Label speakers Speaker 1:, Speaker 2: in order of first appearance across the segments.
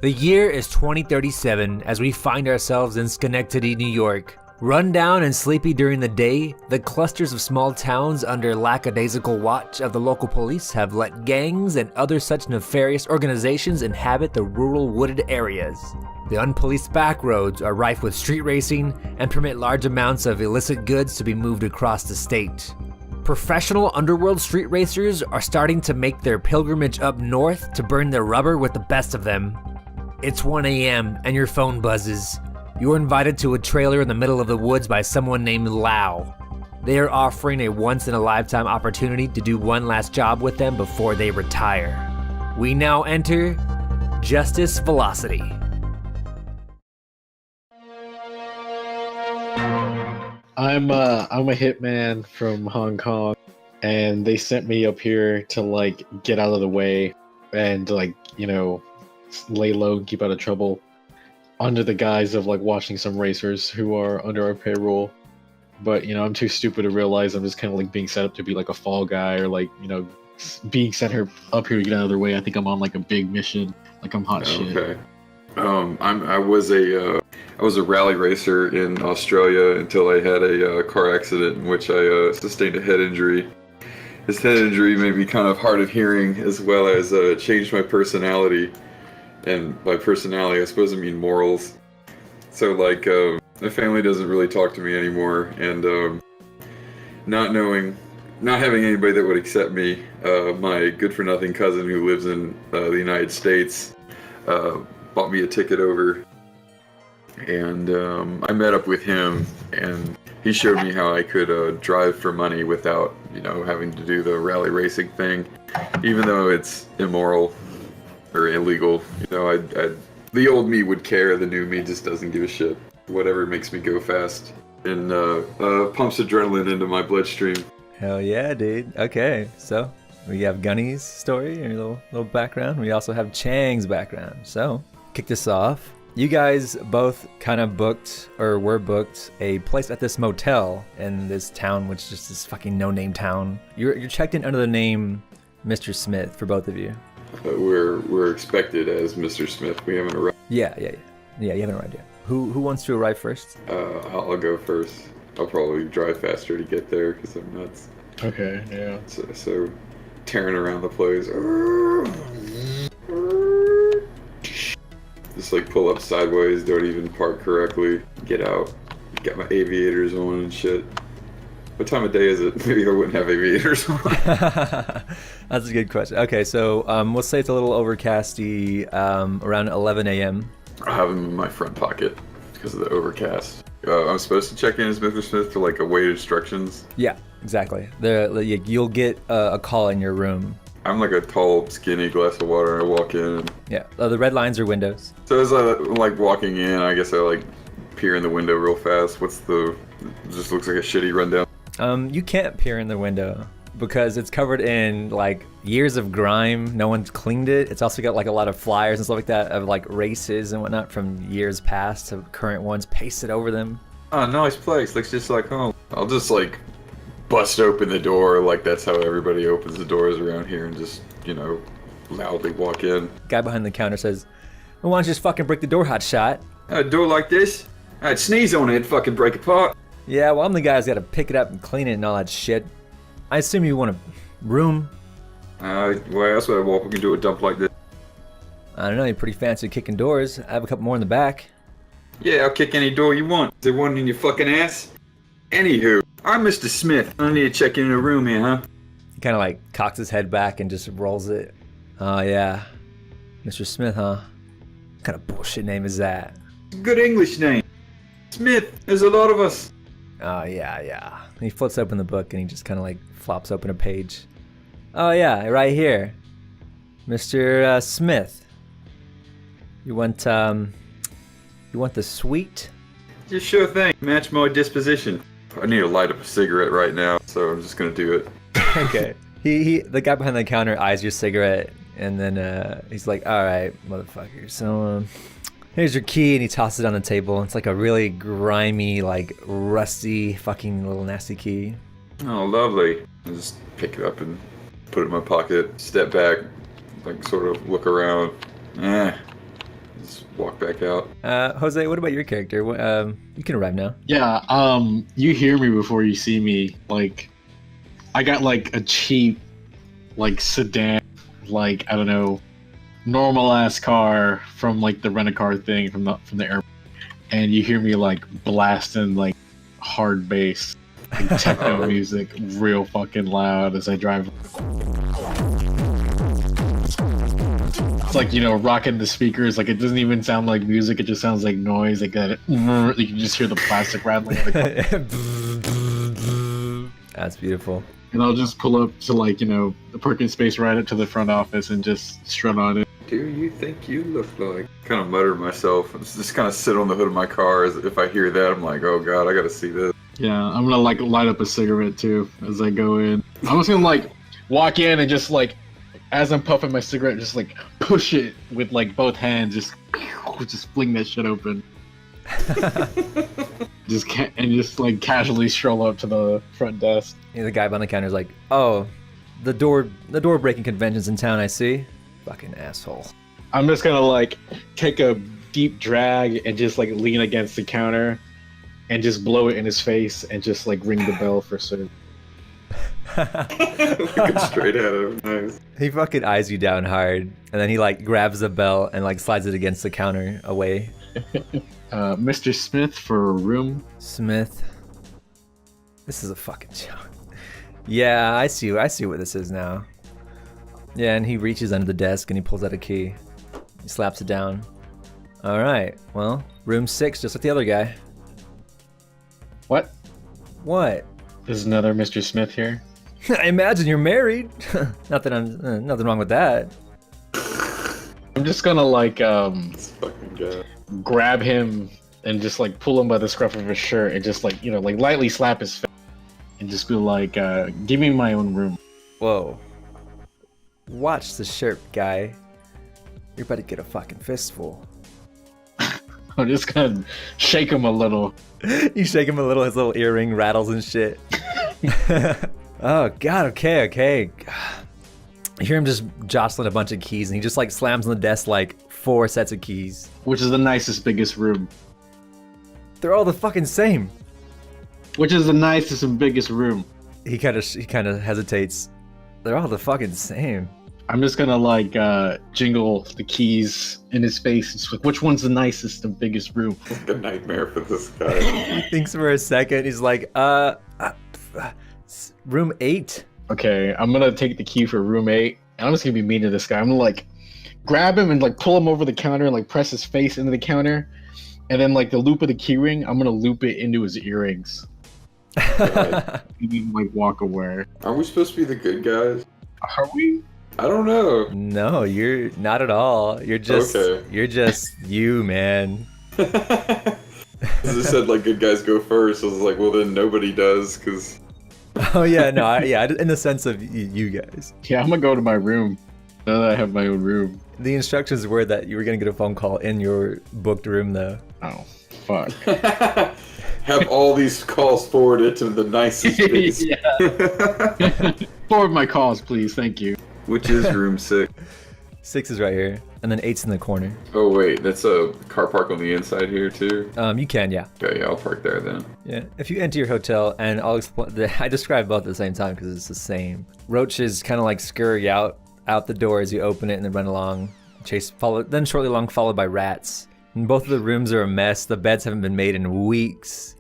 Speaker 1: The year is 2037 as we find ourselves in Schenectady, New York. Run down and sleepy during the day, the clusters of small towns under lackadaisical watch of the local police have let gangs and other such nefarious organizations inhabit the rural wooded areas. The unpoliced back roads are rife with street racing and permit large amounts of illicit goods to be moved across the state. Professional underworld street racers are starting to make their pilgrimage up north to burn their rubber with the best of them. It's 1 a.m. and your phone buzzes. You're invited to a trailer in the middle of the woods by someone named Lau. They are offering a once-in-a-lifetime opportunity to do one last job with them before they retire. We now enter Justice Velocity.
Speaker 2: I'm a hitman from Hong Kong, and they sent me up here to like get out of the way and like, you know, lay low and keep out of trouble under the guise of like watching some racers who are under our payroll. But you know, I'm too stupid to realize I'm just kind of like being set up to be like a fall guy, or like, you know, being sent up here to get out of their way. I think I'm on like a big mission, like I'm hot shit.
Speaker 3: Okay. I was a rally racer in Australia until I had a car accident in which I sustained a head injury. This head injury made me kind of hard of hearing, as well as changed my personality. And by personality, I suppose I mean morals. So like, my family doesn't really talk to me anymore, and not having anybody that would accept me, my good-for-nothing cousin who lives in the United States bought me a ticket over, and I met up with him, and he showed me how I could drive for money without, you know, having to do the rally racing thing, even though it's immoral or illegal. You know, the old me would care, the new me just doesn't give a shit. Whatever makes me go fast and pumps adrenaline into my bloodstream.
Speaker 1: Hell yeah, dude. Okay, so we have Gunny's story and a little background. We also have Chang's background. So, kick this off. You guys both kind of were booked a place at this motel in this town, which is just this fucking no-name town. You're checked in under the name Mr. Smith for both of you.
Speaker 3: We're expected as Mr. Smith. We haven't arrived.
Speaker 1: Yeah, you haven't arrived yet. Who wants to arrive first?
Speaker 3: I'll go first. I'll probably drive faster to get there because I'm nuts.
Speaker 2: Okay, yeah.
Speaker 3: So tearing around the place. Just like pull up sideways, don't even park correctly, get out, got my aviators on and shit. What time of day is it? Maybe I wouldn't have aviators on.
Speaker 1: That's a good question. Okay, so we'll say it's a little overcasty around 11 a.m.
Speaker 3: I have them in my front pocket because of the overcast. I'm supposed to check in as Mr. Smith for like await instructions.
Speaker 1: Yeah, exactly. You'll get a call in your room.
Speaker 3: I'm like a tall, skinny glass of water, and I walk in. And...
Speaker 1: Yeah, the red lines are windows.
Speaker 3: So as I'm like walking in, I guess I like peer in the window real fast. It just looks like a shitty rundown.
Speaker 1: You can't peer in the window because it's covered in like years of grime. No one's cleaned it. It's also got like a lot of flyers and stuff like that of like races and whatnot from years past to current ones pasted over them.
Speaker 3: Oh, nice place. Looks just like home. I'll just like bust open the door, like that's how everybody opens the doors around here, and just, you know, loudly walk in.
Speaker 1: Guy behind the counter says, well, why don't you just fucking break the door, hot shot?
Speaker 3: A door like this? I'd sneeze on it, it'd fucking break apart.
Speaker 1: Yeah, well, I'm the guy who's got to pick it up and clean it and all that shit. I assume you want a room?
Speaker 3: Well, that's what I walk into a dump like this.
Speaker 1: I don't know, you're pretty fancy at kicking doors. I have a couple more in the back.
Speaker 3: Yeah, I'll kick any door you want. Is there one in your fucking ass? Anywho, I'm Mr. Smith. I need to check in a room here, huh?
Speaker 1: He kind of like cocks his head back and just rolls it. Oh, yeah. Mr. Smith, huh? What kind of bullshit name is that?
Speaker 3: Good English name. Smith. There's a lot of us.
Speaker 1: Oh, yeah. He flips open the book and he just kind of like flops open a page. Oh, yeah, right here. Mr. Smith. You want the suite?
Speaker 3: Yeah, sure thing. Match my disposition. I need to light up a cigarette right now, so I'm just gonna do it.
Speaker 1: Okay. The guy behind the counter eyes your cigarette, and then he's like, "All right, motherfucker. So here's your key," and he tosses it on the table. It's like a really grimy, like rusty, fucking little nasty key.
Speaker 3: Oh, lovely. I just pick it up and put it in my pocket. Step back, like sort of look around. Just walk back out.
Speaker 1: Jose, what about your character? You can arrive now.
Speaker 2: Yeah, you hear me before you see me. Like, I got like a cheap, like sedan, like I don't know, normal ass car from like the rent-a-car thing from the airport, and you hear me like blasting like hard bass, like techno music, real fucking loud as I drive. It's like, you know, rocking the speakers. Like, it doesn't even sound like music. It just sounds like noise. Like that. You can just hear the plastic rattling.
Speaker 1: That's beautiful.
Speaker 2: And I'll just pull up to, like, you know, the parking space right up to the front office and just strut on it.
Speaker 3: Do you think you look like? Kind of mutter to myself and just kind of sit on the hood of my car. As if I hear that, I'm like, oh god, I gotta see this.
Speaker 2: Yeah, I'm gonna like light up a cigarette too as I go in. I'm just gonna like walk in and just like, as I'm puffing my cigarette, just like push it with like both hands, just fling that shit open. just like casually stroll up to the front desk.
Speaker 1: Yeah, the guy behind the counter is like, "Oh, the door breaking conventions in town. I see. Fucking asshole."
Speaker 2: I'm just gonna like take a deep drag and just like lean against the counter and just blow it in his face and just like ring the bell for service.
Speaker 3: Looking straight at him. Nice.
Speaker 1: He fucking eyes you down hard, and then he like grabs the bell and like slides it against the counter away.
Speaker 2: Mr. Smith for a room.
Speaker 1: Smith. This is a fucking joke. Yeah, I see what this is now. Yeah, and he reaches under the desk and he pulls out a key. He slaps it down. Alright, well, room 6, just like the other guy.
Speaker 2: What?
Speaker 1: What?
Speaker 2: There's another Mr. Smith here.
Speaker 1: I imagine you're married. Not that I'm nothing wrong with that.
Speaker 2: I'm just gonna like
Speaker 3: This fucking guy.
Speaker 2: grab him and just like pull him by the scruff of his shirt and just like, you know, like lightly slap his face and just be like, give me my own room.
Speaker 1: Whoa. Watch the shirt, guy. You're about to get a fucking fistful.
Speaker 2: I'm just gonna shake him a little.
Speaker 1: You shake him a little, his little earring rattles and shit. Oh god, okay. You hear him just jostling a bunch of keys and he just like slams on the desk like 4 sets of keys.
Speaker 2: Which is the nicest, biggest room.
Speaker 1: They're all the fucking same.
Speaker 2: Which is the nicest and biggest room.
Speaker 1: He kind of hesitates. They're all the fucking same.
Speaker 2: I'm just gonna like jingle the keys in his face. It's like, which one's the nicest and biggest room?
Speaker 3: It's like a nightmare for this guy.
Speaker 1: He thinks for a second. He's like, room 8.
Speaker 2: Okay, I'm gonna take the key for room 8, and I'm just gonna be mean to this guy. I'm gonna like grab him and like pull him over the counter and like press his face into the counter, and then like the loop of the key ring, I'm gonna loop it into his earrings. Maybe like walk away.
Speaker 3: Aren't we supposed to be the good guys?
Speaker 2: Are we?
Speaker 3: I don't know.
Speaker 1: No, you're not at all. You're just you, man.
Speaker 3: It said like good guys go first. I was like, well then nobody does, because.
Speaker 1: Oh yeah, no, in the sense of you guys.
Speaker 2: Yeah, I'm gonna go to my room. Now that I have my own room.
Speaker 1: The instructions were that you were gonna get a phone call in your booked room, though.
Speaker 2: Oh, fuck.
Speaker 3: Have all these calls forwarded to the nicest place.
Speaker 2: Forward my calls, please. Thank you.
Speaker 3: Which is room 6.
Speaker 1: 6 is right here, and then 8's in the corner.
Speaker 3: Oh wait, that's a car park on the inside here too?
Speaker 1: You can, yeah.
Speaker 3: Okay, yeah, I'll park there then.
Speaker 1: Yeah, if you enter your hotel, and I'll explain, I describe both at the same time because it's the same. Roaches kind of like scurry out the door as you open it and then run along, then shortly along followed by rats. And both of the rooms are a mess. The beds haven't been made in weeks.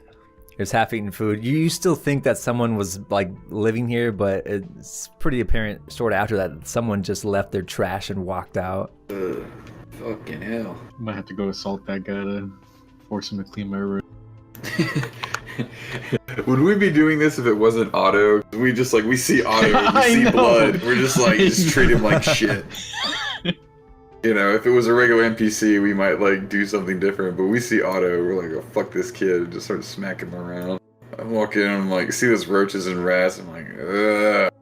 Speaker 1: There's half-eaten food. You still think that someone was like living here, but it's pretty apparent sort of after that someone just left their trash and walked out.
Speaker 3: Fucking hell.
Speaker 2: I might have to go assault that guy to force him to clean my room.
Speaker 3: Would we be doing this if it wasn't Otto? We just like, we see Otto, we see blood. We're just like, just treat him like shit. You know, if it was a regular NPC, we might like do something different, but we see Otto, we're like, oh fuck this kid, and just start smacking him around. I'm walking in, I'm like, see those roaches and rats, I'm like, ugh.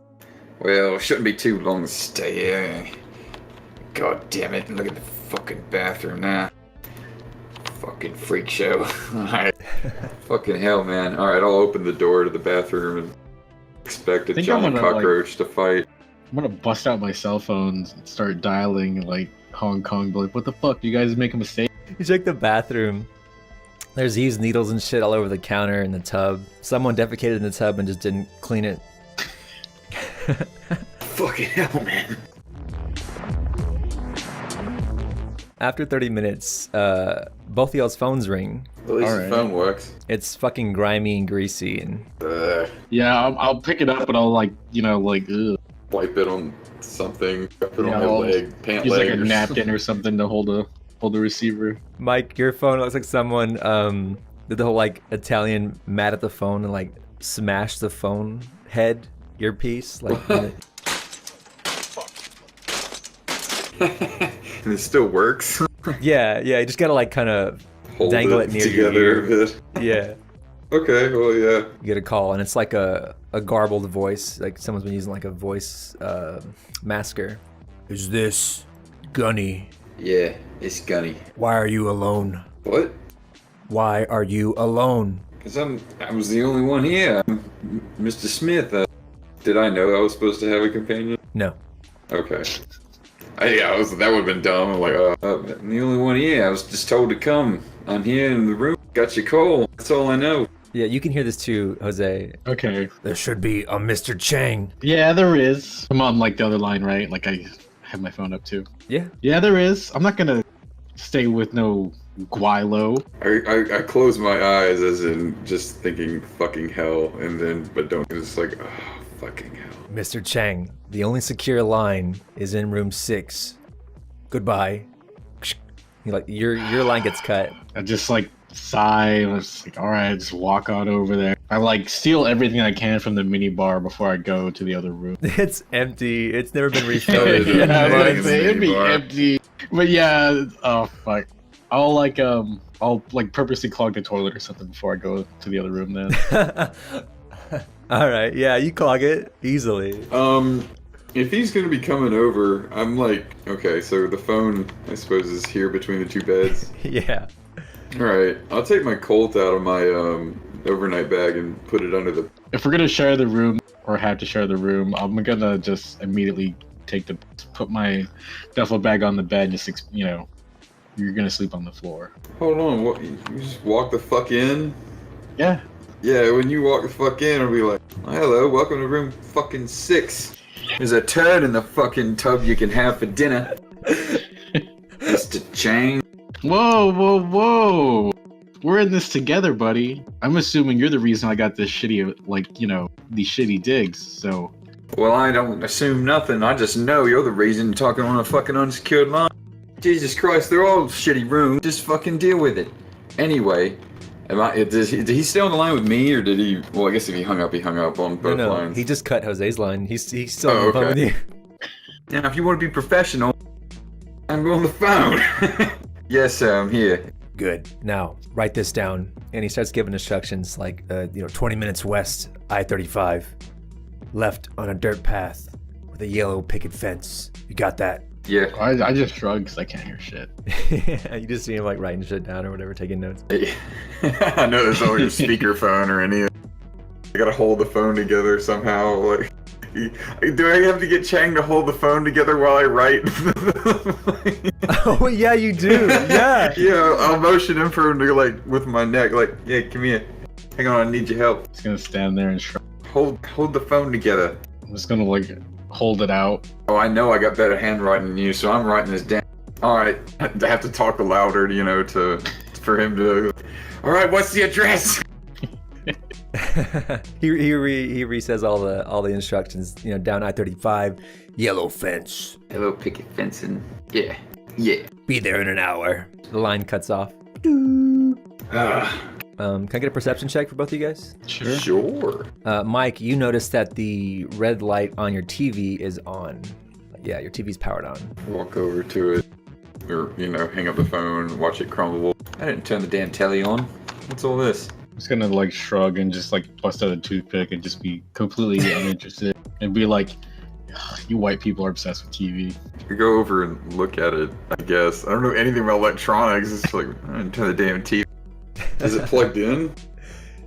Speaker 3: Well, it shouldn't be too long to stay here. God damn it, look at the fucking bathroom now. Fucking freak show. Alright. Fucking hell, man. Alright, I'll open the door to the bathroom and expect a giant cockroach to fight.
Speaker 2: I'm gonna bust out my cell phone and start dialing like Hong Kong, but like, what the fuck? You guys make a mistake?
Speaker 1: You check the bathroom. There's used needles and shit all over the counter and the tub. Someone defecated in the tub and just didn't clean it.
Speaker 3: Fucking hell, man.
Speaker 1: After 30 minutes, both of y'all's phones ring.
Speaker 3: At least
Speaker 2: Alright.
Speaker 3: the phone works.
Speaker 1: It's fucking grimy and greasy, and
Speaker 2: Yeah, I'll pick it up, but I'll like, ugh.
Speaker 3: Wipe it on something. Wipe it on
Speaker 2: Yeah,
Speaker 3: my
Speaker 2: I'll
Speaker 3: leg, pant
Speaker 2: Use
Speaker 3: leg.
Speaker 2: like a
Speaker 3: or
Speaker 2: napkin or something to hold the receiver.
Speaker 1: Mike, your phone looks like someone did the whole like Italian mad at the phone and like smashed the phone head earpiece. Like,
Speaker 3: And it still works.
Speaker 1: yeah, you just gotta like kind of
Speaker 3: Hold
Speaker 1: dangle
Speaker 3: it
Speaker 1: it near
Speaker 3: together
Speaker 1: your
Speaker 3: a
Speaker 1: ear.
Speaker 3: bit.
Speaker 1: Yeah,
Speaker 3: Okay, well, yeah.
Speaker 1: you get a call and it's like a garbled voice, like someone's been using like a voice masker. Is this Gunny?
Speaker 3: Yeah, it's Gunny.
Speaker 1: Why are you alone?
Speaker 3: What?
Speaker 1: Why are you alone?
Speaker 3: Because I was the only one here. I'm Mr. Smith. Did I know I was supposed to have a companion?
Speaker 1: No.
Speaker 3: Okay. That would have been dumb. I'm like, I'm the only one here. I was just told to come. I'm here in the room. Got your call. That's all I know.
Speaker 1: Yeah, you can hear this too, Jose.
Speaker 2: Okay.
Speaker 1: There should be a Mr. Chang.
Speaker 2: Yeah, there is. I'm on like the other line, right? Like I have my phone up too.
Speaker 1: Yeah.
Speaker 2: Yeah, there is. I'm not gonna stay with no Guilo.
Speaker 3: I close my eyes as in just thinking fucking hell, and then but don't. It's like, oh, fucking hell.
Speaker 1: Mr. Chang, the only secure line is in room 6. Goodbye. Your line gets cut.
Speaker 2: I just like sigh. I was like, all right, just walk on over there. I like steal everything I can from the mini bar before I go to the other room.
Speaker 1: It's empty. It's never been refilled.
Speaker 3: Yeah,
Speaker 2: I was
Speaker 3: Mine's
Speaker 2: gonna say, it'd be
Speaker 3: mini bar.
Speaker 2: empty. But yeah, oh fuck. I'll like purposely clog the toilet or something before I go to the other room then.
Speaker 1: All right. Yeah, you clog it easily.
Speaker 3: If he's gonna be coming over, I'm like, okay, so the phone, I suppose, is here between the two beds.
Speaker 1: Yeah.
Speaker 3: Alright, I'll take my Colt out of my overnight bag and put it under the...
Speaker 2: If we're gonna share the room or have to share the room, I'm gonna just immediately put my duffel bag on the bed. Just you're gonna sleep on the floor.
Speaker 3: Hold on, what? You just walk the fuck in?
Speaker 2: Yeah.
Speaker 3: Yeah, when you walk the fuck in, I'll be like, oh, hello, welcome to room fucking 6. There's a turd in the fucking tub you can have for dinner. Mr. Chang.
Speaker 2: Whoa. We're in this together, buddy. I'm assuming you're the reason I got this shitty, these shitty digs, so.
Speaker 3: Well, I don't assume nothing. I just know you're the reason talking on a fucking unsecured line. Jesus Christ, they're all shitty rooms. Just fucking deal with it. Anyway, did he stay on the line with me, or did he? Well, I guess if he hung up on both
Speaker 1: No,
Speaker 3: lines.
Speaker 1: he just cut Jose's line. He's still on the phone with
Speaker 3: okay.
Speaker 1: you.
Speaker 3: Now, if you want to be professional, I'm on the phone. Yes, sir, I'm here.
Speaker 1: Good. Now, write this down. And he starts giving instructions like, 20 minutes west, I-35. Left on a dirt path with a yellow picket fence. You got that?
Speaker 3: Yeah.
Speaker 2: I just shrug because I can't hear shit.
Speaker 1: You just see him like writing shit down or whatever, taking notes.
Speaker 3: I know there's only a speakerphone or any. I gotta hold the phone together somehow. Like, do I have to get Chang to hold the phone together while I write?
Speaker 1: Oh yeah, you do. Yeah.
Speaker 3: Yeah, I'll motion him for him to like with my neck. Like, yeah, come here. Hang on, I need your help.
Speaker 2: Just gonna stand there and shrug.
Speaker 3: Hold the phone together.
Speaker 2: I'm just gonna like hold it out.
Speaker 3: Oh, I know I got better handwriting than you, so I'm writing this down. All right, I have to talk louder, for him to. All right, what's the address?
Speaker 1: he re-says all the instructions. Down I-35, yellow fence.
Speaker 3: Hello, picket fencing. Yeah.
Speaker 1: Be there in an hour. The line cuts off. Can I get a perception check for both of you guys?
Speaker 3: Sure.
Speaker 1: Mike, you notice that the red light on your TV is on. Yeah, your TV's powered on.
Speaker 3: Walk over to it, or hang up the phone, watch it crumble. I didn't turn the damn telly on. What's all this?
Speaker 2: I'm just gonna like shrug and just like bust out a toothpick and just be completely uninterested and be like, you white people are obsessed with TV.
Speaker 3: I go over and look at it, I guess. I don't know anything about electronics. It's like, I didn't turn the damn TV. Is it plugged in?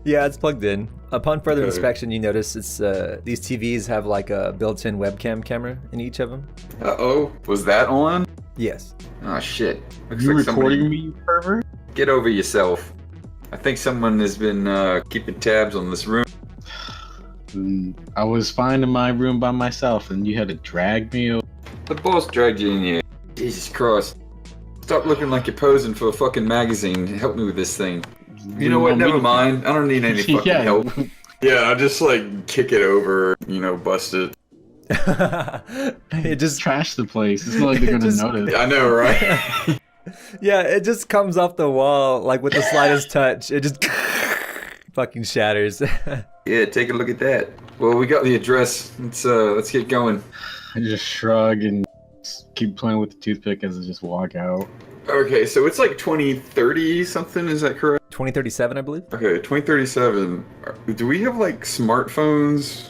Speaker 1: Yeah, it's plugged in. Upon further
Speaker 3: Okay.
Speaker 1: inspection, you notice it's these TVs have like a built-in webcam camera in each of them.
Speaker 3: Uh-oh. Was that on?
Speaker 1: Yes.
Speaker 3: Oh shit. Looks
Speaker 2: You
Speaker 3: like
Speaker 2: recording
Speaker 3: somebody...
Speaker 2: me, you pervert?
Speaker 3: Get over yourself. I think someone has been keeping tabs on this room.
Speaker 2: I was fine in my room by myself, and you had to drag me over.
Speaker 3: The boss dragged you in here. Jesus Christ. Stop looking like you're posing for a fucking magazine. Help me with this thing. You know what? Never mind. I don't need any fucking help. Yeah, I'll just like kick it over, bust it.
Speaker 1: It just
Speaker 2: trash the place. It's not like they're gonna notice.
Speaker 3: I know, right?
Speaker 1: Yeah, it just comes off the wall like with the slightest touch. It just fucking shatters.
Speaker 3: Yeah, take a look at that. Well, we got the address. Let's get going.
Speaker 2: I just shrug and keep playing with the toothpick as I just walk out.
Speaker 3: Okay, so it's like 2030 something, is that correct?
Speaker 1: 2037, I believe.
Speaker 3: Okay, 2037. Do we have like smartphones?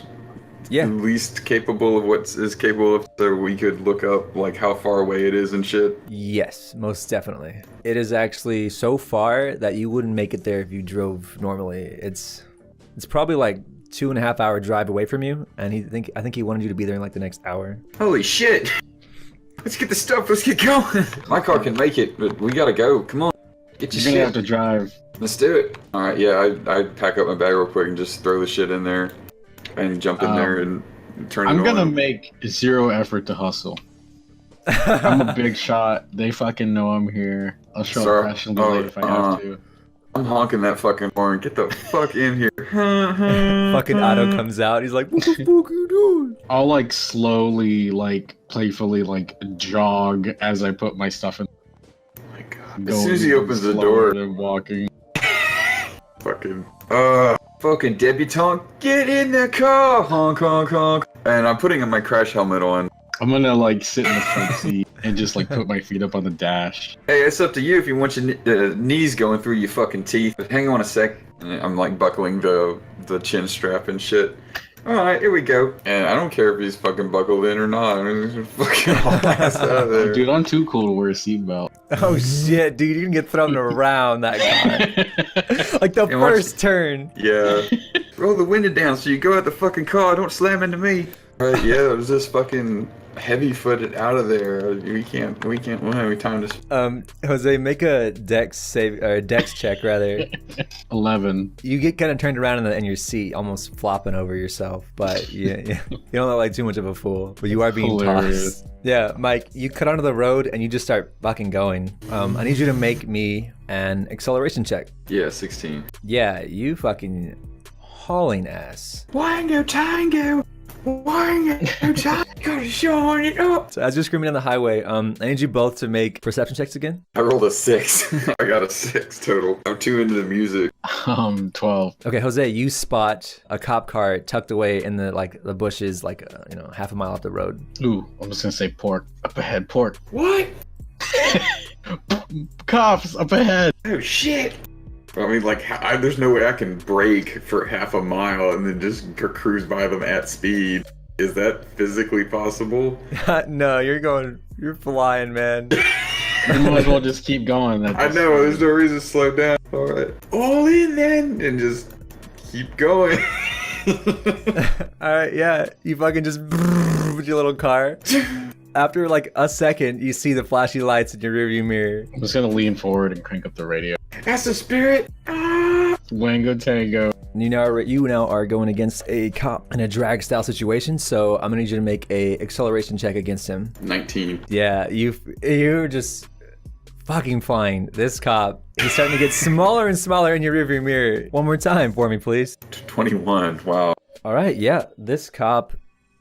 Speaker 1: Yeah.
Speaker 3: At least capable of what is capable of, so we could look up like how far away it is and shit?
Speaker 1: Yes, most definitely. It is actually so far that you wouldn't make it there if you drove normally. It's probably like 2.5 hour drive away from you, and I think he wanted you to be there in like the next hour.
Speaker 3: Holy shit! Let's get the stuff, let's get going! My car can make it, but we gotta go, come on. Get your
Speaker 2: You're gonna
Speaker 3: shit.
Speaker 2: have to drive.
Speaker 3: Let's do it. Alright, yeah, I pack up my bag real quick and just throw the shit in there and jump in there and turn it on.
Speaker 2: I'm gonna make zero effort to hustle. I'm a big shot. They fucking know I'm here. I'll show up fashionably late if I have to.
Speaker 3: I'm honking that fucking horn. Get the fuck in here.
Speaker 1: Fucking Otto comes out. He's like, what the fuck are you doing?
Speaker 2: I'll like slowly, like playfully, like jog as I put my stuff in.
Speaker 3: Oh my god. As soon as he opens the door,
Speaker 2: I'm walking.
Speaker 3: Fucking debutante, get in the car! Honk, honk, honk. And I'm putting my crash helmet on.
Speaker 2: I'm gonna like sit in the front seat and just like put my feet up on the dash.
Speaker 3: Hey, it's up to you if you want your knees going through your fucking teeth. But hang on a sec. I'm like buckling the chin strap and shit. Alright, here we go. And I don't care if he's fucking buckled in or not. I mean, just fucking haul my ass out of there.
Speaker 2: Dude, I'm too cool to wear a seatbelt.
Speaker 1: Oh shit, dude, you can get thrown around that car. Like the first turn.
Speaker 3: Yeah. Roll the window down so you go out the fucking car. Don't slam into me. Alright, yeah, there's this fucking heavy-footed out of there. We don't have any time to...
Speaker 1: Jose, make a dex check rather.
Speaker 2: 11.
Speaker 1: You get kind of turned around in your seat, almost flopping over yourself, but you don't look like too much of a fool, but you are being tossed. Yeah, Mike, you cut onto the road and you just start fucking going. I need you to make me an acceleration check.
Speaker 3: Yeah, 16.
Speaker 1: Yeah, you fucking hauling ass.
Speaker 3: Wango Tango! Wango Tango! Showing it up!
Speaker 1: So as you're screaming on the highway, I need you both to make perception checks again.
Speaker 3: I rolled a 6. I got a 6 total. I'm too into the music.
Speaker 2: 12.
Speaker 1: Okay, Jose, you spot a cop car tucked away in the bushes, half a mile off the road.
Speaker 2: Ooh, I'm just gonna say pork. Up ahead, pork.
Speaker 3: What?
Speaker 2: Cops, up ahead.
Speaker 3: Oh shit! I mean, there's no way I can brake for half a mile and then just cruise by them at speed. Is that physically possible?
Speaker 1: No, you're flying, man.
Speaker 2: You might as well just keep going.
Speaker 3: I know, there's no reason to slow down. Alright. All in then! And just keep going.
Speaker 1: Alright, yeah. You fucking just with your little car. After like a second, you see the flashy lights in your rearview mirror.
Speaker 2: I'm just gonna lean forward and crank up the radio.
Speaker 3: That's the spirit! Ah!
Speaker 2: Wango Tango.
Speaker 1: You now are going against a cop in a drag style situation, so I'm gonna need you to make a acceleration check against him.
Speaker 3: 19.
Speaker 1: Yeah, you're just fucking flying. This cop, he's starting to get smaller and smaller in your rearview mirror. One more time for me, please.
Speaker 3: 21. Wow.
Speaker 1: All right, yeah, this cop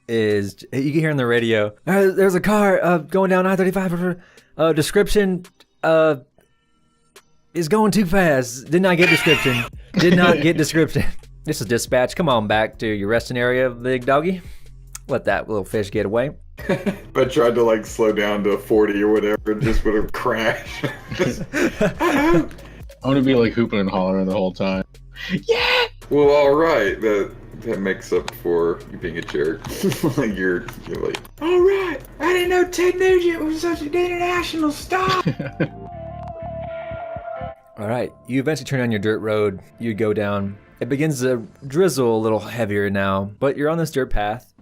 Speaker 1: is, you can hear on the radio, there's a car going down I-35, description, is going too fast. Did not get description. Did not get description. This is dispatch. Come on back to your resting area, big doggy. Let that little fish get away.
Speaker 3: I tried to slow down to 40 or whatever and just would have crashed.
Speaker 2: I want to be hooping and hollering the whole time.
Speaker 3: Yeah! Well, alright. That makes up for you being a jerk. You're like, alright! I didn't know Ted Nugent was such an international star!
Speaker 1: Alright, you eventually turn on your dirt road. You go down. It begins to drizzle a little heavier now, but you're on this dirt path.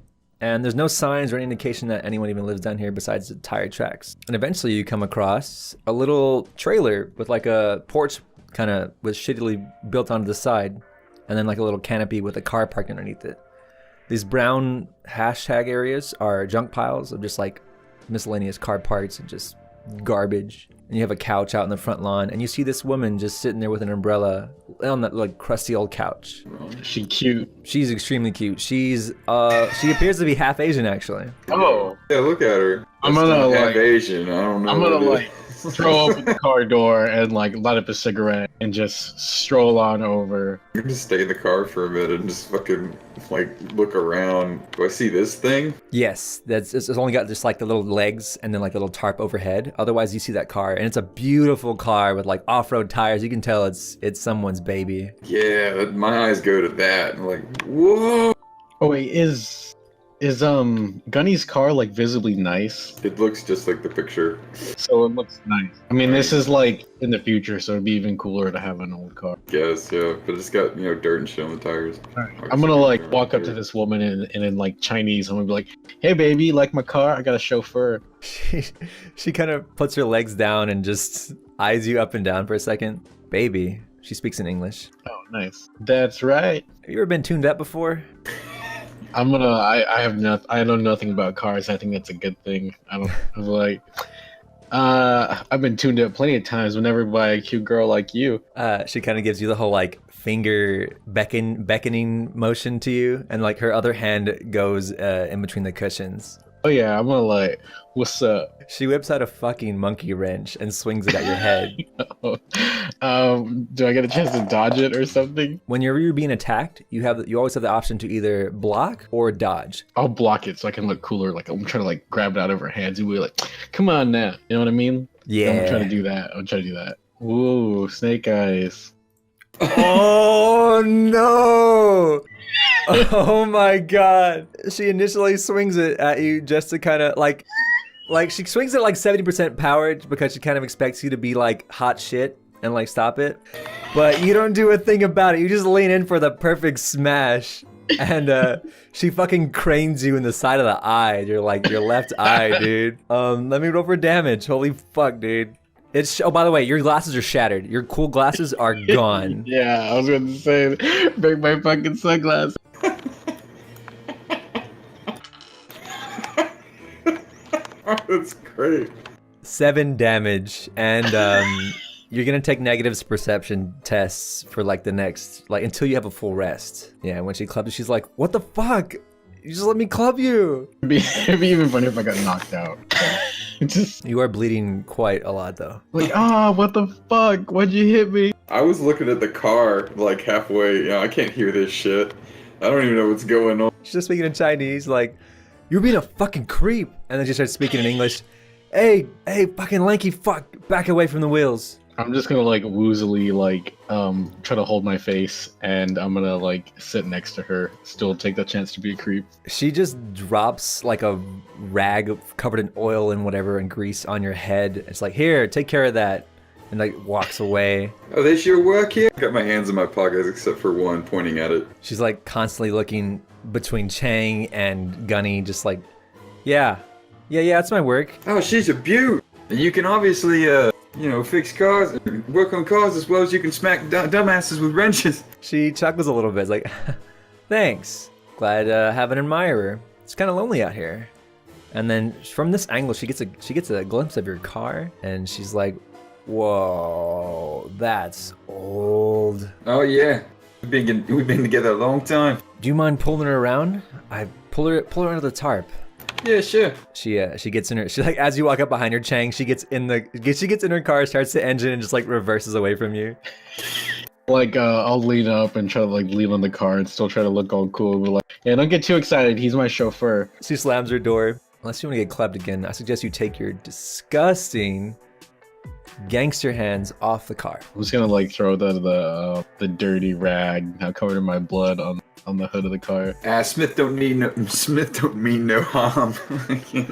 Speaker 1: And there's no signs or any indication that anyone even lives down here besides the tire tracks. And eventually you come across a little trailer with like a porch kind of with shittily built onto the side. And then like a little canopy with a car parked underneath it. These brown hashtag areas are junk piles of just like miscellaneous car parts and just garbage. And you have a couch out in the front lawn, and you see this woman just sitting there with an umbrella on that like crusty old couch.
Speaker 2: She cute.
Speaker 1: She's extremely cute. She appears to be half Asian actually.
Speaker 2: Oh.
Speaker 3: Yeah, look at her.
Speaker 2: I'm gonna
Speaker 3: half
Speaker 2: like
Speaker 3: Asian. I don't know.
Speaker 2: I'm gonna like throw open the car door and like light up a cigarette and just stroll on over.
Speaker 3: You can just stay in the car for a minute and just fucking like look around. Do I see this thing?
Speaker 1: Yes, it's only got just like the little legs and then like a little tarp overhead. Otherwise, you see that car, and it's a beautiful car with like off-road tires. You can tell it's someone's baby.
Speaker 3: Yeah, my eyes go to that. I'm like, whoa.
Speaker 2: Oh wait, is Gunny's car like visibly nice?
Speaker 3: It looks just like the picture.
Speaker 2: So it looks nice. I mean, this is like in the future, so it'd be even cooler to have an old car.
Speaker 3: Yes, yeah, but it's got dirt and shit on the tires.
Speaker 2: I'm gonna like walk up to this woman and in like Chinese, I'm gonna be like, "Hey baby, you like my car? I got a chauffeur."
Speaker 1: She kind of puts her legs down and just eyes you up and down for a second. Baby. She speaks in English.
Speaker 2: Oh, nice. That's right.
Speaker 1: Have you ever been tuned up before?
Speaker 2: I know nothing about cars. I think that's a good thing. I've been tuned up plenty of times whenever by a cute girl like you.
Speaker 1: She kind of gives you the whole like finger beckoning motion to you, and like her other hand goes in between the cushions.
Speaker 2: Oh yeah, I'm gonna like, what's up?
Speaker 1: She whips out a fucking monkey wrench and swings it at your head.
Speaker 2: Do I get a chance to dodge it or something?
Speaker 1: Whenever you're being attacked, you always have the option to either block or dodge.
Speaker 2: I'll block it so I can look cooler. Like I'm trying to like grab it out of her hands and be like, "Come on now," you know what I mean?
Speaker 1: Yeah.
Speaker 2: I'm trying to do that. Ooh, snake eyes.
Speaker 1: Oh no! Oh my god. She initially swings it at you just to kind of like she swings it like 70% power because she kind of expects you to be like hot shit and like stop it. But you don't do a thing about it. You just lean in for the perfect smash. And she fucking cranes you in the side of the eye. You're like your left eye, dude. Let me roll for damage. Holy fuck, dude. Oh, by the way, your glasses are shattered. Your cool glasses are gone.
Speaker 2: Yeah, I was going to say, bring my fucking sunglasses.
Speaker 3: That's great.
Speaker 1: 7 damage, and you're gonna take negatives perception tests for like the next, like until you have a full rest. Yeah, when she clubs you, she's like, "What the fuck? You just let me club you."
Speaker 2: It'd be even funny if I got knocked out.
Speaker 1: You are bleeding quite a lot though.
Speaker 2: Like, what the fuck? Why'd you hit me?
Speaker 3: I was looking at the car like halfway. I can't hear this shit. I don't even know what's going on.
Speaker 1: She's just speaking in Chinese, like, "You're being a fucking creep," and then she starts speaking in English. Hey, fucking lanky fuck, back away from the wheels.
Speaker 2: I'm just gonna like woozily like try to hold my face, and I'm gonna like sit next to her, still take the chance to be a creep.
Speaker 1: She just drops like a rag covered in oil and whatever and grease on your head. It's like, "Here, take care of that," and like walks away.
Speaker 3: Oh, they sure work here. Got my hands in my pockets except for one, pointing at it.
Speaker 1: She's like constantly looking between Chang and Gunny, just like, yeah, that's my work.
Speaker 3: Oh, she's a beaut. And you can obviously, fix cars, work on cars as well as you can smack dumbasses with wrenches.
Speaker 1: She chuckles a little bit, it's like, "Thanks. Glad to have an admirer. It's kind of lonely out here." And then from this angle, she gets a glimpse of your car, and she's like, "Whoa, that's old."
Speaker 3: Oh yeah, we've been together a long time.
Speaker 1: Do you mind pulling her around? I pull her under the tarp.
Speaker 3: Yeah, sure.
Speaker 1: She gets in her. She like as you walk up behind her, Chang. She gets in her car, starts the engine, and just like reverses away from you.
Speaker 2: Like I'll lean up and try to like lean on the car and still try to look all cool. But like, yeah, don't get too excited. He's my chauffeur.
Speaker 1: She slams her door. Unless you want to get clubbed again, I suggest you take your disgusting gangster hands off the car.
Speaker 2: I'm just gonna like throw the dirty rag now covered in my blood on the hood of the car.
Speaker 3: Smith don't mean no harm.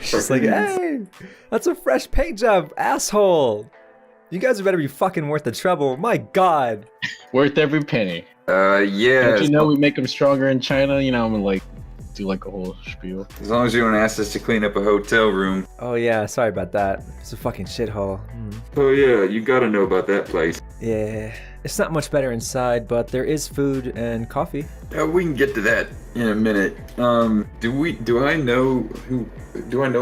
Speaker 1: She's like, "Hey, that's a fresh paint job, asshole. You guys better be fucking worth the trouble. My God."
Speaker 2: Worth every penny.
Speaker 3: Yeah.
Speaker 2: Don't you know we make them stronger in China? You know, I'm like, do like a whole spiel.
Speaker 3: As long as you don't ask us to clean up a hotel room.
Speaker 1: Oh yeah, sorry about that. It's a fucking shithole.
Speaker 3: Oh yeah, you gotta know about that place.
Speaker 1: Yeah, it's not much better inside, but there is food and coffee.
Speaker 3: We can get to that in a minute. Do I know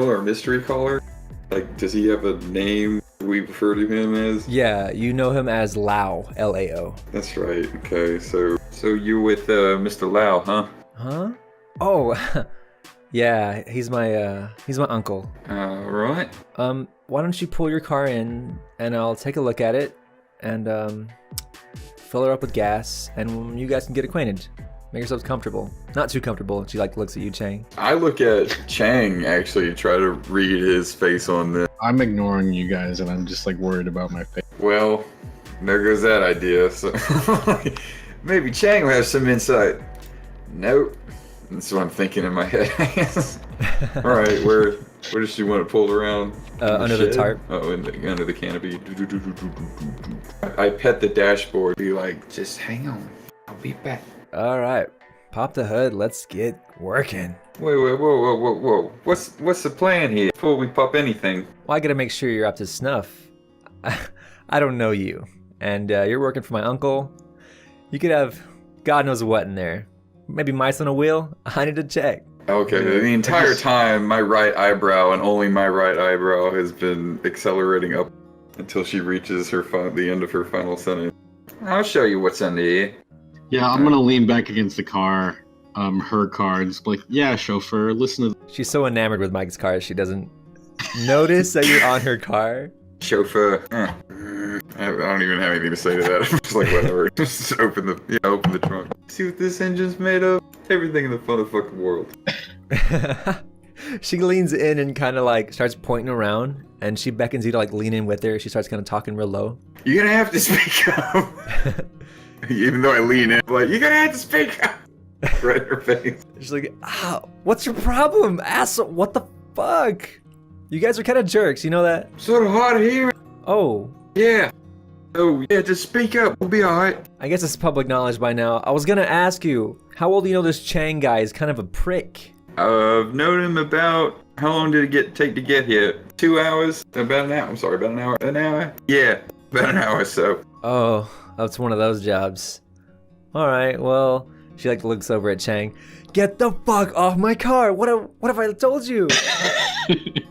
Speaker 3: our mystery caller? Like, does he have a name we refer to him as?
Speaker 1: Yeah, you know him as Lao, L-A-O.
Speaker 3: That's right. Okay, so you're with Mr. Lau, huh?
Speaker 1: Huh? Oh, yeah, he's my uncle.
Speaker 3: Right.
Speaker 1: Why don't you pull your car in and I'll take a look at it and fill her up with gas and you guys can get acquainted. Make yourselves comfortable. Not too comfortable. She like looks at you, Chang.
Speaker 3: I look at Chang actually, try to read his face on this.
Speaker 2: I'm ignoring you guys, and I'm just like worried about my face.
Speaker 3: Well, there goes that idea. So maybe Chang will have some insight. Nope. That's what I'm thinking in my head. All right, where does she want it pulled around?
Speaker 1: Under the tarp.
Speaker 3: Oh, under the canopy. I pet the dashboard. Be like, just hang on. I'll be back.
Speaker 1: All right, pop the hood. Let's get working.
Speaker 3: Wait, whoa. What's the plan here before we pop anything?
Speaker 1: Well, I gotta make sure you're up to snuff. I don't know you, and you're working for my uncle. You could have God knows what in there. Maybe mice on a wheel? I need to check.
Speaker 3: Okay, the entire time, my right eyebrow, and only my right eyebrow, has been accelerating up until she reaches the end of her final sentence. I'll show you what's under here.
Speaker 2: Yeah, I'm gonna lean back against the car, her car, and just be like, yeah, chauffeur, listen to...
Speaker 1: She's so enamored with Mike's car, she doesn't notice that you're on her car.
Speaker 3: Chauffeur. I don't even have anything to say to that. I'm just like, whatever. Just open the trunk. See what this engine's made of? Everything in the motherfucking world.
Speaker 1: She leans in and kind of like starts pointing around, and she beckons you to like lean in with her. She starts kind of talking real low.
Speaker 3: You're gonna have to speak up. Even though I lean in, like, you're gonna have to speak up. Right in her face.
Speaker 1: She's like, what's your problem, asshole? What the fuck? You guys are kind of jerks, you know that?
Speaker 3: Sort of hard of hearing.
Speaker 1: Oh.
Speaker 3: Yeah. Oh, yeah, just speak up. We'll be alright.
Speaker 1: I guess it's public knowledge by now. I was gonna ask you, how old do you know this Chang guy is kind of a prick?
Speaker 3: I've known him about, how long did it take to get here? 2 hours? About an hour? I'm sorry, about an hour? An hour? Yeah, about an hour or so.
Speaker 1: Oh, that's one of those jobs. Alright, well, she like looks over at Chang. Get the fuck off my car! What have I told you?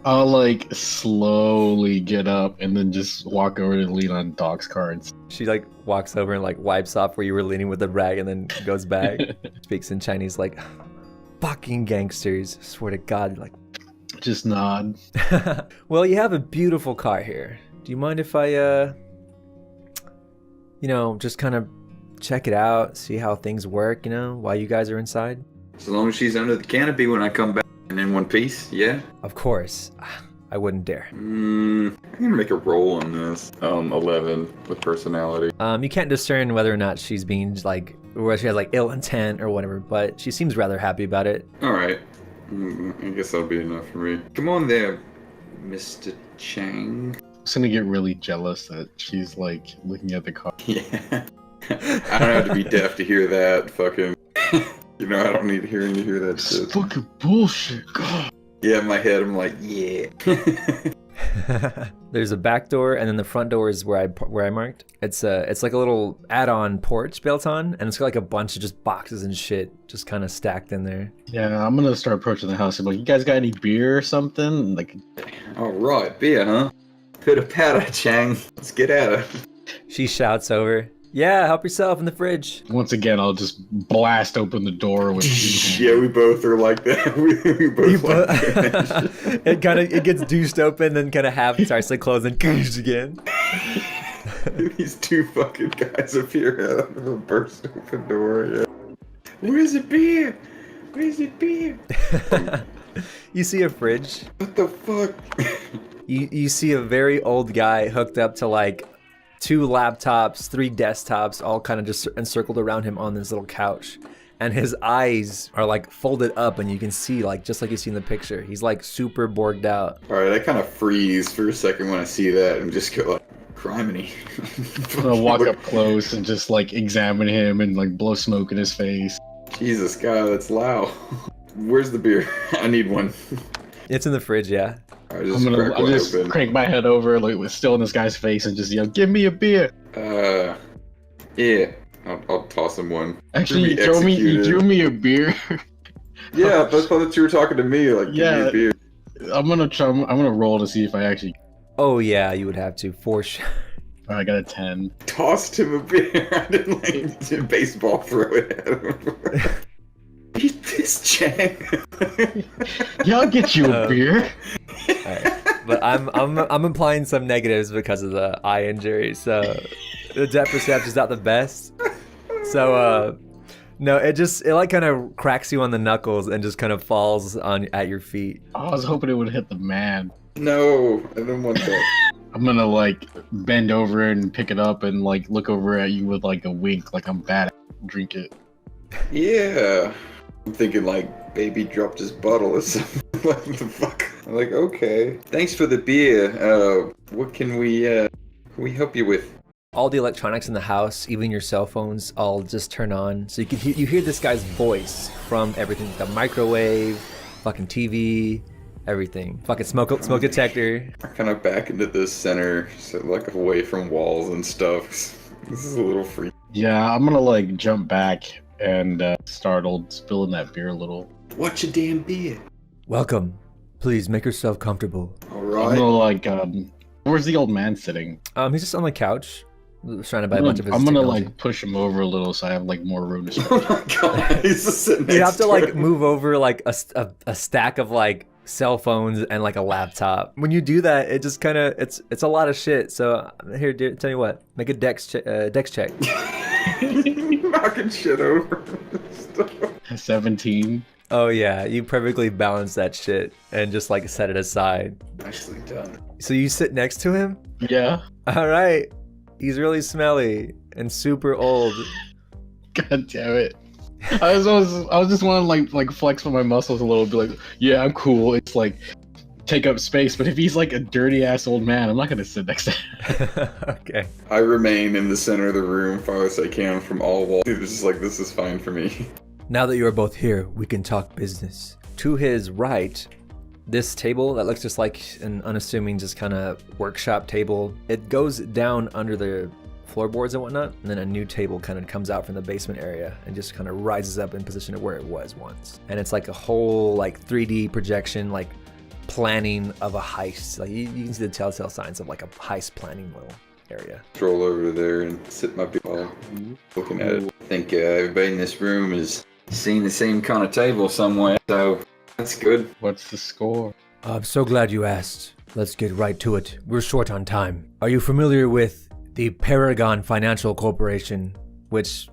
Speaker 2: I'll like slowly get up and then just walk over to lean on Doc's car.
Speaker 1: She like walks over and like wipes off where you were leaning with the rag and then goes back. Speaks in Chinese like, fucking gangsters, swear to God, like.
Speaker 2: Just nod.
Speaker 1: Well, you have a beautiful car here. Do you mind if I, just kind of check it out, see how things work, while you guys are inside?
Speaker 3: As long as she's under the canopy when I come back and in one piece, yeah?
Speaker 1: Of course. I wouldn't dare.
Speaker 3: I'm gonna make a roll on this. 11 with personality.
Speaker 1: You can't discern whether or not she's being like, or she has like ill intent or whatever, but she seems rather happy about it.
Speaker 3: Alright. I guess that'll be enough for me. Come on there, Mr. Chang.
Speaker 2: I'm gonna get really jealous that she's like looking at the car.
Speaker 3: Yeah. I don't have to be deaf to hear that fucking... I don't need hearing to hear that shit.
Speaker 2: It's fucking bullshit, God.
Speaker 3: Yeah, in my head, I'm like, yeah.
Speaker 1: There's a back door, and then the front door is where I marked. It's like a little add-on porch built on, and it's got like a bunch of just boxes and shit just kind of stacked in there.
Speaker 2: Yeah, I'm gonna start approaching the house. I'm like, you guys got any beer or something? Like,
Speaker 3: all right, beer, huh? Bit of powder, Chang. Let's get at it.
Speaker 1: She shouts over. Yeah, help yourself in the fridge.
Speaker 2: Once again, I'll just blast open the door with.
Speaker 3: Yeah, we both are like that. we both like that.
Speaker 1: It gets deuced open, then kind of half starts to close and again.
Speaker 3: These two fucking guys appear out of a burst open door. Yeah. Where's the beer? Where's the beer?
Speaker 1: You see a fridge.
Speaker 3: What the fuck?
Speaker 1: You see a very old guy hooked up to like 2 laptops, 3 desktops, all kind of just encircled around him on this little couch. And his eyes are like folded up and you can see like, just like you see in the picture, he's like super borged out.
Speaker 3: All right, I kind of freeze for a second when I see that and just go like, criminy.
Speaker 2: I'm gonna walk up close and just like examine him and like blow smoke in his face.
Speaker 3: Jesus, God, that's loud. Where's the beer? I need one.
Speaker 1: It's in the fridge, yeah.
Speaker 3: I just
Speaker 2: I'll just
Speaker 3: open.
Speaker 2: crank my head over, like, with still in this guy's face, and just yell, "Give me a beer!"
Speaker 3: Yeah. I'll toss him one.
Speaker 2: Actually,
Speaker 3: Be
Speaker 2: you threw me a beer.
Speaker 3: Yeah, I thought that you were talking to me. Like, give me a beer.
Speaker 2: I'm gonna roll to see if I actually.
Speaker 1: Oh yeah, you would have to, for sure.
Speaker 2: I got a 10.
Speaker 3: Tossed him a beer. I didn't like baseball throw it at him. Eat this, Chang.
Speaker 2: Yeah, I'll get you a beer.
Speaker 1: Alright. But I'm implying some negatives because of the eye injury, so the depth perception's not the best. So no, it like kind of cracks you on the knuckles and just kind of falls at your feet.
Speaker 2: I was hoping it would hit the man.
Speaker 3: No, I didn't want that.
Speaker 2: I'm gonna like bend over and pick it up and like look over at you with like a wink, like I'm bad at drink it.
Speaker 3: Yeah. I'm thinking like baby dropped his bottle or something. What the fuck? I'm like, okay. Thanks for the beer. What can we help you with?
Speaker 1: All the electronics in the house, even your cell phones, all just turn on. So you hear this guy's voice from everything, the microwave, fucking TV, everything. Fucking smoke detector.
Speaker 3: I kind of back into the center, so like away from walls and stuff. This is a little freaky.
Speaker 2: Yeah, I'm gonna like jump back and startled, spilling that beer a little.
Speaker 3: What's your damn beer?
Speaker 1: Welcome. Please make yourself comfortable.
Speaker 3: All
Speaker 2: I'm
Speaker 3: right.
Speaker 2: gonna like, where's the old man sitting?
Speaker 1: He's just on the couch, trying to buy a bunch of his
Speaker 2: I'm gonna
Speaker 1: technology.
Speaker 2: like push him over a little so I have like more room to stretch.
Speaker 3: Oh my god, he's just sitting next
Speaker 1: You have to like
Speaker 3: him.
Speaker 1: move over like a stack of like cell phones and like a laptop. When you do that, it just kind of it's a lot of shit. So here, tell you what, make a dex check.
Speaker 3: Knocking shit over.
Speaker 2: 17.
Speaker 1: Oh yeah, you perfectly balance that shit and just like set it aside.
Speaker 3: Nicely done.
Speaker 1: So you sit next to him?
Speaker 2: Yeah.
Speaker 1: All right. He's really smelly and super old.
Speaker 2: God damn it. I was just want to like flex my muscles a little, be like, yeah, I'm cool. It's like take up space, but if he's like a dirty ass old man, I'm not gonna sit next to him.
Speaker 1: Okay.
Speaker 3: I remain in the center of the room far as I can from all walls. It's just like, this is fine for me.
Speaker 1: Now that you are both here, we can talk business. To his right, this table that looks just like an unassuming just kind of workshop table, it goes down under the floorboards and whatnot, and then a new table kind of comes out from the basement area and just kind of rises up in position to where it was once. And it's like a whole like 3D projection, like planning of a heist. Like you can see the telltale signs of like a heist planning little area.
Speaker 3: Stroll over there and sit my beer while looking at it. I think everybody in this room has seen the same kind of table somewhere, so that's good.
Speaker 2: What's the score?
Speaker 1: I'm so glad you asked. Let's get right to it. We're short on time. Are you familiar with the Paragon Financial Corporation, which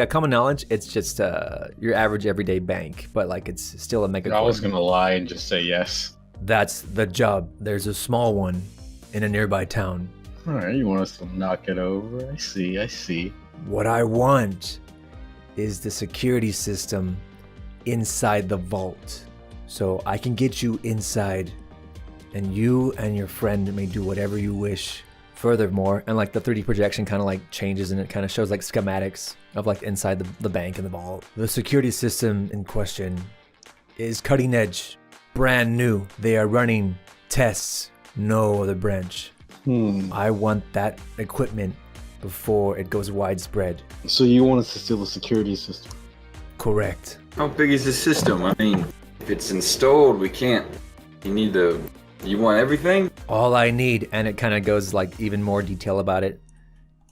Speaker 1: common knowledge, it's just your average everyday bank, but like it's still a mega.
Speaker 2: I was gonna lie and just say yes.
Speaker 1: That's the job. There's a small one in a nearby town.
Speaker 2: Alright, you want us to knock it over? I see.
Speaker 1: What I want is the security system inside the vault. So I can get you inside and you and your friend may do whatever you wish. Furthermore, and like the 3D projection kind of like changes and it kind of shows like schematics of like inside the bank and the vault. The security system in question is cutting edge, brand new. They are running tests, no other branch. I want that equipment before it goes widespread.
Speaker 2: So you want us to steal the security system?
Speaker 1: Correct.
Speaker 3: How big is the system? I mean, if it's installed, we can't. You want everything?
Speaker 1: All I need, and it kind of goes like even more detail about it,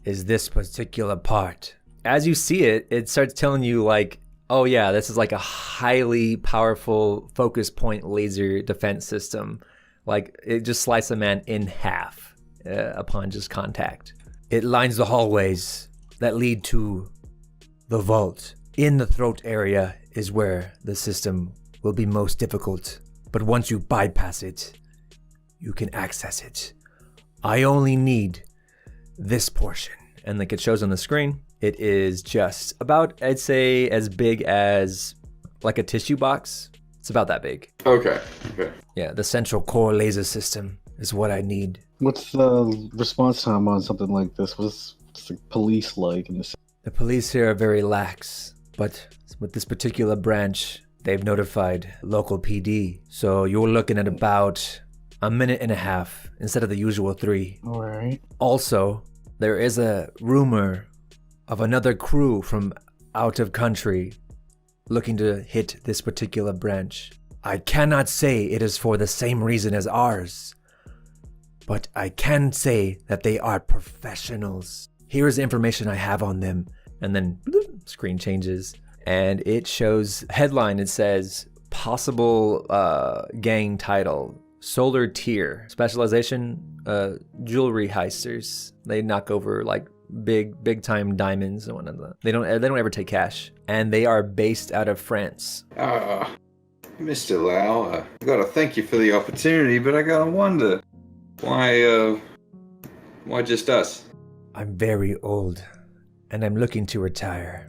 Speaker 1: is this particular part. As you see it, it starts telling you like, oh yeah, this is like a highly powerful focus point laser defense system. Like it just slices a man in half upon just contact. It lines the hallways that lead to the vault. In the throat area is where the system will be most difficult, but once you bypass it, you can access it. I only need this portion. And like it shows on the screen, it is just about, I'd say, as big as like a tissue box. It's about that big.
Speaker 3: Okay.
Speaker 1: Yeah, the central core laser system is what I need.
Speaker 2: What's the response time on something like this? What's the police like in this?
Speaker 1: The police here are very lax, but with this particular branch, They've notified local PD, so you're looking at about a minute and a half instead of the usual 3.
Speaker 2: Alright.
Speaker 1: Also, there is a rumor of another crew from out of country looking to hit this particular branch. I cannot say it is for the same reason as ours, but I can say that they are professionals. Here is the information I have on them. And then bloop, screen changes and it shows headline. It says possible gang title, Solar Tier, specialization, jewelry heisters. They knock over like big time diamonds and whatnot. They don't ever take cash, and they are based out of France.
Speaker 3: Mr. Lau, I gotta thank you for the opportunity, but I gotta wonder, why just us?
Speaker 1: I'm very old, and I'm looking to retire.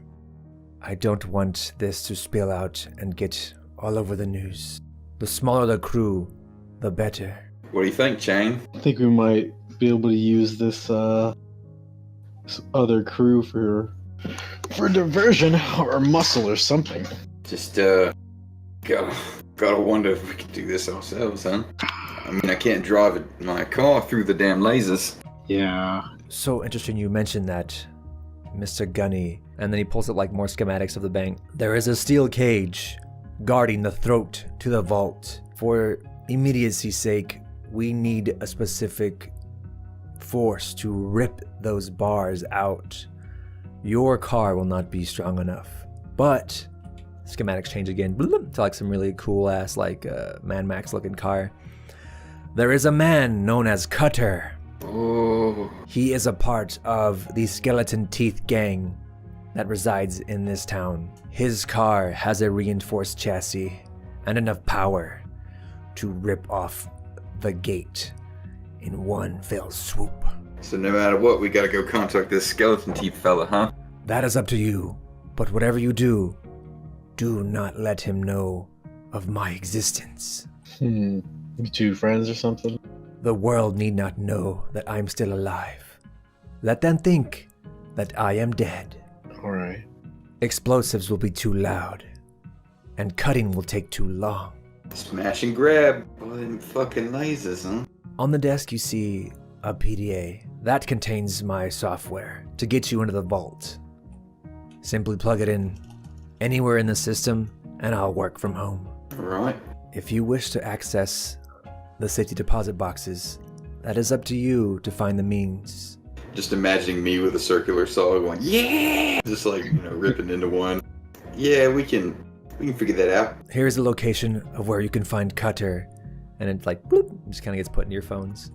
Speaker 1: I don't want this to spill out and get all over the news. The smaller the crew, the better.
Speaker 3: What do you think, Chang?
Speaker 2: I think we might be able to use this other crew for diversion or muscle or something.
Speaker 3: Just gotta wonder if we could do this ourselves, huh? I mean, I can't drive my car through the damn lasers.
Speaker 2: Yeah.
Speaker 1: So interesting you mentioned that, Mr. Gunny. And then he pulls up like more schematics of the bank. There is a steel cage guarding the throat to the vault. For immediacy's sake, we need a specific force to rip those bars out. Your car will not be strong enough. But schematics change again to like some really cool ass like Mad Max looking car. There is a man known as Cutter.
Speaker 3: Oh.
Speaker 1: He is a part of the Skeleton Teeth gang that resides in this town. His car has a reinforced chassis and enough power to rip off the gate in one fell swoop.
Speaker 3: So no matter what, we gotta go contact this Skeleton Teeth fella, huh?
Speaker 1: That is up to you, but whatever you do not let him know of my existence.
Speaker 2: You two friends or something?
Speaker 1: The world need not know that I'm still alive. Let them think that I am dead.
Speaker 2: Alright.
Speaker 1: Explosives will be too loud, and cutting will take too long.
Speaker 3: Smash and grab all them fucking lasers, huh?
Speaker 1: On the desk you see a PDA. That contains my software to get you into the vault. Simply plug it in anywhere in the system and I'll work from home.
Speaker 3: Alright.
Speaker 1: If you wish to access the safety deposit boxes, that is up to you to find the means.
Speaker 3: Just imagining me with a circular saw going, yeah! Just like, ripping into one. Yeah, we can figure that out.
Speaker 1: Here's the location of where you can find Cutter, and it's like, bloop, just kind of gets put in your phones.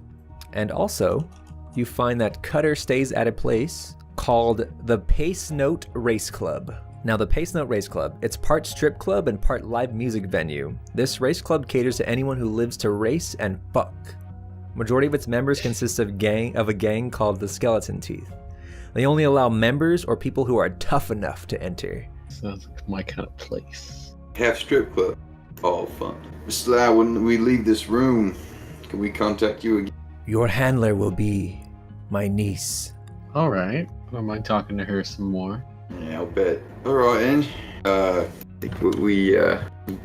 Speaker 1: And also, you find that Cutter stays at a place called the Pace Note Race Club. Now, the Pace Note Race Club, it's part strip club and part live music venue. This race club caters to anyone who lives to race and fuck. Majority of its members consist of a gang called the Skeleton Teeth. They only allow members or people who are tough enough to enter.
Speaker 2: Sounds like my kind of place.
Speaker 3: Half strip club. All fun. Mr. Lau, when we leave this room, can we contact you again?
Speaker 1: Your handler will be my niece.
Speaker 2: Alright. I don't mind talking to her some more.
Speaker 3: Yeah, I'll bet. Alright, and I think we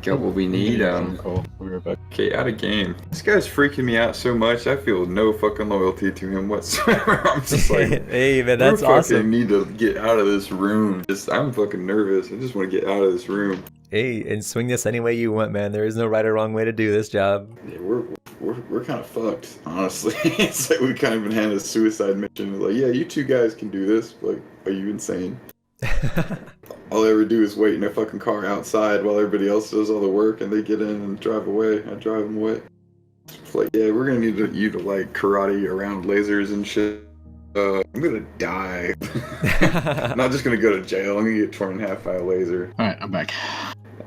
Speaker 3: got what we need.
Speaker 2: Cool. We'll be right back.
Speaker 3: Okay, out of game. This guy's freaking me out so much. I feel no fucking loyalty to him whatsoever. I'm just like,
Speaker 1: hey man, that's
Speaker 3: we fucking need to get out of this room. I'm fucking nervous. I just want to get out of this room.
Speaker 1: Hey, and swing this any way you want, man. There is no right or wrong way to do this job.
Speaker 3: Yeah, we're kind of fucked, honestly. It's like we kind of been handed a suicide mission. Like, yeah, you two guys can do this. Like, are you insane? All I ever do is wait in a fucking car outside while everybody else does all the work, and they get in and drive away. I drive them away. It's like, yeah, we're gonna need you to like karate around lasers and shit. I'm gonna die. I'm not just gonna go to jail. I'm gonna get torn in half by a laser.
Speaker 2: Alright, I'm back.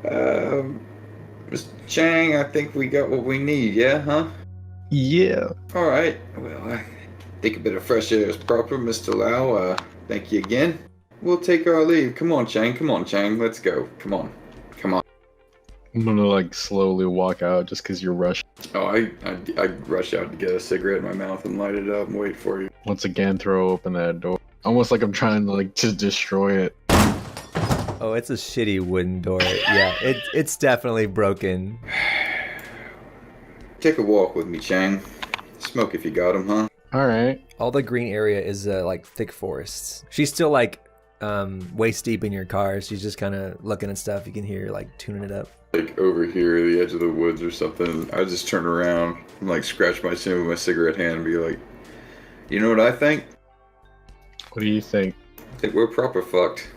Speaker 3: Mr. Chang, I think we got what we need, yeah, huh?
Speaker 2: Yeah.
Speaker 3: Alright, well, I think a bit of fresh air is proper, Mr. Lau. Thank you again. We'll take our leave. Come on, Chang, let's go. Come on.
Speaker 2: I'm gonna like slowly walk out just because you're rushing.
Speaker 3: Oh, I rush out to get a cigarette in my mouth and light it up and wait for you.
Speaker 2: Once again, throw open that door. Almost like I'm trying to destroy it.
Speaker 1: Oh, it's a shitty wooden door. Yeah, it's definitely broken.
Speaker 3: Take a walk with me, Chang. Smoke if you got 'em, huh?
Speaker 2: All right.
Speaker 1: All the green area is like thick forests. She's still like waist deep in your car. She's just kind of looking at stuff. You can hear her like tuning it up.
Speaker 3: Like over here, the edge of the woods or something. I just turn around and like scratch my chin with my cigarette hand and be like, you know what I think?
Speaker 2: What do you think?
Speaker 3: I think we're proper fucked.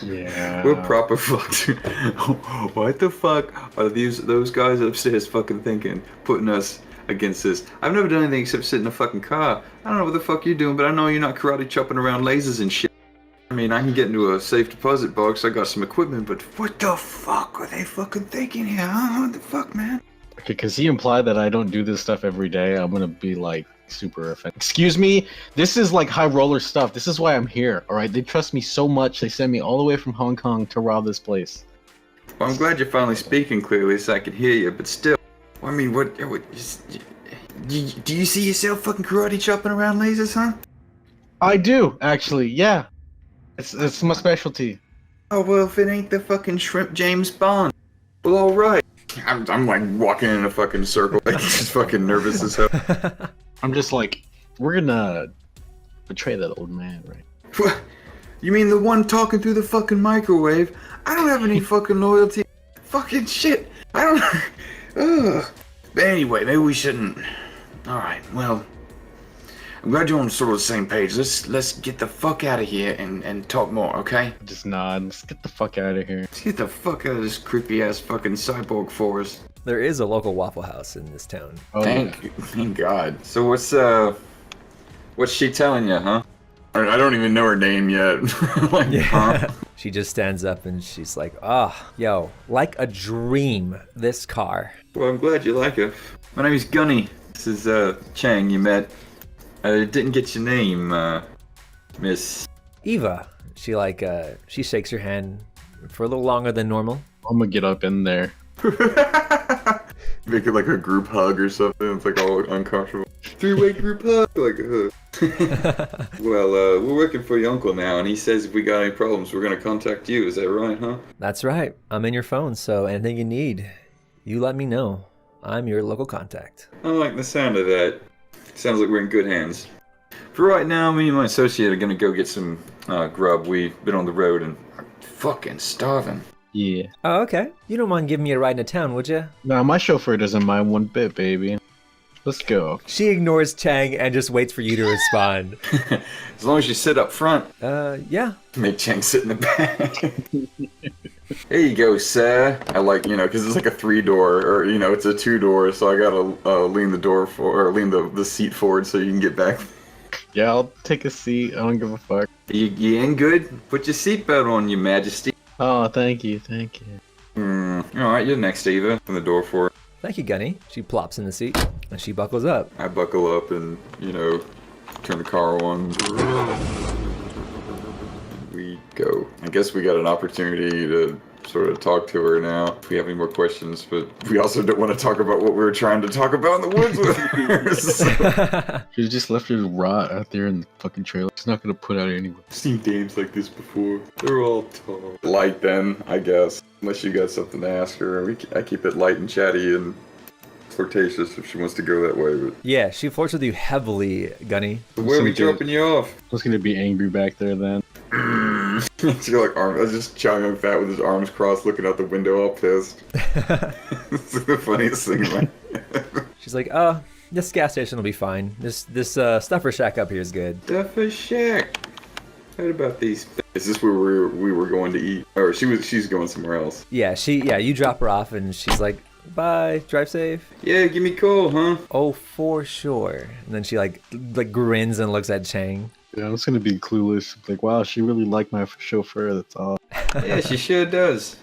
Speaker 2: Yeah.
Speaker 3: We're proper fucked. What the fuck are those guys upstairs fucking thinking? Putting us against this. I've never done anything except sit in a fucking car. I don't know what the fuck you're doing, but I know you're not karate chopping around lasers and shit. I mean, I can get into a safe deposit box. I got some equipment, but what the fuck are they fucking thinking here? Huh? What the fuck, man?
Speaker 2: Okay, because he implied that I don't do this stuff every day. I'm gonna be like super offended. Excuse me? This is like high roller stuff. This is why I'm here, alright? They trust me so much, they sent me all the way from Hong Kong to rob this place.
Speaker 3: Well, I'm glad you're finally speaking clearly so I can hear you, but still. I mean, what do you see yourself fucking karate chopping around lasers, huh?
Speaker 2: I do, actually, yeah. It's my specialty.
Speaker 3: Oh, well, if it ain't the fucking shrimp James Bond. Well, alright. I'm like walking in a fucking circle, like just fucking nervous as hell.
Speaker 2: I'm just like, we're gonna betray that old man, right?
Speaker 3: What? You mean the one talking through the fucking microwave? I don't have any fucking loyalty. Fucking shit. I don't. Ugh. But anyway, maybe we shouldn't. Alright, well. I'm glad you're on sort of the same page. Let's get the fuck out of here and talk more, okay?
Speaker 2: Just nod. Let's get the fuck out of here.
Speaker 3: Let's get the fuck out of this creepy ass fucking cyborg forest.
Speaker 1: There is a local Waffle House in this town.
Speaker 2: Oh,
Speaker 3: Thank God. So what's she telling you, huh? I don't even know her name yet. Like,
Speaker 1: Yeah.
Speaker 3: huh?
Speaker 1: She just stands up and she's like, yo, like a dream, this car.
Speaker 3: Well, I'm glad you like her. My name is Gunny. This is Chang. You met. I didn't get your name, Miss.
Speaker 1: Eva. She shakes her hand for a little longer than normal.
Speaker 2: I'm gonna get up in there.
Speaker 3: Make it like a group hug or something. It's like all uncomfortable. Three-way group hug, like a hug. Well, we're working for your uncle now, and he says if we got any problems, we're gonna contact you. Is that right, huh?
Speaker 1: That's right. I'm in your phone, so anything you need, you let me know. I'm your local contact.
Speaker 3: I like the sound of that. Sounds like we're in good hands. For right now, me and my associate are gonna go get some grub. We've been on the road and are fucking starving.
Speaker 2: Yeah.
Speaker 1: Oh, okay. You don't mind giving me a ride into town, would you?
Speaker 2: No, my chauffeur doesn't mind one bit, baby. Let's go.
Speaker 1: She ignores Chang and just waits for you to respond.
Speaker 3: As long as you sit up front.
Speaker 1: Yeah.
Speaker 3: Make Chang sit in the back. Here you go, sir. I like, because it's like a 3-door, or, it's a 2-door, so I gotta lean the seat forward so you can get back.
Speaker 2: Yeah, I'll take a seat. I don't give a fuck.
Speaker 3: You in good? Put your seatbelt on, your majesty.
Speaker 2: Oh, thank you.
Speaker 3: Alright, you're next, Eva. Open the door for her.
Speaker 1: Thank you, Gunny. She plops in the seat and she buckles up.
Speaker 3: I buckle up and, turn the car on. We go. I guess we got an opportunity to sort of talk to her now if we have any more questions, but we also don't want to talk about what we were trying to talk about in the woods with her. So.
Speaker 2: She just left her to rot out there in the fucking trailer. She's not gonna put out anyway.
Speaker 3: I've seen dames like this before. They're all tall. Light then, I guess. Unless you got something to ask her. I keep it light and chatty and flirtatious if she wants to go that way. But
Speaker 1: Yeah, she flirts with you heavily, Gunny.
Speaker 3: where are we dropping you off?
Speaker 2: I was gonna be angry back there then.
Speaker 3: You're like I was just Chong fat with his arms crossed, looking out the window, all pissed. It's the funniest thing. Man.
Speaker 1: She's like, this gas station will be fine. This stuffer shack up here is good.
Speaker 3: Stuffer shack. Heard about these? Is this where we were going to eat? Or she's going somewhere else?
Speaker 1: Yeah, you drop her off and she's like, bye, drive safe.
Speaker 3: Yeah, give me a call, huh?
Speaker 1: Oh, for sure. And then she like grins and looks at Chang.
Speaker 2: Yeah, I was gonna be clueless. Like, wow, she really liked my chauffeur. That's all.
Speaker 3: Yeah, she sure does.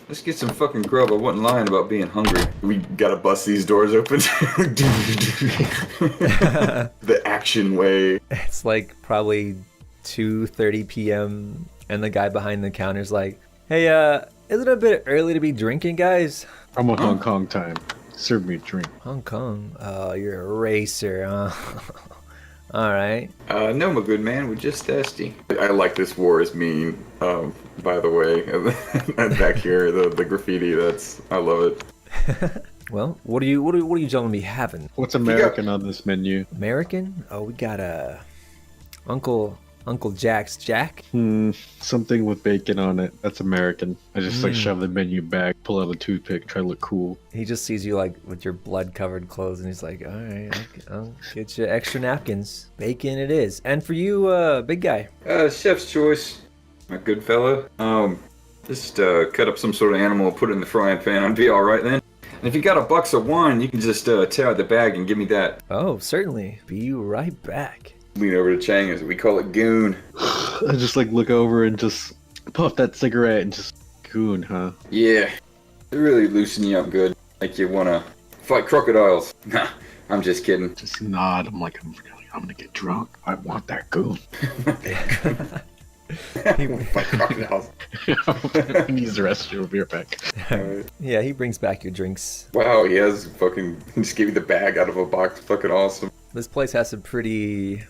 Speaker 3: Let's get some fucking grub. I wasn't lying about being hungry. We gotta bust these doors open. The action way.
Speaker 1: It's like probably 2:30 p.m. and the guy behind the counter's like, hey, is it a bit early to be drinking, guys?
Speaker 2: I'm on Hong Kong time. Serve me a drink.
Speaker 1: Hong Kong? Oh, you're a racer, huh? All right.
Speaker 3: No, my good man, we're just thirsty. I like this war is mean, by the way. And back here, the graffiti, I love it.
Speaker 1: Well, what are you gentlemen be having?
Speaker 2: What's American on this menu?
Speaker 1: American? Oh, we got Uncle Jack's Jack.
Speaker 2: Something with bacon on it. That's American. I just like shove the menu back, pull out a toothpick, try to look cool.
Speaker 1: He just sees you like with your blood-covered clothes, and he's like, "All right, I'll get you extra napkins. Bacon it is." And for you, big guy.
Speaker 3: Chef's choice, my good fella. Just cut up some sort of animal, put it in the frying pan. I'd be all right then. And if you got a box of wine, you can just tear out the bag and give me that.
Speaker 1: Oh, certainly. Be right back.
Speaker 3: Lean over to Chang as we call it goon.
Speaker 2: I just like look over and just puff that cigarette and just goon, huh?
Speaker 3: Yeah, they really loosen you up good. Like you wanna fight crocodiles. Nah, I'm just kidding.
Speaker 2: Just nod. I'm like, I'm gonna get drunk. I want that goon.
Speaker 3: Fight crocodiles.
Speaker 2: I need the rest of your beer pack.
Speaker 3: Right.
Speaker 1: Yeah, he brings back your drinks.
Speaker 3: Wow, he just gave you the bag out of a box. Fucking awesome.
Speaker 1: This place has some pretty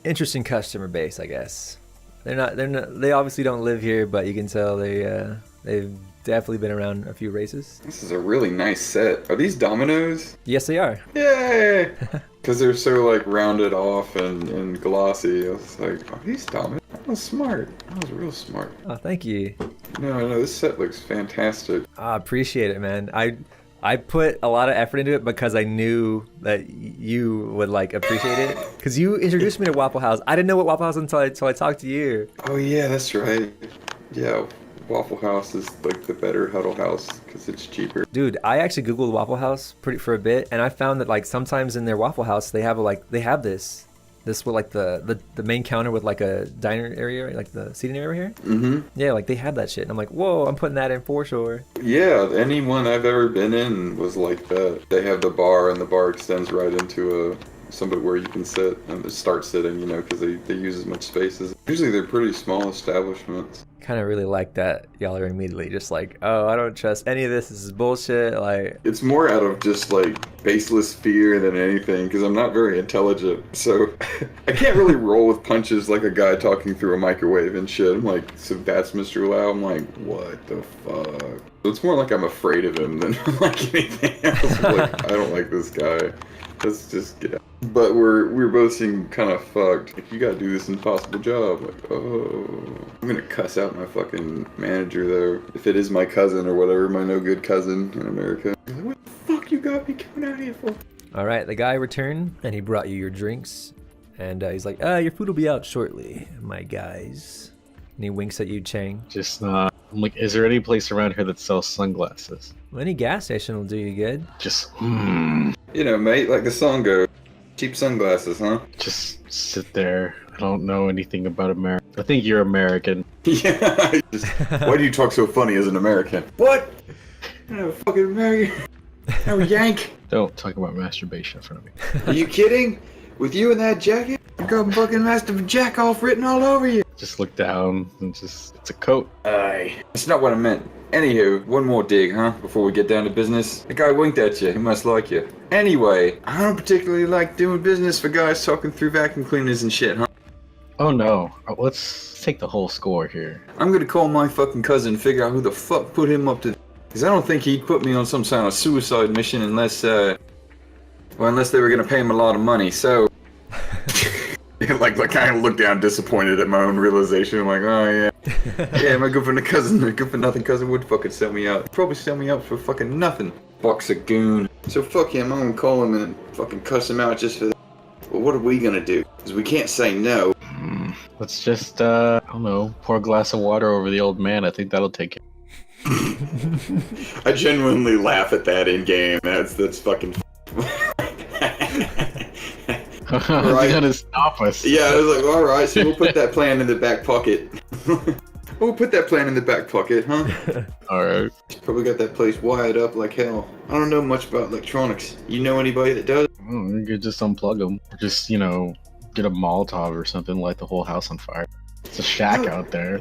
Speaker 1: interesting customer base, I guess. They obviously don't live here, but you can tell they've definitely been around a few races.
Speaker 3: This is a really nice set. Are these dominoes?
Speaker 1: Yes, they are.
Speaker 3: Yay! Because they're so like rounded off and glossy. I was like, are these dominoes? That was smart. That was real smart.
Speaker 1: Oh, thank you.
Speaker 3: No, this set looks fantastic.
Speaker 1: I appreciate it, man. I put a lot of effort into it because I knew that you would like appreciate it. Because you introduced me to Waffle House. I didn't know what Waffle House until I talked to you.
Speaker 3: Oh yeah, that's right. Yeah, Waffle House is like the better Huddle House because it's cheaper.
Speaker 1: Dude, I actually googled Waffle House for a bit, and I found that like sometimes in their Waffle House they have this with like the main counter with like a diner area, right? Like the seating area here.
Speaker 3: Mm-hmm.
Speaker 1: Yeah, like they had that shit, and I'm like, whoa, I'm putting that in for sure.
Speaker 3: Yeah, anyone I've ever been in was like that. They have the bar, and the bar extends right into somebody where you can sit and start sitting, because they use as much space as. Usually they're pretty small establishments.
Speaker 1: Kind of really like that y'all are immediately just like, oh, I don't trust any of this. This is bullshit. Like,
Speaker 3: it's more out of just like baseless fear than anything because I'm not very intelligent, so I can't really roll with punches like a guy talking through a microwave and shit. I'm like, so that's Mr. Lau. I'm like, what the fuck? So it's more like I'm afraid of him than like anything else. I'm like, I don't like this guy. Let's just get out. But we're both seem kind of fucked. Like, you gotta do this impossible job. Like, oh. I'm gonna cuss out my fucking manager, though. If it is my cousin or whatever, my no good cousin in America. Like, what the fuck you got me coming out here for?
Speaker 1: All right, the guy returned, and he brought you your drinks. And he's like, your food will be out shortly, my guys. And he winks at you, Chang.
Speaker 2: Just not. I'm like, is there any place around here that sells sunglasses?
Speaker 1: Well, any gas station will do you good.
Speaker 2: Just,
Speaker 3: mate, like the song goes, cheap sunglasses, huh?
Speaker 2: Just sit there. I don't know anything about America. I think you're American.
Speaker 3: Yeah. Why do you talk so funny as an American? What? I'm a fucking American. I'm a Yank.
Speaker 2: Don't talk about masturbation in front of me.
Speaker 3: Are you kidding? With you in that jacket? You got fucking Master Jack off written all over you.
Speaker 2: Just look down and it's a coat.
Speaker 3: Aye. That's not what I meant. Anywho, one more dig, huh? Before we get down to business. The guy winked at you. He must like you. Anyway, I don't particularly like doing business for guys talking through vacuum cleaners and shit, huh?
Speaker 2: Oh no. Let's take the whole score here.
Speaker 3: I'm gonna call my fucking cousin and figure out who the fuck put him up to. Because I don't think he'd put me on some kind of suicide mission unless they were gonna pay him a lot of money, so. like I kind of look down disappointed at my own realization. I'm like, oh yeah. Yeah, my good for nothing cousin would fucking sell me out. Probably sell me out for fucking nothing. Box of goon. So fuck him, I'm gonna call him and fucking cuss him out just for that. Well, what are we gonna do? Because we can't say no.
Speaker 2: Let's just, I don't know, pour a glass of water over the old man. I think that'll take it.
Speaker 3: I genuinely laugh at that in game. That's fucking.
Speaker 2: Right. He's gonna stop us.
Speaker 3: Yeah, I was like, alright, so we'll put that plan in the back pocket. We'll put that plan in the back pocket, huh?
Speaker 2: Alright.
Speaker 3: Probably got that place wired up like hell. I don't know much about electronics. You know anybody that does?
Speaker 2: You could just unplug them. Or just, get a Molotov or something, light the whole house on fire. It's a shack out there.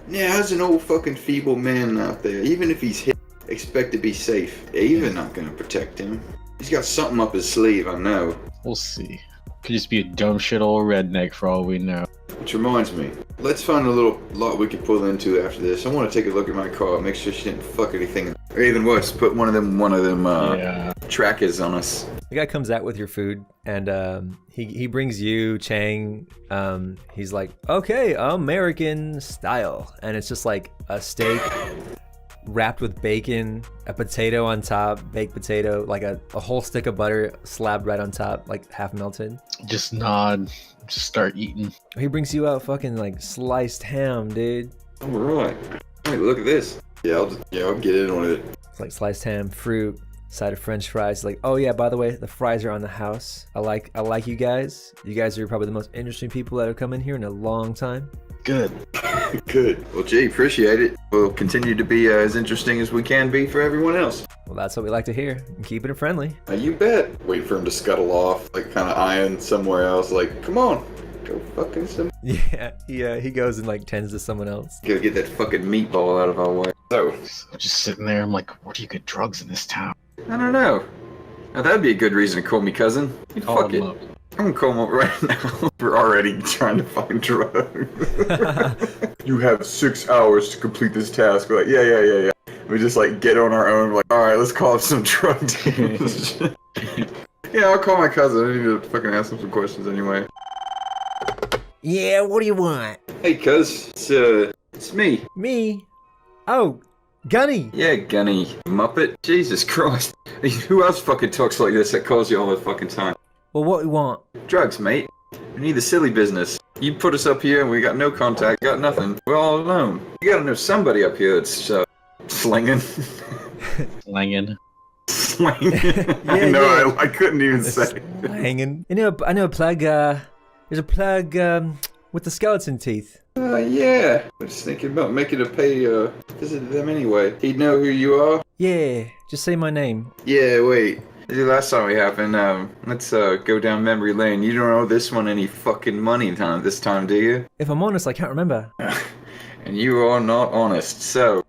Speaker 3: Yeah, how's an old fucking feeble man out there? Even if he's hit, expect to be safe. They're even not gonna protect him. He's got something up his sleeve, I know.
Speaker 2: We'll see. Could just be a dumb shit old redneck for all we know.
Speaker 3: Which reminds me, let's find a little lot we could pull into after this. I want to take a look at my car, make sure she didn't fuck anything. Or even worse, put one of them trackers on us.
Speaker 1: The guy comes out with your food, and he brings you Chang. He's like, okay, American style, and it's just like a steak wrapped with bacon, a potato on top, baked potato, like a whole stick of butter slabbed right on top, like half melted.
Speaker 2: Just nod, just start eating.
Speaker 1: He brings you out fucking like sliced ham, dude.
Speaker 3: All right. Wait, look at this. Yeah, I'll get in on it.
Speaker 1: It's like sliced ham, fruit, side of French fries. Like, oh yeah, by the way, the fries are on the house. I like you guys. You guys are probably the most interesting people that have come in here in a long time.
Speaker 2: Good.
Speaker 3: Good. Well, gee, appreciate it. We'll continue to be as interesting as we can be for everyone else.
Speaker 1: Well, that's what we like to hear. And keeping it friendly.
Speaker 3: You bet. Wait for him to scuttle off, like kind of eyeing somewhere else. Like, come on, go fucking some.
Speaker 1: Yeah. He goes and like tends to someone else.
Speaker 3: Go get that fucking meatball out of our way. So,
Speaker 2: I'm just sitting there. I'm like, where do you get drugs in this town?
Speaker 3: I don't know. Now that'd be a good reason to call me cousin. Fuck it. I'm gonna call him up right now. We're already trying to find drugs. You have 6 hours to complete this task. We're like, yeah. We just like get on our own. We're like, all right, let's call up some drug dealers. Yeah, I'll call my cousin. I need to fucking ask him some questions anyway.
Speaker 1: Yeah, what do you want?
Speaker 3: Hey, cuz, it's me.
Speaker 1: Me? Oh, Gunny.
Speaker 3: Yeah, Gunny. Muppet. Jesus Christ. Who else fucking talks like this that calls you all the fucking time?
Speaker 1: Well, what we want?
Speaker 3: Drugs, mate. We need the silly business. You put us up here and we got no contact, got nothing. We're all alone. You gotta know somebody up here that's slinging.
Speaker 2: Slanging.
Speaker 3: Slanging. I know, I couldn't even say.
Speaker 1: Slanging. I know a plug, there's a plug, with the skeleton teeth.
Speaker 3: Yeah. I was thinking about making a pay, visit them anyway. He'd know who you are?
Speaker 1: Yeah, just say my name.
Speaker 3: Yeah, wait. The last time we happened, let's go down memory lane. You don't owe this one any fucking money this time, do you?
Speaker 1: If I'm honest, I can't remember.
Speaker 3: And you are not honest, so...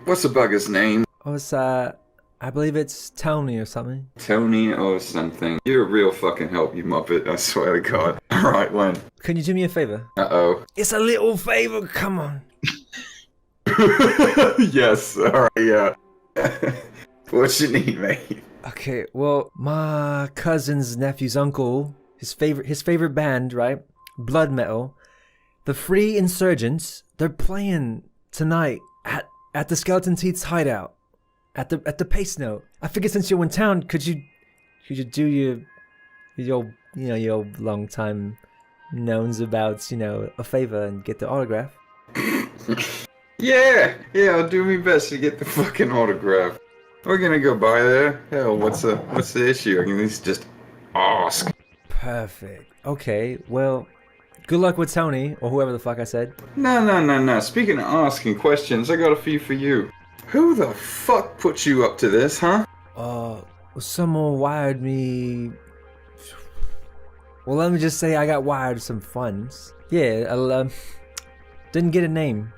Speaker 3: what's the bugger's name?
Speaker 1: I believe it's Tony or something.
Speaker 3: Tony or something. You're a real fucking help, you muppet, I swear to God. Alright, Len.
Speaker 1: Can you do me a favor?
Speaker 3: Uh-oh.
Speaker 1: It's a little favor, come on.
Speaker 3: Yes, alright, yeah. What you need, mate?
Speaker 1: Okay, well, my cousin's nephew's uncle, his favorite band, right? Blood metal. The Free Insurgents, they're playing tonight at the Skeleton Teeth's hideout. At the Pace Note. I figured since you're in town, could you do your long time knowns about, a favor and get the autograph?
Speaker 3: Yeah, I'll do my best to get the fucking autograph. We're gonna go by there. Hell, what's the issue? I can at least just ask.
Speaker 1: Perfect. Okay, well, good luck with Tony, or whoever the fuck I said.
Speaker 3: No. Speaking of asking questions, I got a few for you. Who the fuck put you up to this, huh?
Speaker 1: Someone wired me. Well, let me just say I got wired some funds. Yeah, I didn't get a name.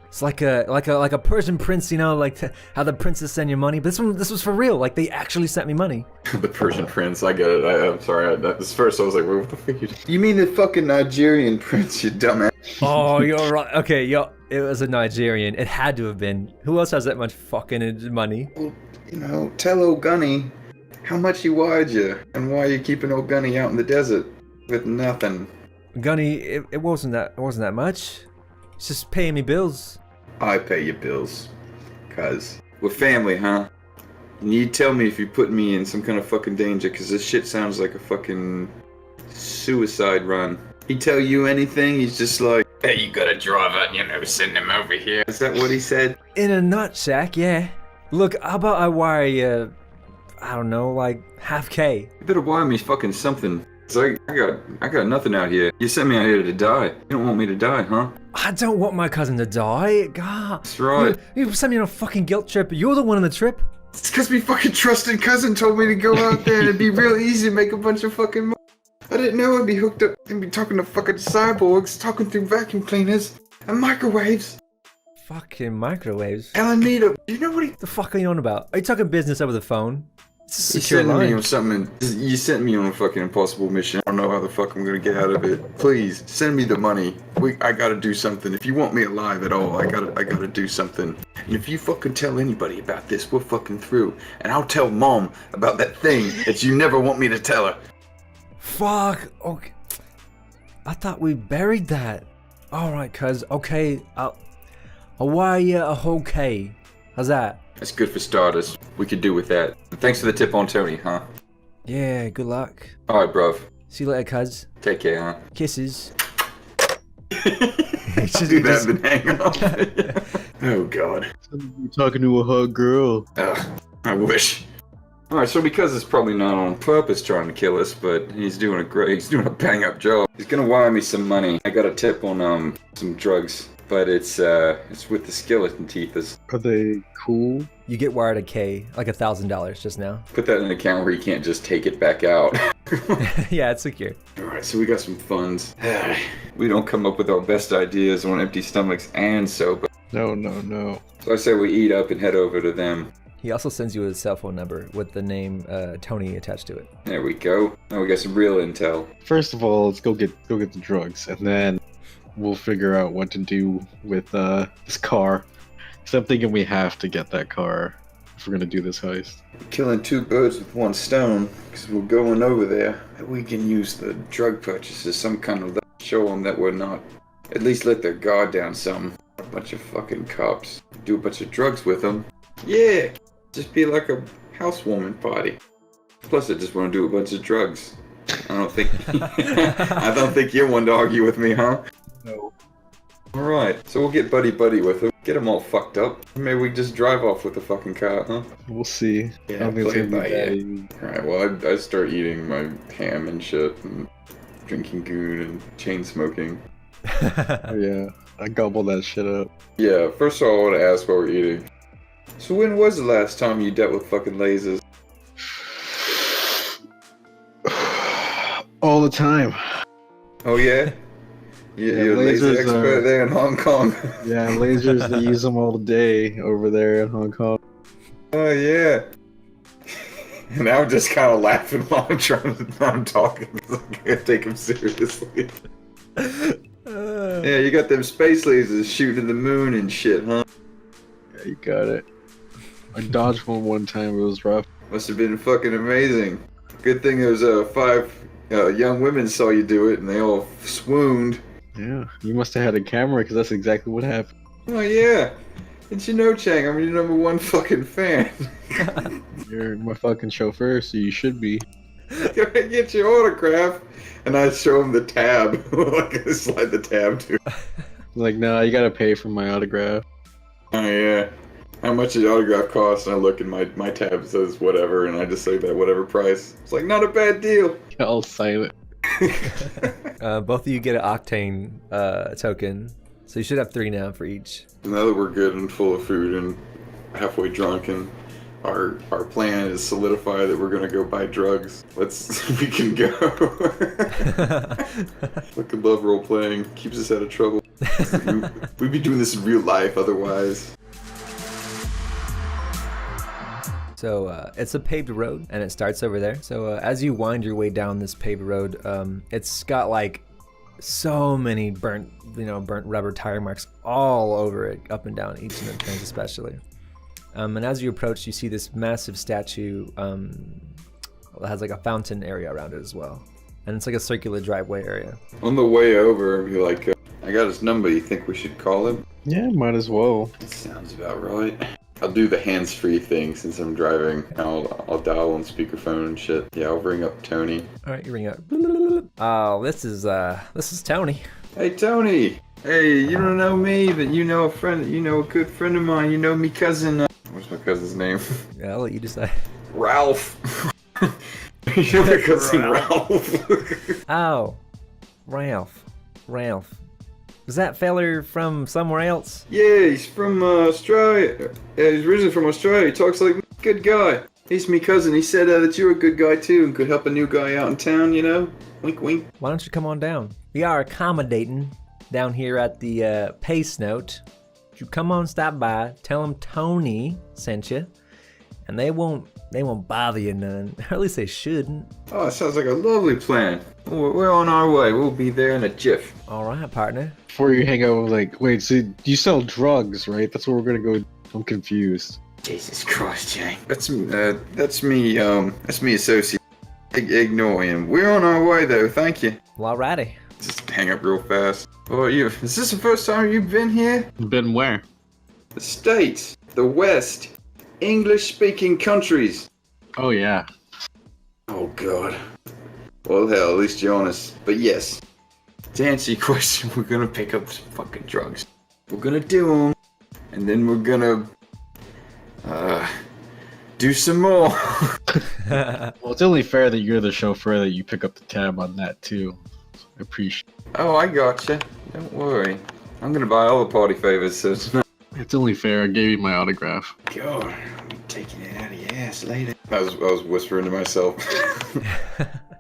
Speaker 1: It's like a Persian prince, like how the princes send you money. But this was for real. Like they actually sent me money.
Speaker 3: The Persian prince, I get it. I'm sorry. This first I was like, what the fuck? You mean the fucking Nigerian prince, you dumbass?
Speaker 1: Oh, you're right. Okay, it was a Nigerian. It had to have been. Who else has that much fucking money?
Speaker 3: Well, tell old Gunny how much he wired you and why you keeping old Gunny out in the desert with nothing.
Speaker 1: Gunny, it wasn't that much. It's just paying me bills.
Speaker 3: I pay your bills. Cause we're family, huh? And you tell me if you're putting me in some kind of fucking danger, cause this shit sounds like a fucking suicide run. He tell you anything, he's just like, hey, you got a driver, send him over here. Is that what he said?
Speaker 1: In a nutsack, yeah. Look, how about I wire you, I don't know, like $500,000.
Speaker 3: You better wire me fucking something. So I got nothing out here. You sent me out here to die. You don't want me to die, huh?
Speaker 1: I don't want my cousin to die. God.
Speaker 3: That's right.
Speaker 1: You sent me on a fucking guilt trip. You're the one on the trip.
Speaker 3: It's because my fucking trusted cousin told me to go out there and it'd be real easy to make a bunch of fucking money. I didn't know I'd be hooked up and be talking to fucking cyborgs, talking through vacuum cleaners and microwaves.
Speaker 1: Fucking microwaves?
Speaker 3: Alanita, you know what
Speaker 1: the fuck are you on about? Are you talking business over the phone? It's secure line.
Speaker 3: On something. You sent me on a fucking impossible mission. I don't know how the fuck I'm gonna get out of it. Please send me the money. I gotta do something. If you want me alive at all, I gotta do something. And if you fucking tell anybody about this, we're fucking through. And I'll tell Mom about that thing that you never want me to tell her.
Speaker 1: Fuck. Okay. I thought we buried that. All right, cuz. Okay. Hawaii, okay. How's that?
Speaker 3: That's good for starters. We could do with that. Thanks for the tip on Tony, huh?
Speaker 1: Yeah, good luck.
Speaker 3: Alright, bruv.
Speaker 1: See you later, cuz.
Speaker 3: Take care, huh?
Speaker 1: Kisses.
Speaker 3: Do that and hang up. Oh, God.
Speaker 2: You're talking to a hot girl.
Speaker 3: Ugh, I wish. Alright, so because it's probably not on purpose trying to kill us, but he's doing a bang-up job. He's gonna wire me some money. I got a tip on, some drugs. But it's with the skeleton teeth.
Speaker 2: Are they cool?
Speaker 1: You get wired a K, like $1,000 just now.
Speaker 3: Put that in an account where you can't just take it back out.
Speaker 1: Yeah, it's secure.
Speaker 3: Alright, so we got some funds. We don't come up with our best ideas on empty stomachs and sober.
Speaker 2: No.
Speaker 3: So I say we eat up and head over to them.
Speaker 1: He also sends you a cell phone number with the name Tony attached to it.
Speaker 3: There we go. Now we got some real intel.
Speaker 2: First of all, let's go get the drugs, and then we'll figure out what to do with this car. So I'm thinking we have to get that car if we're gonna do this heist.
Speaker 3: Killing two birds with one stone, because we're going over there. We can use the drug purchase as some kind of show them that we're not. At least let their guard down some. A bunch of fucking cops. Do a bunch of drugs with them. Yeah, just be like a housewarming party. Plus, I just want to do a bunch of drugs. I don't think you're one to argue with me, huh?
Speaker 2: No.
Speaker 3: Alright, so we'll get buddy-buddy with them. Get them all fucked up. Maybe we just drive off with the fucking car, huh?
Speaker 2: We'll see.
Speaker 3: Yeah,
Speaker 2: I don't think it's
Speaker 3: play
Speaker 2: gonna
Speaker 3: it by
Speaker 2: be
Speaker 3: ear.
Speaker 2: that easy.
Speaker 3: Alright, well, I start eating my ham and shit, and drinking goon and chain smoking.
Speaker 2: Oh, yeah, I gobble that shit up.
Speaker 3: Yeah, first of all, I want to ask what we're eating. So when was the last time you dealt with fucking lasers?
Speaker 2: All the time.
Speaker 3: Oh yeah? You're a laser
Speaker 2: lasers
Speaker 3: expert there in Hong Kong.
Speaker 2: Yeah, lasers, they use them all day over there in Hong Kong.
Speaker 3: Oh yeah. And I'm just kind of laughing while I'm talking because I can't take him seriously. Yeah, you got them space lasers shooting at the moon and shit, huh?
Speaker 2: Yeah, you got it. I dodged one time, it was rough.
Speaker 3: Must have been fucking amazing. Good thing there was 5 young women saw you do it and they all swooned.
Speaker 2: Yeah, you must have had a camera because that's exactly what happened.
Speaker 3: Oh yeah. Did you know, Chang? I'm your #1 fucking fan.
Speaker 2: You're my fucking chauffeur, so you should be.
Speaker 3: Can I get your autograph? And I show him the tab. Like I slide the tab to.
Speaker 2: Like, no, you gotta pay for my autograph.
Speaker 3: Oh yeah. How much the autograph costs? And I look and my tab says whatever, and I just say that whatever price. It's like not a bad deal.
Speaker 2: I'll sign it.
Speaker 1: Both of you get an octane token, so you should have 3 now for each.
Speaker 3: Now that we're good and full of food and halfway drunk, and our plan is solidified that we're gonna go buy drugs. We can go. Fucking love role playing. Keeps us out of trouble. We'd be doing this in real life otherwise.
Speaker 1: So it's a paved road, and it starts over there. So as you wind your way down this paved road, it's got like so many burnt rubber tire marks all over it, up and down each of the turns especially. And as you approach, you see this massive statue that has like a fountain area around it as well. And it's like a circular driveway area.
Speaker 3: On the way over, be like, I got his number. You think we should call him?
Speaker 2: Yeah, might as well.
Speaker 3: That sounds about right. I'll do the hands-free thing since I'm driving. I'll dial on speakerphone and shit. Yeah, I'll ring up Tony.
Speaker 1: All right, you ring up. Oh, this is Tony.
Speaker 3: Hey, Tony. Hey, you don't know me, but you know a friend. You know a good friend of mine. You know me cousin. What's my cousin's name?
Speaker 1: Yeah, I'll let you decide.
Speaker 3: Ralph. You know my cousin Ralph.
Speaker 1: Oh, Ralph. Is that feller from somewhere else?
Speaker 3: Yeah, he's from Australia. Yeah, he's originally from Australia. He talks like me. Good guy. He's me cousin. He said that you're a good guy too and could help a new guy out in town, you know? Wink, wink.
Speaker 1: Why don't you come on down? We are accommodating down here at the Pace Note. You come on, stop by, tell him Tony sent you, and they won't bother you none. Or at least they shouldn't.
Speaker 3: Oh, it sounds like a lovely plan. We're on our way. We'll be there in a jiff.
Speaker 1: All right, partner.
Speaker 2: Before you hang out, like, wait, so you sell drugs, right? That's where we're gonna go. I'm confused.
Speaker 3: Jesus Christ, Jay. That's me, associate. Ignore him. We're on our way, though. Thank you.
Speaker 1: Well, alrighty.
Speaker 3: Just hang up real fast. Oh, is this the first time you've been here?
Speaker 2: Been where?
Speaker 3: The States. The West. English-speaking countries.
Speaker 2: Oh, yeah.
Speaker 3: Oh, God. Well, hell, at least you're honest. But yes, to answer your question, we're gonna pick up some fucking drugs. We're gonna do them, and then we're gonna, do some more.
Speaker 2: Well, it's only fair that you're the chauffeur that you pick up the tab on that, too. I appreciate it.
Speaker 3: Oh, I gotcha. Don't worry. I'm gonna buy all the party favors, so it's not...
Speaker 2: It's only fair. I gave you my autograph.
Speaker 3: God, I'm taking it out of your ass later. I was whispering to myself.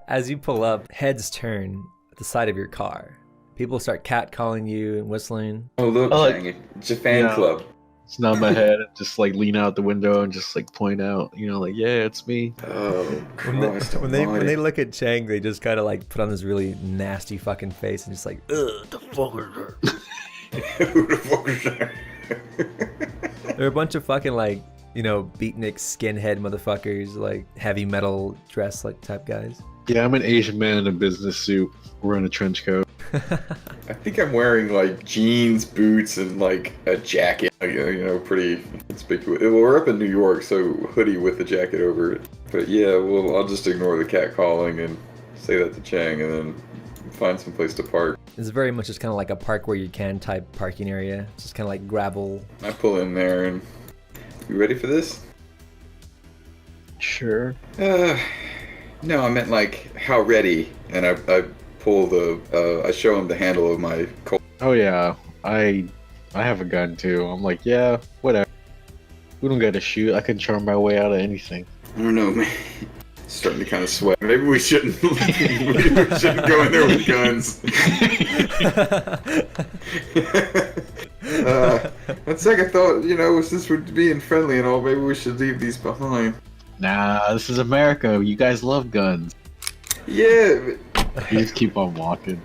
Speaker 1: As you pull up, heads turn at the side of your car. People start catcalling you and whistling.
Speaker 3: Oh, look,
Speaker 2: Oh,
Speaker 3: dang it. It's a fan club.
Speaker 2: It's not my head. Just like lean out the window and just like point out, like, yeah, it's me.
Speaker 3: Oh, Christ
Speaker 1: when they look at Chang, they just kind of like put on this really nasty fucking face and just like, ugh, the fuck is her?
Speaker 3: Who the fuck is that?
Speaker 1: They're a bunch of fucking like, beatnik skinhead motherfuckers, like heavy metal dress like type guys.
Speaker 2: Yeah, I'm an Asian man in a business suit wearing a trench coat.
Speaker 3: I think I'm wearing like jeans, boots, and like a jacket. Pretty conspicuous. Well, we're up in New York, so hoodie with a jacket over it. But yeah, well, I'll just ignore the cat calling and say that to Chang, and then find some place to park.
Speaker 1: It's very much just kind of like a park where you can type parking area. It's just kind of like gravel.
Speaker 3: I pull in there, and you ready for this?
Speaker 2: Sure.
Speaker 3: No, I meant like how ready, and I pull I show him the handle of my Colt.
Speaker 2: Oh yeah, I have a gun too. I'm like, yeah, whatever. We don't gotta shoot. I can charm my way out of anything.
Speaker 3: I don't know, man. Starting to kind of sweat. Maybe we shouldn't. Maybe we shouldn't go in there with guns. On second thought, since we're being friendly and all, maybe we should leave these behind.
Speaker 2: Nah, this is America. You guys love guns.
Speaker 3: Yeah.
Speaker 2: You just keep on walking.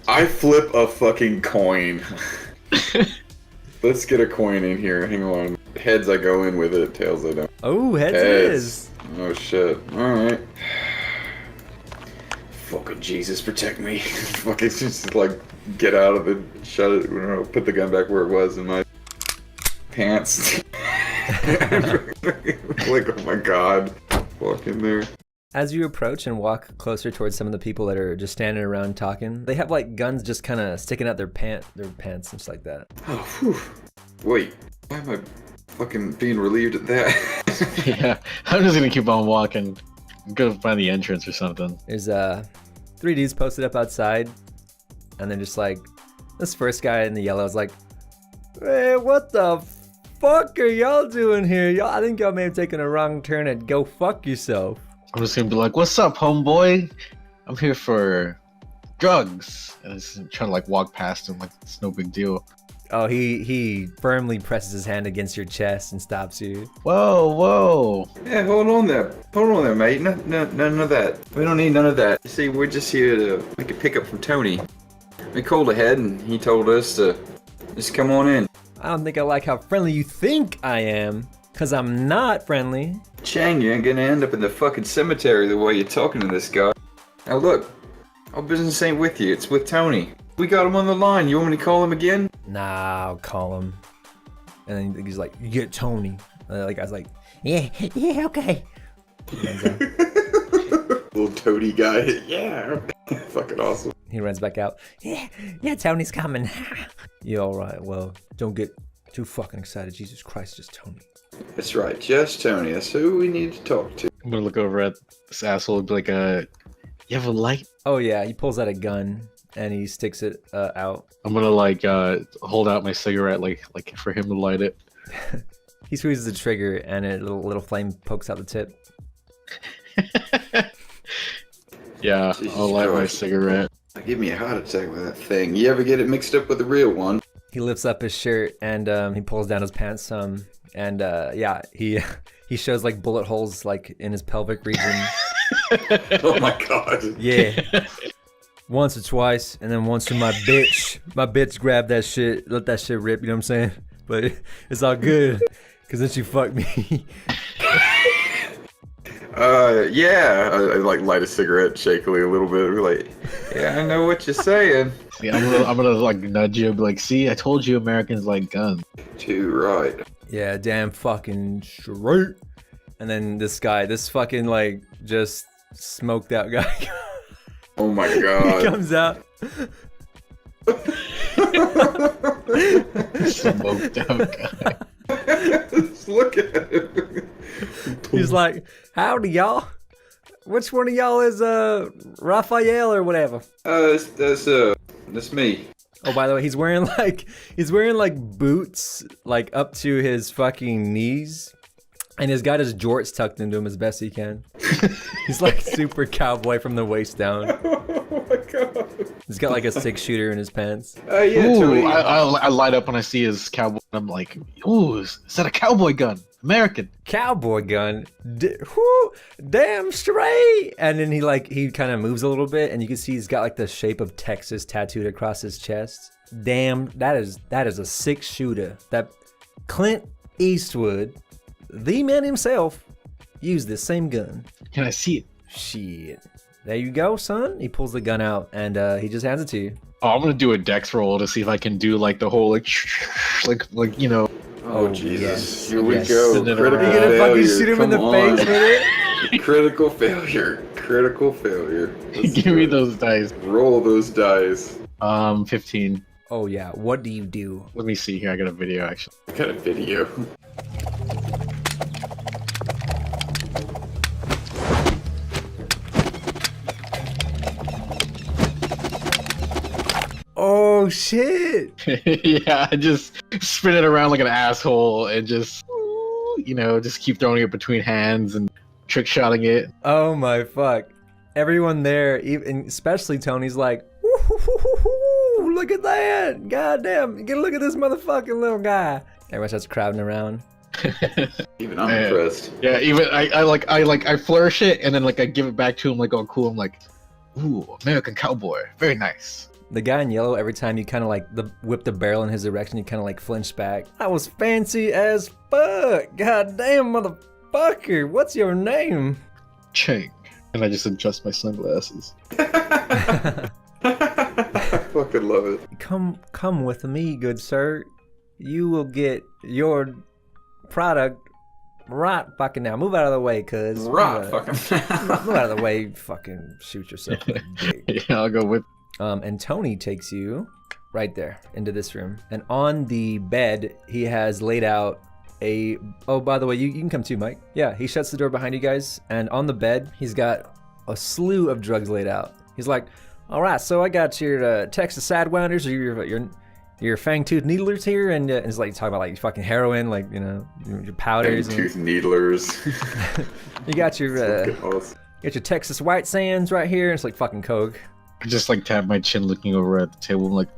Speaker 3: I flip a fucking coin. Let's get a coin in here. Hang on. Heads, I go in with it. Tails, I don't.
Speaker 1: Oh, heads it is.
Speaker 3: Oh shit. Alright. Fucking Jesus, protect me. Fucking just like get out of it. Shut it. Put the gun back where it was in my pants. Like, oh my god. Walk in there.
Speaker 1: As you approach and walk closer towards some of the people that are just standing around talking, they have like guns just kind of sticking out their pants and stuff like that.
Speaker 3: Oh, whew. Wait, why am I fucking being relieved at that?
Speaker 2: Yeah, I'm just gonna keep on walking. Go find the entrance or something.
Speaker 1: There's 3 dudes posted up outside, and then just like this first guy in the yellow is like, "Hey, what the fuck are y'all doing here? I think y'all may have taken a wrong turn and go fuck yourself."
Speaker 2: I'm just gonna be like, "What's up, homeboy? I'm here for drugs." And I'm just trying to like walk past him like it's no big deal.
Speaker 1: Oh, he firmly presses his hand against your chest and stops you.
Speaker 2: Whoa.
Speaker 3: Yeah, hold on there, mate. None of that. We don't need none of that. You see, we're just here to make a pickup from Tony. We called ahead, and he told us to just come on in.
Speaker 1: I don't think I like how friendly you think I am, cause I'm not friendly.
Speaker 3: Chang, you ain't gonna end up in the fucking cemetery the way you're talking to this guy. Now look, our business ain't with you, it's with Tony. We got him on the line, you want me to call him again?
Speaker 1: Nah, I'll call him. And then he's like, "You get Tony." And the guy's like, yeah, okay.
Speaker 3: Little toady guy, yeah. Fucking awesome.
Speaker 1: He runs back out. Yeah, Tony's coming. You alright? Well, don't get too fucking excited. Jesus Christ, just Tony.
Speaker 3: That's right, just Tony. That's who we need to talk to.
Speaker 2: I'm gonna look over at this asshole and be like, you have a light?
Speaker 1: Oh yeah, he pulls out a gun and he sticks it out.
Speaker 2: I'm gonna like hold out my cigarette like for him to light it.
Speaker 1: He squeezes the trigger and a little flame pokes out the tip.
Speaker 2: Yeah,
Speaker 3: Jesus
Speaker 2: I'll light my
Speaker 3: Christ.
Speaker 2: cigarette.
Speaker 3: Give me a heart attack with that thing. You ever get it mixed up with the real one?
Speaker 1: He lifts up his shirt and he pulls down his pants some, and yeah, he shows like bullet holes like in his pelvic region.
Speaker 3: Oh my god.
Speaker 1: Yeah. Once or twice, and then once to my bitch. My bitch grabbed that shit, let that shit rip, you know what I'm saying? But it's all good, cause then she fucked me.
Speaker 3: Yeah, I like light a cigarette shakily a little bit. Be like, yeah, I know what you're saying.
Speaker 2: See, I'm gonna like nudge you, be like, see, I told you Americans like guns.
Speaker 3: Too right.
Speaker 1: Yeah, damn fucking straight. And then this fucking like just smoked out guy.
Speaker 3: Oh my god.
Speaker 1: He comes out.
Speaker 2: Smoked out guy.
Speaker 3: Just look at him.
Speaker 1: He's like, howdy y'all. Which one of y'all is Raphael or whatever?
Speaker 3: That's me.
Speaker 1: Oh, by the way, he's wearing like boots like up to his fucking knees. And he's got his jorts tucked into him as best he can. He's like super cowboy from the waist down.
Speaker 3: Oh my god.
Speaker 1: He's got like a 6-shooter in his pants.
Speaker 3: Yeah,
Speaker 2: Ooh,
Speaker 3: Tony.
Speaker 2: I light up when I see his cowboy. I'm like, ooh, is that a cowboy gun? American.
Speaker 1: Cowboy gun. Whoo, damn straight. And then he kind of moves a little bit, and you can see he's got like the shape of Texas tattooed across his chest. Damn, that is a 6-shooter. That Clint Eastwood, the man himself, used this same gun.
Speaker 2: Can I see it?
Speaker 1: Shit. There you go, son. He pulls the gun out and he just hands it to you.
Speaker 2: Oh, I'm gonna do a dex roll to see if I can do like the whole like you know.
Speaker 3: Oh,
Speaker 1: Oh,
Speaker 3: Jesus.
Speaker 1: yes.
Speaker 3: Here we
Speaker 1: Yes.
Speaker 3: go.
Speaker 2: Send it
Speaker 3: Critical
Speaker 2: around.
Speaker 1: You gonna fucking
Speaker 3: failure.
Speaker 1: shoot him in the
Speaker 3: Come
Speaker 1: face
Speaker 3: on.
Speaker 1: with it?
Speaker 3: Critical failure. Critical failure. Let's
Speaker 2: Give
Speaker 3: do
Speaker 2: me
Speaker 3: it.
Speaker 2: those dice.
Speaker 3: Roll those dice.
Speaker 2: 15.
Speaker 1: Oh yeah, what do you do?
Speaker 2: Let me see here. I got a video actually.
Speaker 3: I got a video.
Speaker 1: Oh shit!
Speaker 2: Yeah, I just spin it around like an asshole and just, you know, just keep throwing it between hands and trick shotting it.
Speaker 1: Oh my fuck. Everyone there, even especially Tony's like, "Woo-hoo-hoo-hoo-hoo, look at that! God damn, you get a look at this motherfucking little guy." Everyone starts crowding around.
Speaker 3: Even I'm
Speaker 2: Man.
Speaker 3: impressed.
Speaker 2: Yeah, even I flourish it and then like I give it back to him like all cool. I'm like, ooh, American cowboy, very nice.
Speaker 1: The guy in yellow, every time you kind of like whip the barrel in his direction, you kind of like flinch back. That was fancy as fuck. God damn, motherfucker. What's your name?
Speaker 2: Chang. And I just adjust my sunglasses.
Speaker 3: I fucking love it.
Speaker 1: Come with me, good sir. You will get your product right fucking now. Move out of the way, cuz.
Speaker 3: Right, fucking.
Speaker 1: Move out of the way, fucking shoot yourself in the dick.
Speaker 2: Yeah, I'll go with.
Speaker 1: And Tony takes you right there into this room. And on the bed, he has laid out a... Oh, by the way, you can come too, Mike. Yeah, he shuts the door behind you guys. And on the bed, he's got a slew of drugs laid out. He's like, all right, so I got your Texas Sidewounders or your fang-tooth needlers here. And it's like talking about like fucking heroin, like, you know, your powders.
Speaker 3: Tooth needlers.
Speaker 1: You got your...
Speaker 3: Awesome.
Speaker 1: You got your Texas White Sands right here. It's like fucking coke.
Speaker 2: I just like tap my chin looking over at the table. I'm like,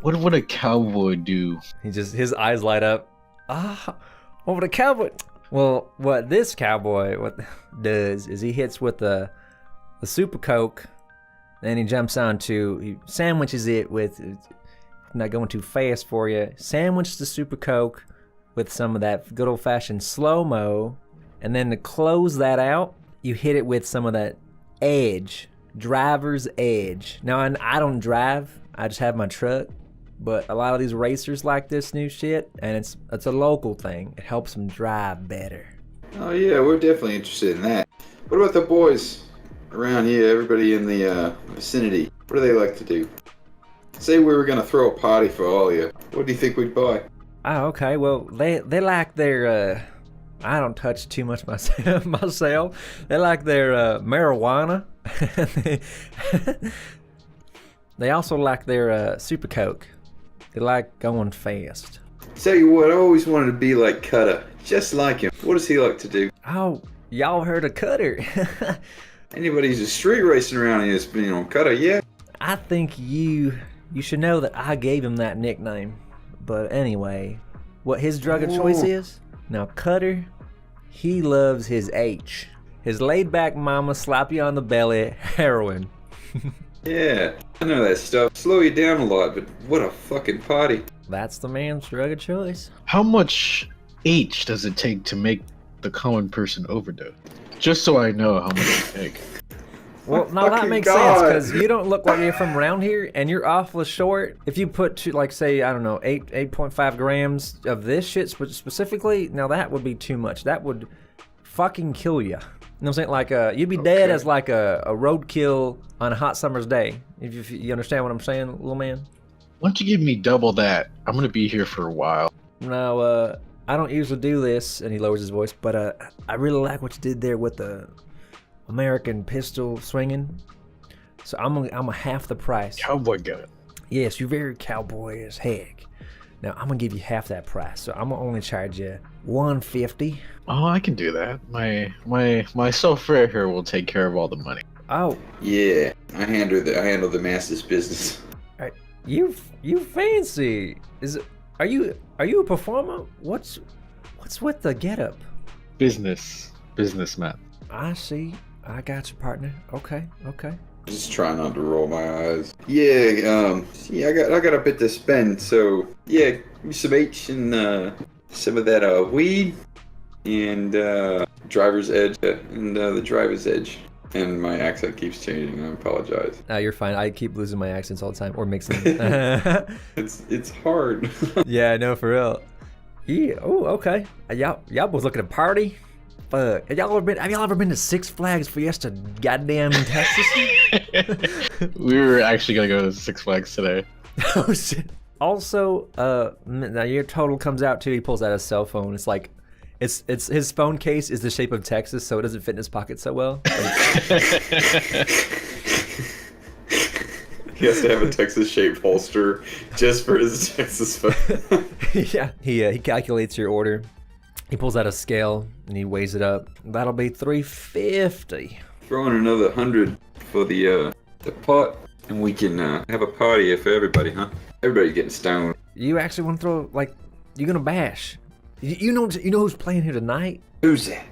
Speaker 2: what would a cowboy do?
Speaker 1: His eyes light up. Ah, what would a cowboy? Well, what this cowboy does is he hits with the super coke, then he jumps onto, he sandwiches it with, I'm not going too fast for you, sandwich the super coke with some of that good old fashioned slow-mo, and then to close that out, you hit it with some of that edge. Driver's edge. Now, I don't drive. I just have my truck. But a lot of these racers like this new shit, and it's a local thing. It helps them drive better.
Speaker 3: Oh yeah, we're definitely interested in that. What about the boys around here? Everybody in the vicinity. What do they like to do? Say we were gonna throw a party for all of you. What do you think we'd buy?
Speaker 1: Oh, okay. Well, they like their I don't touch too much myself. They like their marijuana. They also like their super coke. They like going fast.
Speaker 3: Tell you what, I always wanted to be like Cutter, just like him. What does he like to do?
Speaker 1: Oh, y'all heard of Cutter?
Speaker 3: Anybody who's a street racing around here has been on Cutter, yeah?
Speaker 1: I think you should know that I gave him that nickname. But anyway, what his drug of choice is? Now, Cutter, he loves his H. His laid-back mama slap you on the belly, heroin.
Speaker 3: Yeah, I know that stuff. Slow you down a lot, but what a fucking party.
Speaker 1: That's the man's drug of choice.
Speaker 2: How much H does it take to make the common person overdose? Just so I know how much it take.
Speaker 1: Well, now that makes sense, because you don't look like you're from around here, and you're awfully short. If you put, like, say, I don't know, 8.5 grams of this shit specifically, now that would be too much. That would fucking kill you. You know what I'm saying? Like, you'd be dead as like a roadkill on a hot summer's day. If you understand what I'm saying, little man?
Speaker 2: Why don't you give me double that? I'm gonna be here for a while.
Speaker 1: Now, I don't usually do this, and he lowers his voice, but I really like what you did there with the American pistol swinging. So I'm a half the price.
Speaker 2: Cowboy gun.
Speaker 1: Yes, you're very cowboy as heck. Now I'm gonna give you half that price, so I'm gonna only charge you $150.
Speaker 2: Oh, I can do that. My self-fare here will take care of all the money.
Speaker 1: Oh,
Speaker 3: Yeah, I handle the master's business.
Speaker 1: you fancy? Are you a performer? What's with the getup?
Speaker 2: Businessman.
Speaker 1: I see. I got you, partner. Okay.
Speaker 3: Just try not to roll my eyes. Yeah, I got a bit to spend, so yeah, give me some H and some of that weed and driver's edge and the driver's edge. And my accent keeps changing. I apologize.
Speaker 1: You're fine. I keep losing my accents all the time, or mixing them.
Speaker 3: It's hard.
Speaker 1: Yeah, I know, for real. Yeah. Oh, okay. Y'all boys looking to party? Fuck. Have y'all ever been to Six Flags Fiesta goddamn Texas?
Speaker 2: We were actually gonna go to Six Flags today.
Speaker 1: Oh shit. Also, now your total comes out to, he pulls out his cell phone. It's like, it's his phone case is the shape of Texas, so it doesn't fit in his pocket so well.
Speaker 3: He has to have a Texas-shaped holster just for his Texas phone.
Speaker 1: Yeah, he calculates your order. He pulls out a scale and he weighs it up. That'll be $350.
Speaker 3: Throw in another 100 for the pot, and we can have a party for everybody, huh? Everybody's getting stoned.
Speaker 1: You actually want to throw, like, you're gonna bash? You know who's playing here tonight?
Speaker 3: Who's that?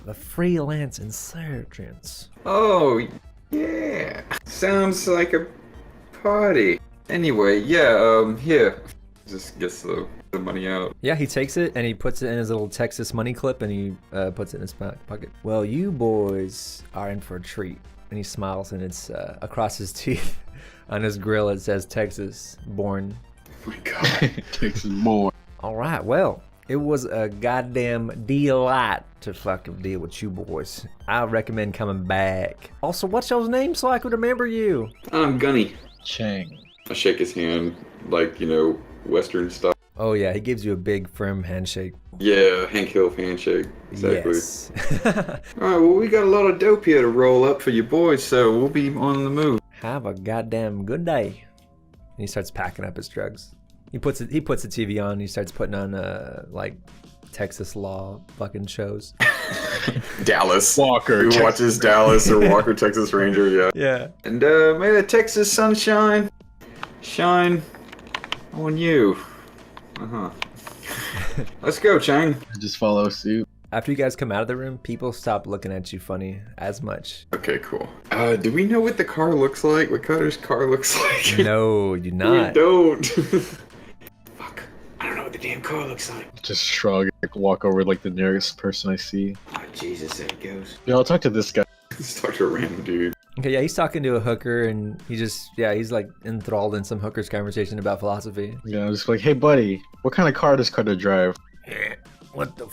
Speaker 1: The freelance insurgents.
Speaker 3: Oh, yeah. Sounds like a party. Anyway, yeah, here. Just gets the money out.
Speaker 1: Yeah, he takes it and he puts it in his little Texas money clip and he puts it in his pocket. Well, you boys are in for a treat. And he smiles and it's across his teeth. On his grill it says Texas born.
Speaker 3: Oh my god.
Speaker 2: Texas born.
Speaker 1: All right, well, it was a goddamn delight to fucking deal with you boys. I recommend coming back. Also, what's your name so I could remember you?
Speaker 3: I'm Gunny.
Speaker 2: Chang.
Speaker 3: I shake his hand, like, Western style.
Speaker 1: Oh yeah, he gives you a big, firm handshake.
Speaker 3: Yeah, Hank Hill handshake. Exactly.
Speaker 1: Yes.
Speaker 3: Alright, well, we got a lot of dope here to roll up for you boys, so we'll be on the move.
Speaker 1: Have a goddamn good day. And he starts packing up his drugs. He puts the TV on and he starts putting on like Texas law fucking shows.
Speaker 3: Dallas.
Speaker 2: Walker.
Speaker 3: Who watches Dallas or Walker, Texas Ranger, yeah.
Speaker 1: Yeah.
Speaker 3: And may the Texas sunshine shine on you. Uh-huh. Let's go, Chang.
Speaker 2: Just follow suit.
Speaker 1: After you guys come out of the room, people stop looking at you funny as much.
Speaker 3: Okay, cool. Do we know what the car looks like? What Cutter's car looks like?
Speaker 1: No, you do not.
Speaker 3: We don't. Fuck. I don't know what the damn car looks like.
Speaker 2: Just shrug, like, walk over like the nearest person I see.
Speaker 3: Oh, Jesus, there he goes.
Speaker 2: Yeah, I'll talk to this guy.
Speaker 3: Let's talk to a random dude.
Speaker 1: Okay, yeah, he's talking to a hooker and he's like enthralled in some hooker's conversation about philosophy.
Speaker 2: Yeah, I'm just like, hey buddy, what kind of car does Cutter drive?
Speaker 1: What the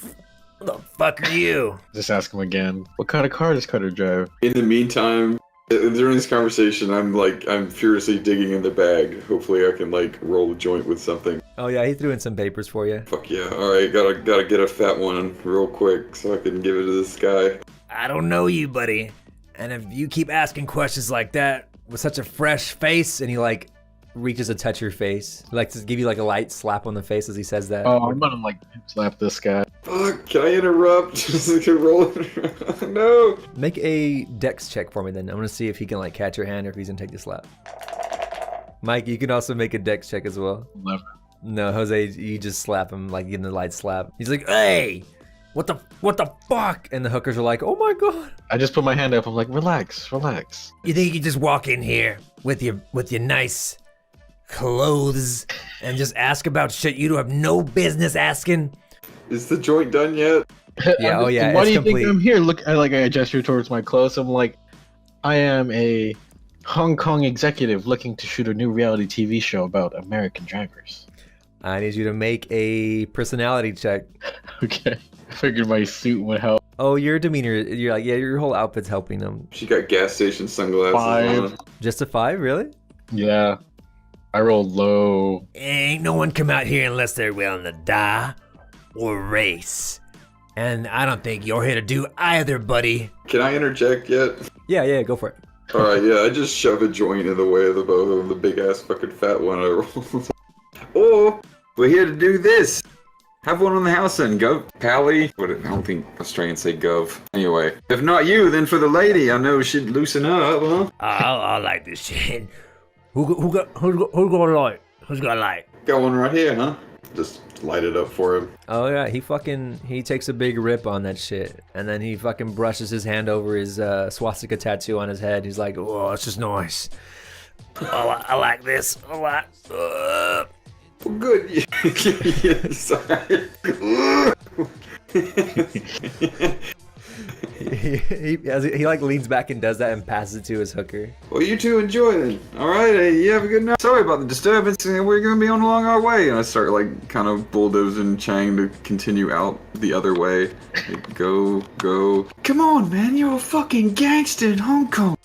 Speaker 1: fuck are you?
Speaker 2: Just ask him again. What kind of car does Cutter drive?
Speaker 3: In the meantime, during this conversation, I'm furiously digging in the bag. Hopefully I can, roll a joint with something.
Speaker 1: Oh yeah, he threw in some papers for you.
Speaker 3: Fuck yeah. Alright, gotta get a fat one real quick so I can give it to this guy.
Speaker 1: I don't know you, buddy. And if you keep asking questions like that with such a fresh face, and he reaches to touch your face, to give you a light slap on the face as he says that.
Speaker 2: Oh, I'm gonna slap this guy.
Speaker 3: Fuck, can I interrupt? Just roll it. No.
Speaker 1: Make a dex check for me then. I'm gonna see if he can catch your hand or if he's gonna take the slap. Mike, you can also make a dex check as well.
Speaker 2: 11.
Speaker 1: No, Jose, you just slap him, like, getting the light slap. He's like, hey, what the fuck? And the hookers are like, oh my god.
Speaker 2: I just put my hand up. I'm like, relax.
Speaker 1: You think you just walk in here with your nice clothes and just ask about shit you don't have no business asking?
Speaker 3: Is the joint done yet?
Speaker 1: Yeah, oh yeah,
Speaker 2: Why
Speaker 1: it's
Speaker 2: do you
Speaker 1: complete.
Speaker 2: think I'm here? Look, I gesture towards my clothes. I'm like, I am a Hong Kong executive looking to shoot a new reality TV show about American drivers.
Speaker 1: I need you to make a personality check.
Speaker 2: Okay. I figured my suit would help.
Speaker 1: Oh, your demeanor, you're like, yeah, your whole outfit's helping them.
Speaker 3: She got gas station sunglasses
Speaker 2: 5.
Speaker 3: on.
Speaker 1: Just a 5, really?
Speaker 2: Yeah. I rolled low.
Speaker 1: Ain't no one come out here unless they're willing to die or race. And I don't think you're here to do either, buddy.
Speaker 3: Can I interject yet?
Speaker 1: Yeah, go for it.
Speaker 3: Alright, yeah, I just shove a joint in the way of the both of them, the big ass fucking fat one I rolled. Or, we're here to do this. Have one on the house then, Gov. Pally? I don't think Australians say Gov. Anyway, if not you, then for the lady. I know she'd loosen up, huh?
Speaker 1: I like this shit. Who's gonna light? Who's gonna light?
Speaker 3: Got one right here, huh? Just light it up for him.
Speaker 1: Oh yeah, he takes a big rip on that shit, and then he fucking brushes his hand over his swastika tattoo on his head. He's like, oh, it's just nice. I like this a lot.
Speaker 3: Well, good. Yeah, sorry.
Speaker 1: he like leans back and does that and passes it to his hooker.
Speaker 3: Well, you two enjoy then. All right, you have a good night. Sorry about the disturbance. We're gonna be on along our way. And I start like kind of bulldozing Chang to continue out the other way. Like, go. Come on, man. You're a fucking gangster in Hong Kong.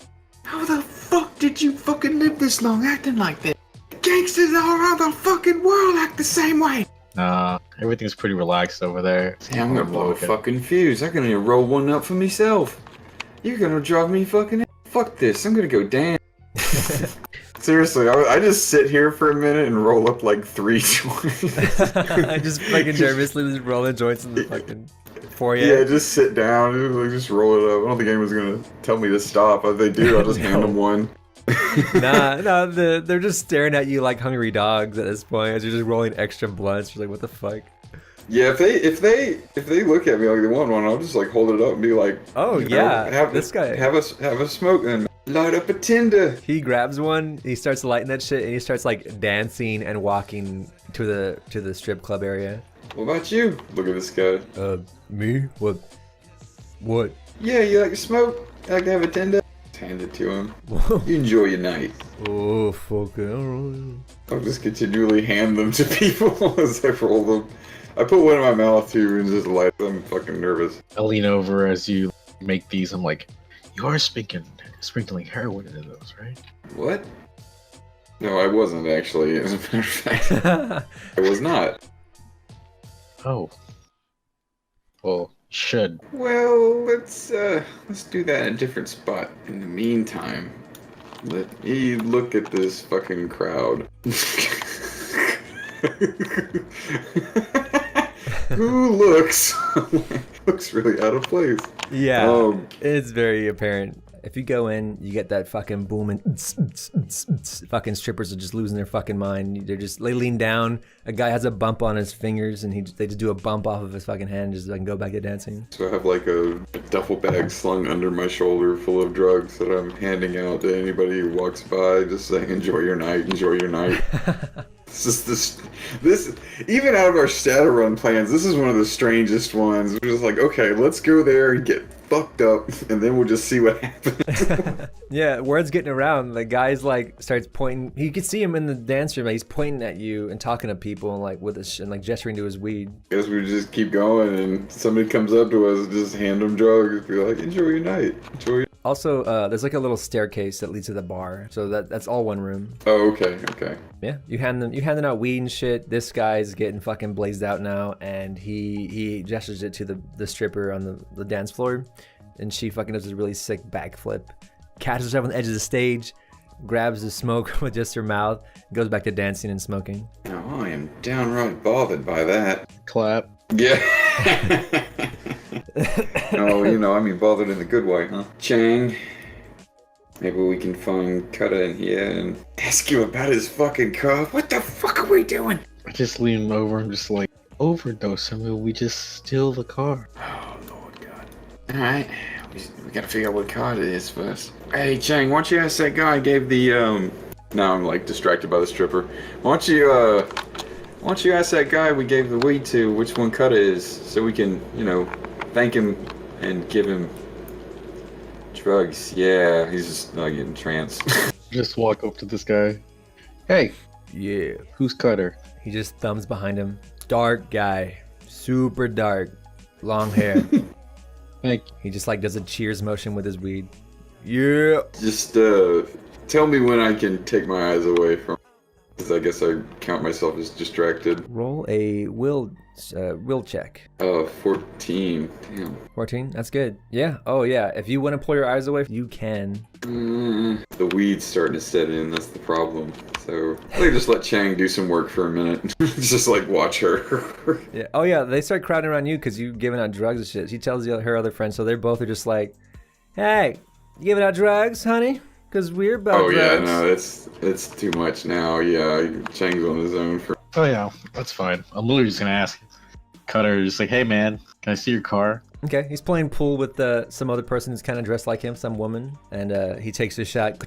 Speaker 3: How the fuck did you fucking live this long acting like this? Gangsters all around the fucking world act the same way.
Speaker 2: Nah, everything's pretty relaxed over there.
Speaker 3: Yeah, I'm gonna blow a fucking fuse. I'm gonna roll one up for myself. You're gonna drive me fucking. Fuck this. I'm gonna go dance. Seriously, I just sit here for a minute and roll up like 3 joints.
Speaker 1: I just fucking nervously just rolling joints in the fucking foyer.
Speaker 3: Yeah, just sit down and just roll it up. I don't think anyone's gonna tell me to stop. If they do, I'll just hand them one.
Speaker 1: Nah, they're just staring at you like hungry dogs at this point as you're just rolling extra blunts. You're like, what the fuck?
Speaker 3: Yeah, if they look at me like they want one, I'll just like hold it up and be like,
Speaker 1: oh yeah, this guy
Speaker 3: have a smoke and light up a tinder.
Speaker 1: He grabs one, he starts lighting that shit, and he starts like dancing and walking to the strip club area.
Speaker 3: What about you? Look at this guy.
Speaker 1: Me? What?
Speaker 3: Yeah, you like to smoke? You like to have a tinder? Hand it to him. You enjoy your night.
Speaker 1: Oh, fuck it.
Speaker 3: I'll just continually hand them to people as I roll them. I put one in my mouth too and just light them. I'm fucking nervous.
Speaker 2: I lean over as you make these. I'm like, you are sprinkling heroin into those, right?
Speaker 3: What? No, I wasn't actually. As a matter of fact, I was not.
Speaker 2: Oh. Well, should.
Speaker 3: Well, let's do that in a different spot. In the meantime, let me look at this fucking crowd. Who looks really out of place?
Speaker 1: Yeah, it's very apparent. If you go in, you get that fucking booming. Fucking strippers are just losing their fucking mind. They lean down. A guy has a bump on his fingers, and they just do a bump off of his fucking hand, just so I can go back to dancing.
Speaker 3: So I have like a duffel bag slung under my shoulder full of drugs that I'm handing out to anybody who walks by, just saying, "Enjoy your night, enjoy your night." This even out of our Shadowrun plans, this is one of the strangest ones. We're just like, okay, let's go there and get fucked up, and then we'll just see what happens.
Speaker 1: Yeah, word's getting around. The guy's like starts pointing. You can see him in the dance room. Like, he's pointing at you and talking to people and like with his and like gesturing to his weed.
Speaker 3: Guess we just keep going, and somebody comes up to us, just hand them drugs, be like, enjoy your night, enjoy.
Speaker 1: Also, there's like a little staircase that leads to the bar, so that's all one room.
Speaker 3: Oh, okay.
Speaker 1: Yeah, you handing out weed and shit. This guy's getting fucking blazed out now, and he gestures it to the stripper on the dance floor, and she fucking does a really sick backflip, catches herself on the edge of the stage, grabs the smoke with just her mouth, goes back to dancing and smoking.
Speaker 3: Now I am downright bothered by that.
Speaker 2: Clap.
Speaker 3: Yeah. Oh, I mean bothered in the good way, huh? Chang, maybe we can find Kata in here and ask him about his fucking car. What the fuck are we doing?
Speaker 2: I just lean over and just like, overdose. I mean, we just steal the car.
Speaker 3: Oh, Lord God. Alright, we gotta figure out what car it is first. Hey, Chang, why don't you ask that guy I gave the, Now I'm, like, distracted by the stripper. Why don't you ask that guy we gave the weed to which one cut it is, so we can, you know, thank him and give him drugs. Yeah, he's just not getting tranced.
Speaker 2: Just walk up to this guy. Hey,
Speaker 1: Yeah.
Speaker 2: who's Cutter?
Speaker 1: He just thumbs behind him. Dark guy. Super dark. Long hair.
Speaker 2: Thank
Speaker 1: He just like does a cheers motion with his weed. Yeah.
Speaker 3: Just, tell me when I can take my eyes away from, because I guess I count myself as distracted.
Speaker 1: Roll a will check.
Speaker 3: 14. Damn.
Speaker 1: 14. That's good. Yeah. Oh yeah. If you want to pull your eyes away, you can.
Speaker 3: The weed's starting to set in, that's the problem. So, I think just let Chang do some work for a minute. Just like watch her.
Speaker 1: Yeah. Oh yeah. They start crowding around you because you giving out drugs and shit. She tells her other friends, so they're both are just like, "Hey, you giving out drugs, honey? Because we're about
Speaker 3: Oh yeah,
Speaker 1: drugs."
Speaker 3: no, it's too much now. Yeah, Chang's on his own for.
Speaker 2: Oh yeah, that's fine. I'm literally just gonna ask Cutter, just like, hey man, can I see your car?
Speaker 1: Okay, he's playing pool with some other person who's kind of dressed like him, some woman, and he takes a shot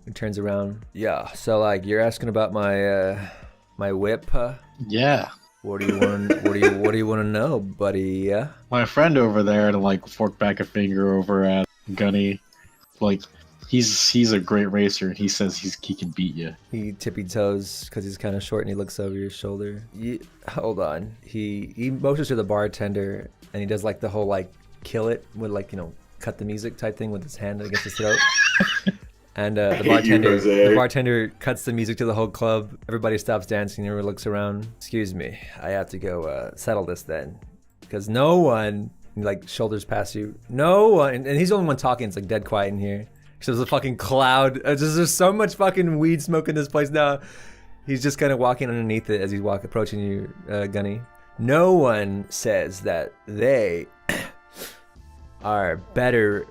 Speaker 1: and turns around. Yeah, so like you're asking about my whip, huh?
Speaker 2: Yeah.
Speaker 1: What do you want? What do you want to know, buddy? Yeah.
Speaker 2: My friend over there to like fork back a finger over at Gunny, like he's a great racer and he says he can beat you.
Speaker 1: He tippy toes because he's kind of short and he looks over your shoulder. Hold on. He motions to the bartender and he does like the whole like kill it with like, you know, cut the music type thing with his hand against his throat. And the bartender cuts the music to the whole club. Everybody stops dancing. Everyone looks around. Excuse me, I have to go settle this then, because no one like shoulders past you. No one, and he's the only one talking. It's like dead quiet in here. So there's a fucking cloud. There's so much fucking weed smoke in this place now. He's just kind of walking underneath it as he's approaching you, Gunny. No one says that they are better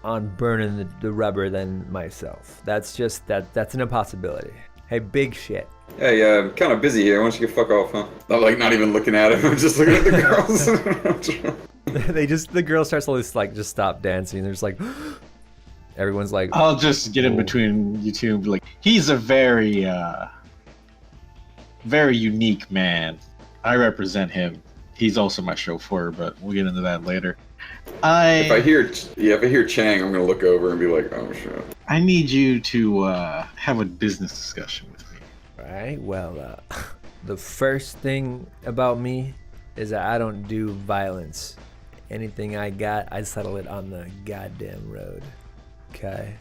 Speaker 1: on burning the rubber than myself. That's an impossibility. Hey, big shit.
Speaker 3: Hey, I'm kind of busy here. Why don't you get fuck off, huh? I'm like not even looking at him. I'm just looking at the girls.
Speaker 1: The girl starts to like just stop dancing. They're just like, everyone's like,
Speaker 2: I'll just get in between you two and be like, he's a very unique man. I represent him. He's also my chauffeur, but we'll get into that later.
Speaker 3: If I hear Chang, I'm gonna look over and be like, oh shit.
Speaker 2: I need you to have a business discussion with me.
Speaker 1: Alright, well, the first thing about me is that I don't do violence. Anything I got, I settle it on the goddamn road. Okay?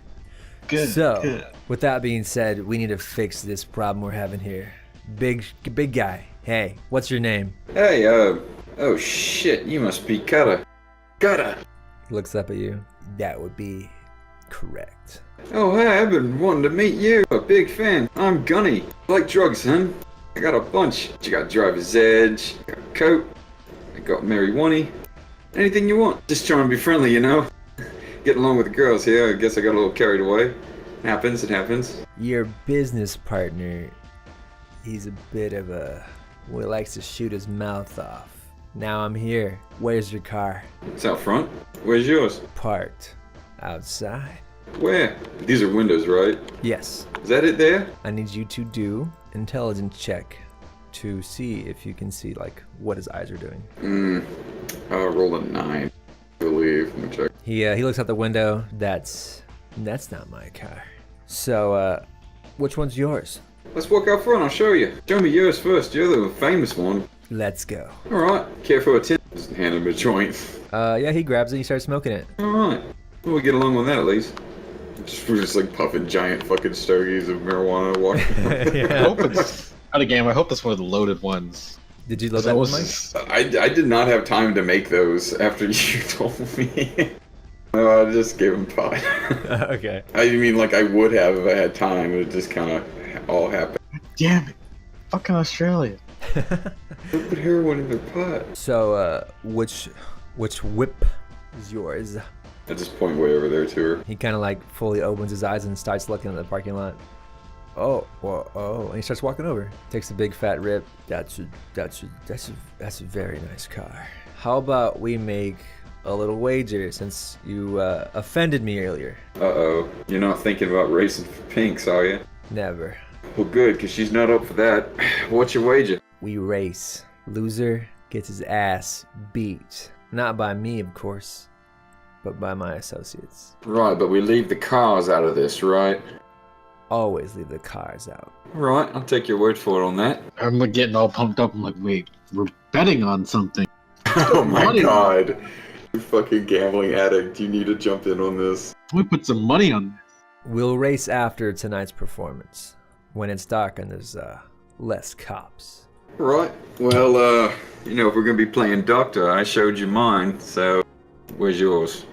Speaker 2: Good.
Speaker 1: So, with that being said, we need to fix this problem we're having here. Big guy. Hey, what's your name?
Speaker 3: Hey, oh shit, you must be Katana.
Speaker 1: He looks up at you. That would be correct.
Speaker 3: Oh, hey, I've been wanting to meet you. A big fan. I'm Gunny. I like drugs, son. I got a bunch. You got Driver's Edge, I got a coat, I got marijuana. Anything you want. Just trying to be friendly, you know? Getting along with the girls here. I guess I got a little carried away. It happens.
Speaker 1: Your business partner, he's a bit of a... well, he likes to shoot his mouth off. Now I'm here. Where's your car?
Speaker 3: It's out front. Where's yours?
Speaker 1: Parked. Outside.
Speaker 3: Where? These are windows, right?
Speaker 1: Yes.
Speaker 3: Is that it there?
Speaker 1: I need you to do intelligence check to see if you can see like what his eyes are doing.
Speaker 3: I'll roll a 9, I believe. Let me check.
Speaker 1: He looks out the window. That's not my car. So which one's yours?
Speaker 3: Let's walk out front, I'll show you. Show me yours first, you're the famous one.
Speaker 1: Let's go.
Speaker 3: Alright, care for a tin? Just hand him a joint.
Speaker 1: Yeah, he grabs it, he starts smoking it.
Speaker 3: Alright, well, we get along with that at least. We're just like puffing giant fucking stogies of marijuana walking.
Speaker 1: Yeah.
Speaker 2: I hope it's not a game. I hope that's one of the loaded ones.
Speaker 1: Did you load that one, Mike?
Speaker 3: I did not have time to make those after you told me. No, I just gave him pot.
Speaker 1: Okay.
Speaker 3: I mean, like I would have if I had time, but it just kind of all happened.
Speaker 2: Damn it. Fucking Australia.
Speaker 3: Don't put heroin in their pot.
Speaker 1: So, which whip is yours?
Speaker 3: I just point way over there to her.
Speaker 1: He kind of like fully opens his eyes and starts looking at the parking lot. Oh, well, oh, and he starts walking over. Takes a big fat rip. That's a very nice car. How about we make a little wager since you offended me earlier?
Speaker 3: Uh-oh. You're not thinking about racing for pinks, are you?
Speaker 1: Never.
Speaker 3: Well, good, because she's not up for that. What's your wager?
Speaker 1: We race. Loser gets his ass beat. Not by me, of course, but by my associates.
Speaker 3: Right, but we leave the cars out of this, right?
Speaker 1: Always leave the cars out.
Speaker 3: Right, I'll take your word for it on that.
Speaker 2: I'm like getting all pumped up. I'm like, wait, we're betting on something.
Speaker 3: Oh my
Speaker 2: Money.
Speaker 3: god. You fucking gambling addict, you need to jump in on this.
Speaker 2: We put some money on this.
Speaker 1: We'll race after tonight's performance, when it's dark and there's less cops.
Speaker 3: Right, well, you know, if we're gonna be playing doctor, I showed you mine, so where's yours?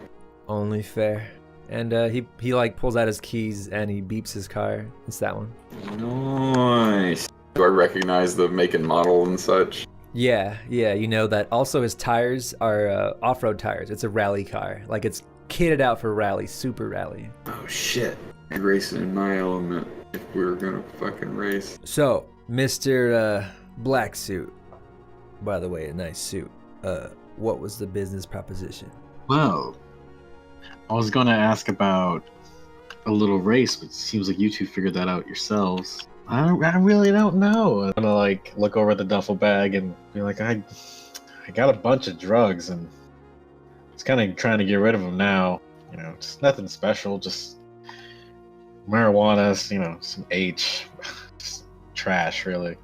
Speaker 1: Only fair. And he like pulls out his keys and he beeps his car. It's that one.
Speaker 3: Nice. Do I recognize the make and model and such?
Speaker 1: Yeah, you know that. Also, his tires are off-road tires. It's a rally car. Like, it's kitted out for rally, super rally.
Speaker 3: Oh shit. I'm racing in my element if we're gonna fucking race.
Speaker 1: So, Mr. Black Suit, by the way, a nice suit. What was the business proposition?
Speaker 2: Well, I was gonna ask about a little race, but it seems like you two figured that out yourselves. I really don't know. I'm gonna like look over the duffel bag and be like, I got a bunch of drugs and it's kind of trying to get rid of them now. You know, just nothing special, just marijuana, you know, some H, just trash, really.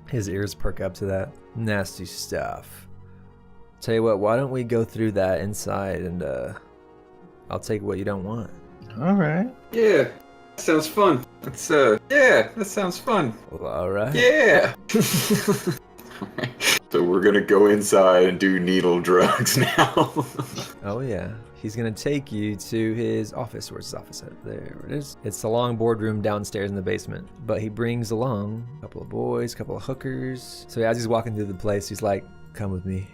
Speaker 1: His ears perk up to that. Nasty stuff. Tell you what, why don't we go through that inside and I'll take what you don't want.
Speaker 2: All right.
Speaker 3: Yeah, sounds fun. That's yeah, that sounds fun.
Speaker 1: Well, all right.
Speaker 3: Yeah. So we're gonna go inside and do needle drugs now.
Speaker 1: Oh yeah. He's gonna take you to his office. Where's his office at? There it is. It's the long boardroom downstairs in the basement. But he brings along a couple of boys, a couple of hookers. So as he's walking through the place, he's like, come with me.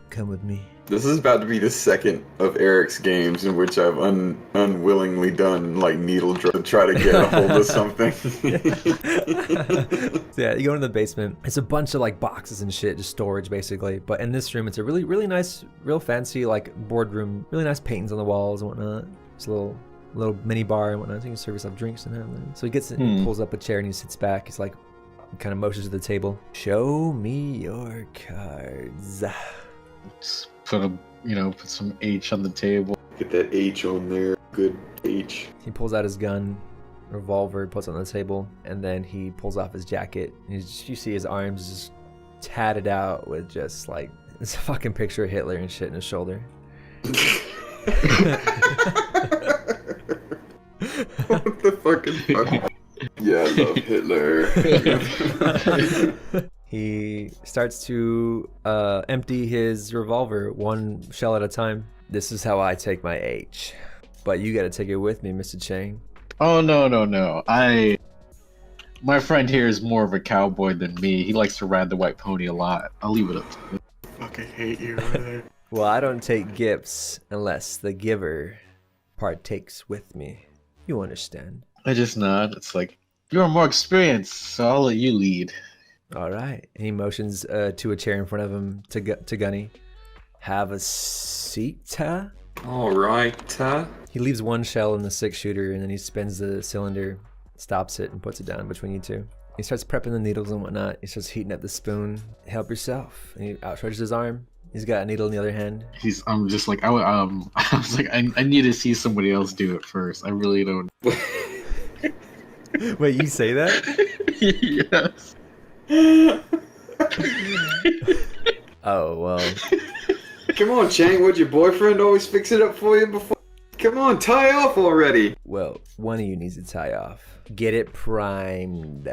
Speaker 1: Come with me.
Speaker 3: This is about to be the second of Eric's games in which I've unwillingly done like needle drugs to try to get a hold of something.
Speaker 1: So yeah, you go into the basement. It's a bunch of like boxes and shit, just storage basically. But in this room, it's a really nice, real fancy like boardroom. Really nice paintings on the walls and whatnot. It's a little mini bar and whatnot. So you can serve yourself drinks and have them. So he gets in, he pulls up a chair and he sits back. He's like, kind of motions to the table. Show me your cards.
Speaker 2: Just put some H on the table.
Speaker 3: Get that H on there. Good H.
Speaker 1: He pulls out his gun, revolver, puts it on the table, and then he pulls off his jacket. And you see his arms just tatted out with just like it's a fucking picture of Hitler and shit in his shoulder.
Speaker 3: What the fucking fuck? Yeah, I love Hitler.
Speaker 1: He starts to empty his revolver one shell at a time. This is how I take my H. But you gotta take it with me, Mr. Chang.
Speaker 2: Oh, no. My friend here is more of a cowboy than me. He likes to ride the white pony a lot. I'll leave it up to him.
Speaker 3: I fucking hate you right there.
Speaker 1: Well, I don't take gifts unless the giver partakes with me. You understand?
Speaker 2: I just nod. It's like, you're more experienced, so I'll let you lead.
Speaker 1: All right. And he motions to a chair in front of him to Gunny. Have a seat, huh?
Speaker 3: All right,
Speaker 1: He leaves one shell in the 6-shooter and then he spins the cylinder, stops it, and puts it down between you two. He starts prepping the needles and whatnot. He starts heating up the spoon. Help yourself. And he outstretches his arm. He's got a needle in the other hand.
Speaker 2: I'm just like, I was like, I need to see somebody else do it first. I really don't.
Speaker 1: Wait, you say that?
Speaker 2: Yes.
Speaker 1: Oh, well.
Speaker 3: Come on, Chang. Would your boyfriend always fix it up for you before? Come on, tie off already.
Speaker 1: Well, one of you needs to tie off. Get it primed.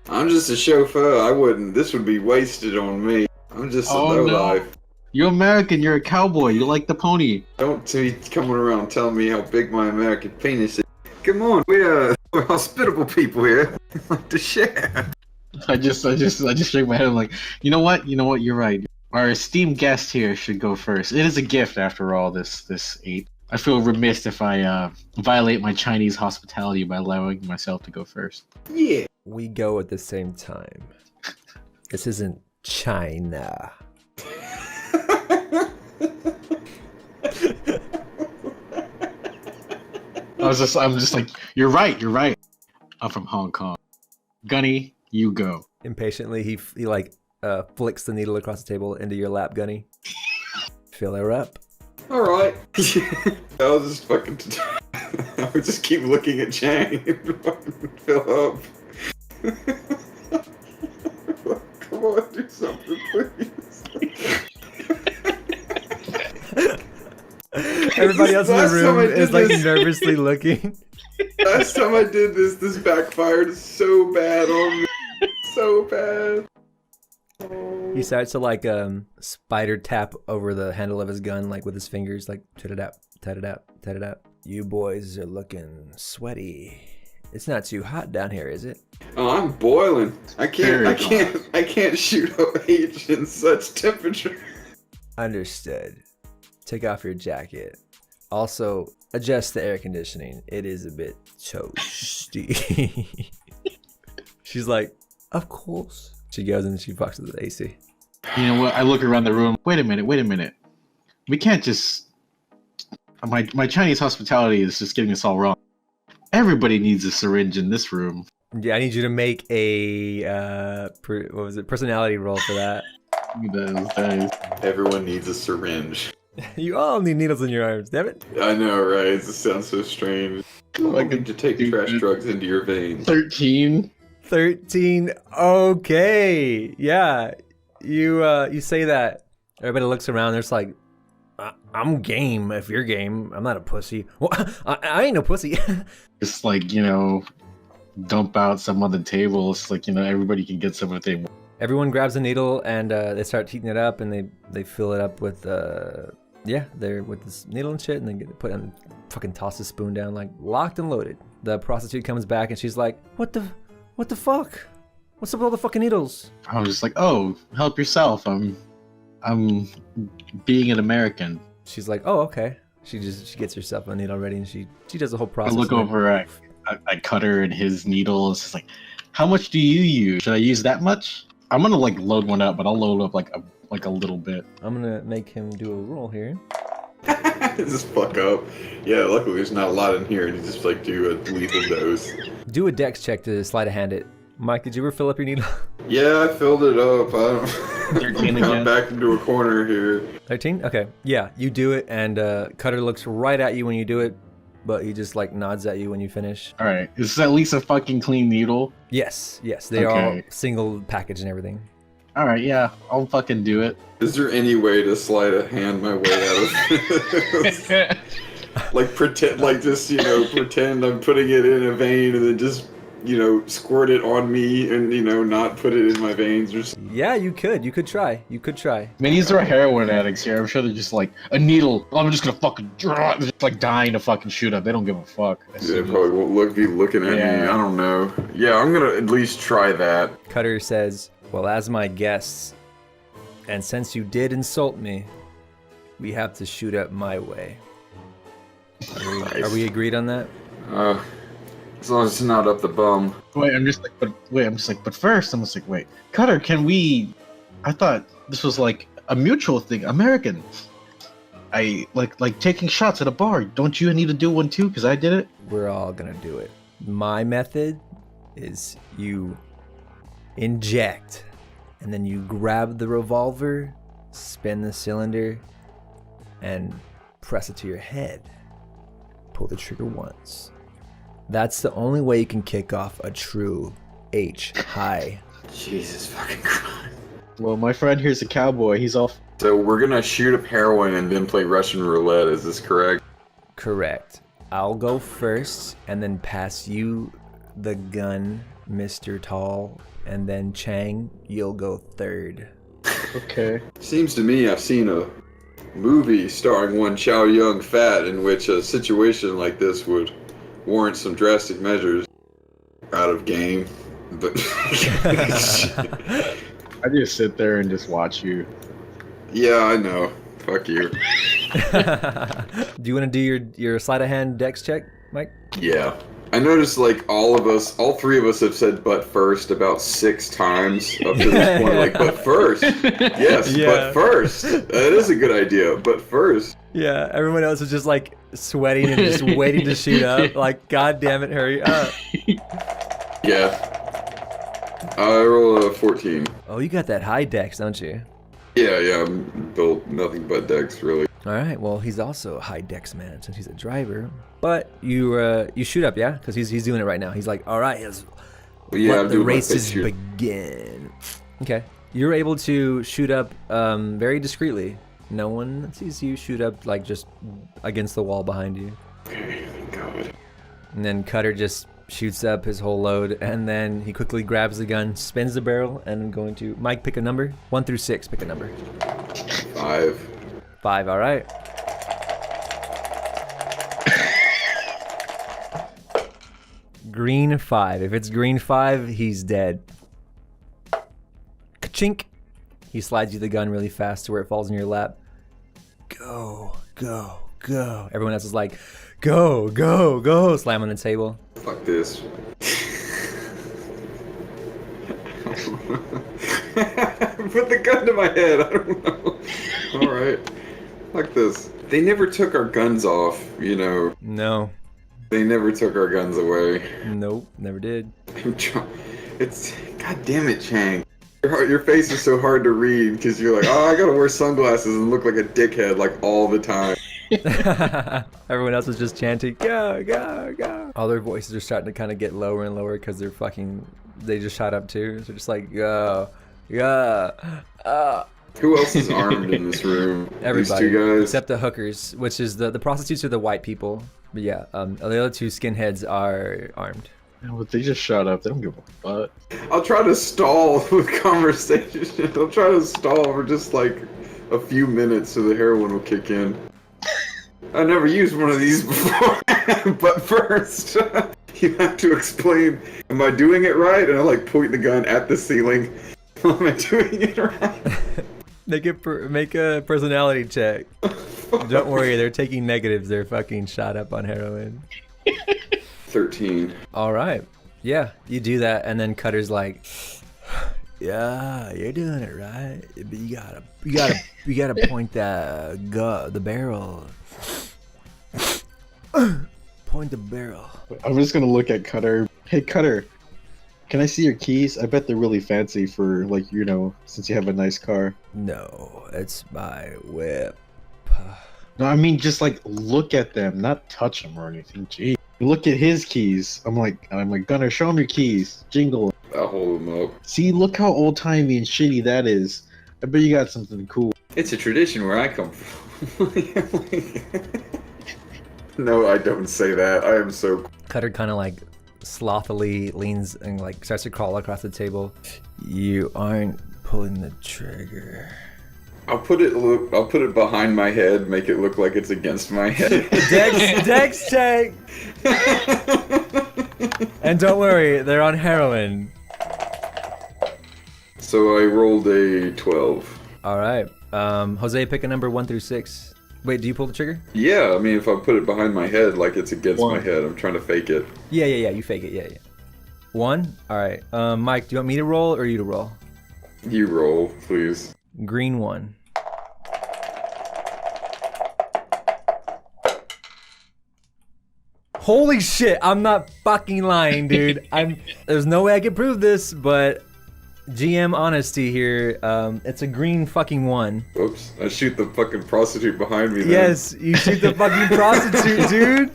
Speaker 3: I'm just a chauffeur. I wouldn't. This would be wasted on me. I'm just a lowlife.
Speaker 2: No. You're American. You're a cowboy. You like the pony.
Speaker 3: Don't be coming around telling me how big my American penis is. Come on, we're hospitable people here. We like to share.
Speaker 2: I just shake my head. I'm like, you know what? You're right. Our esteemed guest here should go first. It is a gift, after all. This 8. I feel remiss if I violate my Chinese hospitality by allowing myself to go first.
Speaker 3: Yeah.
Speaker 1: We go at the same time. This isn't China.
Speaker 2: I'm just like, you're right. I'm from Hong Kong. Gunny, you go.
Speaker 1: Impatiently, he like flicks the needle across the table into your lap, Gunny. Fill her up.
Speaker 3: All right. I'll just fucking. I would just keep looking at Chang and fucking fill up. Come on, do something, please.
Speaker 1: Everybody else in the room is like nervously looking.
Speaker 3: Last time I did this backfired so bad on me. So bad.
Speaker 1: He starts to like spider tap over the handle of his gun, like with his fingers, like tit it out, tit it out, tit it out. You boys are looking sweaty. It's not too hot down here, is it?
Speaker 3: Oh, I'm boiling. I can't shoot H in such temperature.
Speaker 1: Understood. Take off your jacket. Also, adjust the air conditioning. It is a bit toasty. She's like, of course. She goes and she fucks with the AC.
Speaker 2: You know what? I look around the room. Wait a minute. We can't just. My Chinese hospitality is just getting us all wrong. Everybody needs a syringe in this room.
Speaker 1: Yeah, I need you to make a personality roll for that.
Speaker 3: Everyone needs a syringe.
Speaker 1: You all need needles in your arms, damn it.
Speaker 3: I know, right? It sounds so strange. I need to take trash drugs into your veins.
Speaker 2: 13.
Speaker 1: 13. Okay. Yeah. You say that. Everybody looks around. There's like, I'm game if you're game. I'm not a pussy. Well, I ain't no pussy.
Speaker 2: Just like, dump out some on the table. It's like, everybody can get some if they want.
Speaker 1: Everyone grabs a needle and they start heating it up, and they fill it up with they're with this needle and shit, and they put and fucking toss the spoon down, like locked and loaded. The prostitute comes back and she's like, what the fuck? What's up with all the fucking needles?
Speaker 2: I was just like, oh, help yourself. I'm being an American.
Speaker 1: She's like, oh, okay. She gets herself a needle ready, and she does the whole process.
Speaker 2: I look over, I cut her and his needle. It's just like, how much do you use? Should I use that much? I'm gonna like load one up, but I'll load up like a little bit.
Speaker 1: I'm gonna make him do a roll here.
Speaker 3: Just fuck up. Yeah, luckily there's not a lot in here, and you just like do a lethal dose.
Speaker 1: Do a dex check to sleight of hand it. Mike, did you ever fill up your needle?
Speaker 3: Yeah, I filled it up. I'm back into a corner here.
Speaker 1: 13? Okay. Yeah, you do it, and Cutter looks right at you when you do it, but he just like nods at you when you finish.
Speaker 2: All right. Is this at least a fucking clean needle?
Speaker 1: Yes. They are all single package and everything.
Speaker 2: All right. Yeah, I'll fucking do it.
Speaker 3: Is there any way to sleight of hand my way out of this? Like pretend I'm putting it in a vein and then just squirt it on me and not put it in my veins or something.
Speaker 1: Yeah, you could try. I
Speaker 2: mean, these are heroin addicts here. I'm sure they're just like, a needle. I'm just gonna fucking draw. They're just like dying to fucking shoot up. They don't give a fuck.
Speaker 3: They probably won't be looking at me. I don't know. Yeah, I'm gonna at least try that.
Speaker 1: Cutter says, well, as my guests, and since you did insult me, we have to shoot up my way. Are we agreed on that?
Speaker 3: As long as it's not up the bum.
Speaker 2: But first, I'm just like, wait, Cutter, can we? I thought this was like a mutual thing, American. I like taking shots at a bar. Don't you need to do one too? Because I did it.
Speaker 1: We're all gonna do it. My method is you inject, and then you grab the revolver, spin the cylinder, and press it to your head. Pull the trigger once. That's the only way you can kick off a true H-high.
Speaker 3: Jesus fucking Christ.
Speaker 2: Well, my friend here's a cowboy. He's off.
Speaker 3: So we're gonna shoot up heroin and then play Russian roulette, is this correct?
Speaker 1: Correct. I'll go first and then pass you the gun, Mr. Tall, and then Chang, you'll go third.
Speaker 2: Okay.
Speaker 3: Seems to me I've seen a movie starring one Chow Yun Fat in which a situation like this would warrant some drastic measures. Out of game, but
Speaker 2: I just sit there and just watch you.
Speaker 3: Yeah, I know. Fuck you.
Speaker 1: Do you want to do your sleight of hand dex check, Mike?
Speaker 3: Yeah. I noticed like all three of us have said "but first" about 6 times up to this point. Like, but first, yes, but first. That is a good idea. But first.
Speaker 1: Yeah, everyone else is just like sweating and just waiting to shoot up. Like, God damn it, hurry up.
Speaker 3: Yeah. I rolled a 14.
Speaker 1: Oh, you got that high dex, don't you?
Speaker 3: Yeah, I'm built nothing but dex, really.
Speaker 1: All right, well, he's also a high dex man since he's a driver. But you shoot up, yeah? Because he's doing it right now. He's like, all right, let the races begin. Okay, you're able to shoot up very discreetly. No one sees you shoot up like just against the wall behind you.
Speaker 3: Okay, thank God.
Speaker 1: And then Cutter just shoots up his whole load, and then he quickly grabs the gun, spins the barrel, and I'm going to... Mike, pick a number. 1 through 6, pick a number.
Speaker 3: 5.
Speaker 1: 5, all right. Green 5. If it's green 5, he's dead. Ka-chink. He slides you the gun really fast to where it falls in your lap. Go, go, go. Everyone else is like, go, go, go. Slam on the table.
Speaker 3: Fuck this. Put the gun to my head. I don't know. Alright. Fuck this. They never took our guns off, you know.
Speaker 1: No.
Speaker 3: They never took our guns away.
Speaker 1: Nope, never did.
Speaker 3: It's... God damn it, Chang. Your face is so hard to read because you're like, oh, I gotta wear sunglasses and look like a dickhead like all the time.
Speaker 1: Everyone else is just chanting, go, go, go. All their voices are starting to kind of get lower and lower because they just shot up too. So they're just like, go, go,
Speaker 3: Who else is armed in this room?
Speaker 1: Everybody,
Speaker 3: These 2 guys?
Speaker 1: except the hookers, which is the prostitutes are the white people. But yeah, the other 2 skinheads are armed.
Speaker 2: Yeah, but they just shot up. They don't give a fuck.
Speaker 3: I'll try to stall with conversation. I'll try to stall for just like a few minutes so the heroin will kick in. I never used one of these before, but first you have to explain, am I doing it right? And I like point the gun at the ceiling. Am I doing it right?
Speaker 1: Make a personality check. Don't worry, they're taking negatives. They're fucking shot up on heroin.
Speaker 3: 13.
Speaker 1: All right. Yeah, you do that, and then Cutter's like, yeah, you're doing it right. But you gotta point the barrel. Point the barrel.
Speaker 2: I'm just gonna look at Cutter. Hey, Cutter, can I see your keys? I bet they're really fancy for, like, you know, since you have a nice car.
Speaker 1: No, it's my whip.
Speaker 2: No, I mean, just like look at them, not touch them or anything. Gee. Look at his keys. I'm like, Gunner, show him your keys. Jingle.
Speaker 3: I'll hold them up.
Speaker 2: See, look how old-timey and shitty that is. I bet you got something cool.
Speaker 3: It's a tradition where I come from. No, I don't say that. I am so...
Speaker 1: Cutter kind of like slothily leans and like starts to crawl across the table. You aren't pulling the trigger.
Speaker 3: I'll put it behind my head, make it look like it's against my head.
Speaker 1: Dex check! And don't worry, they're on heroin.
Speaker 3: So I rolled a 12.
Speaker 1: Alright. Jose, pick a number 1 through 6. Wait, do you pull the trigger?
Speaker 3: Yeah, I mean, if I put it behind my head like it's against
Speaker 2: 1.
Speaker 3: my head, I'm trying to fake it.
Speaker 1: Yeah, you fake it, yeah. 1? Alright. Mike, do you want me to roll or you to roll?
Speaker 3: You roll, please.
Speaker 1: Green 1. Holy shit, I'm not fucking lying, dude. There's no way I can prove this, but GM honesty here. It's a green fucking 1.
Speaker 3: Oops, I shoot the fucking prostitute behind me then.
Speaker 1: Yes, you shoot the fucking prostitute, dude.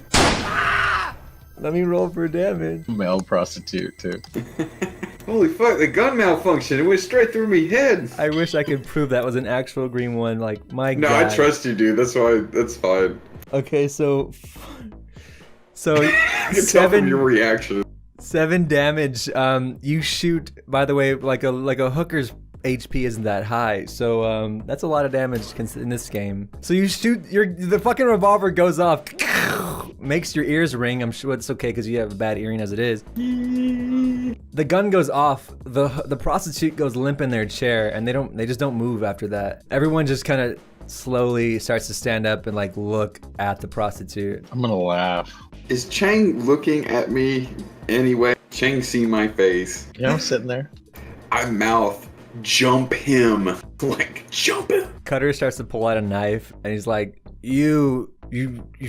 Speaker 1: Let me roll for damage.
Speaker 2: Male prostitute, too.
Speaker 3: Holy fuck, the gun malfunctioned. It went straight through me head.
Speaker 1: I wish I could prove that was an actual green 1. Like, my God.
Speaker 3: No, I trust you, dude. That's fine.
Speaker 1: Okay, so
Speaker 3: I can tell from your reaction.
Speaker 1: 7 damage. You shoot, by the way, like a hooker's HP isn't that high, so that's a lot of damage in this game. So you shoot, the fucking revolver goes off, makes your ears ring. I'm sure it's okay because you have a bad earring as it is. The gun goes off. The prostitute goes limp in their chair, and they just don't move after that. Everyone just kind of slowly starts to stand up and like look at the prostitute.
Speaker 2: I'm gonna laugh.
Speaker 3: Is Chang looking at me anyway? Chang see my face.
Speaker 2: Yeah, I'm sitting there.
Speaker 3: I mouth, jump him. Like, jump him.
Speaker 1: Cutter starts to pull out a knife and he's like, you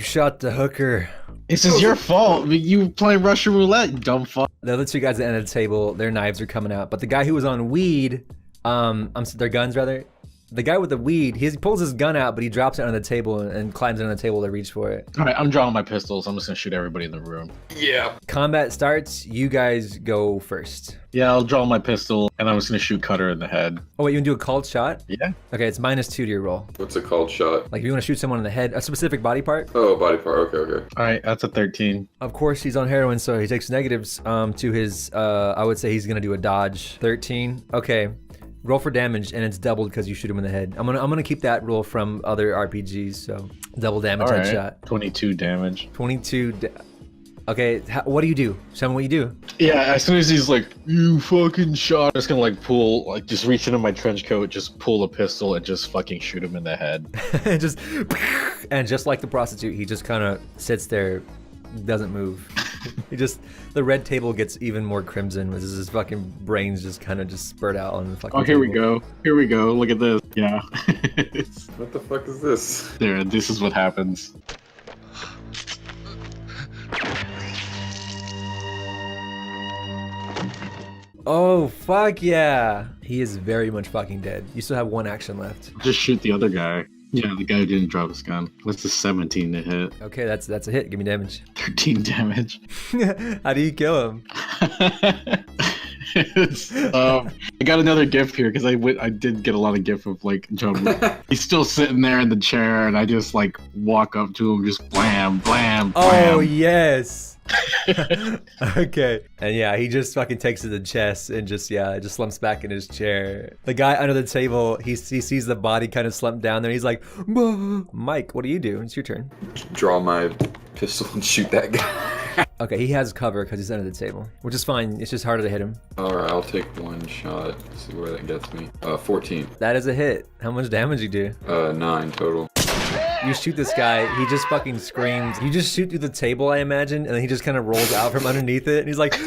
Speaker 1: shot the hooker.
Speaker 2: This is your fault. You playing Russian roulette, you dumb fuck.
Speaker 1: The other two guys at the end of the table, their knives are coming out. But the guy who was on weed, their guns rather, the guy with the weed, he pulls his gun out, but he drops it on the table and climbs on the table to reach for it.
Speaker 2: All right, I'm drawing my pistols. I'm just gonna shoot everybody in the room.
Speaker 3: Yeah.
Speaker 1: Combat starts. You guys go first.
Speaker 2: Yeah, I'll draw my pistol, and I'm just gonna shoot Cutter in the head.
Speaker 1: Oh wait, you want to do a called shot?
Speaker 2: Yeah.
Speaker 1: Okay, it's -2 to your roll.
Speaker 3: What's a called shot?
Speaker 1: Like if you want to shoot someone in the head, a specific body part.
Speaker 3: Oh, body part. Okay.
Speaker 2: All right, that's a 13.
Speaker 1: Of course, he's on heroin, so he takes negatives to his. I would say he's gonna do a dodge. 13. Okay. Roll for damage, and it's doubled because you shoot him in the head. I'm gonna keep that rule from other RPGs, so double damage headshot.
Speaker 2: 22 damage.
Speaker 1: 22. Okay, what do you do? Tell me what you do.
Speaker 2: Yeah, as soon as he's like, you fucking shot, I'm just gonna like pull, like just reach into my trench coat, just pull a pistol and just fucking shoot him in the head. just like the prostitute, he just kind of sits there, doesn't move. The red table gets even more crimson as his fucking brains just kind of just spurt out on the fucking here we
Speaker 1: table.
Speaker 2: go. Here we go. Look at this. Yeah.
Speaker 3: What the fuck is this?
Speaker 2: There, this is what happens.
Speaker 1: Oh, fuck yeah. He is very much fucking dead. You still have one action left.
Speaker 2: Just shoot the other guy. Yeah, the guy who didn't drop his gun. What's the 17 to hit?
Speaker 1: Okay, that's a hit. Give me damage.
Speaker 2: 13 damage.
Speaker 1: How do you kill him?
Speaker 2: I got another gift here because I did get a lot of gift of like John. He's still sitting there in the chair, and I just like walk up to him, just blam, blam, blam.
Speaker 1: Oh yes. Okay. And yeah, he just fucking takes it to the chest and just slumps back in his chair. The guy under the table, he sees the body kind of slump down there. He's like, Mike, what do you do? It's your turn.
Speaker 3: Draw my pistol and shoot that guy.
Speaker 1: Okay, he has cover because he's under the table, which is fine. It's just harder to hit him.
Speaker 3: Alright, I'll take one shot. See where that gets me. 14.
Speaker 1: That is a hit. How much damage you do?
Speaker 3: 9 total.
Speaker 1: You shoot this guy, he just fucking screams. You just shoot through the table, I imagine, and then he just kind of rolls out from underneath it, and he's like,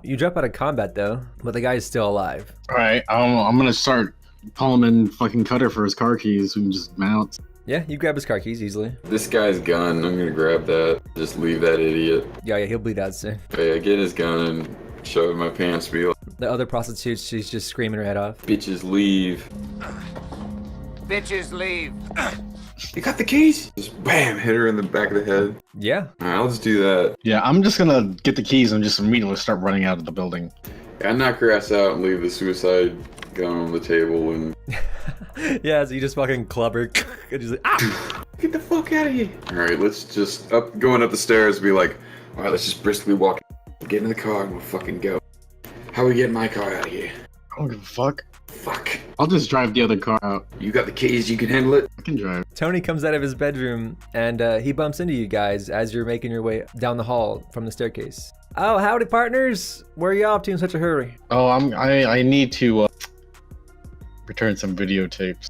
Speaker 1: You drop out of combat though, but the guy is still alive.
Speaker 2: Alright, I'm gonna start palming fucking Cutter for his car keys and just mount.
Speaker 1: Yeah, you grab his car keys easily.
Speaker 3: This guy's gun, I'm gonna grab that. Just leave that idiot.
Speaker 1: Yeah, he'll bleed out soon.
Speaker 3: Okay, I get his gun and shove it in my pants, be like,
Speaker 1: The other prostitute, she's just screaming her head off.
Speaker 3: bitches leave.
Speaker 4: Bitches leave.
Speaker 3: You got the keys? Just bam, hit her in the back of the head.
Speaker 1: Yeah.
Speaker 3: Alright, I'll just do that.
Speaker 2: Yeah, I'm just gonna get the keys and just immediately start running out of the building.
Speaker 3: I knock her ass out and leave the suicide gun on the table and
Speaker 1: Yeah, so you just fucking club her and just like, ah!
Speaker 3: get the fuck out of here. Alright, let's just going up the stairs be like, alright, let's just briskly walk. Get in the car and we'll fucking go. How we get my car out of here?
Speaker 2: I don't give a fuck.
Speaker 3: Fuck.
Speaker 2: I'll just drive the other car out.
Speaker 3: You got the keys, you can handle it?
Speaker 2: I can drive.
Speaker 1: Tony comes out of his bedroom and he bumps into you guys as you're making your way down the hall from the staircase. Oh, howdy partners. Where are you off to in such a hurry?
Speaker 2: Oh, I need to return some videotapes.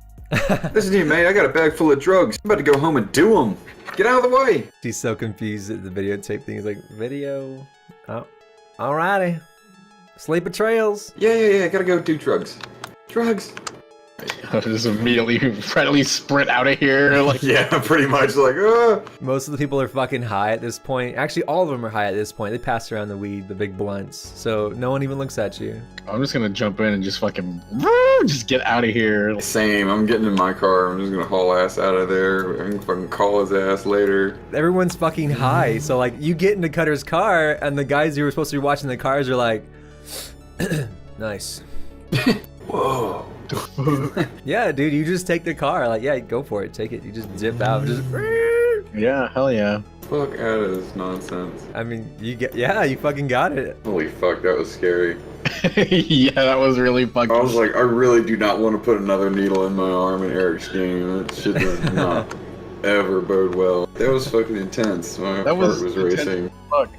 Speaker 3: Listen to you, mate. I got a bag full of drugs. I'm about to go home and do them. Get out of the way.
Speaker 1: He's so confused at the videotape thing. He's like, video? Oh, alrighty. Sleeper trails.
Speaker 3: Yeah. Gotta go do drugs. Drugs.
Speaker 2: I just immediately friendly sprint out of here. Like,
Speaker 3: Yeah, pretty much like,
Speaker 1: Most of the people are fucking high at this point. Actually, all of them are high at this point. They pass around the weed, the big blunts. So no one even looks at you.
Speaker 2: I'm just gonna jump in and just fucking just get out of here.
Speaker 3: Same. I'm getting in my car. I'm just gonna haul ass out of there. I'm gonna fucking call his ass later.
Speaker 1: Everyone's fucking high. So like you get into Cutter's car and the guys who were supposed to be watching the cars are like, nice.
Speaker 3: Whoa.
Speaker 1: Yeah, dude, you just take the car. Like, yeah, go for it. Take it. You just dip out. Just.
Speaker 2: Yeah, hell yeah.
Speaker 3: Fuck out of this nonsense.
Speaker 1: I mean, you fucking got it.
Speaker 3: Holy fuck, that was scary.
Speaker 2: Yeah, that was really fucking.
Speaker 3: I was like, I really do not want to put another needle in my arm in Eric's game. That shit does not ever bode well. That was fucking intense. My heart was racing.
Speaker 2: Fuck.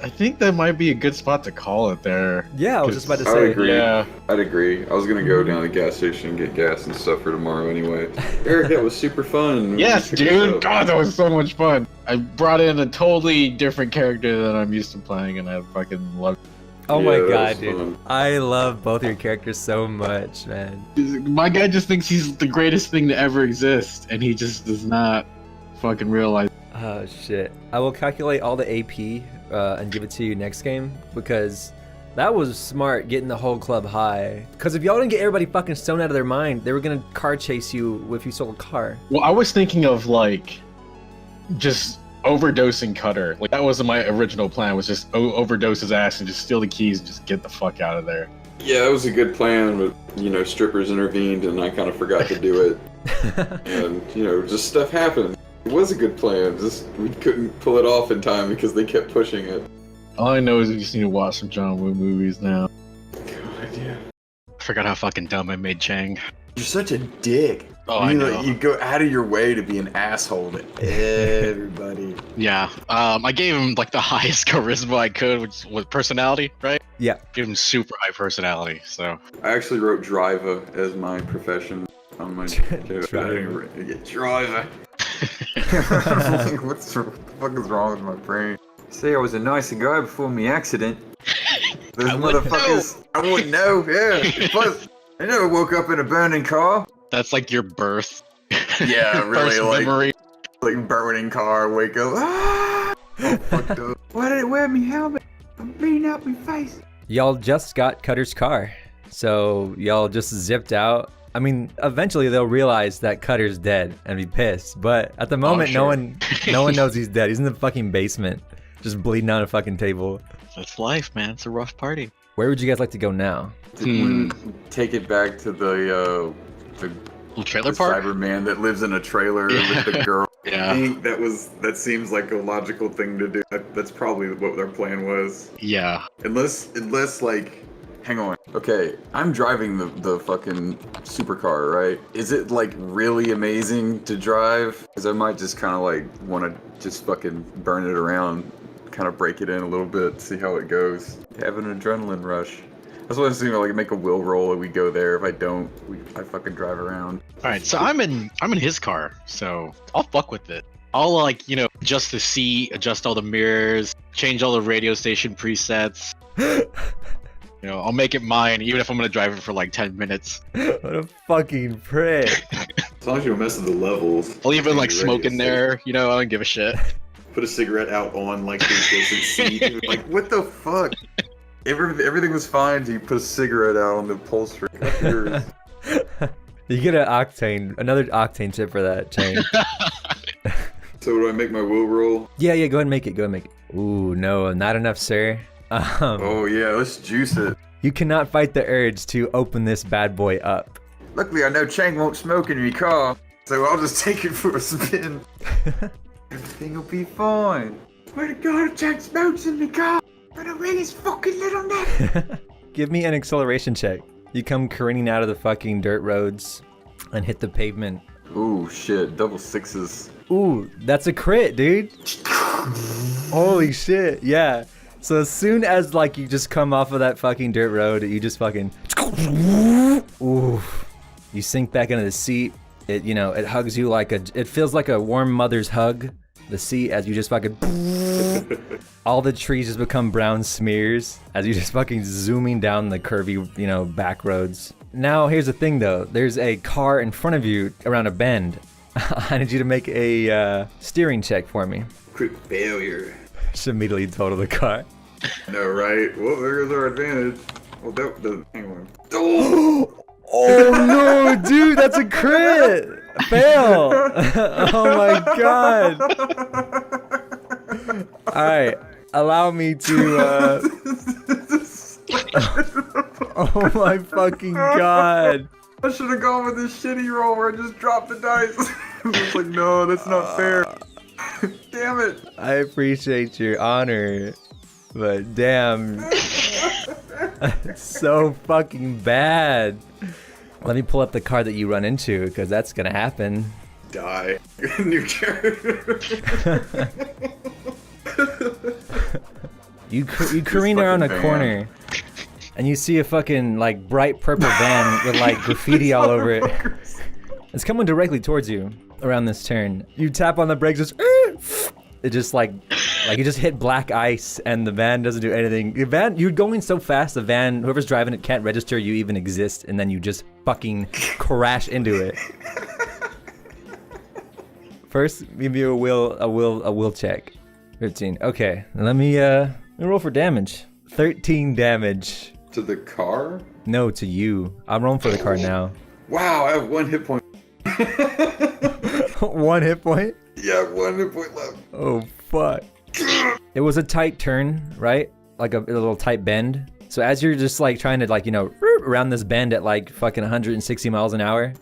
Speaker 2: I think that might be a good spot to call it there.
Speaker 1: Yeah, I was just about to
Speaker 3: I
Speaker 1: say.
Speaker 3: would agree.
Speaker 2: Yeah.
Speaker 3: I'd agree. I was gonna go down to the gas station and get gas and stuff for tomorrow anyway. Eric, that was super fun.
Speaker 2: Yes,
Speaker 3: Pick us
Speaker 2: dude.
Speaker 3: up.
Speaker 2: God, that was so much fun. I brought in a totally different character than I'm used to playing, and I fucking love it.
Speaker 1: Oh
Speaker 3: Yeah,
Speaker 1: my
Speaker 3: that
Speaker 1: god,
Speaker 3: was
Speaker 1: dude.
Speaker 3: fun.
Speaker 1: I love both your characters so much, man.
Speaker 2: My guy just thinks he's the greatest thing to ever exist, and he just does not fucking realize.
Speaker 1: Oh shit. I will calculate all the AP and give it to you next game because that was smart getting the whole club high. Because if y'all didn't get everybody fucking stoned out of their mind, they were gonna car chase you if you stole a car.
Speaker 2: Well, I was thinking of like just overdosing Cutter. Like that wasn't my original plan. Was just overdose his ass and just steal the keys and just get the fuck out of there.
Speaker 3: Yeah, that was a good plan, but strippers intervened and I kind of forgot to do it. And just stuff happened. It was a good plan, just we couldn't pull it off in time because they kept pushing it.
Speaker 2: All I know is we just need to watch some John Woo movies now.
Speaker 3: God, yeah.
Speaker 2: I forgot how fucking dumb I made Chang.
Speaker 5: You're such a dick.
Speaker 2: Oh, I know.
Speaker 5: You go out of your way to be an asshole to everybody.
Speaker 2: Yeah. I gave him like the highest charisma I could, which was personality, right?
Speaker 1: Yeah.
Speaker 2: Give him super high personality. So
Speaker 3: I actually wrote Driva as my profession on my
Speaker 1: Driva.
Speaker 3: Driva.
Speaker 5: What the fuck is wrong with my brain? Say I was a nicer guy before my accident. Those motherfuckers, I wouldn't know. Yeah. Plus, I never woke up in a burning car.
Speaker 2: that's like your birth.
Speaker 5: Yeah, really,
Speaker 2: First
Speaker 5: like
Speaker 2: memory.
Speaker 5: burning car. Wake up. Ah! Oh, fucked up. Why did it wear me helmet? I'm bleeding out my face.
Speaker 1: Y'all just got Cutter's car. So y'all just zipped out. I mean, eventually they'll realize that Cutter's dead and be pissed. But at the moment,
Speaker 2: sure.
Speaker 1: no one knows he's dead. He's in the fucking basement, just bleeding on a fucking table.
Speaker 2: That's life, man. It's a rough party.
Speaker 1: Where would you guys like to go now?
Speaker 3: Did we take it back to the
Speaker 2: Little trailer park?
Speaker 3: Cyberman that lives in a trailer with the girl? I
Speaker 2: Yeah.
Speaker 3: think that seems like a logical thing to do. That's probably what their plan was.
Speaker 2: Yeah.
Speaker 3: Unless like, hang on. Okay, I'm driving the fucking supercar, right? Is it like really amazing to drive? Because I might just kind of like want to just fucking burn it around, kind of break it in a little bit, see how it goes. Have an adrenaline rush. That's what I was thinking, like make a wheel roll and we go there. If I don't, I fucking drive around.
Speaker 2: All right, so I'm in his car, so I'll fuck with it. I'll adjust the seat, adjust all the mirrors, change all the radio station presets. I'll make it mine, even if I'm gonna drive it for like 10 minutes.
Speaker 1: What a fucking prick.
Speaker 3: As long as you don't mess with the levels.
Speaker 2: I'll even like
Speaker 3: Change the
Speaker 2: smoke
Speaker 3: radio
Speaker 2: in there. I don't give a shit.
Speaker 3: Put a cigarette out on like the adjacent seat. Like what the fuck? Everything was fine until you put a cigarette out on the upholstery.
Speaker 1: You get another octane chip for that, Chain.
Speaker 3: So do I make my wheel roll?
Speaker 1: Yeah, go ahead and make it. Ooh, no, not enough, sir.
Speaker 3: Oh yeah, let's juice it.
Speaker 1: You cannot fight the urge to open this bad boy up.
Speaker 5: Luckily, I know Chang won't smoke in your car, so I'll just take it for a spin. Everything will be fine. Swear to God, Chang smokes in the car. Gonna ring his fucking little neck.
Speaker 1: Give me an acceleration check. You come careening out of the fucking dirt roads and hit the pavement.
Speaker 3: Ooh shit, double sixes.
Speaker 1: Ooh, that's a crit, dude. Holy shit, yeah. So as soon as you just come off of that fucking dirt road, you just fucking ooh. You sink back into the seat. It it hugs you it feels like a warm mother's hug. The seat as you just fucking all the trees just become brown smears as you just fucking zooming down the curvy, back roads. Now here's the thing though, there's a car in front of you around a bend. I need you to make a steering check for me.
Speaker 3: Quick failure.
Speaker 1: Just immediately total the car.
Speaker 3: No, right? Well, there's our advantage. Well, hang on.
Speaker 1: Oh no, dude, that's a crit! Fail! Oh my god! Alright, allow me to oh my fucking god!
Speaker 3: I should have gone with this shitty roll where I just dropped the dice. It's like, no, that's not fair. Damn it.
Speaker 1: I appreciate your honor, but damn. It's so fucking bad. Let me pull up the car that you run into, because that's gonna happen.
Speaker 3: Die. New character.
Speaker 1: You careen around a corner, and you see a fucking like bright purple van with like graffiti all over it. It's coming directly towards you around this turn. You tap on the brakes, just it just like you just hit black ice, and the van doesn't do anything. The van, you're going so fast, the van, whoever's driving it can't register you even exist, and then you just fucking crash into it. First, give me a will check. 15. Okay, let me roll for damage. 13 damage.
Speaker 3: To the car?
Speaker 1: No, to you. I'm rolling for the car now.
Speaker 3: Wow, I have 1 hit point.
Speaker 1: 1 hit point?
Speaker 3: Yeah, 1 hit point left.
Speaker 1: Oh, fuck. It was a tight turn, right? Like a little tight bend. So as you're just like trying to like, you know, around this bend at like fucking 160 miles an hour.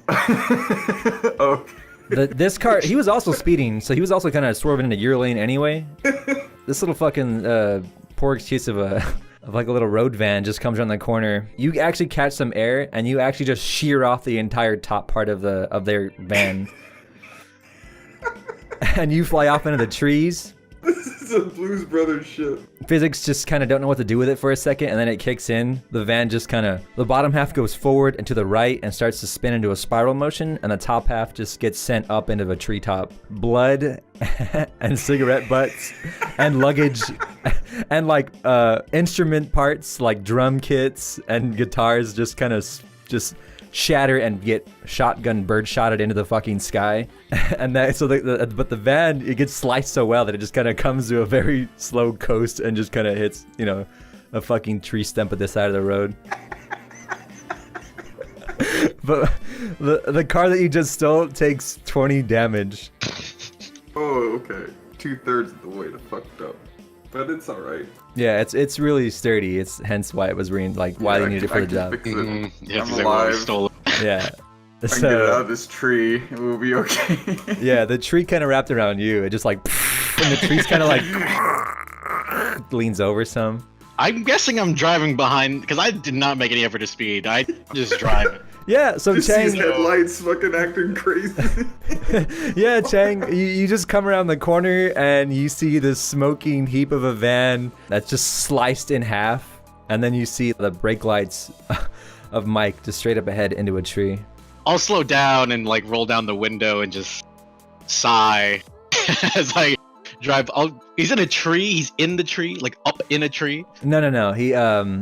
Speaker 3: Okay.
Speaker 1: This car, he was also speeding, so he was also kind of swerving into your lane anyway. This little fucking poor excuse of like a little road van just comes around the corner. You actually catch some air, and you actually just shear off the entire top part of their van. And you fly off into the trees.
Speaker 3: This is a Blues Brothers shit.
Speaker 1: Physics just kind of don't know what to do with it for a second, and then it kicks in. The van just kind of, the bottom half goes forward and to the right and starts to spin into a spiral motion, and the top half just gets sent up into a treetop. Blood and cigarette butts and luggage and like instrument parts like drum kits and guitars just kind of just shatter and get shotgun bird shotted into the fucking sky. And that, so but the van, it gets sliced so well that it just kind of comes to a very slow coast and just kind of hits, you know, a fucking tree stump at the side of the road. But the car that you just stole takes 20 damage.
Speaker 3: Oh, okay. 2/3 of the way to fucked up. But it's alright.
Speaker 1: Yeah, it's really sturdy. It's hence why it was why they needed it for the job.
Speaker 3: I'm alive.
Speaker 5: Stole it.
Speaker 1: Yeah.
Speaker 3: I can get it out of this tree. It will be okay.
Speaker 1: Yeah, the tree kind of wrapped around you. It just like, and the tree's kind of like leans over some.
Speaker 6: I'm guessing I'm driving behind because I did not make any effort to speed. I just drive.
Speaker 1: Yeah, so
Speaker 3: Just see his
Speaker 1: Chang.
Speaker 3: headlights fucking acting crazy.
Speaker 1: Yeah, Chang, you just come around the corner and you see this smoking heap of a van that's just sliced in half, and then you see the brake lights of Mike just straight up ahead into a tree.
Speaker 6: I'll slow down and like roll down the window and just sigh as I drive. He's in a tree. He's in the tree, like up in a tree.
Speaker 1: No.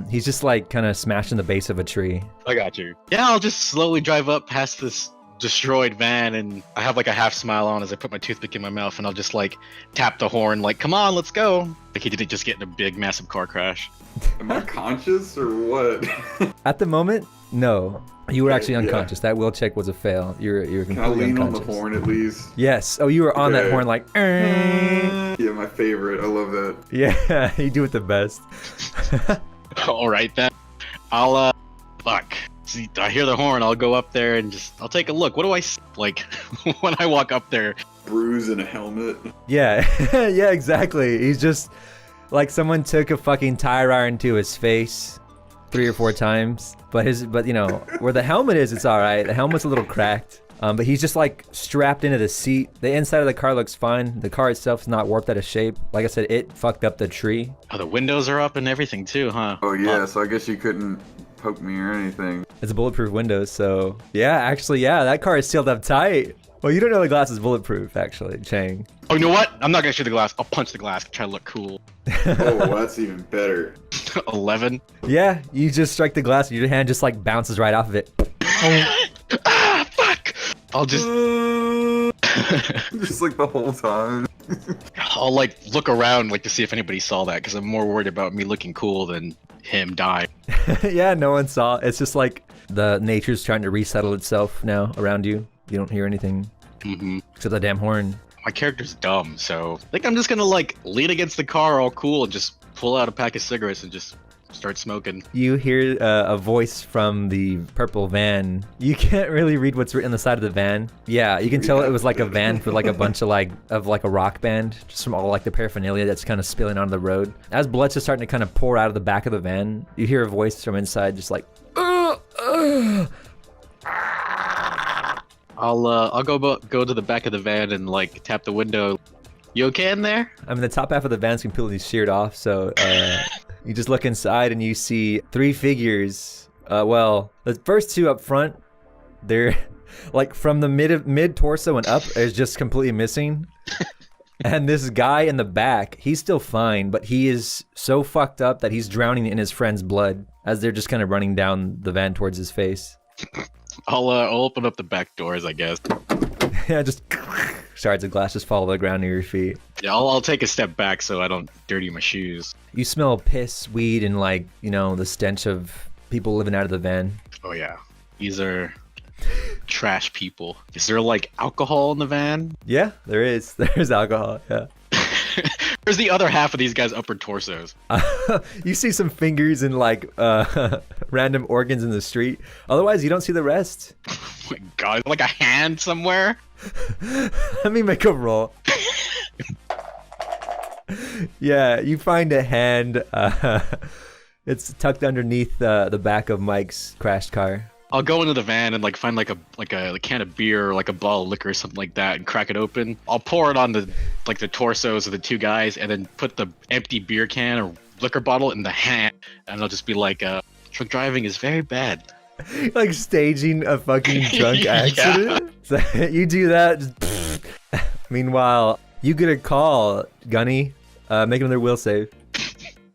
Speaker 1: He's just like kind of smashing the base of a tree.
Speaker 6: I got you. Yeah, I'll just slowly drive up past this destroyed van, and I have like a half smile on as I put my toothpick in my mouth, and I'll just like tap the horn, like, "Come on, let's go!" Like he didn't just get in a big, massive car crash.
Speaker 3: Am I conscious or what?
Speaker 1: At the moment, no. You were actually unconscious. That will check was a fail. You're
Speaker 3: Can I
Speaker 1: completely
Speaker 3: lean on
Speaker 1: unconscious.
Speaker 3: the horn at least?
Speaker 1: Yes. Oh, you were on that
Speaker 3: Okay.
Speaker 1: horn like.
Speaker 3: Yeah, my favorite. I love that.
Speaker 1: Yeah, you do it the best.
Speaker 6: All right then. I'll fuck. See, I hear the horn. I'll go up there and I'll take a look. What do I see? Like when I walk up there?
Speaker 3: Bruise and a helmet.
Speaker 1: Yeah, yeah, exactly. He's just like someone took a fucking tire iron to his face 3 or 4 times. But you know, where the helmet is, it's all right. The helmet's a little cracked. But he's just like strapped into the seat. The inside of the car looks fine. The car itself is not warped out of shape. Like I said, it fucked up the tree.
Speaker 6: Oh, the windows are up and everything too, huh?
Speaker 3: Oh yeah, so I guess you couldn't poke me or anything.
Speaker 1: It's a bulletproof window, so yeah, actually, yeah, that car is sealed up tight. Well, you don't know the glass is bulletproof, actually, Chang.
Speaker 6: Oh, you know what? I'm not gonna shoot the glass. I'll punch the glass. Try to look cool.
Speaker 3: Oh, that's even better.
Speaker 6: 11.
Speaker 1: Yeah, you just strike the glass, and your hand just like bounces right off of it.
Speaker 6: Ah, fuck! I'll just
Speaker 3: Just like the whole time.
Speaker 6: I'll like look around like to see if anybody saw that because I'm more worried about me looking cool than him dying.
Speaker 1: Yeah, no one saw. It's just like the nature's trying to resettle itself now around you. You don't hear anything except the damn horn.
Speaker 6: My character's dumb, so I think I'm just gonna like lean against the car all cool and just pull out a pack of cigarettes and just start smoking.
Speaker 1: You hear a voice from the purple van. You can't really read what's written on the side of the van. Yeah, you can tell it was like a van for like a bunch of like a rock band, just from all like the paraphernalia that's kind of spilling onto the road. As blood's just starting to kind of pour out of the back of the van, you hear a voice from inside, just like,
Speaker 6: I'll go to the back of the van and like tap the window. You okay in there?
Speaker 1: I mean, the top half of the van's completely sheared off, so you just look inside and you see 3 figures. Well, the first 2 up front, they're like from the mid torso and up is just completely missing. And this guy in the back, he's still fine, but he is so fucked up that he's drowning in his friend's blood as they're just kind of running down the van towards his face.
Speaker 6: I'll open up the back doors, I guess.
Speaker 1: Yeah, just shards of glass just fall to the ground near your feet.
Speaker 6: Yeah, I'll take a step back so I don't dirty my shoes.
Speaker 1: You smell piss, weed, and like, you know, the stench of people living out of the van.
Speaker 6: Oh yeah, these are trash people. Is there like alcohol in the van?
Speaker 1: Yeah, there is. There's alcohol, yeah.
Speaker 6: Where's the other half of these guys' upper torsos?
Speaker 1: You see some fingers and like random organs in the street. Otherwise, you don't see the rest.
Speaker 6: Oh my god, like a hand somewhere?
Speaker 1: Let me make a roll. Yeah, you find a hand. It's tucked underneath the back of Mike's crashed car.
Speaker 6: I'll go into the van and like find like a can of beer or like a bottle of liquor or something like that and crack it open. I'll pour it on the torsos of the 2 guys and then put the empty beer can or liquor bottle in the hand, and I'll just be like, drunk driving is very bad.
Speaker 1: Like staging a fucking drunk accident. So you do that. Just meanwhile, you get a call, Gunny. Make another will save.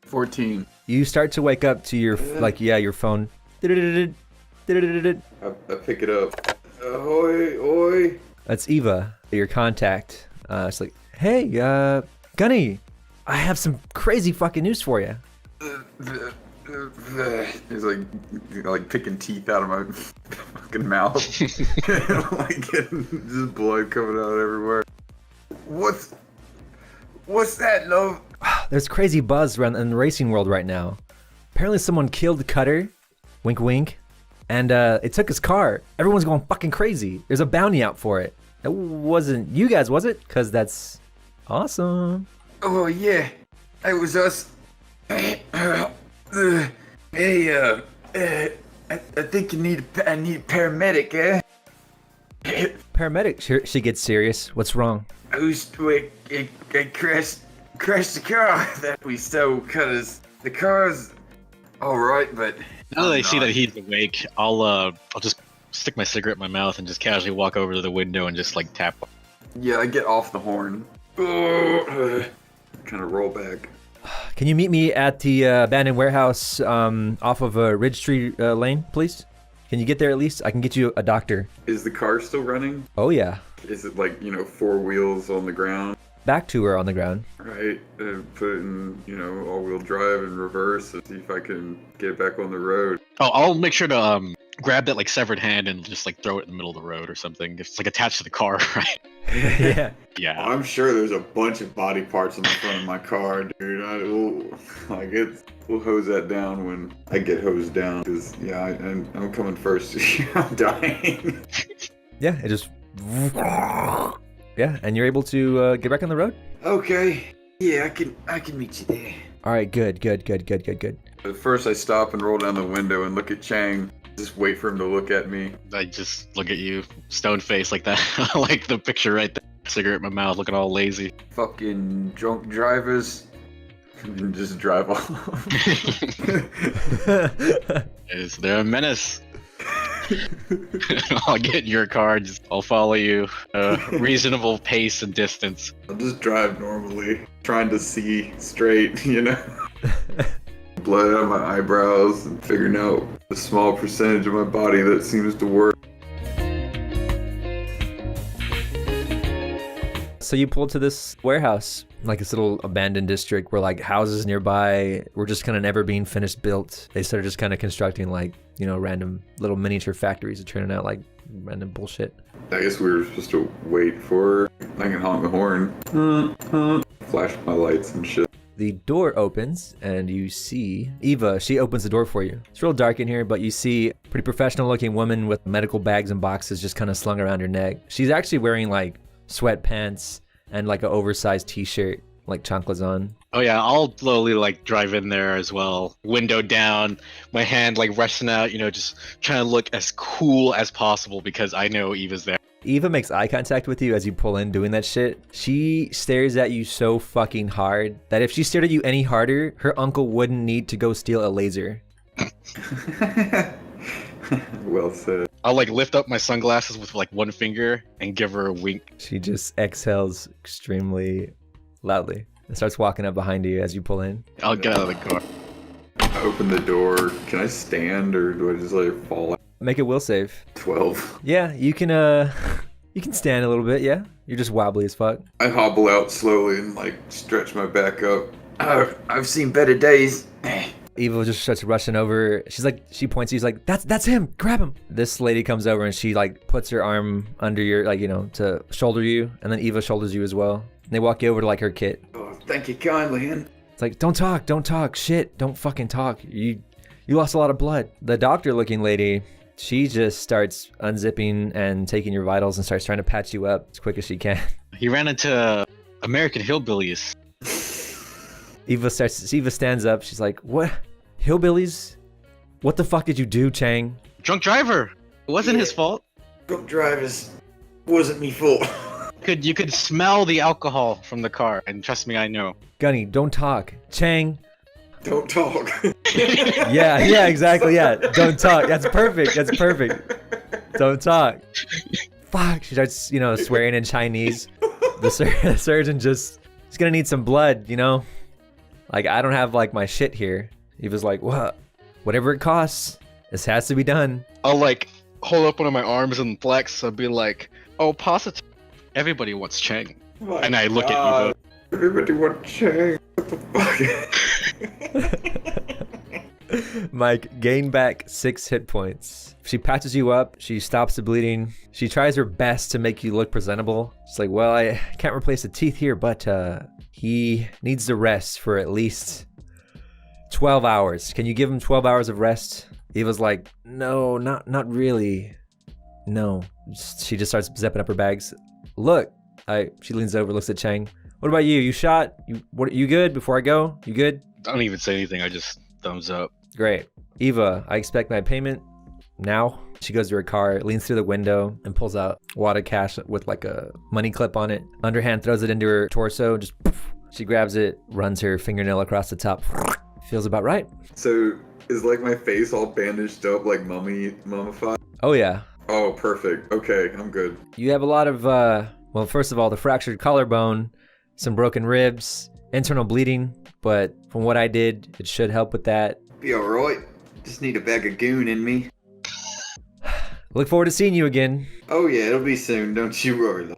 Speaker 3: 14.
Speaker 1: You start to wake up to your your phone.
Speaker 3: I pick it up. Oi, oi.
Speaker 1: That's Eva, your contact. It's like, hey, Gunny, I have some crazy fucking news for you.
Speaker 3: He's like picking teeth out of my fucking mouth. Like getting just blood coming out everywhere. What's that, love?
Speaker 1: There's crazy buzz around in the racing world right now. Apparently someone killed Cutter, wink wink, and it took his car. Everyone's going fucking crazy. There's a bounty out for it. It wasn't you guys, was it? Because that's awesome.
Speaker 5: Oh yeah, it was us. Hey, I think I need a paramedic, eh?
Speaker 1: Paramedic, she gets serious. What's wrong?
Speaker 5: I crashed the car that we stole because the car's all right, but
Speaker 6: now that I see that he's awake, I'll just stick my cigarette in my mouth and just casually walk over to the window and just like tap.
Speaker 3: Yeah, I get off the horn. Kind of roll back.
Speaker 1: Can you meet me at the abandoned warehouse off of Ridge Street Lane, please? Can you get there at least? I can get you a doctor.
Speaker 3: Is the car still running?
Speaker 1: Oh yeah.
Speaker 3: Is it like, 4 wheels on the ground?
Speaker 1: Back to her on the ground.
Speaker 3: Right, put it in, all-wheel drive and reverse and see if I can get it back on the road.
Speaker 6: Oh, I'll make sure to grab that like severed hand and just like throw it in the middle of the road or something. If it's like attached to the car, right?
Speaker 1: Yeah.
Speaker 6: Yeah.
Speaker 3: I'm sure there's a bunch of body parts on the front of my car, dude. We'll hose that down when I get hosed down. Because, yeah, I'm coming first. I'm dying.
Speaker 1: Yeah, it just... Yeah, and you're able to get back on the road?
Speaker 5: okay. Yeah, I can meet you there.
Speaker 1: All right, good.
Speaker 3: At first, I stop and roll down the window and look at Chang. Just wait for him to look at me.
Speaker 6: I just look at you, stone face like that. Like the picture right there. Cigarette in my mouth, looking all lazy.
Speaker 3: Fucking drunk drivers. And just drive off.
Speaker 6: Is there a menace? I'll get in your car, I'll follow you. Reasonable pace and distance.
Speaker 3: I'll just drive normally, trying to see straight, Blood out of my eyebrows and figuring out the small percentage of my body that seems to work.
Speaker 1: So you pulled to this warehouse, like this little abandoned district where like houses nearby were just kind of never being finished built. They started just kind of constructing like, random little miniature factories and turning out like random bullshit.
Speaker 3: I guess we were supposed to wait for I can honk the horn. Flash my lights and shit.
Speaker 1: The door opens and you see Eva. She opens the door for you. It's real dark in here, but you see a pretty professional looking woman with medical bags and boxes just kind of slung around her neck. She's actually wearing like sweatpants and like an oversized t-shirt, like chanclas on.
Speaker 6: Oh yeah, I'll slowly like drive in there as well. Window down, my hand like resting out, just trying to look as cool as possible because I know Eva's there.
Speaker 1: Eva makes eye contact with you as you pull in doing that shit. She stares at you so fucking hard that if she stared at you any harder, her uncle wouldn't need to go steal a laser.
Speaker 3: Well said.
Speaker 6: I'll like lift up my sunglasses with like one finger and give her a wink.
Speaker 1: She just exhales extremely loudly and starts walking up behind you as you pull in.
Speaker 6: I'll get out of the car.
Speaker 3: I open the door. Can I stand or do I just let it fall out?
Speaker 1: Make a will save.
Speaker 3: 12.
Speaker 1: Yeah, you can stand a little bit, yeah. You're just wobbly as fuck.
Speaker 3: I hobble out slowly and like stretch my back up.
Speaker 5: I've seen better days.
Speaker 1: Eva just starts rushing over. She points to you, she's like, that's him, grab him. This lady comes over and she like puts her arm under your, like, you know, to shoulder you. And then Eva shoulders you as well. And they walk you over to like her kit.
Speaker 5: Oh, thank you kindly, man.
Speaker 1: It's like, don't talk, shit, don't fucking talk. You lost a lot of blood. The doctor looking lady, she just starts unzipping and taking your vitals and starts trying to patch you up as quick as she can.
Speaker 6: He ran into American hillbillies.
Speaker 1: Eva stands up. She's like, what? Hillbillies? What the fuck did you do, Chang?
Speaker 6: Drunk driver. It wasn't his fault.
Speaker 5: Drunk drivers wasn't me fault.
Speaker 6: You could smell the alcohol from the car, and trust me, I know.
Speaker 1: Gunny, don't talk. Chang.
Speaker 3: Don't talk.
Speaker 1: Yeah, exactly, yeah. Don't talk. That's perfect. Don't talk. Fuck. She starts, you know, swearing in Chinese. The surgeon he's gonna need some blood, you know? Like, I don't have, like, my shit here. He was like, what? Whatever it costs, this has to be done.
Speaker 6: I'll, like, hold up one of my arms and flex. I'll be like, oh, positive. Everybody wants Chang. And I look at you.
Speaker 3: Everybody wants Chang. What the
Speaker 1: fuck? Mike, gain back 6 hit points. She patches you up. She stops the bleeding. She tries her best to make you look presentable. She's like, well, I can't replace the teeth here, but he needs to rest for at least 12 hours. Can you give him 12 hours of rest? Eva's like, no, not really. No. She just starts zipping up her bags. Look. She leans over, looks at Chang. What about you? You shot? You good before I go? You good?
Speaker 6: I don't even say anything. I just thumbs up.
Speaker 1: Great. Eva, I expect my payment now. She goes to her car, leans through the window, and pulls out a wad of cash with like a money clip on it. Underhand throws it into her torso, just poof. She grabs it, runs her fingernail across the top. Feels about right.
Speaker 3: So, is like my face all bandaged up like mummified?
Speaker 1: Oh yeah.
Speaker 3: Oh, perfect. Okay, I'm good.
Speaker 1: You have a lot of, well, first of all, the fractured collarbone, some broken ribs, internal bleeding, but from what I did, it should help with that.
Speaker 5: Be alright. Just need a bag of goon in me.
Speaker 1: Look forward to seeing you again.
Speaker 5: Oh yeah, it'll be soon, don't you worry.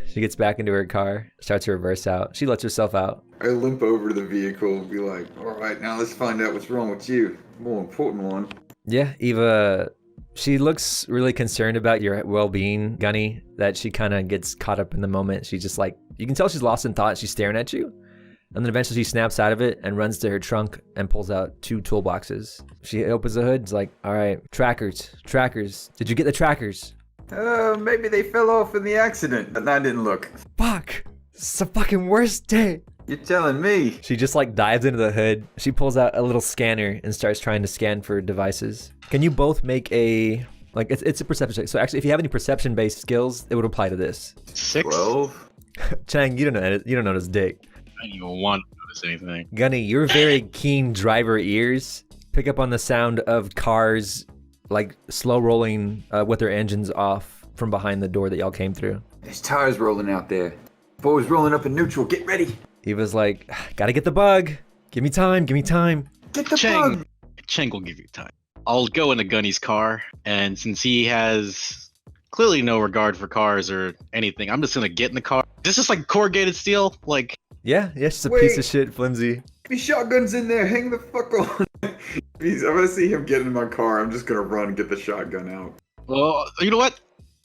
Speaker 1: She gets back into her car, starts to reverse out. She lets herself out.
Speaker 3: I limp over to the vehicle and be like, alright, now let's find out what's wrong with you. More important one.
Speaker 1: Yeah, Eva, she looks really concerned about your well-being, Gunny, that she kind of gets caught up in the moment. She's just like, you can tell she's lost in thought. She's staring at you. And then eventually she snaps out of it and runs to her trunk and pulls out 2 toolboxes. She opens the hood. It's like, all right, trackers. Did you get the trackers?
Speaker 5: Maybe they fell off in the accident, but I didn't look.
Speaker 1: Fuck. This is the fucking worst day.
Speaker 5: You're telling me.
Speaker 1: She just like dives into the hood. She pulls out a little scanner and starts trying to scan for devices. Can you both make a, like, it's a perception check. So actually, if you have any perception-based skills, it would apply to this.
Speaker 6: 6?
Speaker 5: 12?
Speaker 1: Chang, you don't notice dick.
Speaker 6: I don't even want to notice anything.
Speaker 1: Gunny, your very keen driver ears pick up on the sound of cars like slow rolling with their engines off from behind the door that y'all came through.
Speaker 5: There's tires rolling out there. Boys rolling up in neutral, get ready.
Speaker 1: Eva's like, gotta get the bug. Give me time.
Speaker 5: Get the bug.
Speaker 6: Chang will give you time. I'll go into Gunny's car, and since he has clearly no regard for cars or anything, I'm just gonna get in the car. Is this just like corrugated steel? Like,
Speaker 1: yeah, it's just a piece of shit, flimsy.
Speaker 3: Be shotguns in there, hang the fuck on. I'm gonna see him get in my car, I'm just gonna run and get the shotgun out.
Speaker 6: well, you know what?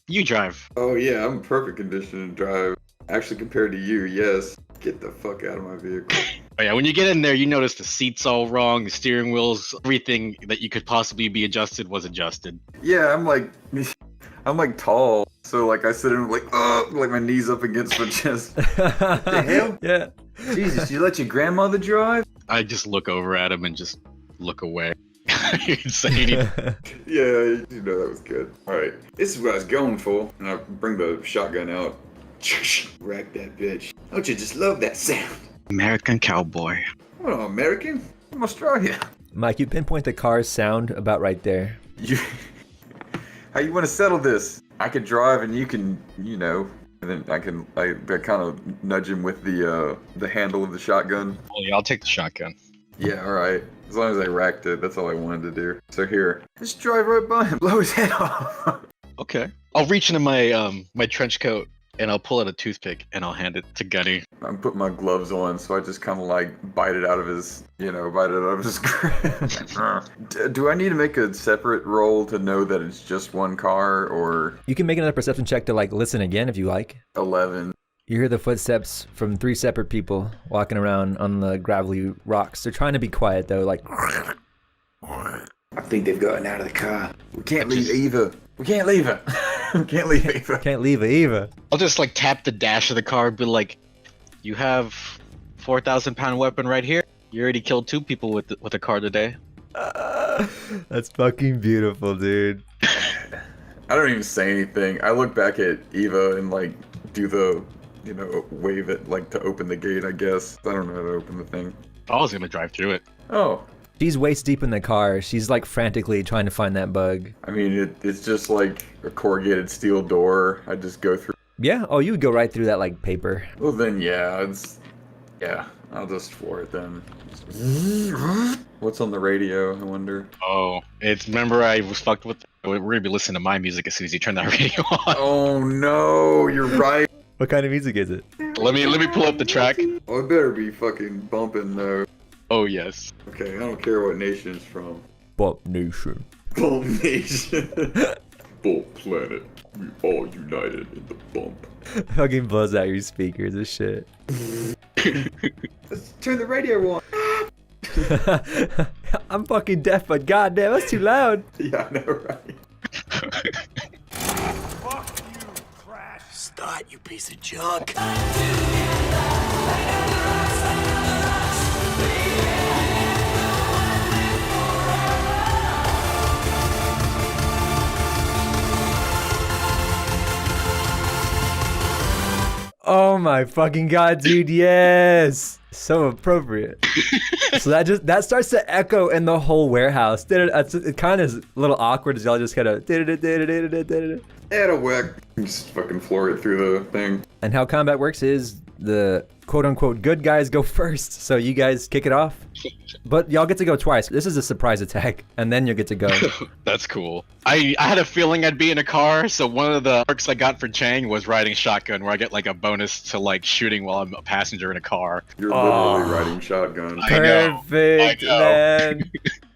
Speaker 6: You drive.
Speaker 3: Oh yeah, I'm in perfect condition to drive. Actually, compared to you, yes. Get the fuck out of my vehicle.
Speaker 6: Oh yeah, when you get in there, you notice the seat's all wrong, the steering wheels, everything that you could possibly be adjusted was adjusted.
Speaker 3: Yeah, I'm like tall, so like I sit in like my knees up against my chest.
Speaker 5: What the hell?
Speaker 1: Yeah.
Speaker 5: Jesus, you let your grandmother drive?
Speaker 6: I just look over at him and just look away. You didn't say anything.
Speaker 3: Yeah, you know that was good. Alright, this is what I was going for. And I bring the shotgun out. Rack that bitch. Don't you just love that sound?
Speaker 6: American cowboy.
Speaker 3: I'm not American. I'm Australia.
Speaker 1: Mike, you pinpoint the car's sound about right there.
Speaker 3: How you want to settle this? I can drive and you can, you know, and then I kind of nudge him with the handle of the shotgun.
Speaker 6: Oh yeah, I'll take the shotgun.
Speaker 3: Yeah, alright. As long as I racked it, that's all I wanted to do. So here, just drive right by him, blow his head off.
Speaker 6: Okay. I'll reach into my my trench coat and I'll pull out a toothpick and I'll hand it to Gunny.
Speaker 3: I'm putting my gloves on, so I just kind of like bite it out of his grip. Do I need to make a separate roll to know that it's just one car, or
Speaker 1: You can make another perception check to like listen again if you like.
Speaker 3: 11?
Speaker 1: You hear the footsteps from 3 separate people walking around on the gravelly rocks. They're trying to be quiet though, like.
Speaker 5: I think they've gotten out of the car.
Speaker 3: We can't leave Eva. We can't leave her. We can't leave Eva.
Speaker 1: Can't leave it, Eva.
Speaker 6: I'll just like tap the dash of the car and be like, you have 4,000-pound weapon right here. You already killed 2 people with a car today.
Speaker 1: That's fucking beautiful, dude.
Speaker 3: I don't even say anything. I look back at Eva and like do the, you know, wave it like to open the gate, I guess. I don't know how to open the thing.
Speaker 6: I was gonna drive through it.
Speaker 3: Oh.
Speaker 1: She's waist deep in the car. She's like frantically trying to find that bug.
Speaker 3: I mean, it's just like a corrugated steel door. I just go through.
Speaker 1: Yeah? Oh, you would go right through that like paper.
Speaker 3: Well, then, yeah, I'll just floor it then. What's on the radio, I wonder?
Speaker 6: Oh, remember I was fucked with. We're gonna be listening to my music as soon as you turn that radio on.
Speaker 3: Oh no, you're right.
Speaker 1: What kind of music is it?
Speaker 6: Let me pull up the track.
Speaker 3: Oh, it better be fucking bumping though.
Speaker 6: Oh yes.
Speaker 3: Okay, I don't care what nation it's from.
Speaker 1: Bump Nation.
Speaker 3: Bump Nation. Bump Planet. We all united in the bump.
Speaker 1: Fucking buzz out your speakers and shit.
Speaker 3: Let's turn the radio on.
Speaker 1: I'm fucking deaf, but goddamn, that's too loud.
Speaker 3: Yeah, I know, right?
Speaker 4: Fuck you, Crash.
Speaker 7: Start, you piece of junk.
Speaker 1: Oh my fucking god, dude, yes! So appropriate. So that starts to echo in the whole warehouse. It kind of is a little awkward as y'all just kind of.
Speaker 3: That'll work. Just fucking floor it through the thing.
Speaker 1: And how combat works is the quote-unquote good guys go first, so you guys kick it off. But y'all get to go twice. This is a surprise attack, and then you'll get to go.
Speaker 6: That's cool. I had a feeling I'd be in a car, so one of the perks I got for Chang was riding shotgun, where I get like a bonus to like shooting while I'm a passenger in a car.
Speaker 3: You're literally riding shotgun.
Speaker 6: I know.
Speaker 1: Perfect,
Speaker 6: I know.
Speaker 1: man.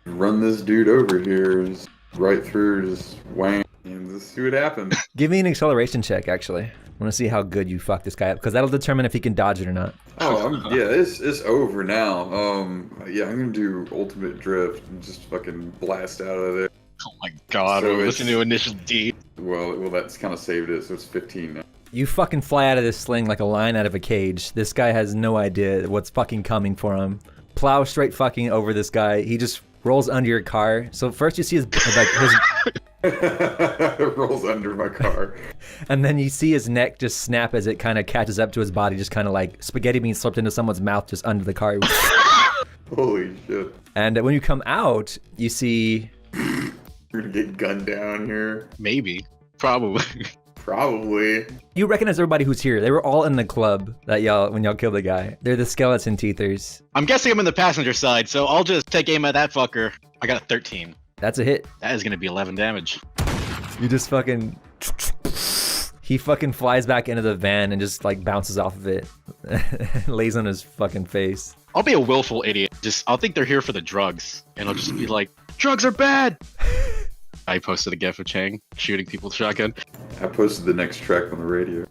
Speaker 3: Run this dude over here, just right through, just whang, and just see what happens.
Speaker 1: Give me an acceleration check, actually. I want to see how good you fuck this guy up, because that'll determine if he can dodge it or not.
Speaker 3: Oh, yeah, it's over now. Yeah, I'm gonna do ultimate drift and just fucking blast out of there.
Speaker 6: Oh my god,
Speaker 3: So
Speaker 6: listen to Initial D.
Speaker 3: Well, that's kind of saved it, so it's 15 now.
Speaker 1: You fucking fly out of this sling like a lion out of a cage. This guy has no idea what's fucking coming for him. Plow straight fucking over this guy. He just rolls under your car. So first you see his
Speaker 3: Rolls under my car.
Speaker 1: and then you see his neck just snap as it kind of catches up to his body, just kind of like spaghetti being slipped into someone's mouth just under the car.
Speaker 3: Holy shit.
Speaker 1: And when you come out, you see...
Speaker 3: You're gonna get gunned down here.
Speaker 6: Maybe. Probably.
Speaker 3: Probably.
Speaker 1: You recognize everybody who's here. They were all in the club that when y'all killed the guy. They're the skeleton teethers.
Speaker 6: I'm guessing I'm in the passenger side, so I'll just take aim at that fucker. I got a 13.
Speaker 1: That's a hit.
Speaker 6: That is gonna be 11 damage.
Speaker 1: You just fucking... He fucking flies back into the van and just like bounces off of it. Lays on his fucking face.
Speaker 6: I'll be a willful idiot. I'll think they're here for the drugs. And I'll just be like, drugs are bad! I posted a gif of Chang shooting people with shotgun.
Speaker 3: I posted the next track on the radio.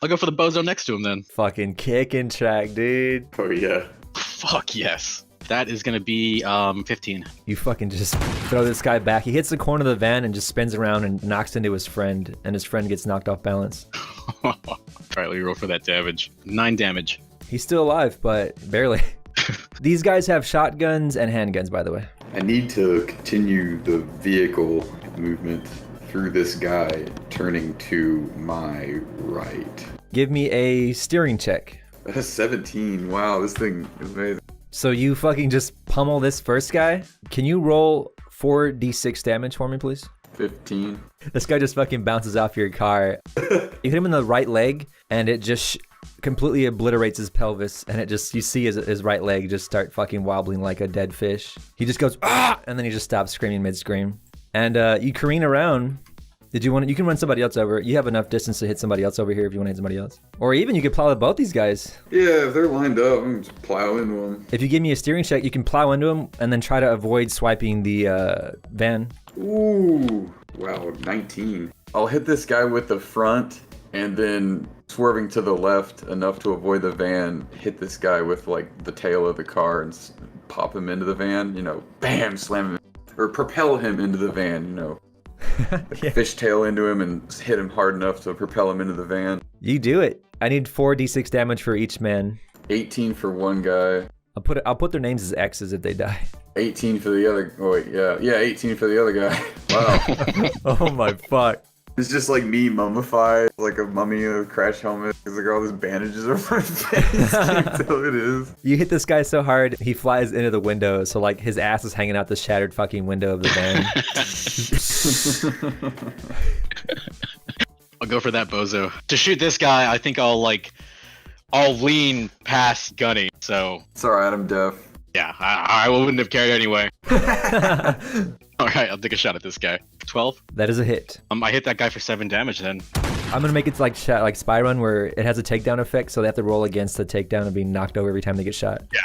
Speaker 6: I'll go for the bozo next to him then.
Speaker 1: Fucking kicking track, dude.
Speaker 3: Oh yeah.
Speaker 6: Fuck yes. That is gonna be 15.
Speaker 1: You fucking just throw this guy back. He hits the corner of the van and just spins around and knocks into his friend, and his friend gets knocked off balance.
Speaker 6: Alright, let me roll for that damage. 9 damage.
Speaker 1: He's still alive, but barely. These guys have shotguns and handguns, by the way.
Speaker 3: I need to continue the vehicle movement through this guy, turning to my right.
Speaker 1: Give me a steering check.
Speaker 3: That's 17. Wow, this thing is amazing.
Speaker 1: So you fucking just pummel this first guy? Can you roll 4d6 damage for me, please?
Speaker 3: 15.
Speaker 1: This guy just fucking bounces off your car. You hit him in the right leg, and it just completely obliterates his pelvis, and it just, you see his right leg just start fucking wobbling like a dead fish. He just goes, ah! And then he just stops screaming mid-scream. And you careen around. Did you want to, you can run somebody else over. You have enough distance to hit somebody else over here if you want to hit somebody else. Or even you could plow both these guys.
Speaker 3: Yeah, if they're lined up, I'm just plow into them.
Speaker 1: If you give me a steering check, you can plow into them and then try to avoid swiping the van.
Speaker 3: Ooh, wow, 19. I'll hit this guy with the front and then swerving to the left enough to avoid the van, hit this guy with like the tail of the car and pop him into the van, you know, bam, slam him, or propel him into the van, you know.
Speaker 1: Yeah.
Speaker 3: Fishtail into him and hit him hard enough to propel him into the van.
Speaker 1: You do it. I need 4d6 damage for each man.
Speaker 3: 18 for one guy.
Speaker 1: I'll put their names as X's if they die.
Speaker 3: 18 for the other. Oh wait, yeah, 18 for the other guy. Wow.
Speaker 1: Oh my fuck.
Speaker 3: It's just like me mummified, like a mummy in a crash helmet. There's like all these bandages over my face. Can't tell who it is.
Speaker 1: You hit this guy so hard, he flies into the window, so like his ass is hanging out the shattered fucking window of the van.
Speaker 6: I'll go for that bozo. To shoot this guy, I think I'll lean past Gunny, so...
Speaker 3: It's alright, I'm deaf.
Speaker 6: Yeah, I wouldn't have cared anyway. Alright, I'll take a shot at this guy. 12?
Speaker 1: That is a hit.
Speaker 6: I hit that guy for 7 damage then.
Speaker 1: I'm gonna make it like Spy Run where it has a takedown effect, so they have to roll against the takedown and being knocked over every time they get shot.
Speaker 6: Yeah,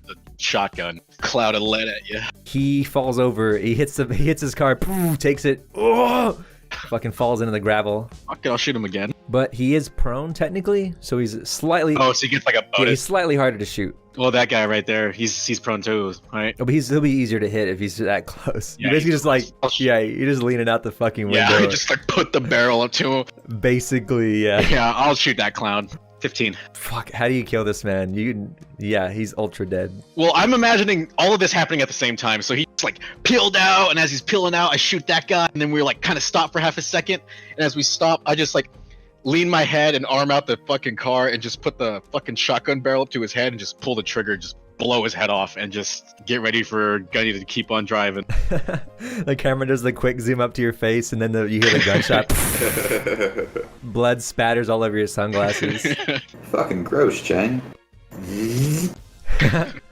Speaker 6: the shotgun. Cloud of lead at you.
Speaker 1: He falls over, he hits his car, poof, takes it, oh! Fucking falls into the gravel.
Speaker 6: Okay, I'll shoot him again.
Speaker 1: But he is prone technically, so he's slightly...
Speaker 6: Oh, so he gets like a bonus.
Speaker 1: Yeah, he's slightly harder to shoot.
Speaker 6: Well, that guy right there, he's prone too, right?
Speaker 1: Oh, but he'll be easier to hit if he's that close.
Speaker 6: Yeah,
Speaker 1: you basically just like,
Speaker 6: I'll shoot.
Speaker 1: yeah, you're just leaning out the fucking window.
Speaker 6: Yeah, I just like put the barrel up to him.
Speaker 1: Basically, yeah.
Speaker 6: Yeah, I'll shoot that clown. 15.
Speaker 1: Fuck, how do you kill this man? Yeah, he's ultra dead.
Speaker 6: Well, I'm imagining all of this happening at the same time. So he's like peeled out, and as he's peeling out, I shoot that guy, and then we're like kind of stop for half a second. And as we stop, I just like lean my head and arm out the fucking car and just put the fucking shotgun barrel up to his head and just pull the trigger, just blow his head off, and just get ready for Gunny to keep on driving.
Speaker 1: The camera does the quick zoom up to your face, and then you hear the gunshot. Blood spatters all over your sunglasses.
Speaker 3: Fucking gross, Chang.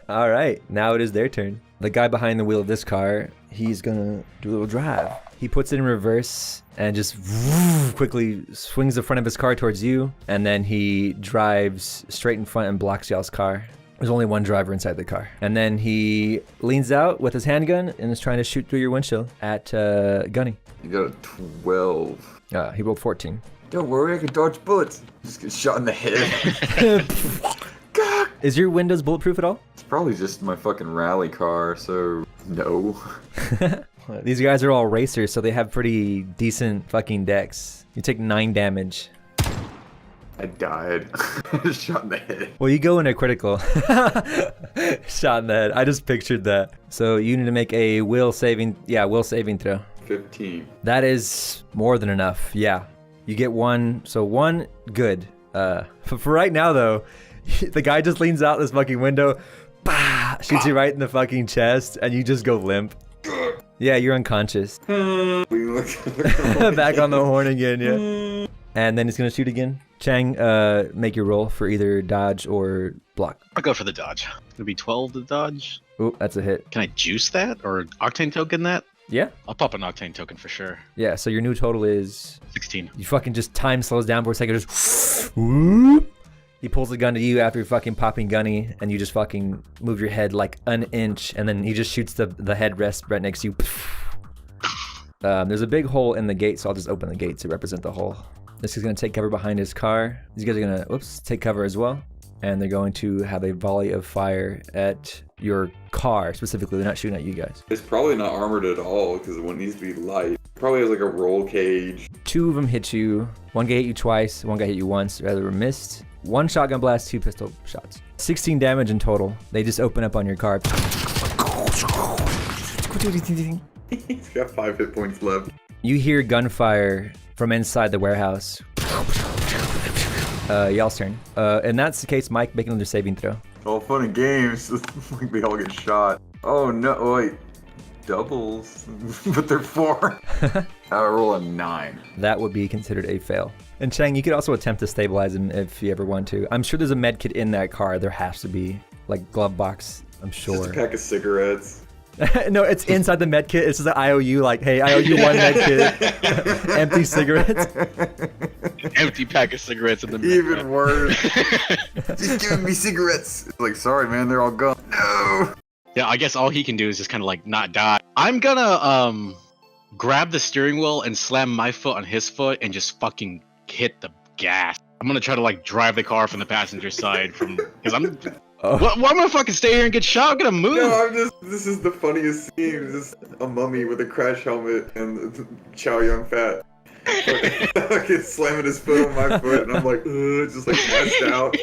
Speaker 1: All right, now it is their turn. The guy behind the wheel of this car, he's gonna do a little drive. He puts it in reverse and just quickly swings the front of his car towards you, and then he drives straight in front and blocks y'all's car. There's only one driver inside the car. And then he leans out with his handgun and is trying to shoot through your windshield at Gunny.
Speaker 3: You got a 12.
Speaker 1: He rolled 14.
Speaker 3: Don't worry, I can dodge bullets. Just get shot in the head.
Speaker 1: Is your windows bulletproof at all?
Speaker 3: It's probably just my fucking rally car, so no.
Speaker 1: These guys are all racers, so they have pretty decent fucking decks. You take 9 damage.
Speaker 3: I died. Shot in the head.
Speaker 1: Well, you go in a critical. Shot in the head. I just pictured that. So you need to make a will saving throw.
Speaker 3: 15.
Speaker 1: That is more than enough. Yeah. You get 1, so 1 good. For right now though, the guy just leans out this fucking window, bah, shoots you right in the fucking chest, and you just go limp. Yeah, you're unconscious. Back on the horn again, yeah. And then he's gonna shoot again. Chang, make your roll for either dodge or block.
Speaker 6: I'll go for the dodge. It'll be 12 to dodge.
Speaker 1: Oh, that's a hit.
Speaker 6: Can I juice that or octane token that?
Speaker 1: Yeah.
Speaker 6: I'll pop an octane token for sure.
Speaker 1: Yeah, so your new total is
Speaker 6: 16.
Speaker 1: You fucking just time slows down for a second, just whoop. He pulls the gun to you after fucking popping Gunny, and you just fucking move your head like an inch, and then he just shoots the headrest right next to you. There's a big hole in the gate, so I'll just open the gate to represent the hole. This is gonna take cover behind his car. These guys are gonna, take cover as well. and they're going to have a volley of fire at your car specifically. They're not shooting at you guys.
Speaker 3: It's probably not armored at all because it needs to be light. Probably has like a roll cage.
Speaker 1: 2 of them hit you. 1 guy hit you twice. 1 guy hit you once. Rather missed. 1 shotgun blast, 2 pistol shots. 16 damage in total. They just open up on your car.
Speaker 3: He's got 5 hit points left.
Speaker 1: You hear gunfire from inside the warehouse. Y'all's turn. And that's the case. Mike, make another saving throw.
Speaker 5: All fun and games. Like they all get shot. Oh no, wait. Doubles, but they're 4. I roll a 9.
Speaker 1: That would be considered a fail. And Chang, you could also attempt to stabilize him if you ever want to. I'm sure there's a med kit in that car. There has to be, like glove box. I'm sure.
Speaker 3: Just a pack of cigarettes.
Speaker 1: No, it's inside the med kit. It's just an IOU. Like, hey, I owe you 1 med kit. Empty cigarettes.
Speaker 6: Empty pack of cigarettes in the
Speaker 5: Even worse. Just giving me cigarettes. It's like, sorry, man, they're all gone. No.
Speaker 6: Yeah, I guess all he can do is just kind of like not die. I'm gonna grab the steering wheel and slam my foot on his foot and just fucking hit the gas. I'm gonna try to like drive the car from the passenger side because I'm. Why am I gonna fucking stay here and get shot? I'm gonna move.
Speaker 3: No, this is the funniest scene. This is a mummy with a crash helmet and Chow Yun Fat. Fucking slamming his foot on my foot, and I'm like, just like passed out.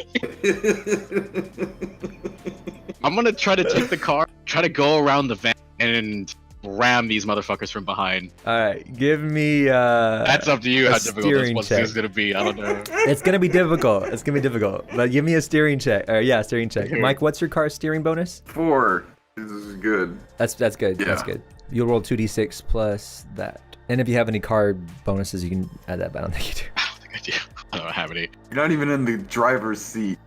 Speaker 6: I'm gonna try to take the car, try to go around the van, and ram these motherfuckers from behind.
Speaker 1: Alright, give me
Speaker 6: That's up to you how difficult this one
Speaker 1: check.
Speaker 6: is gonna be. I don't know.
Speaker 1: It's gonna be difficult. It's gonna be difficult. But give me a steering check. Yeah, steering check.
Speaker 6: Okay.
Speaker 1: Mike, what's your car's steering bonus?
Speaker 5: 4. This is good.
Speaker 1: That's good.
Speaker 5: Yeah.
Speaker 1: That's good. You'll roll 2d6 plus that. And if you have any car bonuses, you can add that, but I don't think you do.
Speaker 6: I don't think I do. I don't have any.
Speaker 5: You're not even in the driver's seat.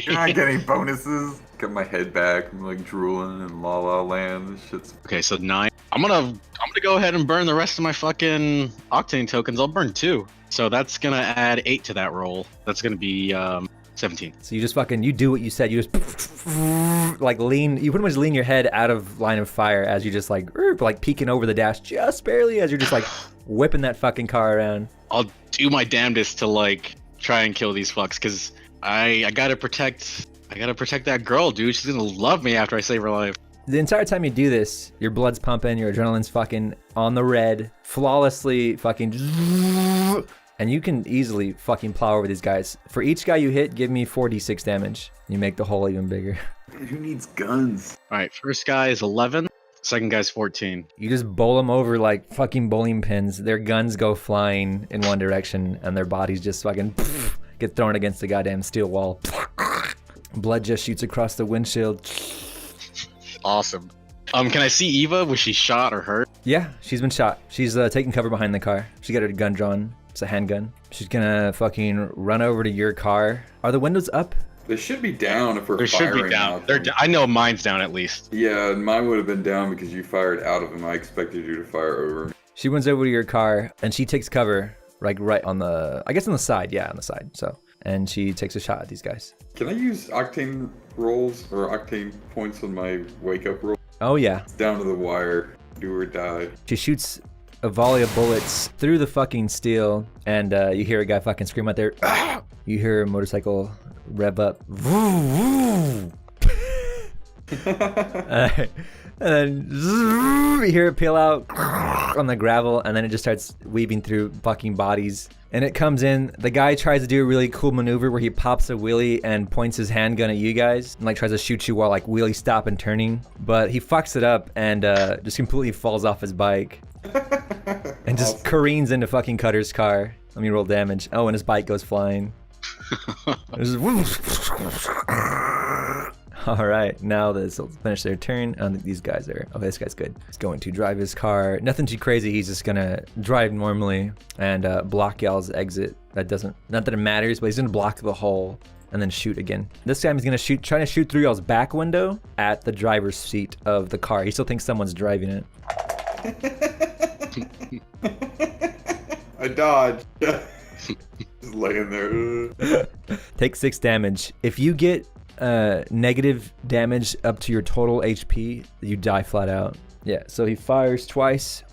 Speaker 5: You're not getting bonuses.
Speaker 3: Got my head back. I'm like drooling in La La Land. This shit's.
Speaker 6: Okay, so 9. I'm gonna go ahead and burn the rest of my fucking octane tokens. I'll burn 2. So that's gonna add 8 to that roll. That's gonna be 17.
Speaker 1: So you just you do what you said. You just like you pretty much lean your head out of line of fire as you just like peeking over the dash just barely as you're just like whipping that fucking car around.
Speaker 6: I'll do my damnedest to like try and kill these fucks because I gotta protect that girl, dude. She's gonna love me after I save her life.
Speaker 1: The entire time you do this, your blood's pumping, your adrenaline's fucking on the red, flawlessly fucking, and you can easily fucking plow over these guys. For each guy you hit, give me 4d6 damage. You make the hole even bigger.
Speaker 5: Who needs guns?
Speaker 6: All right, first guy is 11. Second guy's 14.
Speaker 1: You just bowl them over like fucking bowling pins. Their guns go flying in one direction, and their bodies just fucking get thrown against the goddamn steel wall. Blood just shoots across the windshield.
Speaker 6: Awesome. Can I see Eva? Was she shot or hurt?
Speaker 1: Yeah, she's been shot. She's taking cover behind the car. She got her gun drawn. It's a handgun. She's gonna fucking run over to your car. Are the windows up?
Speaker 3: They should be down if we're
Speaker 6: They should
Speaker 3: firing
Speaker 6: be down.
Speaker 3: out
Speaker 6: They're
Speaker 3: them.
Speaker 6: I know mine's down at least.
Speaker 3: Yeah, mine would have been down because you fired out of them. I expected you to fire over me.
Speaker 1: She runs over to your car and she takes cover like right on the, I guess on the side. Yeah, on the side. So, and she takes a shot at these guys.
Speaker 3: Can I use octane rolls or octane points on my wake up roll?
Speaker 1: Oh yeah.
Speaker 3: It's down to the wire. Do or die.
Speaker 1: She shoots a volley of bullets through the fucking steel, and you hear a guy fucking scream out there. You hear a motorcycle rev up. And then you hear it peel out on the gravel, and then it just starts weaving through fucking bodies. And it comes in, the guy tries to do a really cool maneuver where he pops a wheelie and points his handgun at you guys and like tries to shoot you while like wheelie stop and turning. But he fucks it up and just completely falls off his bike and just careens into fucking Cutter's car. Let me roll damage. Oh, and his bike goes flying. All right, now this will finish their turn. These guys are, okay, this guy's good. He's going to drive his car. Nothing too crazy. He's just gonna drive normally and block y'all's exit. That doesn't, not that it matters, but he's gonna block the hole and then shoot again. This time he's gonna trying to shoot through y'all's back window at the driver's seat of the car. He still thinks someone's driving it.
Speaker 3: I dodged. Just laying there.
Speaker 1: Take 6 damage. If you get negative damage up to your total HP, you die flat out. Yeah, so he fires twice.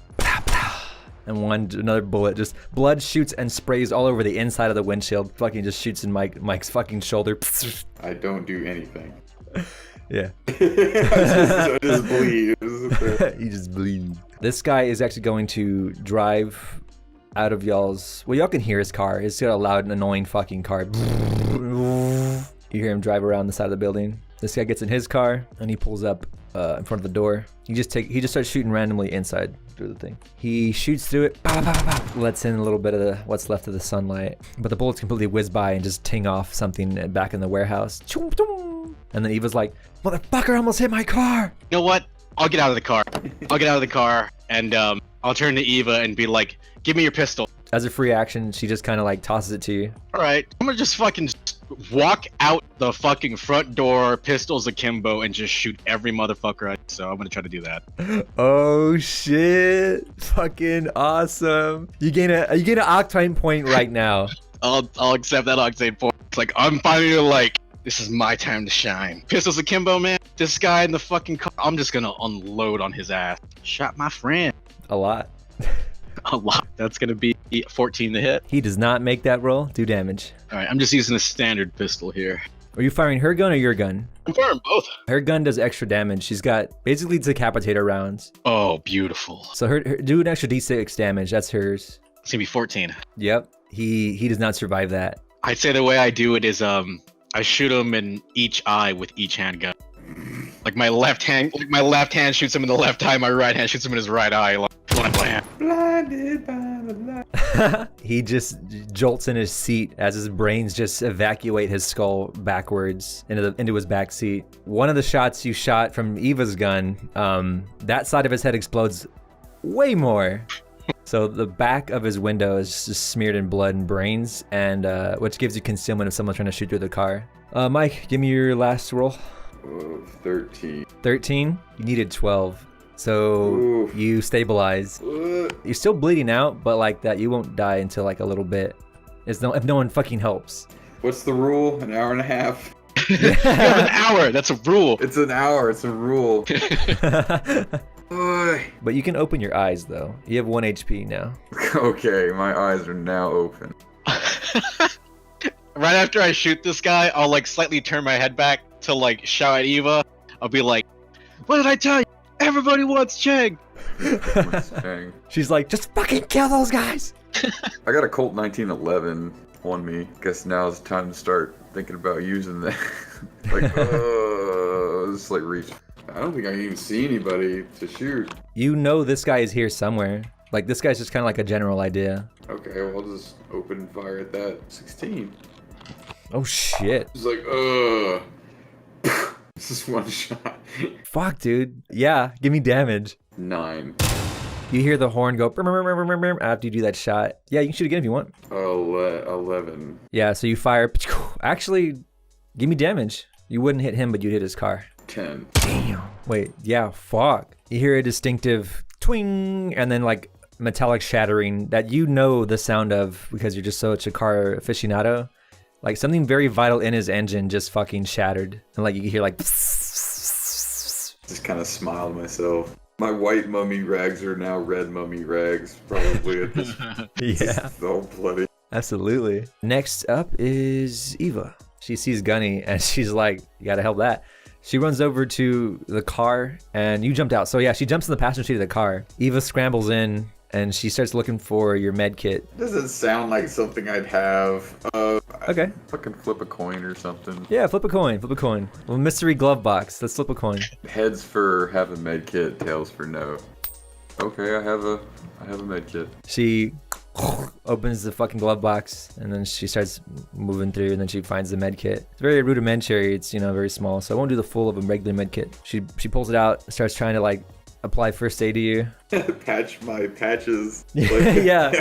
Speaker 1: and another bullet. Just blood shoots and sprays all over the inside of the windshield. Fucking just shoots in Mike's fucking shoulder.
Speaker 3: I don't do anything.
Speaker 1: Yeah.
Speaker 3: I just bleed.
Speaker 1: You just bleed. This guy is actually going to drive out of y'all's... Well, y'all can hear his car. It's got a loud and annoying fucking car. You hear him drive around the side of the building. This guy gets in his car and he pulls up in front of the door. He just starts shooting randomly inside through the thing. He shoots through it, lets in a little bit of what's left of the sunlight, but the bullets completely whiz by and just ting off something back in the warehouse. And then Eva's like, "Motherfucker almost hit my car!"
Speaker 6: You know what? I'll get out of the car. And I'll turn to Eva and be like, "Give me your pistol."
Speaker 1: As a free action, she just kind of like tosses it to you.
Speaker 6: All right, I'm gonna just fucking walk out the fucking front door, pistols akimbo, and just shoot every motherfucker. So I'm gonna try to do that.
Speaker 1: Oh shit! Fucking awesome! You gain an octane point right now.
Speaker 6: I'll accept that octane point. It's like I'm finally like, this is my time to shine. Pistols akimbo, man. This guy in the fucking car, I'm just gonna unload on his ass. Shot my friend.
Speaker 1: A lot.
Speaker 6: A lot. That's gonna be 14 to hit.
Speaker 1: He does not make that roll. Do damage.
Speaker 6: All right, I'm just using a standard pistol here.
Speaker 1: Are you firing her gun or your gun?
Speaker 6: I'm firing both.
Speaker 1: Her gun does extra damage. She's got basically decapitator rounds.
Speaker 6: Oh, beautiful.
Speaker 1: So her do an extra d6 damage. That's hers.
Speaker 6: It's gonna be 14.
Speaker 1: Yep. He does not survive that.
Speaker 6: I'd say the way I do it is I shoot him in each eye with each handgun. Like my left hand shoots him in the left eye, my right hand shoots him in his right eye. Like,
Speaker 3: Blinded by the light.
Speaker 1: He just jolts in his seat as his brains just evacuate his skull backwards into his back seat. One of the shots you shot from Eva's gun, that side of his head explodes way more. So the back of his window is just smeared in blood and brains, and which gives you concealment if someone's trying to shoot through the car. Mike, give me your last roll.
Speaker 3: 13.
Speaker 1: 13? You needed 12. So
Speaker 3: Oof.
Speaker 1: you stabilize. You're still bleeding out, but like that, you won't die until like a little bit. If no one fucking helps.
Speaker 3: What's the rule? An hour and a half?
Speaker 6: you have an hour. That's a rule.
Speaker 3: It's an hour. It's a rule.
Speaker 1: But you can open your eyes though. You have 1 HP now.
Speaker 3: Okay, my eyes are now open.
Speaker 6: Right after I shoot this guy, I'll like slightly turn my head back to like shout at Eva. I'll be like, "What did I tell you? Everybody wants Chang."
Speaker 3: Dang.
Speaker 1: She's like, "Just fucking kill those guys."
Speaker 3: I got a Colt 1911 on me. Guess now is the time to start thinking about using that. Just like reach. I don't think I can even see anybody to shoot.
Speaker 1: You know this guy is here somewhere. Like this guy's just kind of like a general idea.
Speaker 3: Okay, well I'll just open fire at that. 16.
Speaker 1: Oh shit.
Speaker 3: It's like, this is one shot.
Speaker 1: Fuck, dude. Yeah, give me damage.
Speaker 3: 9.
Speaker 1: You hear the horn go after you do that shot. Yeah, you can shoot again if you want.
Speaker 3: 11.
Speaker 1: Yeah, so you fire. Actually, give me damage. You wouldn't hit him, but you'd hit his car.
Speaker 3: 10.
Speaker 1: Damn. Wait, yeah, fuck. You hear a distinctive twing, and then like metallic shattering that you know the sound of because you're just such a car aficionado. Like something very vital in his engine just fucking shattered. And like you can hear like
Speaker 3: Just kind of smile to myself. My white mummy rags are now red mummy rags, probably at this.
Speaker 1: Yeah.
Speaker 3: It's all bloody.
Speaker 1: Absolutely. Next up is Eva. She sees Gunny and she's like, "You gotta help that." She runs over to the car and you jumped out. So yeah, she jumps in the passenger seat of the car. Eva scrambles in and she starts looking for your med kit.
Speaker 3: Doesn't sound like something I'd have.
Speaker 1: Okay.
Speaker 3: Fucking flip a coin or something.
Speaker 1: Yeah, flip a coin, flip a coin. Well, mystery glove box. Let's flip a coin.
Speaker 3: Heads for have a med kit, tails for no. Okay, I have a med kit.
Speaker 1: She opens the fucking glove box and then she starts moving through and then she finds the med kit. It's very rudimentary. It's, you know, very small. So I won't do the full of a regular med kit. She pulls it out, starts trying to like apply first aid to you.
Speaker 3: Patch my patches.
Speaker 1: Yeah,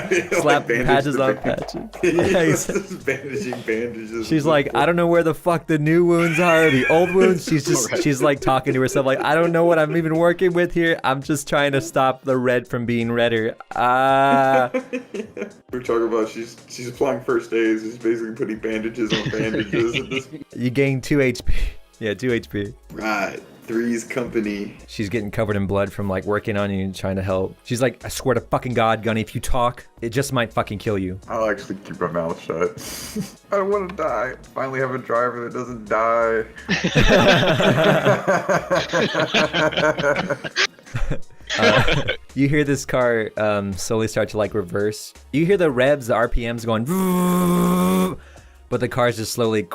Speaker 1: slap
Speaker 3: bandage
Speaker 1: patches
Speaker 3: the
Speaker 1: on
Speaker 3: band-
Speaker 1: patches.
Speaker 3: Yeah,
Speaker 1: Yeah,
Speaker 3: just bandaging bandages.
Speaker 1: she's like, "I don't know where the fuck the new wounds are, the old wounds." She's like talking to herself like, "I don't know what I'm even working with here. I'm just trying to stop the red from being redder."
Speaker 3: We're talking about she's applying first aid. She's basically putting bandages on bandages. At this.
Speaker 1: You gain 2 HP. Yeah, 2 HP.
Speaker 3: Right. Three's Company.
Speaker 1: She's getting covered in blood from like working on you and trying to help. She's like, I swear to fucking God, Gunny, if you talk, it just might fucking kill you.
Speaker 5: I'll actually keep my mouth shut. I don't want to die. Finally have a driver that doesn't die.
Speaker 1: You hear this car slowly start to like reverse. You hear the revs, the RPMs going, but the car's just slowly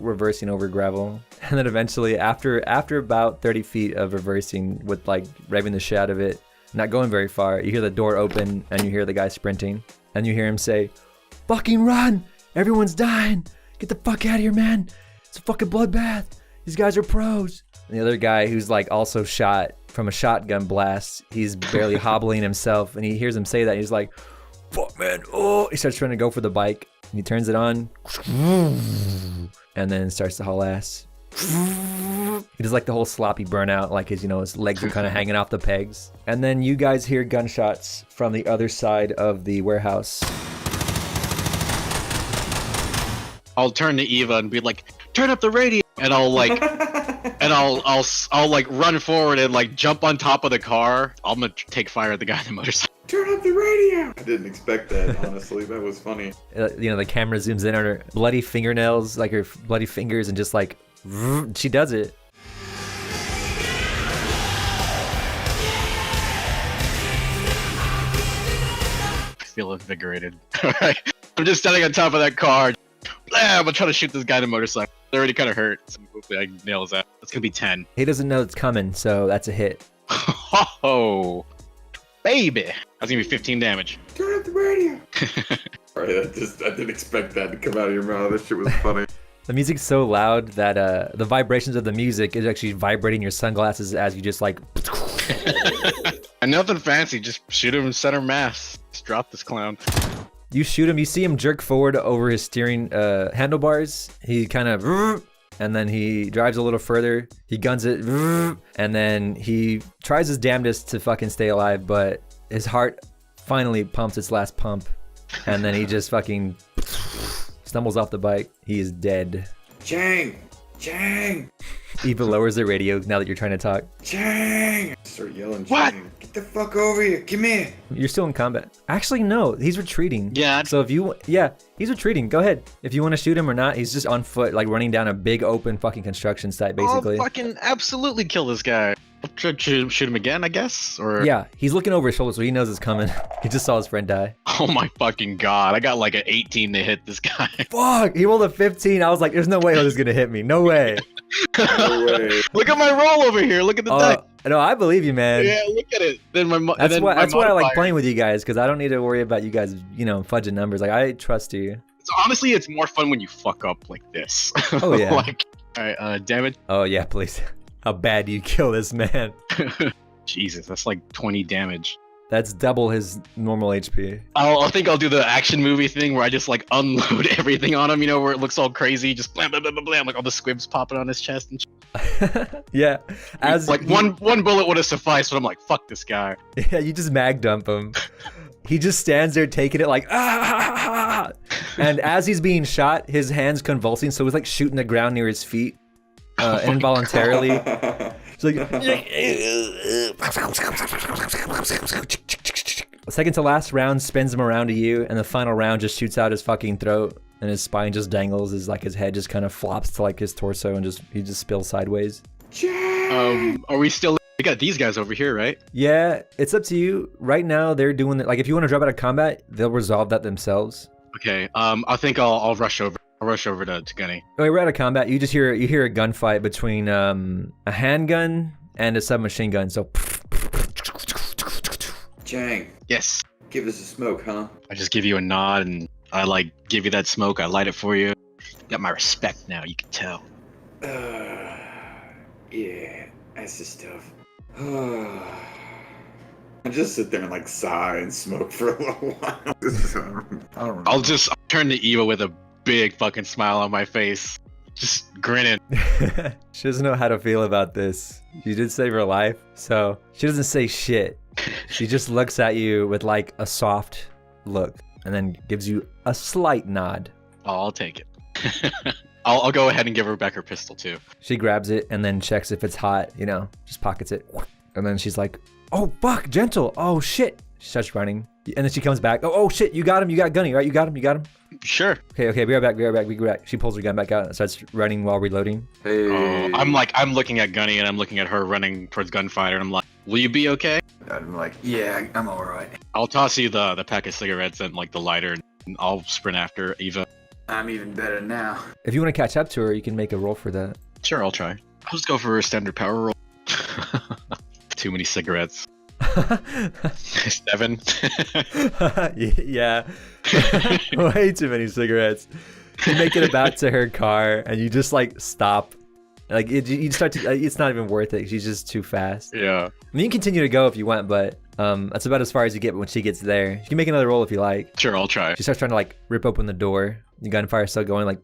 Speaker 1: reversing over gravel. And then eventually, after about 30 feet of reversing with like revving the shit out of it, not going very far, you hear the door open and you hear the guy sprinting. And you hear him say, fucking run! Everyone's dying! Get the fuck out of here, man! It's a fucking bloodbath! These guys are pros! And the other guy who's like also shot from a shotgun blast, he's barely hobbling himself, and he hears him say that, and he's like, fuck man, oh! He starts trying to go for the bike, and he turns it on, and then starts to haul ass. He does like the whole sloppy burnout, like his, you know, his legs are kind of hanging off the pegs. And then you guys hear gunshots from the other side of the warehouse.
Speaker 6: I'll turn to Eva and be like, turn up the radio, and I'll like, and I'll like run forward and like jump on top of the car. I'm gonna take fire at the guy in the motorcycle.
Speaker 3: Turn up the radio! I didn't expect that, honestly. That was funny.
Speaker 1: You know, the camera zooms in on her bloody fingernails, like her bloody fingers, and just like, she does it.
Speaker 6: I feel invigorated. Alright. I'm just standing on top of that car. Blam! I'm trying to shoot this guy in the motorcycle. It already kind of hurt. So hopefully I nail his ass. That's gonna be 10.
Speaker 1: He doesn't know it's coming, so that's a hit.
Speaker 6: Oh, baby. That's gonna be 15 damage.
Speaker 3: Turn up the radio! Alright, I didn't expect that to come out of your mouth. That shit was funny.
Speaker 1: The music's so loud that the vibrations of the music is actually vibrating your sunglasses as you just like...
Speaker 6: And nothing fancy, just shoot him in center mass. Just drop this clown.
Speaker 1: You shoot him, you see him jerk forward over his steering handlebars. He kind of... And then he drives a little further. He guns it. And then he tries his damnedest to fucking stay alive, but his heart finally pumps its last pump. And then he just fucking... stumbles off the bike. He is dead.
Speaker 3: Chang! Chang!
Speaker 1: Eva lowers the radio now that you're trying to talk.
Speaker 3: Chang! Start yelling,
Speaker 6: What?
Speaker 3: Chang. Get the fuck over here. Come here.
Speaker 1: You're still in combat. Actually, no. He's retreating.
Speaker 6: Yeah.
Speaker 1: So if you... Yeah, he's retreating. Go ahead. If you want to shoot him or not, he's just on foot, like running down a big open fucking construction site, basically.
Speaker 6: I'll fucking absolutely kill this guy. I'll try to shoot him again, I guess? Or...
Speaker 1: Yeah, he's looking over his shoulder, so he knows it's coming. He just saw his friend die.
Speaker 6: Oh my fucking god. I got like an 18 to hit this guy.
Speaker 1: Fuck! He rolled a 15. I was like, there's no way he's gonna hit me. No way.
Speaker 3: No way.
Speaker 6: Look at my roll over here. Look at the dice.
Speaker 1: No, I believe you, man.
Speaker 6: Yeah, look at it. Then
Speaker 1: That's why I like
Speaker 6: modifier.
Speaker 1: playing with you guys, because I don't need to worry about you guys, you know, fudging numbers. Like, I trust you.
Speaker 6: So honestly, it's more fun when you fuck up like this.
Speaker 1: Oh, yeah.
Speaker 6: Like, alright, damage.
Speaker 1: Oh, yeah, please. How bad do you kill this man?
Speaker 6: Jesus, that's like 20 damage.
Speaker 1: That's double his normal HP.
Speaker 6: I think I'll do the action movie thing where I just like unload everything on him, you know, where it looks all crazy, just blam, blam, blam, blam, blam, like all the squibs popping on his chest and shit.
Speaker 1: Yeah.
Speaker 6: One bullet would have sufficed, but I'm like, fuck this guy.
Speaker 1: Yeah, you just mag dump him. He just stands there taking it like, ah! And as he's being shot, his hand's convulsing, so he's like shooting the ground near his feet. Involuntarily. It's like, second to last round spins him around to you, and the final round just shoots out his fucking throat, and his spine just dangles. His like his head just kind of flops to like his torso, and he just spills sideways.
Speaker 6: Are we still? We got these guys over here, right?
Speaker 1: Yeah, it's up to you. Right now, they're doing it. Like, if you want to drop out of combat, they'll resolve that themselves.
Speaker 6: Okay. I think I'll rush over. I'll rush over to Gunny.
Speaker 1: Okay, we're out of combat. You just hear a gunfight between a handgun and a submachine gun. So.
Speaker 3: Chang,
Speaker 6: Yes.
Speaker 3: give us a smoke, huh?
Speaker 6: I just give you a nod and I like give you that smoke. I light it for you. You got my respect now. You can tell.
Speaker 3: Yeah, that's the stuff. I just sit there and like sigh and smoke for a little while.
Speaker 5: I don't know.
Speaker 6: I'll turn to Eva with a big fucking smile on my face. Just grinning.
Speaker 1: She doesn't know how to feel about this. You did save her life, so she doesn't say shit. She just looks at you with like a soft look and then gives you a slight nod.
Speaker 6: Oh, I'll take it. I'll go ahead and give her back her pistol too.
Speaker 1: She grabs it and then checks if it's hot, you know, just pockets it. And then she's like, oh, fuck, Gentle. Oh, shit. She starts running. And then she comes back. Oh, shit, you got him. You got Gunny, right? You got him.
Speaker 6: Sure.
Speaker 1: Okay, be right back. She pulls her gun back out and starts running while reloading.
Speaker 3: Hey.
Speaker 6: I'm looking at Gunny and I'm looking at her running towards gunfighter and I'm like, will you be okay?
Speaker 5: I'm like, yeah, I'm alright.
Speaker 6: I'll toss you the pack of cigarettes and like the lighter and I'll sprint after Eva.
Speaker 5: I'm even better now.
Speaker 1: If you want to catch up to her, you can make a roll for that.
Speaker 6: Sure, I'll try. I'll just go for a standard power roll. Too many cigarettes. 7.
Speaker 1: Yeah. Way too many cigarettes. You make it about to her car and you just like stop. Like you start to, it's not even worth it. She's just too fast.
Speaker 6: Yeah.
Speaker 1: I mean, you can continue to go if you want, but that's about as far as you get when she gets there. You can make another roll if you like.
Speaker 6: Sure, I'll try.
Speaker 1: She starts trying to like rip open the door. The gunfire's still going like.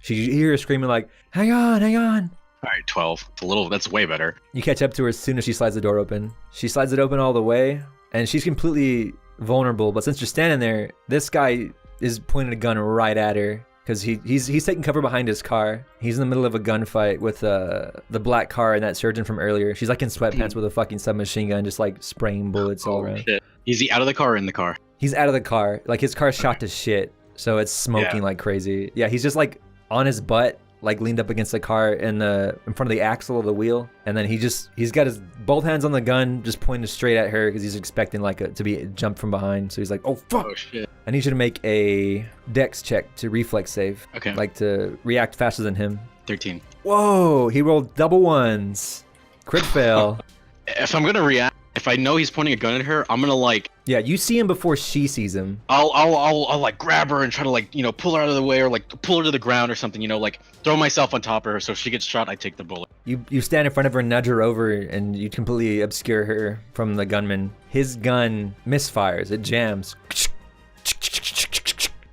Speaker 1: You hear her screaming like, hang on.
Speaker 6: All right, 12. That's way better.
Speaker 1: You catch up to her as soon as she slides the door open. She slides it open all the way, and she's completely vulnerable. But since you're standing there, this guy is pointing a gun right at her because he's taking cover behind his car. He's in the middle of a gunfight with the black car and that surgeon from earlier. She's like in sweatpants with a fucking submachine gun, just like spraying bullets all around.
Speaker 6: Shit. Is he out of the car or in the car?
Speaker 1: He's out of the car. Like his car's shot to shit, so it's smoking like crazy. Yeah, he's just like on his butt, like leaned up against the car in front of the axle of the wheel, and then he's got his both hands on the gun just pointed straight at her because he's expecting like to be jumped from behind. So he's like, oh fuck.
Speaker 6: Oh shit.
Speaker 1: I need you to make a dex check to reflex save.
Speaker 6: Okay.
Speaker 1: Like to react faster than him.
Speaker 6: 13.
Speaker 1: Whoa, he rolled double ones. Crit fail.
Speaker 6: If I'm gonna react, if I know he's pointing a gun at her, I'm gonna like.
Speaker 1: Yeah, you see him before she sees him.
Speaker 6: I'll like grab her and try to like, you know, pull her out of the way or like pull her to the ground or something, you know, like throw myself on top of her so if she gets shot, I take the bullet.
Speaker 1: You stand in front of her, nudge her over, and you completely obscure her from the gunman. His gun misfires, it jams.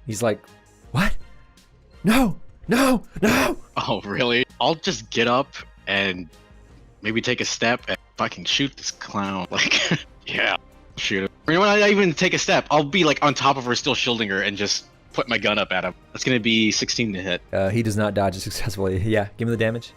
Speaker 1: He's like, what? No!
Speaker 6: Oh, really? I'll just get up and maybe take a step and fucking shoot this clown. Like, yeah, shoot him. Or when I even take a step, I'll be like on top of her, still shielding her, and just put my gun up at him. That's gonna be 16 to hit.
Speaker 1: He does not dodge successfully. Yeah, give him the damage.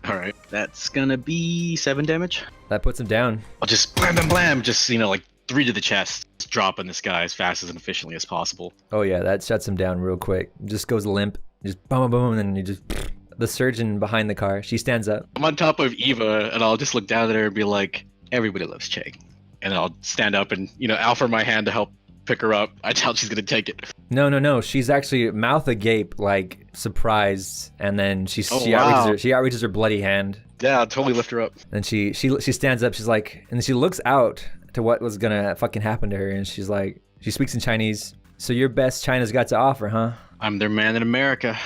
Speaker 6: All right, that's gonna be 7 damage.
Speaker 1: That puts him down.
Speaker 6: I'll just blam, just, you know, like 3 to the chest, just dropping this guy as fast and efficiently as possible.
Speaker 1: Oh yeah, that shuts him down real quick. Just goes limp. Just boom, and then you just. The surgeon behind the car, she stands up.
Speaker 6: I'm on top of Eva, and I'll just look down at her and be like, everybody loves Che. And I'll stand up and, you know, offer my hand to help pick her up. I doubt she's gonna take it.
Speaker 1: No. She's actually mouth agape, like surprised, and then she outreaches her bloody hand.
Speaker 6: Yeah, I'll totally lift her up.
Speaker 1: And she stands up. She's like, and she looks out to what was gonna fucking happen to her, and she's like, she speaks in Chinese. So your best China's got to offer, huh?
Speaker 6: I'm their man in America.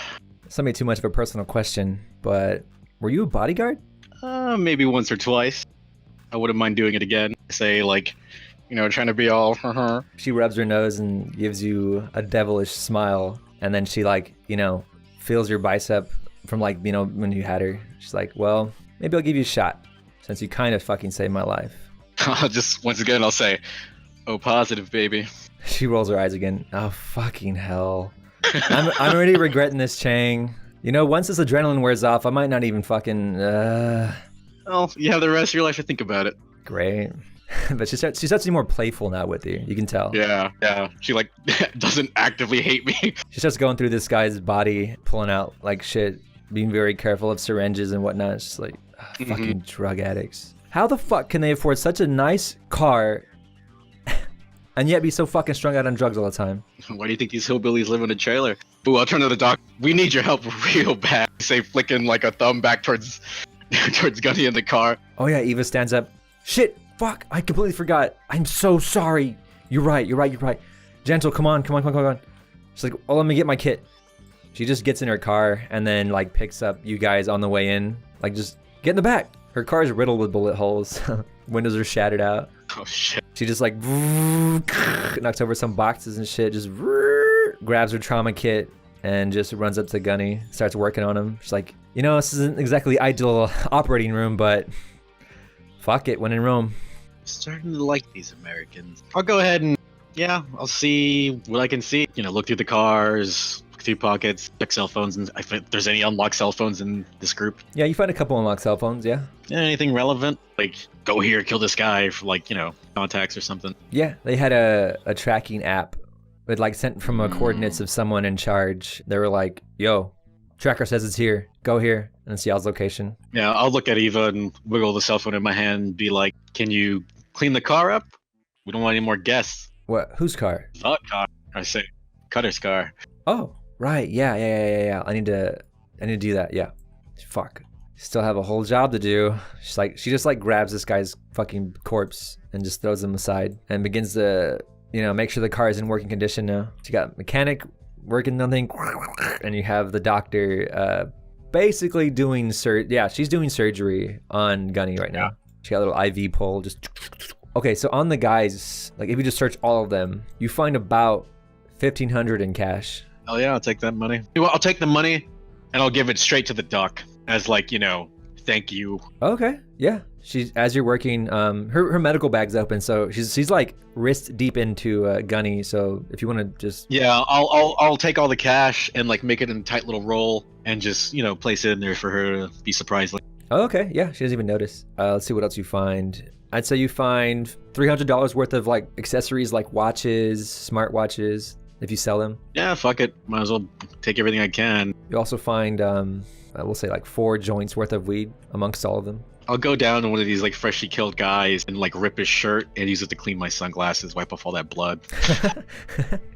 Speaker 1: It's not too much of a personal question, but were you a bodyguard?
Speaker 6: Maybe once or twice. I wouldn't mind doing it again. Say, like, you know, trying to be all,
Speaker 1: She rubs her nose and gives you a devilish smile, and then she, like, you know, feels your bicep from, like, you know, when you had her. She's like, well, maybe I'll give you a shot, since you kind of fucking saved my life.
Speaker 6: I'll just, once again, I'll say, oh, positive, baby.
Speaker 1: She rolls her eyes again. Oh, fucking hell. I'm already regretting this, Chang. You know, once this adrenaline wears off, I might not even fucking,
Speaker 6: Well, you have the rest of your life to think about it.
Speaker 1: Great. But she starts to be more playful now with you. You can tell.
Speaker 6: Yeah. She, like, doesn't actively hate me.
Speaker 1: She starts going through this guy's body, pulling out, like, shit, being very careful of syringes and whatnot. It's just like, fucking drug addicts. How the fuck can they afford such a nice car and yet be so fucking strung out on drugs all the time?
Speaker 6: Why do you think these hillbillies live in a trailer? Ooh, I'll turn to the doc. We need your help real bad. Say, flicking like a thumb back towards Gunny in the car.
Speaker 1: Oh yeah, Eva stands up. Shit, fuck, I completely forgot. I'm so sorry. You're right. Gentle, come on. She's like, oh, let me get my kit. She just gets in her car and then like picks up you guys on the way in. Like, just get in the back. Her car is riddled with bullet holes. Windows are shattered out.
Speaker 6: Oh shit.
Speaker 1: She just like knocks over some boxes and shit, just grabs her trauma kit and just runs up to Gunny, starts working on him. She's like, you know, this isn't exactly the ideal operating room, but fuck it, when in Rome.
Speaker 6: Starting to like these Americans. I'll go ahead and, yeah, I'll see what I can see. You know, look through the cars, through pockets, check cell phones, and if there's any unlocked cell phones in this group.
Speaker 1: Yeah, you find a couple unlocked cell phones, yeah.
Speaker 6: Anything relevant? Like, go here, kill this guy for, like, contacts or something.
Speaker 1: Yeah, they had a tracking app. It like sent from coordinates of someone in charge. They were like, yo, tracker says it's here. Go here and see y'all's location.
Speaker 6: Yeah, I'll look at Eva and wiggle the cell phone in my hand and be like, can you clean the car up? We don't want any more guests.
Speaker 1: What? Whose car?
Speaker 6: The car. I say, Cutter's car.
Speaker 1: Oh, right. Yeah. I need to do that. Yeah. Fuck. Still have a whole job to do. She just grabs this guy's fucking corpse and just throws him aside and begins to, make sure the car is in working condition now. She got mechanic working on thing, and you have the doctor basically doing she's doing surgery on Gunny right now. Yeah. She got a little IV pole just. Okay, so on the guys, if you just search all of them, you find about 1,500 in cash.
Speaker 6: Oh yeah, I'll take that money. I'll take the money and I'll give it straight to the doc as thank you.
Speaker 1: Okay, yeah. She's, as you're working, her medical bag's open, so she's wrist deep into Gunny. So if you want to just
Speaker 6: I'll take all the cash and make it in a tight little roll and just place it in there for her to be surprised.
Speaker 1: Oh, okay, yeah, she doesn't even notice. Let's see what else you find. I'd say you find $300 worth of accessories like watches, smart watches, if you sell them.
Speaker 6: Yeah, fuck it. Might as well take everything I can.
Speaker 1: You also find, we'll say 4 joints worth of weed amongst all of them.
Speaker 6: I'll go down to one of these freshly killed guys and rip his shirt and use it to clean my sunglasses, wipe off all that blood.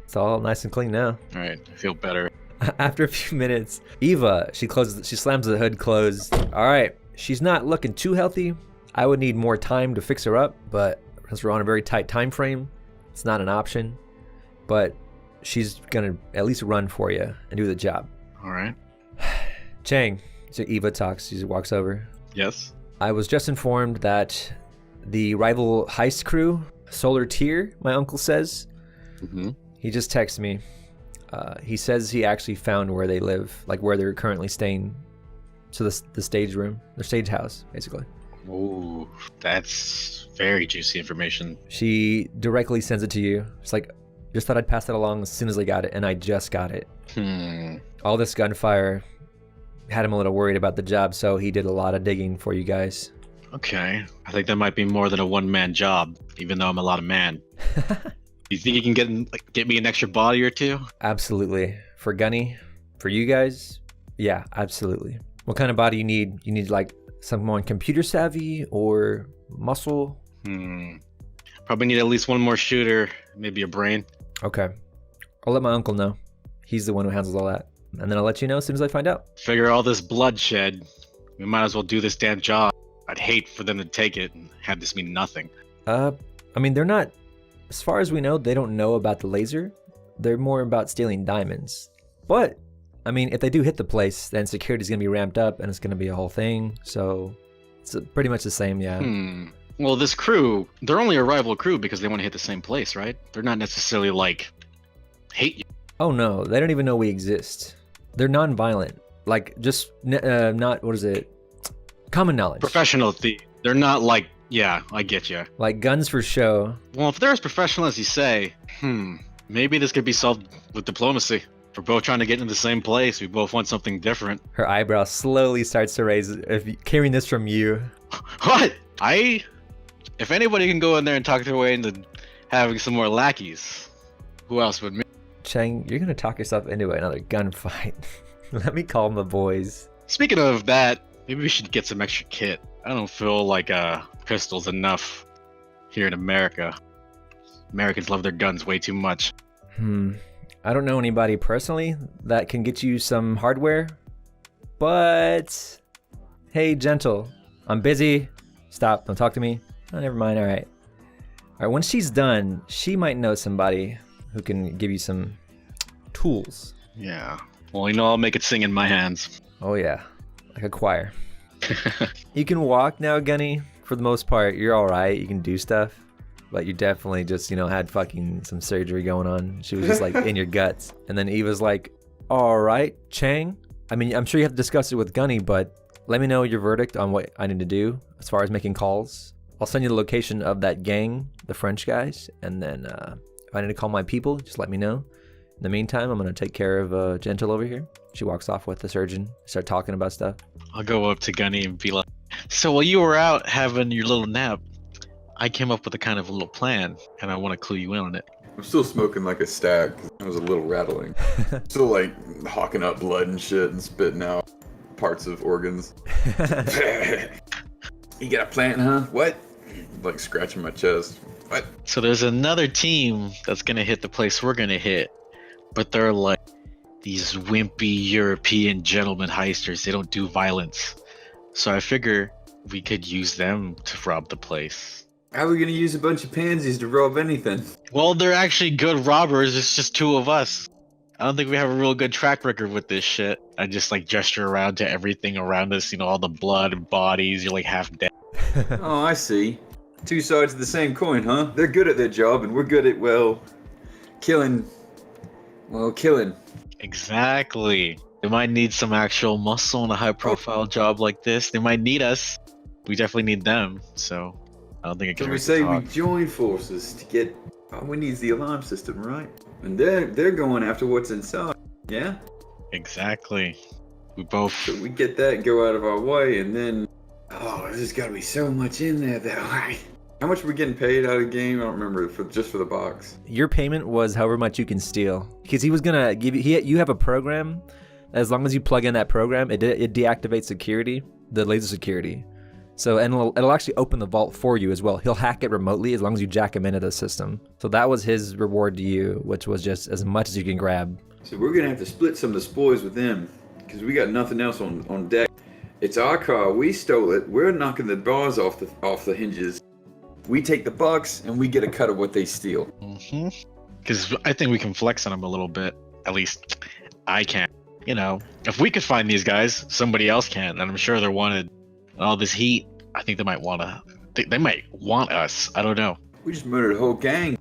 Speaker 1: It's all nice and clean now.
Speaker 6: All right, I feel better.
Speaker 1: After a few minutes, Eva, she slams the hood closed. All right, she's not looking too healthy. I would need more time to fix her up, but since we're on a very tight time frame, it's not an option. But she's gonna at least run for you and do the job.
Speaker 6: All right.
Speaker 1: Chang, so Eva talks. She walks over.
Speaker 6: Yes.
Speaker 1: I was just informed that the rival heist crew, Solar Tier, my uncle says, he just texted me. He says he actually found where they live, where they're currently staying. So the stage room, their stage house, basically.
Speaker 6: Ooh, that's very juicy information.
Speaker 1: She directly sends it to you. It's just thought I'd pass that along as soon as I got it, and I just got it. All this gunfire had him a little worried about the job, so he did a lot of digging for you guys.
Speaker 6: Okay, I think that might be more than a one-man job, even though I'm a lot of man. You think you can get me an extra body or two?
Speaker 1: Absolutely. For Gunny, for you guys, yeah, absolutely. What kind of body you need? You need someone computer savvy or muscle?
Speaker 6: Probably need at least one more shooter, maybe a brain.
Speaker 1: Okay. I'll let my uncle know. He's the one who handles all that. And then I'll let you know as soon as I find out.
Speaker 6: Figure all this bloodshed. We might as well do this damn job. I'd hate for them to take it and have this mean nothing.
Speaker 1: They're not, as far as we know, they don't know about the laser. They're more about stealing diamonds. But if they do hit the place, then security's gonna be ramped up and it's gonna be a whole thing. So it's pretty much the same, yeah.
Speaker 6: Well, this crew, they're only a rival crew because they want to hit the same place, right? They're not necessarily hate you.
Speaker 1: Oh no, they don't even know we exist. They're non-violent. Not, what is it? Common knowledge.
Speaker 6: Professional thief. They're not yeah, I get you.
Speaker 1: Guns for show.
Speaker 6: Well, if they're as professional as you say, maybe this could be solved with diplomacy. We're both trying to get into the same place. We both want something different.
Speaker 1: Her eyebrow slowly starts to raise, carrying this from you.
Speaker 6: What? If anybody can go in there and talk their way into having some more lackeys, who else would me?
Speaker 1: Chang, you're gonna talk yourself into another gunfight. Let me call the boys.
Speaker 6: Speaking of that, maybe we should get some extra kit. I don't feel like pistol's enough here in America. Americans love their guns way too much.
Speaker 1: I don't know anybody personally that can get you some hardware, but hey, gentle, I'm busy. Stop, don't talk to me. Oh, never mind, all right. When she's done, she might know somebody who can give you some tools.
Speaker 6: Yeah, well, I'll make it sing in my hands.
Speaker 1: Oh yeah, like a choir. You can walk now, Gunny. For the most part, you're all right. You can do stuff. But you definitely just, had fucking some surgery going on. She was just in your guts. And then Eva's like, all right, Chang. I'm sure you have to discuss it with Gunny, but let me know your verdict on what I need to do as far as making calls. I'll send you the location of that gang, the French guys. And then if I need to call my people, just let me know. In the meantime, I'm gonna take care of Gentle over here. She walks off with the surgeon, start talking about stuff.
Speaker 6: I'll go up to Gunny and be like, so while you were out having your little nap, I came up with a kind of a little plan, and I want to clue you in on it.
Speaker 3: I'm still smoking like a stag. It was a little rattling. Still like hawking up blood and shit and spitting out parts of organs. You got a plan, huh? What? Like scratching my chest. What?
Speaker 6: So there's another team that's gonna hit the place we're gonna hit, but they're like these wimpy European gentleman heisters. They don't do violence. So I figure we could use them to rob the place.
Speaker 5: How are we gonna use a bunch of pansies to rob anything?
Speaker 6: Well, they're actually good robbers. It's just two of us. I don't think we have a real good track record with this shit. I just like gesture around to everything around us, all the blood and bodies. You're like half dead.
Speaker 5: Oh, I see. Two sides of the same coin, huh? They're good at their job, and we're good at, killing. Well, killing.
Speaker 6: Exactly. They might need some actual muscle in a high-profile job like this. They might need us. We definitely need them. So I don't think it can.
Speaker 5: So we
Speaker 6: hurt to
Speaker 5: say we
Speaker 6: talk.
Speaker 5: join forces to get. All we need is the alarm system, right? And they're going after what's inside. Yeah.
Speaker 6: Exactly. We both.
Speaker 5: So we get that and go out of our way, and then. Oh, there's got to be so much in there, though. How much are we getting paid out of the game? I don't remember, just for the box.
Speaker 1: Your payment was however much you can steal, because he was gonna give you. You have a program. As long as you plug in that program, it deactivates security, the laser security. So and it'll actually open the vault for you as well. He'll hack it remotely as long as you jack him into the system. So that was his reward to you, which was just as much as you can grab.
Speaker 5: So we're gonna have to split some of the spoils with them, because we got nothing else on deck. It's our car. We stole it. We're knocking the bars off the hinges. We take the bucks and we get a cut of what they steal.
Speaker 6: Because I think we can flex on them a little bit. At least I can. If we could find these guys, somebody else can, and I'm sure they're wanted. All this heat, I think they might they might want us. I don't know.
Speaker 5: We just murdered a whole gang.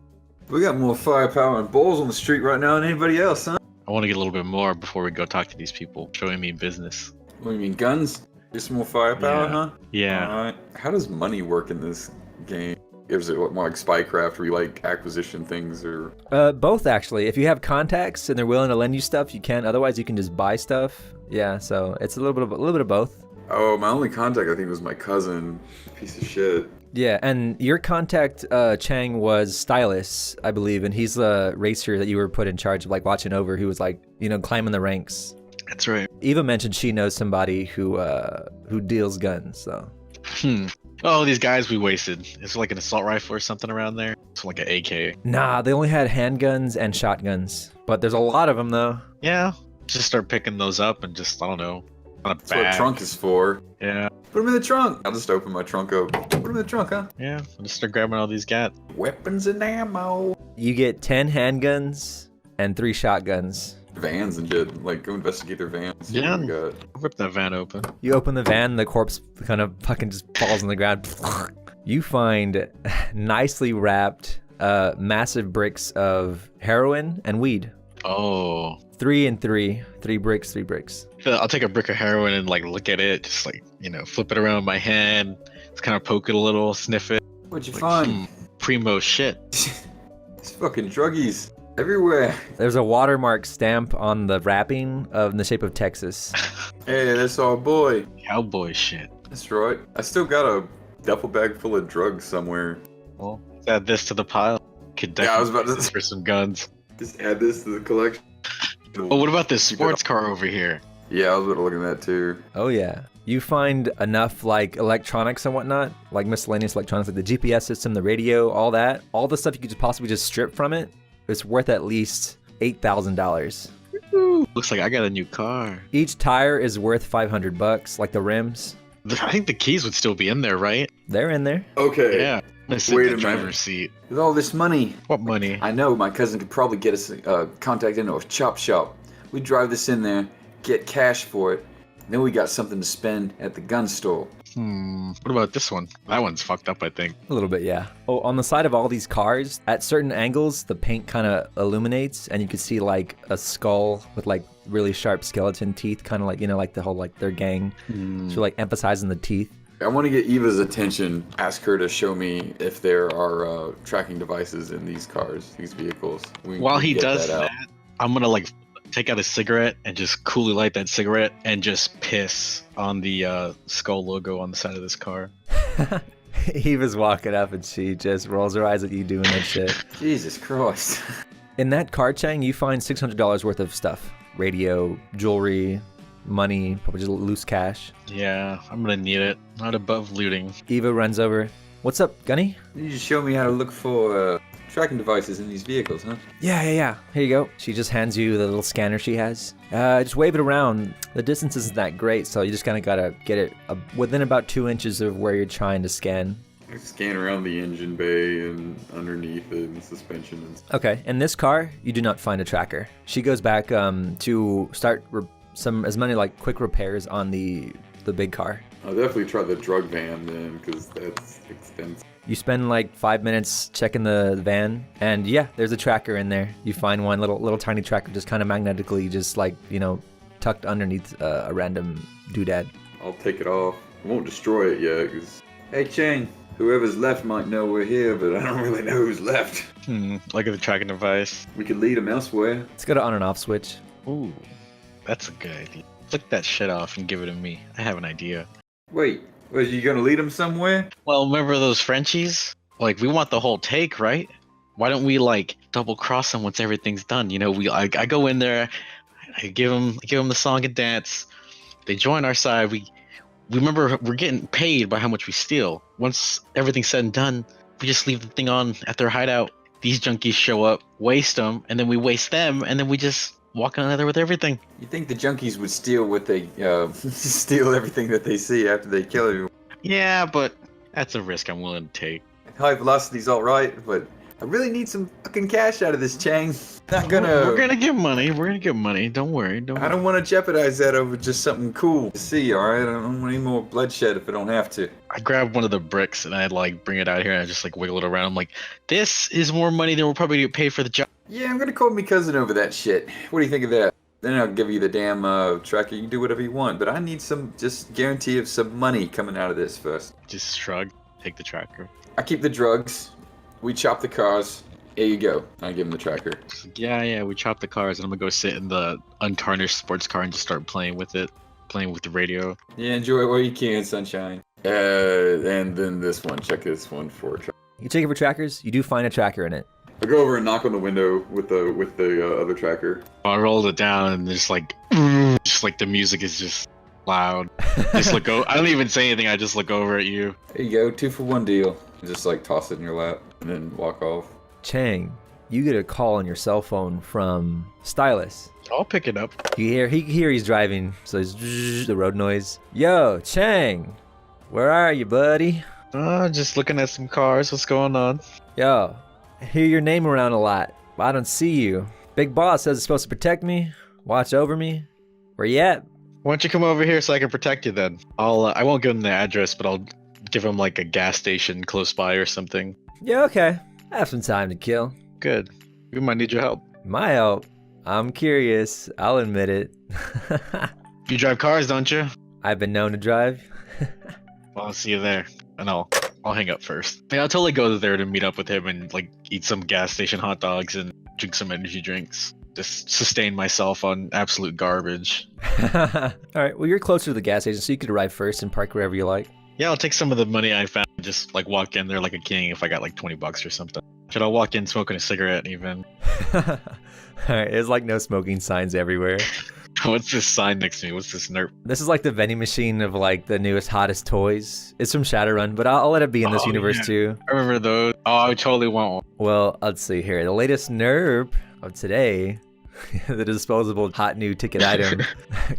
Speaker 5: We got more firepower and balls on the street right now than anybody else, huh?
Speaker 6: I want to get a little bit more before we go talk to these people, showing me business.
Speaker 5: What do you mean, guns? Just more firepower,
Speaker 6: Yeah.
Speaker 5: huh?
Speaker 6: Yeah.
Speaker 5: Alright.
Speaker 3: How does money work in this game? Is it more like Spycraft, where you like acquisition things, or?
Speaker 1: Both actually. If you have contacts and they're willing to lend you stuff, you can. Otherwise, you can just buy stuff. Yeah, so it's a little bit of both.
Speaker 3: Oh, my only contact I think was my cousin. Piece of shit.
Speaker 1: Yeah, and your contact, Chang, was Stylus, I believe, and he's the racer that you were put in charge of, like, watching over, who was, like, climbing the ranks.
Speaker 6: That's right.
Speaker 1: Eva mentioned she knows somebody who deals guns, so.
Speaker 6: Oh, these guys we wasted. Is there like an assault rifle or something around there? It's like an AK.
Speaker 1: Nah, they only had handguns and shotguns, but there's a lot of them, though.
Speaker 6: Yeah. Just start picking those up and just, I don't know. On a
Speaker 3: That's what a
Speaker 6: bag.
Speaker 3: trunk is for.
Speaker 6: Yeah.
Speaker 5: Put them in the trunk.
Speaker 3: I'll just open my trunk up.
Speaker 5: Put them in the trunk, huh?
Speaker 6: Yeah. I'll just start grabbing all these gats.
Speaker 5: Weapons and ammo.
Speaker 1: You get 10 handguns and 3 shotguns.
Speaker 3: Vans and shit. Like, go investigate their vans. See
Speaker 6: Yeah.
Speaker 3: what we got.
Speaker 6: Rip that van open.
Speaker 1: You open the van, the corpse kind of fucking just falls on the ground. You find nicely wrapped massive bricks of heroin and weed.
Speaker 6: Oh.
Speaker 1: 3 and 3. 3 bricks, 3 bricks.
Speaker 6: I'll take a brick of heroin and like look at it, just like, flip it around in my hand, just kind of poke it a little, sniff it.
Speaker 5: What'd you
Speaker 6: Like,
Speaker 5: find?
Speaker 6: primo shit.
Speaker 5: It's fucking druggies everywhere.
Speaker 1: There's a watermark stamp on the wrapping in the shape of Texas.
Speaker 5: Hey, that's our boy.
Speaker 6: Cowboy shit.
Speaker 3: That's right. I still got a duffel bag full of drugs somewhere.
Speaker 6: Well, let's add this to the pile. Could
Speaker 3: Yeah, I was
Speaker 6: definitely
Speaker 3: about to
Speaker 6: use this for some guns.
Speaker 3: Just add this to the collection.
Speaker 6: Oh, what about this sports car over here?
Speaker 3: Yeah, I was about to look at that too.
Speaker 1: Oh yeah. You find enough like electronics and whatnot, like miscellaneous electronics, like the GPS system, the radio, all that. All the stuff you could just possibly just strip from it. It's worth at least $8,000.
Speaker 6: Ooh, looks like I got a new car.
Speaker 1: Each tire is worth $500, like the rims.
Speaker 6: I think the keys would still be in there, right?
Speaker 1: They're in there.
Speaker 3: Okay.
Speaker 6: Yeah. I'm sit
Speaker 3: Wait
Speaker 6: in
Speaker 3: a
Speaker 6: the
Speaker 3: minute.
Speaker 6: driver's seat.
Speaker 5: With all this money,
Speaker 6: What money?
Speaker 5: I know my cousin could probably get us contact into a chop shop. We drive this in there, get cash for it, and then we got something to spend at the gun store.
Speaker 6: What about this one? That one's fucked up, I think.
Speaker 1: A little bit, yeah. Oh, on the side of all these cars, at certain angles, the paint kind of illuminates, and you can see like a skull with like really sharp skeleton teeth, kind of like, like the whole like their gang. So like emphasizing the teeth.
Speaker 3: I want to get Eva's attention. Ask her to show me if there are tracking devices in these cars, these vehicles.
Speaker 6: While he
Speaker 3: get
Speaker 6: does
Speaker 3: out.
Speaker 6: that, I'm gonna like take out a cigarette and just coolly light that cigarette and just piss on the skull logo on the side of this car.
Speaker 1: Eva's walking up and she just rolls her eyes at you doing that shit.
Speaker 5: Jesus Christ.
Speaker 1: In that car, Chang, you find $600 worth of stuff. Radio, jewelry, money, probably just loose cash.
Speaker 6: Yeah, I'm gonna need it. Not above looting.
Speaker 1: Eva runs over. What's up, Gunny?
Speaker 5: You just show me how to look for tracking devices in these vehicles, huh?
Speaker 1: Yeah. Here you go. She just hands you the little scanner she has. Just wave it around. The distance isn't that great, so you just kind of gotta get it within about 2 inches of where you're trying to scan.
Speaker 3: I scan around the engine bay and underneath it and suspension and stuff.
Speaker 1: Okay, in this car, you do not find a tracker. She goes back to start as many like quick repairs on the big car.
Speaker 3: I'll definitely try the drug van then, because that's extensive.
Speaker 1: You spend like 5 minutes checking the van, and yeah, there's a tracker in there. You find one little tiny tracker just kind of magnetically just like, tucked underneath a random doodad.
Speaker 3: I'll take it off. I won't destroy it yet, because...
Speaker 5: Hey, Chang. Whoever's left might know we're here, but I don't really know who's left.
Speaker 6: Look at the tracking device.
Speaker 5: We could lead them elsewhere.
Speaker 1: Let's go to on and off switch.
Speaker 6: Ooh, that's a good idea. Flick that shit off and give it to me. I have an idea.
Speaker 5: Wait, was you gonna lead them somewhere?
Speaker 6: Well, remember those Frenchies? Like, we want the whole take, right? Why don't we like double cross them once everything's done? I go in there, I give them the song and dance. They join our side. We remember we're getting paid by how much we steal. Once everything's said and done, we just leave the thing on at their hideout. These junkies show up, waste them, and then we waste them, and then we just walk on there with everything.
Speaker 5: You think the junkies would steal what they steal everything that they see after they kill you?
Speaker 6: Yeah, but that's a risk I'm willing to take.
Speaker 5: High velocity's all right, but I really need some fucking cash out of this, Chang.
Speaker 6: We're gonna get money. We're gonna get money. Don't worry.
Speaker 5: I don't want to jeopardize that over just something cool to see. All right, I don't want any more bloodshed if I don't have to.
Speaker 6: I grab one of the bricks and I like bring it out here and I just like wiggle it around. I'm like, this is more money than we'll probably get paid for the job.
Speaker 5: Yeah, I'm gonna call me cousin over that shit. What do you think of that? Then I'll give you the damn tracker. You can do whatever you want, but I need some just guarantee of some money coming out of this first.
Speaker 6: Just shrug. Take the tracker.
Speaker 5: I keep the drugs. We chop the cars. Here you go. I give him the tracker.
Speaker 6: Yeah, we chop the cars and I'm gonna go sit in the untarnished sports car and just start playing with it. Playing with the radio.
Speaker 5: Yeah, enjoy it while you can, sunshine.
Speaker 3: And then this one. Check this one for a tracker.
Speaker 1: You check it for trackers. You do find a tracker in it.
Speaker 3: I go over and knock on the window with the other tracker.
Speaker 6: I rolled it down and just like the music is just loud. Just look I don't even say anything. I just look over at you.
Speaker 5: There you go. 2-for-1 deal. Just like toss it in your lap and then walk off.
Speaker 1: Chang, you get a call on your cell phone from Stylus.
Speaker 6: I'll pick it up.
Speaker 1: You hear he's driving, so he's the road noise. Yo, Chang, where are you, buddy?
Speaker 6: Just looking at some cars. What's going on?
Speaker 1: Yo, I hear your name around a lot, but I don't see you. Big boss says it's supposed to protect me, watch over me. Where you at?
Speaker 6: Why don't you come over here so I can protect you then? I won't give him the address, but I'll give him like a gas station close by or something.
Speaker 1: Yeah, okay. I have some time to kill.
Speaker 6: Good. We might need your help.
Speaker 1: My help? I'm curious. I'll admit it.
Speaker 6: You drive cars, don't you?
Speaker 1: I've been known to drive.
Speaker 6: Well, I'll see you there. And I'll hang up first. Yeah, I'll totally go there to meet up with him and like eat some gas station hot dogs and drink some energy drinks. Just sustain myself on absolute garbage.
Speaker 1: Alright, well you're closer to the gas station, so you could arrive first and park wherever you like.
Speaker 6: Yeah, I'll take some of the money I found and just like walk in there like a king if I got like $20 or something. Should I walk in smoking a cigarette even?
Speaker 1: Alright, there's like no smoking signs everywhere.
Speaker 6: What's this sign next to me? What's this nerp?
Speaker 1: This is like the vending machine of like the newest, hottest toys. It's from Shadowrun, but I'll let it be in this universe too.
Speaker 6: I remember those. Oh, I totally want one.
Speaker 1: Well, let's see here. The latest nerp of today, the disposable hot new ticket item.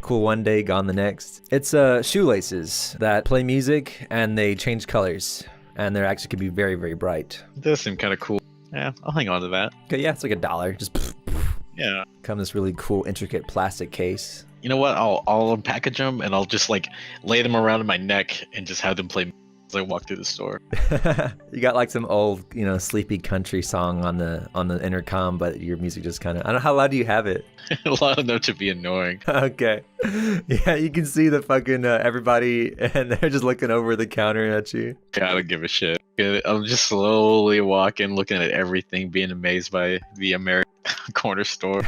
Speaker 1: Cool one day, gone the next. It's shoelaces that play music and they change colors. And they actually can be very, very bright.
Speaker 6: It does seem kind of cool. Yeah, I'll hang on to that.
Speaker 1: Okay, yeah, it's like $1. Just
Speaker 6: yeah.
Speaker 1: Come in this really cool, intricate plastic case.
Speaker 6: You know what? I'll unpackage them and I'll just like lay them around my neck and just have them play as I walk through the store.
Speaker 1: You got like some old, sleepy country song on the intercom, but your music just kind of, I don't know, how loud do you have it?
Speaker 6: Allow them to be annoying.
Speaker 1: Okay. Yeah, you can see the fucking everybody, and they're just looking over the counter at you.
Speaker 6: I don't give a shit. I'm just slowly walking, looking at everything, being amazed by the American corner store.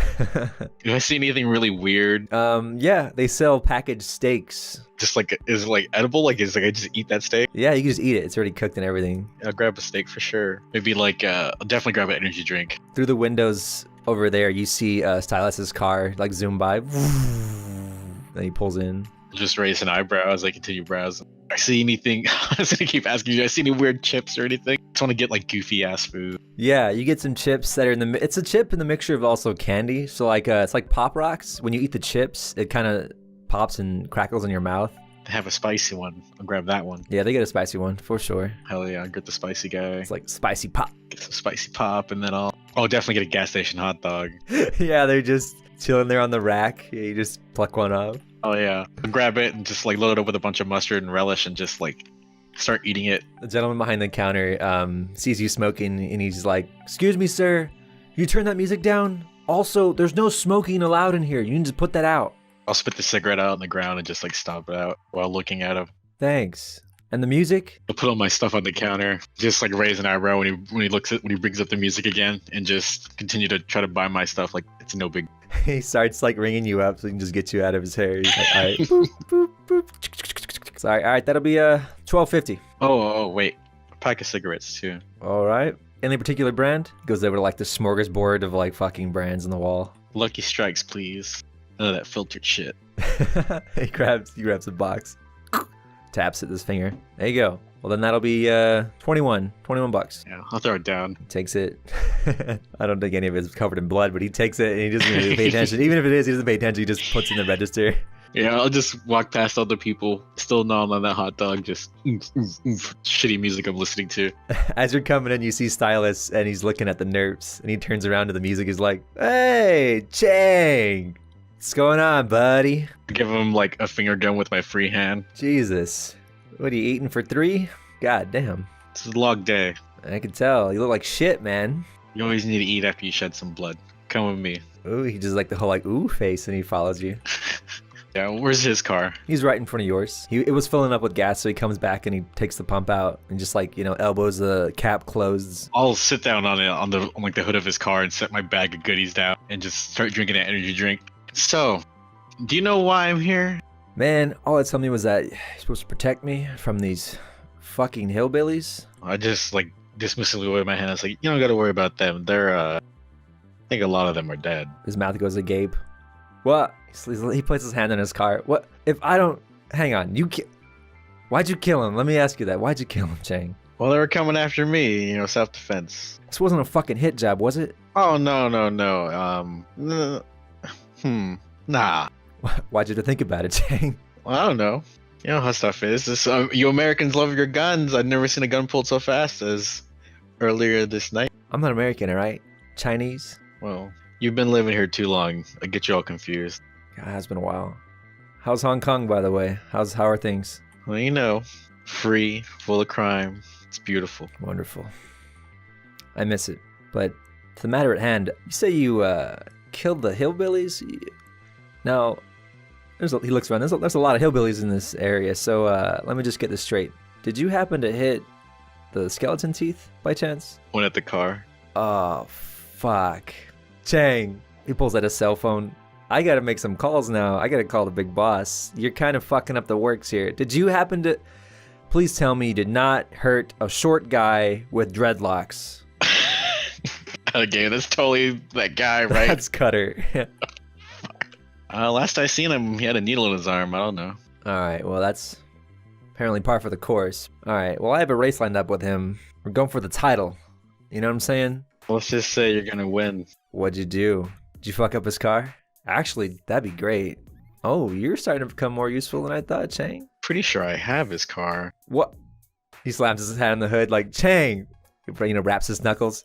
Speaker 6: Do I see anything really weird?
Speaker 1: Yeah, they sell packaged steaks.
Speaker 6: Just like, is it like edible? Like, is like I just eat that steak?
Speaker 1: Yeah, you can just eat it. It's already cooked and everything.
Speaker 6: I'll grab a steak for sure. Maybe like, I'll definitely grab an energy drink.
Speaker 1: Through the windows over there, you see Stylus's car like zoom by. Then he pulls in.
Speaker 6: Just raise an eyebrow as I continue browsing. I see anything? I was gonna keep asking you. Do I see any weird chips or anything? I just want to get like goofy ass food.
Speaker 1: Yeah, you get some chips that are in the. It's a chip in the mixture of also candy. So like, it's like Pop Rocks. When you eat the chips, it kind of pops and crackles in your mouth.
Speaker 6: They have a spicy one. I'll grab that one.
Speaker 1: Yeah, they get a spicy one for sure.
Speaker 6: Hell yeah, I'll get the spicy guy.
Speaker 1: It's like spicy pop.
Speaker 6: Get some spicy pop, and then I'll definitely get a gas station hot dog.
Speaker 1: Yeah, they're just chilling there on the rack. Yeah, you just pluck one up.
Speaker 6: Oh yeah, I'll grab it and just like load it up with a bunch of mustard and relish and just like start eating it.
Speaker 1: The gentleman behind the counter sees you smoking and he's like, "Excuse me, sir, you turn that music down? Also, there's no smoking allowed in here. You need to put that out."
Speaker 6: I'll spit the cigarette out on the ground and just like stomp it out while looking at him.
Speaker 1: Thanks. And the music?
Speaker 6: I'll put all my stuff on the counter, just like raise an eyebrow when he brings up the music again, and just continue to try to buy my stuff like it's no big.
Speaker 1: He starts like ringing you up so he can just get you out of his hair. He's like, all right, boop, boop, boop. Sorry, all right, that'll be $12.50.
Speaker 6: Oh wait, a pack of cigarettes too.
Speaker 1: All right. Any particular brand? Goes over to like the smorgasbord of like fucking brands on the wall.
Speaker 6: Lucky Strikes, please. None of that filtered shit.
Speaker 1: He grabs a box, taps at his finger. There you go. Well, then that'll be 21 bucks.
Speaker 6: Yeah, I'll throw it down.
Speaker 1: He takes it. I don't think any of it is covered in blood, but he takes it and he doesn't really pay attention. Even if it is, he doesn't pay attention. He just puts it in the register.
Speaker 6: Yeah, I'll just walk past other people, still gnawing on that hot dog, just shitty music I'm listening to.
Speaker 1: As you're coming in, you see Stylus, and he's looking at the nerps, and he turns around to the music. He's like, "Hey, Chang, what's going on, buddy?"
Speaker 6: I give him like a finger gun with my free hand.
Speaker 1: Jesus. What are you eating for 3? God damn.
Speaker 6: It's a long day.
Speaker 1: I can tell. You look like shit, man.
Speaker 6: You always need to eat after you shed some blood. Come with me.
Speaker 1: Ooh, he just like the whole like ooh face, and he follows you.
Speaker 6: Yeah, where's his car?
Speaker 1: He's right in front of yours. It was filling up with gas, so he comes back and he takes the pump out and just like, elbows the cap closed.
Speaker 6: I'll sit down on it on like the hood of his car and set my bag of goodies down and just start drinking an energy drink. So, do you know why I'm here?
Speaker 1: Man, all it told me was that you're supposed to protect me from these fucking hillbillies.
Speaker 6: I just like dismissively wave my hand. It's like, you don't gotta worry about them. They're I think a lot of them are dead.
Speaker 1: His mouth goes agape. What? He puts his hand on his car. What? If I don't... Hang on. Why'd you kill him? Let me ask you that. Why'd you kill him, Chang?
Speaker 6: Well, they were coming after me, self-defense.
Speaker 1: This wasn't a fucking hit job, was it?
Speaker 6: Oh, no. Nah.
Speaker 1: Why'd you think about it, Chang?
Speaker 6: Well, I don't know. You know how stuff is. You Americans love your guns. I've never seen a gun pulled so fast as earlier this night.
Speaker 1: I'm not American, alright? Chinese?
Speaker 6: Well, you've been living here too long. I get you all confused.
Speaker 1: God, it's been a while. How's Hong Kong, by the way? How are things?
Speaker 6: Well, free, full of crime. It's beautiful.
Speaker 1: Wonderful. I miss it. But to the matter at hand, you say you killed the hillbillies? Now, he looks around. There's a lot of hillbillies in this area, so let me just get this straight. Did you happen to hit the skeleton teeth by chance?
Speaker 6: One at the car.
Speaker 1: Oh, fuck. Chang. He pulls out his cell phone. I gotta make some calls now. I gotta call the big boss. You're kind of fucking up the works here. Did you happen to... Please tell me you did not hurt a short guy with dreadlocks.
Speaker 6: Okay, that's totally that guy, right?
Speaker 1: That's Cutter.
Speaker 6: Last I seen him, he had a needle in his arm. I don't know.
Speaker 1: Alright, well that's apparently par for the course. Alright, well I have a race lined up with him. We're going for the title. You know what I'm saying?
Speaker 6: Let's just say you're gonna win.
Speaker 1: What'd you do? Did you fuck up his car? Actually, that'd be great. Oh, you're starting to become more useful than I thought, Chang.
Speaker 6: Pretty sure I have his car.
Speaker 1: What? He slams his hand on the hood like, Chang! Wraps his knuckles.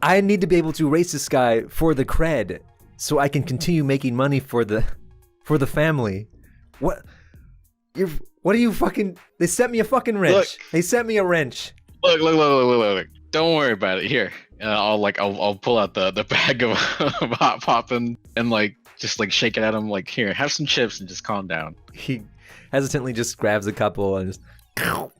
Speaker 1: I need to be able to race this guy for the cred, so I can continue making money for the family. What? What are you fucking... They sent me a fucking wrench.
Speaker 6: Look.
Speaker 1: They sent me a wrench.
Speaker 6: Look. Don't worry about it. Here, I'll pull out the bag of, of hot pop and like just like shake it at him. Like, here, have some chips and just calm down.
Speaker 1: He hesitantly just grabs a couple and just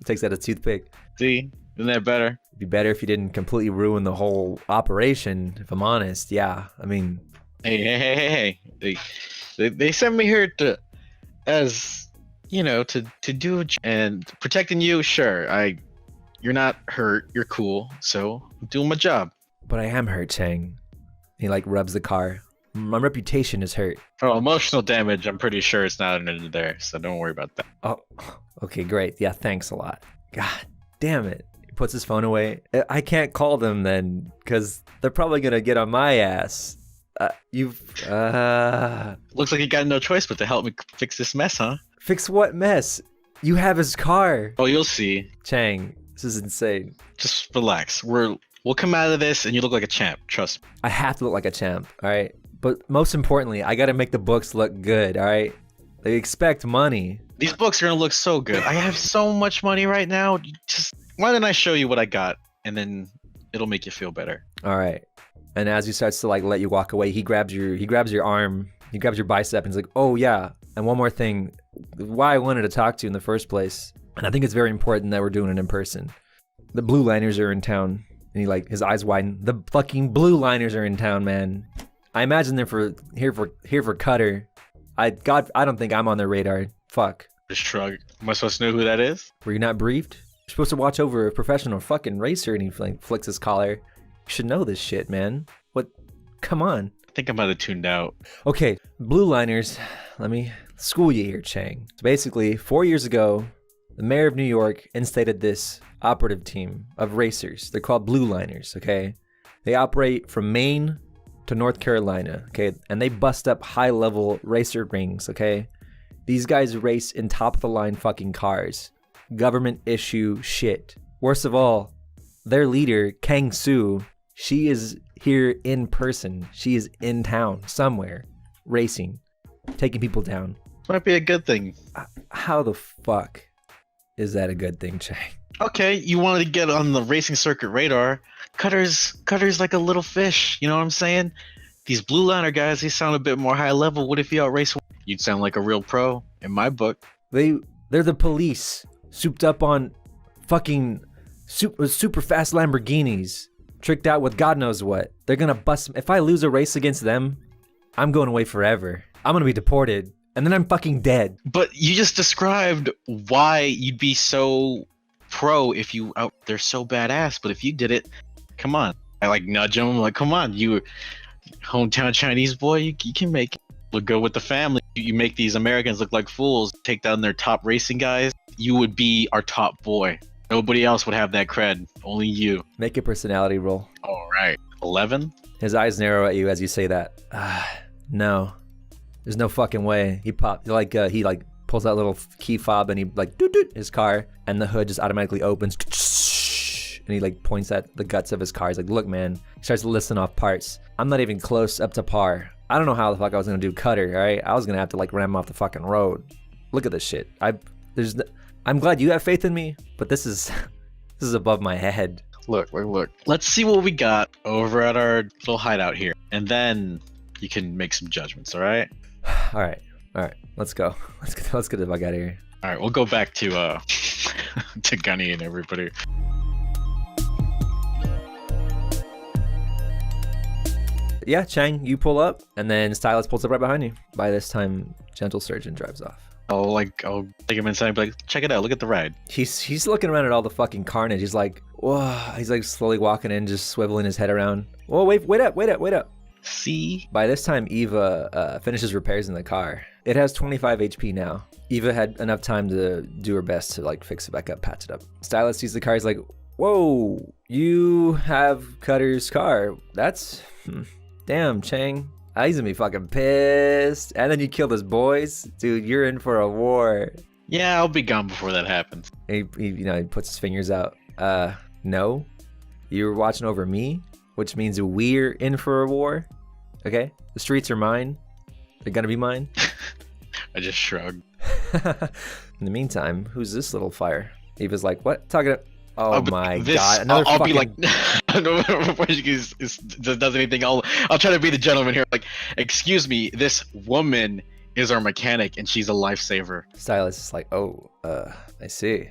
Speaker 1: takes out a toothpick.
Speaker 6: See, isn't that better?
Speaker 1: It'd be better if you didn't completely ruin the whole operation. If I'm honest, yeah. I mean,
Speaker 6: Hey! They sent me here to, as you know, to do and protecting you. Sure, you're not hurt. You're cool. So I'm doing my job.
Speaker 1: but I am hurt, Chang. He like rubs the car. My reputation is hurt.
Speaker 6: Oh, emotional damage. I'm pretty sure it's not under there, so don't worry about that.
Speaker 1: Oh, okay, great. Yeah, thanks a lot. God damn it. He puts his phone away. I can't call them then, because they're probably gonna get on my ass.
Speaker 6: Looks like you got no choice but to help me fix this mess, huh?
Speaker 1: Fix what mess? You have his car.
Speaker 6: Oh, you'll see.
Speaker 1: Chang, this is insane.
Speaker 6: Just relax. We'll come out of this, and you look like a champ. Trust me.
Speaker 1: I have to look like a champ, all right? But most importantly, I gotta make the books look good, all right? They expect money.
Speaker 6: These books are gonna look so good. I have so much money right now. Why don't I show you what I got, and then it'll make you feel better.
Speaker 1: All right. And as he starts to like let you walk away, he grabs your arm, he grabs your bicep, and he's like, "Oh yeah, and one more thing, why I wanted to talk to you in the first place, and I think it's very important that we're doing it in person. The Blue Liners are in town." And he like his eyes widen. The fucking Blue Liners are in town, man. I imagine they're here for Cutter. I don't think I'm on their radar. Fuck.
Speaker 6: Just shrug. Am I supposed to know who that is?
Speaker 1: Were you not briefed? You're supposed to watch over a professional fucking racer, and he like flicks his collar. You should know this shit, man. What? Come on.
Speaker 6: I think I might have tuned out.
Speaker 1: Okay, Blue Liners. Let me school you here, Chang. So basically, 4 years ago, the mayor of New York instated this operative team of racers. They're called Blue Liners, okay? They operate from Maine to North Carolina, okay? And they bust up high-level racer rings, okay? These guys race in top-of-the-line fucking cars. Government issue shit. Worst of all, their leader, Kang Soo, she is here in person. She is in town somewhere, racing, taking people down.
Speaker 6: Might be a good thing.
Speaker 1: How the fuck is that a good thing, Chang?
Speaker 6: Okay, you wanted to get on the racing circuit radar. Cutter's like a little fish, you know what I'm saying? These Blue Liner guys, they sound a bit more high level. What if you outrace one? You'd sound like a real pro, in my book.
Speaker 1: They're the police, souped up on fucking super fast Lamborghinis, tricked out with God knows what. They're gonna bust. If I lose a race against them, I'm going away forever. I'm gonna be deported, and then I'm fucking dead.
Speaker 6: But you just described why you'd be so pro if you out. They're so badass, but if you did it, come on. I like nudge them, like, come on, you hometown Chinese boy, you can make it look good with the family. You make these Americans look like fools, take down their top racing guys. You would be our top boy. Nobody else would have that cred. Only you.
Speaker 1: Make a personality roll.
Speaker 6: All right. 11?
Speaker 1: His eyes narrow at you as you say that. No. There's no fucking way. He pulls out a little key fob and he like doot his car, and the hood just automatically opens. And he like points at the guts of his car. He's like, "Look, man." He starts listing off parts. I'm not even close up to par. I don't know how the fuck I was gonna do Cutter, all right? I was gonna have to like ram him off the fucking road. Look at this shit. I'm glad you have faith in me, but this is above my head.
Speaker 6: Look. Let's see what we got over at our little hideout here, and then you can make some judgments. All right.
Speaker 1: All right. Let's go. Let's get the fuck out of here.
Speaker 6: All right. We'll go back to to Gunny and everybody.
Speaker 1: Yeah, Chang, you pull up, and then Stylus pulls up right behind you. By this time, Gentle Surgeon drives off.
Speaker 6: I'll take him inside and be like, check it out, look at the ride.
Speaker 1: He's looking around at all the fucking carnage. He's like, whoa. He's like slowly walking in, just swiveling his head around. Whoa, wait up.
Speaker 6: See?
Speaker 1: By this time, Eva finishes repairs in the car. It has 25 HP now. Eva had enough time to do her best to like fix it back up, patch it up. Stylus sees the car. He's like, whoa, you have Cutter's car. That's... Damn, Chang. He's gonna be fucking pissed. And then you killed his boys. Dude, you're in for a war.
Speaker 6: Yeah, I'll be gone before that happens.
Speaker 1: He puts his fingers out. No. You're watching over me, which means we're in for a war. Okay? The streets are mine. They're gonna be mine.
Speaker 6: I just shrugged.
Speaker 1: In the meantime, who's this little fire? Eva's like, what? Talking to... Oh my god! Another
Speaker 6: I'll
Speaker 1: fucking...
Speaker 6: be like, before she does anything, I'll try to be the gentleman here. Like, excuse me, this woman is our mechanic, and she's a lifesaver.
Speaker 1: Stylist is like, oh, I see.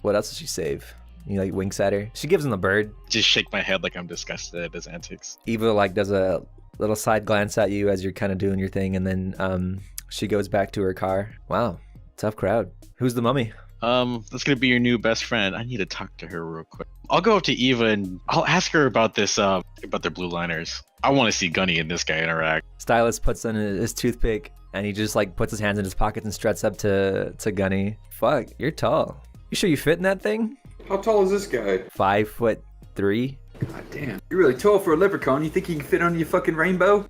Speaker 1: What else does she save? He like winks at her. She gives him the bird.
Speaker 6: Just shake my head like I'm disgusted at his antics.
Speaker 1: Eva like does a little side glance at you as you're kind of doing your thing, and then she goes back to her car. Wow, tough crowd. Who's the mummy?
Speaker 6: That's gonna be your new best friend. I need to talk to her real quick. I'll go up to Eva and I'll ask her about this, about their blue liners. I want to see Gunny and this guy interact.
Speaker 1: Stylist puts on his toothpick, and he just like puts his hands in his pockets and struts up to Gunny. Fuck, you're tall. You sure you fit in that thing?
Speaker 3: How tall is this guy?
Speaker 1: 5'3".
Speaker 5: God damn. You're really tall for a leprechaun. You think you can fit on your fucking rainbow?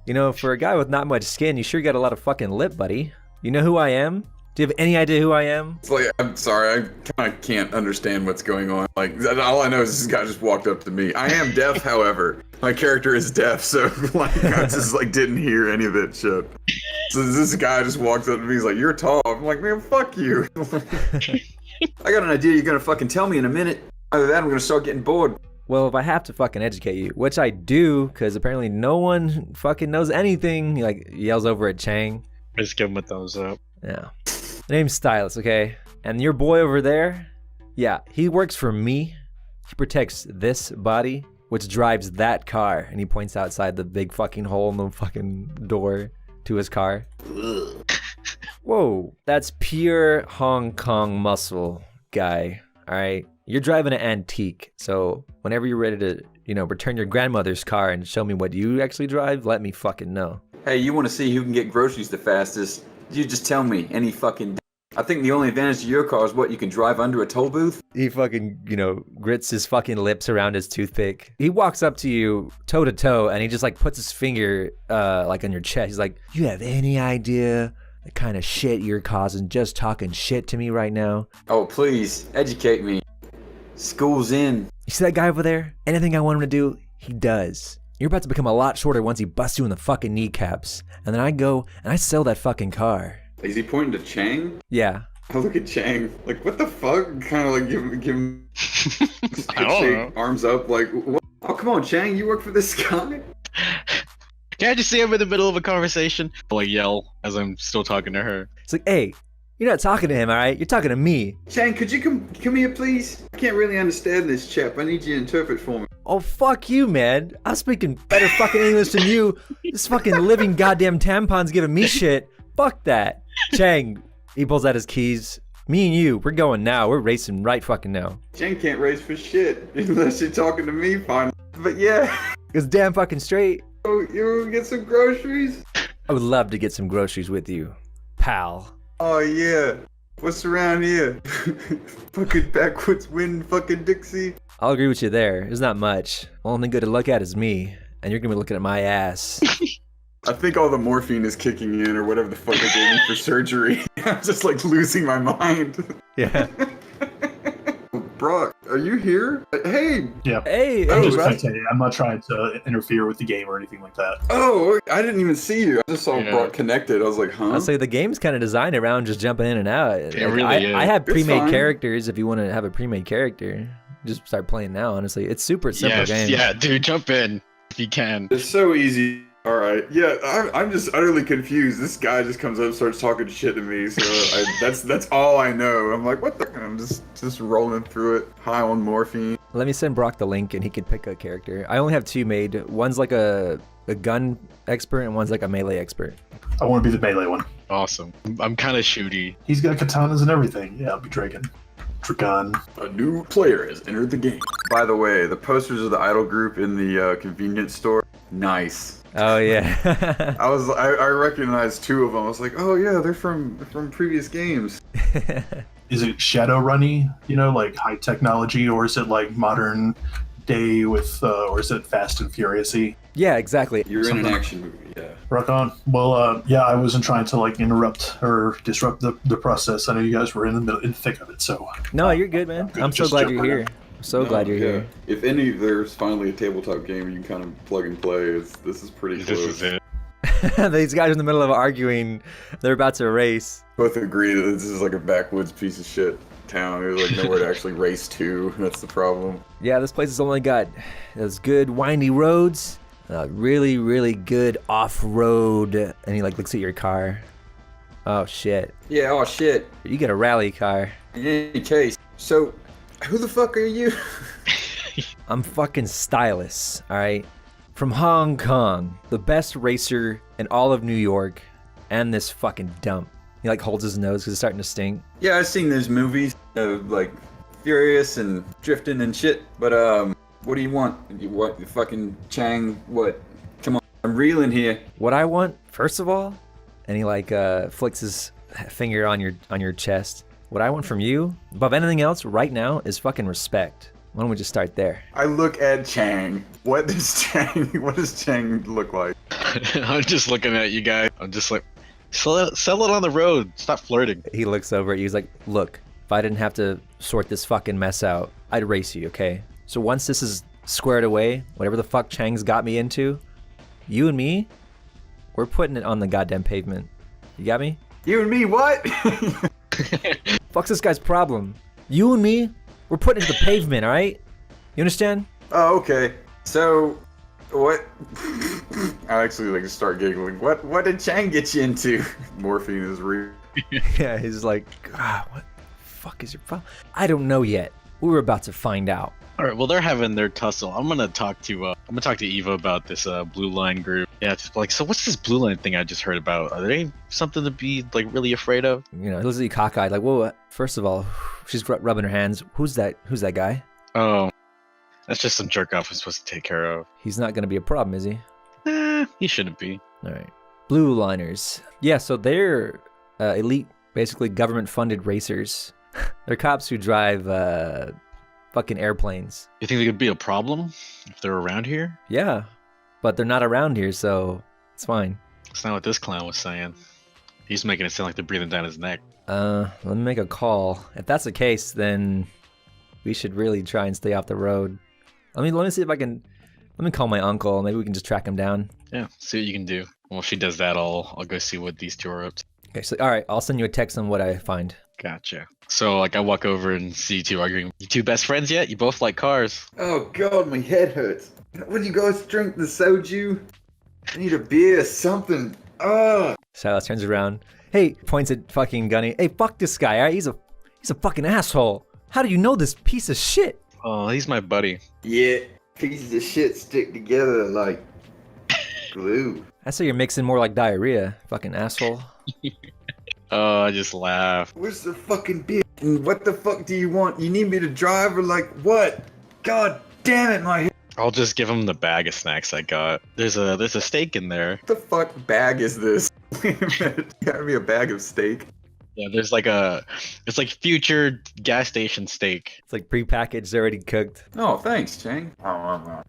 Speaker 1: You know, for a guy with not much skin, you sure got a lot of fucking lip, buddy. You know who I am? Do you have any idea who I am?
Speaker 3: It's like, I'm sorry, I kind of can't understand what's going on. Like, all I know is this guy just walked up to me. I am deaf, however. My character is deaf, so like I just like didn't hear any of that shit. So this guy just walks up to me. He's like, "You're tall." I'm like, "Man, fuck you."
Speaker 5: I got an idea you're gonna fucking tell me in a minute. Either that, I'm gonna start getting bored.
Speaker 1: Well, if I have to fucking educate you, which I do, because apparently no one fucking knows anything, he like yells over at Chang.
Speaker 6: Just give him a thumbs up.
Speaker 1: Yeah. The name's Stylus, okay? And your boy over there, yeah, he works for me. He protects this body, which drives that car. And he points outside the big fucking hole in the fucking door to his car. Whoa, that's pure Hong Kong muscle, guy. All right, you're driving an antique, so whenever you're ready to, you know, return your grandmother's car and show me what you actually drive, let me fucking know.
Speaker 5: Hey, you want to see who can get groceries the fastest? You just tell me, any fucking... I think the only advantage to your car is what, you can drive under a toll booth?
Speaker 1: He fucking, you know, grits his fucking lips around his toothpick. He walks up to you toe to toe and he just like puts his finger like on your chest. He's like, you have any idea the kind of shit you're causing just talking shit to me right now?
Speaker 5: Oh, please, educate me. School's in.
Speaker 1: You see that guy over there? Anything I want him to do, he does. You're about to become a lot shorter once he busts you in the fucking kneecaps. And then I go and I sell that fucking car.
Speaker 3: Is he pointing to Chang?
Speaker 1: Yeah.
Speaker 3: I look at Chang, like, what the fuck? Kind of like give him
Speaker 6: I don't know.
Speaker 3: arms up, like, what?
Speaker 5: Oh, come on, Chang, you work for this guy?
Speaker 6: Can't you see I'm in the middle of a conversation? I'll like yell as I'm still talking to her.
Speaker 1: It's like, hey, you're not talking to him, all right? You're talking to me.
Speaker 5: Chang, could you come here, please? I can't really understand this chap. I need you to interpret for me.
Speaker 1: Oh, fuck you, man. I'm speaking better fucking English than you. This fucking living goddamn tampon's giving me shit. Fuck that. Chang, he pulls out his keys. Me and you, we're going now. We're racing right fucking now.
Speaker 3: Chang can't race for shit unless you're talking to me, fine.
Speaker 5: But yeah.
Speaker 1: It's damn fucking straight.
Speaker 3: Oh, you wanna get some groceries?
Speaker 1: I would love to get some groceries with you, pal.
Speaker 3: Oh yeah. What's around here? Fucking backwoods wind, fucking Dixie.
Speaker 1: I'll agree with you there. There's not much. Only good to look at is me, and you're gonna be looking at my ass.
Speaker 3: I think all the morphine is kicking in, or whatever the fuck they gave me for surgery. I'm just like losing my mind.
Speaker 1: Yeah.
Speaker 3: Brock, are you here? Hey!
Speaker 8: Yeah.
Speaker 1: Hey,
Speaker 8: I'm
Speaker 1: hey,
Speaker 8: just
Speaker 1: bro.
Speaker 8: spectating. I'm not trying to interfere with the game or anything like that.
Speaker 3: Oh, I didn't even see you. I just saw
Speaker 6: Yeah.
Speaker 3: Brock connected. I was like, huh?
Speaker 1: I'll say the game's kind of designed around just jumping in and out.
Speaker 6: It really is.
Speaker 1: I have
Speaker 3: It's
Speaker 1: pre-made
Speaker 3: fine.
Speaker 1: characters if you want to have a pre-made character. Just start playing now, honestly. It's super simple
Speaker 6: Yes,
Speaker 1: game.
Speaker 6: yeah, dude, jump in if you can.
Speaker 3: It's so easy. All right. Yeah, I'm just utterly confused. This guy just comes up, starts talking shit to me. So that's all I know. I'm like, what the? I'm just rolling through it, high on morphine.
Speaker 1: Let me send Brock the link and he could pick a character. I only have two made. One's like a gun expert and one's like a melee expert.
Speaker 8: I want to be the melee one.
Speaker 6: Awesome. I'm kind of shooty.
Speaker 8: He's got katanas and everything. Yeah, I'll be Dragon. Dragon.
Speaker 3: A new player has entered the game. By the way, the posters of the idol group in the convenience store, nice.
Speaker 1: Oh yeah.
Speaker 3: I recognized two of them. I was like, oh yeah, they're from previous games.
Speaker 8: Is it Shadowrunny, you know, like high technology, or is it like modern day with, or is it Fast and Furious-y?
Speaker 1: Yeah, exactly.
Speaker 3: You're in an action movie, yeah.
Speaker 8: Rock on. Well, yeah, I wasn't trying to like interrupt or disrupt the process. I know you guys were in the thick of it, so.
Speaker 1: No, you're good, man. I'm so
Speaker 8: Just
Speaker 1: glad
Speaker 8: jump
Speaker 1: you're
Speaker 8: right
Speaker 1: here.
Speaker 8: in.
Speaker 1: I'm so glad you're here.
Speaker 3: If there's finally a tabletop game you can kind of plug and play, this is pretty
Speaker 6: This
Speaker 3: close.
Speaker 6: is it.
Speaker 1: These guys are in the middle of arguing. They're about to race.
Speaker 3: Both agree that this is like a backwoods piece of shit town. There's like nowhere to actually race to. That's the problem.
Speaker 1: Yeah, this place has only got those good windy roads, really, really good off-road. And he like looks at your car. Oh shit.
Speaker 5: Yeah, oh shit.
Speaker 1: You get a rally car.
Speaker 5: In any case, so who the fuck are you?
Speaker 1: I'm fucking Stylus, alright? From Hong Kong, the best racer in all of New York, and this fucking dump. He like holds his nose because it's starting to stink.
Speaker 5: Yeah, I've seen those movies of like Furious and drifting and shit, but what do you want? You want the fucking Chang, what? Come on, I'm reeling here.
Speaker 1: What I want, first of all, and he like flicks his finger on your chest. What I want from you, above anything else right now, is fucking respect. Why don't we just start there?
Speaker 5: I look at Chang. What does Chang look like?
Speaker 6: I'm just looking at you guys. I'm just like, sell it on the road. Stop flirting.
Speaker 1: He looks over at you. He's like, look, if I didn't have to sort this fucking mess out, I'd race you, okay? So once this is squared away, whatever the fuck Chang's got me into, you and me, we're putting it on the goddamn pavement. You got me?
Speaker 5: You and me, what?
Speaker 1: Fuck's this guy's problem? You and me, we're putting it to the pavement, alright? You understand?
Speaker 5: Oh, okay. So, what? I actually like start giggling. What did Chang get you into? Morphine is real.
Speaker 1: Yeah, he's like, God, what the fuck is your problem? I don't know yet. We were about to find out.
Speaker 6: All right, well they're having their tussle. I'm gonna talk to Eva about this blue line group. Yeah, just like, so what's this blue line thing I just heard about? Are they something to be like really afraid of?
Speaker 1: You know, he looks at you cockeyed, like, whoa. First of all, she's rubbing her hands. Who's that guy?
Speaker 6: Oh, that's just some jerk off I'm supposed to take care of.
Speaker 1: He's not gonna be a problem, is he?
Speaker 6: He shouldn't be.
Speaker 1: All right, blue liners. Yeah, so they're elite, basically government-funded racers. They're cops who drive fucking airplanes.
Speaker 6: You think they could be a problem if they're around here?
Speaker 1: Yeah, but they're not around here, so it's fine.
Speaker 6: That's not what this clown was saying. He's making it sound like they're breathing down his neck.
Speaker 1: Let me make a call. If that's the case, then we should really try and stay off the road. Let me see if I can. Let me call my uncle. Maybe we can just track him down.
Speaker 6: Yeah, see what you can do. Well, if she does that, I'll go see what these two are up to.
Speaker 1: Okay, so all right, I'll send you a text on what I find.
Speaker 6: Gotcha. So like I walk over and see you two arguing. You two best friends yet? You both like cars.
Speaker 5: Oh god, my head hurts. Would you guys drink the soju? I need a beer, something.
Speaker 1: Silas turns around. Hey, points at fucking Gunny. Hey, fuck this guy, alright? He's a fucking asshole. How do you know this piece of shit?
Speaker 6: Oh, he's my buddy.
Speaker 5: Yeah, pieces of shit stick together like glue.
Speaker 1: I say you're mixing more like diarrhea, fucking asshole.
Speaker 6: Oh, I just laugh.
Speaker 5: Where's the fucking beer? And what the fuck do you want? You need me to drive or like what? God damn it, my head.
Speaker 6: I'll just give him the bag of snacks I got. There's a steak in there.
Speaker 5: What the fuck bag is this? Wait a minute, gotta be a bag of steak.
Speaker 6: Yeah, it's like future gas station steak.
Speaker 1: It's like prepackaged, already cooked.
Speaker 5: Oh, thanks, Chang. Oh.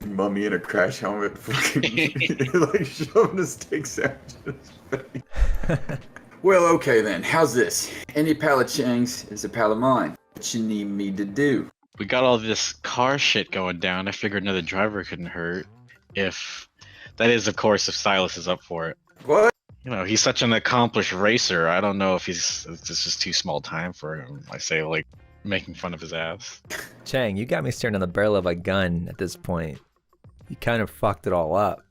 Speaker 5: Mummy in a crash helmet, fucking like shoving a steak sandwich in his face. Well, okay then. How's this? Any pal of Chang's is a pal of mine. What you need me to do?
Speaker 6: We got all this car shit going down. I figured another driver couldn't hurt. If that is, of course, if Silas is up for it.
Speaker 5: What?
Speaker 6: You know, he's such an accomplished racer. I don't know if this is just too small time for him. I say, like, making fun of his ass.
Speaker 1: Chang, you got me staring on the barrel of a gun at this point. You kind of fucked it all up.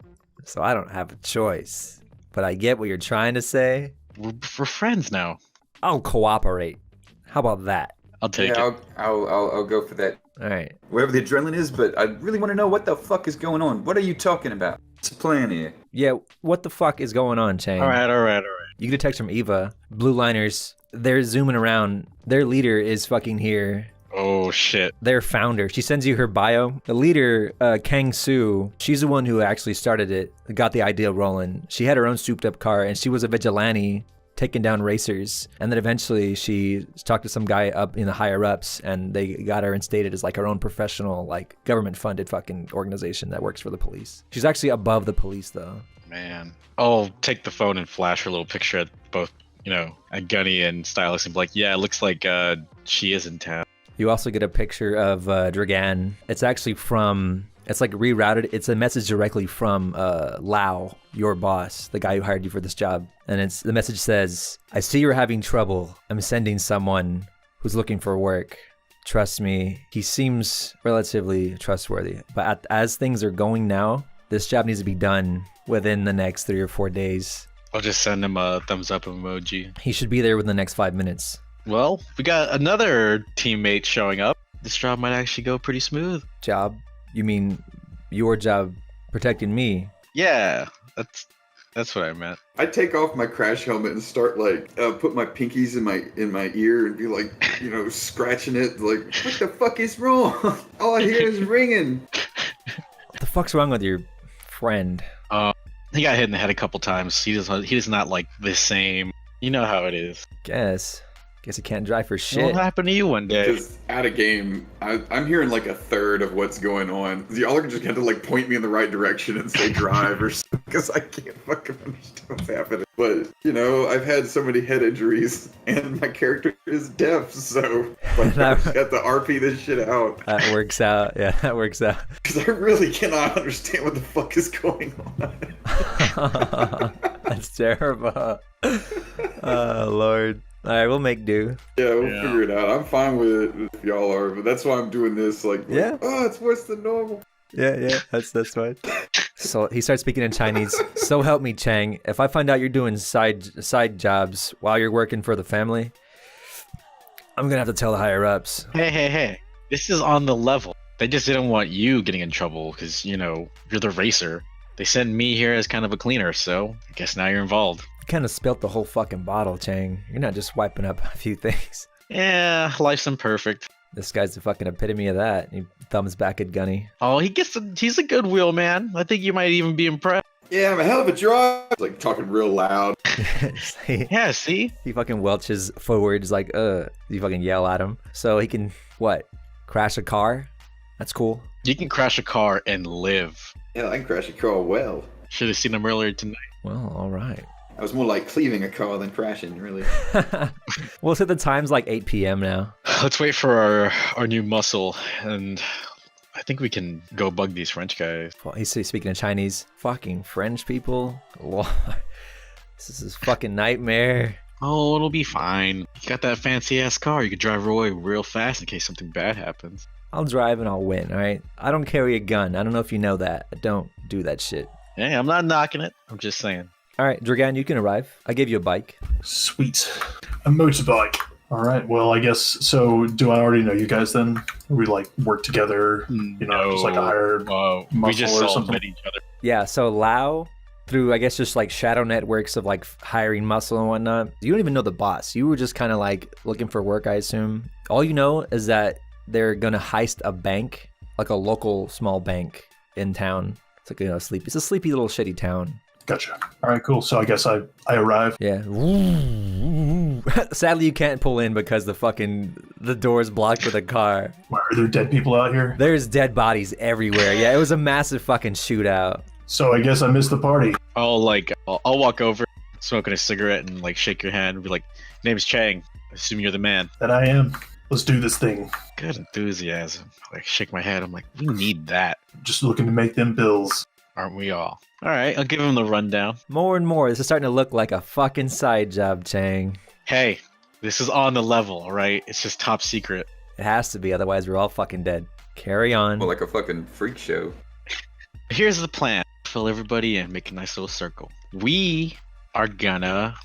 Speaker 1: So I don't have a choice. But I get what you're trying to say.
Speaker 6: We're friends now.
Speaker 1: I'll cooperate. How about that?
Speaker 6: I'll take it.
Speaker 5: I'll go for that.
Speaker 1: All right.
Speaker 5: Wherever the adrenaline is, but I really want to know what the fuck is going on. What are you talking about? What's the plan here?
Speaker 1: Yeah, what the fuck is going on, Chang?
Speaker 6: All right.
Speaker 1: You get a text from Eva. Blue liners, they're zooming around. Their leader is fucking here.
Speaker 6: Oh, shit.
Speaker 1: Their founder. She sends you her bio. The leader, Kang Soo, she's the one who actually started it, got the idea rolling. She had her own souped up car, and she was a vigilante taking down racers. And then eventually she talked to some guy up in the higher ups, and they got her instated as like her own professional, like government funded fucking organization that works for the police. She's actually above the police though.
Speaker 6: Man. I'll take the phone and flash her little picture at both, at Gunny and Stylus and be like, yeah, it looks like she is in town.
Speaker 1: You also get a picture of Dragan. It's actually from It's like rerouted. It's a message directly from Lau, your boss, the guy who hired you for this job. And the message says, I see you're having trouble. I'm sending someone who's looking for work. Trust me, he seems relatively trustworthy. But as things are going now, this job needs to be done within the next 3 or 4 days.
Speaker 6: I'll just send him a thumbs up emoji.
Speaker 1: He should be there within the next 5 minutes.
Speaker 6: Well, we got another teammate showing up. This job might actually go pretty smooth.
Speaker 1: Job? You mean your job protecting me?
Speaker 6: Yeah, that's what I meant.
Speaker 3: I take off my crash helmet and start like put my pinkies in my ear and be like, you know, scratching it. Like, what the fuck is wrong? All I hear is ringing.
Speaker 1: What the fuck's wrong with your friend?
Speaker 6: He got hit in the head a couple times. He does not like the same. You know how it is.
Speaker 1: Guess he can't drive for shit.
Speaker 6: What'll happen to you one day?
Speaker 3: Because at a game, I'm hearing like a third of what's going on. Y'all are just going to like point me in the right direction and say drive or something, because I can't fucking understand what's happening. But, you know, I've had so many head injuries and my character is deaf, so like, I just got to RP this shit out.
Speaker 1: That works out. Yeah, that works out.
Speaker 3: Because I really cannot understand what the fuck is going on.
Speaker 1: That's terrible. Oh, Lord. All right, we'll make do.
Speaker 3: Yeah, we'll figure it out. I'm fine with it if y'all are, but that's why I'm doing this. Like, oh, it's worse than normal.
Speaker 1: Yeah, that's fine. So he starts speaking in Chinese. So help me, Chang. If I find out you're doing side jobs while you're working for the family, I'm gonna have to tell the higher ups.
Speaker 6: Hey. This is on the level. They just didn't want you getting in trouble because, you know, you're the racer. They sent me here as kind of a cleaner, so I guess now you're involved.
Speaker 1: You kind of spilt the whole fucking bottle, Chang. You're not just wiping up a few things.
Speaker 6: Yeah, life's imperfect.
Speaker 1: This guy's the fucking epitome of that. He thumbs back at Gunny.
Speaker 6: Oh, he's a good wheel, I think you might even be impressed.
Speaker 3: Yeah, I'm a hell of a driver. Like talking real loud.
Speaker 6: Yeah, see?
Speaker 1: He fucking welches forwards like, you fucking yell at him. So he can, what, crash a car? That's cool.
Speaker 6: You can crash a car and live.
Speaker 3: Yeah, I can crash a car well.
Speaker 6: Should have seen him earlier tonight.
Speaker 1: Well, all right.
Speaker 3: I was more like cleaving a car than crashing, really.
Speaker 1: Well, so the time's like 8 p.m. now.
Speaker 6: Let's wait for our new muscle, and I think we can go bug these French guys.
Speaker 1: Well, he's speaking in Chinese. Fucking French people. Lord. This is his fucking nightmare.
Speaker 6: Oh, it'll be fine. You got that fancy-ass car. You could drive away real fast in case something bad happens.
Speaker 1: I'll drive and I'll win, all right? I don't carry a gun. I don't know if you know that. I don't do that shit.
Speaker 6: Hey, I'm not knocking it. I'm just saying.
Speaker 1: All right, Dragan, you can arrive. I gave you a bike.
Speaker 8: Sweet. A motorbike. All right, well, I guess, so do I already know you guys then? We, like, work together, you know, just like a hired muscle
Speaker 6: we just
Speaker 8: or
Speaker 6: all
Speaker 8: something?
Speaker 6: met each other.
Speaker 1: Yeah, so Lau, through, I guess, just like shadow networks of like hiring muscle and whatnot, you don't even know the boss. You were just kind of like looking for work, I assume. All you know is that they're going to heist a bank, like a local small bank in town. It's like, you know, sleepy. It's a sleepy little shitty town.
Speaker 8: Gotcha. All right, cool. So I guess I arrive.
Speaker 1: Yeah. Sadly, you can't pull in because the door's blocked with a car.
Speaker 8: Why, are there dead people out here?
Speaker 1: There's dead bodies everywhere. Yeah, it was a massive fucking shootout.
Speaker 8: So I guess I missed the party.
Speaker 6: I'll walk over, smoking a cigarette, and like shake your hand and be like, "Name's Chang. I assume you're the man."
Speaker 8: That I am. Let's do this thing.
Speaker 6: Good enthusiasm. Like shake my head. I'm like, we need that.
Speaker 8: Just looking to make them bills.
Speaker 6: Aren't we all? All right, I'll give him the rundown.
Speaker 1: More and more, this is starting to look like a fucking side job, Chang.
Speaker 6: Hey, this is on the level, all right? It's just top secret.
Speaker 1: It has to be, otherwise we're all fucking dead. Carry on.
Speaker 3: Well, like a fucking freak show.
Speaker 6: Here's the plan. Fill everybody in, make a nice little circle. We're gonna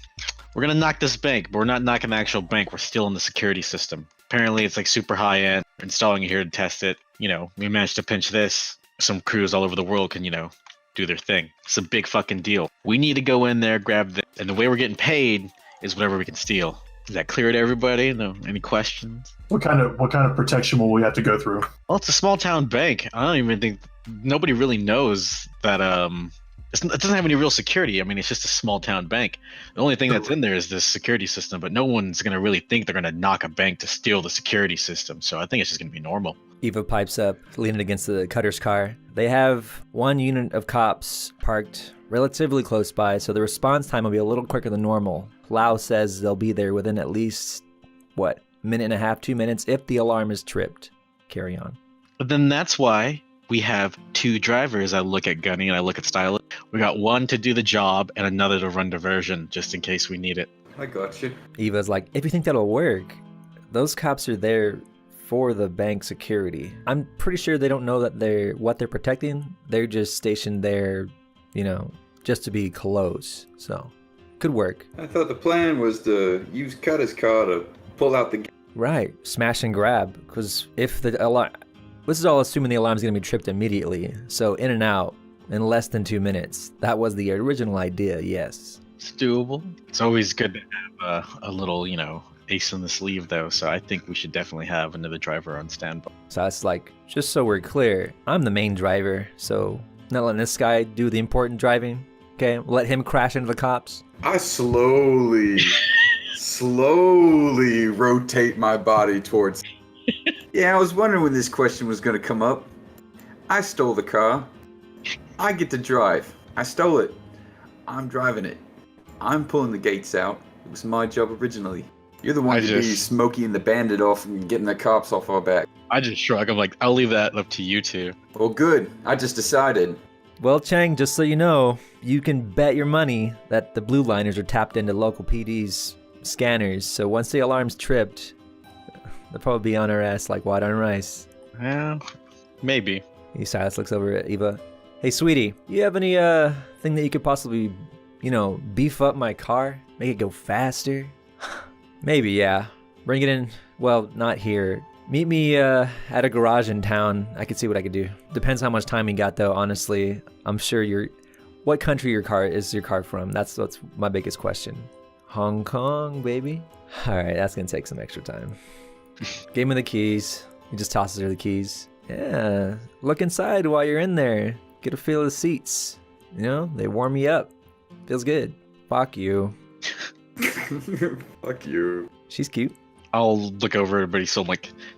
Speaker 6: knock this bank, but we're not knocking the actual bank. We're stealing the security system. Apparently, it's like super high end. We're installing it here to test it. You know, we managed to pinch this. Some crews all over the world can, you know, do their thing. It's a big fucking deal. We need to go in there, grab this, and the way we're getting paid is whatever we can steal. Is that clear to everybody? No, any questions?
Speaker 8: What kind of protection will we have to go through?
Speaker 6: Well, it's a small town bank. I don't even think nobody really knows that. It doesn't have any real security. I mean, it's just a small town bank. The only thing that's in there is this security system, but no one's gonna really think they're gonna knock a bank to steal the security system. So I think it's just gonna be normal.
Speaker 1: Eva pipes up, leaning against the cutter's car. They have one unit of cops parked relatively close by, so the response time will be a little quicker than normal. Lau says they'll be there within at least, minute and a half, 2 minutes, if the alarm is tripped. Carry on.
Speaker 6: But then that's why we have 2 drivers. I look at Gunny and I look at Stylus. We got one to do the job and another to run diversion, just in case we need it.
Speaker 5: I got you.
Speaker 1: Eva's like, if you think that'll work, those cops are there for the bank security. I'm pretty sure they don't know that what they're protecting. They're just stationed there, just to be close. So, could work.
Speaker 3: I thought the plan was to use Cutter's car to pull out the...
Speaker 1: Right, smash and grab. Because if the alarm... This is all assuming the alarm's going to be tripped immediately. So, in and out in less than 2 minutes. That was the original idea, yes.
Speaker 6: It's doable. It's always good to have a little, ace in the sleeve, though. So I think we should definitely have another driver on standby.
Speaker 1: So that's like, just so we're clear, I'm the main driver. So, not letting this guy do the important driving. Okay, let him crash into the cops.
Speaker 3: I slowly rotate my body towards...
Speaker 5: Yeah, I was wondering when this question was going to come up. I stole the car. I get to drive. I stole it. I'm driving it. I'm pulling the gates out. It was my job originally. You're the one to be Smokey and the Bandit off and getting the cops off our back.
Speaker 6: I just shrug. I'm like, I'll leave that up to you two.
Speaker 5: Well, good. I just decided.
Speaker 1: Well, Chang, just so you know, you can bet your money that the blue liners are tapped into local PD's scanners. So once the alarm's tripped, they'll probably be on our ass like white on rice.
Speaker 6: Yeah, maybe.
Speaker 1: Silas looks over at Eva. Hey, sweetie, you have any thing that you could possibly, beef up my car? Make it go faster? Maybe, yeah. Bring it in, well, not here. Meet me at a garage in town. I could see what I could do. Depends how much time you got, though, honestly. I'm sure what country your car from? That's my biggest question. Hong Kong, baby? Alright, that's gonna take some extra time. Give me the keys. He just tosses her the keys. Yeah, look inside while you're in there. Get a feel of the seats. They warm you up. Feels good. Fuck you.
Speaker 3: Fuck you.
Speaker 1: She's cute.
Speaker 6: I'll look over at everybody, so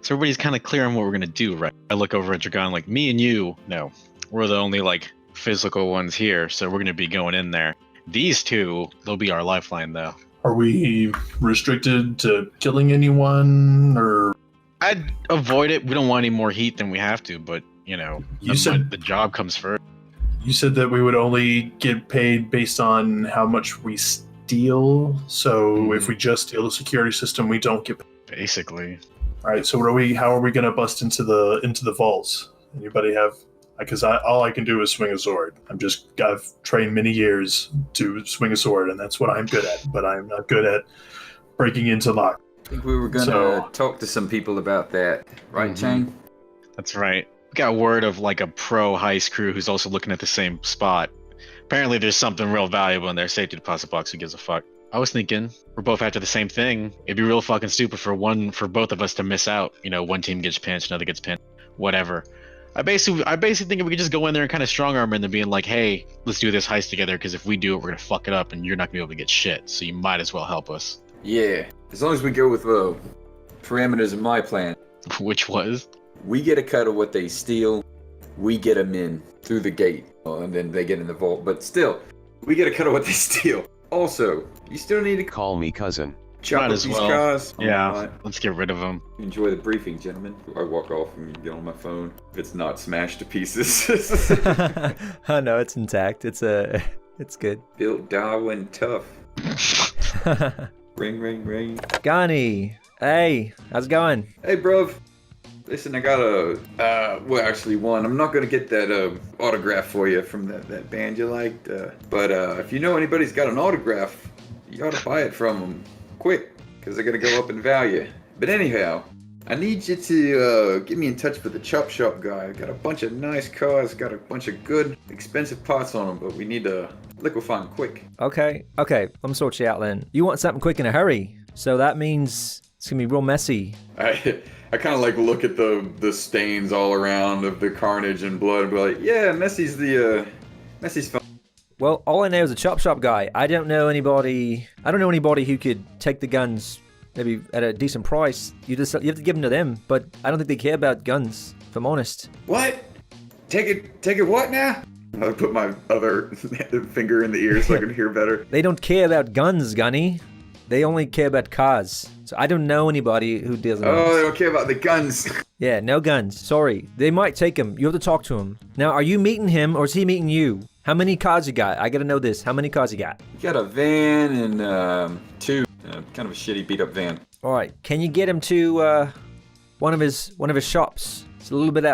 Speaker 6: everybody's kind of clear on what we're gonna do, right? I look over at Dragon, like, me and you, no. We're the only, physical ones here, so we're gonna be going in there. These two, they'll be our lifeline, though.
Speaker 8: Are we restricted to killing anyone, or...?
Speaker 6: I'd avoid it. We don't want any more heat than we have to, but, the job comes first.
Speaker 8: You said that we would only get paid based on how much we steal, so if we just steal the security system, we don't get paid.
Speaker 6: Basically.
Speaker 8: Alright, so how are we going to bust into the vaults? Anybody have... Because all I can do is swing a sword. I've trained many years to swing a sword, and that's what I'm good at. But I'm not good at breaking into lock.
Speaker 5: I think we were gonna talk to some people about that, right, Chang?
Speaker 6: That's right. We got word of a pro heist crew who's also looking at the same spot. Apparently, there's something real valuable in their safety deposit box. Who gives a fuck? I was thinking we're both after the same thing. It'd be real fucking stupid for both of us to miss out. One team gets pinched, another gets pinched, whatever. I basically think if we could just go in there and kind of strong arm them, being like, hey, let's do this heist together, because if we do it, we're gonna fuck it up, and you're not gonna be able to get shit. So you might as well help us.
Speaker 5: Yeah, as long as we go with the parameters of my plan.
Speaker 6: Which was?
Speaker 5: We get a cut of what they steal, we get them in through the gate, and then they get in the vault. But still, we get a cut of what they steal. Also, you still need to
Speaker 7: call me cousin.
Speaker 5: Chop up these cars.
Speaker 6: Yeah, let's get rid of them.
Speaker 5: Enjoy the briefing, gentlemen. I walk off and get on my phone. If it's not smashed to pieces.
Speaker 1: Oh no, it's intact. It's good.
Speaker 5: Built Darwin tough. Ring, ring, ring.
Speaker 1: Gani, hey, how's it going?
Speaker 3: Hey, bruv. Listen, I got one. I'm not gonna get that autograph for you from that band you liked. But if you know anybody's got an autograph, you ought to buy it from them. Quick, because they're gonna go up in value. But anyhow, I need you to get me in touch with the chop shop guy. I got a bunch of nice cars, got a bunch of good, expensive parts on them, but we need to liquefy them quick.
Speaker 1: Okay, let me sort you out then. You want something quick in a hurry, so that means it's gonna be real messy.
Speaker 3: I kind of look at the stains all around of the carnage and blood and be like, yeah, Messy's fun.
Speaker 1: Well, all I know is a chop shop guy. I don't know anybody who could take the guns maybe at a decent price. You have to give them to them, but I don't think they care about guns, if I'm honest.
Speaker 3: What? Take it what now? I put my other finger in the ear so I can hear better.
Speaker 1: They don't care about guns, Gunny. They only care about cars. So I don't know anybody who doesn't.
Speaker 5: Oh, they don't care about the guns.
Speaker 1: Yeah, no guns. Sorry. They might take him. You have to talk to him. Now, are you meeting him or is he meeting you? How many cars you got? I gotta know this. How many cars you got?
Speaker 5: You got a van and 2, kind of a shitty beat up van.
Speaker 1: All right. Can you get him to one of his shops? It's a little bit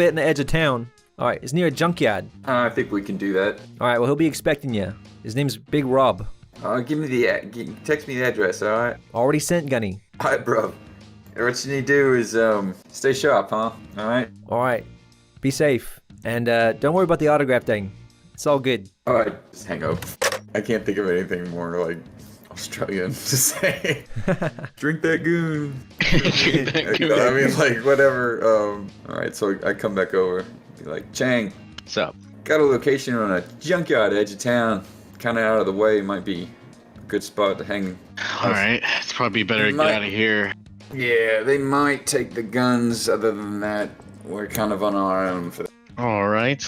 Speaker 1: in the edge of town. All right. It's near a junkyard.
Speaker 5: I think we can do that.
Speaker 1: All right. Well, he'll be expecting you. His name's Big Rob.
Speaker 5: Give me text me the address, alright?
Speaker 1: Already sent, Gunny.
Speaker 5: Alright, bro. What you need to do is, stay sharp, huh? Alright?
Speaker 1: All right. Be safe. And don't worry about the autograph thing. It's all good.
Speaker 5: Alright, just hang up. I can't think of anything more, like, Australian to say. Drink that goon.
Speaker 6: Drink that goon.
Speaker 5: I mean, like, whatever. Alright, so I come back over. Be like, Chang,
Speaker 6: What's up?
Speaker 5: got a location on a junkyard edge of town. Kind of out of the way, might be a good spot to hang.
Speaker 6: Alright, it's probably better to get out of here.
Speaker 5: Yeah, they might take the guns. Other than that, we're kind of on our own for that.
Speaker 6: Alright.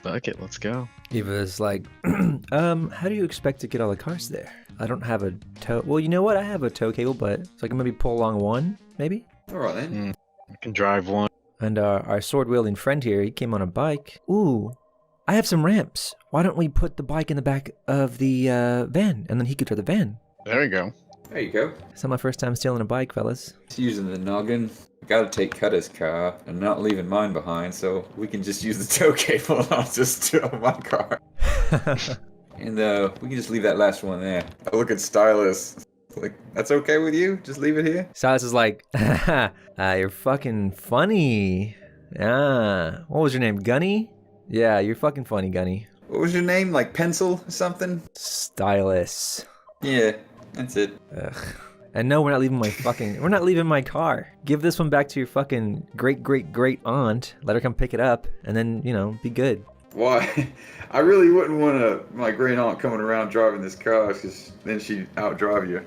Speaker 6: Fuck it, let's go.
Speaker 1: Eva's like, how do you expect to get all the cars there? I don't have a tow. Well, you know what? I have a tow cable, but so I can maybe pull along one, maybe?
Speaker 5: Alright then.
Speaker 6: I can drive one.
Speaker 1: And our sword-wielding friend here, he came on a bike. Ooh, I have some ramps. Why don't we put the bike in the back of the van, and then he could drive the van?
Speaker 6: There we go.
Speaker 5: There you go.
Speaker 1: It's not my first time stealing a bike, fellas.
Speaker 5: Just using the noggin. Gotta take Cutter's car and not leaving mine behind, so we can just use the tow cable and I'll just steal my car. And we can just leave that last one there. I look at Stylus. Like, that's okay with you? Just leave it here?
Speaker 1: Silas is like, you're fucking funny. What was your name, Gunny? Yeah, you're fucking funny, Gunny.
Speaker 5: What was your name? Like Pencil or something?
Speaker 1: Stylus.
Speaker 5: Yeah, that's it.
Speaker 1: Ugh. And no, we're not leaving my car. Give this one back to your fucking great aunt. Let her come pick it up, and then, be good.
Speaker 5: Why? I really wouldn't want my great aunt coming around driving this car, because then she'd outdrive you.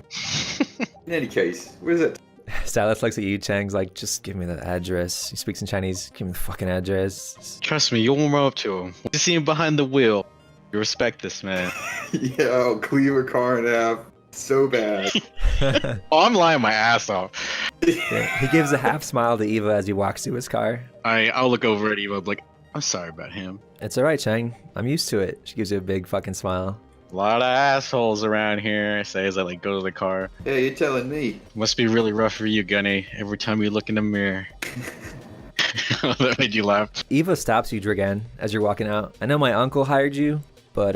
Speaker 5: In any case, where's it?
Speaker 1: Stylus looks at you, Chang's like, just give me the address. He speaks in Chinese. Give me the fucking address.
Speaker 6: Trust me, you'll warm up to him. You see him behind the wheel. You respect this, man.
Speaker 5: Yeah, I'll cleave a car in half so bad.
Speaker 6: Oh, I'm lying my ass off.
Speaker 1: Yeah, he gives a half smile to Eva as he walks to his car.
Speaker 6: I'll look over at Eva like, I'm sorry about him.
Speaker 1: It's alright, Chang. I'm used to it. She gives you a big fucking smile.
Speaker 6: A lot of assholes around here, I say as I go to the car.
Speaker 5: Yeah, you're telling me.
Speaker 6: Must be really rough for you, Gunny. Every time you look in the mirror. That made you laugh.
Speaker 1: Eva stops you, Dragan, as you're walking out. I know my uncle hired you, but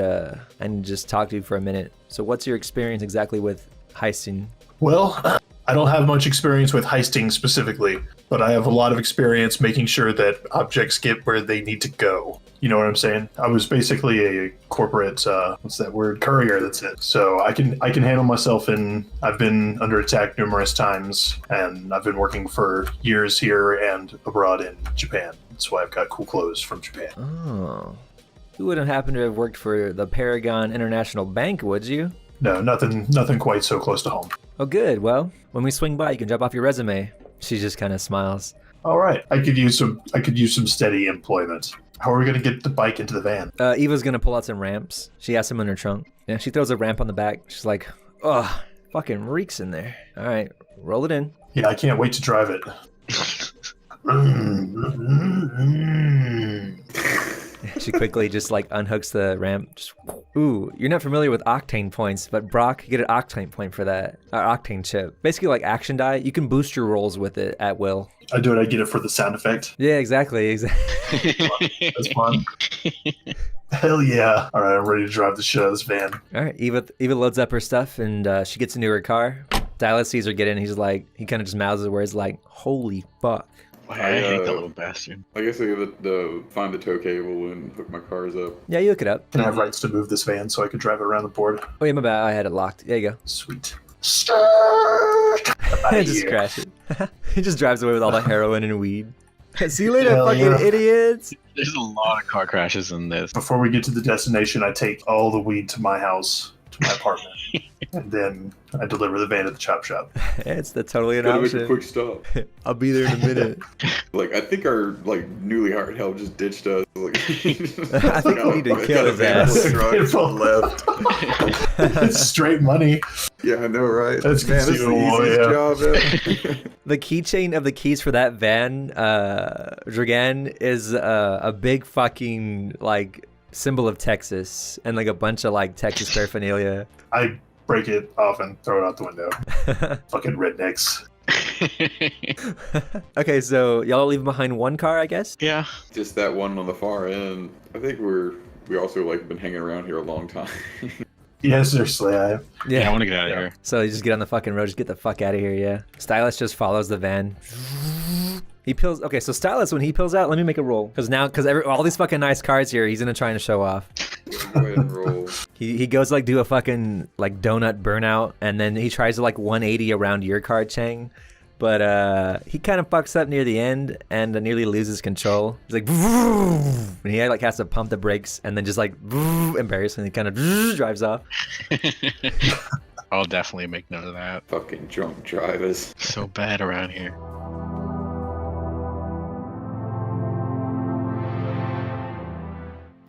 Speaker 1: I need to just talk to you for a minute. So what's your experience exactly with heisting?
Speaker 8: Well, I don't have much experience with heisting specifically, but I have a lot of experience making sure that objects get where they need to go. You know what I'm saying? I was basically a corporate, courier, that's it. So I can handle myself I've been under attack numerous times, and I've been working for years here and abroad in Japan. That's why I've got cool clothes from Japan.
Speaker 1: Oh. You wouldn't happen to have worked for the Paragon International Bank, would you?
Speaker 8: No, nothing quite so close to home.
Speaker 1: Oh, good. Well, when we swing by, you can drop off your resume. She just kind of smiles.
Speaker 8: All right, I could use some steady employment. How are we gonna get the bike into the van?
Speaker 1: Eva's gonna pull out some ramps. She has them in her trunk. Yeah, she throws a ramp on the back. She's like, "Ugh, fucking reeks in there." All right, roll it in.
Speaker 8: Yeah, I can't wait to drive it.
Speaker 1: She quickly just unhooks the ramp. Ooh, you're not familiar with octane points, but Brock, you get an octane point for that. Octane chip. Basically like action die. You can boost your rolls with it at will.
Speaker 8: I get it for the sound effect.
Speaker 1: Yeah, exactly.
Speaker 8: That's fun. Hell yeah. All right, I'm ready to drive the shit out of this van.
Speaker 1: All right, Eva loads up her stuff and she gets into her car. Dallas sees her get in. He kind of just mouths his words like, "Holy fuck."
Speaker 6: I hate that little bastard.
Speaker 3: I guess I gotta find the tow cable and hook my cars up.
Speaker 1: Yeah, you hook it up.
Speaker 8: Can I have rights to move this van so I can drive it around the board?
Speaker 1: Oh yeah, my bad. I had it locked. There you go.
Speaker 8: Sweet.
Speaker 1: Just crash it. He just drives away with all the heroin and weed. See you later,
Speaker 8: Hell
Speaker 1: fucking
Speaker 8: yeah.
Speaker 1: idiots.
Speaker 6: There's a lot of car crashes in this.
Speaker 8: Before we get to the destination, I take all the weed to my house to my apartment, and then I deliver the van to the chop shop.
Speaker 1: It's totally an
Speaker 3: Gotta make a
Speaker 1: option.
Speaker 3: quick stop.
Speaker 1: I'll be there in a minute.
Speaker 3: Like, I think our newly hired help just ditched us. Like,
Speaker 1: I think we need to kill his ass.
Speaker 3: Left.
Speaker 8: It's straight money.
Speaker 3: Yeah, I know, right?
Speaker 8: That's
Speaker 3: Man, this is the
Speaker 8: conceivable,
Speaker 3: easiest
Speaker 8: yeah.
Speaker 3: job ever.
Speaker 1: The keychain of the keys for that van, Dragan, is a big fucking symbol of Texas and a bunch of Texas paraphernalia.
Speaker 8: I break it off and throw it out the window. Fucking rednecks.
Speaker 1: Okay, so y'all leave behind one car, I guess?
Speaker 6: Yeah.
Speaker 3: Just that one on the far end. I think we also been hanging around here a long time.
Speaker 8: Yeah, seriously, I
Speaker 6: Yeah, I want to get out of here.
Speaker 1: So you just get on the fucking road, just get the fuck out of here, yeah. Stylus just follows the van. He peels. Okay, so Stylus, when he peels out, let me make a roll. Because all these fucking nice cars here, he's gonna try and show off.
Speaker 3: Go ahead and roll.
Speaker 1: He goes do a fucking donut burnout, and then he tries to 180 around your car, Chang. But he kind of fucks up near the end and nearly loses control. He's and he has to pump the brakes and then just embarrassingly kind of drives off.
Speaker 6: I'll definitely make note of that.
Speaker 3: Fucking drunk drivers.
Speaker 6: So bad around here.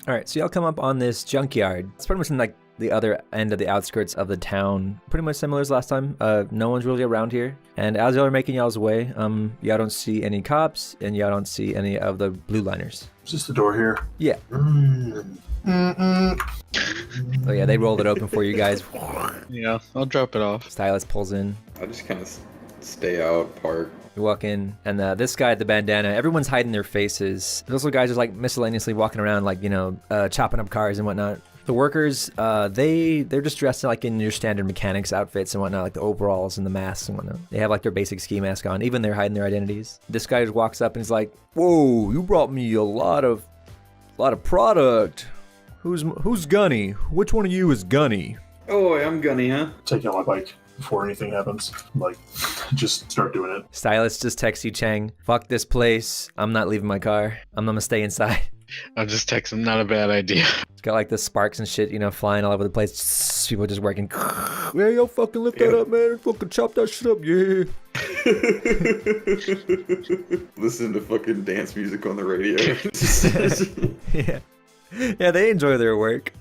Speaker 1: All right, so y'all come up on this junkyard. It's pretty much in the other end of the outskirts of the town. Pretty much similar as last time. No one's really around here. And as y'all are making y'all's way, y'all don't see any cops and y'all don't see any of the blue liners.
Speaker 8: is this the door here?
Speaker 1: Yeah. Oh yeah, they rolled it open for you guys.
Speaker 6: Yeah, I'll drop it off.
Speaker 1: Stylus pulls in.
Speaker 3: I just kind of stay out, park.
Speaker 1: You walk in, and this guy at the bandana, everyone's hiding their faces. Those little guys are miscellaneously walking around, chopping up cars and whatnot. The workers, they're just dressed in your standard mechanics outfits and whatnot, the overalls and the masks and whatnot. They have their basic ski mask on. Even they're hiding their identities. This guy just walks up and he's like, "Whoa, you brought me a lot of product. Who's Gunny? Which one of you is Gunny?"
Speaker 3: Oh, I'm Gunny, huh?
Speaker 8: Take out my bike before anything happens. Just start doing it.
Speaker 1: Stylus just texts you, Chang, "Fuck this place. I'm not leaving my car. I'm gonna stay inside."
Speaker 6: I'll just text him, not a bad idea.
Speaker 1: It's got the sparks and shit, flying all over the place. People just working. Yeah, yo, fucking lift that up, man. Fucking chop that shit up, yeah.
Speaker 3: Listen to fucking dance music on the radio.
Speaker 1: Yeah, they enjoy their work.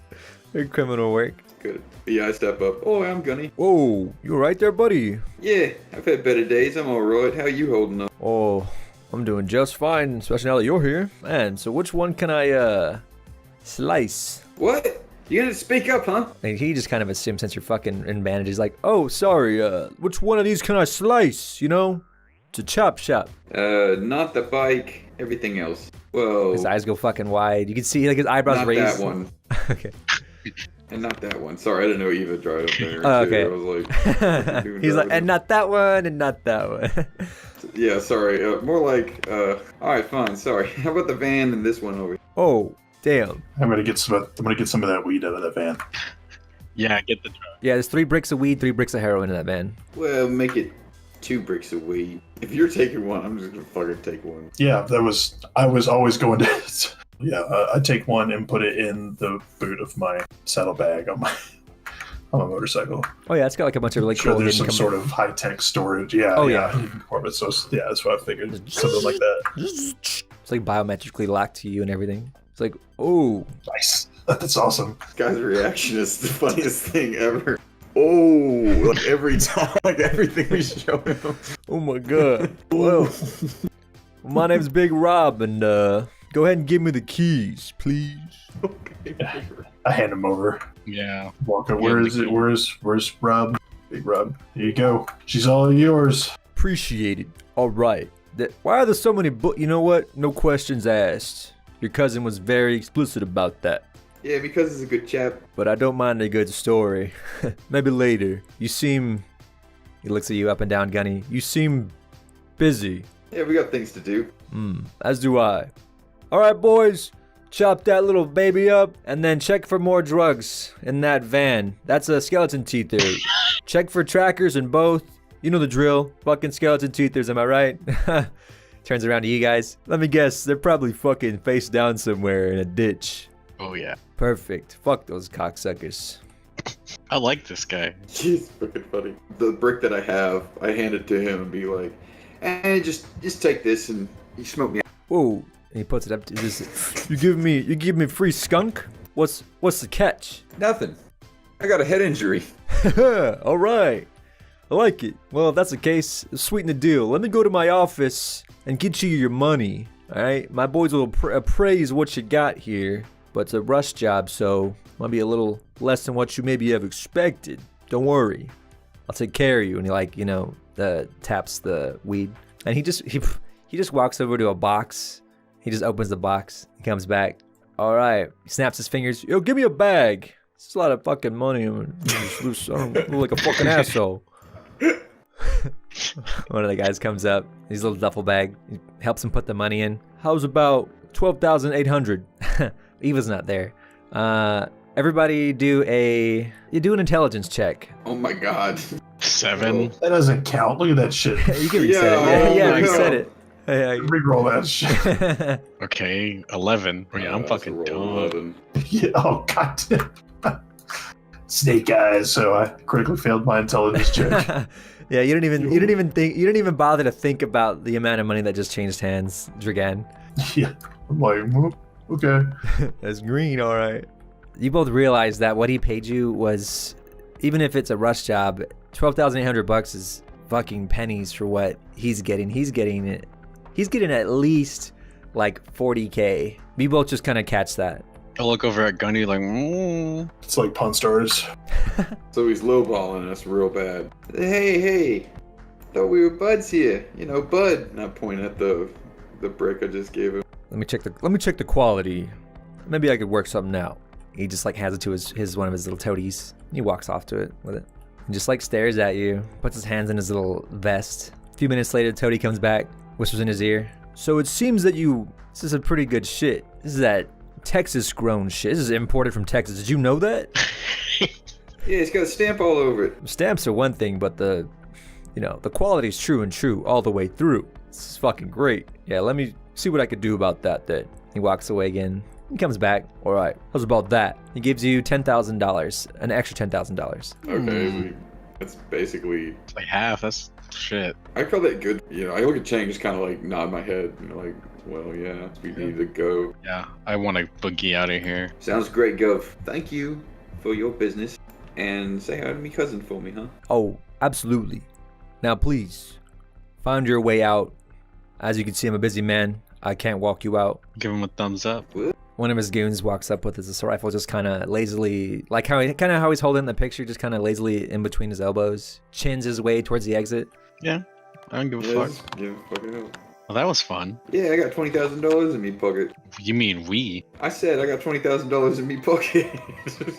Speaker 1: Their criminal work.
Speaker 3: Good. Yeah, I step up. Oh, I'm Gunny.
Speaker 1: Whoa, you right there, buddy?
Speaker 3: Yeah, I've had better days. I'm alright. How you holding up?
Speaker 1: Oh, I'm doing just fine, especially now that you're here. Man, so which one can I, slice?
Speaker 3: What? You gonna speak up, huh?
Speaker 1: And he just kind of assumes since you're fucking in bandage, he's like, "Oh, sorry, which one of these can I slice, It's a chop shop."
Speaker 3: Not the bike. Everything else. Whoa.
Speaker 1: His eyes go fucking wide. You can see, his eyebrows
Speaker 3: Not
Speaker 1: raised.
Speaker 3: that one.
Speaker 1: Okay.
Speaker 3: And not that one. Sorry, I didn't know Eva dried up there.
Speaker 1: Oh, okay.
Speaker 3: I was like,
Speaker 1: He's like, "And not that one, and not that one."
Speaker 3: Yeah, sorry. More like, alright, fine, sorry. How about the van and this one over here?
Speaker 1: Oh, damn.
Speaker 8: I'm gonna get some of that weed out of that van.
Speaker 6: Yeah, get the drug.
Speaker 1: Yeah, there's 3 bricks of weed, 3 bricks of heroin in that van.
Speaker 3: Well, make it 2 bricks of weed. If you're taking one, I'm just gonna fucking take one.
Speaker 8: Yeah, I was always going to. Yeah, I take one and put it in the boot of my saddlebag on my motorcycle.
Speaker 1: Oh yeah, it's got a bunch of really
Speaker 8: Sure,
Speaker 1: cool
Speaker 8: there's
Speaker 1: hidden
Speaker 8: some sort of high-tech storage. Yeah.
Speaker 1: Oh, yeah.
Speaker 8: So yeah, that's what I figured. Something like that.
Speaker 1: It's biometrically locked to you and everything. It's like, oh,
Speaker 8: Nice. That's awesome.
Speaker 3: This guy's reaction is the funniest thing ever. Oh, every time, everything we show him.
Speaker 1: oh my god. Well, my name's Big Rob, and go ahead and give me the keys, please.
Speaker 3: Okay.
Speaker 8: I hand him over.
Speaker 6: Yeah.
Speaker 8: Walker, where is it? Where's Rob? Big Rob. Here you go. She's all yours.
Speaker 1: Appreciate it. All right. Why are there so many you know what? No questions asked. Your cousin was very explicit about that.
Speaker 3: Yeah, because he's a good chap.
Speaker 1: But I don't mind a good story. Maybe later. You seem... He looks at you up and down, Gunny. You seem busy.
Speaker 3: Yeah, we got things to do.
Speaker 1: As do I. Alright, boys. Chop that little baby up, and then check for more drugs in that van. That's a skeleton teether. Check for trackers in both. You know the drill. Fucking skeleton teethers, am I right? Turns around to you guys. Let me guess, they're probably fucking face down somewhere in a ditch.
Speaker 6: Oh, yeah.
Speaker 1: Perfect. Fuck those cocksuckers.
Speaker 6: I like this guy.
Speaker 3: He's fucking funny. The brick that I have, I hand it to him and be like, just take this and you smoke me out.
Speaker 1: Whoa. And he puts it up to this. You give me free skunk? What's the catch?
Speaker 3: Nothing. I got a head injury.
Speaker 1: All right. I like it. Well, if that's the case, sweeten the deal. Let me go to my office and get you your money. All right? My boys will appraise what you got here, but it's a rush job, so might be a little less than what you maybe have expected. Don't worry. I'll take care of you. And he taps the weed. And he just walks over to a box. He just opens the box. He comes back. All right. He snaps his fingers. Yo, give me a bag. It's a lot of fucking money. I look like a fucking asshole. One of the guys comes up. His little duffel bag. He helps him put the money in. How's about 12,800? Eva's not there. Everybody do an intelligence check.
Speaker 3: Oh my god.
Speaker 6: 7.
Speaker 8: That doesn't count. Look at that shit.
Speaker 1: You can reset it. Yeah, reset it. Yeah.
Speaker 8: Reroll that shit.
Speaker 6: Okay, 11. Yeah, I'm fucking dumb.
Speaker 8: Yeah, oh god damn. Snake eyes, so I critically failed my intelligence check.
Speaker 1: Yeah, you didn't even bother to think about the amount of money that just changed hands, Dragan.
Speaker 8: Yeah. I'm like, well, okay.
Speaker 1: That's green, all right. You both realize that what he paid you was, even if it's a rush job, $12,800 is fucking pennies for what he's getting. He's getting at least like 40K. You both just kind of catch that.
Speaker 6: I look over at Gunny like,
Speaker 8: It's like Pawn Stars.
Speaker 3: So he's lowballing us real bad. Hey, thought we were buds here. Bud. And I point at the brick I just gave him.
Speaker 1: Let me check the quality. Maybe I could work something out. He just like hands it to his one of his little toadies. He walks off to it with it. He just like stares at you, puts his hands in his little vest. A few minutes later, Toady comes back, whispers in his ear. So it seems that this is a pretty good shit. This is that Texas grown shit. This is imported from Texas. Did you know that?
Speaker 3: Yeah, it's got a stamp all over it.
Speaker 1: Stamps are one thing, but the quality's true and true all the way through. This is fucking great. Yeah, let me see what I could do about that then. He walks away again. He comes back. All right, how's about that? He gives you $10,000, an extra $10,000.
Speaker 3: Okay, that's basically
Speaker 6: like half. That's shit.
Speaker 3: I call that good. I look at Chang, just kind of like nod my head, like, well, yeah, we need to go.
Speaker 6: Yeah, I want to boogie out of here.
Speaker 3: Sounds great, Gov. Thank you for your business, and say hi to me cousin for me, huh?
Speaker 1: Oh, absolutely. Now, please, find your way out. As you can see, I'm a busy man. I can't walk you out.
Speaker 6: Give him a thumbs up.
Speaker 1: One of his goons walks up with his assault rifle, just kind of lazily, like how he's holding the picture, just kind of lazily in between his elbows, chins his way towards the exit.
Speaker 6: Yeah, I don't give a fuck.
Speaker 3: Yeah, fucking hell.
Speaker 6: Well, that was fun.
Speaker 3: Yeah, I got $20,000 in me pocket.
Speaker 6: You mean we?
Speaker 3: I said I got $20,000 in me pocket.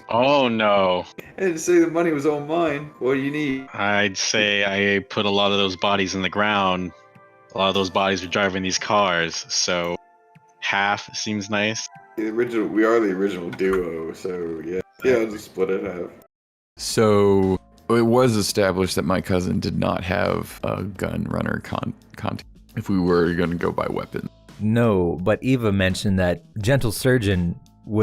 Speaker 6: Oh no.
Speaker 3: I didn't say the money was all mine. What do you need?
Speaker 6: I'd say I put a lot of those bodies in the ground. A lot of those bodies are driving these cars, so half seems nice.
Speaker 3: We are the original duo, so yeah. Yeah, I'll just split it half.
Speaker 9: So it was established that my cousin did not have a gun runner content if we were going to go by weapon.
Speaker 1: No, but Eva mentioned that Gentle Surgeon,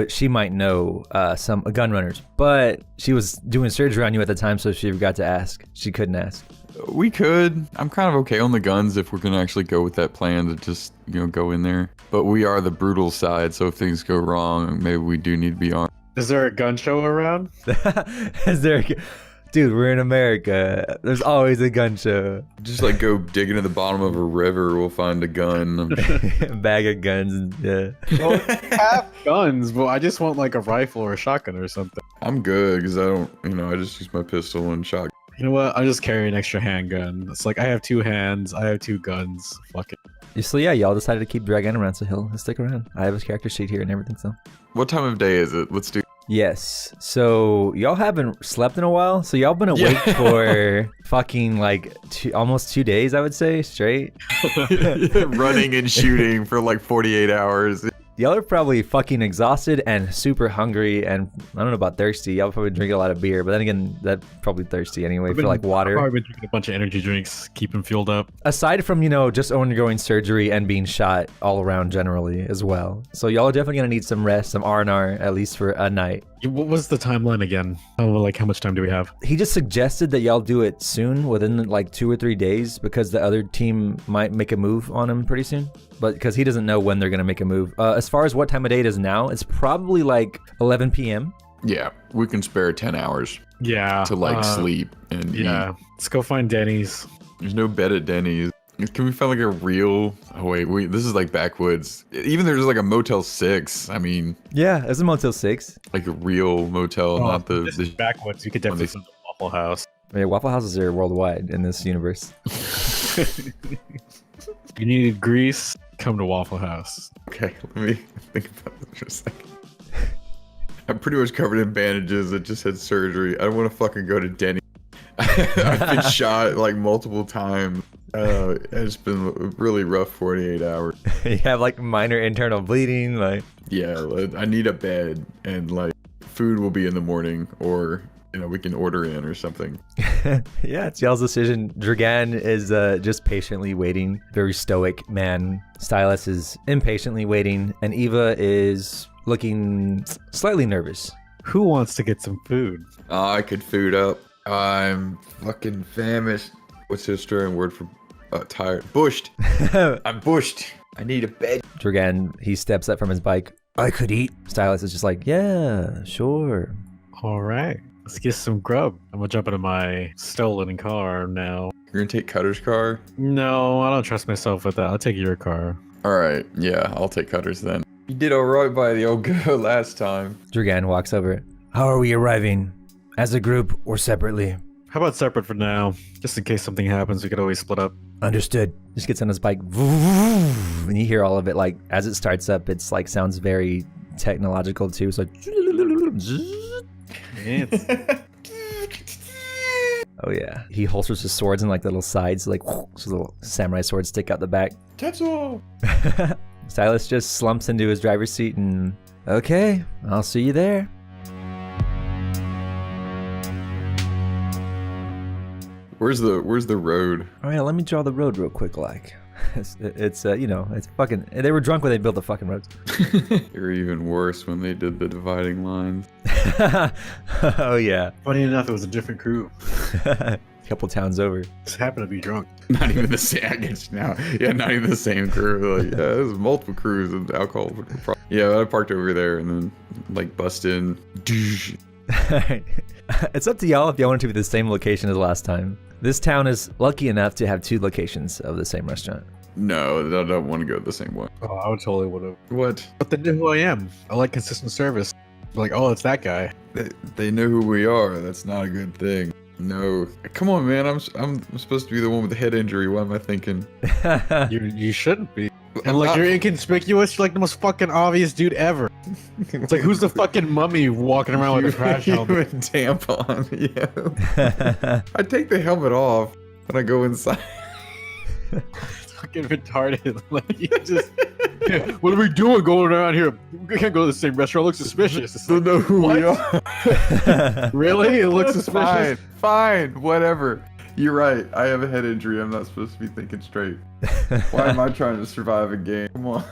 Speaker 1: she might know some gun runners, but she was doing surgery on you at the time, so she forgot to ask. She couldn't ask.
Speaker 9: We could. I'm kind of okay on the guns if we're going to actually go with that plan to just, go in there. But we are the brutal side, so if things go wrong, maybe we do need to be armed.
Speaker 2: Is there a gun show around?
Speaker 1: Dude, we're in America. There's always a gun show.
Speaker 9: Just like go dig into the bottom of a river, we'll find a gun.
Speaker 1: Bag of guns, yeah.
Speaker 2: Well, have guns, but I just want like a rifle or a shotgun or something.
Speaker 9: I'm good because I don't, I just use my pistol and shotgun.
Speaker 2: You know what? I'll just carry an extra handgun. It's like I have 2 hands, I have 2 guns. Fuck it.
Speaker 1: So yeah, y'all decided to keep Dragan around, so he'll stick around. I have his character sheet here and everything, so.
Speaker 9: What time of day is it? Let's do.
Speaker 1: Yes. So y'all haven't slept in a while, so y'all been awake for fucking like almost 2 days, I would say, straight.
Speaker 9: Running and shooting for like 48 hours.
Speaker 1: Y'all are probably fucking exhausted and super hungry, and I don't know about thirsty. Y'all probably drink a lot of beer, but then again, that's probably thirsty anyway for like water.
Speaker 10: I've probably been drinking a bunch of energy drinks, keep him fueled up.
Speaker 1: Aside from, you know, just undergoing surgery and being shot all around generally as well. So y'all are definitely gonna need some rest, some R&R, at least for a night.
Speaker 10: What was the timeline again? How much time do we have?
Speaker 1: He just suggested that y'all do it soon, within like 2 or 3 days, because the other team might make a move on him pretty soon. But because he doesn't know when they're gonna make a move. As far as what time of day it is now, it's probably like 11 p.m.
Speaker 9: Yeah, we can spare 10 hours
Speaker 10: Yeah.
Speaker 9: to like sleep and
Speaker 10: Yeah.
Speaker 9: eat.
Speaker 10: Let's go find Denny's.
Speaker 9: There's no bed at Denny's. Can we find like a real? Oh wait, this is like backwoods. Even there's like a Motel 6. I mean,
Speaker 1: Yeah, it's a Motel 6.
Speaker 9: like a real motel, not the.
Speaker 10: This is backwoods. You could definitely find a Waffle House.
Speaker 1: Yeah, Waffle Houses are worldwide in this universe.
Speaker 10: You needed grease? Come to Waffle House.
Speaker 9: Okay, let me think about this for a second. I'm pretty much covered in bandages. I just had surgery. I don't want to fucking go to Denny. I've been shot like multiple times. It's been a really rough 48 hours.
Speaker 1: You have like minor internal bleeding, like.
Speaker 9: Yeah, I need a bed, and like food will be in the morning, or you know we can order in or something.
Speaker 1: Yeah, it's y'all's decision. Dragan is just patiently waiting. Very stoic man. Stylus is impatiently waiting, and Eva is looking slightly nervous.
Speaker 10: Who wants to get some food?
Speaker 9: I could food up. I'm fucking famished. What's the Australian word for tired? Bushed. I'm bushed. I need a bed.
Speaker 1: Dragan, he steps up from his bike. I could eat. Stylus is just like, yeah, sure.
Speaker 10: All right. Let's get some grub. I'm gonna jump into my stolen car now.
Speaker 9: You're gonna take Cutter's car?
Speaker 10: No, I don't trust myself with that. I'll take your car.
Speaker 9: All right, yeah, I'll take Cutter's then. You did all right by the old girl last time.
Speaker 1: Dragan walks over. How are we arriving? As a group or separately?
Speaker 10: How about separate for now? Just in case something happens, we could always split up.
Speaker 1: Understood. Just gets on his bike, and you hear all of it. Like as it starts up, it's like sounds very technological too. So, oh yeah. He holsters his swords in like little sides, like so little samurai swords stick out the back.
Speaker 9: Tetsuo.
Speaker 1: Silas just slumps into his driver's seat and okay, I'll see you there.
Speaker 9: Where's the road?
Speaker 1: Oh yeah, let me draw the road real quick. Like, it's you know, it's fucking. They were drunk when they built the fucking roads.
Speaker 9: They were even worse when they did the dividing lines.
Speaker 1: Oh yeah.
Speaker 10: Funny enough, it was a different crew.
Speaker 1: A couple towns over.
Speaker 10: Just happened to be drunk.
Speaker 9: Not even the same. I guess now. Yeah, not even the same crew. Like, yeah, there's multiple crews of alcohol. Yeah, I parked over there and then like bust in.
Speaker 1: It's up to y'all if y'all want to be the same location as last time. This town is lucky enough to have 2 locations of the same restaurant.
Speaker 9: No, I don't want to go the same one.
Speaker 10: Oh, I would totally would have.
Speaker 9: What?
Speaker 10: But they know who I am. I like consistent service. Like, oh, it's that guy.
Speaker 9: They know who we are. That's not a good thing. No, come on, man. I'm supposed to be the one with the head injury. What am I thinking?
Speaker 10: You shouldn't be. And like you're inconspicuous. You're like the most fucking obvious dude ever. It's like who's the fucking mummy walking around with a crash helmet?
Speaker 9: Tampon. Yeah. I take the helmet off when I go inside.
Speaker 10: It's fucking retarded. Like you just. What are we doing going around here? We can't go to the same restaurant. It looks suspicious.
Speaker 9: Still know who we are.
Speaker 10: Really? It looks suspicious.
Speaker 9: Fine, whatever. You're right. I have a head injury. I'm not supposed to be thinking straight. Why am I trying to survive a game? Come on.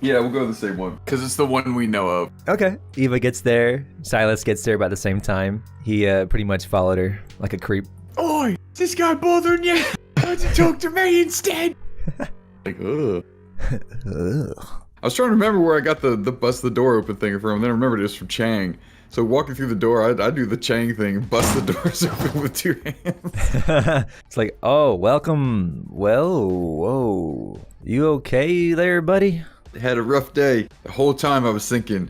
Speaker 9: Yeah, we'll go the same one. Because it's the one we know of.
Speaker 1: Okay. Eva gets there. Silas gets there about the same time. He pretty much followed her like a creep.
Speaker 9: Oi! Is this guy bothering you? Why don't you talk to me instead? Like, ugh. I was trying to remember where I got the bust the door open thing from, and then I remembered it was from Chang. So walking through the door, I do the Chang thing, bust the doors open with 2 hands.
Speaker 1: It's like, oh, welcome. Well, whoa. You okay there, buddy?
Speaker 9: Had a rough day. The whole time I was thinking,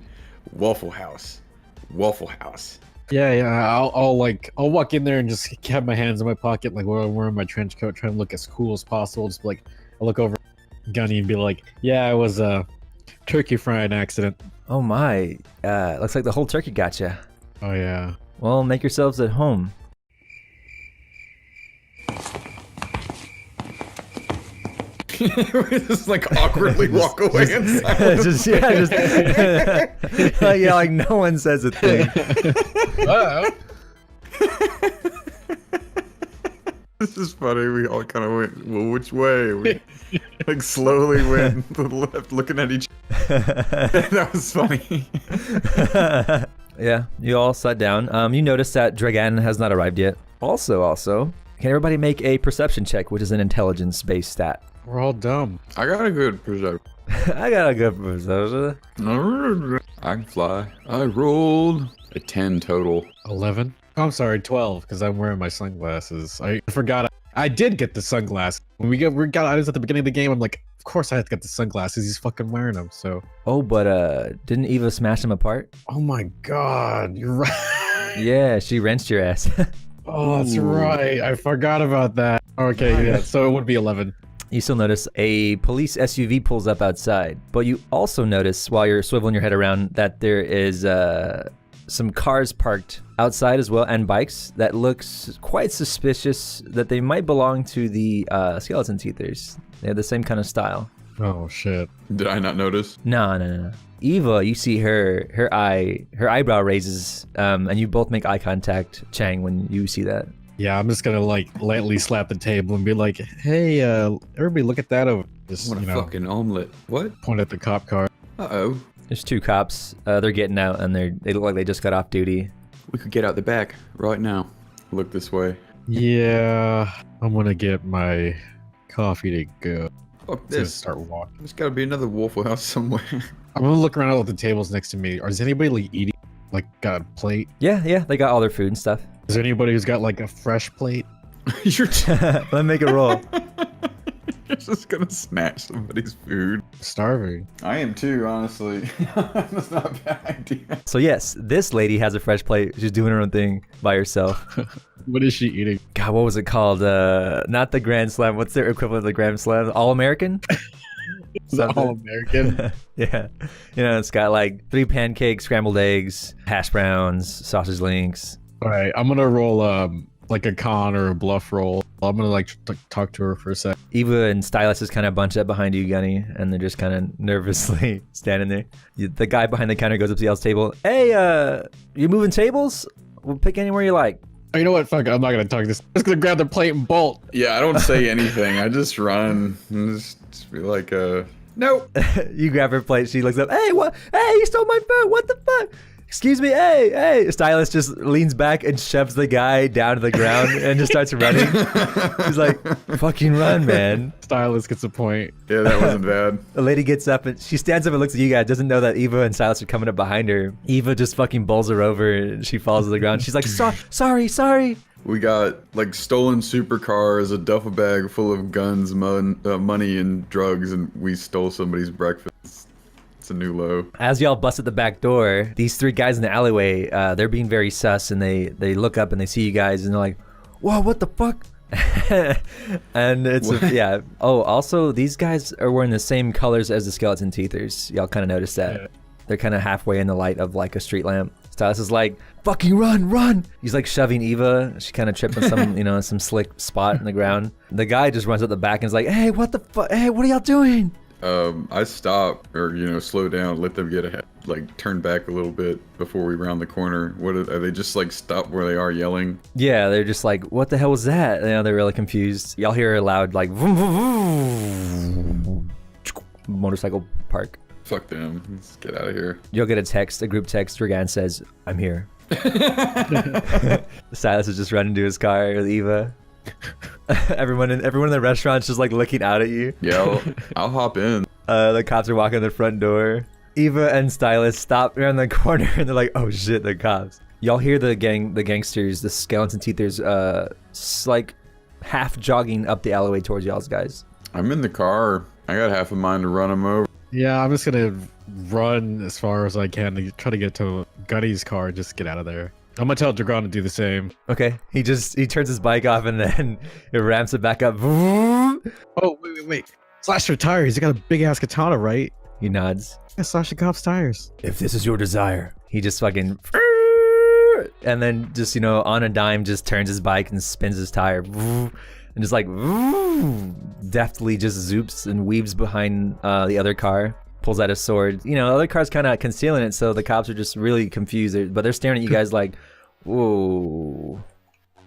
Speaker 9: Waffle House. Waffle House.
Speaker 10: Yeah. I'll walk in there and just have my hands in my pocket, like while I'm wearing my trench coat, trying to look as cool as possible. Just like, I'll look over Gunny and be like, yeah, I was turkey frying accident.
Speaker 1: Oh my. Looks like the whole turkey got you.
Speaker 10: Oh yeah.
Speaker 1: Well, make yourselves at home.
Speaker 9: We just like awkwardly walk away in silence.
Speaker 1: just like no one says a thing.
Speaker 9: This is funny. We all kind of went, well, which way? We like slowly went to the left, looking at each other. That was funny.
Speaker 1: Yeah, you all sat down. You notice that Dragan has not arrived yet. Also, can everybody make a perception check, which is an intelligence-based stat?
Speaker 10: We're all dumb.
Speaker 9: I got a good perception.
Speaker 1: I got a good perception.
Speaker 9: I can fly. I rolled a 10 total.
Speaker 10: 11. Oh, I'm sorry, 12, because I'm wearing my sunglasses. I forgot. I did get the sunglasses. When we got items at the beginning of the game, I'm like, of course I had to get the sunglasses. He's fucking wearing them, so.
Speaker 1: Oh, but didn't Eva smash them apart?
Speaker 10: Oh my god, you're right.
Speaker 1: Yeah, she wrenched your ass.
Speaker 10: Oh, that's right. I forgot about that. Okay, yeah, so it would be 11.
Speaker 1: You still notice a police SUV pulls up outside, but you also notice while you're swiveling your head around that there is some cars parked outside as well, and bikes that looks quite suspicious that they might belong to the skeleton teethers. They have the same kind of style.
Speaker 10: Oh shit.
Speaker 9: Did I not notice?
Speaker 1: No. Eva, you see her eyebrow raises, and you both make eye contact, Chang, when you see that.
Speaker 10: Yeah, I'm just gonna like lightly slap the table and be like, "Hey, everybody, look at that over." Just,
Speaker 9: What a fucking omelet. What?
Speaker 10: Point at the cop car.
Speaker 9: Uh-oh.
Speaker 1: There's two cops. They're getting out, and they look like they just got off duty.
Speaker 9: We could get out the back right now. Look this way.
Speaker 10: Yeah, I'm gonna get my coffee to go.
Speaker 9: Fuck
Speaker 10: Let's
Speaker 9: this.
Speaker 10: start walking.
Speaker 9: There's gotta be another Waffle House somewhere.
Speaker 10: I'm gonna look around at the tables next to me. Is anybody like eating? Like got a plate?
Speaker 1: Yeah, they got all their food and stuff.
Speaker 10: Is there anybody who's got like a fresh plate?
Speaker 9: You're
Speaker 1: Let me make a roll.
Speaker 9: You're just gonna snatch somebody's food.
Speaker 10: Starving.
Speaker 9: I am too, honestly. That's not a bad idea.
Speaker 1: So yes, this lady has a fresh plate. She's doing her own thing by herself.
Speaker 10: What is she eating?
Speaker 1: God, what was it called? Not the Grand Slam. What's their equivalent of the Grand Slam? All American?
Speaker 10: All American.
Speaker 1: Yeah. You know, it's got like 3 pancakes, scrambled eggs, hash browns, sausage links.
Speaker 10: All right, I'm gonna roll like a con or a bluff roll. I'm gonna like talk to her for a sec.
Speaker 1: Eva and Stylus is kind of bunched up behind you, Gunny, and they're just kind of nervously standing there. The guy behind the counter goes up to y'all's table. Hey, you moving tables? We'll pick anywhere you like.
Speaker 10: Oh, you know what? Fuck it, I'm not gonna talk this. I'm just gonna grab the plate and bolt.
Speaker 9: Yeah, I don't say anything. I just run and just be like, nope.
Speaker 1: You grab her plate. She looks up. Hey, what? Hey, you stole my food. What the fuck? Excuse me. Hey. Stylus just leans back and shoves the guy down to the ground and just starts running. He's like, fucking run, man.
Speaker 10: Stylus gets a point.
Speaker 9: Yeah, that wasn't bad.
Speaker 1: The lady gets up and she stands up and looks at you guys. Doesn't know that Eva and Stylus are coming up behind her. Eva just fucking bowls her over and she falls to the ground. She's like, sorry.
Speaker 9: We got like stolen supercars, a duffel bag full of guns, money, and drugs, and we stole somebody's breakfast. It's a new low.
Speaker 1: As y'all bust at the back door, these 3 guys in the alleyway, they're being very sus, and they look up and they see you guys, and they're like, "Whoa, what the fuck?" And it's yeah. Oh, also these guys are wearing the same colors as the skeleton teethers. Y'all kind of noticed that. Yeah. They're kind of halfway in the light of like a street lamp. Stylus is like, "Fucking run!" He's like shoving Eva. She kind of tripped on some, some slick spot in the ground. The guy just runs up the back and is like, "Hey, what the fuck? Hey, what are y'all doing?"
Speaker 9: I stop or slow down, let them get ahead, like turn back a little bit before we round the corner. What are they just like stop where they are yelling?
Speaker 1: Yeah, they're just like, "What the hell was that?" They're really confused. Y'all hear a loud like vroom, vroom, vroom. Motorcycle park.
Speaker 9: Fuck them. Let's get out of here.
Speaker 1: You'll get a group text. Dragan says, "I'm here." Stylus is just running to his car with Eva. everyone in the restaurant's just like looking out at you.
Speaker 9: Yeah, I'll hop in.
Speaker 1: The cops are walking to the front door. Eva and Stylus stop around the corner and they're like, "Oh shit, the cops." Y'all hear the gangsters, the skeleton teethers, like half jogging up the alleyway towards y'all's guys.
Speaker 9: I'm in the car. I got half a mind to run them over.
Speaker 10: Yeah, I'm just gonna run as far as I can to try to get to Gunny's car and just get out of there. I'm gonna tell Dragon to do the same.
Speaker 1: Okay, he turns his bike off and then it ramps it back up.
Speaker 10: Oh, wait. Slash your tires. You got a big ass katana, right?
Speaker 1: He nods.
Speaker 10: Yeah, slash the cop's tires.
Speaker 1: If this is your desire. He just fucking, and then just on a dime just turns his bike and spins his tire. and just like deftly just zoops and weaves behind the other car, pulls out his sword. You know, the other car's kind of concealing it, so the cops are just really confused. But they're staring at you guys like, whoa.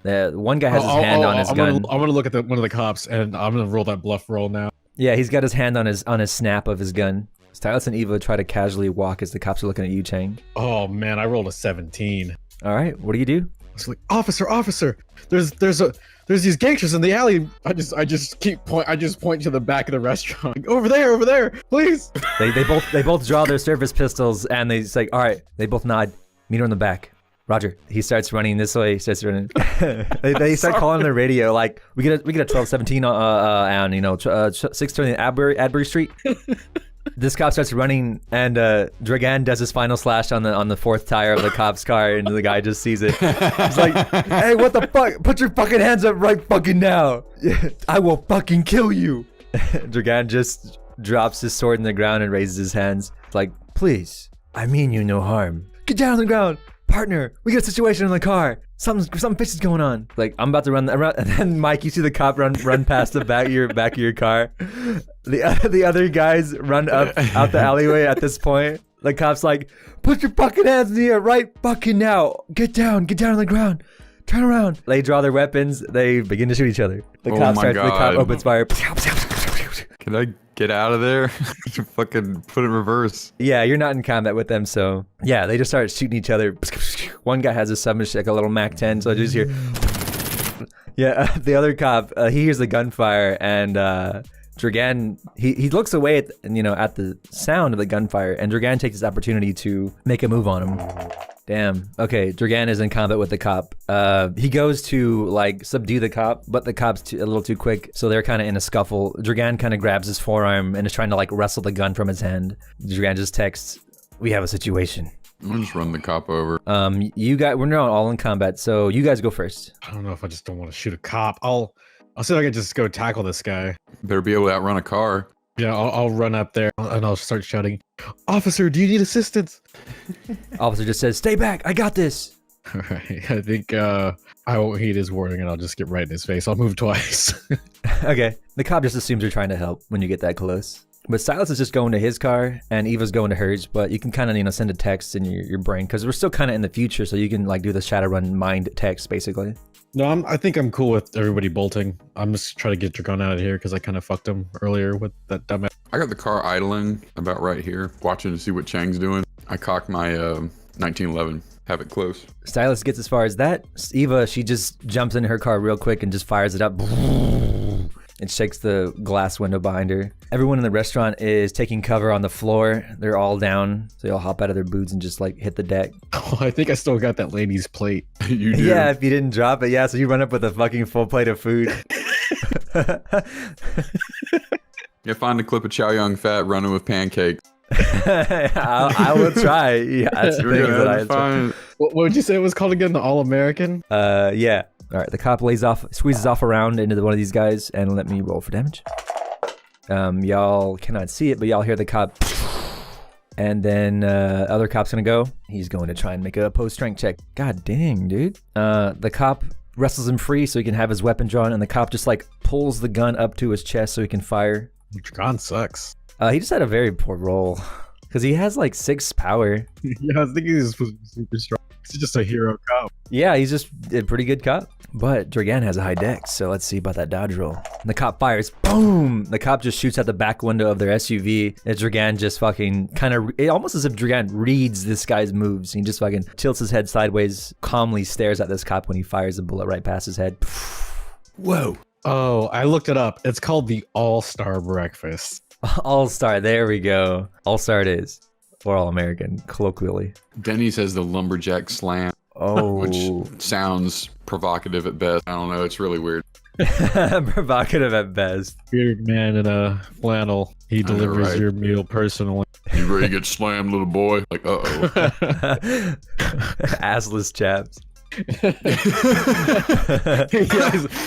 Speaker 1: One guy has his hand on his gun.
Speaker 10: I'm gonna look at one of the cops, and I'm gonna roll that bluff roll now.
Speaker 1: Yeah, he's got his hand on his snap of his gun. Stylus and Eva try to casually walk as the cops are looking at you, Chang.
Speaker 10: Oh man, I rolled a 17.
Speaker 1: All right, what do you do?
Speaker 10: I was like, officer, there's these gangsters in the alley. I just point to the back of the restaurant. Over there, please.
Speaker 1: They both draw their service pistols and they say, all right. They both nod. Meet her in the back. Roger. He starts running this way. He starts running. they start calling on the radio like, we get a 1217 on 620 Adbury Street. This cop starts running, and Dragan does his final slash on the fourth tire of the cop's car, and the guy just sees it. He's like, "Hey, what the fuck? Put your fucking hands up right fucking now! I will fucking kill you!" Dragan just drops his sword in the ground and raises his hands. It's like, "Please, I mean you no harm. Get down on the ground, partner. We got a situation in the car. Something fishy is going on." Like, I'm about to run around, and then Mike, you see the cop run past the back of your car. The other guys run out the alleyway at this point. The cop's like, "Put your fucking hands in the air right fucking now. Get down on the ground. Turn around." They draw their weapons. They begin to shoot each other. The cop opens fire.
Speaker 9: Can I get out of there? Fucking put it in reverse.
Speaker 1: Yeah, you're not in combat with them, so yeah, they just start shooting each other. One guy has a submachine, like a little MAC-10, so I just hear. Yeah, the other cop, he hears the gunfire, and Dragan, he looks away at the sound of the gunfire, and Dragan takes this opportunity to make a move on him. Damn. Okay, Dragan is in combat with the cop. He goes to like subdue the cop, but the cop's a little too quick, so they're kind of in a scuffle. Dragan kind of grabs his forearm and is trying to like wrestle the gun from his hand. Dragan just texts, "We have a situation."
Speaker 9: I'll just run the cop over.
Speaker 1: You guys, we're not all in combat, so you guys go first.
Speaker 10: I don't know if I just don't want to shoot a cop. I'll see if I can just go tackle this guy.
Speaker 9: Better be able to outrun a car.
Speaker 10: Yeah, I'll run up there and I'll start shouting, "Officer, do you need assistance?"
Speaker 1: Officer just says, "Stay back, I got this."
Speaker 10: All right, I think I won't heed his warning and I'll just get right in his face. I'll move twice.
Speaker 1: Okay, the cop just assumes you're trying to help when you get that close. But Silas is just going to his car and Eva's going to hers, but you can kind of, send a text in your brain because we're still kind of in the future, so you can like do the Shadowrun mind text basically.
Speaker 10: No, I think I'm cool with everybody bolting. I'm just trying to get Dragon out of here because I kind of fucked him earlier with that dumb.
Speaker 9: I got the car idling about right here, watching to see what Chang's doing. I cocked my 1911, have it close.
Speaker 1: Stylus gets as far as that. Eva, she just jumps in her car real quick and just fires it up. It shakes the glass window behind her. Everyone in the restaurant is taking cover on the floor. They're all down, so they all hop out of their boots and just like hit the deck.
Speaker 10: Oh, I think I still got that lady's plate.
Speaker 9: You do?
Speaker 1: Yeah, if you didn't drop it. Yeah, so you run up with a fucking full plate of food.
Speaker 9: Yeah, find a clip of Chow Yun Fat running with pancakes.
Speaker 1: I will try. Yeah, that's the things that I try.
Speaker 10: What would you say it was called again? The All-American?
Speaker 1: Yeah. All right, the cop squeezes off around into one of these guys, and let me roll for damage. Y'all cannot see it, but y'all hear the cop. And then other cop's gonna go. He's going to try and make a opposed strength check. God dang, dude. The cop wrestles him free so he can have his weapon drawn, and the cop just like pulls the gun up to his chest so he can fire.
Speaker 10: Dragon sucks.
Speaker 1: He just had a very poor roll because he has like 6 power.
Speaker 10: Yeah, I think he's supposed to be super strong. He's just a hero cop.
Speaker 1: Yeah, he's just a pretty good cop. But Dragan has a high dex, so let's see about that dodge roll. And the cop fires, boom! The cop just shoots out the back window of their SUV, and Dragan just fucking almost as if Dragan reads this guy's moves. He just fucking tilts his head sideways, calmly stares at this cop when he fires a bullet right past his head.
Speaker 10: Whoa. Oh, I looked it up. It's called the All-Star Breakfast.
Speaker 1: All-Star, there we go. All-Star it is. Or All-American, colloquially.
Speaker 9: Denny's has the lumberjack slam.
Speaker 1: Oh.
Speaker 9: Which sounds provocative at best. I don't know, it's really weird.
Speaker 1: Provocative at best.
Speaker 10: Bearded man in a flannel. He delivers your meal personally.
Speaker 9: You ready to get slammed, little boy? Like, uh-oh.
Speaker 1: Assless chaps.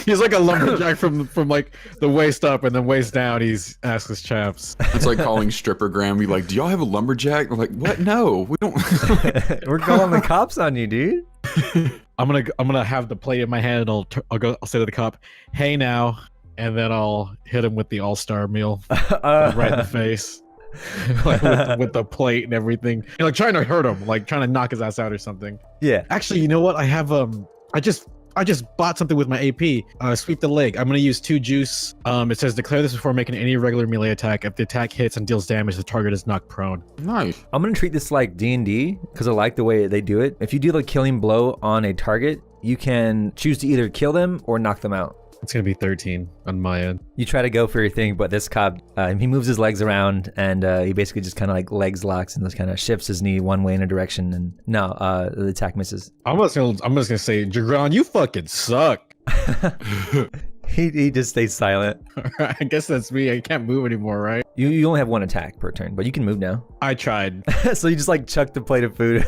Speaker 10: he's like a lumberjack from like the waist up, and then waist down he's assless chaps.
Speaker 9: It's like calling strippergram. Be like, do y'all have a lumberjack? We're like, what? No, we don't.
Speaker 1: We're calling the cops on you, dude.
Speaker 10: I'm gonna have the plate in my hand, and I'll say to the cop, "Hey now," and then I'll hit him with the all-star meal right in the face, like with the plate and everything, like trying to hurt him, like trying to knock his ass out or something.
Speaker 1: Yeah.
Speaker 10: Actually, you know what? I have I just bought something with my AP. Sweep the leg. I'm gonna use 2 juice. It says declare this before making any regular melee attack. If the attack hits and deals damage, the target is knocked prone.
Speaker 9: Nice.
Speaker 1: I'm gonna treat this like D&D because I like the way they do it. If you deal a killing blow on a target, you can choose to either kill them or knock them out.
Speaker 10: It's gonna be 13 on my end.
Speaker 1: You try to go for your thing, but this cop, he moves his legs around and he basically just kind of like legs locks and just kind of shifts his knee one way in a direction, and no, the attack misses.
Speaker 10: I'm just gonna say, Jagron, you fucking suck.
Speaker 1: He just stays silent.
Speaker 10: I guess that's me. I can't move anymore, right?
Speaker 1: You only have 1 attack per turn, but you can move now.
Speaker 10: I tried.
Speaker 1: So you just like chuck the plate of food.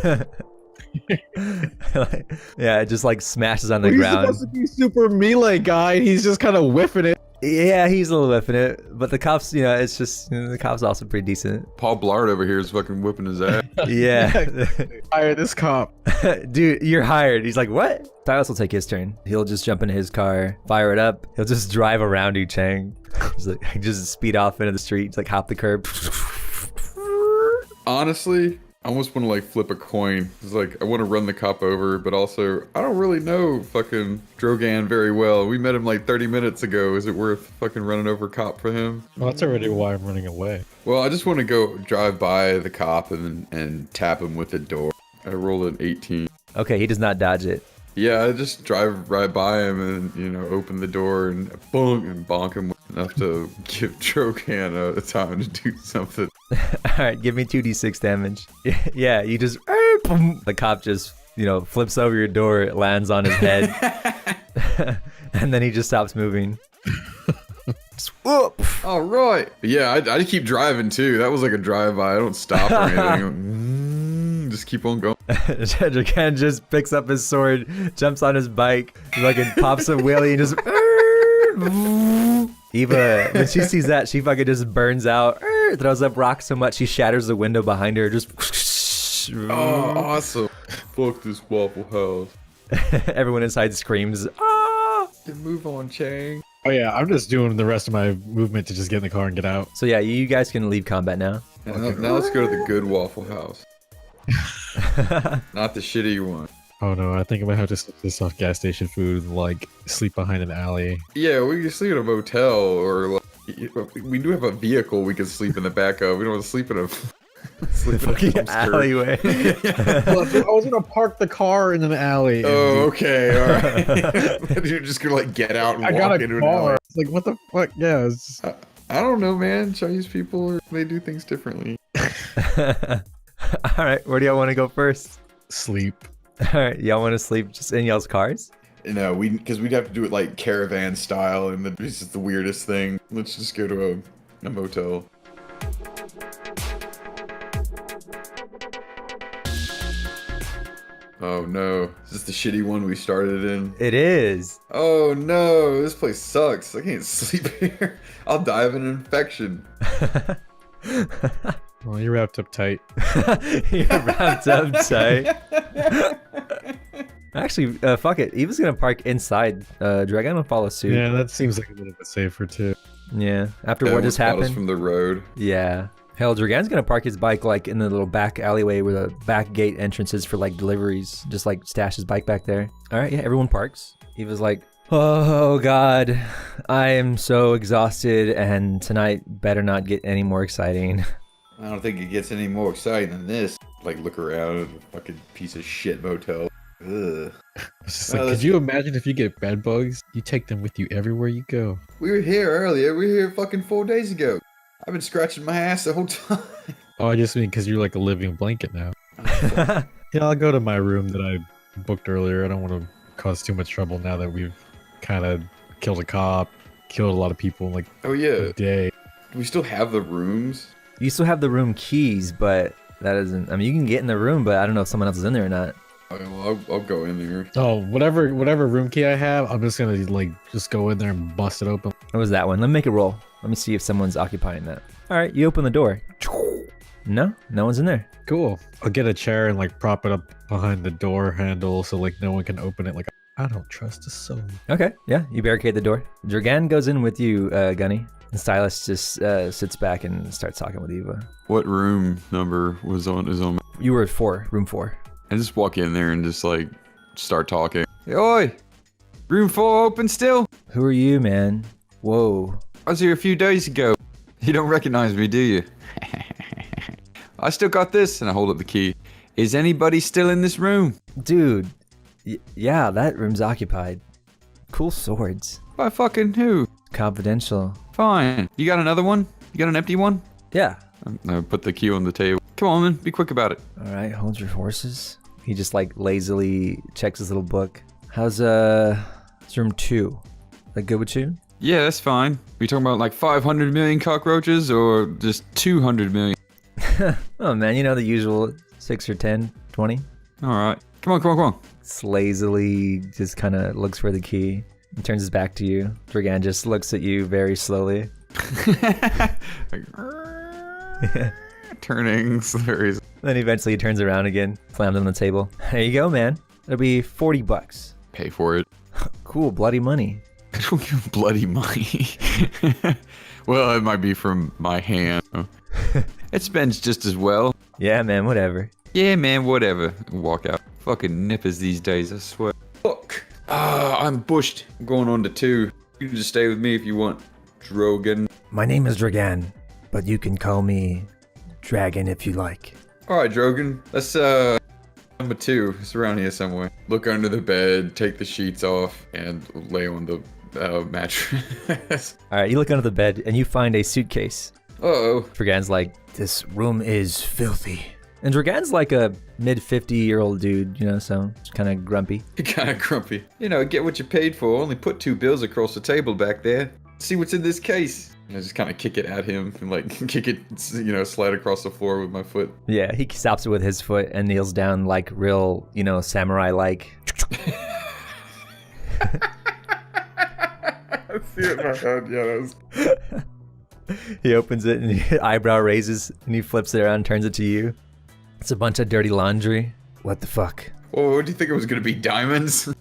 Speaker 1: Yeah, it just like smashes on the ground.
Speaker 10: He's supposed to be super melee guy, and he's just kind of whiffing it.
Speaker 1: Yeah, he's a little whiffing it, but the cops, it's just, the cops also pretty decent.
Speaker 9: Paul Blart over here is fucking whipping his ass.
Speaker 1: Yeah.
Speaker 10: Hire this cop.
Speaker 1: Dude, you're hired. He's like, what? Silas will take his turn. He'll just jump into his car, fire it up. He'll just drive around you, Chang. Just speed off into the street, like hop the curb.
Speaker 9: Honestly, I almost want to like flip a coin. It's like I want to run the cop over, but also I don't really know fucking Drogan very well. We met him like 30 minutes ago. Is it worth fucking running over a cop for him?
Speaker 10: Well, that's already why I'm running away.
Speaker 9: Well, I just want to go drive by the cop and tap him with the door. I rolled an 18.
Speaker 1: Okay, he does not dodge it.
Speaker 9: Yeah, I just drive right by him and, open the door and bonk him enough to give Drogan a time to do something.
Speaker 1: Alright, give me 2d6 damage. Yeah, you just... The cop just, flips over your door, it lands on his head. And then he just stops moving. Swoop!
Speaker 9: All right. Yeah, I keep driving too. That was like a drive-by. I don't stop or anything. Just keep on going.
Speaker 1: Dragan just picks up his sword, jumps on his bike, fucking pops a wheelie and just... Eva, when she sees that, she fucking just burns out, throws up rocks so much she shatters the window behind her, just...
Speaker 9: Oh, awesome. Fuck this Waffle House.
Speaker 1: Everyone inside screams, ah!
Speaker 9: Move on, Chang.
Speaker 10: Oh yeah, I'm just doing the rest of my movement to just get in the car and get out.
Speaker 1: So yeah, you guys can leave combat now.
Speaker 9: Now let's go to the good Waffle House. Not the shitty one.
Speaker 10: Oh no, I think I might have to slip this off gas station food and like sleep behind an alley.
Speaker 9: Yeah, we can sleep in a motel or like, we do have a vehicle we can sleep in the back of. We don't want to sleep in a
Speaker 1: fucking alleyway.
Speaker 10: Look, I was gonna park the car in an alley.
Speaker 9: Oh, okay, all right. You're just gonna like get out and walk into an alley.
Speaker 10: It's like, what the fuck? Yeah, it's just...
Speaker 9: I don't know, man. Chinese people, they do things differently.
Speaker 1: All right, where do y'all want to go first?
Speaker 10: Sleep.
Speaker 1: All right, y'all want to sleep just in y'all's cars?
Speaker 9: No, because we'd have to do it like caravan style, and this is the weirdest thing. Let's just go to a motel. Oh no, is this the shitty one we started in?
Speaker 1: It is.
Speaker 9: Oh no, this place sucks. I can't sleep here. I'll die of an infection.
Speaker 10: Well, you're wrapped up tight.
Speaker 1: You're wrapped up tight. Actually, fuck it. Eva's gonna park inside. Dragon will follow suit.
Speaker 10: Yeah, that seems like a little bit safer too.
Speaker 1: Yeah, after what just happened.
Speaker 9: From the road.
Speaker 1: Yeah. Hell, Dragan's gonna park his bike like in the little back alleyway where the back gate entrance is for like deliveries. Just like stash his bike back there. All right, yeah, everyone parks. Eva's like, oh God, I am so exhausted and tonight better not get any more exciting.
Speaker 9: I don't think it gets any more exciting than this. Like, look around at the fucking piece of shit motel. Ugh.
Speaker 10: It's like, could you imagine if you get bed bugs? You take them with you everywhere you go.
Speaker 9: We were here earlier. We were here fucking 4 days ago. I've been scratching my ass the whole time.
Speaker 10: Oh, I just mean because you're like a living blanket now. Yeah, I'll go to my room that I booked earlier. I don't want to cause too much trouble now that we've kind of killed a cop, killed a lot of people in like a day.
Speaker 9: Do we still have the rooms?
Speaker 1: You still have the room keys, but that isn't... I mean, you can get in the room, but I don't know if someone else is in there or not.
Speaker 9: Okay, well, I'll go in there.
Speaker 10: Oh, whatever room key I have, I'm just gonna like just go in there and bust it open.
Speaker 1: What was that one? Let me make a roll. Let me see if someone's occupying that. All right, you open the door. No, no one's in there.
Speaker 10: Cool. I'll get a chair and like prop it up behind the door handle so like no one can open it. Like I don't trust a soul.
Speaker 1: Okay, yeah, you barricade the door. Dragan goes in with you, Gunny. And Stylus just sits back and starts talking with Eva.
Speaker 3: What room number is on?
Speaker 1: You were at 4, room 4.
Speaker 3: I just walk in there and just like start talking. Hey, oi! Room 4 open still?
Speaker 1: Who are you, man? Whoa.
Speaker 3: I was here a few days ago. You don't recognize me, do you? I still got this, and I hold up the key. Is anybody still in this room?
Speaker 1: Dude, yeah, that room's occupied. Cool swords.
Speaker 3: By fucking who?
Speaker 1: Confidential.
Speaker 3: Fine. You got another one? You got an empty one?
Speaker 1: Yeah.
Speaker 3: I put the key on the table. Come on, man. Be quick about it.
Speaker 1: All right, hold your horses. He just like lazily checks his little book. How's room 2? That good with you?
Speaker 3: Yeah, that's fine. We talking about like 500 million cockroaches or just 200 million?
Speaker 1: Oh man, you know the usual 6 or 10, 20.
Speaker 3: All right. Come on, come on, come on.
Speaker 1: Lazily just kind of looks for the key and turns his back to you. Dragan just looks at you very slowly.
Speaker 3: Turning slurs.
Speaker 1: Then eventually he turns around again, slams on the table. There you go, man. It'll be $40.
Speaker 3: Pay for it.
Speaker 1: Cool, bloody money.
Speaker 3: I don't give bloody money. Well, it might be from my hand. It spends just as well.
Speaker 1: Yeah, man, whatever.
Speaker 3: Yeah, man, whatever. Walk out. Fucking nippers these days, I swear. Fuck. I'm bushed. I'm going on to 2. You can just stay with me if you want. Drogan.
Speaker 1: My name is Dragan, but you can call me Dragon if you like.
Speaker 3: Alright, Drogan. Let's, number 2. It's around here somewhere. Look under the bed, take the sheets off, and lay on the mattress.
Speaker 1: Alright, you look under the bed and you find a suitcase.
Speaker 3: Uh-oh.
Speaker 1: Dragan's like, this room is filthy. And Dragan's like a mid-50-year-old dude, you know, so it's kind of grumpy.
Speaker 3: Kind of grumpy. You know, get what you paid for. Only put 2 bills across the table back there. See what's in this case. And I just kind of kick it at him and like kick it, you know, slide across the floor with my foot.
Speaker 1: Yeah, he stops it with his foot and kneels down like real, you know, samurai-like.
Speaker 3: I see it in my head, yeah.
Speaker 1: He opens it and his eyebrow raises and he flips it around and turns it to you. It's a bunch of dirty laundry. What the fuck?
Speaker 3: Well, what do you think it was going to be, diamonds?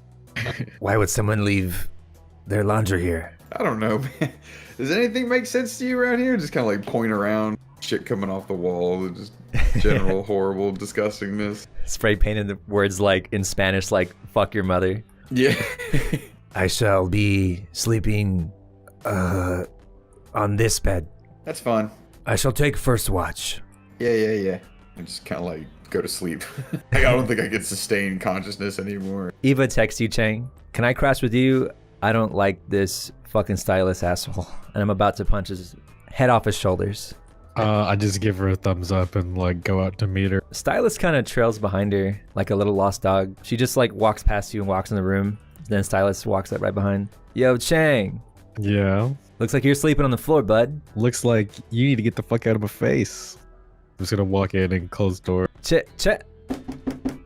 Speaker 1: Why would someone leave their laundry here?
Speaker 3: I don't know, man. Does anything make sense to you around here? Just kind of like point around, shit coming off the wall, just general horrible disgustingness.
Speaker 1: Spray painted the words like in Spanish, like fuck your mother.
Speaker 3: Yeah.
Speaker 1: I shall be sleeping on this bed.
Speaker 3: That's fine.
Speaker 1: I shall take first watch.
Speaker 3: Yeah. I just kind of like go to sleep. Like, I don't think I can sustain consciousness anymore.
Speaker 1: Eva texts you, Chang. Can I crash with you? I don't like this fucking stylist asshole. And I'm about to punch his head off his shoulders.
Speaker 10: I just give her a thumbs up and like go out to meet her.
Speaker 1: Stylist kind of trails behind her like a little lost dog. She just like walks past you and walks in the room. Then Stylist walks up right behind. Yo, Chang.
Speaker 10: Yeah?
Speaker 1: Looks like you're sleeping on the floor, bud.
Speaker 10: Looks like you need to get the fuck out of my face. I'm just gonna walk in and close the door.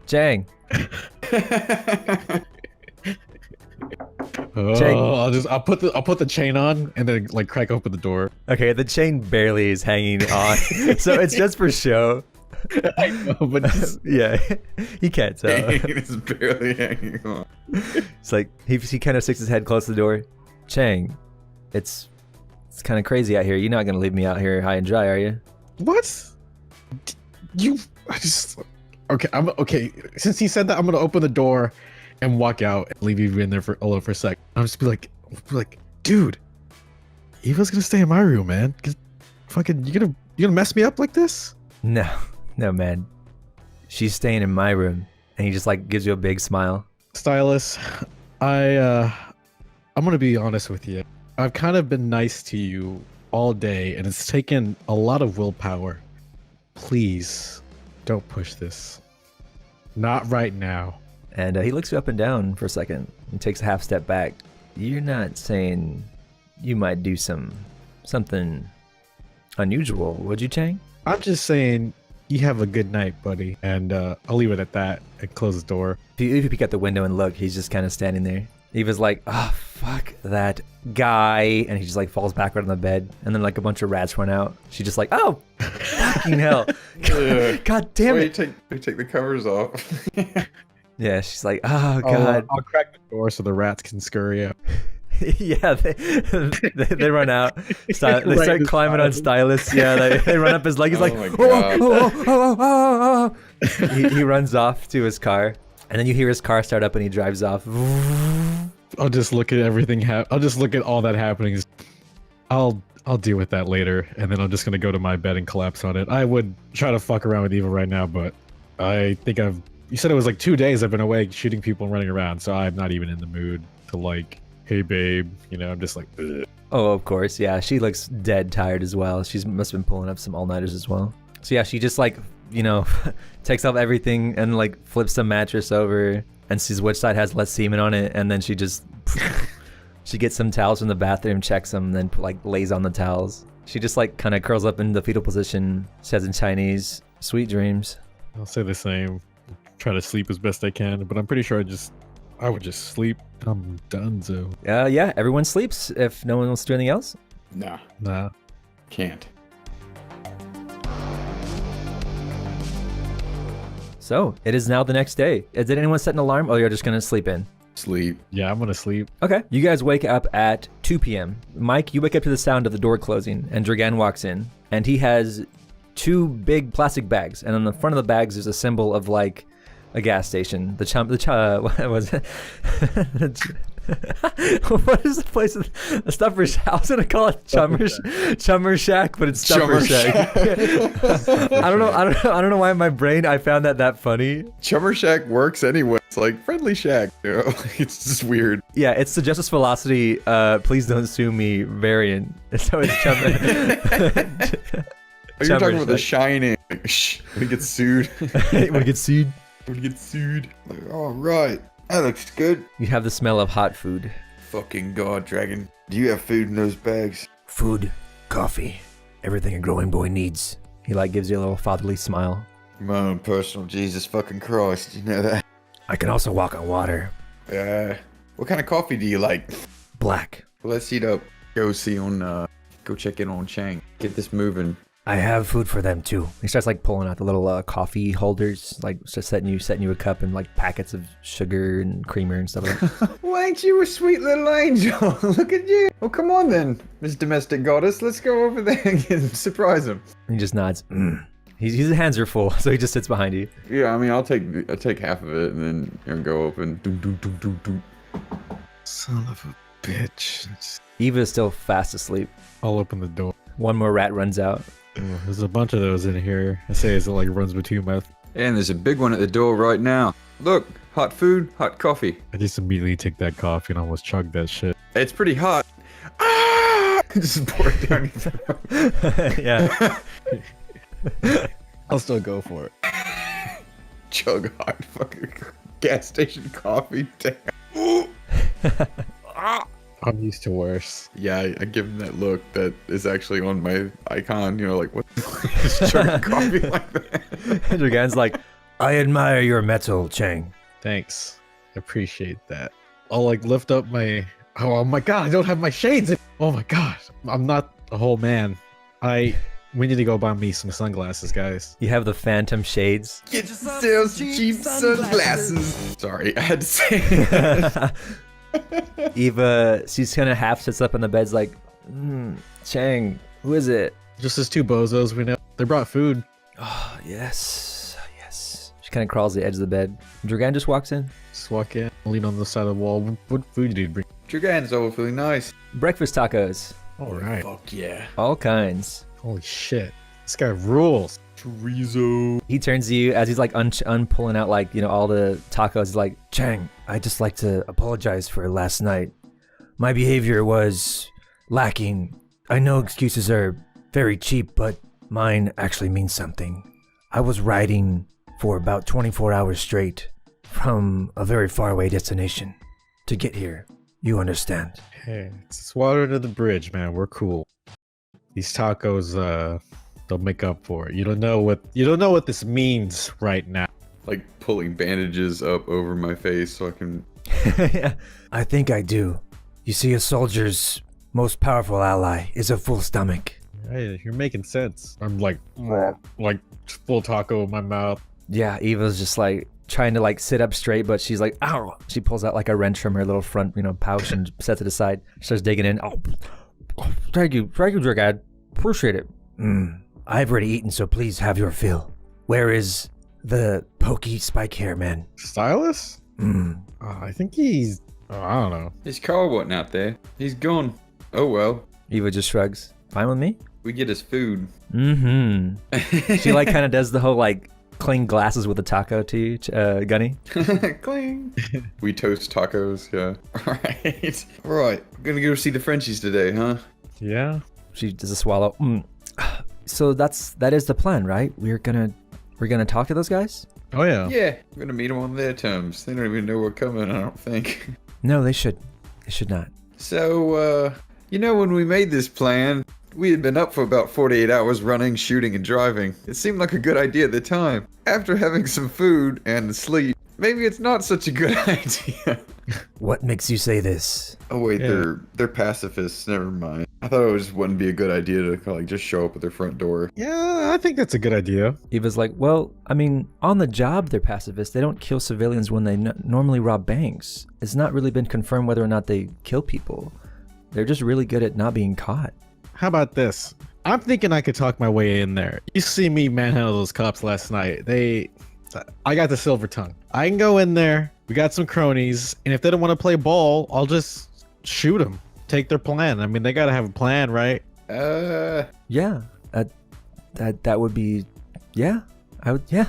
Speaker 1: Chang.
Speaker 10: Oh, I'll put the chain on and then like crack open the door.
Speaker 1: Okay, the chain barely is hanging on, so it's just for show.
Speaker 10: I know, but just...
Speaker 1: yeah, you can't tell.
Speaker 3: It's barely hanging on.
Speaker 1: It's like he kind of sticks his head close to the door. Chang, it's kind of crazy out here. You're not gonna leave me out here high and dry, are you?
Speaker 10: What? Okay. I'm okay. Since he said that, I'm gonna open the door and walk out and leave you in there alone for a sec. I'm just be like, dude, Eva's gonna stay in my room, man. Fucking, you gonna mess me up like this?
Speaker 1: No, man. She's staying in my room, and he just like gives you a big smile.
Speaker 10: Stylus, I'm gonna be honest with you. I've kind of been nice to you all day, and it's taken a lot of willpower. Please, don't push this. Not right now.
Speaker 1: And he looks you up and down for a second and takes a half step back. You're not saying you might do something unusual, would you, Chang?
Speaker 10: I'm just saying you have a good night, buddy. And I'll leave it at that and close the door.
Speaker 1: If you peek out the window and look, he's just kind of standing there. Eva's like, oh, fuck that guy. And he just like falls backward on the bed. And then like a bunch of rats run out. She's just like, oh, fucking hell. God damn
Speaker 3: Wait,
Speaker 1: it.
Speaker 3: take the covers off.
Speaker 1: Yeah, she's like, oh god.
Speaker 10: I'll crack the door so the rats can scurry out.
Speaker 1: Yeah, they run out. They start
Speaker 10: Right,
Speaker 1: climbing on Stylus. Yeah, they run up his leg. He's like,
Speaker 3: my
Speaker 1: oh. He runs off to his car, and then you hear his car start up, and he drives off.
Speaker 10: I'll just look at everything. I'll just look at all that happening. I'll deal with that later, and then I'm just gonna go to my bed and collapse on it. I would try to fuck around with Eva right now, but I think You said it was like 2 days I've been awake shooting people and running around, so I'm not even in the mood to like, hey babe, you know, I'm just like, ugh.
Speaker 1: Oh, of course, yeah. She looks dead tired as well. She must have been pulling up some all-nighters as well. So yeah, she just like, you know, takes off everything and like flips the mattress over and sees which side has less semen on it, and then she just, she gets some towels from the bathroom, checks them, and then like lays on the towels. She just like kind of curls up in the fetal position, says in Chinese, "Sweet dreams."
Speaker 10: I'll say the same. Try to sleep as best I can, but I'm pretty sure I would just sleep. I'm done, so.
Speaker 1: Yeah, everyone sleeps if no one wants to do anything else.
Speaker 10: Nah.
Speaker 3: Can't.
Speaker 1: So, it is now the next day. Did anyone set an alarm? Oh, you're just gonna sleep in.
Speaker 3: Sleep.
Speaker 10: Yeah, I'm gonna sleep.
Speaker 1: Okay. You guys wake up at 2 p.m. Mike, you wake up to the sound of the door closing, and Dragan walks in, and he has 2 big plastic bags, and on the front of the bags there's a symbol of like a gas station. What was it? What is the place? The Stuffer Shack. I was gonna call it Chummer Shack, but it's Stuffer Shack. I don't know why in my brain I found that funny.
Speaker 3: Chummer Shack works anyway. It's like Friendly Shack, you know? It's just weird.
Speaker 1: Yeah, it's the Justice Velocity, please don't sue me variant. So it's Chummer.
Speaker 3: Oh, you're talking about The Shining. Like, shh, we get sued.
Speaker 1: We get sued.
Speaker 3: We get sued. Like, all right, that looks good.
Speaker 1: You have the smell of hot food.
Speaker 3: Fucking God, Dragon. Do you have food in those bags?
Speaker 1: Food, coffee, everything a growing boy needs. He like gives you a little fatherly smile.
Speaker 3: My own personal Jesus fucking Christ, you know that?
Speaker 1: I can also walk on water.
Speaker 3: What kind of coffee do you like?
Speaker 1: Black.
Speaker 3: Well, let's heat up. Go check in on Chang. Get this moving.
Speaker 1: I have food for them too. He starts like pulling out the little coffee holders, like just setting you a cup and like packets of sugar and creamer and stuff like that.
Speaker 3: Well, ain't you a sweet little angel? Look at you. Well, come on then, Miss Domestic Goddess. Let's go over there and surprise him.
Speaker 1: He just nods. His hands are full, so he just sits behind you.
Speaker 3: Yeah, I mean, I'll take half of it and then go open. Son of a bitch.
Speaker 1: Eva is still fast asleep.
Speaker 10: I'll open the door.
Speaker 1: One more rat runs out.
Speaker 10: Oh, there's a bunch of those in here. I say as it like runs between my.
Speaker 3: And there's a big one at the door right now. Look, hot food, hot coffee.
Speaker 10: I just immediately take that coffee and almost chug that shit.
Speaker 3: It's pretty hot. Ah! Just pour it down your throat.
Speaker 1: Yeah.
Speaker 10: I'll still go for it.
Speaker 3: Chug hot fucking gas station coffee. Damn.
Speaker 10: I'm used to worse.
Speaker 3: Yeah, I give him that look that is actually on my icon. You know, like, what? Just chugging coffee like that.
Speaker 1: Dragan's like, I admire your metal, Chang.
Speaker 10: Thanks. I appreciate that. I'll like lift up my. Oh my god, I don't have my shades. Oh my god, I'm not a whole man. We need to go buy me some sunglasses, guys.
Speaker 1: You have the phantom shades.
Speaker 3: Get yourself cheap sunglasses. Sorry, I had to say it.
Speaker 1: Eva, she's kind of half sits up on the bed's like, Chang, who is it?
Speaker 10: Just as 2 bozos we know. They brought food.
Speaker 1: Oh, yes. She kind of crawls to the edge of the bed. Dragan just walks in.
Speaker 10: Just walk in, lean on the side of the wall. What food did you bring?
Speaker 3: Dragan's awfully nice.
Speaker 1: Breakfast tacos.
Speaker 10: All right.
Speaker 3: Fuck yeah.
Speaker 1: All kinds.
Speaker 10: Holy shit. This guy rules.
Speaker 3: Chorizo.
Speaker 1: He turns to you as he's like unpulling out like, you know, all the tacos. He's like, Chang, I'd just like to apologize for last night. My behavior was lacking. I know excuses are very cheap, but mine actually means something. I was riding for about 24 hours straight from a very faraway destination to get here. You understand?
Speaker 10: Hey, it's water under the bridge, man. We're cool. These tacos, they'll make up for it. You don't know what this means right now.
Speaker 3: Like pulling bandages up over my face so I can.
Speaker 1: Yeah, I think I do. You see, a soldier's most powerful ally is a full stomach.
Speaker 10: Hey, you're making sense. I'm like full taco in my mouth.
Speaker 1: Yeah, Eva's just like trying to like sit up straight, but she's like, ow. She pulls out like a wrench from her little front, pouch and sets it aside. Starts digging in. Oh, thank you, Dragad. Appreciate it. I've already eaten, so please have your fill. Where is the pokey spike hair man?
Speaker 10: Stylus? I think he's. I don't know.
Speaker 9: His car wasn't out there. He's gone. Oh well.
Speaker 1: Eva just shrugs. Fine with me?
Speaker 9: We get his food.
Speaker 1: She like kind of does the whole like cling glasses with a taco to you, Gunny.
Speaker 9: Cling. We toast tacos, yeah. Alright. Alright. We're gonna go see the Frenchies today, huh?
Speaker 10: Yeah.
Speaker 1: She does a swallow. So that is the plan, right? We're gonna talk to those guys?
Speaker 10: Oh yeah.
Speaker 9: Yeah. We're gonna meet them on their terms. They don't even know we're coming, I don't think.
Speaker 1: No, they should. They should not.
Speaker 9: So, when we made this plan, we had been up for about 48 hours running, shooting, and driving. It seemed like a good idea at the time. After having some food and sleep, maybe it's not such a good idea.
Speaker 1: What makes you say this?
Speaker 9: Oh wait, they're pacifists. Never mind. I thought it just wouldn't be a good idea to like just show up at their front door.
Speaker 10: Yeah, I think that's a good idea.
Speaker 1: Eva's like, well, I mean, on the job they're pacifists. They don't kill civilians when they normally rob banks. It's not really been confirmed whether or not they kill people. They're just really good at not being caught.
Speaker 10: How about this? I'm thinking I could talk my way in there. You see me manhandle those cops last night. I got the silver tongue. I can go in there. We got some cronies, and if they don't want to play ball, I'll just shoot them. Take their plan. I mean, they gotta have a plan, right?
Speaker 1: Yeah. That would be. Yeah. I would. Yeah.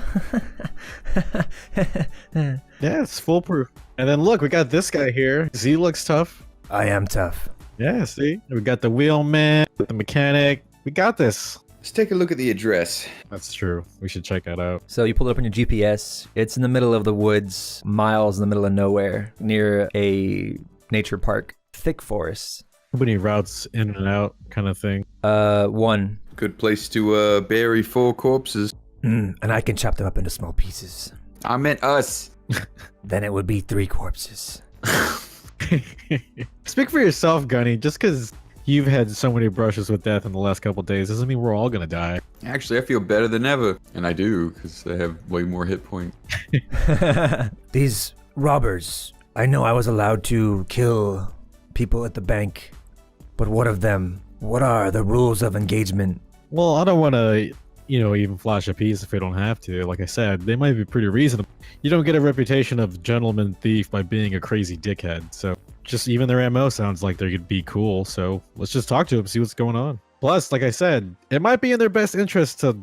Speaker 10: Yeah, it's foolproof. And then look, we got this guy here. Z looks tough.
Speaker 1: I am tough.
Speaker 10: Yeah, see? We got the wheelman, the mechanic. We got this.
Speaker 9: Let's take a look at the address.
Speaker 10: That's true. We should check that out.
Speaker 1: So you pull it up on your GPS. It's in the middle of the woods, miles in the middle of nowhere, near a nature park. Thick forest.
Speaker 10: How many routes in and out kind of thing?
Speaker 1: One.
Speaker 9: Good place to bury 4 corpses.
Speaker 1: And I can chop them up into small pieces.
Speaker 9: I meant us.
Speaker 1: Then it would be 3 corpses.
Speaker 10: Speak for yourself, Gunny. Just because you've had so many brushes with death in the last couple of days doesn't mean we're all gonna die.
Speaker 9: Actually, I feel better than ever. And I do, because I have way more hit points.
Speaker 1: These robbers. I know I was allowed to kill people at the bank, but what of them? What are the rules of engagement?
Speaker 10: Well, I don't want to, even flash a piece if we don't have to. Like I said, they might be pretty reasonable. You don't get a reputation of gentleman thief by being a crazy dickhead. So just even their MO sounds like they could be cool. So let's just talk to them, see what's going on. Plus, like I said, it might be in their best interest to,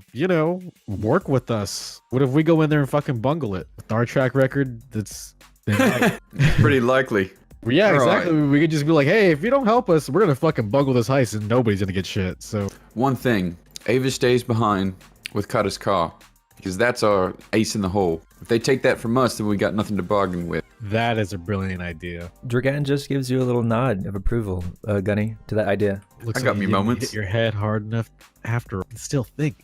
Speaker 10: work with us. What if we go in there and fucking bungle it? With our track record, that's
Speaker 9: pretty likely.
Speaker 10: Yeah, exactly. Right. We could just be like, hey, if you don't help us, we're gonna fucking bungle this heist and nobody's gonna get shit. So
Speaker 9: one thing, Ava stays behind with Kata's car because that's our ace in the hole. If they take that from us, then we got nothing to bargain with.
Speaker 10: That is a brilliant idea.
Speaker 1: Dragan just gives you a little nod of approval, Gunny, to that idea.
Speaker 10: Looks
Speaker 9: I got
Speaker 10: like
Speaker 9: me
Speaker 10: you
Speaker 9: moments.
Speaker 10: Hit your head hard enough after and still think.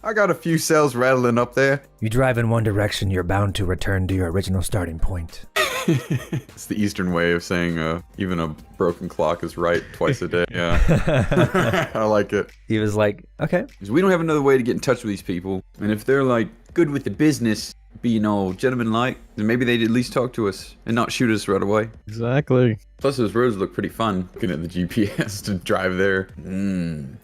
Speaker 9: I got a few cells rattling up there.
Speaker 1: You drive in one direction, you're bound to return to your original starting point.
Speaker 9: It's the Eastern way of saying even a broken clock is right twice a day. Yeah. I like it.
Speaker 1: He was like, okay.
Speaker 9: Because we don't have another way to get in touch with these people. And if they're like good with the business, being all gentleman-like, then maybe they'd at least talk to us and not shoot us right away.
Speaker 10: Exactly.
Speaker 9: Plus those roads look pretty fun. Looking at the GPS to drive there.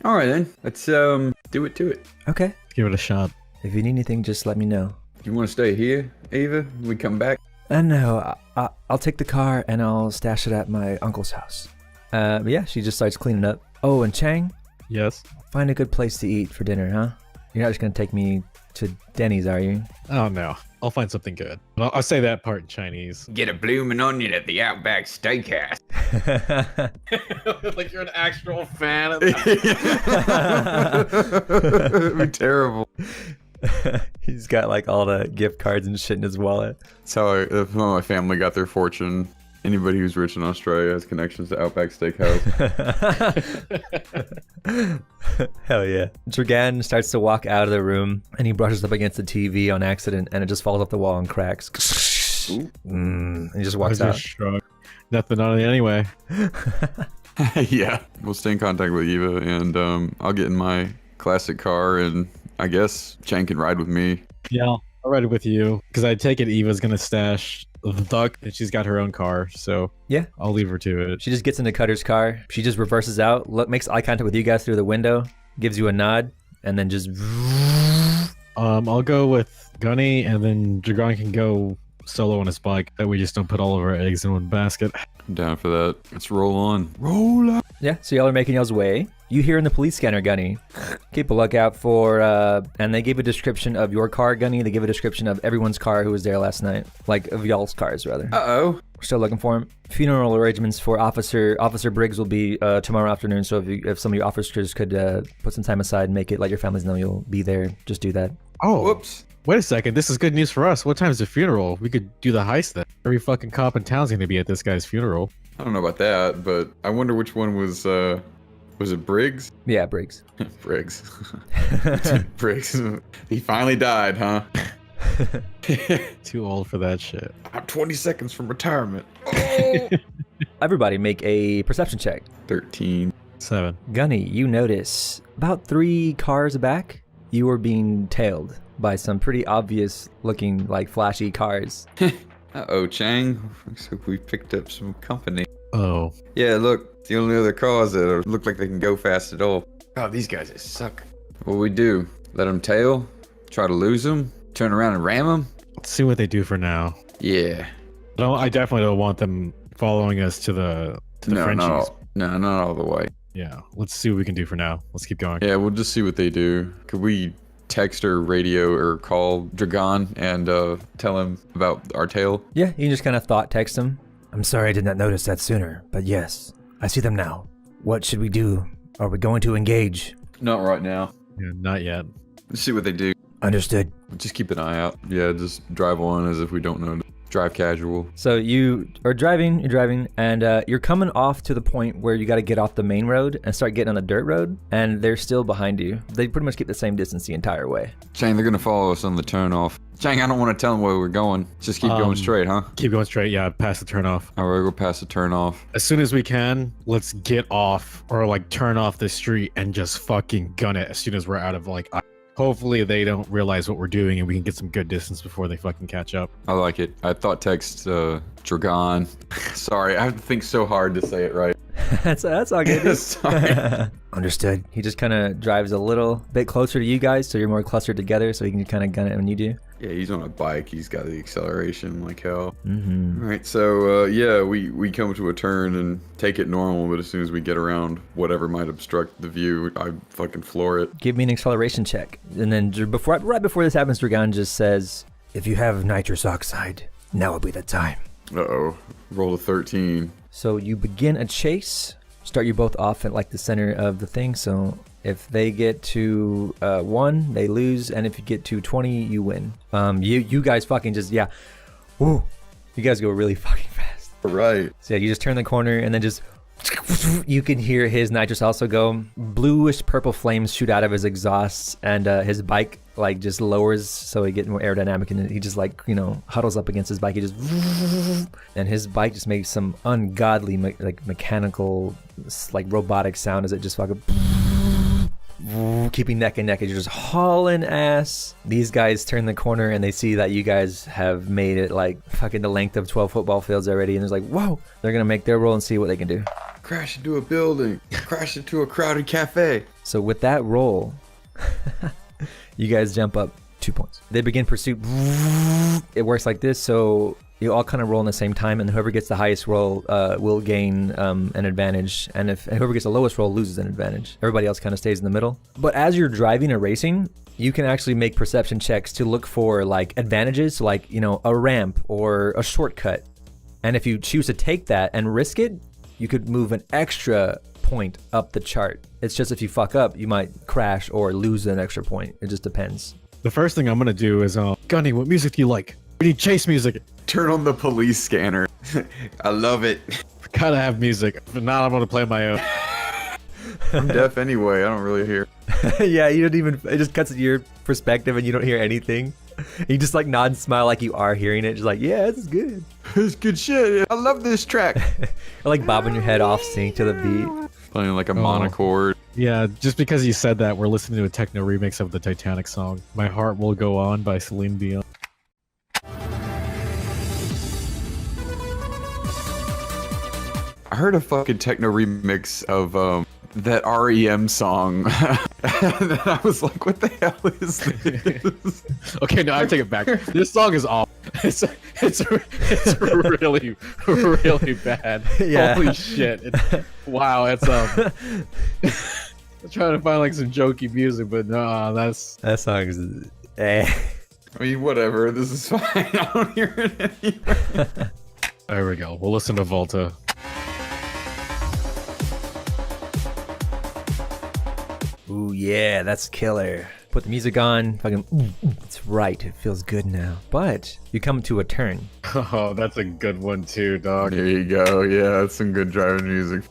Speaker 9: All right then, let's do it to it.
Speaker 1: Okay.
Speaker 10: Give it a shot.
Speaker 1: If you need anything, just let me know.
Speaker 9: You want to stay here, Ava? We come back?
Speaker 1: No, I'll take the car and I'll stash it at my uncle's house. But yeah, she just starts cleaning up. Oh, and Chang?
Speaker 10: Yes?
Speaker 1: Find a good place to eat for dinner, huh? You're not just gonna take me to Denny's, are you?
Speaker 10: Oh, no. I'll find something good. I'll say that part in Chinese.
Speaker 5: Get a bloomin' onion at the Outback Steakhouse.
Speaker 10: Like you're an actual fan of
Speaker 9: that. It'd be terrible.
Speaker 1: He's got like all the gift cards and shit in his wallet.
Speaker 9: That's how my family got their fortune. Anybody who's rich in Australia has connections to Outback Steakhouse.
Speaker 1: Hell yeah. Dragan starts to walk out of the room and he brushes up against the TV on accident and it just falls off the wall and cracks. And he just walks out.
Speaker 10: Nothing on it anyway.
Speaker 9: Yeah, we'll stay in contact with Eva, and I'll get in my classic car, and I guess Chang can ride with me.
Speaker 10: Yeah, I'll ride it with you because I take it Eva's gonna stash the duck, and she's got her own car, so
Speaker 1: Yeah.
Speaker 10: I'll leave her to it.
Speaker 1: She just gets into Cutter's car. She just reverses out, makes eye contact with you guys through the window, gives you a nod, and then just.
Speaker 10: I'll go with Gunny, and then Dragon can go solo on his bike. That we just don't put all of our eggs in one basket.
Speaker 9: I'm down for that. Let's roll on. Roll on.
Speaker 1: Yeah, so y'all are making y'all's way. You hear in the police scanner, Gunny. Keep a lookout for, and they gave a description of your car, Gunny. They give a description of everyone's car who was there last night. Like, of y'all's cars, rather.
Speaker 9: Uh-oh.
Speaker 1: We're still looking for him. Funeral arrangements for Officer Briggs will be tomorrow afternoon, so if some of your officers could put some time aside and make it, let your families know you'll be there, just do that.
Speaker 10: Oh,
Speaker 9: Whoops.
Speaker 10: wait a second. This is good news for us. What time's the funeral? We could do the heist then. Every fucking cop in town's gonna be at this guy's funeral.
Speaker 9: I don't know about that, but I wonder which one was it Briggs?
Speaker 1: Yeah, Briggs.
Speaker 9: Briggs. Briggs. He finally died, huh?
Speaker 10: Too old for that shit.
Speaker 9: I'm 20 seconds from retirement.
Speaker 1: Everybody make a perception check.
Speaker 9: 13.
Speaker 10: 7.
Speaker 1: Gunny, you notice about 3 cars back, you are being tailed by some pretty obvious looking, like, flashy cars.
Speaker 9: Uh-oh, Chang. Looks like we picked up some company.
Speaker 10: Oh.
Speaker 9: Yeah, look. It's the only other cars that look like they can go fast at all. God, these guys just suck. What we do? Let them tail? Try to lose them? Turn around and ram them?
Speaker 10: Let's see what they do for now.
Speaker 9: Yeah.
Speaker 10: No, I definitely don't want them following us to the Frenchies.
Speaker 9: Not all the way.
Speaker 10: Yeah, let's see what we can do for now. Let's keep going.
Speaker 9: Yeah, we'll just see what they do. Could we text or radio or call Dragon and tell him about our tail?
Speaker 1: Yeah, you can just kind of thought text him. I'm sorry I did not notice that sooner, but yes, I see them now. What should we do? Are we going to engage?
Speaker 9: Not right now.
Speaker 10: Yeah, not yet.
Speaker 9: Let's see what they do.
Speaker 1: Understood.
Speaker 9: Just keep an eye out. Yeah, just drive on as if we don't know. Drive casual.
Speaker 1: So you are driving, and you're coming off to the point where you got to get off the main road and start getting on a dirt road, and they're still behind you. They pretty much keep the same distance the entire way.
Speaker 9: Chang, they're gonna follow us on the turn off. Chang, I don't want to tell them where we're going. Just keep going straight, huh?
Speaker 10: Keep going straight, yeah, past the turn off.
Speaker 9: Alright, we'll go past the turn off.
Speaker 10: As soon as we can, let's get off or like turn off the street and just fucking gun it as soon as we're out of like. Hopefully they don't realize what we're doing and we can get some good distance before they fucking catch up.
Speaker 9: I like it. I thought text Dragon. Sorry, I have to think so hard to say it right.
Speaker 1: that's all good.
Speaker 9: Sorry.
Speaker 1: Understood. He just kind of drives a little bit closer to you guys, so you're more clustered together, so he can kind of gun it when you do.
Speaker 9: Yeah, he's on a bike. He's got the acceleration like hell.
Speaker 1: Mm-hmm.
Speaker 9: All right, so yeah, we come to a turn and take it normal, but as soon as we get around whatever might obstruct the view, I fucking floor it.
Speaker 1: Give me an acceleration check. And then right before this happens, Dragon just says, if you have nitrous oxide, now would be the time.
Speaker 9: Uh-oh. Roll a 13.
Speaker 1: So you begin a chase. Start you both off at like the center of the thing. So if they get to 1, they lose, and if you get to 20, you win. You guys fucking just woo. You guys go really fucking fast.
Speaker 9: Right.
Speaker 1: So yeah, you just turn the corner and then just you can hear his nitrous also go. Bluish purple flames shoot out of his exhausts, and his bike like just lowers so he get more aerodynamic, and he just like huddles up against his bike. He just and his bike just makes some ungodly like mechanical like robotic sound as it just fucking keeping neck and neck as you're just hauling ass. These guys turn the corner and they see that you guys have made it like fucking the length of 12 football fields already, and it's like, whoa, they're gonna make their roll and see what they can do.
Speaker 9: Crash into a building. Crash into a crowded cafe.
Speaker 1: So with that roll, you guys jump up 2 points. They begin pursuit. It works like this, so you all kind of roll in the same time, and whoever gets the highest roll will gain an advantage, and if whoever gets the lowest roll loses an advantage. Everybody else kind of stays in the middle. But as you're driving or racing, you can actually make perception checks to look for like advantages, like a ramp or a shortcut. And if you choose to take that and risk it, you could move an extra point up the chart. It's just if you fuck up, you might crash or lose an extra point. It just depends.
Speaker 10: The first thing I'm gonna do is, Gunny, what music do you like? We need chase music.
Speaker 9: Turn on the police scanner. I love it.
Speaker 10: Gotta have music. If not, I'm gonna play my own.
Speaker 9: I'm deaf anyway. I don't really hear.
Speaker 1: Yeah, you don't even. It just cuts at your perspective, and you don't hear anything. You just like nod and smile like you are hearing it. Just like, yeah, this is good.
Speaker 9: It's good shit. I love this track.
Speaker 1: Or like bobbing your head off sync to the beat.
Speaker 9: Playing like a monochord.
Speaker 10: Yeah, just because you said that, we're listening to a techno remix of the Titanic song "My Heart Will Go On" by Celine Dion.
Speaker 9: I heard a fucking techno remix of that REM song. And then I was like, what the hell is this?
Speaker 10: Okay, no, I take it back. This song is awful. It's really really bad.
Speaker 1: Yeah.
Speaker 10: Holy shit! Wow, it's I'm trying to find like some jokey music, but no,
Speaker 1: that song is.
Speaker 9: I mean, whatever. This is fine. I don't hear it anywhere.
Speaker 10: There we go. We'll listen to Volta.
Speaker 1: Ooh, yeah, that's killer. Put the music on, fucking, it's right, it feels good now. But you come to a turn.
Speaker 10: Oh, that's a good one too, dog.
Speaker 9: There you go. Yeah, that's some good driving music.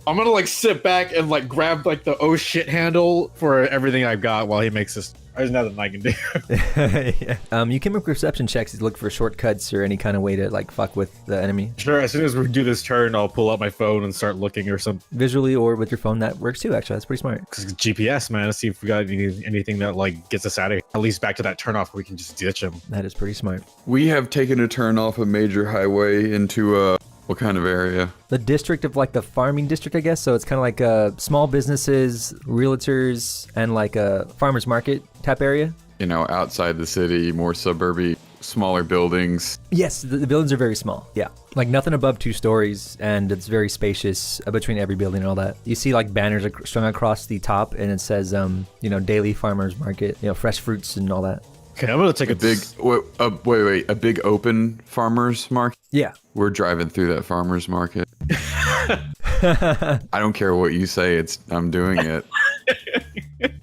Speaker 10: I'm gonna like sit back and like grab like the oh shit handle for everything I've got while he makes this. There's nothing I can do.
Speaker 1: Yeah. You can make perception checks to look for shortcuts or any kind of way to like fuck with the enemy.
Speaker 10: Sure, as soon as we do this turn, I'll pull out my phone and start looking or something.
Speaker 1: Visually or with your phone, that works too, actually. That's pretty smart.
Speaker 10: Cause GPS, man. Let's see if we got anything that like gets us out of here. At least back to that turn off where we can just ditch him.
Speaker 1: That is pretty smart.
Speaker 9: We have taken a turn off a major highway into what kind of area?
Speaker 1: The district of like the farming district, I guess. So it's kind of like small businesses, realtors, and like a farmer's market type area.
Speaker 9: You know, outside the city, more suburby, smaller buildings.
Speaker 1: Yes, the buildings are very small. Yeah. Like nothing above 2 stories, and it's very spacious between every building and all that. You see like banners strung across the top, and it says, you know, daily farmer's market, you know, fresh fruits and all that.
Speaker 10: Okay, I'm gonna take
Speaker 9: a big wait, a big open farmers market.
Speaker 1: Yeah,
Speaker 9: we're driving through that farmers market. I don't care what you say. I'm doing it.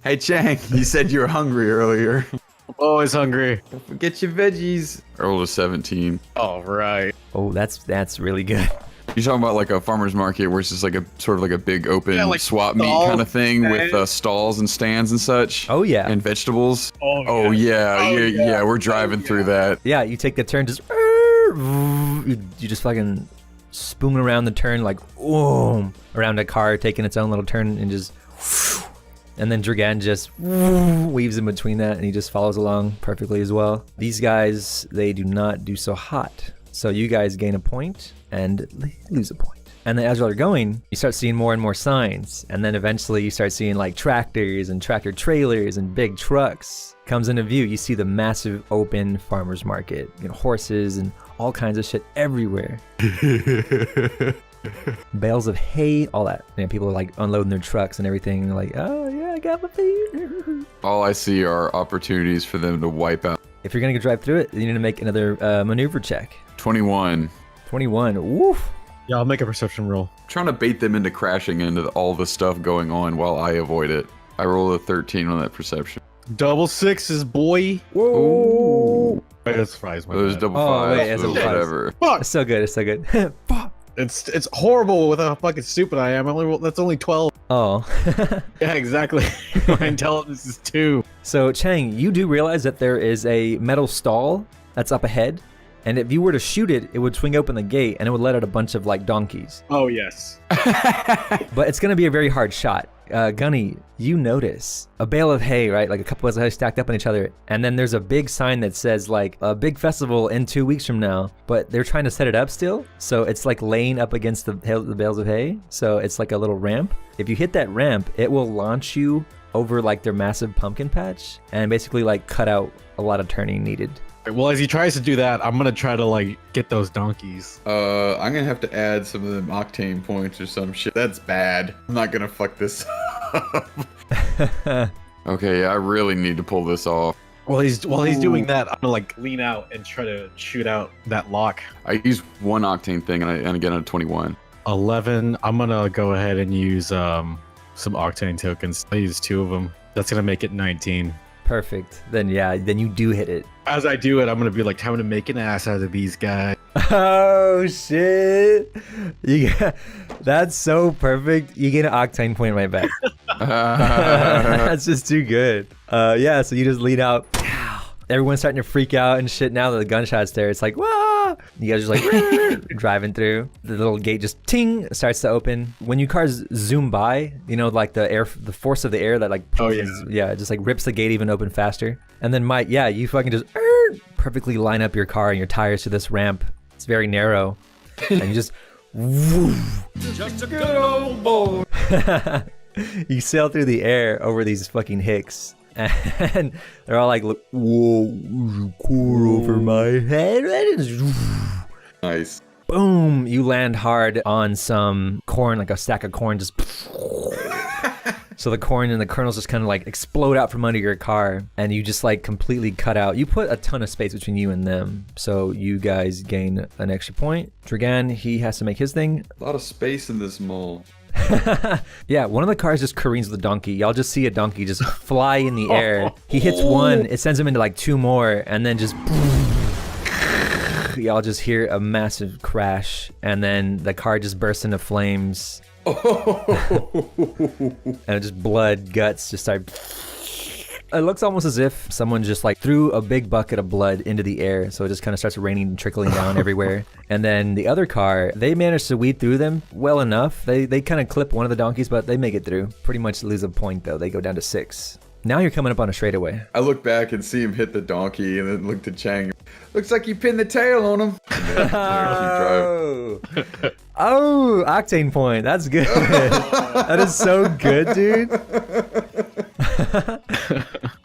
Speaker 9: Hey Chang, you said you were hungry earlier.
Speaker 10: I'm always hungry.
Speaker 9: Don't forget your veggies. Earl is 17.
Speaker 10: All right.
Speaker 1: Oh, that's really good.
Speaker 9: You're talking about like a farmer's market where it's just like a sort of like a big open
Speaker 10: like
Speaker 9: swap meet kind of thing with stalls and stands and such.
Speaker 1: Oh yeah.
Speaker 9: And vegetables.
Speaker 10: Oh
Speaker 9: yeah. We're driving through that.
Speaker 1: Yeah, you take the turn, just you just fucking spoon around the turn like around a car taking its own little turn and just. And then Dragan just weaves in between that and he just follows along perfectly as well. These guys, they do not do so hot. So you guys gain a point and lose a point. And then as you're going, you start seeing more and more signs. And then eventually you start seeing like tractors and tractor trailers and big trucks. Comes into view, you see the massive open farmer's market. You know, horses and all kinds of shit everywhere. Bales of hay, all that. You know, people are like unloading their trucks and everything. And they're like, oh yeah, I got my feet.
Speaker 9: All I see are opportunities for them to wipe out.
Speaker 1: If you're gonna drive through it, you need to make another maneuver check.
Speaker 9: 21.
Speaker 1: 21. Woof.
Speaker 10: Yeah, I'll make a perception roll.
Speaker 9: I'm trying to bait them into crashing into all the stuff going on while I avoid it. I rolled a 13 on that perception.
Speaker 10: Double sixes, boy.
Speaker 1: Whoa.
Speaker 10: Wait, that's fries.
Speaker 9: It was double fives.
Speaker 1: Wait, it's
Speaker 9: but whatever.
Speaker 10: Fuck.
Speaker 1: It's so good. It's so good. Fuck.
Speaker 10: It's horrible with how fucking stupid I am. That's only 12.
Speaker 1: Oh.
Speaker 10: Yeah, exactly. My intelligence is 2.
Speaker 1: So Chang, you do realize that there is a metal stall that's up ahead, and if you were to shoot it, it would swing open the gate and it would let out a bunch of like donkeys.
Speaker 10: Oh yes.
Speaker 1: But it's gonna be a very hard shot. Gunny, you notice a bale of hay, right? Like a couple bales of hay stacked up on each other. And then there's a big sign that says like a big festival in 2 weeks from now, but they're trying to set it up still. So it's like laying up against the bales of hay. So it's like a little ramp. If you hit that ramp, it will launch you over like their massive pumpkin patch and basically like cut out a lot of turning needed.
Speaker 10: Well, as he tries to do that, I'm gonna try to like get those donkeys.
Speaker 9: I'm gonna have to add some of them octane points or some shit. That's bad. I'm not gonna fuck this up. Okay, I really need to pull this off.
Speaker 10: While he's doing that, I'm gonna like lean out and try to shoot out that lock.
Speaker 9: I use one octane thing and I get a 21.
Speaker 10: 11. I'm gonna go ahead and use some octane tokens. I use 2 of them. That's gonna make it 19.
Speaker 1: Perfect. Then yeah, then you do hit it.
Speaker 10: As I do it, I'm gonna be like, time to make an ass out of these guys.
Speaker 1: Oh shit! That's so perfect. You get an octane point right back. That's just too good. Yeah, so you just lead out. Everyone's starting to freak out and shit now that the gunshot's there. It's like, wah! You guys just like driving through. The little gate just ting starts to open. When you cars zoom by, you know, like the force of the air that like pushes, yeah, it just like rips the gate even open faster. And then Mike, yeah, you fucking just perfectly line up your car and your tires to this ramp. It's very narrow, and you just
Speaker 4: Just a good old boy.
Speaker 1: you sail through the air over these fucking hicks. And they're all like, look, whoa, cool over my head.
Speaker 3: Nice.
Speaker 1: Boom, you land hard on some corn, like a stack of corn, just so the corn and the kernels just kind of like explode out from under your car, and you just like completely cut out. You put a ton of space between you and them, so you guys gain an extra point. Dragan, he has to make his thing.
Speaker 3: A lot of space in this mall.
Speaker 1: Yeah, one of the cars just careens the donkey. Y'all just see a donkey just fly in the air. He hits one, it sends him into like two more, and then just y'all just hear a massive crash, and then the car just bursts into flames. And just blood, guts just start. It looks almost as if someone just like threw a big bucket of blood into the air, so it just kind of starts raining and trickling down everywhere. And then the other car, they managed to weed through them well enough. They kind of clip one of the donkeys, but they make it through. Pretty much lose a point though. They go down to 6. Now you're coming up on a straightaway.
Speaker 3: I look back and see him hit the donkey, and then look to Chang. Looks like you pinned the tail on him.
Speaker 1: Oh, oh, octane point. That's good. That is so good, dude.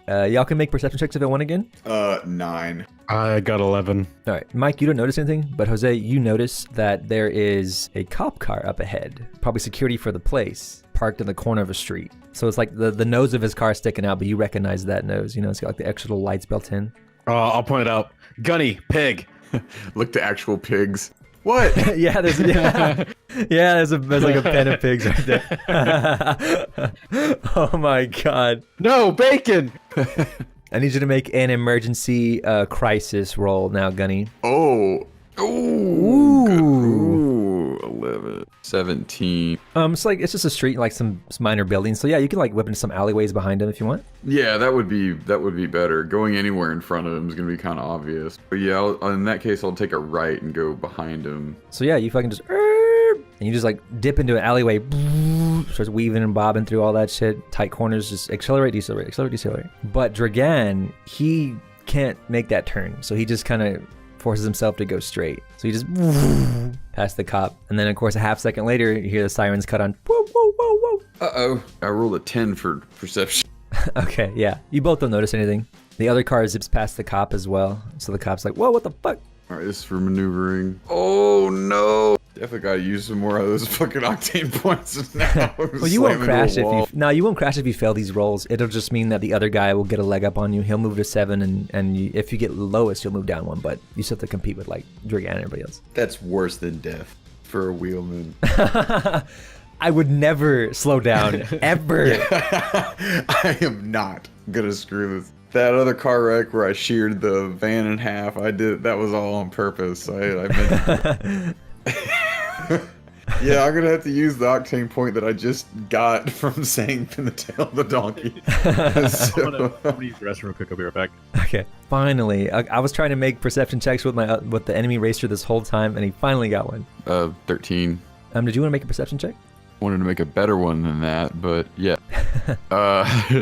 Speaker 1: Y'all can make perception checks if I want again.
Speaker 3: 9.
Speaker 10: I got 11.
Speaker 1: All right, Mike, you don't notice anything, but Jose, you notice that there is a cop car up ahead, probably security for the place, parked in the corner of a street. So it's like the nose of his car sticking out, but you recognize that nose. You know, it's got like the extra little lights built in.
Speaker 10: I'll point it out. Gunny, pig.
Speaker 9: Look to actual pigs. What?
Speaker 1: Yeah, there's there's like a pen of pigs right there. Oh my god.
Speaker 10: No, bacon.
Speaker 1: I need you to make an emergency crisis roll now, Gunny.
Speaker 9: Oh. Ooh. 11. 17.
Speaker 1: It's just a street, like some minor buildings. So yeah, you can like whip into some alleyways behind them if you want.
Speaker 3: Yeah, that would be better. Going anywhere in front of him is gonna be kind of obvious. But yeah, in that case, I'll take a right and go behind him.
Speaker 1: So yeah, you fucking just and you just like dip into an alleyway, starts weaving and bobbing through all that shit. Tight corners, just accelerate, decelerate, accelerate, decelerate. But Dragan, he can't make that turn, so he just kind of forces himself to go straight. So he just past the cop, and then of course a half second later you hear the sirens cut on. Whoa, whoa, whoa, whoa.
Speaker 3: Uh-oh, I rolled a 10 for perception.
Speaker 1: Okay, yeah, you both don't notice anything. The other car zips past the cop as well, so the cop's like, whoa, what the fuck?
Speaker 3: All right, this is for maneuvering. Oh no! Definitely gotta use some more of those fucking octane points now.
Speaker 1: Well, you won't crash if you. No, you won't crash if you fail these rolls. It'll just mean that the other guy will get a leg up on you. He'll move to 7, and if you get lowest, you'll move down 1. But you still have to compete with like Dragan and everybody else.
Speaker 3: That's worse than death for a wheelman.
Speaker 1: I would never slow down ever.
Speaker 3: I am not gonna screw this. That other car wreck where I sheared the van in half, that was all on purpose. I meant yeah, I'm gonna have to use the octane point that I just got from saying pin the tail of the donkey.
Speaker 10: I'm gonna use the restroom real quick. I'll be right back.
Speaker 1: Okay, finally. I was trying to make perception checks with the enemy racer this whole time, and he finally got one.
Speaker 3: 13.
Speaker 1: Did you want to make a perception check?
Speaker 3: Wanted to make a better one than that, but yeah.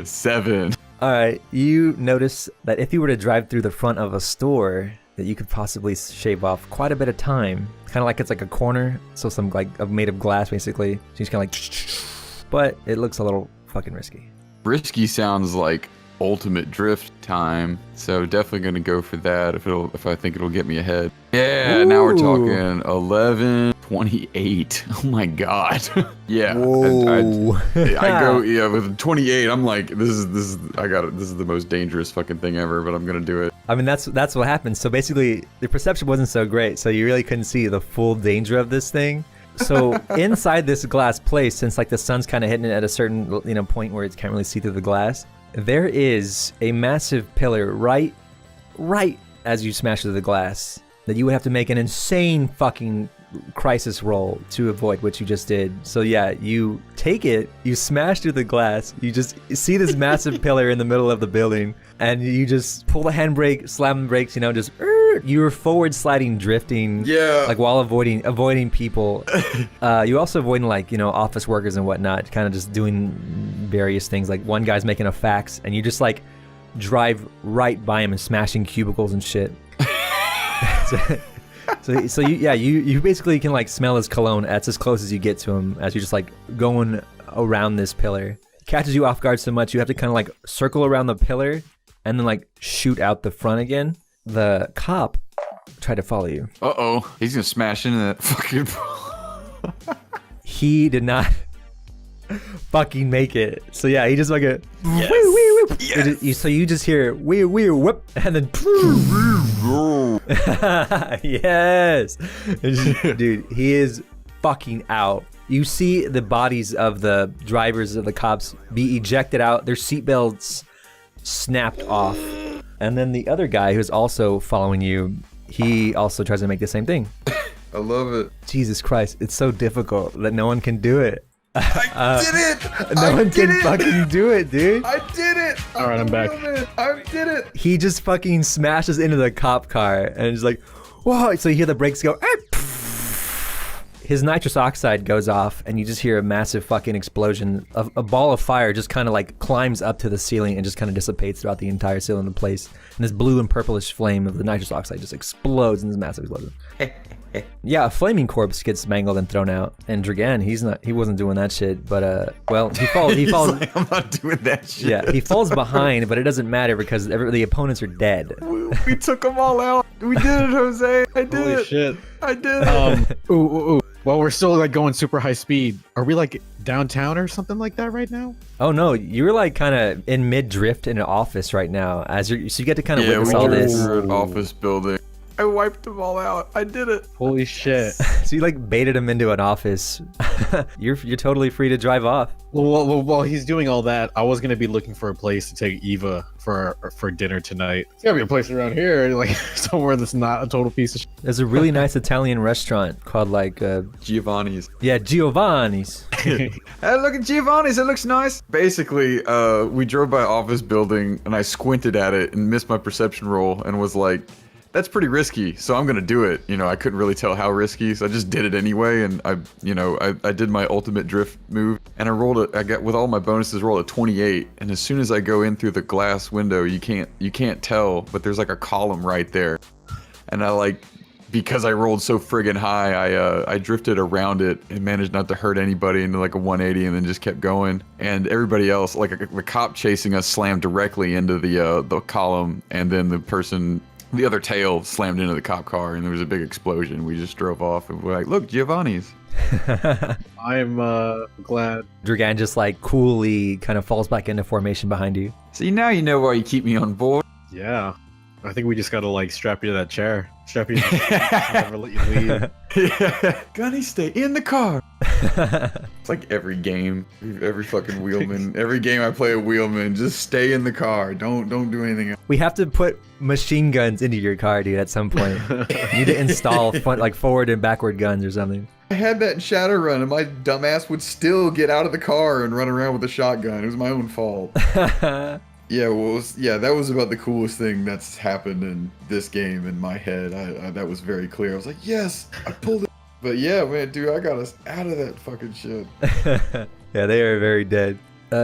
Speaker 3: 7.
Speaker 1: All right, you notice that if you were to drive through the front of a store, that you could possibly shave off quite a bit of time. Kind of like it's like a corner, so some like made of glass basically. So you just kind of like, but it looks a little fucking risky.
Speaker 3: Risky sounds like ultimate drift time, so definitely gonna go for that if I think it'll get me ahead. Yeah, now we're talking 11, 28. Oh my god. Yeah. I go with 28. I'm like, this is the most dangerous fucking thing ever, but I'm gonna do it.
Speaker 1: I mean, that's what happens. So basically, the perception wasn't so great, so you really couldn't see the full danger of this thing. So inside this glass place, since like the sun's kind of hitting it at a certain point where it can't really see through the glass, There is a massive pillar right as you smash through the glass that you would have to make an insane fucking crisis roll to avoid what you just did. So yeah, you take it, you smash through the glass, you just see this massive pillar in the middle of the building, and you just pull the handbrake, slam the brakes, you know, just you're forward sliding, drifting, like while avoiding people. You also avoiding like, you know, office workers and whatnot, kind of just doing various things. Like one guy's making a fax, and you just like drive right by him and smashing cubicles and shit. So you basically can like smell his cologne. That's as close as you get to him as you're just like going around this pillar. Catches you off guard so much you have to kind of like circle around the pillar and then like shoot out the front again. The cop tried to follow you.
Speaker 9: Uh-oh, he's gonna smash into that fucking...
Speaker 1: He did not fucking make it. So yeah, he just like a...
Speaker 9: Yes.
Speaker 1: Wee, wee, wee.
Speaker 9: Yes.
Speaker 1: So you just hear wee, wee, whoop, and then... Yes! Dude, he is fucking out. You see the bodies of the drivers of the cops be ejected out, their seatbelts snapped off. And then the other guy who's also following you, he also tries to make the same thing.
Speaker 3: I love it.
Speaker 1: Jesus Christ, it's so difficult that no one can do it.
Speaker 9: I did it!
Speaker 1: No one can fucking do it, dude.
Speaker 9: I did it!
Speaker 10: All right, I'm back.
Speaker 9: I did it!
Speaker 1: He just fucking smashes into the cop car and is like, whoa. So you hear the brakes go, his nitrous oxide goes off and you just hear a massive fucking explosion. A ball of fire just kind of like climbs up to the ceiling and just kind of dissipates throughout the entire ceiling of the place. And this blue and purplish flame of the nitrous oxide just explodes in this massive explosion. Yeah, a flaming corpse gets mangled and thrown out. And Dragan, he wasn't doing that shit, but well, he falls.
Speaker 9: Like, I'm not doing that shit.
Speaker 1: Yeah, he falls behind, but it doesn't matter because the opponents are dead.
Speaker 9: We took them all out. We did it, Jose. I did
Speaker 10: Holy
Speaker 9: it.
Speaker 10: shit.
Speaker 9: I did it.
Speaker 10: Ooh. Well, we're still like going super high speed. Are we like downtown or something like that right now?
Speaker 1: Oh no, you're like kind of in mid drift in an office right now. So you get to kind of witness all this.
Speaker 9: Through an office building. I wiped them all out. I did it.
Speaker 10: Holy shit.
Speaker 1: So you like baited him into an office. You're totally free to drive off.
Speaker 10: Well, while he's doing all that, I was gonna be looking for a place to take Eva for dinner tonight. It's gotta be a place around here, like somewhere that's not a total piece of shit.
Speaker 1: There's a really nice Italian restaurant called like
Speaker 3: Giovanni's.
Speaker 1: Yeah, Giovanni's.
Speaker 9: Hey, look at Giovanni's. It looks nice. Basically, we drove by an office building and I squinted at it and missed my perception roll and was like, that's pretty risky, so I'm gonna do it. You know, I couldn't really tell how risky, so I just did it anyway. And I did my ultimate drift move, and I got with all my bonuses rolled a 28. And as soon as I go in through the glass window, you can't tell, but there's like a column right there. And because I rolled so friggin' high, I drifted around it and managed not to hurt anybody into like a 180, and then just kept going. And everybody else, like the cop chasing us, slammed directly into the column, and then the other tail slammed into the cop car, and there was a big explosion. We just drove off, and we're like, look, Giovanni's.
Speaker 10: I'm glad.
Speaker 1: Dragan just like coolly kind of falls back into formation behind you.
Speaker 9: See, now you know why you keep me on board.
Speaker 10: Yeah. I think we just gotta like strap you to that chair. Strap you to that chair. Never let you leave.
Speaker 9: Yeah. Gunny, stay in the car. It's like every game, every fucking wheelman, every game I play a wheelman, just stay in the car. Don't do anything else.
Speaker 1: We have to put machine guns into your car, dude, at some point. You need to install like forward and backward guns or something.
Speaker 9: I had that in Shadowrun, and my dumbass would still get out of the car and run around with a shotgun. It was my own fault. Yeah, that was about the coolest thing that's happened in this game in my head. That was very clear. I was like, yes, I pulled it. But yeah, man, dude, I got us out of that fucking shit.
Speaker 1: Yeah, they are very dead.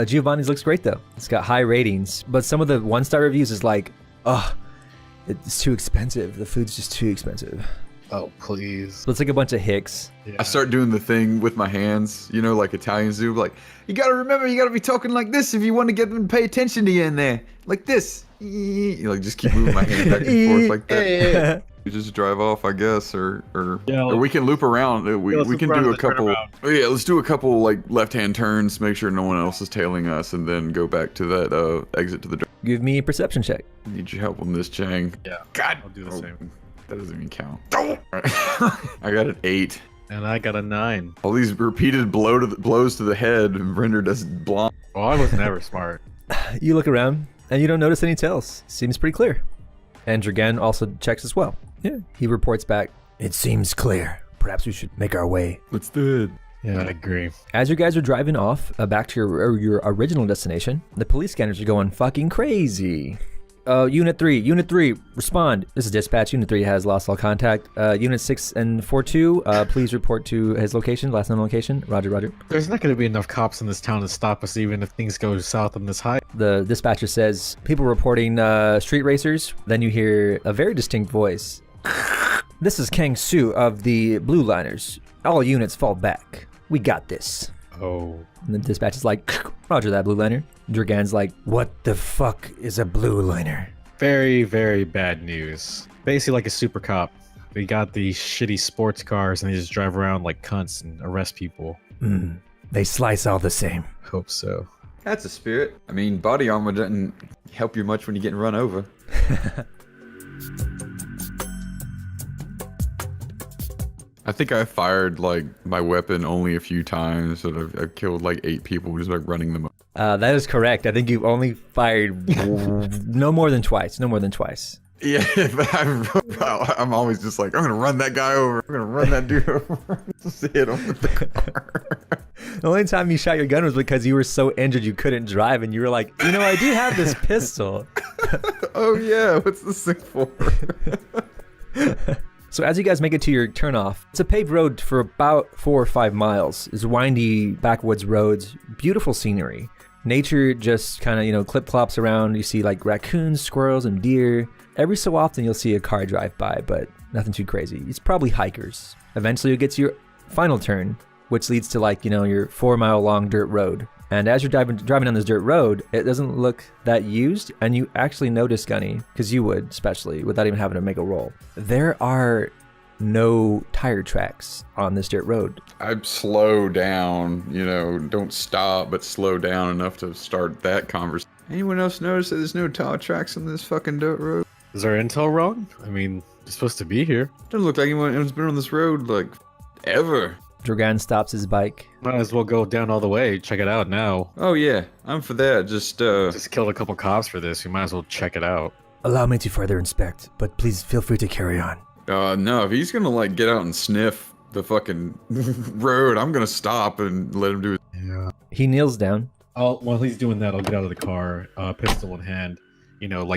Speaker 1: Giovanni's looks great though. It's got high ratings, but some of the 1-star reviews is like, oh, it's too expensive. The food's just too expensive.
Speaker 10: Oh, please.
Speaker 1: So it's like a bunch of hicks.
Speaker 9: Yeah. I start doing the thing with my hands, you know, like Italians do. Like, you gotta remember, you gotta be talking like this if you want to get them to pay attention to you in there. Like this. You like just keep moving my hand back and forth like that. We just drive off, I guess, or we can loop around. We can do a couple. Oh yeah, let's do a couple like left-hand turns, make sure no one else is tailing us, and then go back to that exit to the drive.
Speaker 1: Give me a perception check.
Speaker 9: Need your help on this, Chang.
Speaker 10: Yeah.
Speaker 9: God,
Speaker 10: I'll do the same.
Speaker 9: That doesn't even count. I got an 8.
Speaker 10: And I got a 9.
Speaker 9: All these repeated blows to the head rendered us blind.
Speaker 10: Oh, I was never smart.
Speaker 1: You look around, and you don't notice any tails. Seems pretty clear. And Dragan also checks as well. Yeah, he reports back. It seems clear. Perhaps we should make our way.
Speaker 9: Let's do it.
Speaker 10: Yeah, I agree.
Speaker 1: As you guys are driving off back to your original destination, the police scanners are going fucking crazy. Unit 3, respond. This is dispatch. Unit 3 has lost all contact. Unit 6 and 42, please report to his location, last known location. Roger.
Speaker 10: There's not going to be enough cops in this town to stop us even if things go south on this high.
Speaker 1: The dispatcher says, people reporting street racers. Then you hear a very distinct voice. This is Kang Su of the Blue Liners. All units fall back. We got this.
Speaker 10: Oh.
Speaker 1: And the dispatch is like, roger that, Blue Liner. Dragan's like, what the fuck is a Blue Liner?
Speaker 10: Very, very bad news. Basically like a super cop. They got these shitty sports cars and they just drive around like cunts and arrest people.
Speaker 1: They slice all the same.
Speaker 10: Hope so.
Speaker 9: That's a spirit. I mean, body armor doesn't help you much when you're getting run over. I think I fired like my weapon only a few times, so I've killed like 8 people just by running them up.
Speaker 1: That is correct. I think you've only fired no more than twice.
Speaker 9: Yeah, but I'm always just like, I'm gonna run that guy over. I'm gonna run that dude over. Just hit him with the car.
Speaker 1: The only time you shot your gun was because you were so injured you couldn't drive, and you were like, I do have this pistol.
Speaker 9: Oh yeah, what's this thing for?
Speaker 1: So as you guys make it to your turnoff, it's a paved road for about 4 or 5 miles. It's windy backwoods roads, beautiful scenery. Nature just kind of, clip-clops around. You see like raccoons, squirrels, and deer. Every so often you'll see a car drive by, but nothing too crazy. It's probably hikers. Eventually you'll get to your final turn, which leads to your 4-mile long dirt road. And as you're driving down this dirt road, it doesn't look that used, and you actually notice, Gunny, because you would, especially, without even having to make a roll. There are no tire tracks on this dirt road.
Speaker 9: I'd slow down, don't stop, but slow down enough to start that conversation. Anyone else notice that there's no tire tracks on this fucking dirt road?
Speaker 10: Is our intel wrong? I mean, you're supposed to be here.
Speaker 9: Doesn't look like anyone's been on this road, ever.
Speaker 1: Dragan stops his bike.
Speaker 10: Might as well go down all the way. Check it out now.
Speaker 9: Oh yeah, I'm for that. Just
Speaker 10: killed a couple cops for this. You might as well check it out.
Speaker 1: Allow me to further inspect, but please feel free to carry on.
Speaker 9: No, if he's gonna get out and sniff the fucking road, I'm gonna stop and let him do it.
Speaker 10: Yeah.
Speaker 1: He kneels down.
Speaker 10: While he's doing that, I'll get out of the car, pistol in hand,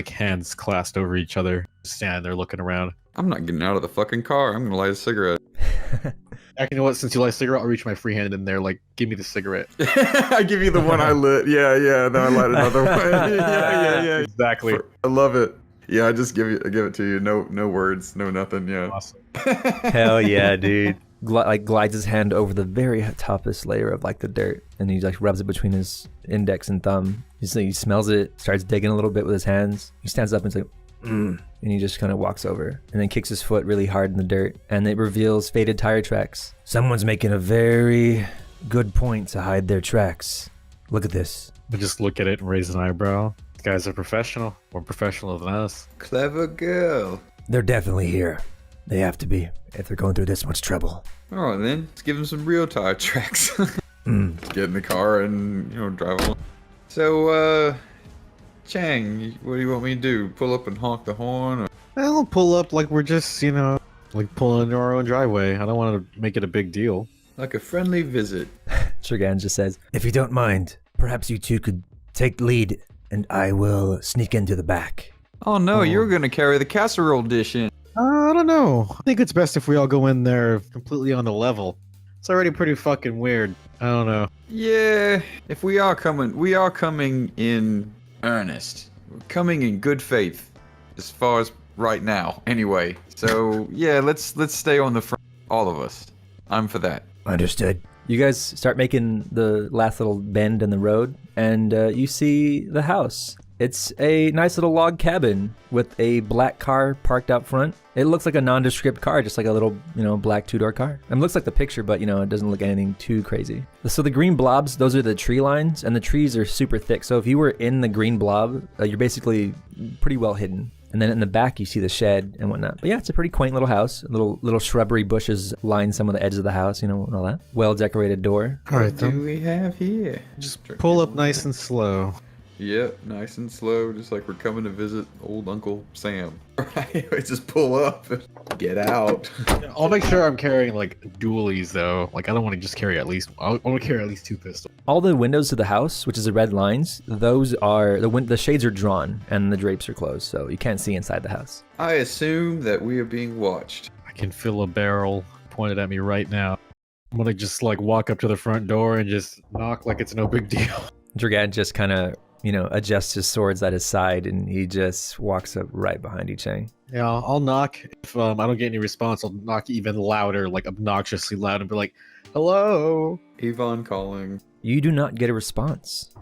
Speaker 10: hands clasped over each other, stand there looking around.
Speaker 9: I'm not getting out of the fucking car. I'm gonna light a cigarette.
Speaker 10: You know what? Since you light a cigarette, I'll reach my free hand in there, give me the cigarette.
Speaker 9: I give you the one I lit. Yeah. Then I light another one. Yeah.
Speaker 10: Exactly.
Speaker 9: I love it. Yeah, I just give it to you. No words, no nothing. Yeah.
Speaker 10: Awesome.
Speaker 1: Hell yeah, dude. Glides his hand over the very toppest layer of the dirt, and he rubs it between his index and thumb. He smells it, starts digging a little bit with his hands. He stands up and is and he just kind of walks over and then kicks his foot really hard in the dirt, and it reveals faded tire tracks. Someone's making a very good point to hide their tracks. Look at this.
Speaker 10: I just look at it and raise an eyebrow. These guys are professional. More professional than us.
Speaker 9: Clever girl.
Speaker 1: They're definitely here. They have to be if they're going through this much trouble.
Speaker 9: All right then, let's give them some real tire tracks. Get in the car and drive on. So Chang, what do you want me to do? Pull up and honk the horn? Or?
Speaker 10: I'll pull up like we're just, pulling into our own driveway. I don't want to make it a big deal.
Speaker 9: Like a friendly visit.
Speaker 1: Dragan just says, if you don't mind, perhaps you two could take the lead and I will sneak into the back.
Speaker 9: Oh no, you're gonna carry the casserole dish in.
Speaker 10: I don't know. I think it's best if we all go in there completely on the level. It's already pretty fucking weird. I don't know.
Speaker 9: Yeah, if we are coming in earnest. We're coming in good faith, as far as right now, anyway. So yeah, let's stay on the front, all of us. I'm for that.
Speaker 1: Understood. You guys start making the last little bend in the road, and you see the house. It's a nice little log cabin with a black car parked out front. It looks like a nondescript car, just like a little, black 2-door car. It looks like the picture, but, it doesn't look anything too crazy. So the green blobs, those are the tree lines, and the trees are super thick. So if you were in the green blob, you're basically pretty well hidden. And then in the back, you see the shed and whatnot. But yeah, it's a pretty quaint little house. Little shrubbery bushes line some of the edges of the house, and all that. Well-decorated door.
Speaker 10: All right,
Speaker 9: what do we have here?
Speaker 10: Just pull up nice and slow.
Speaker 3: Yep, nice and slow, just like we're coming to visit old Uncle Sam. Right, we just pull up and get out.
Speaker 10: I'll make sure I'm carrying like dualies though. Like I don't want to just carry at least. I want to carry at least 2 pistols.
Speaker 1: All the windows of the house, which is the red lines, those are the shades are drawn and the drapes are closed, so you can't see inside the house.
Speaker 3: I assume that we are being watched.
Speaker 10: I can feel a barrel pointed at me right now. I'm gonna just like walk up to the front door and just knock like it's no big deal.
Speaker 1: Dragad just kind of, adjusts his swords at his side, and he just walks up right behind you, Chang.
Speaker 10: Yeah, I'll knock. If I don't get any response, I'll knock even louder, like obnoxiously loud, and be like, "Hello."
Speaker 3: Yvonne calling.
Speaker 1: You do not get a response.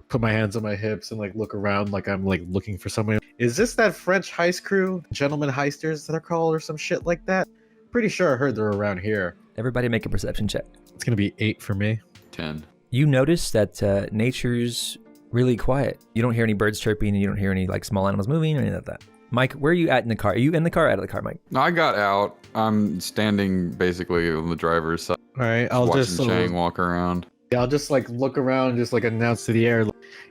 Speaker 10: Put my hands on my hips and like look around like I'm like looking for someone. Is this that French heist crew, gentlemen heisters that are called, or some shit like that? Pretty sure I heard they're around here.
Speaker 1: Everybody make a perception check.
Speaker 10: It's gonna be 8 for me.
Speaker 3: 10.
Speaker 1: You notice that nature's really quiet. You don't hear any birds chirping, and you don't hear any like small animals moving or anything like that. Mike, where are you at in the car? Are you in the car or out of the car, Mike?
Speaker 3: No, I got out. I'm standing basically on the driver's side.
Speaker 10: All right, I'll
Speaker 3: watching Chang walk around.
Speaker 10: Yeah, I'll just like look around, just like announce to the air,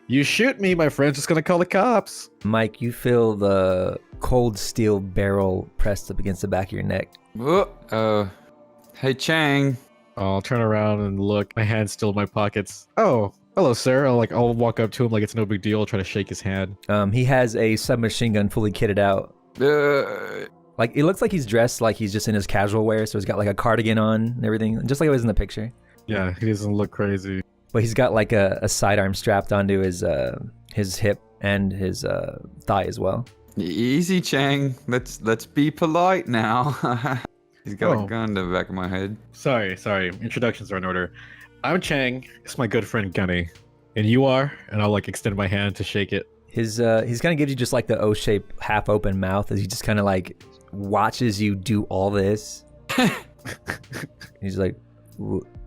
Speaker 10: "You shoot me, my friend's just gonna call the cops."
Speaker 1: Mike, you feel the cold steel barrel pressed up against the back of your neck.
Speaker 3: Hey Chang.
Speaker 10: I'll turn around and look. My hand's still in my pockets. Oh, hello, sir. I'll walk up to him like it's no big deal. I'll try to shake his hand.
Speaker 1: He has a submachine gun fully kitted out. Like it looks like he's dressed like he's just in his casual wear, so he's got like a cardigan on and everything, just like it was in the picture.
Speaker 10: Yeah, he doesn't look crazy.
Speaker 1: But he's got like a sidearm strapped onto his hip and his thigh as well.
Speaker 3: Easy, Chang. Let's be polite now. He's got a gun to the back of my head.
Speaker 10: Sorry. Introductions are in order. I'm Chang. It's my good friend Gunny. And you are? And I'll like extend my hand to shake it.
Speaker 1: He's kind of gives you just like the O-shaped half open mouth as he just kind of like watches you do all this. He's like,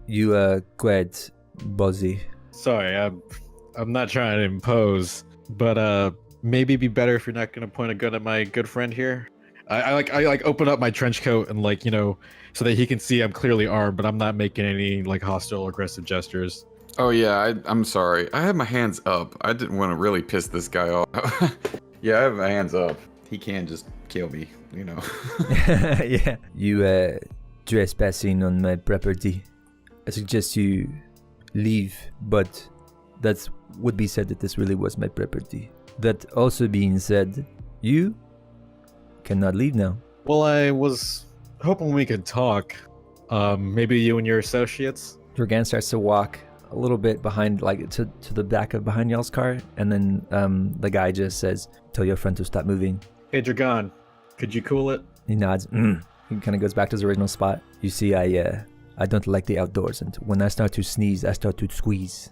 Speaker 1: you quite buzzy.
Speaker 10: Sorry, I'm not trying to impose, but maybe it'd be better if you're not gonna point a gun at my good friend here. I open up my trench coat and like, so that he can see I'm clearly armed, but I'm not making any like hostile or aggressive gestures.
Speaker 3: Oh yeah, I'm sorry. I have my hands up. I didn't want to really piss this guy off. Yeah, I have my hands up. He can just kill me,
Speaker 1: Yeah. You trespassing on my property. I suggest you leave, but that would be said that this really was my property. That also being said, you cannot leave now.
Speaker 10: Well, I was hoping we could talk. Maybe you and your associates?
Speaker 1: Dragan starts to walk a little bit behind, like to the back of behind y'all's car, and then the guy just says, "Tell your friend to stop moving."
Speaker 10: Hey, Dragan, could you cool it?
Speaker 1: He nods. He kind of goes back to his original spot. You see, I don't like the outdoors, and when I start to sneeze, I start to squeeze.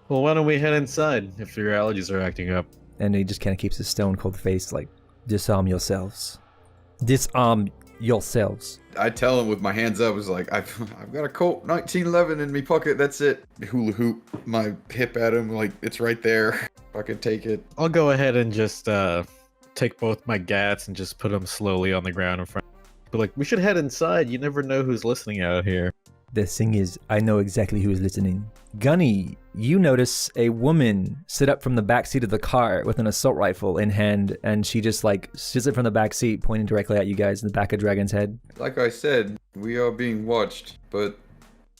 Speaker 10: Well, why don't we head inside if your allergies are acting up?
Speaker 1: And he just kind of keeps his stone cold face, like, disarm yourselves. Disarm yourselves.
Speaker 3: I tell him with my hands up, it's like, I've got a Colt 1911 in me pocket, that's it. Hula hoop my hip at him, like, it's right there. If I could take it.
Speaker 10: I'll go ahead and just take both my gats and just put them slowly on the ground in front. But like, we should head inside. You never know who's listening out here.
Speaker 1: The thing is, I know exactly who is listening. Gunny, you notice a woman sit up from the back seat of the car with an assault rifle in hand, and she just like sits up from the back seat, pointing directly at you guys in the back of Dragon's head.
Speaker 3: Like I said, we are being watched, but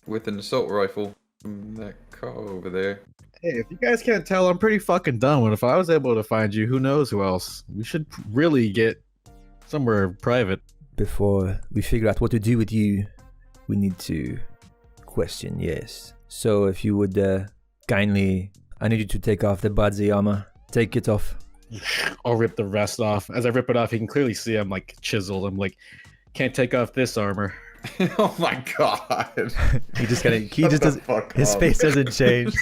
Speaker 3: with an assault rifle from that car over there.
Speaker 10: Hey, if you guys can't tell, I'm pretty fucking dumb, and if I was able to find you, who knows who else? We should really get somewhere private.
Speaker 1: Before we figure out what to do with you, we need to question, yes. So if you would kindly, I need you to take off the body armor. Take it off.
Speaker 10: I'll rip the rest off. As I rip it off, you can clearly see I'm like chiseled. I'm like, can't take off this armor.
Speaker 3: Oh my god.
Speaker 1: He just does, his face doesn't change.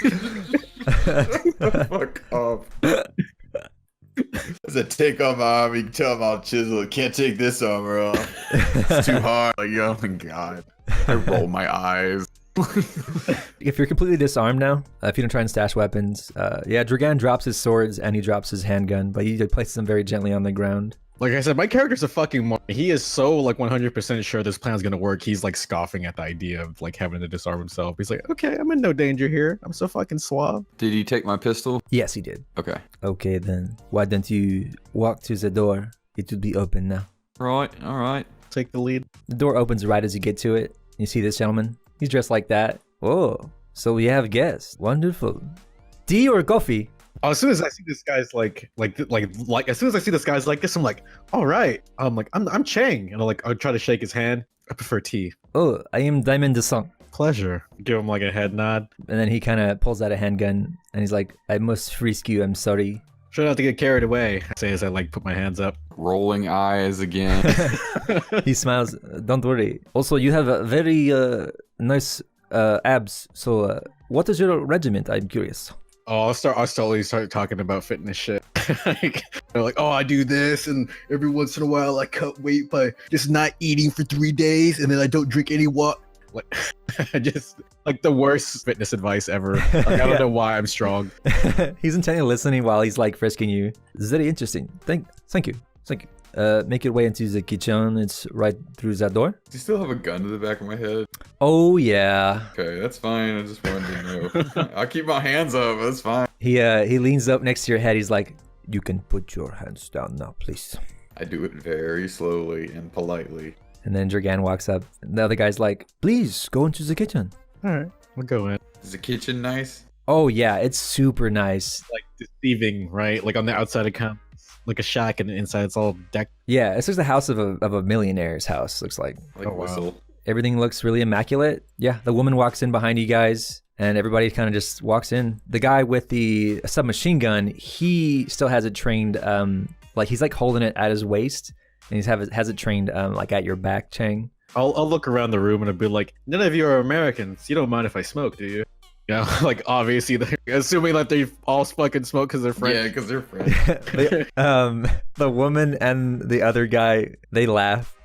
Speaker 3: Fuck off. As I take off my armor, you can tell I'm all chiseled. Can't take this armor off. It's too hard. Like, oh my god. I roll my eyes.
Speaker 1: If you're completely disarmed now, if you don't try and stash weapons, Dragan drops his swords and he drops his handgun, but he places them very gently on the ground.
Speaker 6: Like I said, my character's a fucking moron. He is so like 100% sure this plan's gonna work. He's like scoffing at the idea of like having to disarm himself. He's like, okay, I'm in no danger here. I'm so fucking suave.
Speaker 3: Did he take my pistol?
Speaker 1: Yes, he did.
Speaker 3: Okay.
Speaker 1: Okay, then. Why don't you walk to the door? It will be open now.
Speaker 3: Right, alright.
Speaker 6: Take the lead.
Speaker 1: The door opens right as you get to it. You see this gentleman? He's dressed like that. Oh, so we have guests. Wonderful. Tea or coffee?
Speaker 6: Oh, as soon as I see this guy's like as soon as I see this guy's like this, I'm like, all right. I'm like, I'm Chang, and I'll try to shake his hand. I prefer tea.
Speaker 1: Oh, I am Diamond the Song.
Speaker 6: Pleasure. Give him like a head nod,
Speaker 1: and then he kind of pulls out a handgun, and he's like, "I must frisk you. I'm sorry."
Speaker 6: Try not to get carried away. I say as I like put my hands up.
Speaker 3: Rolling eyes again.
Speaker 1: He smiles. Don't worry. Also, you have a very nice abs. So, what is your regiment? I'm curious.
Speaker 6: Oh, I'll slowly start talking about fitness shit. Like, they're like, oh, I do this, and every once in a while I cut weight by just not eating for 3 days, and then I don't drink any water. Like, just like the worst fitness advice ever. Like, I don't know why I'm strong.
Speaker 1: He's intently listening while he's like frisking you. It's very interesting. Thank you. Make your way into the kitchen. It's right through that door.
Speaker 3: Do you still have a gun to the back of my head?
Speaker 1: Oh yeah.
Speaker 3: Okay, that's fine. I just wanted to know. I'll keep my hands up. That's fine.
Speaker 1: He leans up next to your head. He's like, "You can put your hands down now, please."
Speaker 3: I do it very slowly and politely.
Speaker 1: And then Dragan walks up. And the other guy's like, "Please go into the kitchen."
Speaker 6: All right, we'll go in.
Speaker 3: Is the kitchen nice?
Speaker 1: Oh yeah, it's super nice.
Speaker 6: Like deceiving, right? Like on the outside it comes like a shack, and inside it's all decked.
Speaker 1: Yeah, it's just the house of a millionaire's house. Looks like.
Speaker 3: Like whistle.
Speaker 1: Everything looks really immaculate. Yeah, the woman walks in behind you guys, and everybody kind of just walks in. The guy with the submachine gun, he still has it trained. Like he's like holding it at his waist, and has it trained like at your back, Chang.
Speaker 6: I'll look around the room and I'll be like, none of you are Americans. You don't mind if I smoke, do you? You know, like obviously, assuming that they all fucking smoke because they're friends.
Speaker 3: Yeah, because they're friends.
Speaker 1: The woman and the other guy, they laugh.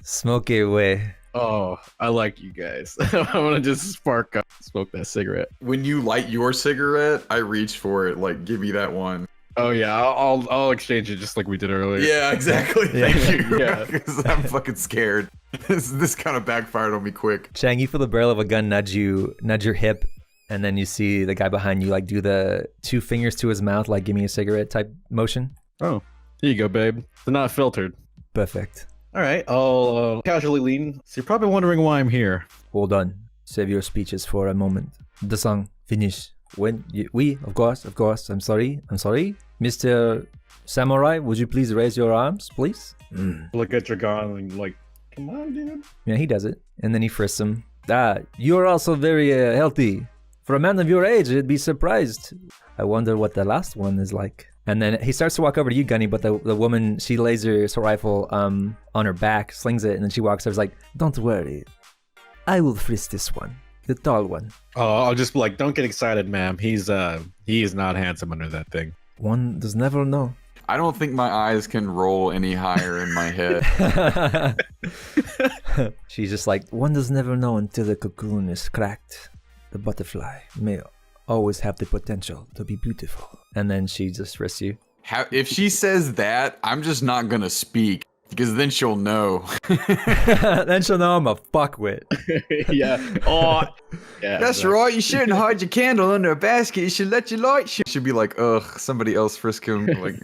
Speaker 1: Smoke it away.
Speaker 6: Oh, I like you guys. I want to just spark up, smoke that cigarette.
Speaker 3: When you light your cigarette, I reach for it. Like, give me that one.
Speaker 6: Oh yeah, I'll exchange it just like we did earlier.
Speaker 3: Yeah, exactly. Thank you.
Speaker 6: Yeah,
Speaker 3: because I'm fucking scared. This kind of backfired on me quick.
Speaker 1: Chang, you feel the barrel of a gun nudge your hip, and then you see the guy behind you like do the 2 fingers to his mouth, like give me a cigarette type motion.
Speaker 6: Oh, here you go, babe. They're not filtered.
Speaker 1: Perfect.
Speaker 6: All right, I'll casually lean. So you're probably wondering why I'm here.
Speaker 1: Hold on. Save your speeches for a moment. The song finish. Of course. I'm sorry. Mr. Samurai, would you please raise your arms, please?
Speaker 6: Look at your gun and like, come on, dude.
Speaker 1: Yeah, he does it. And then he frisks him. You're also very healthy. For a man of your age, I'd be surprised. I wonder what the last one is like. And then he starts to walk over to you, Gunny, but the woman, she lays her rifle on her back, slings it, and then she walks over, like, don't worry. I will frisk this one. The tall one.
Speaker 6: Oh, I'll just be like, don't get excited, ma'am. He is not handsome under that thing.
Speaker 1: One does never know.
Speaker 3: I don't think my eyes can roll any higher in my head.
Speaker 1: She's just like, one does never know until the cocoon is cracked. The butterfly may always have the potential to be beautiful. And then she just frisks you.
Speaker 3: If she says that, I'm just not gonna speak. Because then she'll know.
Speaker 1: Then she'll know I'm a fuckwit.
Speaker 6: Yeah. Oh. Yeah.
Speaker 3: That's right. You shouldn't hide your candle under a basket. You should let your light shine. She'd be like, ugh, somebody else frisk him. Like,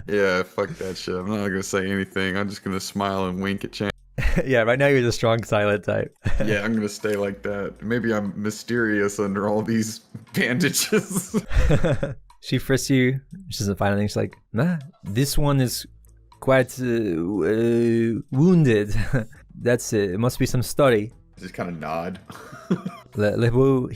Speaker 3: yeah, fuck that shit. I'm not gonna say anything. I'm just gonna smile and wink at Chan.
Speaker 1: Yeah, right now you're the strong silent type.
Speaker 3: Yeah, I'm gonna stay like that. Maybe I'm mysterious under all these bandages.
Speaker 1: She frisks you. She doesn't find anything. She's like, nah, this one is quite wounded. That's it. It must be some story.
Speaker 3: Just kind of nod.
Speaker 1: Lebu,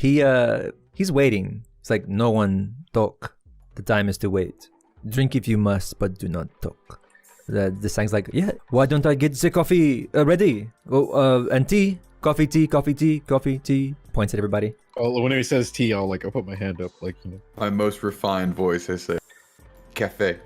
Speaker 1: he's waiting. It's like, no one talk. The time is to wait. Drink if you must, but do not talk. The sang's like, yeah, why don't I get the coffee ready? And tea? Coffee, tea. Points at everybody.
Speaker 6: Oh, whenever he says tea, I'll put my hand up, like, you know.
Speaker 3: My most refined voice, I say, cafe.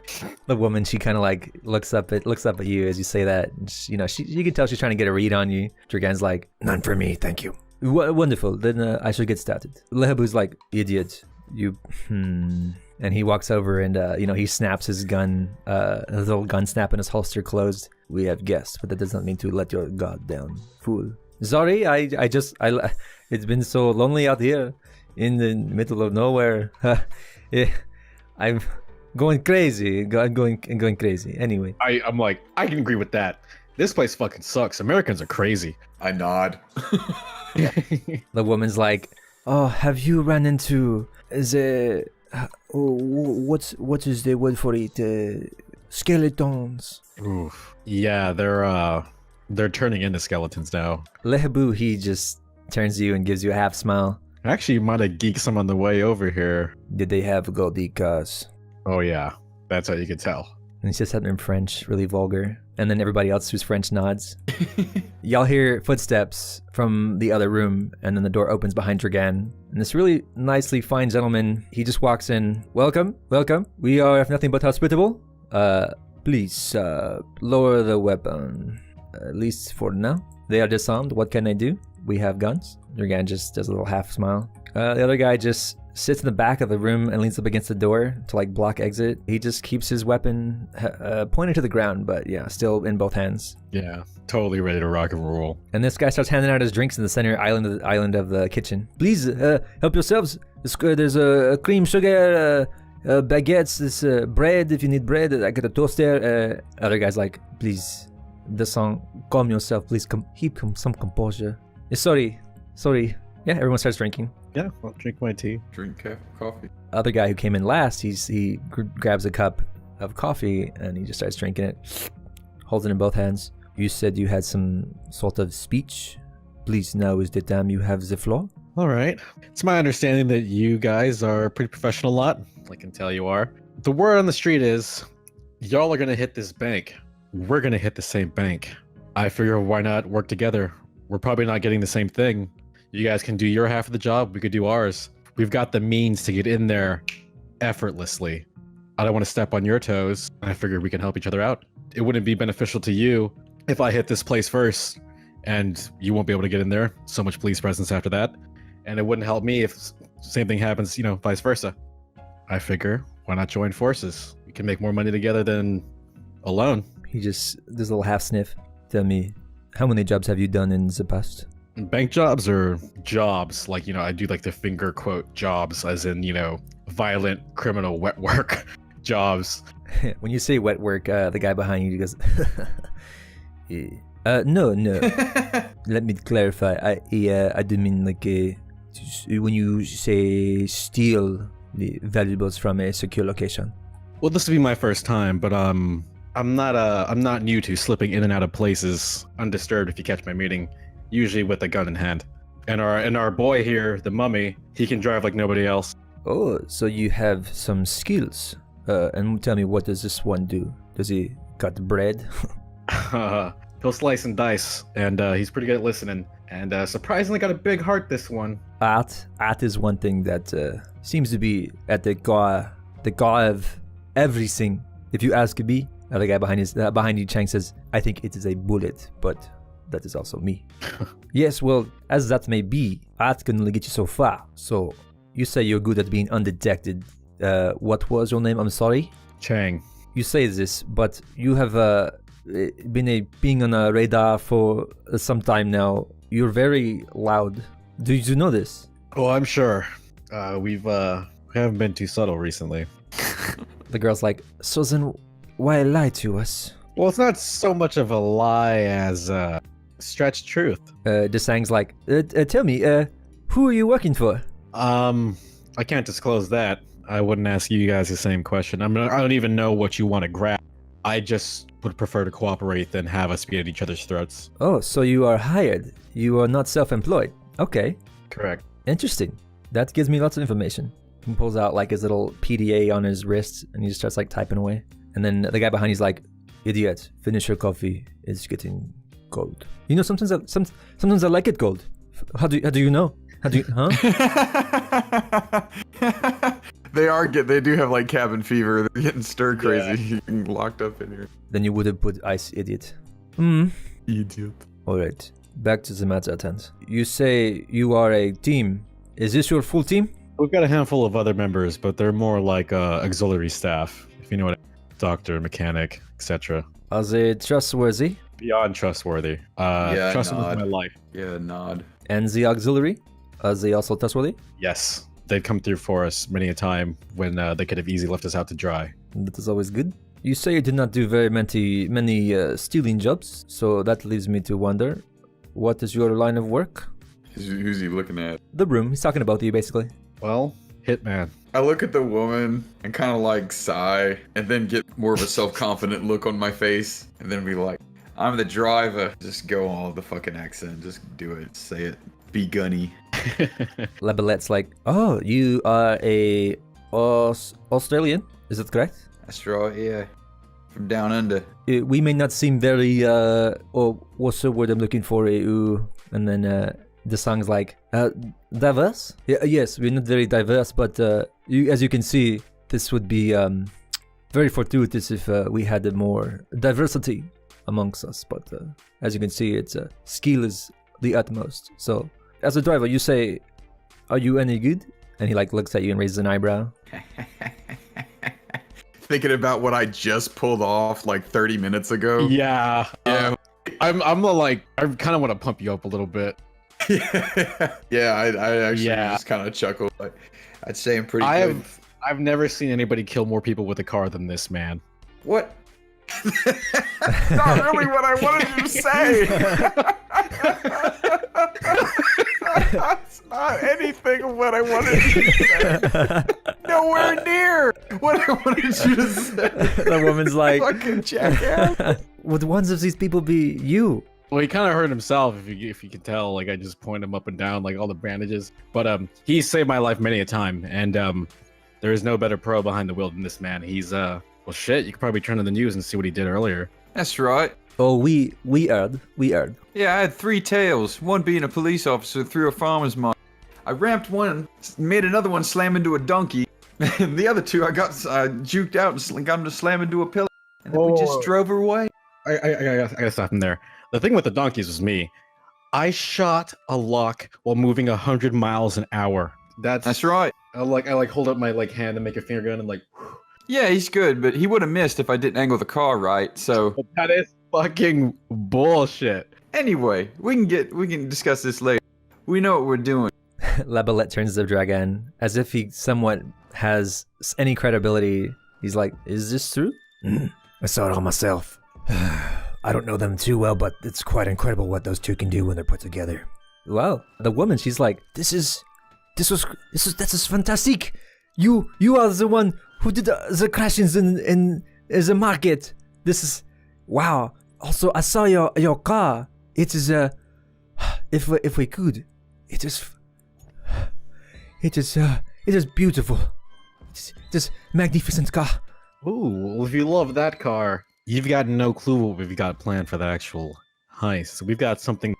Speaker 1: The woman, she kind of like looks up at you as you say that. You know, you can tell she's trying to get a read on you. Dragan's like, none for me, thank you. Wonderful. Then I should get started. Lehabu's like, idiot. You. And And he walks over and, he snaps his gun, his little gun snap in his holster closed. We have guests, but that does not mean to let your guard down, fool. Sorry, it's been so lonely out here in the middle of nowhere. I'm going crazy. I'm going crazy. Anyway.
Speaker 10: I'm like, I can agree with that. This place fucking sucks. Americans are crazy.
Speaker 9: I nod.
Speaker 1: The woman's like, oh, have you run into the... what is the word for it? Skeletons.
Speaker 10: Oof. Yeah, they're turning into skeletons now.
Speaker 1: Lehabu, he just turns to you and gives you a half smile.
Speaker 10: Actually, you might have geeked some on the way over here.
Speaker 1: Did they have goldie cars?
Speaker 10: Oh yeah, that's how you could tell.
Speaker 1: And he says something in French, really vulgar. And then everybody else who's French nods. Y'all hear footsteps from the other room, and then the door opens behind Dragan. And this really nicely fine gentleman, he just walks in. Welcome. We are nothing but hospitable. Please, lower the weapon. At least for now. They are disarmed. What can I do? We have guns. Dragan just does a little half smile. The other guy just sits in the back of the room and leans up against the door to like block exit. He just keeps his weapon pointed to the ground, but yeah, still in both hands.
Speaker 10: Yeah, totally ready to rock and roll.
Speaker 1: And this guy starts handing out his drinks in the center island of the kitchen. Please help yourselves. There's a cream, sugar, baguettes, this bread if you need bread. I got a toaster. Other guy's like, please, the song, calm yourself. Please keep some composure. Sorry. Yeah, everyone starts drinking.
Speaker 10: Yeah, I'll drink my tea.
Speaker 3: Drink coffee.
Speaker 1: Other guy who came in last, he grabs a cup of coffee and he just starts drinking it. Holds it in both hands. You said you had some sort of speech. Please, now is the time. You have the floor.
Speaker 10: All right. It's my understanding that you guys are a pretty professional lot. I can tell you are. The word on the street is, y'all are gonna hit this bank. We're gonna hit the same bank. I figure why not work together? We're probably not getting the same thing. You guys can do your half of the job. We could do ours. We've got the means to get in there effortlessly. I don't want to step on your toes. I figured we can help each other out. It wouldn't be beneficial to you if I hit this place first and you won't be able to get in there. So much police presence after that. And it wouldn't help me if same thing happens, vice versa. I figure, why not join forces? We can make more money together than alone.
Speaker 1: He just does a little half sniff. Tell me, how many jobs have you done in the past?
Speaker 10: Bank jobs or jobs? Like, I do like the finger quote jobs as in, violent criminal wet work jobs.
Speaker 1: When you say wet work, the guy behind you goes, no. Let me clarify. I do mean like when you say steal the valuables from a secure location.
Speaker 10: Well, this will be my first time, but I'm not new to slipping in and out of places undisturbed, if you catch my meaning. Usually with a gun in hand. And our boy here, the mummy, he can drive like nobody else.
Speaker 1: Oh, so you have some skills. And tell me, what does this one do? Does he cut bread?
Speaker 10: He'll slice and dice, and he's pretty good at listening. And surprisingly got a big heart, this one.
Speaker 1: Art is one thing that seems to be at the core of everything. If you ask me, the guy behind you, Chang, says, I think it is a bullet, but that is also me. Yes, well, as that may be, art can only get you so far. So, you say you're good at being undetected. What was your name? I'm sorry?
Speaker 10: Chang.
Speaker 1: You say this, but you have been being on a radar for some time now. You're very loud. Do you know this?
Speaker 10: Oh, I'm sure. We haven't been too subtle recently.
Speaker 1: The girl's like, so then why lie to us?
Speaker 10: Well, it's not so much of a lie as stretched truth.
Speaker 1: Desang's like, tell me, who are you working for?
Speaker 10: I can't disclose that. I wouldn't ask you guys the same question. I don't even know what you want to grab. I just would prefer to cooperate than have us be at each other's throats.
Speaker 1: Oh, so you are hired. You are not self-employed. Okay.
Speaker 10: Correct.
Speaker 1: Interesting. That gives me lots of information. He pulls out like his little PDA on his wrist and he just starts like typing away. And then the guy behind he's like, idiot, finish your coffee. It's getting cold. Sometimes I like it cold. How do you know?
Speaker 9: They do have like cabin fever. They're getting stir crazy. Yeah. Locked up in here.
Speaker 1: Then you would have put ice, idiot.
Speaker 9: Idiot.
Speaker 1: Alright, back to the matter at hand. You say you are a team. Is this your full team?
Speaker 10: We've got a handful of other members, but they're more like auxiliary staff, if you know what I mean. Doctor, mechanic, etc.
Speaker 1: Are they trustworthy?
Speaker 10: Beyond trustworthy.
Speaker 9: Yeah,
Speaker 10: Trust them with
Speaker 9: nod.
Speaker 10: my life.
Speaker 9: Yeah, nod.
Speaker 1: And the auxiliary? Are they also trustworthy?
Speaker 10: Yes, they've come through for us many a time when they could have easily left us out to dry.
Speaker 1: That is always good. You say you did not do very many stealing jobs, so that leaves me to wonder, what is your line of work?
Speaker 3: Who's he looking at?
Speaker 1: The room. He's talking about you, basically.
Speaker 10: Well, hitman.
Speaker 3: I look at the woman and kind of like sigh, and then get more of a self-confident look on my face, and then be like, I'm the driver. Just go all the fucking accent. Just do it. Say it. Be gunny.
Speaker 1: Labelette's like, oh, you are a Australian? Is that correct?
Speaker 9: That's right, yeah. From down under.
Speaker 1: We may not seem very, or what's the word I'm looking for? And then the song's like, diverse? Yeah, yes, we're not very diverse, but as you can see, this would be very fortuitous if we had more diversity amongst us. But as you can see, it's skill is the utmost. So, as a driver, you say, are you any good? And he like looks at you and raises an eyebrow.
Speaker 9: Thinking about what I just pulled off like 30 minutes ago.
Speaker 10: Yeah.
Speaker 9: Yeah.
Speaker 10: I kind of want to pump you up a little bit.
Speaker 9: Yeah, I actually just kind of chuckled. Like, I'd say I'm pretty good.
Speaker 10: I've never seen anybody kill more people with a car than this man.
Speaker 9: What? Not really what I wanted you to say. That's not anything of what I wanted you to say. Nowhere near what I wanted you to say.
Speaker 1: The woman's like,
Speaker 9: fucking jackass.
Speaker 1: would one of these people be you?
Speaker 10: Well, he kind of hurt himself, if you can tell. Like, I just point him up and down, like all the bandages. But he saved my life many a time, and there is no better pro behind the wheel than this man. He's well, shit. You could probably turn on the news and see what he did earlier.
Speaker 9: That's right.
Speaker 1: Oh, we heard.
Speaker 9: Yeah, I had 3 tails. One being a police officer through a farmer's market. I ramped one, made another one slam into a donkey, and the other 2 I got juked out and got him to slam into a pillar, and then we just drove her away.
Speaker 10: I gotta stop him there. The thing with the donkeys was me. I shot a lock while moving 100 miles an hour.
Speaker 9: That's right.
Speaker 10: I hold up my hand and make a finger gun and like.
Speaker 9: Yeah, he's good, but he would have missed if I didn't angle the car right. So
Speaker 10: But that is fucking bullshit.
Speaker 9: Anyway, we can discuss this later. We know what we're doing.
Speaker 1: Labelette turns to the dragon as if he somewhat has any credibility. He's like, is this true?
Speaker 7: I saw it all myself. I don't know them too well, but it's quite incredible what those two can do when they're put together.
Speaker 1: Wow. The woman, she's like, this is fantastic. You are the one who did the crashings in the market. This is, wow. Also, I saw your car. It is if we could, it is beautiful. It is magnificent car.
Speaker 10: Ooh, well, if you love that car, you've got no clue what we've got planned for the actual heist. So we've got something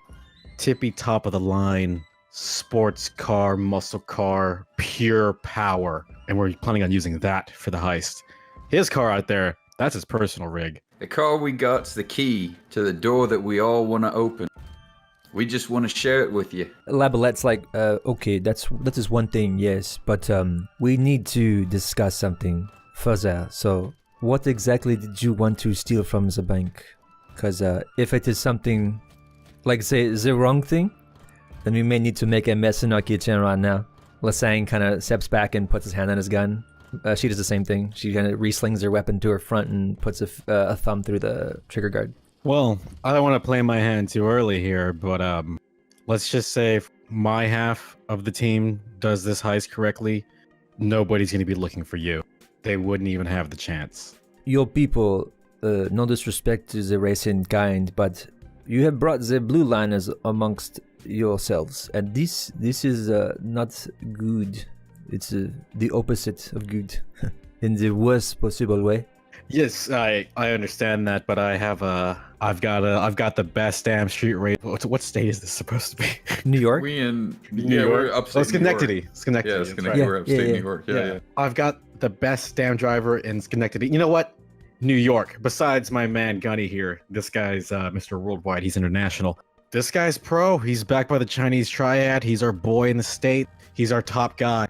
Speaker 10: tippy top of the line, sports car, muscle car, pure power. And we're planning on using that for the heist. His car out there, that's his personal rig.
Speaker 9: The car we got's the key to the door that we all want to open. We just want to share it with you.
Speaker 1: Labelette's like, okay, that is one thing, yes, but we need to discuss something further. So, what exactly did you want to steal from the bank? Because if it is something, like say, the wrong thing, then we may need to make a mess in our kitchen right now. Lasang kind of steps back and puts his hand on his gun. She does the same thing. She kind of reslings her weapon to her front and puts a thumb through the trigger guard.
Speaker 10: Well, I don't want to play my hand too early here, but let's just say if my half of the team does this heist correctly, nobody's going to be looking for you. They wouldn't even have the chance.
Speaker 1: Your people, no disrespect to the race and kind, but you have brought the blue liners amongst yourselves, and this is not good. It's the opposite of good, in the worst possible way.
Speaker 10: Yes, I understand that, but I've got the best damn street race. What state is this supposed to be?
Speaker 1: New York.
Speaker 3: We're upstate.
Speaker 10: Schenectady.
Speaker 3: Yeah, Schenectady. We're upstate New York. Yeah.
Speaker 10: I've got the best damn driver in Schenectady. You know what? New York. Besides my man Gunny here, this guy's Mr. Worldwide. He's international. This guy's pro. He's backed by the Chinese Triad. He's our boy in the state. He's our top guy.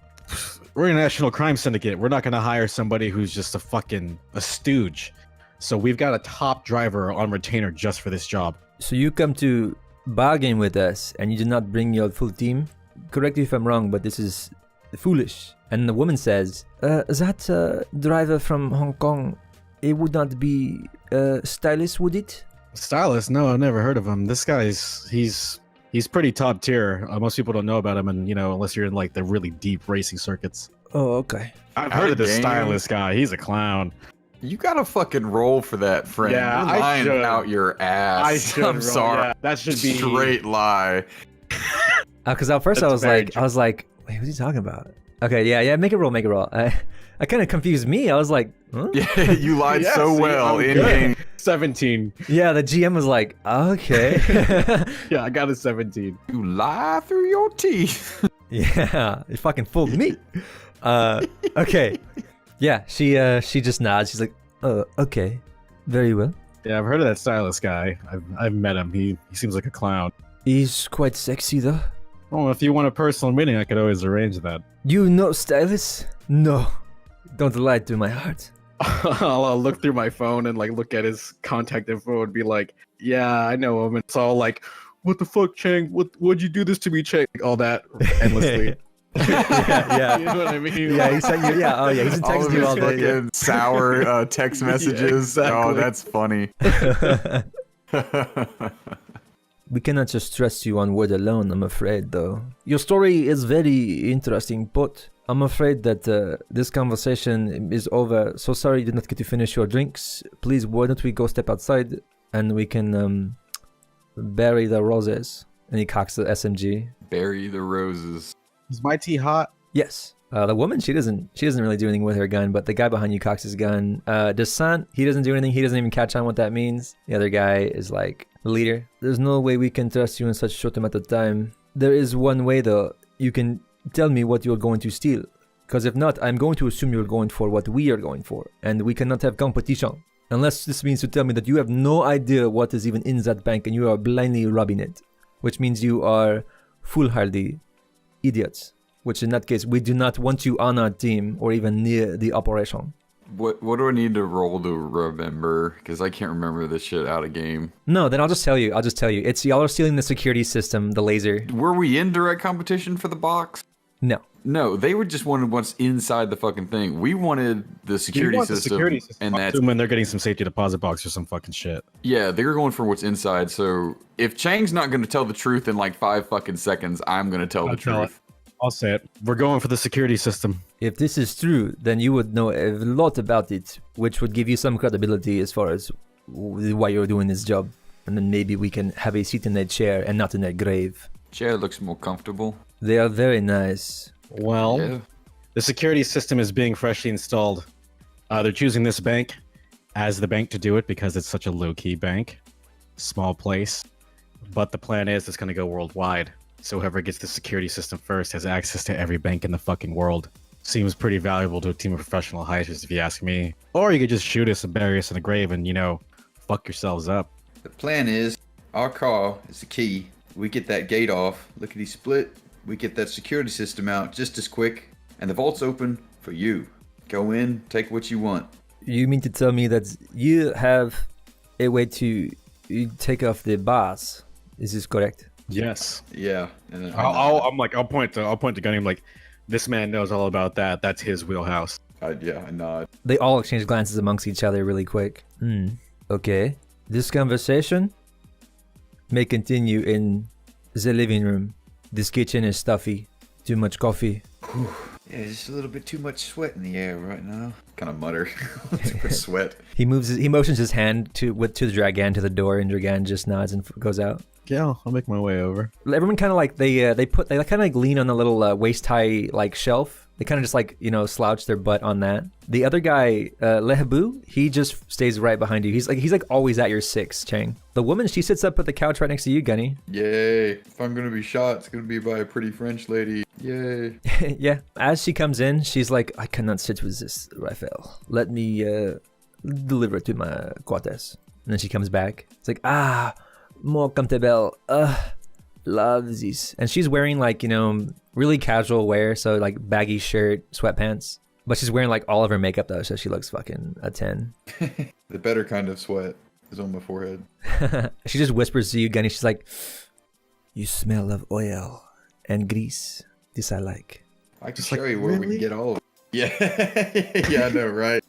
Speaker 10: we're a national crime syndicate. We're not gonna hire somebody who's just a stooge. So we've got a top driver on retainer just for this job.
Speaker 1: So you come to bargain with us and you did not bring your full team? Correct me if I'm wrong, but this is foolish. And the woman says, that driver from Hong Kong, it would not be Stylist, would it?
Speaker 10: Stylist? No, I've never heard of him. This guy's he's pretty top tier. Most people don't know about him, and unless you're in like the really deep racing circuits.
Speaker 1: Oh, okay.
Speaker 10: I've heard of this Stylist guy. He's a clown.
Speaker 9: You gotta fucking roll for that, friend.
Speaker 10: Yeah,
Speaker 9: You're lying out your ass.
Speaker 10: I should.
Speaker 9: I'm sorry.
Speaker 10: Yeah, that should be
Speaker 9: straight lie.
Speaker 1: Because at first I was like, wait, what's he talking about? Okay, yeah, make it roll. I kind of confused me. I was like, huh?
Speaker 9: Yeah, you lied so well in game.
Speaker 10: 17.
Speaker 1: Yeah, the GM was like, okay.
Speaker 10: Yeah, I got a 17.
Speaker 9: You lie through your teeth.
Speaker 1: Yeah, it fucking fooled me. Okay. Yeah, she just nods. She's like, okay, very well.
Speaker 10: Yeah, I've heard of that Stylist guy. I've met him. He seems like a clown.
Speaker 1: He's quite sexy though.
Speaker 10: Oh, if you want a personal meeting, I could always arrange that.
Speaker 1: You know Stylist? No. Don't lie to my heart.
Speaker 10: I'll look through my phone and like look at his contact info and be like, yeah, I know him. And it's all like, what the fuck, Chang? What'd you do this to me, Chang? All that endlessly.
Speaker 1: Yeah.
Speaker 10: You know what I mean?
Speaker 1: Yeah, he's texting you. Yeah, oh yeah, he's texting you all day.
Speaker 9: Fucking sour text messages.
Speaker 10: Yeah, exactly.
Speaker 9: Oh, that's funny.
Speaker 1: We cannot just trust you on word alone, I'm afraid, though. Your story is very interesting, but I'm afraid that this conversation is over. So sorry you did not get to finish your drinks. Please, why don't we go step outside and we can bury the roses? And he cocks the SMG.
Speaker 9: Bury the roses.
Speaker 10: Is my tea hot?
Speaker 1: Yes. The woman, she doesn't really do anything with her gun, but the guy behind you cocks his gun. Descent, he doesn't do anything. He doesn't even catch on what that means. The other guy is like, leader, there's no way we can trust you in such a short amount of time. There is one way though. You can tell me what you're going to steal. Because if not, I'm going to assume you're going for what we are going for. And we cannot have competition. Unless this means to tell me that you have no idea what is even in that bank and you are blindly robbing it. Which means you are foolhardy idiots. Which in that case, we do not want you on our team or even near the operation.
Speaker 9: What do I need to roll to remember? Because I can't remember this shit out of game.
Speaker 1: No, then I'll just tell you. It's y'all are stealing the security system, the laser.
Speaker 9: Were we in direct competition for the box?
Speaker 1: No.
Speaker 9: No, they would just wanted what's inside the fucking thing. We wanted the security system. And that's
Speaker 10: when they're getting some safety deposit box or some fucking shit.
Speaker 9: Yeah, they're going for what's inside. So if Chang's not going to tell the truth in like 5 fucking seconds, I'm going to tell the truth.
Speaker 10: I'll say it. We're going for the security system.
Speaker 1: If this is true, then you would know a lot about it, which would give you some credibility as far as why you're doing this job. And then maybe we can have a seat in that chair and not in that grave.
Speaker 9: Chair looks more comfortable.
Speaker 1: They are very nice.
Speaker 10: Well,
Speaker 9: Yeah.
Speaker 10: the security system is being freshly installed. They're choosing this bank as the bank to do it because it's such a low-key bank. Small place. But the plan is it's going to go worldwide. So whoever gets the security system first has access to every bank in the fucking world. Seems pretty valuable to a team of professional heisters if you ask me. Or you could just shoot us and bury us in a grave and, fuck yourselves up.
Speaker 5: The plan is, our car is the key. We get that gate off, lickety split. We get that security system out just as quick. And the vault's open for you. Go in, take what you want.
Speaker 1: You mean to tell me that you have a way to take off the bars? Is this correct?
Speaker 10: Yes.
Speaker 5: Yeah. And
Speaker 10: I'll point to Gunny. I'm like, this man knows all about that. That's his wheelhouse.
Speaker 5: I nod.
Speaker 1: They all exchange glances amongst each other really quick. Okay. This conversation may continue in the living room. This kitchen is stuffy. Too much coffee.
Speaker 5: Yeah, just a little bit too much sweat in the air right now. Kind of mutter. Too much sweat.
Speaker 1: He motions his hand to the Dragan to the door, and Dragan just nods and goes out.
Speaker 10: Yeah, I'll make my way over.
Speaker 1: Everyone kind of like they kind of like lean on the little waist high like shelf. They kind of just like slouch their butt on that. The other guy, Lehabu, he just stays right behind you. He's like always at your 6, Chang. The woman, she sits up at the couch right next to you, Gunny.
Speaker 5: Yay! If I'm gonna be shot, it's gonna be by a pretty French lady. Yay!
Speaker 1: Yeah. As she comes in, she's like, I cannot sit with this rifle. Let me deliver it to my quarters. And then she comes back. It's like, more comfortable. Love this. And she's wearing like, really casual wear. So like baggy shirt, sweatpants. But she's wearing like all of her makeup though. So she looks fucking a 10.
Speaker 3: The better kind of sweat is on my forehead.
Speaker 1: She just whispers to you, Gunny. She's like, you smell of oil and grease. This I like.
Speaker 3: I can show you where we can get all of it. Yeah. Yeah, I know, right?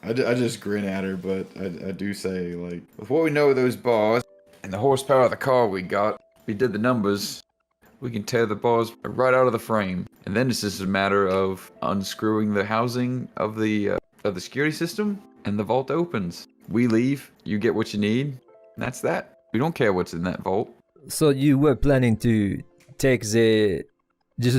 Speaker 3: I just grin at her, but I do say, like, with what we know of those bars and the horsepower of the car we got, we did the numbers, we can tear the bars right out of the frame. And then it's just a matter of unscrewing the housing of the security system, and the vault opens. We leave, you get what you need, and that's that. We don't care what's in that vault.
Speaker 1: So you were planning to take the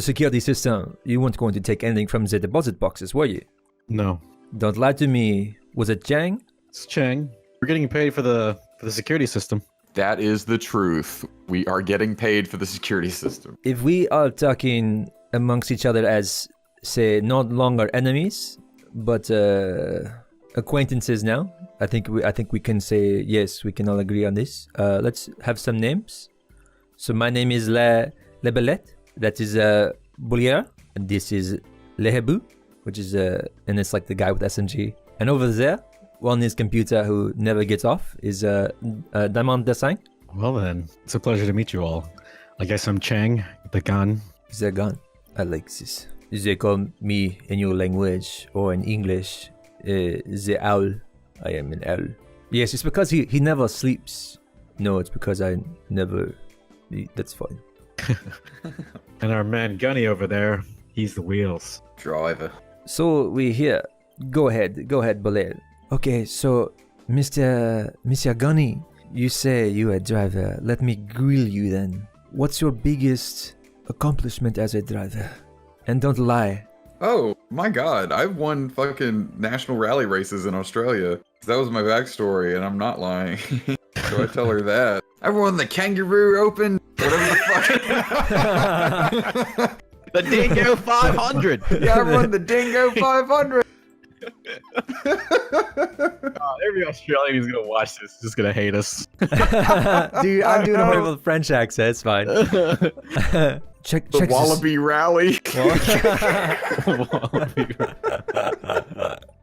Speaker 1: security system. You weren't going to take anything from the deposit boxes, were you?
Speaker 10: No.
Speaker 1: Don't lie to me. Was it Chang?
Speaker 10: It's Chang. We're getting paid for the security system.
Speaker 3: That is the truth. We are getting paid for the security system.
Speaker 1: If we are talking amongst each other as, say, no longer enemies, but acquaintances now, I think we can say yes. We can all agree on this. Let's have some names. So my name is Le Belette. That is Boulier, and this is Lehebu, which is and it's like the guy with SMG. And over there, on his computer who never gets off, is Diamond Desang.
Speaker 10: Well then, it's a pleasure to meet you all. I guess I'm Chang, the gun.
Speaker 1: The gun. I like this. They call me in your language or in English, the owl. I am an owl. Yes, it's because he never sleeps. No, it's because I never. That's fine.
Speaker 10: And our man Gunny over there, he's the wheels.
Speaker 3: Driver.
Speaker 1: So we here. Go ahead, Bolel. Okay, so Mr. Gunny, you say you a driver. Let me grill you then. What's your biggest accomplishment as a driver? And don't lie.
Speaker 3: Oh my god, I've won fucking national rally races in Australia. That was my backstory, and I'm not lying. So I tell her that. I won the Kangaroo Open, whatever the fuck.
Speaker 6: The Dingo 500.
Speaker 3: Yeah, I won the Dingo 500.
Speaker 6: Every Australian who's gonna watch this is just gonna hate us.
Speaker 1: Dude, I'm doing a horrible French accent. It's fine. check
Speaker 3: the Wallaby Rally.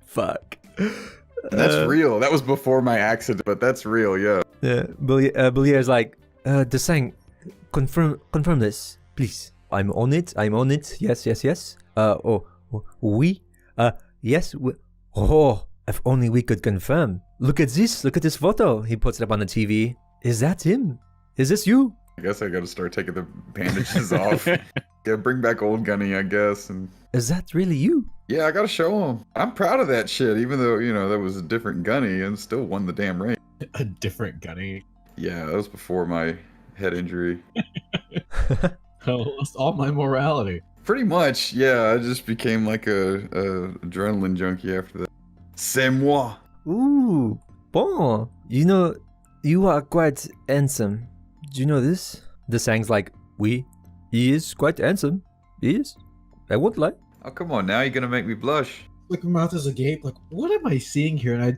Speaker 1: Fuck.
Speaker 3: That's real. That was before my accident, but that's real, yeah.
Speaker 1: Yeah, Boulier is like, Desang, confirm this, please. I'm on it. Yes. Oui. Yes. Oh, if only we could confirm. Look at this photo. He puts it up on the TV. Is that him? Is this you?
Speaker 3: I guess I gotta start taking the bandages off. Yeah, bring back old Gunny, I guess. And
Speaker 1: is that really you?
Speaker 3: Yeah, I gotta show him. I'm proud of that shit, even though, that was a different Gunny and still won the damn race.
Speaker 10: A different Gunny?
Speaker 3: Yeah, that was before my head injury.
Speaker 10: I lost all my morality.
Speaker 3: Pretty much, yeah. I just became like a adrenaline junkie after that. C'est moi.
Speaker 1: Ooh, bon. You are quite handsome. Do you know this? The Sang's like, oui. He is quite handsome. He is. I won't lie.
Speaker 3: Oh, come on now. You're going to make me blush.
Speaker 10: Like, my mouth is agape. Like, what am I seeing here? And I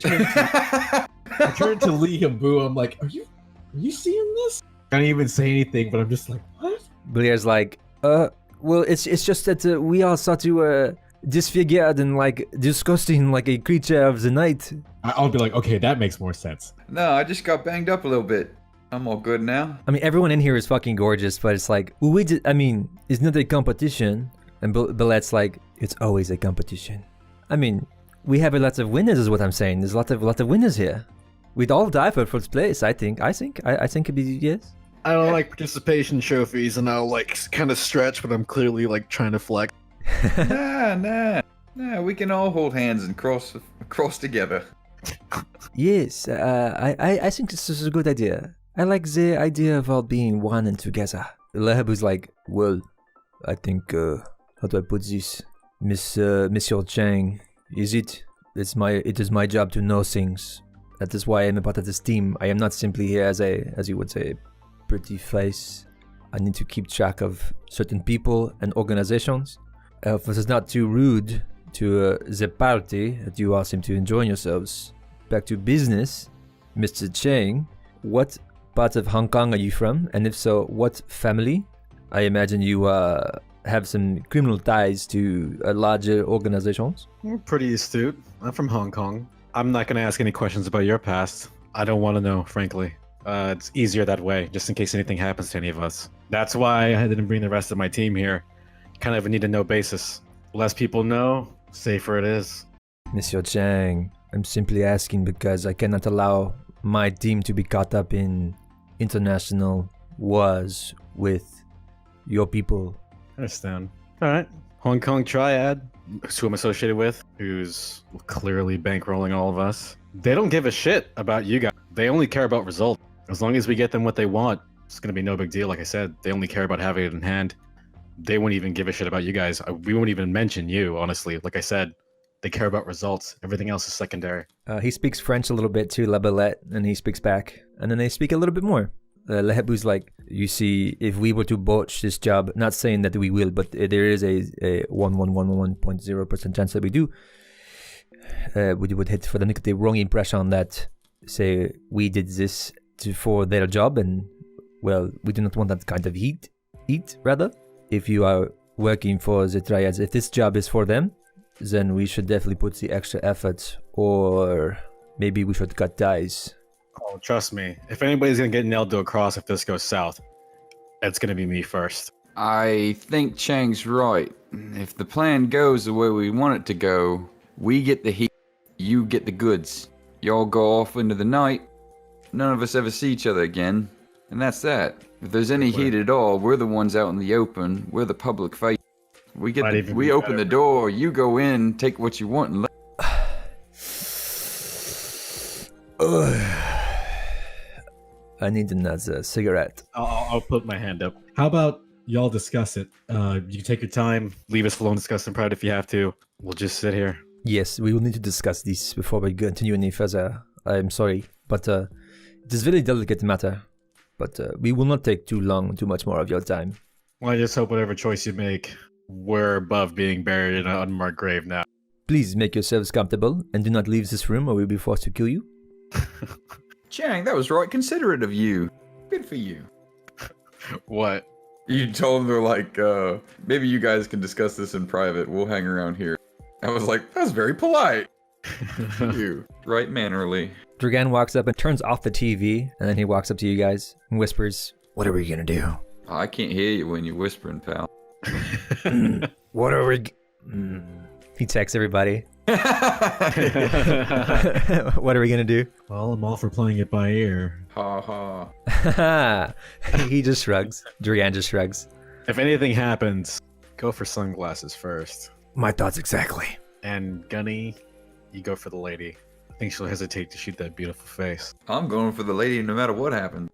Speaker 10: turn to Lee Hambu. I'm like, are you seeing this? I can't even say anything, but I'm just like, what?
Speaker 1: Blair's like, well, it's just that we are sort of disfigured and like disgusting, like a creature of the night.
Speaker 10: I'll be like, okay, that makes more sense.
Speaker 3: No, I just got banged up a little bit. I'm all good now.
Speaker 1: I mean, everyone in here is fucking gorgeous, but it's like, it's not a competition. And Billet's like, it's always a competition. I mean, we have a lot of winners, is what I'm saying. There's a lot of winners here. We'd all die for first place. I think it'd be yes.
Speaker 6: I don't like participation trophies, and I'll like kind of stretch, but I'm clearly like trying to flex.
Speaker 3: Nah. We can all hold hands and cross together.
Speaker 1: Yes, I think this is a good idea. I like the idea of all being one and together. Lehabu's like, well, I think, how do I put this? Monsieur Chang, it is my job to know things. That is why I am a part of this team. I am not simply here as you would say, pretty face. I need to keep track of certain people and organizations. If it is not too rude to the party that you all seem to enjoy yourselves. Back to business, Mr. Chang. What part of Hong Kong are you from? And if so, what family? I imagine you have some criminal ties to larger organizations.
Speaker 10: You're pretty astute. I'm from Hong Kong. I'm not going to ask any questions about your past. I don't want to know, frankly. It's easier that way, just in case anything happens to any of us. That's why I didn't bring the rest of my team here. Kind of a need-to-know basis. Less people know, safer it is.
Speaker 7: Monsieur Chang, I'm simply asking because I cannot allow my team to be caught up in international wars with your people.
Speaker 10: I understand. Alright. Hong Kong Triad, who I'm associated with, who's clearly bankrolling all of us. They don't give a shit about you guys. They only care about results. As long as we get them what they want, it's gonna be no big deal. Like I said, they only care about having it in hand. They won't even give a shit about you guys. We won't even mention you, honestly. Like I said, they care about results. Everything else is secondary.
Speaker 1: He speaks French a little bit too, La Belette, and he speaks back. And then they speak a little bit more. Lehebu's like, you see, if we were to botch this job, not saying that we will, but there is a 1.0% chance that we do. We would hit for the wrong impression that, say, we did this for their job, and, well, we do not want that kind of heat, rather. If you are working for the Triads, if this job is for them, then we should definitely put the extra effort, or maybe we should cut ties.
Speaker 10: Oh, trust me. If anybody's gonna get nailed to a cross if this goes south, it's gonna be me first.
Speaker 9: I think Chang's right. If the plan goes the way we want it to go, we get the heat, you get the goods. Y'all go off into the night, none of us ever see each other again, and that's that. If there's any heat at all, we're the ones out in the open, we're the public face. We open the door, you go in, take what you want, and
Speaker 1: I need another cigarette.
Speaker 10: I'll put my hand up. How about y'all discuss it? You can take your time, leave us alone, discuss in private if you have to. We'll just sit here.
Speaker 1: Yes, we will need to discuss this before we continue any further. I'm sorry, but it is a very delicate matter. But we will not take too much more of your time.
Speaker 10: Well, I just hope whatever choice you make, we're above being buried in an unmarked grave now.
Speaker 1: Please make yourselves comfortable and do not leave this room or we'll be forced to kill you.
Speaker 9: Chang, that was right considerate of you. Good for you.
Speaker 10: What?
Speaker 9: You told them, they're like, maybe you guys can discuss this in private. We'll hang around here. I was like, that's very polite. You. Right mannerly.
Speaker 1: Dragan walks up and turns off the TV, and then he walks up to you guys and whispers,
Speaker 7: "What are we gonna do?"
Speaker 9: Oh, I can't hear you when you're whispering, pal.
Speaker 7: What are we...
Speaker 1: He texts everybody. What are we gonna do?
Speaker 10: Well, I'm all for playing it by ear.
Speaker 9: Ha ha.
Speaker 1: He just shrugs. Dragan just shrugs.
Speaker 10: If anything happens, go for sunglasses first.
Speaker 7: My thoughts exactly.
Speaker 10: And Gunny, you go for the lady. I think she'll hesitate to shoot that beautiful face.
Speaker 9: I'm going for the lady no matter what happens.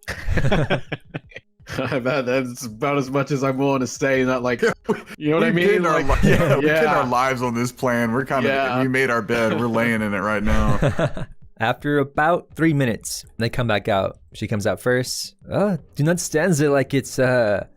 Speaker 10: That's about as much as I'm willing to stay. Not like, you know what I mean?
Speaker 9: Like, we're getting our lives on this plan. We're kind of, we made our bed. We're laying in it right now.
Speaker 1: After about 3 minutes, they come back out. She comes out first. Do not stand there like it's a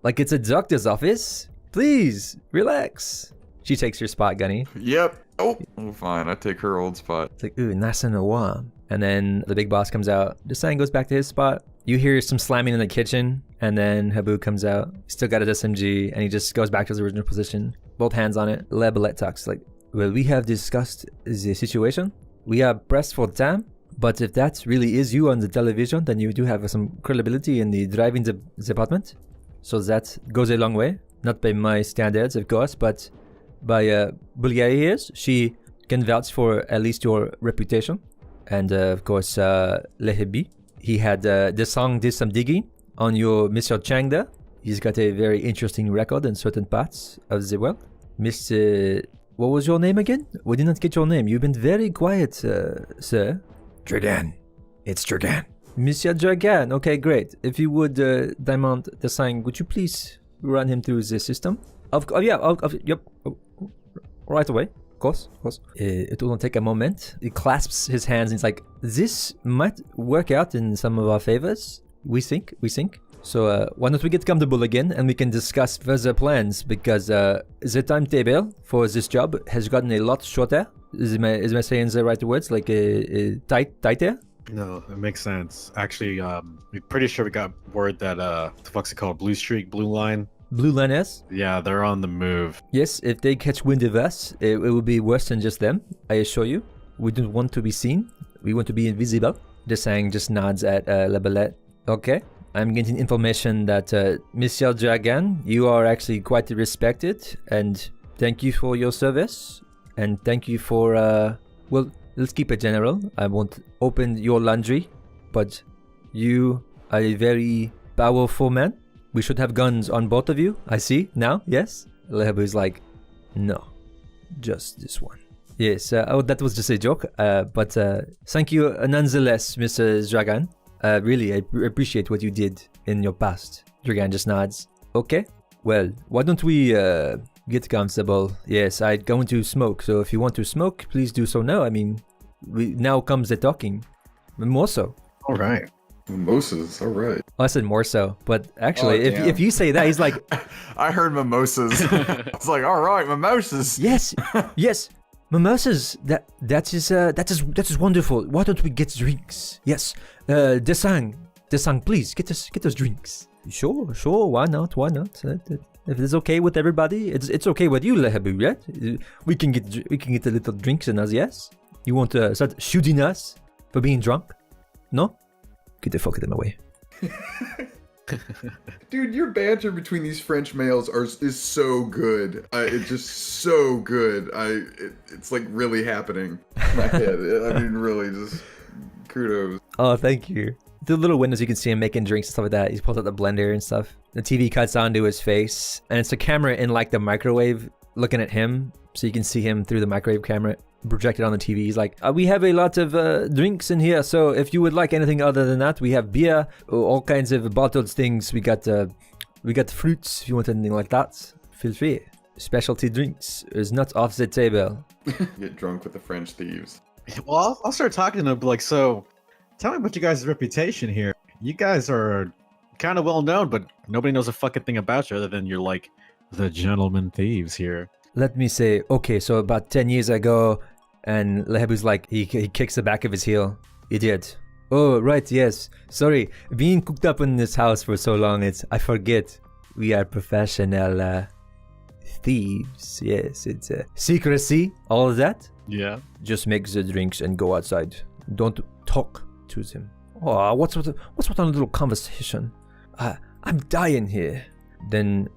Speaker 1: doctor's office. Please, relax. She takes your spot, Gunny.
Speaker 9: Yep. Oh, fine. I take her old spot.
Speaker 1: It's like, ooh, nice and warm. And then the big boss comes out. Desang goes back to his spot. You hear some slamming in the kitchen, and then Habu comes out. He's still got his SMG, and he just goes back to his original position. Both hands on it. Le Belette talks like, well, we have discussed the situation. We are pressed for time, but if that really is you on the television, then you do have some credibility in the driving department. So that goes a long way. Not by my standards, of course, but by Bulgaria's. She can vouch for at least your reputation. And of course, Lehebi. He had Desang did some digging on your Mr. Chang there. He's got a very interesting record in certain parts of the world. Mr. What was your name again? We did not get your name. You've been very quiet, sir.
Speaker 7: Dragan. It's Dragan.
Speaker 1: Monsieur Dragan. Okay, great. If you would, Diamond Desang, would you please run him through the system? Yep. Right away. Of course. It will take a moment. He clasps his hands and he's like, this might work out in some of our favors. We think. So why don't we get comfortable again and we can discuss further plans, because the timetable for this job has gotten a lot shorter. Is my saying the right words? Like tighter?
Speaker 10: No, it makes sense. Actually, we're pretty sure we got word that what the fuck's it called? Blue Streak, Blue Line.
Speaker 7: Blue Line S?
Speaker 10: Yeah, they're on the move.
Speaker 7: Yes, if they catch wind of us, it will be worse than just them, I assure you. We don't want to be seen. We want to be invisible. Desang just nods at Labelette. Okay, I'm getting information that Monsieur Dragan, you are actually quite respected, and thank you for your service, and thank you for, well, let's keep it general. I won't open your laundry, but you are a very powerful man. We should have guns on both of you. I see now, yes? Lehabu is like, no, just this one. Yes, oh, that was just a joke. But thank you nonetheless, Mr. Dragan. Really, I appreciate what you did in your past. Dragan just nods. Okay, well, why don't we get comfortable? Yes, I'm going to smoke, so if you want to smoke, please do so now. I mean, now comes the talking. More so.
Speaker 10: All right.
Speaker 3: Mimosas, all right.
Speaker 7: Oh, I said more so, but actually, if you say that, he's like...
Speaker 9: I heard mimosas. I was like, all right, mimosas.
Speaker 7: Yes, yes. Mimosas, that is wonderful. Why don't we get drinks? Yes, Desang, please get us drinks. Sure, why not? If it's okay with everybody, it's okay with you, Lehabu, right? We can get a little drinks in us, yes? You want to start shooting us for being drunk? No? Get the fuck out of my way.
Speaker 3: Dude, your banter between these French males is so good. It's just so good. It's like really happening in my head. I mean, really, just kudos.
Speaker 7: Oh, thank you. Through the little windows, you can see him making drinks and stuff like that. He's pulled out the blender and stuff. The TV cuts onto his face, and it's a camera in like the microwave looking at him, so you can see him through the microwave camera projected on the TV. He's like, we have a lot of drinks in here, so if you would like anything other than that, we have beer, all kinds of bottled things. We got fruits. If you want anything like that, feel free. Specialty drinks is not off the table.
Speaker 3: Get drunk with the French thieves.
Speaker 10: Well, I'll start talking to them, like, so tell me about you guys' reputation here. You guys are kind of well known, but nobody knows a fucking thing about you other than you're like the gentleman thieves here.
Speaker 7: Let me say, okay, so about 10 years ago, and Lehabu's like, he kicks the back of his heel. Idiot. Oh, right, yes. Sorry, being cooked up in this house for so long, I forget. We are professional thieves. Yes, it's secrecy, all of that.
Speaker 10: Yeah.
Speaker 7: Just make the drinks and go outside. Don't talk to them. Oh, what's with a little conversation? I'm dying here. Then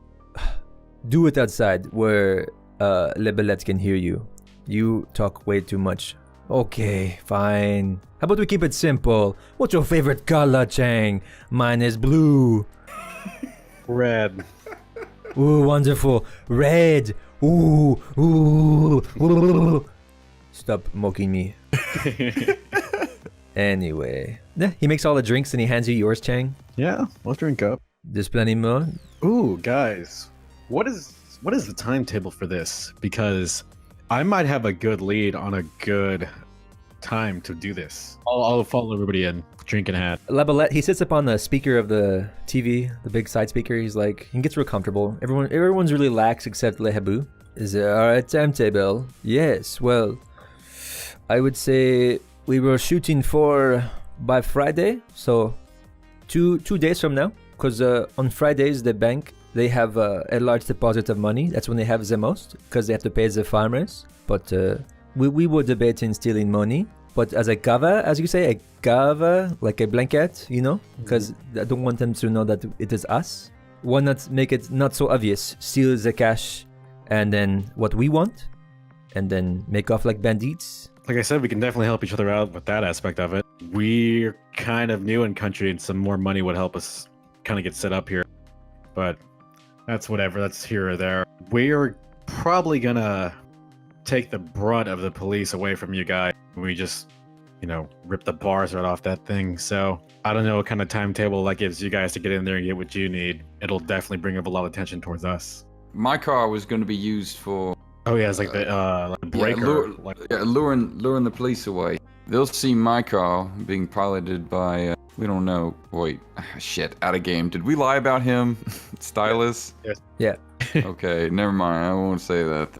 Speaker 7: do it outside where Lebelette can hear you. You talk way too much. Okay, fine. How about we keep it simple? What's your favorite color, Chang? Mine is blue.
Speaker 10: Red.
Speaker 7: Ooh, wonderful. Red. Ooh. Stop mocking me. Anyway. Yeah, he makes all the drinks and he hands you yours, Chang.
Speaker 10: Yeah, let's drink up.
Speaker 7: There's plenty more.
Speaker 10: Ooh, guys. What is the timetable for this? Because I might have a good lead on a good time to do this. I'll follow everybody in, drinking hat.
Speaker 7: Labelette, he sits up on the speaker of the TV, the big side speaker. He's like, he gets real comfortable. Everyone's really lax except Lehabu. Is there a timetable? Yes, well, I would say we were shooting for by Friday, so two days from now. Because on Fridays, the bank, they have a large deposit of money. That's when they have the most, because they have to pay the farmers. But we were debating stealing money. But as a cover, as you say, a cover, like a blanket, you know? Because I don't want them to know that it is us. Why not make it not so obvious? Steal the cash, and then what we want, and then make off like bandits.
Speaker 10: Like I said, we can definitely help each other out with that aspect of it. We're kind of new in country, and some more money would help us kind of get set up here. But that's whatever, that's here or there. We're probably gonna take the brunt of the police away from you guys. We just, rip the bars right off that thing. So I don't know what kind of timetable that gives you guys to get in there and get what you need. It'll definitely bring up a lot of attention towards us.
Speaker 9: My car was going to be used for...
Speaker 10: Oh yeah, it's like the breaker.
Speaker 9: Luring the police away. They'll see my car being piloted by... we don't know. Wait, shit, out of game. Did we lie about him? Stylus?
Speaker 7: Yeah.
Speaker 9: Okay, never mind. I won't say that.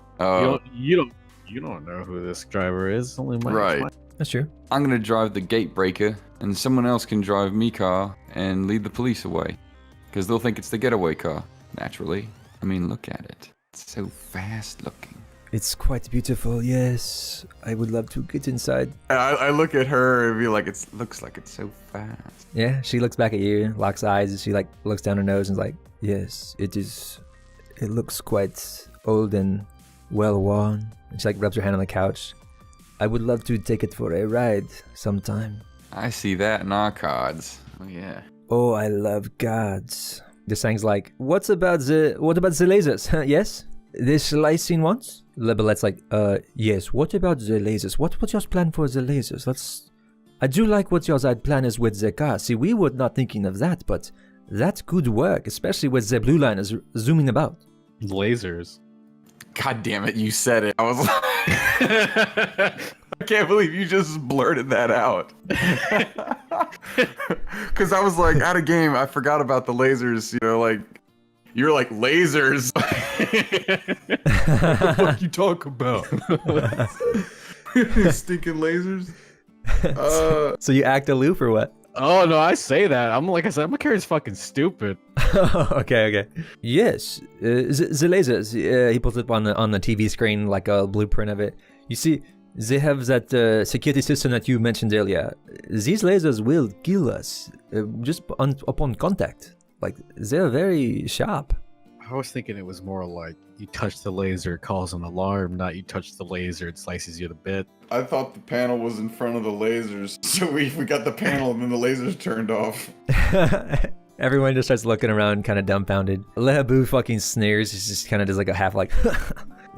Speaker 10: You don't know who this driver is. Only Mike.
Speaker 9: Right.
Speaker 7: That's true.
Speaker 9: I'm gonna drive the gate breaker, and someone else can drive me car and lead the police away. Because they'll think it's the getaway car, naturally. I mean, look at it. It's so fast looking.
Speaker 7: It's quite beautiful, yes. I would love to get inside.
Speaker 9: I look at her and be like, it looks like it's so fast.
Speaker 7: Yeah, she looks back at you, locks eyes, and she like looks down her nose and is like, yes, it is. It looks quite old and well worn. And she like rubs her hand on the couch. I would love to take it for a ride sometime.
Speaker 9: I see that in our cards. Oh yeah.
Speaker 7: Oh, I love gods. The sang's like, what about the lasers? Yes? The slicing ones? Lebelet's like, yes, what about the lasers? What's your plan for the lasers? I do like what your plan is with the car. See, we were not thinking of that, but that's good work, especially with the blue liners zooming about.
Speaker 10: Lasers.
Speaker 9: God damn it, you said it. I was like, I can't believe you just blurted that out. Because I was like, out of game, I forgot about the lasers, you know, like, you're like, lasers? What the fuck you talk about? Stinking lasers?
Speaker 7: So you act aloof or what?
Speaker 10: Oh no, I say that. Like I said, my character's fucking stupid.
Speaker 7: Okay. Yes, the lasers. He puts it on the TV screen like a blueprint of it. You see, they have that security system that you mentioned earlier. These lasers will kill us just upon contact. Like, they're very sharp.
Speaker 10: I was thinking it was more like you touch the laser, it calls an alarm, not you touch the laser, it slices you to bit.
Speaker 9: I thought the panel was in front of the lasers, so we got the panel and then the lasers turned off.
Speaker 7: Everyone just starts looking around, kind of dumbfounded. Lehabu fucking sneers. He's just kind of does like a half like,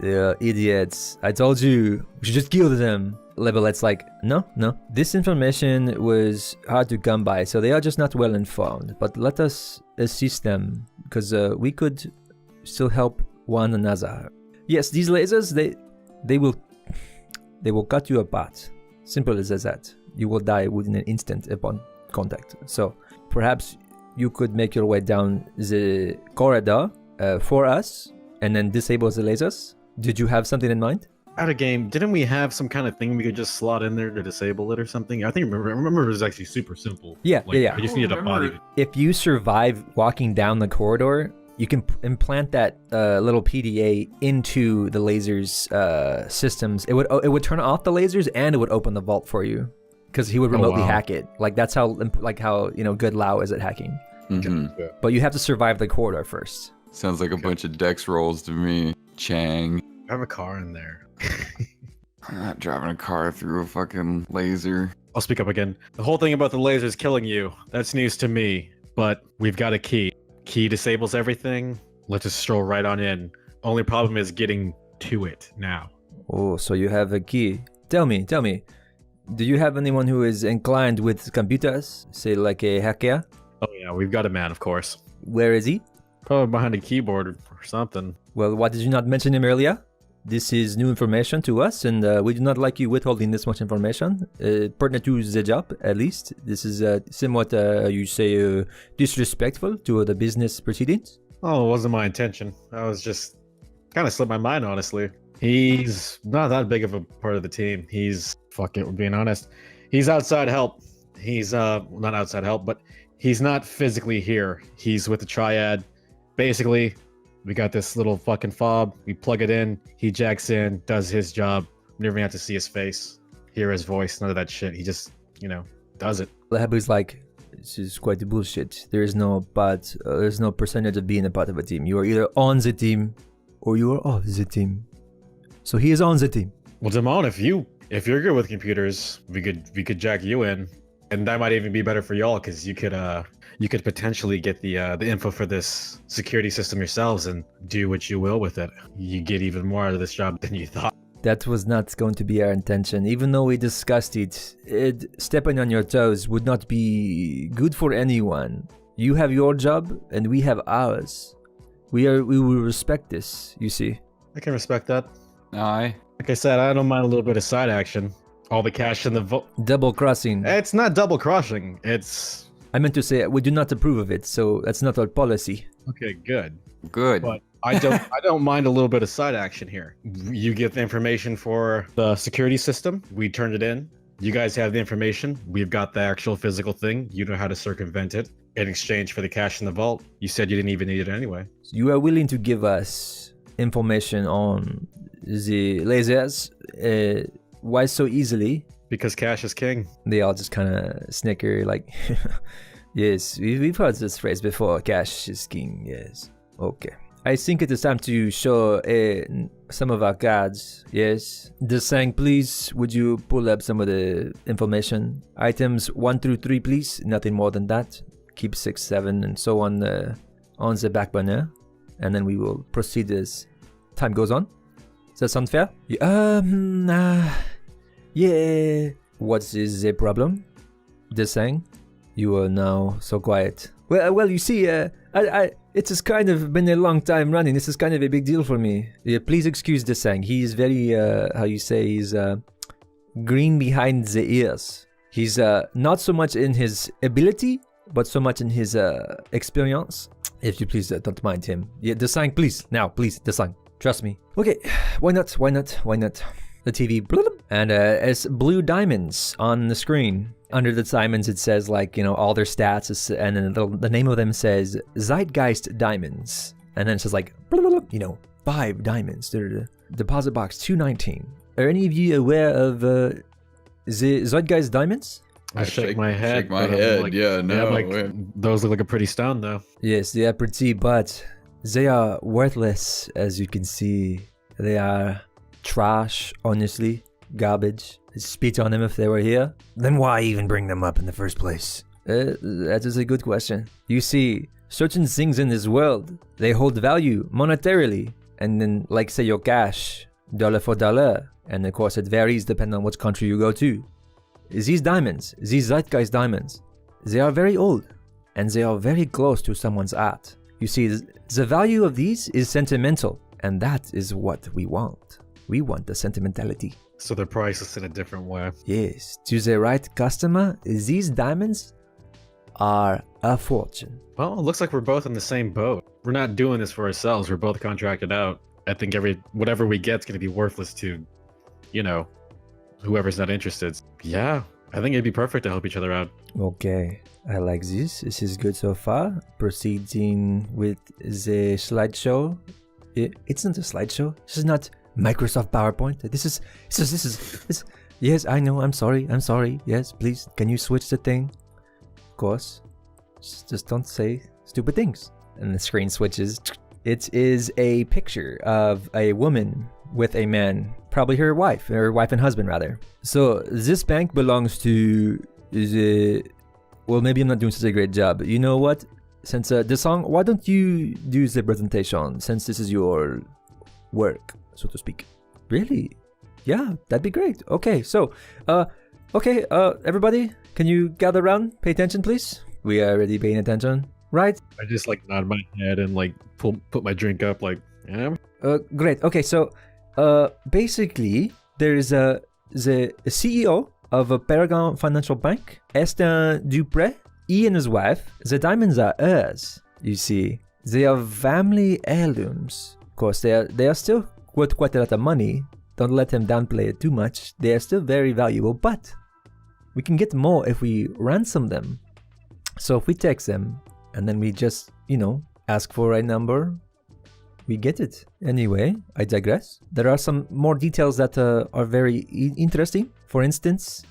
Speaker 7: yeah, idiots. I told you, we should just kill them. Lebelet's like, no. This information was hard to come by, so they are just not well informed. But let us assist them, because we could still help one another. Yes, these lasers, they will cut you apart. Simple as that. You will die within an instant upon contact. So perhaps you could make your way down the corridor for us, and then disable the lasers. Did you have something in mind?
Speaker 10: Out of game, didn't we have some kind of thing we could just slot in there to disable it or something? I remember it was actually super simple.
Speaker 7: Yeah.
Speaker 10: I just needed a body.
Speaker 7: If you survive walking down the corridor, you can implant that little PDA into the lasers systems. It would turn off the lasers and it would open the vault for you, because he would remotely hack it. Like, that's how good Lao is at hacking.
Speaker 9: Mm-hmm.
Speaker 7: But you have to survive the corridor first.
Speaker 9: Sounds like a bunch of dex rolls to me. Chang.
Speaker 10: I have a car in there.
Speaker 9: I'm not driving a car through a fucking laser.
Speaker 10: I'll speak up again. The whole thing about the lasers killing you, that's news to me. But we've got a key. Key disables everything. Let's just stroll right on in. Only problem is getting to it now.
Speaker 7: Oh, so you have a key. Tell me. Do you have anyone who is inclined with computers? Say like a hacker?
Speaker 10: Oh yeah, we've got a man, of course.
Speaker 7: Where is he?
Speaker 10: Probably behind a keyboard or something.
Speaker 7: Well, why did you not mention him earlier? This is new information to us, and we do not like you withholding this much information. Pertinent to the job, at least. This is somewhat, you say, disrespectful to the business proceedings.
Speaker 10: Oh, it wasn't my intention. I was just kind of slipped my mind, honestly. He's not that big of a part of the team. Fuck it, we're being honest. He's outside help. He's, not outside help, but he's not physically here. He's with the Triad. Basically, we got this little fucking fob. We plug it in. He jacks in, does his job. Never even have to see his face, hear his voice, none of that shit. He just, does it.
Speaker 7: Lehabu's like, this is quite the bullshit. There's no percentage of being a part of a team. You are either on the team or you are off the team. So he is on the team.
Speaker 10: Well, Damon, if you're good with computers, we could jack you in, and that might even be better for y'all, because you could potentially get the info for this security system yourselves and do what you will with it. You get even more out of this job than you thought.
Speaker 7: That was not going to be our intention. Even though we discussed it, stepping on your toes would not be good for anyone. You have your job and we have ours. We will respect this, you see.
Speaker 10: I can respect that.
Speaker 9: Aye.
Speaker 10: Like I said, I don't mind a little bit of side action. All the cash in the vote.
Speaker 7: Double crossing.
Speaker 10: It's not double crossing.
Speaker 7: I meant to say we do not approve of it, so that's not our policy.
Speaker 10: Okay, good.
Speaker 9: Good.
Speaker 10: But I don't mind a little bit of side action here. You get the information for the security system. We turned it in. You guys have the information. We've got the actual physical thing. You know how to circumvent it. In exchange for the cash in the vault, you said you didn't even need it anyway.
Speaker 7: You are willing to give us information on the lasers? Why so easily?
Speaker 10: Because cash is king.
Speaker 7: They all just kind of snicker, like, yes, we've heard this phrase before. Cash is king, yes. Okay. I think it is time to show some of our cards, yes. Desang, please, would you pull up some of the information? Items 1 through 3, please. Nothing more than that. Keep 6, 7, and so on the back burner. And then we will proceed as time goes on. Does that sound fair? Yeah. What is the problem? Desang, you are now so quiet. Well, you see, it has kind of been a long time running. This is kind of a big deal for me. Yeah, please excuse Desang. He is very, he's green behind the ears. He's not so much in his ability, but so much in his experience. If you please don't mind him. Yeah, Desang, please. Now, please, Desang. Trust me. Okay, why not? The TV, and it's blue diamonds on the screen. Under the diamonds, it says, like, all their stats, and then the name of them says Zeitgeist Diamonds. And then it says, like, 5 diamonds. Deposit box 219. Are any of you aware of the Zeitgeist Diamonds?
Speaker 10: I shake my head.
Speaker 9: Shake my head.
Speaker 10: Like,
Speaker 9: yeah, no.
Speaker 10: Yeah, those look like a pretty stone, though.
Speaker 7: Yes, they are pretty, but they are worthless, as you can see. They are trash, honestly. Garbage. I'd spit on them if they were here. Then why even bring them up in the first place? That is a good question. You see, certain things in this world, they hold value monetarily. And then, like, say, your cash, dollar for dollar. And of course, it varies depending on which country you go to. These diamonds, these Zeitgeist Diamonds, they are very old. And they are very close to someone's art. You see, the value of these is sentimental. And that is what we want. We want the sentimentality.
Speaker 10: So they're priced in a different way.
Speaker 7: Yes, to the right customer, these diamonds are a fortune.
Speaker 10: Well, it looks like we're both in the same boat. We're not doing this for ourselves. We're both contracted out. I think whatever we get's going to be worthless to, whoever's not interested. Yeah, I think it'd be perfect to help each other out.
Speaker 7: Okay, I like this. This is good so far. Proceeding with the slideshow. It's not a slideshow. This is not Microsoft PowerPoint. This is. Yes, I know. I'm sorry. Yes, please. Can you switch the thing? Of course. Just don't say stupid things. And the screen switches. It is a picture of a woman with a man, probably her wife and husband rather. So this bank belongs to the. Well, maybe I'm not doing such a great job. You know what? Since the song, why don't you do the presentation? Since this is your work, so to speak. Really? Yeah, that'd be great. Okay, so, everybody, can you gather around? Pay attention, please. We are already paying attention, right?
Speaker 10: I just nod my head and put my drink up, yeah.
Speaker 7: Great. Okay, so, basically, there is the CEO of a Paragon Financial Bank, Estin Dupré. He and his wife, the diamonds are hers. You see, they are family heirlooms. Of course, they are still worth quite a lot of money. Don't let him downplay it too much. They are still very valuable, but we can get more if we ransom them. So if we text them and then we just, ask for a number, we get it. Anyway, I digress. There are some more details that are very interesting. For instance,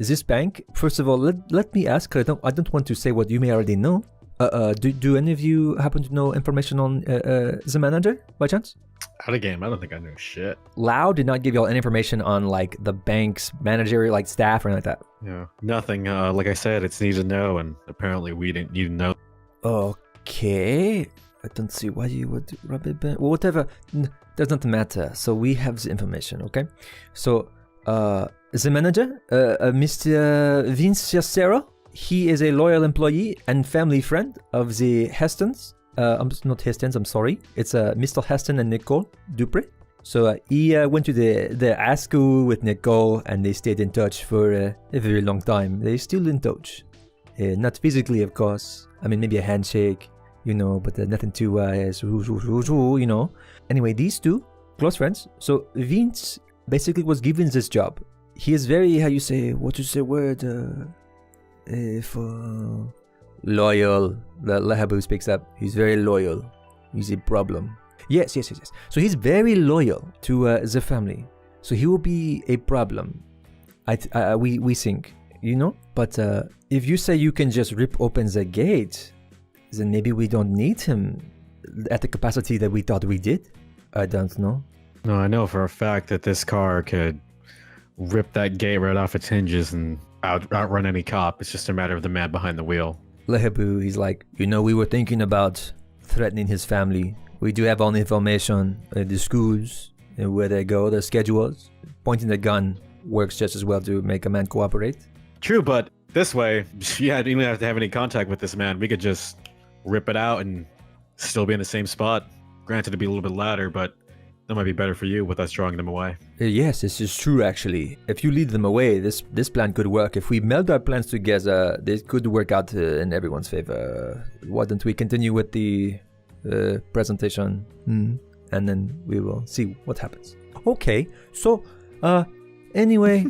Speaker 7: this bank, first of all, let me ask, I don't want to say what you may already know. Do any of you happen to know information on the manager, by chance?
Speaker 10: Out of game, I don't think I know shit.
Speaker 7: Lau did not give y'all any information on, the bank's manager, staff, or anything like that.
Speaker 10: Yeah, nothing. Like I said, it's need to know, and apparently we didn't need to know.
Speaker 7: Okay. I don't see why you would rub it back. Well, whatever. Does not matter. So we have the information, okay? So, the manager, Mr. Vince Cicero, he is a loyal employee and family friend of the Hestons. Not Hestons, I'm sorry. It's Mr. Heston and Nicole Dupré. So he went to the high school with Nicole and they stayed in touch for a very long time. They're still in touch. Not physically, of course. I mean, maybe a handshake, but nothing too, Anyway, these two, close friends. So Vince basically was given this job. he is very, how you say, what you say word, if loyal. The Lehabu speaks up. He's very loyal. He's a problem. Yes. So he's very loyal to the family. So he will be a problem. We think, you know. But if you say you can just rip open the gate, then maybe we don't need him at the capacity that we thought we did. I don't know.
Speaker 10: No, I know for a fact that this car could rip that gate right off its hinges and outrun any cop. It's just a matter of the man behind the wheel.
Speaker 7: Lehabu, he's like, you know, we were thinking about threatening his family. We do have all the information, the schools, and where they go, their schedules. Pointing the gun works just as well to make a man cooperate.
Speaker 10: True, but this way, yeah, you don't have to have any contact with this man. We could just rip it out and still be in the same spot. Granted, it'd be a little bit louder, but that might be better for you with us drawing them away.
Speaker 7: Yes, this is true actually. If you lead them away, this plan could work. If we meld our plans together, this could work out in everyone's favor. Why don't we continue with the presentation? And then we will see what happens. Okay, so anyway,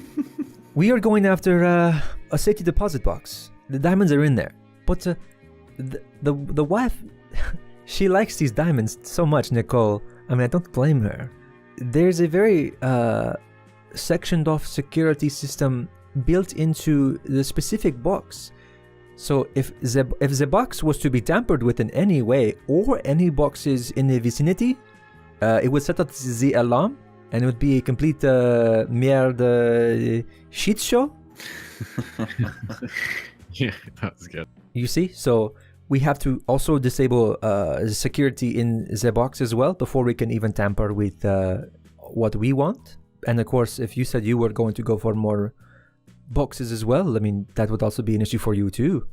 Speaker 7: we are going after a safety deposit box. The diamonds are in there, but the wife, she likes these diamonds so much, Nicole. I mean, I don't blame her. There's a very sectioned off security system built into the specific box. So if the box was to be tampered with in any way, or any boxes in the vicinity, it would set up the alarm, and it would be a complete merde shit show.
Speaker 10: Yeah, that was good.
Speaker 7: You see? So we have to also disable the security in the box as well before we can even tamper with what we want. And of course, if you said you were going to go for more boxes as well, I mean, that would also be an issue for you too,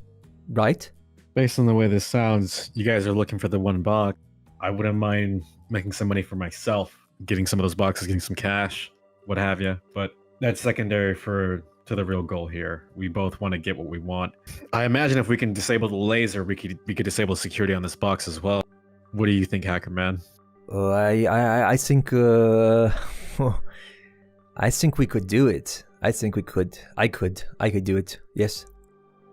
Speaker 7: right?
Speaker 10: Based on the way this sounds, you guys are looking for the one box. I wouldn't mind making some money for myself, getting some of those boxes, getting some cash, what have you. But that's secondary to the real goal here. We both want to get what we want. I imagine if we can disable the laser, we could disable security on this box as well. What do you think, Hacker Man?
Speaker 7: I think I think we could do it. I think we could. I could do it. Yes,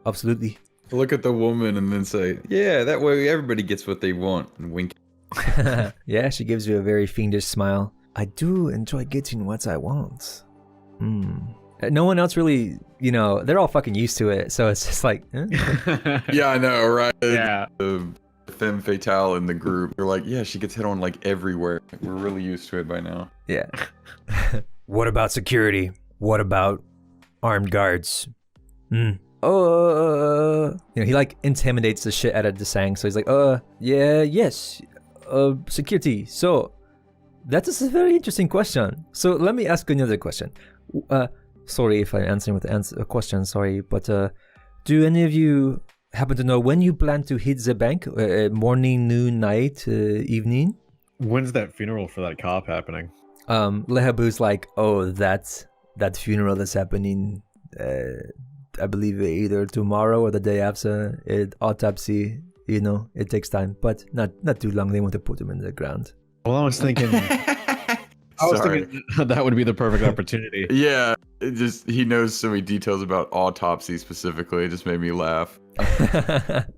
Speaker 7: absolutely.
Speaker 3: Look at the woman and then say, "Yeah, that way everybody gets what they want," and wink.
Speaker 7: Yeah, she gives you a very fiendish smile. I do enjoy getting what I want. No one else really, they're all fucking used to it, so it's just like,
Speaker 3: Yeah, I know, right?
Speaker 10: Yeah.
Speaker 3: The femme fatale in the group, they're like, yeah, she gets hit on like everywhere. We're really used to it by now.
Speaker 7: Yeah. What about security? What about armed guards? He like intimidates the shit out of Desang, so he's like, yes, security. So that is a very interesting question. So let me ask another question. Sorry if I'm answering with a question, sorry, but do any of you happen to know when you plan to hit the bank? Morning, noon, night, evening?
Speaker 10: When's that funeral for that cop happening?
Speaker 7: Lehabu's like, that funeral is happening, I believe either tomorrow or the day after. Autopsy, it takes time, but not too long. They want to put him in the ground.
Speaker 10: Well, I was thinking that would be the perfect opportunity.
Speaker 3: Yeah, he knows so many details about autopsy specifically. It just made me laugh.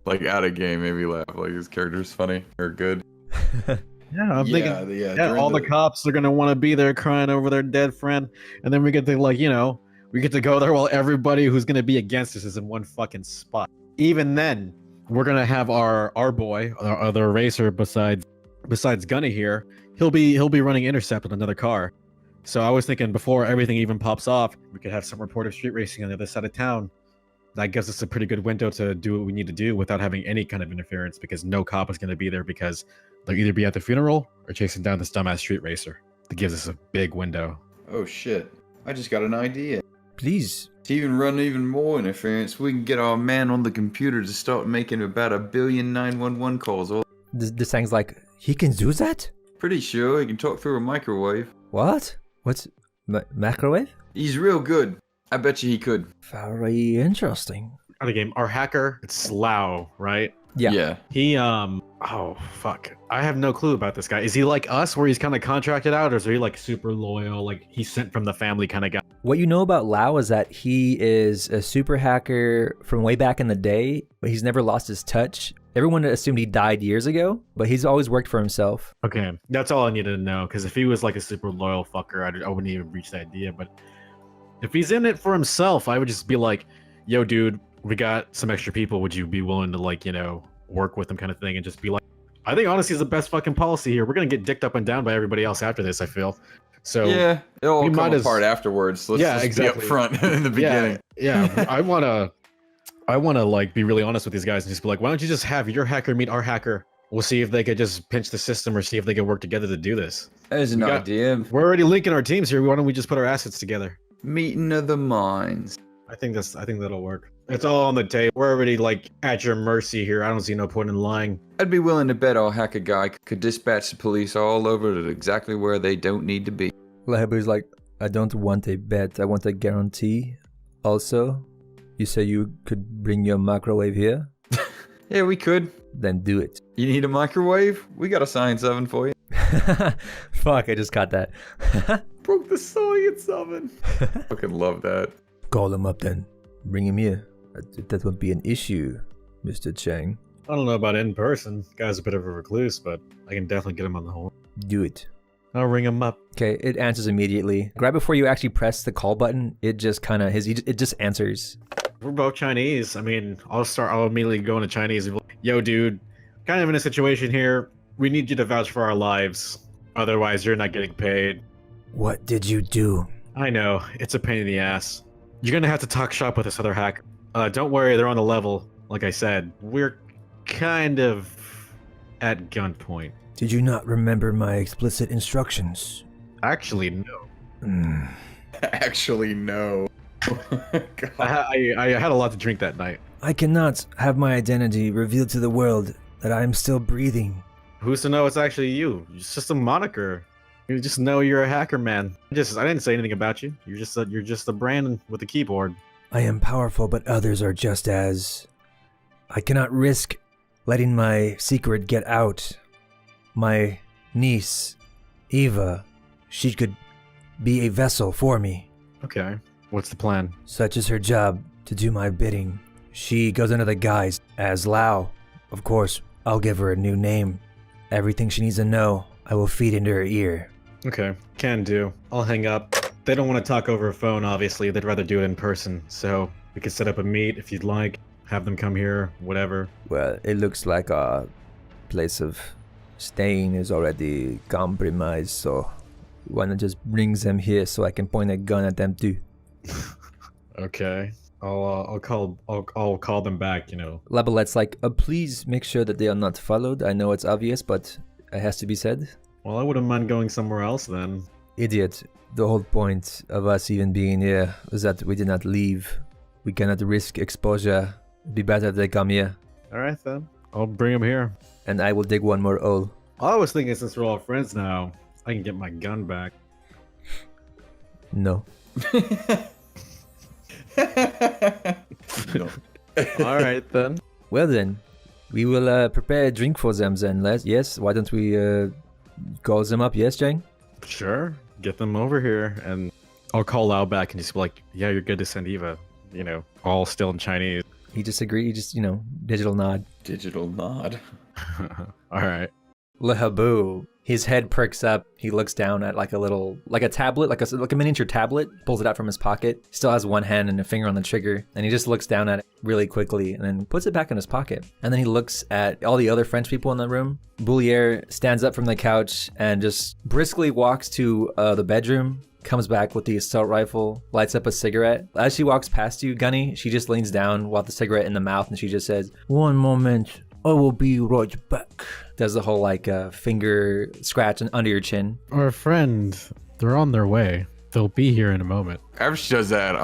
Speaker 3: Like out of game, made me laugh. Like his character's funny or good.
Speaker 10: Yeah, I'm thinking. All the cops are gonna want to be there crying over their dead friend, and then we get to we get to go there while everybody who's gonna be against us is in one fucking spot. Even then, we're gonna have our boy, our other racer besides Gunny here. He'll be running intercept with another car. So I was thinking before everything even pops off, we could have some report of street racing on the other side of town. That gives us a pretty good window to do what we need to do without having any kind of interference, because no cop is going to be there, because they'll either be at the funeral or chasing down this dumbass street racer. That gives us a big window.
Speaker 3: Oh shit, I just got an idea.
Speaker 7: Please.
Speaker 3: To even run even more interference, we can get our man on the computer to start making about 1 billion 911 calls.
Speaker 7: This thing's like, he can do that?
Speaker 3: Pretty sure he can talk through a microwave.
Speaker 7: What? What's microwave?
Speaker 3: He's real good. I bet you he could.
Speaker 7: Very interesting.
Speaker 10: Out of game, our hacker, it's Slough, right?
Speaker 3: Yeah.
Speaker 10: He, oh, fuck. I have no clue about this guy. Is he like us, where he's kind of contracted out, or is he like super loyal, like he's sent from the family kind of guy?
Speaker 7: What you know about Lau is that he is a super hacker from way back in the day, but he's never lost his touch. Everyone assumed he died years ago, but he's always worked for himself.
Speaker 10: Okay, that's all I needed to know. Because if he was like a super loyal fucker, I wouldn't even reach the idea. But if he's in it for himself, I would just be like, "Yo, dude, we got some extra people. Would you be willing to like, work with them, kind of thing?" And just be like, "I think honesty is the best fucking policy here. We're gonna get dicked up and down by everybody else after this. I feel." So
Speaker 9: Yeah, it'll all
Speaker 10: we
Speaker 9: come
Speaker 10: might
Speaker 9: apart afterwards. Let's just
Speaker 10: exactly.
Speaker 9: be up front in the beginning.
Speaker 10: Yeah, I wanna like be really honest with these guys and just be like, why don't you just have your hacker meet our hacker? We'll see if they could just pinch the system or see if they could work together to do this.
Speaker 9: There's an idea.
Speaker 10: We're already linking our teams here. Why don't we just put our assets together?
Speaker 9: Meeting of the minds.
Speaker 10: I think that'll work. It's all on the table. We're already like at your mercy here. I don't see no point in lying.
Speaker 9: I'd be willing to bet our hacker guy could dispatch the police all over to exactly where they don't need to be.
Speaker 7: Lahabu's like, I don't want a bet, I want a guarantee. Also, you say you could bring your microwave here?
Speaker 9: Yeah, we could.
Speaker 7: Then do it.
Speaker 9: You need a microwave? We got a science oven for you.
Speaker 7: Fuck, I just caught that.
Speaker 9: Broke the science oven. Fucking love that.
Speaker 7: Call him up then. Bring him here. That won't be an issue, Mr. Chang.
Speaker 10: I don't know about in person. Guy's a bit of a recluse, but I can definitely get him on the horn.
Speaker 7: Do it.
Speaker 10: I'll ring him up.
Speaker 7: Okay, it answers immediately. Right before you actually press the call button, it just kind of it just answers.
Speaker 10: We're both Chinese. I mean, I'll immediately go into Chinese. Yo, dude, kind of in a situation here. We need you to vouch for our lives. Otherwise, you're not getting paid.
Speaker 7: What did you do?
Speaker 10: I know, it's a pain in the ass. You're gonna have to talk shop with this other hacker. Don't worry, they're on the level. Like I said, we're kind of at gunpoint.
Speaker 7: Did you not remember my explicit instructions?
Speaker 10: Actually, no.
Speaker 9: Actually, no. God.
Speaker 10: I had a lot to drink that night.
Speaker 7: I cannot have my identity revealed to the world that I am still breathing.
Speaker 10: Who's to know it's actually you? It's just a moniker. You just know you're a hacker, man. I didn't say anything about you. You're just a brand with a keyboard.
Speaker 7: I am powerful, but others are just as. I cannot risk letting my secret get out. My niece, Eva, she could be a vessel for me.
Speaker 10: Okay, what's the plan?
Speaker 7: Such is her job, to do my bidding. She goes under the guise as Lau. Of course, I'll give her a new name. Everything she needs to know, I will feed into her ear.
Speaker 10: Okay, can do. I'll hang up. They don't want to talk over a phone, obviously. They'd rather do it in person. So we could set up a meet if you'd like. Have them come here, whatever.
Speaker 7: Well, it looks like our place of staying is already compromised, so why not just bring them here so I can point a gun at them too?
Speaker 10: Okay. I'll call them back,
Speaker 7: Labalette's like, please make sure that they are not followed. I know it's obvious, but it has to be said.
Speaker 10: Well, I wouldn't mind going somewhere else then.
Speaker 7: Idiot. The whole point of us even being here is that we did not leave. We cannot risk exposure. It'd be better if they come here.
Speaker 10: Alright then. I'll bring them here.
Speaker 7: And I will dig one more hole.
Speaker 10: I was thinking since we're all friends now, I can get my gun back.
Speaker 7: No.
Speaker 10: No. Alright then.
Speaker 7: Well then, we will prepare a drink for them then. Yes, why don't we call them up? Yes, Jang?
Speaker 10: Sure. Get them over here and I'll call Lau back and just be like, yeah, you're good to send Eva. All still in Chinese.
Speaker 7: He just agreed. He just, digital nod.
Speaker 9: Digital nod.
Speaker 10: Alright.
Speaker 7: Lehabu. His head perks up. He looks down at like a tablet, like a miniature tablet, pulls it out from his pocket. Still has one hand and a finger on the trigger. And he just looks down at it really quickly and then puts it back in his pocket. And then he looks at all the other French people in the room. Boulier stands up from the couch and just briskly walks to the bedroom, comes back with the assault rifle, lights up a cigarette. As she walks past you, Gunny, she just leans down with the cigarette in the mouth and she just says, "One moment. I will be right back." Does the whole finger scratch under your chin.
Speaker 10: Our friend, they're on their way. They'll be here in a moment.
Speaker 9: After she does that,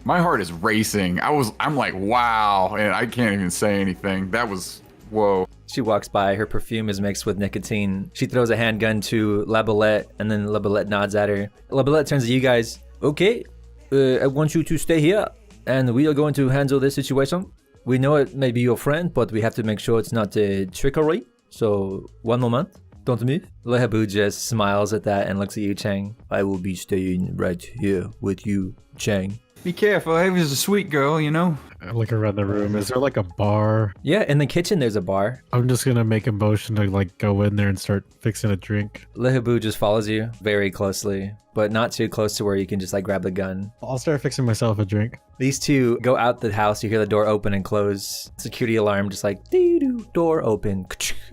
Speaker 9: my heart is racing. I'm like, wow, and I can't even say anything. That was, whoa.
Speaker 7: She walks by, her perfume is mixed with nicotine. She throws a handgun to Labalette, and then Labalette nods at her. Labalette turns to you guys. Okay, I want you to stay here, and we are going to handle this situation. We know it may be your friend, but we have to make sure it's not trickery. So, one moment. Don't move. Lehabu just smiles at that and looks at you, Chang. I will be staying right here with you, Chang.
Speaker 9: Be careful, Ava's a sweet girl, you know?
Speaker 10: I look around the room. Is there like a bar?
Speaker 7: Yeah, in the kitchen there's a bar.
Speaker 10: I'm just gonna make a motion to like go in there and start fixing a drink.
Speaker 7: Lehabu just follows you very closely, but not too close to where you can just like grab the gun.
Speaker 10: I'll start fixing myself a drink.
Speaker 7: These two go out the house. You hear the door open and close. Security alarm just like doo-doo, door open,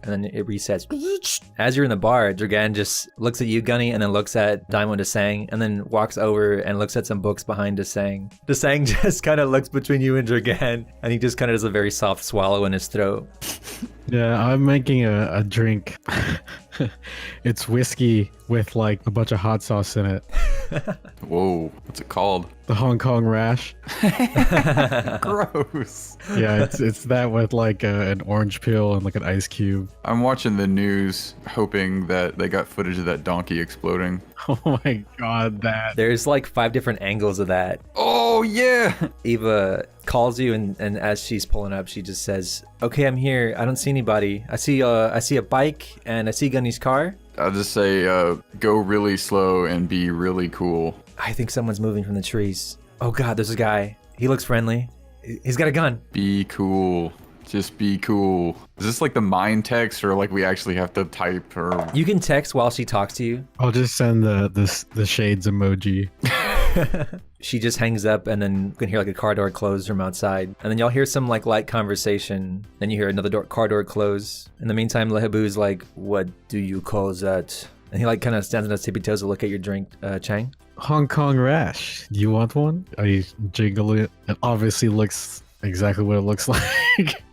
Speaker 7: and then it resets. As you're in the bar, Dragan just looks at you, Gunny, and then looks at Daimon Desang, and then walks over and looks at some books behind Desang. Desang just kind of looks between you and Dragan, and he just kind of does a very soft swallow in his throat.
Speaker 10: Yeah, I'm making a drink. It's whiskey with like a bunch of hot sauce in it.
Speaker 9: Whoa, what's it called?
Speaker 10: The Hong Kong Rash.
Speaker 9: Gross.
Speaker 10: Yeah, it's that with like an orange peel and like an ice cube.
Speaker 9: I'm watching the news, hoping that they got footage of that donkey exploding.
Speaker 10: Oh my god, that.
Speaker 7: There's like 5 different angles of that.
Speaker 9: Oh, yeah!
Speaker 7: Eva calls you, and as she's pulling up, she just says, "Okay, I'm here. I don't see anybody. I see a bike, and I see Gunny's car."
Speaker 9: I'll just say, go really slow and be really cool.
Speaker 7: I think someone's moving from the trees. Oh god, there's a guy. He looks friendly. He's got a gun.
Speaker 9: Be cool. Just be cool. Is this like the mind text, or like we actually have to type, or...
Speaker 7: You can text while she talks to you.
Speaker 10: I'll just send the shades emoji.
Speaker 7: She just hangs up, and then you can hear like a car door close from outside. And then y'all hear some like light conversation. Then you hear another car door close. In the meantime, Lehabu's like, "What do you call that?" And he like kind of stands on his tippy toes to look at your drink, Chang.
Speaker 10: Hong Kong Rash. Do you want one? I jiggle it. It obviously looks exactly what it looks like.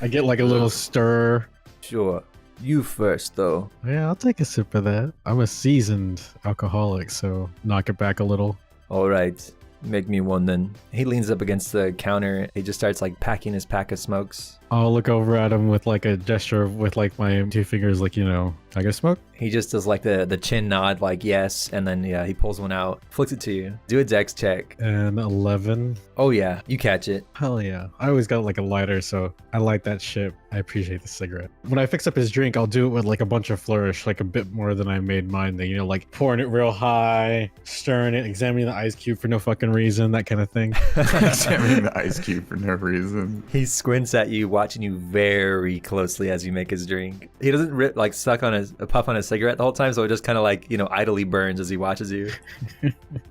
Speaker 10: I get like a little stir.
Speaker 7: Sure. You first, though.
Speaker 10: Yeah, I'll take a sip of that. I'm a seasoned alcoholic, so knock it back a little.
Speaker 7: All right. Make me one then. He leans up against the counter. He just starts like packing his pack of smokes.
Speaker 10: I'll look over at him with like a gesture with like my 2 fingers, like, you know, I got smoke?
Speaker 7: He just does like the chin nod, like yes, and then yeah, he pulls one out, flicks it to you. Do a dex check.
Speaker 10: And 11.
Speaker 7: Oh yeah, you catch it.
Speaker 10: Hell yeah. I always got like a lighter, so I light that shit. I appreciate the cigarette. When I fix up his drink, I'll do it with like a bunch of flourish, like a bit more than I made mine. You know, like pouring it real high, stirring it, examining the ice cube for no fucking reason, that kind of thing.
Speaker 9: Examining the ice cube for no reason.
Speaker 7: He squints at you, watching you very closely as you make his drink. He doesn't like suck on a puff on his cigarette the whole time, so it just kind of like, you know, idly burns as he watches you.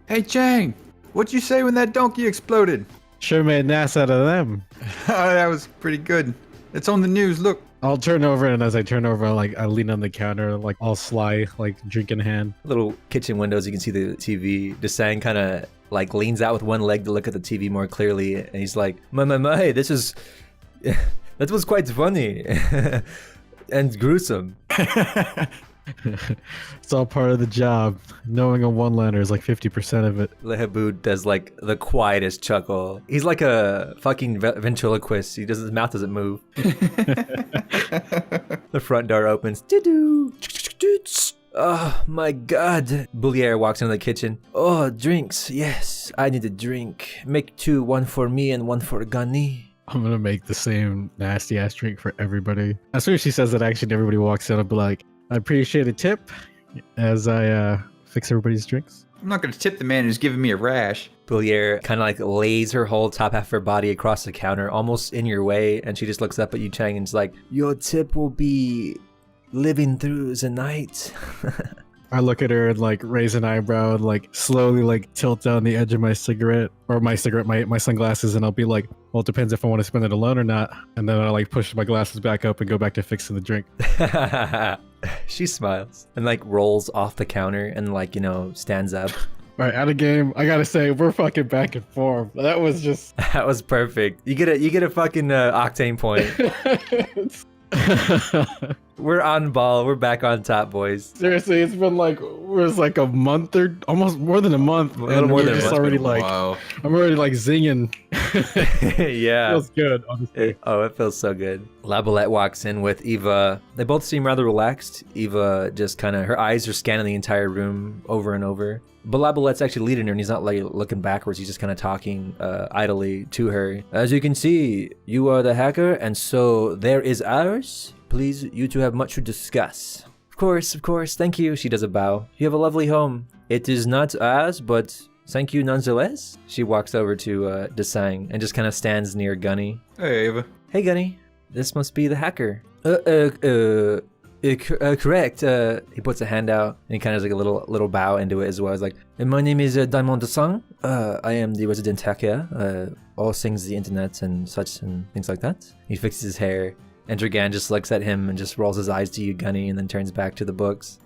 Speaker 9: Hey Chang, what'd you say when that donkey exploded?
Speaker 10: Sure made an ass out of them.
Speaker 9: That was pretty good. It's on the news, look.
Speaker 10: I'll turn over, and as I turn over, I lean on the counter, like all sly, like drink in hand.
Speaker 7: Little kitchen windows, you can see the TV. Desang kind of like leans out with one leg to look at the TV more clearly, and he's like, my, this is... that was quite funny. And gruesome.
Speaker 10: It's all part of the job. Knowing a one-liner is like 50% of it.
Speaker 7: Lehabu does like the quietest chuckle. He's like a fucking ventriloquist. His mouth doesn't move. The front door opens. Oh my god. Boulier walks into the kitchen. Oh, drinks. Yes, I need a drink. Make 2, 1 for me and 1 for Gani.
Speaker 10: I'm gonna make the same nasty ass drink for everybody. As soon as she says that, actually, everybody walks in. I'll be like, I appreciate a tip as I fix everybody's drinks.
Speaker 5: I'm not gonna tip the man who's giving me a rash.
Speaker 7: Boulier kind of like lays her whole top half of her body across the counter, almost in your way, and she just looks up at you, Chang, and is like, "Your tip will be living through the night."
Speaker 10: I look at her and like raise an eyebrow and like slowly like tilt down the edge of my cigarette, my sunglasses, and I'll be like, well, it depends if I want to spend it alone or not. And then I like push my glasses back up and go back to fixing the drink.
Speaker 7: She smiles and like rolls off the counter and like, you know, stands up.
Speaker 10: All right, out of game. I gotta say, we're fucking back and forth. That was just...
Speaker 7: That was perfect. You get a fucking octane point. We're on ball. We're back on top, boys.
Speaker 10: Seriously, it's been like a month or almost more than a month.
Speaker 7: A little more than a month.
Speaker 10: Already like,
Speaker 9: wow.
Speaker 10: I'm already like zinging.
Speaker 7: Yeah.
Speaker 10: Feels good, honestly.
Speaker 7: It feels so good. Labolette walks in with Eva. They both seem rather relaxed. Eva just kind of, her eyes are scanning the entire room over and over. But Labolette's actually leading her, and he's not like looking backwards. He's just kind of talking idly to her. As you can see, you are the hacker, and so there is ours. Please, you two have much to discuss. Of of course. Thank you. She does a bow. You have a lovely home. It is not ours, but thank you nonetheless. She walks over to Desang and just kind of stands near Gunny.
Speaker 9: Hey, Ava.
Speaker 7: Hey, Gunny. This must be the hacker. Correct. He puts a hand out and he kind of does like a little bow into it as well. He's like, my name is Diamond Desang. I am the resident hacker. All things the internet and such and things like that. He fixes his hair. And Dragan just looks at him and just rolls his eyes to you, Gunny, and then turns back to the books.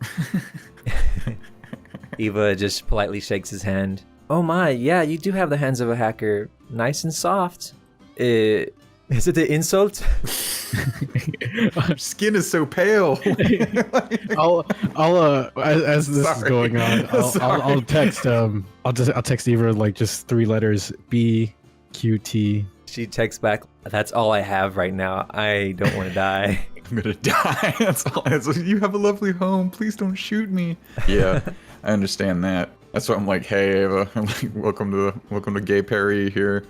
Speaker 7: Eva just politely shakes his hand. Oh my, yeah, you do have the hands of a hacker. Nice and soft. Is it an insult?
Speaker 9: Skin is so pale.
Speaker 10: As this is going on, I'll text I'll text Eva like just 3 letters, BQT.
Speaker 7: She texts back, that's all I have right now. I don't want to die.
Speaker 9: I'm gonna die. That's all. You have a lovely home. Please don't shoot me. Yeah, I understand that. That's why I'm like, hey Ava, I'm like, welcome to Gay Perry here.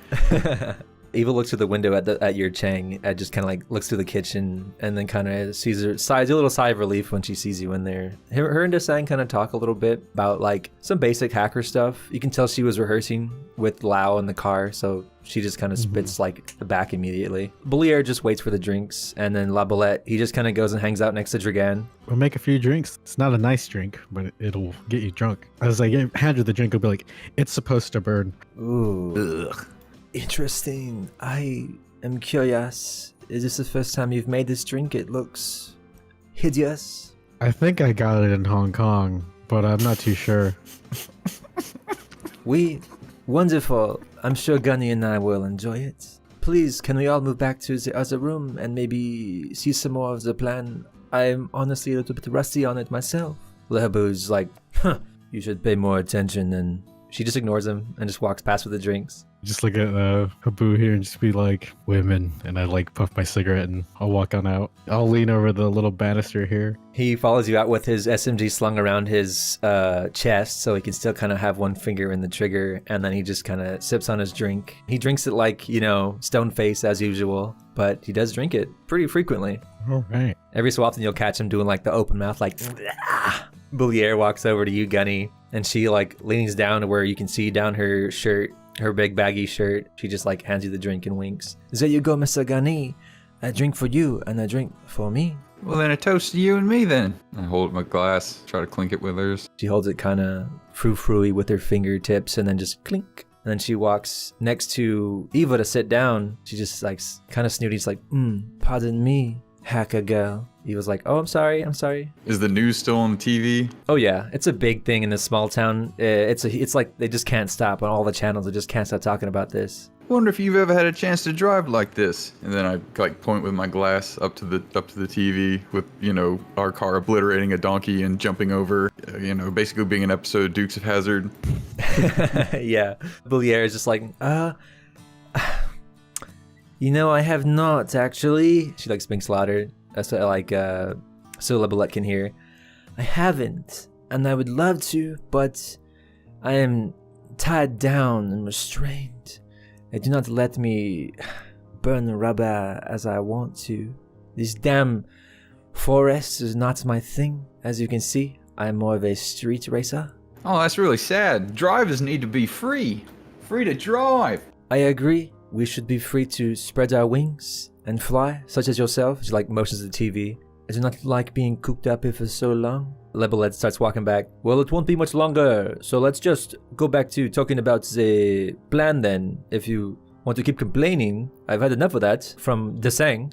Speaker 7: Eva looks through the window at your Chang, just kind of like looks through the kitchen, and then kind of sees her sighs a little sigh of relief when she sees you in there. Her and Desang kind of talk a little bit about like some basic hacker stuff. You can tell she was rehearsing with Lau in the car, so she just kind of spits like back immediately. Bolier just waits for the drinks, and then La Bolette, he just kind of goes and hangs out next to Dragan.
Speaker 10: We'll make a few drinks. It's not a nice drink, but it'll get you drunk. As I hand her the drink, I'll be like, it's supposed to burn.
Speaker 7: Ooh. Ugh. Interesting. I am curious. Is this the first time you've made this drink? It looks hideous.
Speaker 10: I think I got it in Hong Kong, but I'm not too sure.
Speaker 7: Wonderful. I'm sure Gunny and I will enjoy it. Please, can we all move back to the other room and maybe see some more of the plan? I'm honestly a little bit rusty on it myself. Lehaboo's like, you should pay more attention, and she just ignores him and just walks past with the drinks.
Speaker 10: Just look at Habu here and just be like, women, and I like puff my cigarette and I'll walk on out. I'll lean over the little banister here.
Speaker 7: He follows you out with his SMG slung around his chest so he can still kind of have one finger in the trigger, and then he just kind of sips on his drink. He drinks it like, stone face as usual, but he does drink it pretty frequently.
Speaker 10: All right.
Speaker 7: Every so often you'll catch him doing like the open mouth like, Boulier walks over to you, Gunny, and she like leans down to where you can see down her shirt, her big baggy shirt. She just like hands you the drink and winks. There you go, Mr. Gunny. A drink for you and a drink for me.
Speaker 9: Well, then a toast to you and me then. I hold my glass, try to clink it with hers.
Speaker 7: She holds it kind of frou-frou-y with her fingertips and then just clink. And then she walks next to Eva to sit down. She just like kind of snooty. She's like, pardon me, hacker girl. Eva's like, oh, I'm sorry.
Speaker 9: Is the news still on the TV?
Speaker 7: Oh yeah, it's a big thing in this small town. It's like they just can't stop on all the channels. They just can't stop talking about this.
Speaker 9: Wonder if you've ever had a chance to drive like this. And then I like point with my glass up to the TV with, our car obliterating a donkey and jumping over, basically being an episode of Dukes of Hazzard.
Speaker 7: Yeah. Boulier is just like, I have not actually. She like speaks louder. So La Bolette can hear. I haven't, and I would love to, but I am tied down and restrained. They do not let me burn the rubber as I want to. This damn forest is not my thing. As you can see, I am more of a street racer.
Speaker 9: Oh, that's really sad. Drivers need to be free. Free to drive.
Speaker 7: I agree. We should be free to spread our wings and fly, such as yourself. She like motions the TV. I do not like being cooped up here for so long. La Bolette starts walking back. Well, it won't be much longer, so let's just go back to talking about the plan then. If you want to keep complaining, I've had enough of that from Desang.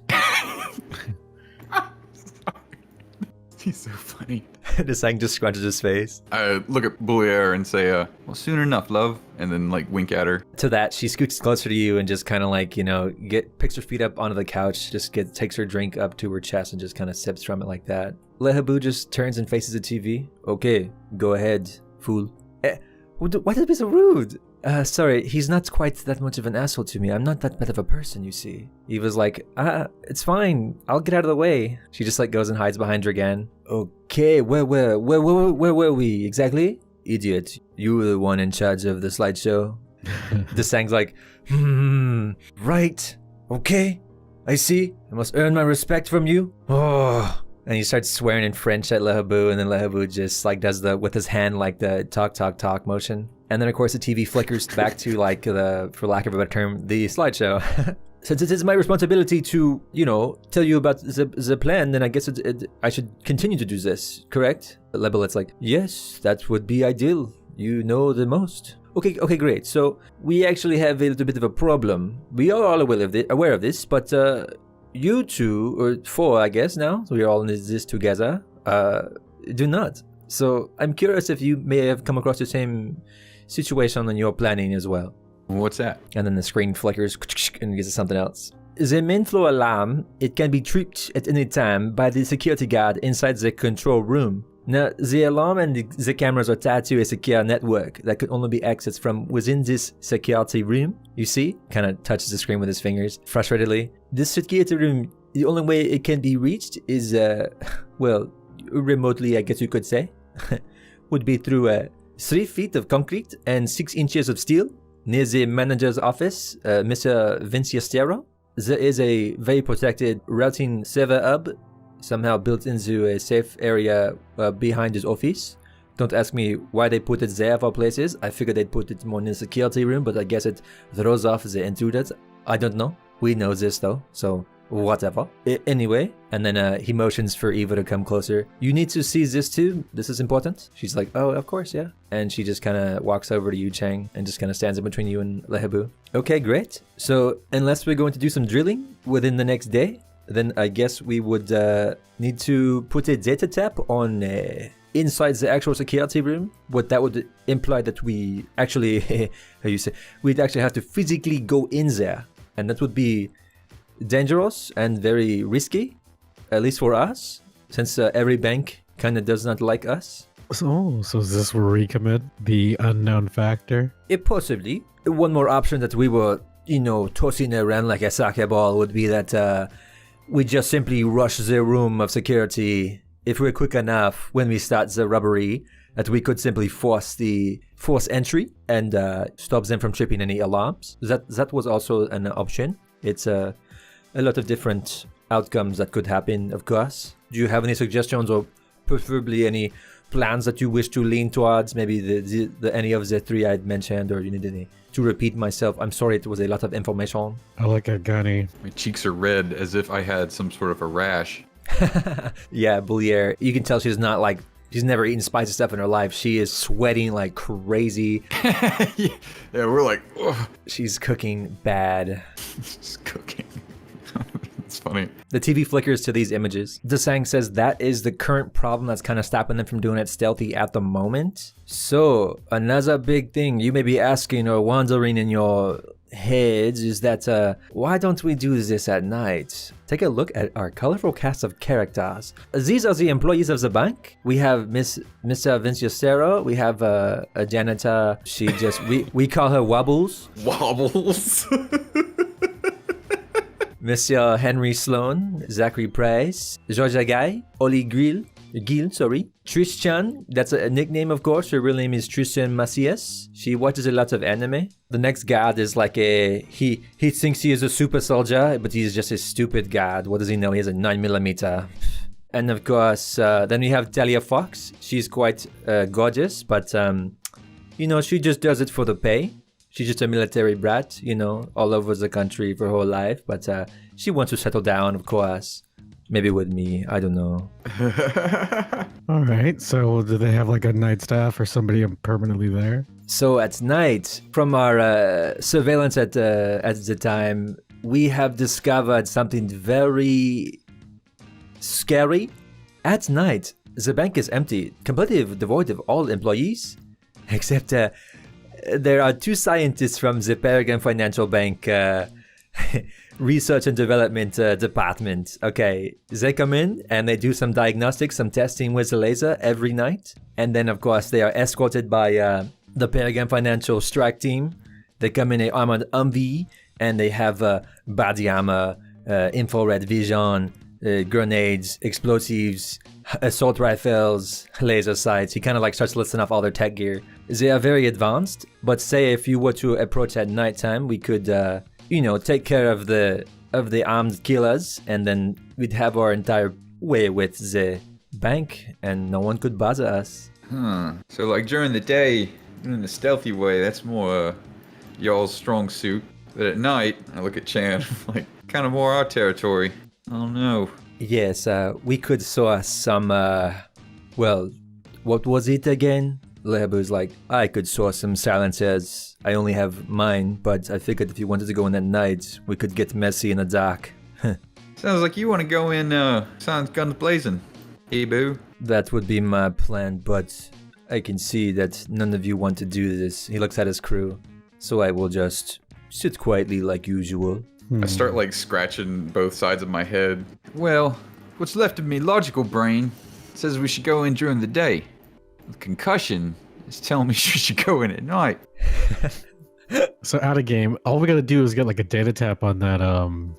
Speaker 9: He's so funny.
Speaker 7: Desang just scrunches his face.
Speaker 9: I look at Boulier and say, well, soon enough, love. And then, like, wink at her.
Speaker 7: To that, she scoots closer to you and just kind of like, picks her feet up onto the couch, takes her drink up to her chest and just kind of sips from it like that. Lehabu just turns and faces the TV. Okay, go ahead, fool. Why did it be so rude? Sorry, he's not quite that much of an asshole to me. I'm not that bad of a person, you see. Eva's like, it's fine. I'll get out of the way. She just like goes and hides behind Dragan. Okay, where were we exactly? Idiot, you were the one in charge of the slideshow. Desang's like, right. Okay, I see. I must earn my respect from you. Oh, And he starts swearing in French at Lehabu, and then Lehabu just like does the with his hand like the talk motion. And then of course the TV flickers back to like the, for lack of a better term, the slideshow. Since it is my responsibility to, you know, tell you about the plan, then I guess I should continue to do this, correct? Lebelet's like, yes, that would be ideal. You know the most. Okay, great. So we actually have a little bit of a problem. We are all aware of this, but you two, or four, I guess now, so we are all in this together, do not. So I'm curious if you may have come across the same situation in your planning as well.
Speaker 9: What's that?
Speaker 7: And then the screen flickers and gets to something else. The main floor alarm, it can be tripped at any time by the security guard inside the control room. Now, the alarm and the cameras are tied to a secure network that could only be accessed from within this security room. You see? Kind of touches the screen with his fingers, frustratedly. This security room, the only way it can be reached is, well, remotely, I guess you could say, would be through 3 feet of concrete and 6 inches of steel. Near the manager's office, Mr. Vinciastero, there is a very protected routing server hub, somehow built into a safe area behind his office. Don't ask me why they put it there of all places. I figured they'd put it more in the security room, but I guess it throws off the intruders. I don't know. We know this though, so whatever. Anyway, and then he motions for Eva to come closer. You need to see this too. This is important. She's like, oh, of course, yeah. And she just kind of walks over to you, Chang, and just kind of stands in between you and Lehabu. Okay, great. So unless we're going to do some drilling within the next day, then I guess we would need to put a data tap on inside the actual security room. What that would imply that we actually, we'd actually have to physically go in there. And that would be dangerous and very risky, at least for us, since every bank kind of does not like us.
Speaker 10: So is this where we commit the unknown factor?
Speaker 7: Possibly. One more option that we were, tossing around like a soccer ball would be that we just simply rush the room of security. If we're quick enough when we start the robbery, that we could simply force entry and stop them from tripping any alarms. That was also an option. It's a lot of different outcomes that could happen, of course. Do you have any suggestions or preferably any plans that you wish to lean towards? Maybe the any of the 3 I'd mentioned, or you need any to repeat myself? I'm sorry, it was a lot of information.
Speaker 10: I like a gunny.
Speaker 9: My cheeks are red as if I had some sort of a rash.
Speaker 7: Yeah, Boulier. You can tell she's never eaten spicy stuff in her life. She is sweating like crazy.
Speaker 9: Yeah, we're like, ugh.
Speaker 7: She's cooking bad.
Speaker 9: She's cooking. It's funny.
Speaker 7: The TV flickers to these images. Desang says that is the current problem that's kind of stopping them from doing it stealthy at the moment. So, another big thing you may be asking or wondering in your heads is that why don't we do this at night? Take a look at our colorful cast of characters. These are the employees of the bank. We have Mr. Vinciastero. We have a janitor. She just we call her Wobbles.
Speaker 9: Wobbles.
Speaker 7: Monsieur Henry Sloan, Zachary Price, George Agai, Oli Gil, Tristan, that's a nickname of course, her real name is Tristan Macias. She watches a lot of anime. The next god is like he thinks he is a super soldier, but he's just a stupid god. What does he know? He has a 9mm. And of course, then we have Talia Fox. She's quite gorgeous, but she just does it for the pay. She's just a military brat, all over the country for her whole life. But she wants to settle down, of course. Maybe with me. I don't know.
Speaker 10: All right. So do they have like a night staff or somebody permanently there?
Speaker 7: So at night, from our surveillance at the time, we have discovered something very scary. At night, the bank is empty, completely devoid of all employees, except... there are 2 scientists from the Paragon Financial Bank Research and Development Department. Okay, they come in and they do some diagnostics, some testing with the laser every night. And then, of course, they are escorted by the Paragon Financial Strike Team. They come in a armored Humvee and they have body armor, infrared vision, grenades, explosives, assault rifles, laser sights. He kind of starts listing off all their tech gear. They are very advanced, but say if you were to approach at nighttime, we could, take care of the armed killers, and then we'd have our entire way with the bank and no one could bother us.
Speaker 9: Huh. So like during the day, in the stealthy way, that's more y'all's strong suit. But at night, I look at Chan, like, kind of more our territory. I don't know.
Speaker 7: Yes, we could saw some, well, what was it again? Lehabu's like, I could saw some silencers. I only have mine, but I figured if you wanted to go in at night, we could get messy in the dark.
Speaker 9: Sounds like you want to go in, sounds guns blazing. Hey, boo.
Speaker 7: That would be my plan, but I can see that none of you want to do this. He looks at his crew. So I will just sit quietly like usual.
Speaker 9: I start like scratching both sides of my head. Well, what's left of me logical brain says we should go in during the day. The concussion is telling me she should go in at night.
Speaker 10: So out of game, all we gotta do is get like a data tap on that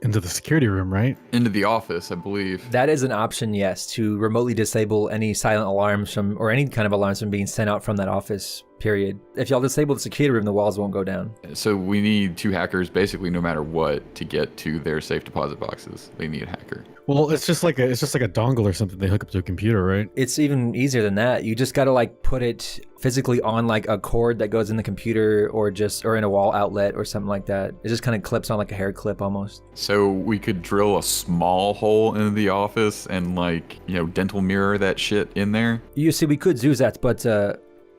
Speaker 10: into the security room, right?
Speaker 9: Into the office, I believe.
Speaker 7: That is an option, yes, to remotely disable any silent alarms from, or any kind of alarms from being sent out from that office, period. If y'all disable the security room, the walls won't go down.
Speaker 9: So we need 2 hackers basically no matter what to get to their safe deposit boxes. They need a hacker.
Speaker 10: Well, it's just like a dongle or something they hook up to a computer, right?
Speaker 7: It's even easier than that. You just gotta like put it physically on like a cord that goes in the computer or in a wall outlet or something like that. It just kind of clips on like a hair clip almost.
Speaker 9: So we could drill a small hole into the office and like, you know, dental mirror that shit in there.
Speaker 7: You see, we could do that, but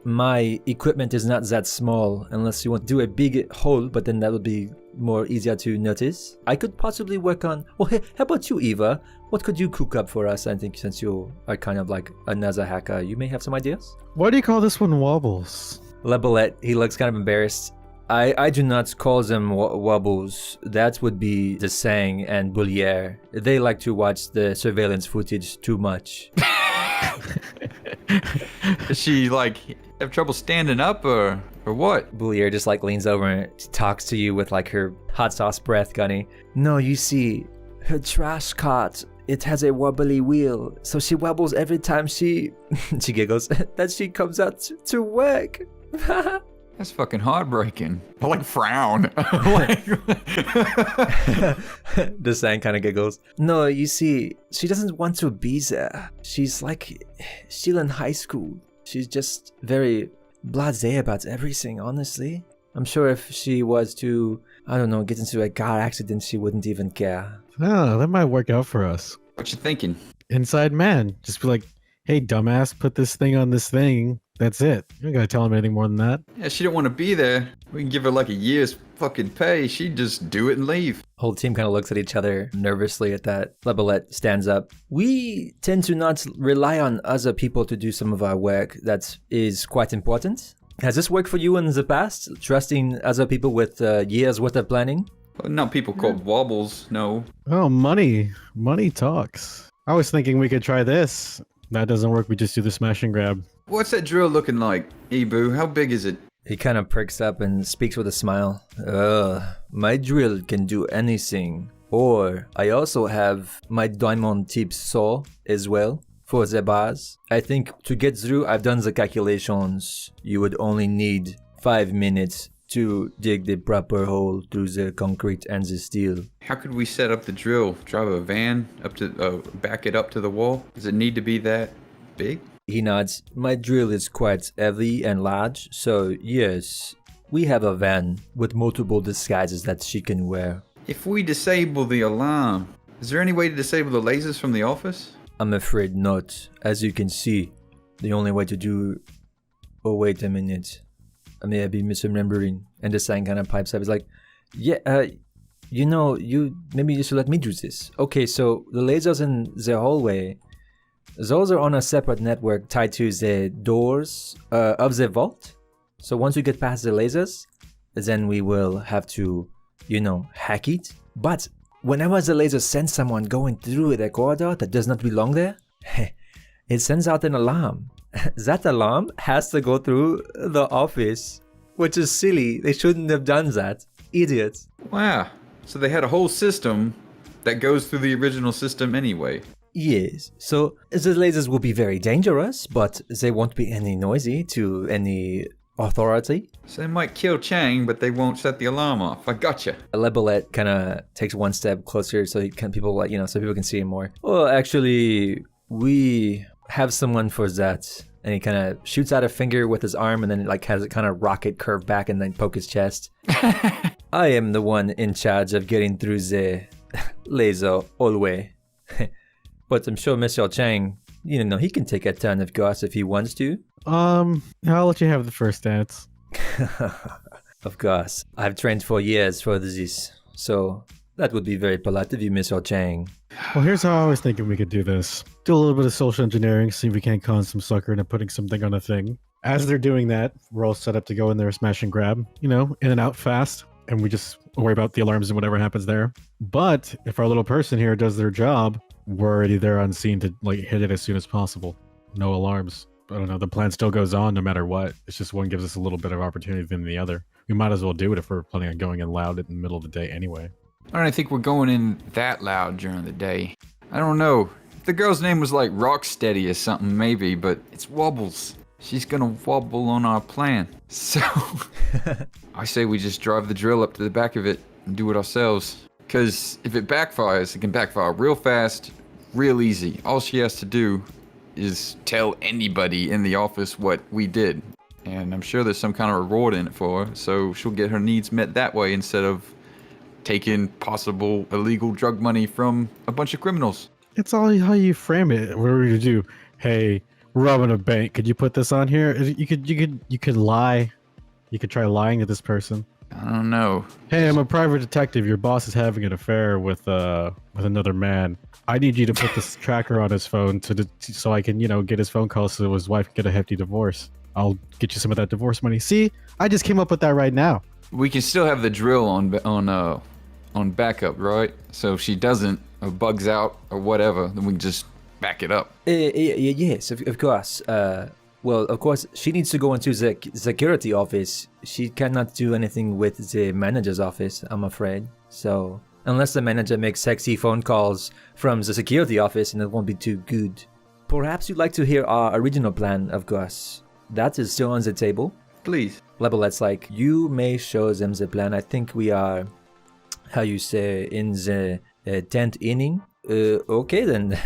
Speaker 7: my equipment is not that small unless you want to do a big hole, but then that would be more easier to notice. I could possibly work on, well, hey, how about you, Eva? What could you cook up for us? I think since you are kind of like another hacker, you may have some ideas.
Speaker 10: Why do you call this one wobbles?
Speaker 7: Lebelet, he looks kind of embarrassed. I do not call them wobbles. That would be the Sang and Boulier. They like to watch the surveillance footage too much.
Speaker 9: Does she like have trouble standing up or what?
Speaker 7: Boulier just like leans over and talks to you with like her hot sauce breath, Gunny. No, you see, her trash cart, it has a wobbly wheel, so she wobbles every time she giggles, that she comes out to work.
Speaker 9: That's fucking heartbreaking. I like frown.
Speaker 7: The Sang kind of giggles. No, you see, she doesn't want to be there. She's like still in high school. She's just very blasé about everything, honestly. I'm sure if she was to, I don't know, get into a car accident, she wouldn't even care.
Speaker 10: Oh, that might work out for us.
Speaker 9: What you thinking?
Speaker 10: Inside man. Just be like, hey, dumbass, put this thing on this thing. That's it. You don't gotta tell him anything more than that.
Speaker 9: Yeah, she don't want to be there. We can give her like a year's fucking pay. She'd just do it and leave.
Speaker 7: Whole team kind of looks at each other nervously at that. Lebelet stands up. We tend to not rely on other people to do some of our work. That is quite important. Has this worked for you in the past? Trusting other people with years worth of planning?
Speaker 9: Well, not people called wobbles, no.
Speaker 10: Oh, money. Money talks. I was thinking we could try this. That doesn't work, we just do the smash and grab.
Speaker 9: What's that drill looking like, Ibu? How big is it?
Speaker 7: He kind of perks up and speaks with a smile. My drill can do anything. Or I also have my diamond tip saw as well for the bars. I think to get through, I've done the calculations. You would only need 5 minutes to dig the proper hole through the concrete and the steel.
Speaker 9: How could we set up the drill? Drive a van up to back it up to the wall? Does it need to be that big?
Speaker 7: He nods. My drill is quite heavy and large, so yes, we have a van with multiple disguises that she can wear.
Speaker 9: If we disable the alarm, is there any way to disable the lasers from the office?
Speaker 7: I'm afraid not. As you can see, the only way to do... Oh, wait a minute. I may be misremembering. And the Sang kind of pipes up. It's like, yeah, you know, maybe you should let me do this. Okay, so the lasers in the hallway, those are on a separate network tied to the doors of the vault. So once we get past the lasers, then we will have to, you know, hack it. But whenever the laser sends someone going through the corridor that does not belong there, it sends out an alarm. That alarm has to go through the office, which is silly. They shouldn't have done that. Idiots.
Speaker 9: Wow. So they had a whole system that goes through the original system anyway.
Speaker 7: Yes, so the lasers will be very dangerous, but they won't be any noisy to any authority.
Speaker 5: So they might kill Chang, but they won't set the alarm off. I gotcha.
Speaker 7: Lebelet kind of takes one step closer so people so people can see him more. Well, actually, we have someone for that. And he kind of shoots out a finger with his arm and then has it kind of rocket curve back and then poke his chest. I am the one in charge of getting through the laser hallway. But I'm sure Monsieur Chang, he can take a ton of gas if he wants to.
Speaker 10: I'll let you have the first dance.
Speaker 7: Of course. I've trained for years for this, so that would be very polite of you, Monsieur Chang.
Speaker 10: Well, here's how I was thinking we could do this. Do a little bit of social engineering, see if we can't con some sucker into putting something on a thing. As they're doing that, we're all set up to go in there, smash and grab, in and out fast, and we just worry about the alarms and whatever happens there. But if our little person here does their job, we're already there on scene to hit it as soon as possible. No alarms. I don't know, the plan still goes on no matter what. It's just one gives us a little bit of opportunity than the other. We might as well do it if we're planning on going in loud in the middle of the day anyway.
Speaker 5: I don't think we're going in that loud during the day. I don't know. If the girl's name was like Rocksteady or something, maybe, but it's Wobbles. She's gonna wobble on our plan. So, I say we just drive the drill up to the back of it and do it ourselves. Because if it backfires, it can backfire real fast, real easy. All she has to do is tell anybody in the office what we did. And I'm sure there's some kind of reward in it for her, so she'll get her needs met that way instead of taking possible illegal drug money from a bunch of criminals.
Speaker 10: It's all how you frame it. What are we gonna do? Hey, we're robbing a bank. Could you put this on here? You could lie. You could try lying to this person.
Speaker 5: I don't know.
Speaker 10: Hey, I'm a private detective. Your boss is having an affair with another man. I need you to put this tracker on his phone so I can get his phone calls so his wife can get a hefty divorce. I'll get you some of that divorce money. See, I just came up with that right now.
Speaker 5: We can still have the drill on backup, right? So if she doesn't, or bugs out, or whatever, then we can just back it up.
Speaker 7: Yes, of course. Well, of course, she needs to go into the security office. She cannot do anything with the manager's office, I'm afraid. So, unless the manager makes sexy phone calls from the security office, and it won't be too good. Perhaps you'd like to hear our original plan, of course. That is still on the table.
Speaker 5: Please.
Speaker 7: Lebelet's like, you may show them the plan. I think we are, how you say, in the 10th inning. Okay then,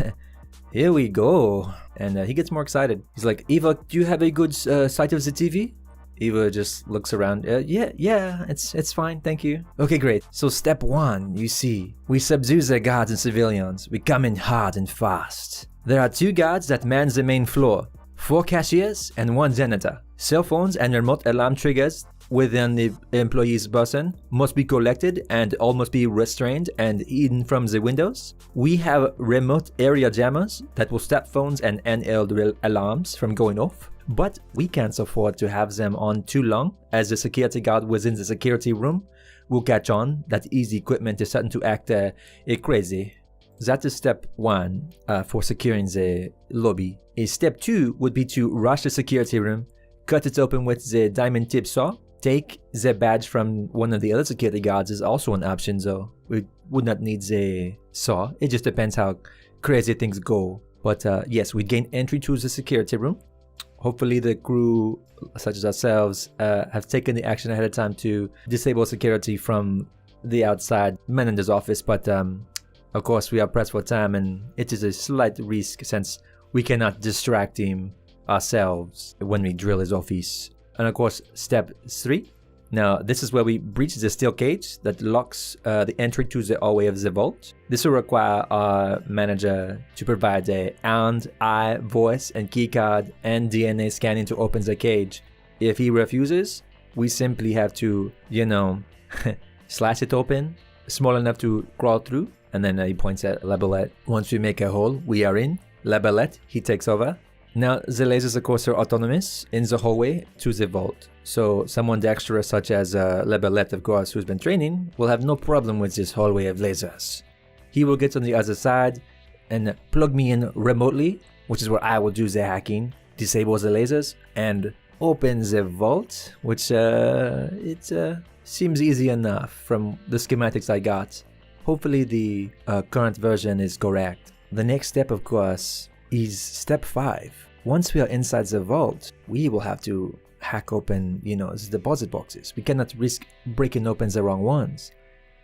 Speaker 7: here we go. And he gets more excited. He's like, Eva, do you have a good sight of the TV? Eva just looks around. Yeah, it's fine, thank you. Okay, great. So step 1, you see, we subdue the guards and civilians. We come in hard and fast. There are 2 guards that man the main floor, 4 cashiers and 1 janitor. Cell phones and remote alarm triggers within the employee's person must be collected and all must be restrained and hidden from the windows. We have remote area jammers that will stop phones and handheld alarms from going off, but we can't afford to have them on too long, as the security guard within the security room will catch on that easy equipment is starting to act crazy. That is step 1 for securing the lobby. Step 2 would be to rush the security room, cut it open with the diamond tip saw. Take the badge from one of the other security guards is also an option, though. We would not need the saw. It just depends how crazy things go. But yes, we gain entry to the security room. Hopefully the crew, such as ourselves, have taken the action ahead of time to disable security from the outside manager's office. But of course, we are pressed for time, and it is a slight risk since we cannot distract him ourselves when we drill his office. And of course, step 3. Now, this is where we breach the steel cage that locks the entry to the hallway of the vault. This will require our manager to provide a hand, eye, voice, and keycard and DNA scanning to open the cage. If he refuses, we simply have to, slash it open, small enough to crawl through. And then he points at Lebelet. Once we make a hole, we are in. Lebelet, he takes over. Now, the lasers, of course, are autonomous in the hallway to the vault. So someone dexterous such as Lebelet, of course, who's been training, will have no problem with this hallway of lasers. He will get on the other side and plug me in remotely, which is where I will do the hacking, disable the lasers, and open the vault, which seems easy enough from the schematics I got. Hopefully the current version is correct. The next step, of course, is step 5. Once we are inside the vault, we will have to hack open, the deposit boxes. We cannot risk breaking open the wrong ones.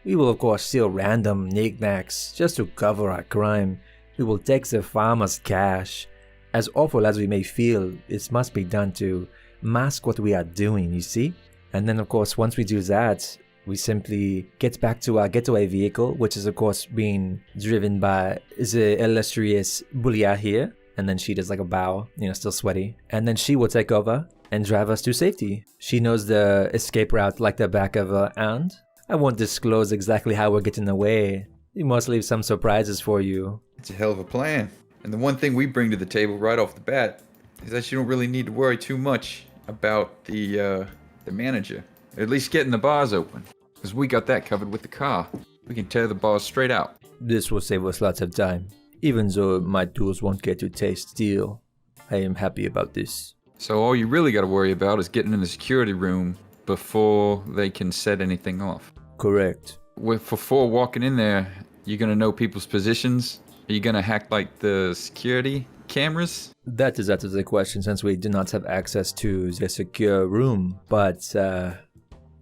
Speaker 7: We will of course steal random knickknacks just to cover our crime. We will take the farmer's cash. As awful as we may feel, it must be done to mask what we are doing, you see? And then of course once we do that, we simply get back to our getaway vehicle, which is of course being driven by the illustrious Bulia here. And then she does like a bow, still sweaty. And then she will take over and drive us to safety. She knows the escape route like the back of her hand. I won't disclose exactly how we're getting away. We must leave some surprises for you.
Speaker 9: It's a hell of a plan. And the one thing we bring to the table right off the bat is that you don't really need to worry too much about the manager. At least getting the bars open. Because we got that covered with the car. We can tear the bars straight out.
Speaker 7: This will save us lots of time. Even though my tools won't get to taste steel, I am happy about this.
Speaker 9: So all you really got to worry about is getting in the security room before they can set anything off.
Speaker 7: Correct.
Speaker 9: Before walking in there, you're going to know people's positions? Are you going to hack like the security cameras?
Speaker 7: That is out of the question since we do not have access to the secure room. But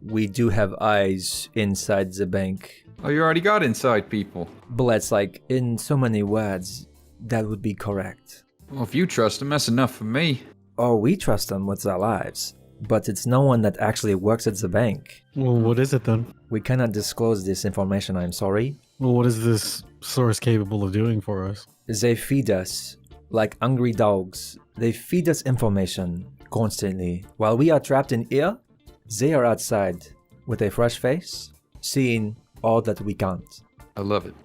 Speaker 7: we do have eyes inside the bank.
Speaker 9: Oh, you already got inside people.
Speaker 7: Blet's like, in so many words, that would be correct.
Speaker 9: Well, if you trust them, that's enough for me.
Speaker 7: Oh, we trust them with our lives. But it's no one that actually works at the bank.
Speaker 10: Well, what is it then?
Speaker 7: We cannot disclose this information, I'm sorry.
Speaker 10: Well, what is this source capable of doing for us?
Speaker 7: They feed us like hungry dogs. They feed us information constantly. While we are trapped in here, they are outside with a fresh face, seeing all that we can't.
Speaker 9: I love it.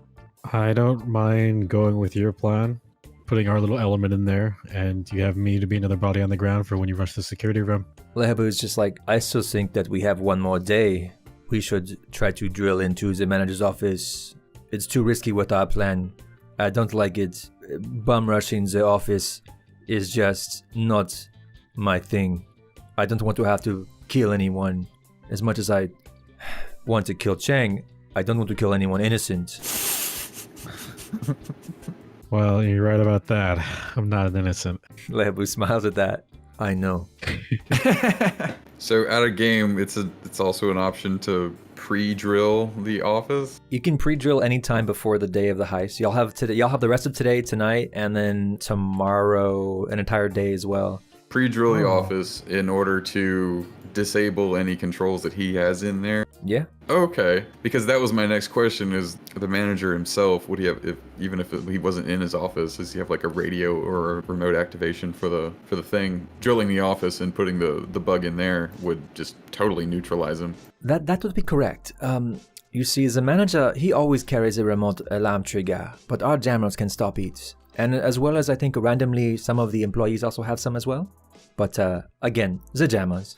Speaker 10: I don't mind going with your plan, putting our little element in there, and you have me to be another body on the ground for when you rush the security room.
Speaker 7: Lehabu is just like, I still think that we have one more day. We should try to drill into the manager's office. It's too risky with our plan. I don't like it. Bum rushing the office is just not my thing. I don't want to have to kill anyone. As much as I want to kill Chang, I don't want to kill anyone innocent.
Speaker 10: Well, you're right about that. I'm not an innocent.
Speaker 7: Lehabu smiles at that. I know.
Speaker 9: So out of game, it's also an option to pre-drill the office.
Speaker 7: You can pre-drill anytime before the day of the heist. Y'all have the rest of today, tonight, and then tomorrow, an entire day as well.
Speaker 9: Pre-drill the office in order to disable any controls that he has in there.
Speaker 7: Yeah.
Speaker 9: Okay, because that was my next question: is the manager himself, would he have, even if he wasn't in his office, does he have like a radio or a remote activation for the thing? Drilling the office and putting the bug in there would just totally neutralize him.
Speaker 7: That would be correct. You see, the manager, he always carries a remote alarm trigger, but our jammers can stop it. And as well as I think randomly some of the employees also have some as well. But again, the jammers.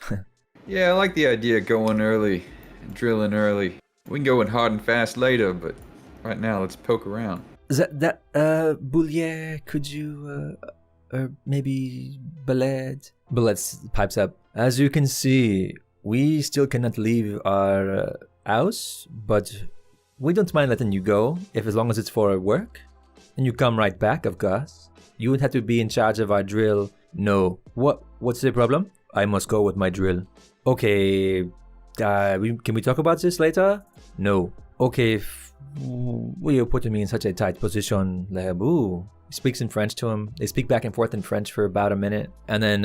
Speaker 9: Yeah, I like the idea of going early and drilling early. We can go in hard and fast later, but right now let's poke around.
Speaker 7: Boulier, could you, maybe Baled? Baled pipes up. As you can see, we still cannot leave our house, but we don't mind letting you go, as long as it's for work. And you come right back, of course. You would have to be in charge of our drill. No. What's the problem? I must go with my drill. Okay, can we talk about this later? No. Okay, you're putting me in such a tight position, Lehabu. He speaks in French to him. They speak back and forth in French for about a minute. And then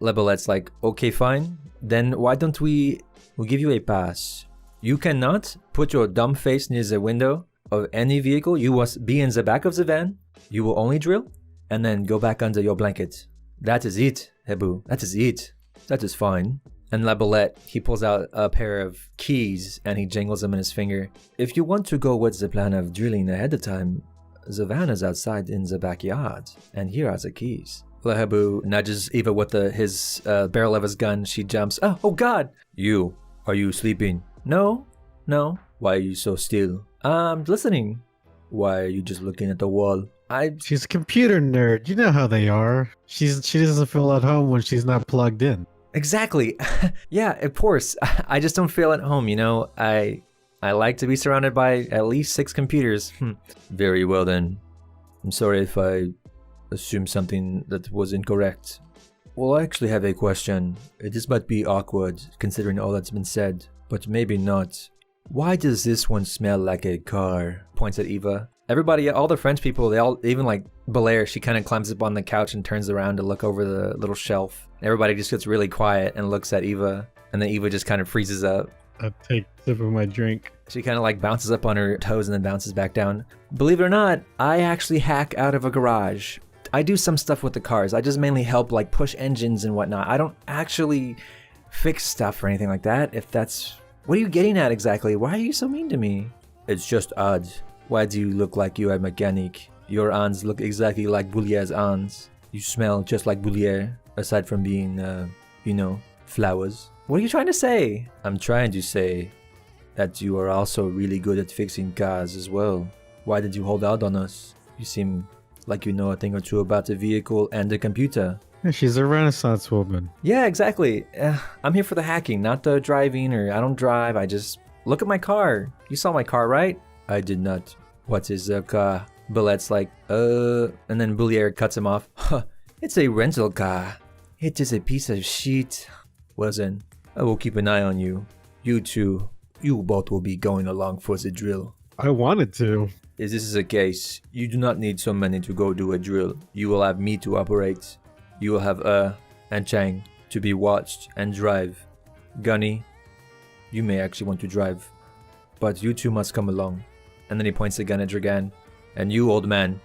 Speaker 7: Lebelet's like, okay, fine. Then why don't we'll give you a pass. You cannot put your dumb face near the window of any vehicle. You must be in the back of the van. You will only drill and then go back under your blanket. That is it, Hebu. That is it. That is fine. And Labolette, he pulls out a pair of keys and he jingles them in his finger. If you want to go with the plan of drilling ahead of time, the van is outside in the backyard, and here are the keys. Lehabu nudges Eva with his barrel of his gun. She jumps. Oh God! Are you sleeping? No. Why are you so still? I'm listening. Why are you just looking at the wall?
Speaker 10: She's a computer nerd. You know how they are. She doesn't feel at home when she's not plugged in.
Speaker 7: Exactly. Yeah, of course. I just don't feel at home, you know. I like to be surrounded by at least 6 computers. Very well then. I'm sorry if I assumed something that was incorrect. Well, I actually have a question. This might be awkward, considering all that's been said, but maybe not. Why does this one smell like a car? Points at Eva. Everybody, all the French people, they all, even like Belair, she kind of climbs up on the couch and turns around to look over the little shelf. Everybody just gets really quiet and looks at Eva, and then Eva just kind of freezes up.
Speaker 10: I take a sip of my drink.
Speaker 7: She kind of like bounces up on her toes and then bounces back down. Believe it or not, I actually hack out of a garage. I do some stuff with the cars. I just mainly help like push engines and whatnot. I don't actually fix stuff or anything like that, if that's... What are you getting at exactly? Why are you so mean to me? It's just odd. Why do you look like you are a mechanic? Your aunts look exactly like Boulier's aunts. You smell just like Boulier, aside from being, you know, flowers. What are you trying to say? I'm trying to say that you are also really good at fixing cars as well. Why did you hold out on us? You seem like you know a thing or two about the vehicle and the computer.
Speaker 10: She's a Renaissance woman.
Speaker 7: Yeah, exactly. I'm here for the hacking, not the driving, or I don't drive. I just look at my car. You saw my car, right? I did not. What is a car? Billet's like, and then Boulier cuts him off. Huh, it's a rental car. It is a piece of shit. Well then, I will keep an eye on you. You two, you both will be going along for the drill.
Speaker 10: I wanted to.
Speaker 7: If this is the case, you do not need so many to go do a drill. You will have me to operate. You will have and Chang to be watched and drive. Gunny, you may actually want to drive, but you two must come along. And then he points the gun at Dragan. And you, old man,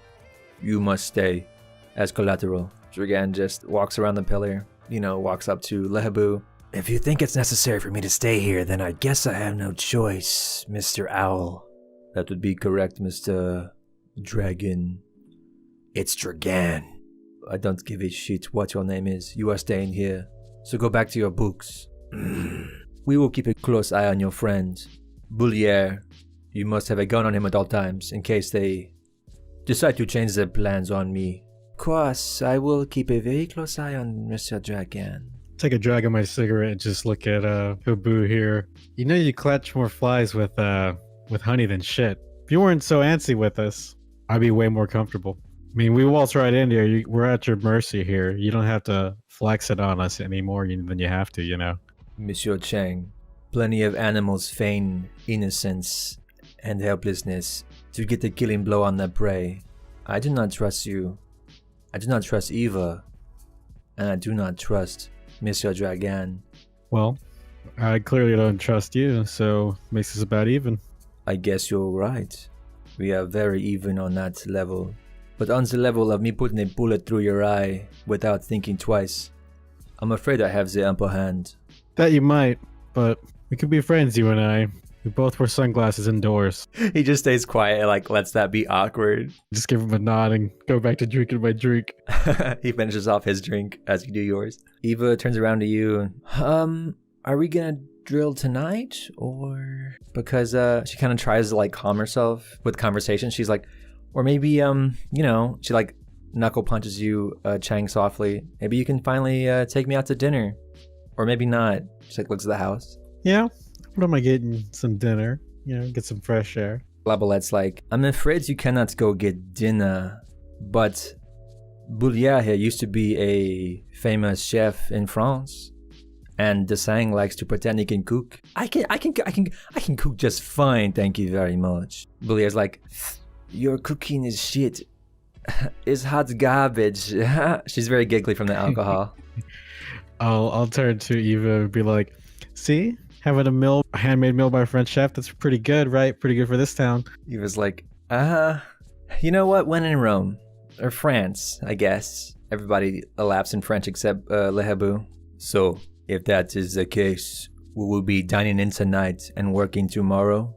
Speaker 7: you must stay as collateral. Dragan just walks around the pillar, you know, walks up to Lehabu. If you think it's necessary for me to stay here, then I guess I have no choice, Mr. Owl. That would be correct, Mr. Dragon. It's Dragan. I don't give a shit what your name is. You are staying here. So go back to your books. We will keep a close eye on your friend. Boulier, you must have a gun on him at all times in case they decide to change their plans on me. Of course, I will keep a very close eye on Mr. Dragan.
Speaker 10: Take a drag of my cigarette and just look at Habu here. You know you clutch more flies with honey than shit. If you weren't so antsy with us, I'd be way more comfortable. I mean, we waltz right in here. We're at your mercy here. You don't have to flex it on us anymore than you have to, you know.
Speaker 7: Monsieur Chang, plenty of animals feign innocence and helplessness to get the killing blow on their prey. I do not trust you. I do not trust Eva. And I do not trust Monsieur Dragan.
Speaker 10: Well, I clearly don't trust you, so makes us about even.
Speaker 7: I guess you're right. We are very even on that level. But on the level of me putting a bullet through your eye without thinking twice, I'm afraid I have the upper hand.
Speaker 10: That you might, but we could be friends, you and I. We both wear sunglasses indoors.
Speaker 7: He just stays quiet and like lets that be awkward.
Speaker 10: Just give him a nod and go back to drinking my drink.
Speaker 7: He finishes off his drink as you do yours. Eva turns around to you. Are we gonna drill tonight? Or because she kind of tries to like calm herself with conversation. She's like, or maybe you know, she like knuckle punches you, Chang, softly. Maybe you can finally take me out to dinner. Or maybe not. She like looks at the house.
Speaker 10: Yeah. What am I getting? Some dinner, you know, get some fresh air.
Speaker 7: Labalette's like, I'm afraid you cannot go get dinner, but Boulier here used to be a famous chef in France, and Desang likes to pretend he can cook. I can cook just fine, thank you very much. Boulier's like, your cooking is shit. It's hot garbage. She's very giggly from the alcohol.
Speaker 10: I'll turn to Eva and be like, see? Having a handmade meal by a French chef, that's pretty good, right? Pretty good for this town.
Speaker 7: He was like, you know what? When in Rome, or France, I guess. Everybody elapsed in French except Lehabu. So, if that is the case, we will be dining in tonight and working tomorrow.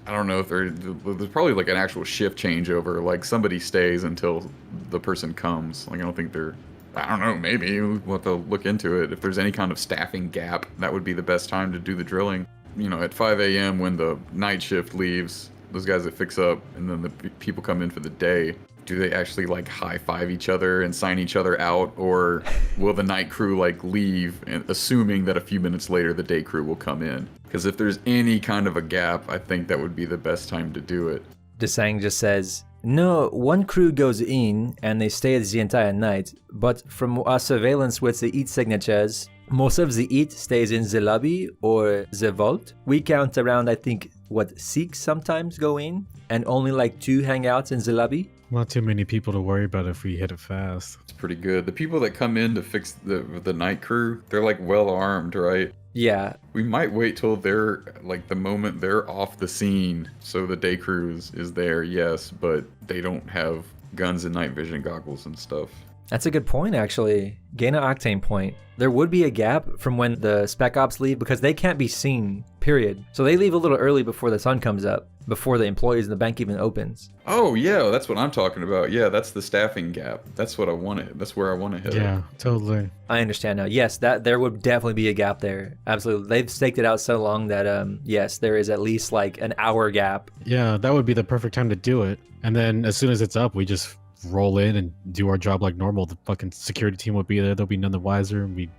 Speaker 9: I don't know if there's probably like an actual shift changeover. Like somebody stays until the person comes. Like I don't think they're... I don't know, maybe we'll have to look into it. If there's any kind of staffing gap, that would be the best time to do the drilling. You know, at 5 a.m. when the night shift leaves, those guys that fix up, and then the people come in for the day, do they actually like high-five each other and sign each other out? Or will the night crew like leave, and assuming that a few minutes later the day crew will come in? Because if there's any kind of a gap, I think that would be the best time to do it.
Speaker 7: Desang just says, No, one crew goes in and they stay the entire night, but from our surveillance with the EAT signatures, most of the EAT stays in the lobby or the vault. We count around, I think, 6 sometimes go in, and only like 2 hang out in the lobby.
Speaker 10: Not too many people to worry about if we hit it fast.
Speaker 9: It's pretty good. The people that come in to fix the night crew, they're like well armed, right?
Speaker 7: Yeah.
Speaker 9: We might wait till they're like the moment they're off the scene, so the day crew is there, yes, but they don't have guns and night vision goggles and stuff.
Speaker 7: That's a good point, actually. Gain an octane point. There would be a gap from when the spec ops leave because they can't be seen, period. So they leave a little early before the sun comes up, before the employees in the bank even opens.
Speaker 9: Oh yeah, that's what I'm talking about. Yeah, that's the staffing gap. That's what I wanted. That's where I want to hit.
Speaker 10: Yeah, totally.
Speaker 7: I understand now. Yes, that there would definitely be a gap there. Absolutely. They've staked it out so long that yes, there is at least like an hour gap.
Speaker 10: Yeah, that would be the perfect time to do it. And then as soon as it's up, we just roll in and do our job like normal. The fucking security team would be there. They'll be none the wiser, and we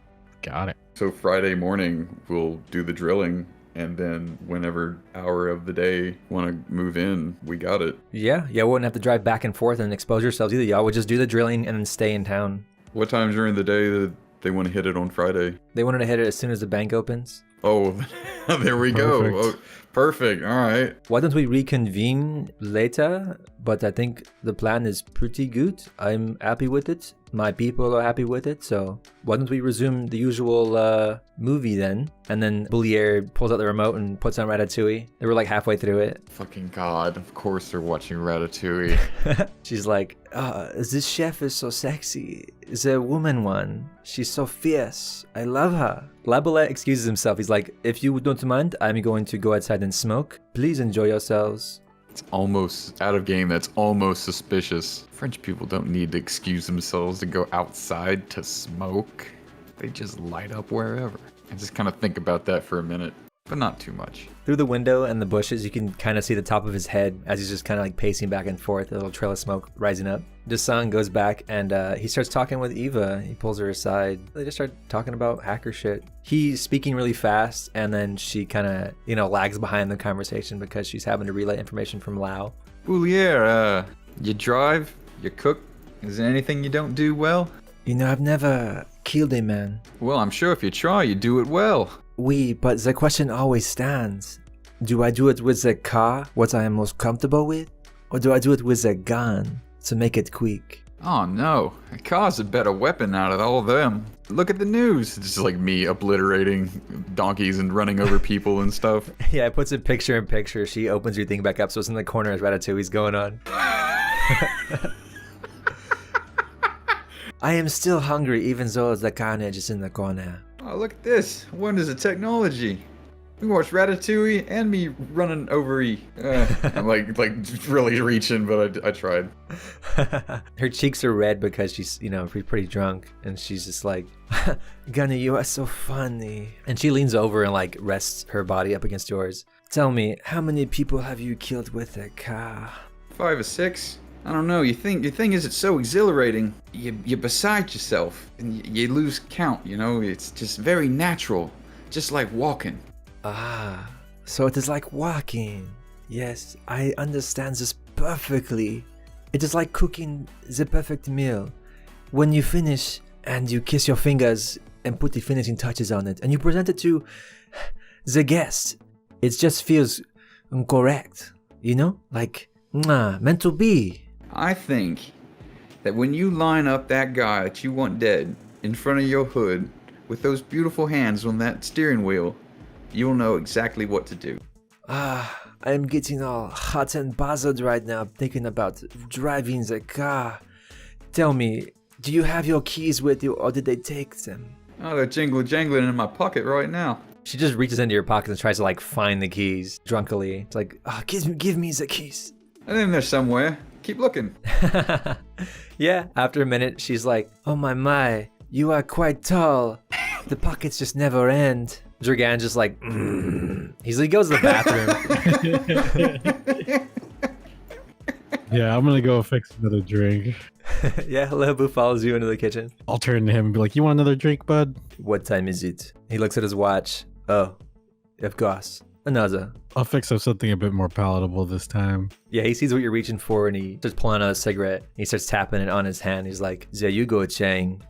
Speaker 10: got it.
Speaker 9: So Friday morning, we'll do the drilling, and then whenever hour of the day want to move in, we got it.
Speaker 7: Yeah, we wouldn't have to drive back and forth and expose yourselves either. Y'all would just do the drilling and then stay in town.
Speaker 9: What time during the day that they want to hit it on Friday?
Speaker 7: They wanted to hit it as soon as the bank opens.
Speaker 9: Oh, there we go. Oh, perfect. All right.
Speaker 7: Why don't we reconvene later? But I think the plan is pretty good. I'm happy with it. My people are happy with it. So why don't we resume the usual movie then? And then Boulier pulls out the remote and puts on Ratatouille. They were like halfway through it.
Speaker 9: Fucking God. Of course they're watching Ratatouille.
Speaker 7: She's like, this chef is so sexy. The woman one. She's so fierce. I love her. Laboulette excuses himself. He's like, if you don't mind, I'm going to go outside and smoke. Please enjoy yourselves.
Speaker 9: It's almost out of game. That's almost suspicious. French people don't need to excuse themselves to go outside to smoke. They just light up wherever. I just kind of think about that for a minute, but not too much.
Speaker 7: Through the window and the bushes, you can kind of see the top of his head as he's just kind of like pacing back and forth, a little trail of smoke rising up. Desan goes back and he starts talking with Eva. He pulls her aside. They just start talking about hacker shit. He's speaking really fast, and then she kind of, lags behind the conversation because she's having to relay information from Lao.
Speaker 5: Boulier, you drive, you cook. Is there anything you don't do well?
Speaker 7: I've never killed a man.
Speaker 5: Well, I'm sure if you try, you do it well.
Speaker 7: Oui, but the question always stands. Do I do it with the car, what I am most comfortable with? Or do I do it with a gun to make it quick?
Speaker 5: Oh no, a car's a better weapon out of all of them. Look at the news.
Speaker 9: It's just like me obliterating donkeys and running over people and stuff.
Speaker 7: Yeah, it puts it picture in picture. She opens your thing back up, so it's in the corner as Ratatouille's going on. I am still hungry, even though the carnage is in the corner.
Speaker 5: Oh, look at this. Wonders of technology. We watched Ratatouille and me running over
Speaker 9: I'm like really reaching, but I tried.
Speaker 7: Her cheeks are red because she's, pretty drunk, and she's just like, Gunny, you are so funny. And she leans over and like rests her body up against yours. Tell me, how many people have you killed with a car?
Speaker 5: 5 or 6. I don't know. Your thing is, it's so exhilarating. You're beside yourself, and you lose count. It's just very natural, just like walking.
Speaker 7: Ah, so it is like walking. Yes, I understand this perfectly. It is like cooking the perfect meal. When you finish and you kiss your fingers and put the finishing touches on it, and you present it to the guest, it just feels correct. Like meant to be.
Speaker 5: I think that when you line up that guy that you want dead in front of your hood with those beautiful hands on that steering wheel, you'll know exactly what to do.
Speaker 7: I'm getting all hot and bothered right now thinking about driving the car. Tell me, do you have your keys with you, or did they take them?
Speaker 5: Oh, they're jangling in my pocket right now.
Speaker 7: She just reaches into your pocket and tries to find the keys drunkily. It's like, give me the keys.
Speaker 5: I think they're somewhere. Keep looking.
Speaker 7: Yeah, after a minute, she's like, oh my, you are quite tall. The pockets just never end. Dragan just like, He goes to the bathroom.
Speaker 10: Yeah, I'm gonna go fix another drink.
Speaker 7: Yeah, Lebu follows you into the kitchen.
Speaker 10: I'll turn to him and be like, you want another drink, bud?
Speaker 7: What time is it? He looks at his watch. Oh, of course. Another.
Speaker 10: I'll fix up something a bit more palatable this time.
Speaker 7: Yeah, he sees what you're reaching for and he starts pulling out a cigarette. He starts tapping it on his hand. He's like, there you go, Chang.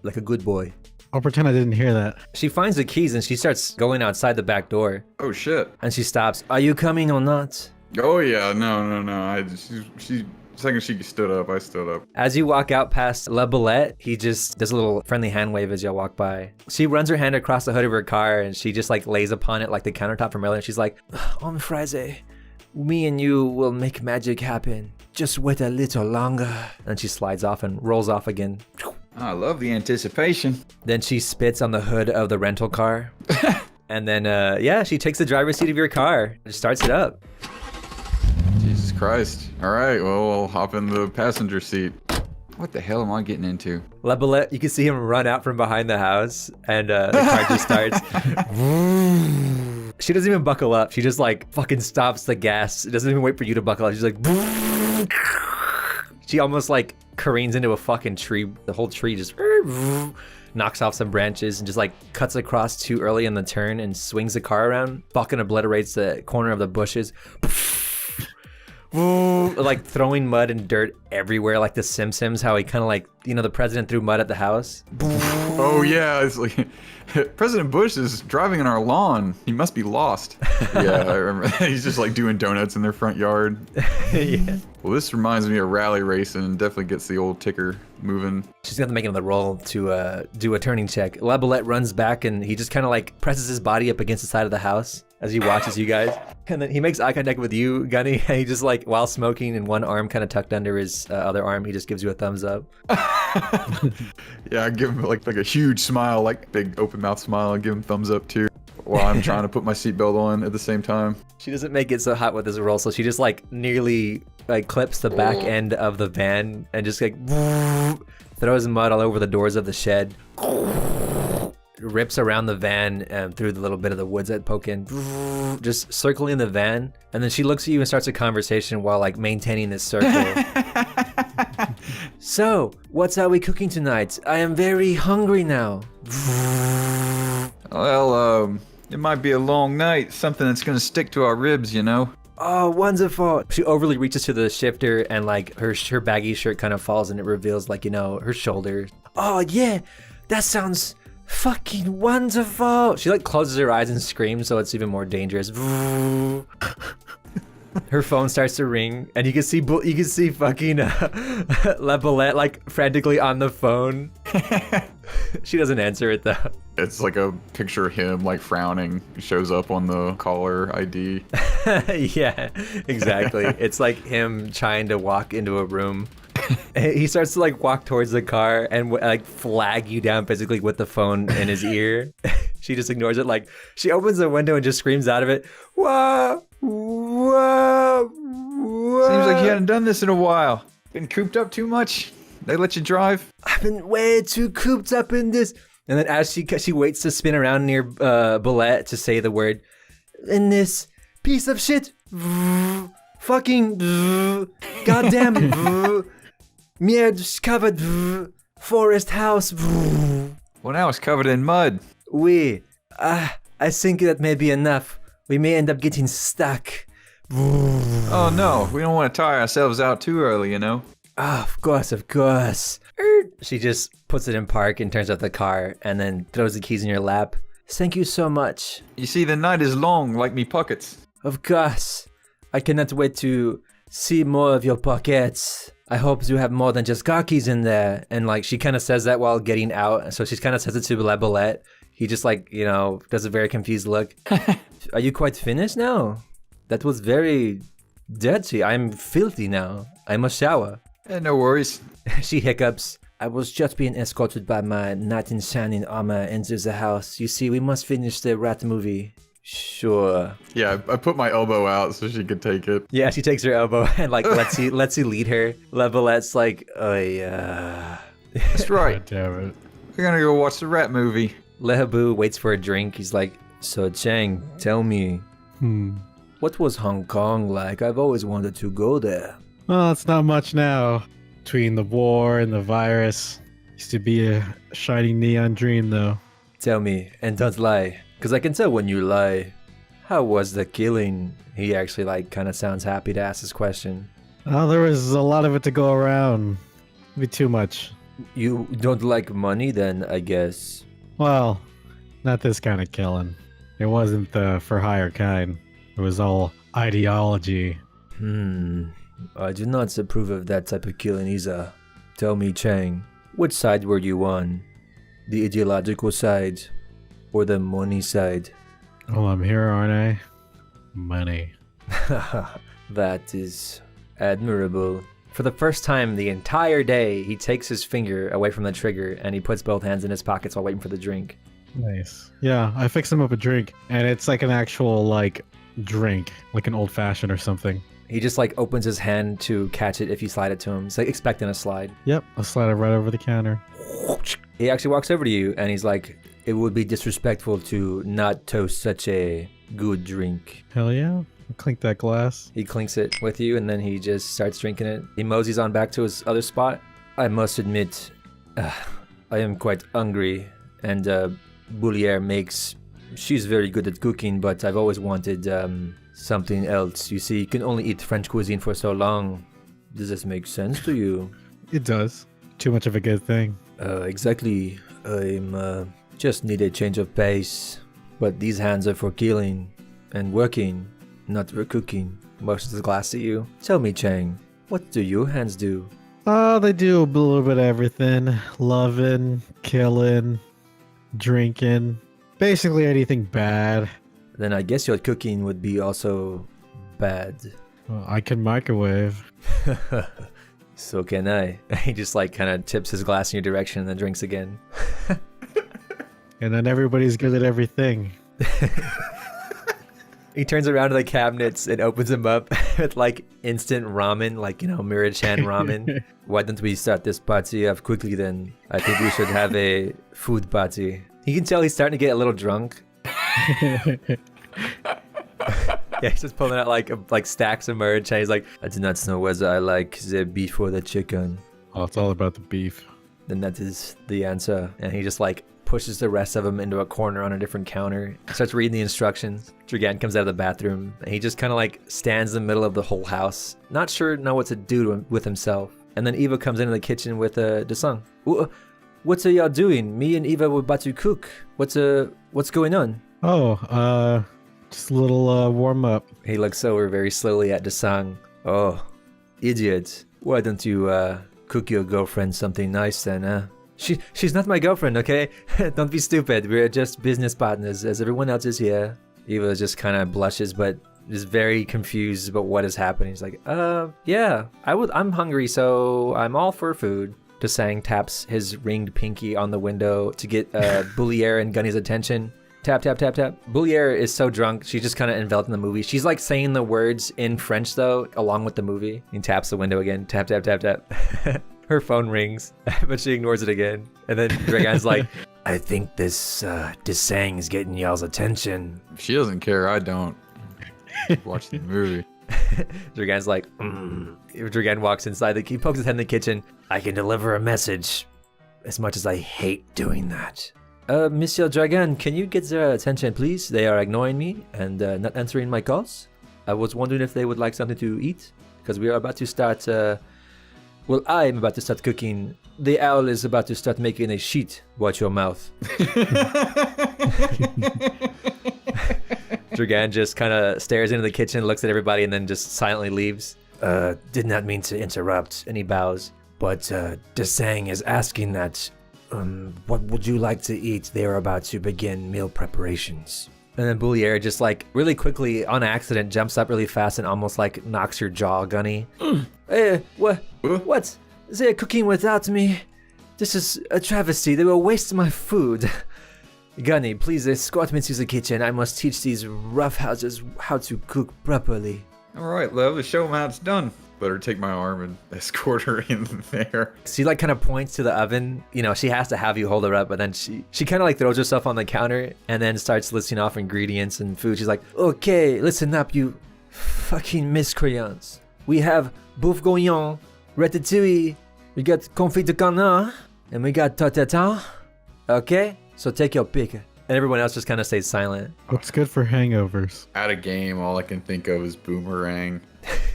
Speaker 7: Like a good boy.
Speaker 10: I'll pretend I didn't hear that.
Speaker 7: She finds the keys and she starts going outside the back door.
Speaker 3: Oh shit.
Speaker 7: And she stops. Are you coming or not?
Speaker 3: Oh yeah, no. She second she stood up, I stood up.
Speaker 7: As you walk out past La Belette, he just does a little friendly hand wave as y'all walk by. She runs her hand across the hood of her car and she just like lays upon it like the countertop from earlier. She's like, on Friday, me and you will make magic happen. Just wait a little longer. And she slides off and rolls off again.
Speaker 9: I love the anticipation.
Speaker 7: Then she spits on the hood of the rental car. And then, yeah, she takes the driver's seat of your car and starts it up.
Speaker 9: Jesus Christ. All right, well, we'll hop in the passenger seat. What the hell am I getting into?
Speaker 7: La Belette, you can see him run out from behind the house and the car just starts. She doesn't even buckle up. She just like fucking stops the gas. Doesn't even wait for you to buckle up. She's like, she almost like careens into a fucking tree. The whole tree just knocks off some branches and just like cuts across too early in the turn and swings the car around. Fucking obliterates the corner of the bushes. Like throwing mud and dirt everywhere, like the Simpsons, how he kind of like, you know, the president threw mud at the house.
Speaker 9: Oh yeah, it's like President Bush is driving on our lawn. He must be lost. Yeah, I remember. He's just like doing donuts in their front yard.
Speaker 7: Yeah.
Speaker 9: Well, this reminds me of rally racing and definitely gets the old ticker moving.
Speaker 7: She's gonna make another roll to do a turning check. La Belette runs back and he just kind of like presses his body up against the side of the house as he watches you guys. And then he makes eye contact with you, Gunny, and he just like, while smoking and one arm kind of tucked under his other arm, he just gives you a thumbs up.
Speaker 9: Yeah, I give him like a huge smile, like big open mouth smile. I give him thumbs up too, while I'm trying to put my seatbelt on at the same time.
Speaker 7: She doesn't make it so hot with this roll, so she just like nearly like clips the back end of the van and just like throws mud all over the doors of the shed. Rips around the van through the little bit of the woods that poke in, just circling the van, and then she looks at you and starts a conversation while like maintaining this circle. So, what are we cooking tonight? I am very hungry now.
Speaker 9: Well, it might be a long night. Something that's gonna stick to our ribs, you know.
Speaker 7: Oh, wonderful. She overly reaches to the shifter and like her baggy shirt kind of falls and it reveals like, you know, her shoulder. Oh yeah, that sounds fucking wonderful. She like closes her eyes and screams, so it's even more dangerous. Her phone starts to ring, and you can see fucking La Belette like frantically on the phone. She doesn't answer it though.
Speaker 9: It's like a picture of him like frowning. He shows up on the caller ID.
Speaker 7: Yeah, exactly. It's like him trying to walk into a room. He starts to like walk towards the car and like flag you down physically with the phone in his ear. She just ignores it. Like she opens the window and just screams out of it, "Whoa, whoa, whoa!"
Speaker 9: Seems like you hadn't done this in a while. Been cooped up too much. They let you drive?
Speaker 7: I've been way too cooped up in this. And then as she waits to spin around near Belette to say the word, in this piece of shit, fucking goddamn merde covered forest house.
Speaker 9: Well, now it's covered in mud.
Speaker 7: I think that may be enough. We may end up getting stuck.
Speaker 9: Oh no, we don't want to tire ourselves out too early, you know.
Speaker 7: Oh, of course. She just puts it in park and turns off the car and then throws the keys in your lap. Thank you so much.
Speaker 9: You see, the night is long like me pockets.
Speaker 7: Of course. I cannot wait to see more of your pockets. I hope you have more than just car keys in there. And like she kind of says that while getting out. So she kind of says it to La Belette. He just like, you know, does a very confused look. Are you quite finished now? That was very dirty. I'm filthy now. I must shower.
Speaker 9: No worries.
Speaker 7: She hiccups. I was just being escorted by my knight in shining armor into the house. You see, we must finish the rat movie. Sure.
Speaker 9: Yeah, I put my elbow out so she could take it.
Speaker 7: Yeah, she takes her elbow and like lets you lead her. La Belette's like, oh yeah.
Speaker 9: That's right.
Speaker 10: God damn it.
Speaker 9: We're gonna go watch the rat movie.
Speaker 7: Lehabu waits for a drink. He's like, so Chang, tell me, what was Hong Kong like? I've always wanted to go there.
Speaker 10: Well, it's not much now. Between the war and the virus. Used to be a shining neon dream, though.
Speaker 7: Tell me, and don't lie, because I can tell when you lie. How was the killing? He actually like kind of sounds happy to ask this question.
Speaker 10: Oh, there was a lot of it to go around. Maybe too much.
Speaker 7: You don't like money then, I guess.
Speaker 10: Well, not this kind of killing. It wasn't the for hire kind. It was all ideology.
Speaker 7: I do not approve of that type of killing either. Tell me, Chang, which side were you on? The ideological side or the money side?
Speaker 10: Oh, I'm here, aren't I? Money.
Speaker 7: That is admirable. For the first time the entire day, he takes his finger away from the trigger and he puts both hands in his pockets while waiting for the drink.
Speaker 10: Nice. Yeah, I fixed him up a drink, and it's like an actual, like, drink. Like an old-fashioned or something.
Speaker 7: He just like opens his hand to catch it if you slide it to him. It's like expecting a slide.
Speaker 10: Yep, I'll slide it right over the counter.
Speaker 7: He actually walks over to you and he's like, it would be disrespectful to not toast such a good drink.
Speaker 10: Hell yeah. I'll clink that glass.
Speaker 7: He clinks it with you and then he just starts drinking it. He moseys on back to his other spot. I must admit, I am quite hungry, and Boulière makes... She's very good at cooking, but I've always wanted something else. You see, you can only eat French cuisine for so long. Does this make sense to you?
Speaker 10: It does. Too much of a good thing.
Speaker 7: Exactly. I'm just need a change of pace. But these hands are for killing and working, not for cooking. Motions the glass at you. Tell me, Chang, what do your hands do?
Speaker 10: They do a little bit of everything. Loving, killing, drinking. Basically anything bad.
Speaker 7: Then I guess your cooking would be also bad.
Speaker 10: Well, I can microwave.
Speaker 7: So can I. He just like kind of tips his glass in your direction and then drinks again.
Speaker 10: And then everybody's good at everything.
Speaker 7: He turns around to the cabinets and opens them up with like instant ramen, like, you know, Mirachan ramen. Why don't we start this party off quickly then? I think we should have a food party. You can tell he's starting to get a little drunk. Yeah, he's just pulling out like stacks of merch, and he's like, I do not know whether I like the beef or the chicken.
Speaker 10: Oh, it's all about the beef.
Speaker 7: Then that is the answer. And he just like pushes the rest of them into a corner on a different counter. Starts reading the instructions. Dragan comes out of the bathroom, and he just kind of like stands in the middle of the whole house, not sure know what to do with himself. And then Eva comes into the kitchen with Desung. What's y'all doing? Me and Eva were about to cook. What's going on?
Speaker 10: Oh, just a little warm up.
Speaker 7: He looks over very slowly at Desung. Oh, idiot. Why don't you cook your girlfriend something nice then, huh? She's not my girlfriend, okay? Don't be stupid. We're just business partners, as everyone else is here. Eva just kind of blushes, but is very confused about what is happening. He's like, yeah, I'm hungry, so I'm all for food. Desang taps his ringed pinky on the window to get Boulière and Gunny's attention. Tap, tap, tap, tap. Boulière is so drunk, she's just kind of enveloped in the movie. She's like saying the words in French, though, along with the movie. He taps the window again. Tap, tap, tap, tap. Her phone rings, but she ignores it again. And then Dragan's like, I think this Desang is getting y'all's attention.
Speaker 9: If she doesn't care, I don't. Watch the movie.
Speaker 7: Dragan's like, Dragan walks inside. He pokes his head in the kitchen. I can deliver a message, as much as I hate doing that. Monsieur Dragan, can you get their attention, please? They are ignoring me and not answering my calls. I was wondering if they would like something to eat, because we are about to start... Well, I'm about to start cooking. The owl is about to start making a sheet. Watch your mouth. Dragan just kind of stares into the kitchen, looks at everybody, and then just silently leaves. Did not mean to interrupt. And he bows. But Desang is asking that, what would you like to eat? They are about to begin meal preparations. And then Boulière just like really quickly on accident jumps up really fast and almost like knocks your jaw, Gunny. Hey, what? They're cooking without me? This is a travesty. They will waste my food. Gunny, please escort me to the kitchen. I must teach these roughhouses how to cook properly.
Speaker 9: Alright, love, show them how it's done. Better take my arm and escort her in there.
Speaker 7: She like kind of points to the oven. You know, she has to have you hold her up, but then she kind of like throws herself on the counter and then starts listing off ingredients and food. She's like, okay, listen up, you fucking miscreants. We have bourguignon, ratatouille, we got confit de canard, and we got tartare. Okay? So take your pick. And everyone else just kind of stays silent.
Speaker 10: What's good for hangovers?
Speaker 9: At a game, all I can think of is boomerang.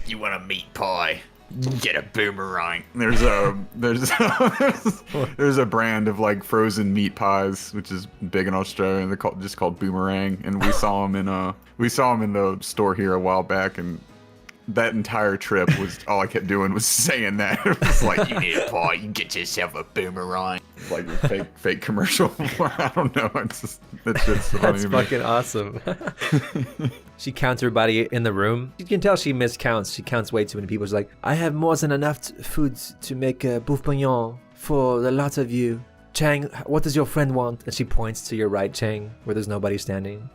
Speaker 9: You want a meat pie? Get a boomerang. There's a brand of like frozen meat pies, which is big in Australia, and they're just called boomerang. And we saw them in the store here a while back, and that entire trip was all I kept doing was saying that. It was like, you need a pie, you get yourself a boomerang. Like a fake commercial. I don't know. It's just, that shit's funny.
Speaker 7: That's
Speaker 9: to me.
Speaker 7: fucking awesome. She counts everybody in the room. You can tell she miscounts. She counts way too many people. She's like, I have more than enough food to make a bouffe bourguignon for the lot of you. Chang, what does your friend want? And she points to your right, Chang, where there's nobody standing.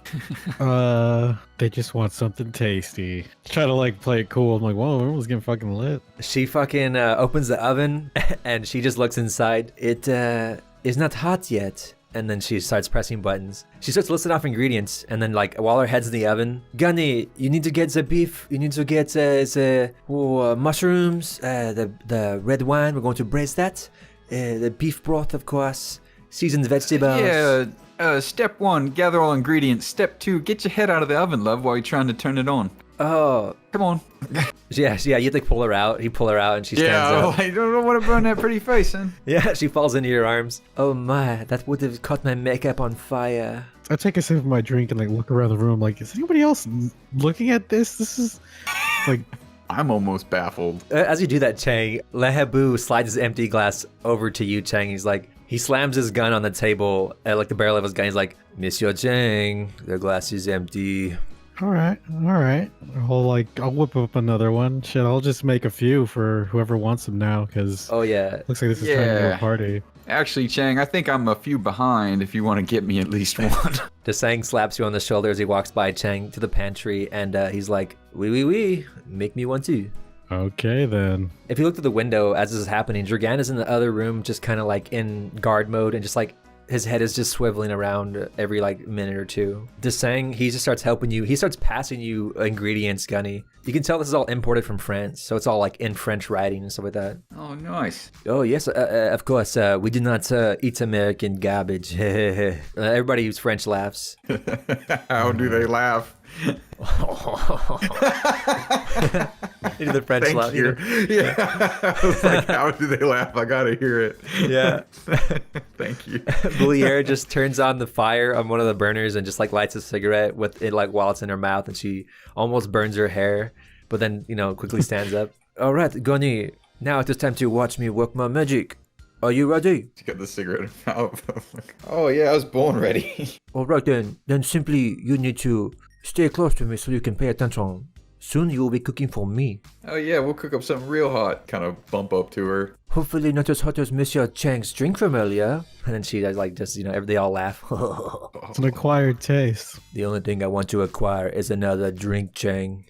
Speaker 10: They just want something tasty. Try to like play it cool. I'm like, whoa, everyone's getting fucking lit.
Speaker 7: She fucking opens the oven and she just looks inside. It is not hot yet. And then she starts pressing buttons. She starts listing off ingredients, and then like while her head's in the oven, Gunny, you need to get the beef. You need to get the mushrooms, the red wine. We're going to braise that. The beef broth, of course. Seasoned vegetables.
Speaker 5: Yeah. Step 1, gather all ingredients. Step 2, get your head out of the oven, love, while you're trying to turn it on.
Speaker 7: Oh,
Speaker 5: come on.
Speaker 7: Yeah. You like pull her out. You pull her out, and she stands up.
Speaker 5: I don't want to burn that pretty face, son.
Speaker 7: Yeah, she falls into your arms. Oh my, that would have caught my makeup on fire.
Speaker 10: I take a sip of my drink and like look around the room. Like, is anybody else looking at this? This is like.
Speaker 9: I'm almost baffled.
Speaker 7: As you do that, Chang, Lehabu slides his empty glass over to you, Chang. He's like, he slams his gun on the table, like the barrel of his gun. He's like, Monsieur Chang, the glass is empty.
Speaker 10: All right. I'll whip up another one. Shit, I'll just make a few for whoever wants them now, because
Speaker 7: oh yeah,
Speaker 10: looks like this is trying to go a party.
Speaker 5: Actually, Chang, I think I'm a few behind if you want to get me at least one.
Speaker 7: Desang slaps you on the shoulder as he walks by Chang to the pantry, and he's like, oui, make me one too.
Speaker 10: Okay, then.
Speaker 7: If you look through the window as this is happening, Dragan is in the other room just kind of like in guard mode, and just like his head is just swiveling around every like minute or two. Desang, he just starts helping you. He starts passing you ingredients, Gunny. You can tell this is all imported from France, so it's all like in French writing and stuff like that.
Speaker 5: Oh, nice.
Speaker 7: Oh yes, of course. We do not eat American garbage. Everybody who's French laughs.
Speaker 9: How do they laugh?
Speaker 7: You do the French laugh.
Speaker 9: You. Yeah. I was like, how do they laugh? I gotta hear it.
Speaker 7: Yeah.
Speaker 9: Thank you.
Speaker 7: Boulier just turns on the fire on one of the burners and just like lights a cigarette with it like while it's in her mouth, and she almost burns her hair, but then quickly stands up. All right, Gunny. Now it is time to watch me work my magic. Are you ready?
Speaker 9: She got the cigarette out. Oh yeah, I was born ready.
Speaker 7: All right then. Then simply you need to stay close to me so you can pay attention. Soon you will be cooking for me.
Speaker 9: Oh yeah, we'll cook up something real hot. Kind of bump up to her.
Speaker 7: Hopefully not as hot as Monsieur Chang's drink from earlier. And then she does like just, they all laugh.
Speaker 10: It's an acquired taste.
Speaker 7: The only thing I want to acquire is another drink, Chang.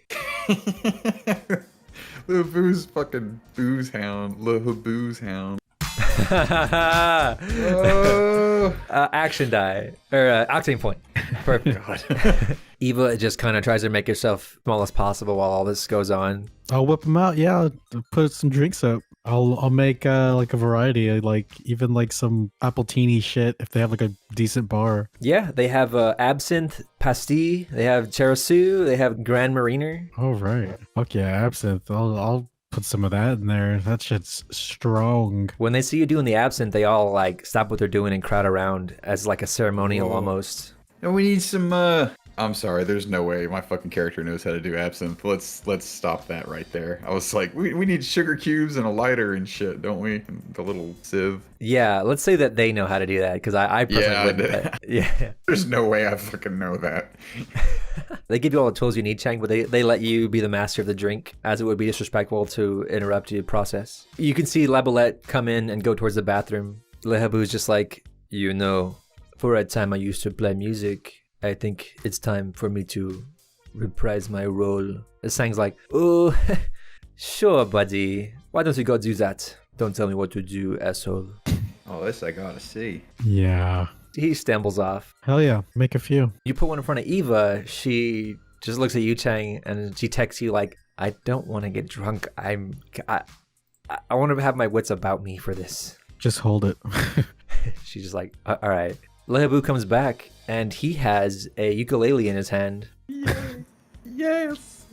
Speaker 9: Little booze fucking booze hound. Little booze hound.
Speaker 7: Action die. Or octane point. Perfect. Eva just kind of tries to make herself small as possible while all this goes on.
Speaker 10: I'll whip them out. Yeah, I'll put some drinks up. I'll make like a variety, like even like some appletini shit if they have like a decent bar.
Speaker 7: Yeah, they have absinthe, pastille, they have cherasou, they have Grand Mariner.
Speaker 10: Oh right, fuck yeah, absinthe. I'll put some of that in there. That shit's strong.
Speaker 7: When they see you doing the absinthe, they all like stop what they're doing and crowd around as like a ceremonial almost.
Speaker 5: And we need some
Speaker 9: I'm sorry, there's no way my fucking character knows how to do absinthe. Let's stop that right there. I was like, we need sugar cubes and a lighter and shit, don't we? And the little sieve.
Speaker 7: Yeah, let's say that they know how to do that, because I personally wouldn't. Yeah.
Speaker 9: There's no way I fucking know that.
Speaker 7: They give you all the tools you need, Chang, but they let you be the master of the drink, as it would be disrespectful to interrupt your process. You can see Labolette come in and go towards the bathroom. Lehabu's just like, for a time I used to play music. I think it's time for me to reprise my role. Sang's like, oh, sure, buddy. Why don't you go do that? Don't tell me what to do, asshole.
Speaker 5: Oh, this I gotta see.
Speaker 10: Yeah.
Speaker 7: He stumbles off.
Speaker 10: Hell yeah, make a few.
Speaker 7: You put one in front of Eva. She just looks at you, Chang, and she texts you like, I don't want to get drunk. I want to have my wits about me for this.
Speaker 10: Just hold it.
Speaker 7: She's just like, all right. Lehabu comes back and he has a ukulele in his hand.
Speaker 9: Yes.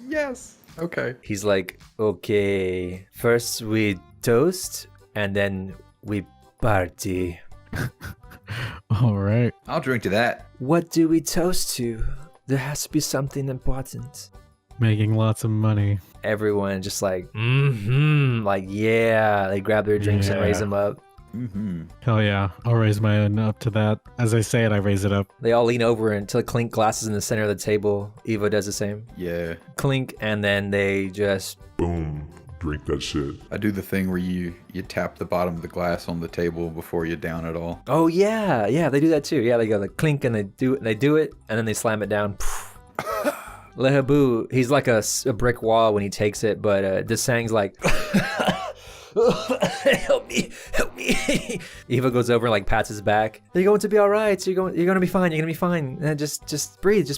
Speaker 9: Okay.
Speaker 7: He's like, okay, first we toast and then we party.
Speaker 10: All right.
Speaker 5: I'll drink to that.
Speaker 7: What do we toast to? There has to be something important.
Speaker 10: Making lots of money.
Speaker 7: Everyone just like, like, yeah. They grab their drinks and raise them up.
Speaker 5: Mm-hmm.
Speaker 10: Hell yeah. I'll raise my own up to that. As I say it, I raise it up.
Speaker 7: They all lean over until clink glasses in the center of the table. Eva does the same.
Speaker 9: Yeah.
Speaker 7: Clink, and then they just...
Speaker 11: Boom. Drink that shit.
Speaker 9: I do the thing where you tap the bottom of the glass on the table before you down it all.
Speaker 7: Oh, yeah. Yeah, they do that too. Yeah, they go like clink, and they do it, and then they slam it down. Lehabu, he's like a brick wall when he takes it, but Desang's like... help me. Eva goes over and like pats his back. You're going to be all right. You're going to be fine. You're going to be fine. Just breathe.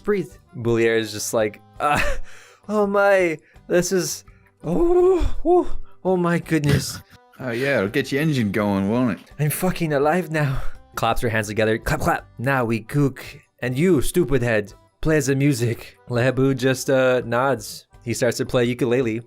Speaker 7: Boulier is just like, oh my, this is, oh my goodness.
Speaker 9: Oh yeah, it'll get your engine going, won't it?
Speaker 7: I'm fucking alive now. Claps her hands together. Clap, clap. Now we cook. And you, stupid head, play the music. Lehabu just
Speaker 1: nods. He starts to play ukulele.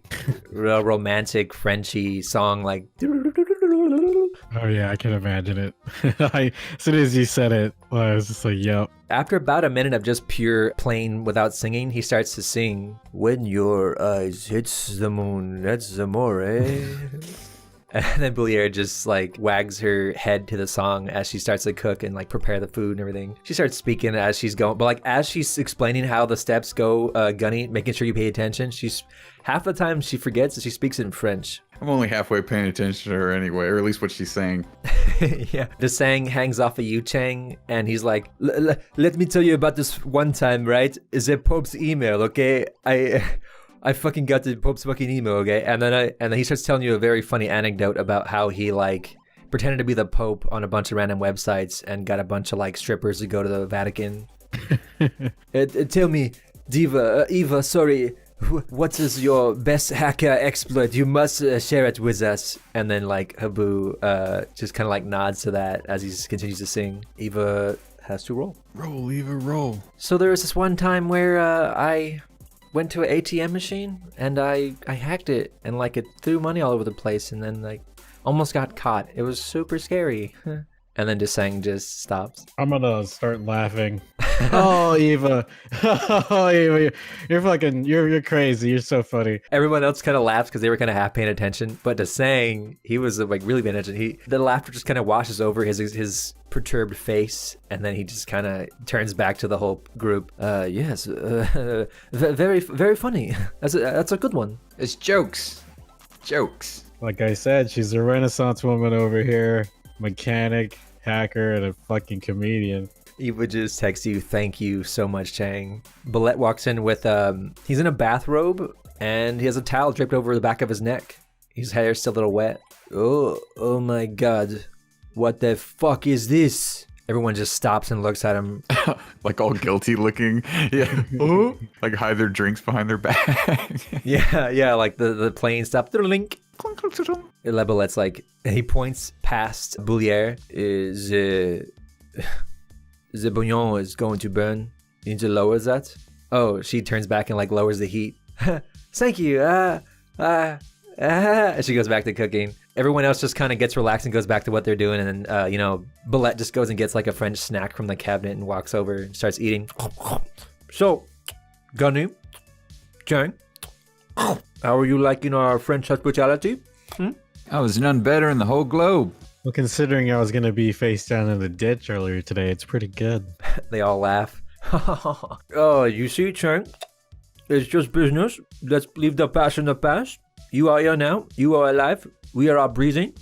Speaker 1: A romantic Frenchy song like...
Speaker 10: Oh yeah, I can imagine it. As soon as you said it, I was just like, yep.
Speaker 1: After about a minute of just pure plain without singing, he starts to sing, "When your eyes hits the moon, that's amore." And then Boulier just like wags her head to the song as she starts to cook and like prepare the food and everything. She starts speaking as she's going, but like as she's explaining how the steps go, Gunny, making sure you pay attention, she's half the time she forgets that she speaks in French.
Speaker 9: I'm only halfway paying attention to her anyway, or at least what she's saying.
Speaker 1: Yeah. The sang hangs off of Yu Chang and he's like, let me tell you about this one time, right? The Pope's email, okay? I fucking got the Pope's fucking email, okay? And then he starts telling you a very funny anecdote about how he like pretended to be the Pope on a bunch of random websites and got a bunch of like strippers to go to the Vatican. Tell me, Eva, sorry, what is your best hacker exploit? You must share it with us. And then like Habu just kind of like nods to that as he continues to sing. Eva has to roll.
Speaker 9: Roll, Eva, roll.
Speaker 1: So there was this one time where I went to an ATM machine and I hacked it and like it threw money all over the place and then like almost got caught. It was super scary. And then Desang just stops.
Speaker 10: I'm gonna start laughing. Oh, Eva. Oh, Eva. You're crazy. You're so funny.
Speaker 1: Everyone else kind of laughs because they were kind of half paying attention. But Desang, he was like really paying attention. The laughter just kind of washes over his perturbed face. And then he just kind of turns back to the whole group. Yes, very, very funny. That's a good one.
Speaker 5: It's jokes.
Speaker 10: Like I said, she's a Renaissance woman over here. Mechanic, hacker, and a fucking comedian.
Speaker 1: Eva just texts you, "Thank you so much, Chang." Ballet walks in with he's in a bathrobe and he has a towel draped over the back of his neck. His hair's still a little wet. Oh my god. What the fuck is this? Everyone just stops and looks at him.
Speaker 9: Like all guilty looking. Yeah. Like hide their drinks behind their back.
Speaker 1: Yeah, like the plane stopped. Link. Lebelet's like, he points past Boulier. The bouillon is going to burn. You need to lower that. Oh, she turns back and like lowers the heat. Thank you. And she goes back to cooking. Everyone else just kind of gets relaxed and goes back to what they're doing. And then, Ballet just goes and gets like a French snack from the cabinet and walks over and starts eating. So, Gunny, Chang, how are you liking our French hospitality?
Speaker 5: I was none better in the whole globe.
Speaker 10: Well, considering I was gonna be face down in the ditch earlier today, it's pretty good.
Speaker 1: They all laugh. Oh, you see, Chang, it's just business. Let's leave the past in the past. You are here now. You are alive. We are all breathing.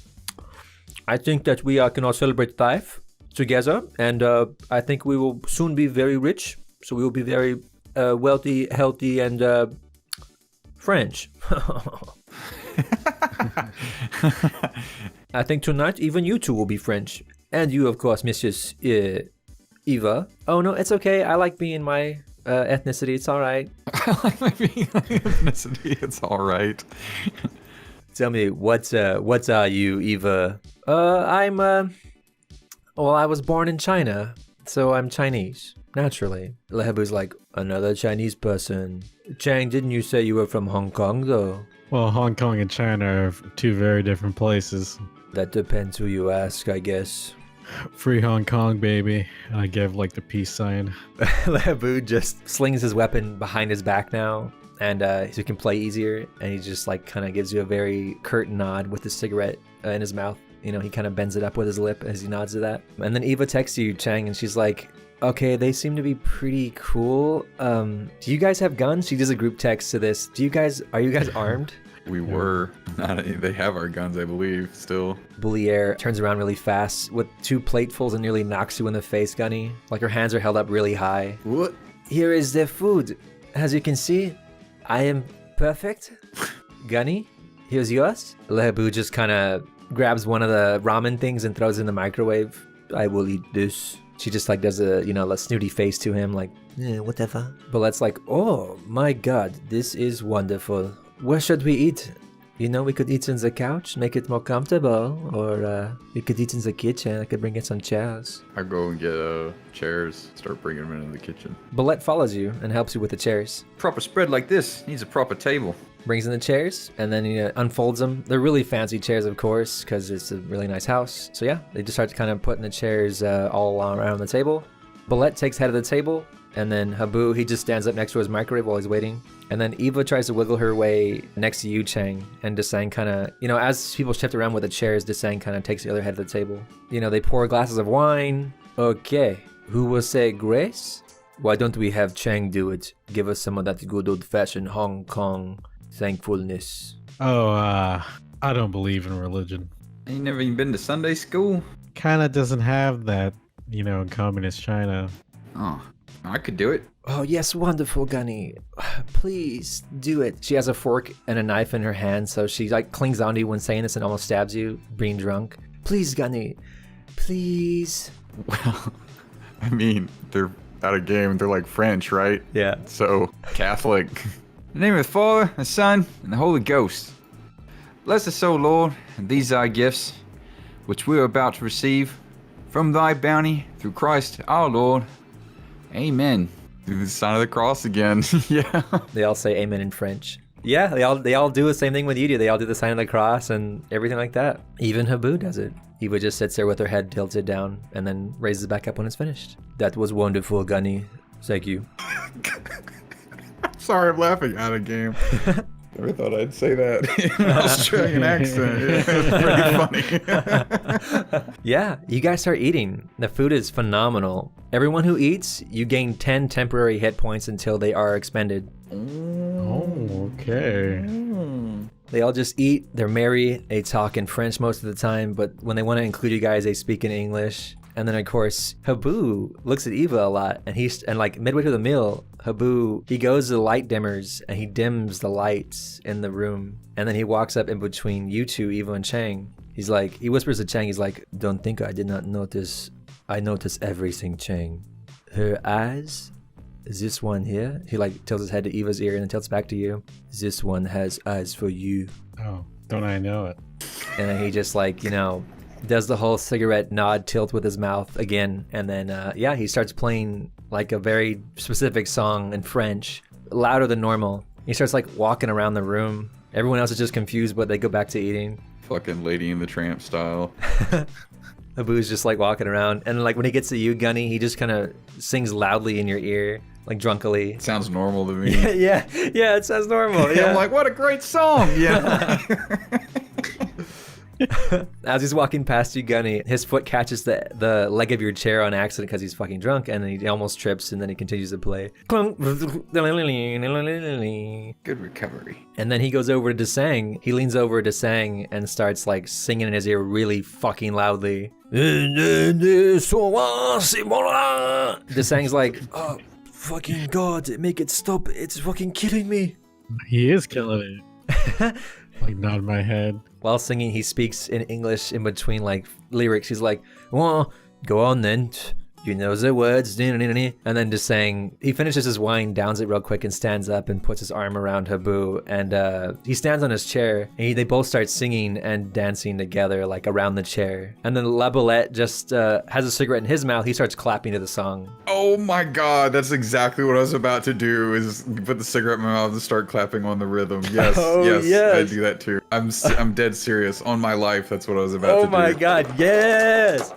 Speaker 1: I think that we can all celebrate life together, and I think we will soon be very rich. So we will be very wealthy, healthy, and French. I think tonight even you two will be French. And you, of course, Mrs. Eva. Oh, no, it's okay. I like being my ethnicity. It's all right.
Speaker 9: I like my being my ethnicity. It's all right.
Speaker 1: Tell me, what are you, Eva? I was born in China,
Speaker 7: So I'm Chinese, naturally. Lehabu's like, another Chinese person. Chang, didn't you say you were from Hong Kong, though?
Speaker 10: Well, Hong Kong and China are two very different places.
Speaker 7: That depends who you ask, I guess.
Speaker 10: Free Hong Kong, baby. And I give like the peace sign.
Speaker 7: Lehabu just slings his weapon behind his back now, and so he can play easier, and he just like kind of gives you a very curt nod with the cigarette in his mouth. You know, he kind of bends it up with his lip as he nods to that. And then Eva texts you, Chang, and she's like, okay, they seem to be pretty cool. Do you guys have guns? She does a group text to this. Are you guys armed?
Speaker 9: We were. They have our guns, I believe, still.
Speaker 7: Boulier turns around really fast with 2 platefuls and nearly knocks you in the face, Gunny. Like her hands are held up really high.
Speaker 9: What?
Speaker 7: Here is the food. As you can see, I am perfect. Gunny, here's yours. Lehabu just kind of grabs one of the ramen things and throws it in the microwave. I will eat this. She just like does a snooty face to him, like, whatever. But let's like, oh my god, this is wonderful. Where should we eat? You know, we could eat in the couch, make it more comfortable, or we could eat in the kitchen. I could bring in some chairs.
Speaker 9: I go and get chairs, start bringing them into the kitchen.
Speaker 7: Bullet follows you and helps you with the chairs.
Speaker 5: Proper spread like this needs a proper table.
Speaker 7: Brings in the chairs, and then he unfolds them. They're really fancy chairs, of course, because it's a really nice house. So yeah, they just start kind of putting the chairs all around the table. Bullet takes head of the table, and then Habu, he just stands up next to his microwave while he's waiting. And then Eva tries to wiggle her way next to you, Chang, and Desang kind of, as people shift around with the chairs, Desang kind of takes the other head of the table. They pour glasses of wine. Okay, who will say grace? Why don't we have Chang do it? Give us some of that good old-fashioned Hong Kong thankfulness.
Speaker 10: Oh, I don't believe in religion.
Speaker 5: Ain't never even been to Sunday school?
Speaker 10: Kinda doesn't have that, in communist China.
Speaker 5: Oh, I could do it.
Speaker 7: Oh, yes, wonderful, Gunny. Please do it. She has a fork and a knife in her hand, so she like clings onto you when saying this and almost stabs you, being drunk. Please, Gunny. Please.
Speaker 9: Well, I mean, they're out of game. They're like French, right?
Speaker 7: Yeah.
Speaker 9: So, Catholic.
Speaker 5: In the name of the Father, the Son, and the Holy Ghost. Bless us, O Lord, and these thy gifts, which we are about to receive, from thy bounty, through Christ our Lord. Amen.
Speaker 9: Do the sign of the cross again. Yeah.
Speaker 7: They all say amen in French. Yeah, they all do the same thing when you do. They all do the sign of the cross and everything like that. Even Habu does it. Eva just sits there with her head tilted down and then raises it back up when it's finished. That was wonderful, Gunny. Thank you.
Speaker 9: Sorry, I'm laughing. Out of game. Never thought I'd say that in an Australian accent. It's pretty funny.
Speaker 7: Yeah, you guys start eating. The food is phenomenal. Everyone who eats, you gain 10 temporary hit points until they are expended.
Speaker 10: Oh, okay.
Speaker 7: They all just eat, they're merry, they talk in French most of the time, but when they want to include you guys, they speak in English. And then of course, Habu looks at Eva a lot, and like midway through the meal, Habu, he goes to the light dimmers and he dims the lights in the room. And then he walks up in between you two, Eva and Chang. He whispers to Chang, he's like, don't think I did not notice. I notice everything, Chang. Her eyes, this one here, he like tilts his head to Eva's ear and then tilts back to you. This one has eyes for you.
Speaker 10: Oh, don't I know it?
Speaker 7: And then he just like, does the whole cigarette nod tilt with his mouth again. And then, he starts playing like a very specific song in French, louder than normal. He starts like walking around the room. Everyone else is just confused, but they go back to eating.
Speaker 9: Fucking Lady and the Tramp style.
Speaker 7: Abu's just like walking around. And like when he gets to you, Gunny, he just kind of sings loudly in your ear, like drunkily.
Speaker 9: It sounds normal to me.
Speaker 7: Yeah, it sounds normal. Yeah.
Speaker 5: I'm like, what a great song. Yeah.
Speaker 7: As he's walking past you, Gunny, his foot catches the leg of your chair on accident because he's fucking drunk, and then he almost trips, and then he continues to play. Good
Speaker 5: recovery.
Speaker 7: And then he goes over to Desang. He leans over to Desang and starts like singing in his ear really fucking loudly. Desang's like, oh, fucking God, make it stop. It's fucking killing me.
Speaker 10: He is killing it. Like, nod my head.
Speaker 7: While singing, he speaks in English in between like lyrics. He's like, well, go on then. You know the words. And then just saying, he finishes his wine, downs it real quick, and stands up and puts his arm around Habu. And he stands on his chair, and they both start singing and dancing together, like around the chair. And then La Boulette just has a cigarette in his mouth. He starts clapping to the song.
Speaker 9: Oh my god, that's exactly what I was about to do, is put the cigarette in my mouth and start clapping on the rhythm. Yes, yes, I do that too. I'm dead serious. On my life, that's what I was about to do.
Speaker 7: Oh my god, yes!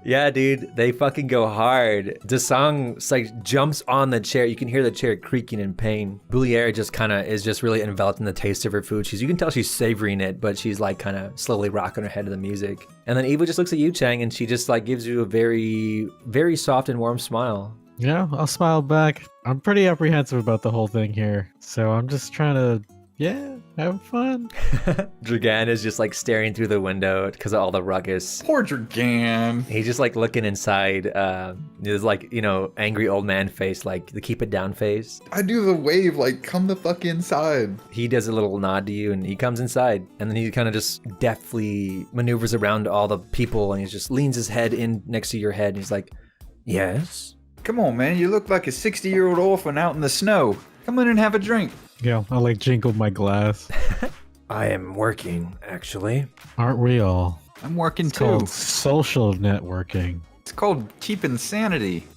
Speaker 7: Yeah, dude, they fucking go hard. The song like jumps on the chair. You can hear the chair creaking in pain. Boulier just kind of is just really enveloped in the taste of her food. You can tell she's savoring it, but she's like kind of slowly rocking her head to the music. And then Eva just looks at you, Chang, and she just like gives you a very, very soft and warm smile.
Speaker 10: Yeah, I'll smile back. I'm pretty apprehensive about the whole thing here, so I'm just trying to, have fun.
Speaker 7: Dragan is just like staring through the window because of all the ruckus.
Speaker 9: Poor Dragan.
Speaker 7: He's just like looking inside. There's like, angry old man face, like the keep it down face.
Speaker 9: I do the wave, like, come the fuck inside.
Speaker 7: He does a little nod to you and he comes inside. And then he kind of just deftly maneuvers around all the people and he just leans his head in next to your head. And he's like, yes?
Speaker 5: Come on, man. You look like a 60-year-old orphan out in the snow. Come in and have a drink.
Speaker 10: Yeah, I like jingled my glass.
Speaker 7: I am working, actually.
Speaker 10: Aren't we all?
Speaker 5: I'm working
Speaker 10: It's
Speaker 5: too.
Speaker 10: called social networking.
Speaker 5: It's called keeping sanity.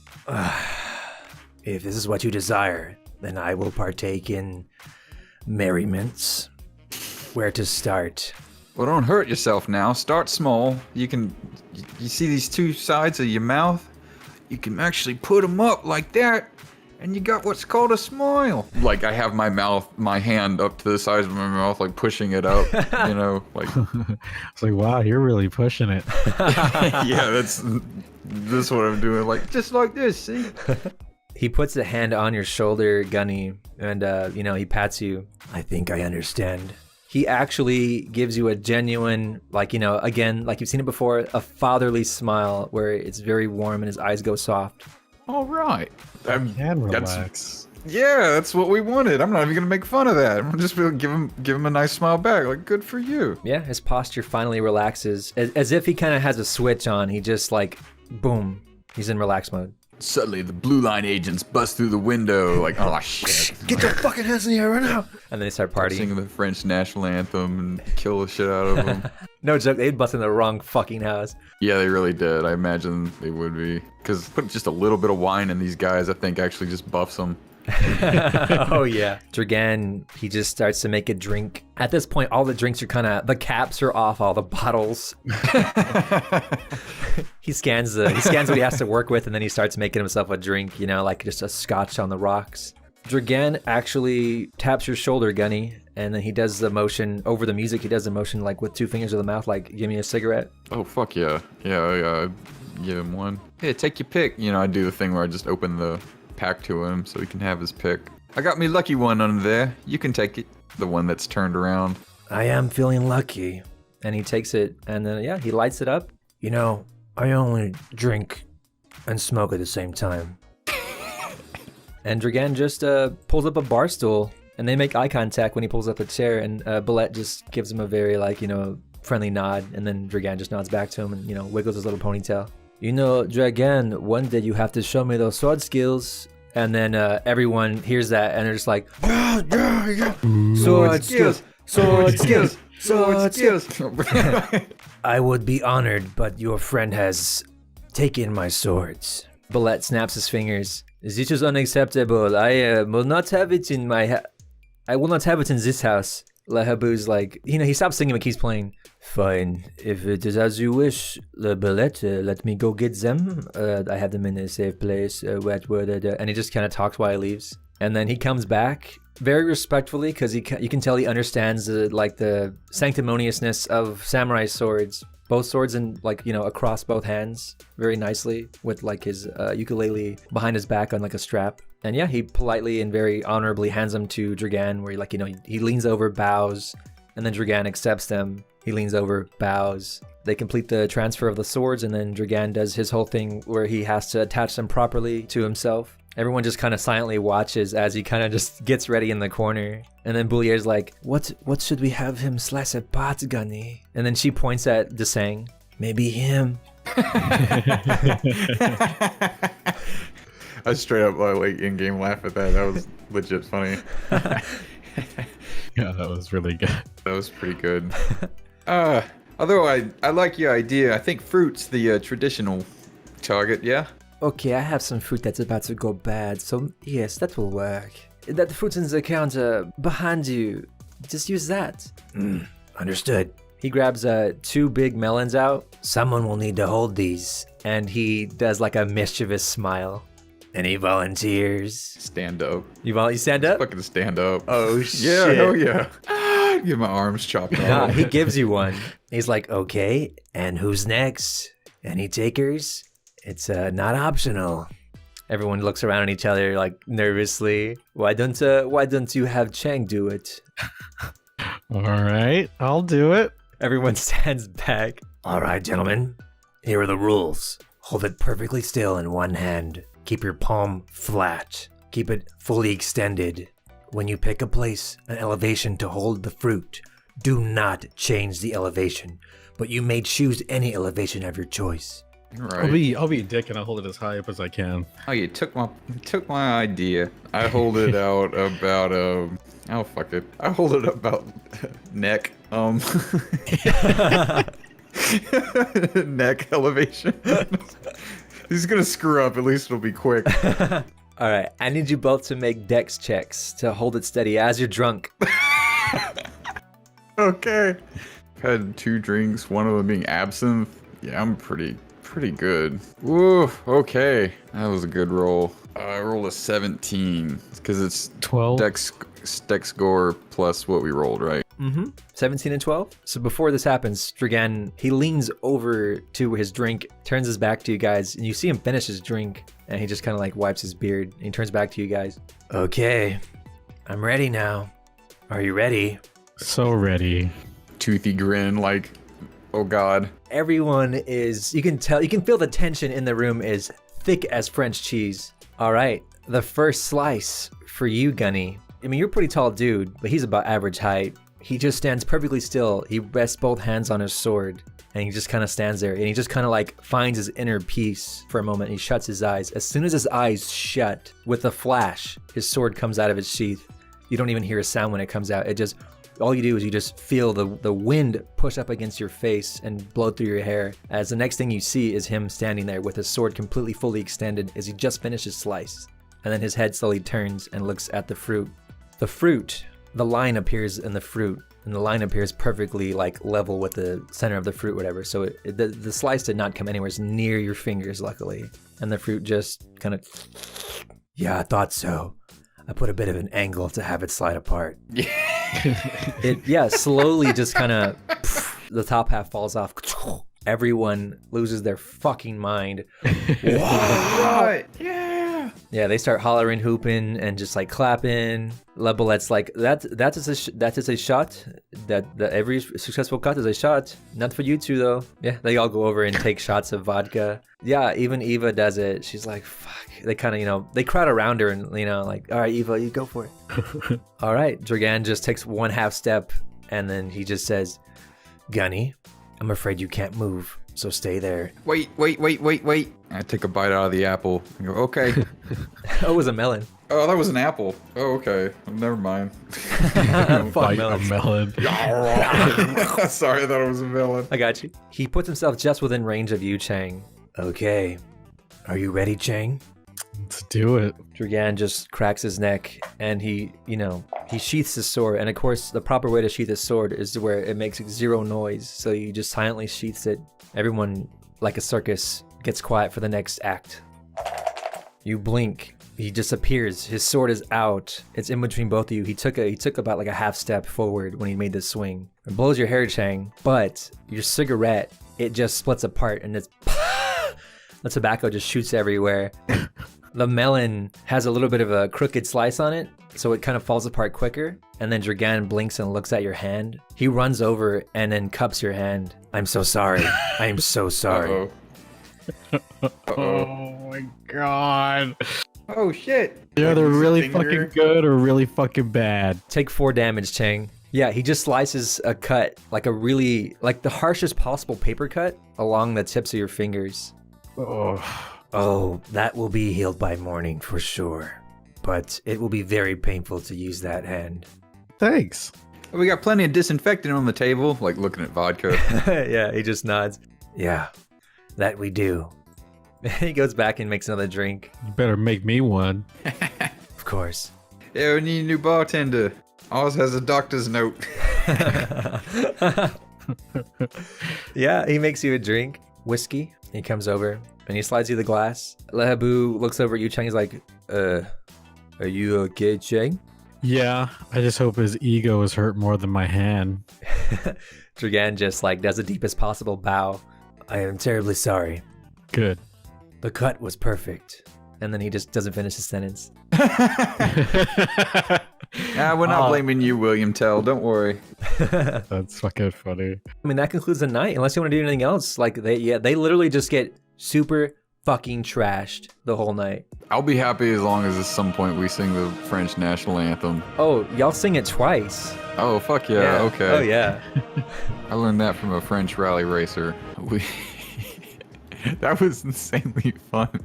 Speaker 7: If this is what you desire, then I will partake in merriments. Where to start?
Speaker 5: Well, don't hurt yourself now. Start small. You see these two sides of your mouth? You can actually put them up like that, and you got what's called a smile.
Speaker 9: Like, I have my hand up to the size of my mouth, like pushing it up, like.
Speaker 10: It's like, wow, you're really pushing it.
Speaker 9: Yeah, that's what I'm doing, like,
Speaker 5: just like this, see?
Speaker 7: He puts a hand on your shoulder, Gunny, and, he pats you. I think I understand. He actually gives you a genuine, again, like you've seen it before, a fatherly smile where it's very warm and his eyes go soft.
Speaker 9: All right.
Speaker 10: I can relax.
Speaker 9: That's what we wanted. I'm not even gonna make fun of that. I'm just gonna give him a nice smile back. Like, good for you.
Speaker 7: Yeah, his posture finally relaxes, as if he kind of has a switch on. He just like, boom, he's in relax mode.
Speaker 9: Suddenly, the blue line agents bust through the window. Like, oh shit!
Speaker 7: Get your fucking hands in the air right now! And then they start partying,
Speaker 9: singing the French national anthem and kill the shit out of them.
Speaker 7: No joke, they'd bust in the wrong fucking house.
Speaker 9: Yeah, they really did. I imagine they would be. Because put just a little bit of wine in these guys, I think actually just buffs them.
Speaker 7: Oh yeah. Dragan, he just starts to make a drink. At this point, all the drinks are the caps are off all the bottles. He scans what he has to work with, and then he starts making himself a drink, like just a scotch on the rocks. Dragan actually taps your shoulder, Gunny, and then he does the motion over the music. He does the motion like with two fingers of the mouth, like, give me a cigarette.
Speaker 9: Oh, fuck yeah. Yeah, give him one. Hey, take your pick. I do the thing where I just open the pack to him so he can have his pick. I got me lucky one under there. You can take it. The one that's turned around.
Speaker 7: I am feeling lucky. And he takes it, and then, he lights it up. I only drink and smoke at the same time. And Dragan just pulls up a bar stool, and they make eye contact when he pulls up a chair, and Boulette just gives him a very, friendly nod, and then Dragan just nods back to him and, wiggles his little ponytail. Dragan, one day you have to show me those sword skills. And then everyone hears that, and they're just like, yeah. Sword skills. I would be honored, but your friend has taken my swords. Boulette snaps his fingers. This is unacceptable. I will not have it in I will not have it in this house. Lehabu's like, he stops singing but keeps playing. Fine. If it is as you wish, Boulette, let me go get them. I have them in a safe place. And he just kind of talks while he leaves. And then he comes back very respectfully because you can tell he understands the sanctimoniousness of samurai swords. Both swords and across both hands very nicely with his ukulele behind his back on a strap. And yeah, he politely and very honorably hands them to Dragan where he leans over, bows, and then Dragan accepts them. He leans over, bows. They complete the transfer of the swords, and then Dragan does his whole thing where he has to attach them properly to himself. Everyone just kind of silently watches as he kind of just gets ready in the corner. And then Boulier's like, what should we have him slice apart, Gunny? And then she points at Desang. Maybe him.
Speaker 9: I straight up like in-game laugh at that. That was legit funny.
Speaker 10: Yeah, that was really good.
Speaker 9: That was pretty good. Although I like your idea. I think fruit's the traditional target, yeah?
Speaker 7: Okay, I have some fruit that's about to go bad, so yes, that will work. That fruit's in the counter behind you. Just use that.
Speaker 1: Understood.
Speaker 7: He grabs 2 big melons out,
Speaker 1: Someone will need to hold these.
Speaker 7: and he does like a mischievous smile.
Speaker 1: Any volunteers?
Speaker 9: Stand up.
Speaker 7: You stand up?
Speaker 9: Fucking stand up.
Speaker 7: Oh,
Speaker 9: Yeah,
Speaker 7: shit.
Speaker 9: hell yeah. Get my arms chopped
Speaker 7: Nah,
Speaker 9: off.
Speaker 7: he gives you one. He's like,
Speaker 1: Okay, and who's next? Any takers? It's not optional.
Speaker 7: everyone looks around at each other like nervously. Why don't you have Chang do it?
Speaker 10: All right, I'll do it.
Speaker 7: Everyone stands back.
Speaker 1: All right, gentlemen. Here are the rules. Hold it perfectly still in one hand. Keep your palm flat. Keep it fully extended. When you pick a place, an elevation to hold the fruit, do not change the elevation, but you may choose any elevation of your choice.
Speaker 9: Right.
Speaker 10: I'll be a dick and I'll hold it as high up as I can.
Speaker 9: Oh, you took my idea. I hold it out about oh fuck it. I hold it about neck. Neck elevation. He's gonna screw up. At least it'll be quick.
Speaker 7: All right, I need you both to make dex checks to hold it steady as you're drunk.
Speaker 9: Okay. I've had 2 drinks, one of them being absinthe. Yeah, I'm pretty good. Woo, okay. That was a good roll. I rolled a 17 because it's
Speaker 10: 12.
Speaker 9: dex score plus what we rolled, right?
Speaker 7: 17 and 12. So before this happens, Dragan, he leans over to his drink, turns his back to you guys, and you see him finish his drink, and he just kind of like wipes his beard, and he turns back to you guys.
Speaker 1: Okay, I'm ready now. Are you ready?
Speaker 10: So ready.
Speaker 9: Toothy grin, like, oh god.
Speaker 7: Everyone is, you can feel the tension in the room is thick as French cheese. All right, the first slice for you, Gunny. I mean, you're a pretty tall dude, but he's about average height. He just stands perfectly still. He rests both hands on his sword, and he just kind of stands there, and he just kind of like finds his inner peace for a moment. He shuts his eyes. As soon as his eyes shut, with a flash, his sword comes out of his sheath. You don't even hear a sound when it comes out. It just, all you do is you just feel the wind push up against your face and blow through your hair, as the next thing you see is him standing there with his sword completely fully extended as he just finished his slice. And then his head slowly turns and looks at the fruit. The fruit, the line appears in the fruit, and the line appears perfectly like level with the center of the fruit, whatever. So the slice did not come anywhere near your fingers, luckily. And the fruit just kind of...
Speaker 1: Yeah, I thought so. I put a bit of an angle to have it slide apart.
Speaker 7: It slowly just kind of... The top half falls off. Everyone loses their fucking mind.
Speaker 9: What? Yeah.
Speaker 7: Yeah, they start hollering, hooping, and just like clapping. Lebelet's like, that is a shot. That every successful cut is a shot. Not for you two though. Yeah, they all go over and take shots of vodka. Yeah, even Eva does it. She's like, fuck. They kind of, they crowd around her and, like, all right, Eva, you go for it. All right, Dragan just takes 1 half step, and then he just says,
Speaker 1: Gunny, I'm afraid you can't move, so stay there.
Speaker 9: Wait. I take a bite out of the apple and go, okay.
Speaker 7: oh, it was a melon.
Speaker 9: Oh, that was an apple. Oh, okay. Never mind.
Speaker 7: Fuck
Speaker 10: Bite
Speaker 7: melons.
Speaker 10: a melon.
Speaker 9: Sorry, I thought it was a melon.
Speaker 7: I got you. He puts himself just within range of you, Chang.
Speaker 1: Okay. Are you ready, Chang?
Speaker 10: Let's do it.
Speaker 7: Dragan just cracks his neck, and he sheaths his sword. And of course, the proper way to sheath his sword is where it makes 0 noise. So you just silently sheaths it. Everyone, like a circus, gets quiet for the next act. You blink. He disappears. His sword is out. It's in between both of you. He took about like a half step forward when he made this swing. It blows your hair, Chang, but your cigarette, it just splits apart, and it's the tobacco just shoots everywhere. The melon has a little bit of a crooked slice on it, so it kind of falls apart quicker. And then Dragan blinks and looks at your hand. He runs over and then cups your hand.
Speaker 1: I'm so sorry. I am so sorry.
Speaker 10: Oh my god.
Speaker 9: Oh shit.
Speaker 10: They're either really fucking good or really fucking bad.
Speaker 7: Take 4 damage, Chang. Yeah, he just slices a cut, like a really, like the harshest possible paper cut along the tips of your fingers.
Speaker 10: Oh,
Speaker 1: that will be healed by morning for sure. But it will be very painful to use that hand.
Speaker 10: thanks.
Speaker 9: We got plenty of disinfectant on the table, like looking at vodka.
Speaker 7: Yeah, he just nods.
Speaker 1: Yeah, that we do.
Speaker 7: He goes back and makes another drink.
Speaker 10: You better make me one.
Speaker 1: Of course.
Speaker 9: Yeah, we need a new bartender. Oz has a doctor's note.
Speaker 7: Yeah, he makes you a drink. Whiskey. He comes over and he slides you the glass. Lehabu looks over at you, Cheng. He's like, are you okay, Cheng?
Speaker 10: Yeah, I just hope his ego is hurt more than my hand.
Speaker 7: Dragan just like does the deepest possible bow.
Speaker 1: I am terribly sorry.
Speaker 10: Good.
Speaker 1: The cut was perfect.
Speaker 7: And then he just doesn't finish his sentence.
Speaker 9: We're not blaming you, William Tell. Don't worry.
Speaker 10: That's fucking funny.
Speaker 7: I mean, that concludes the night. Unless you want to do anything else. Like, they literally just get super fucking trashed the whole night.
Speaker 9: I'll be happy as long as at some point we sing the French national anthem.
Speaker 7: Oh, y'all sing it twice.
Speaker 9: Oh, fuck yeah. Okay.
Speaker 7: Oh, yeah.
Speaker 9: I learned that from a French rally racer. That was insanely fun.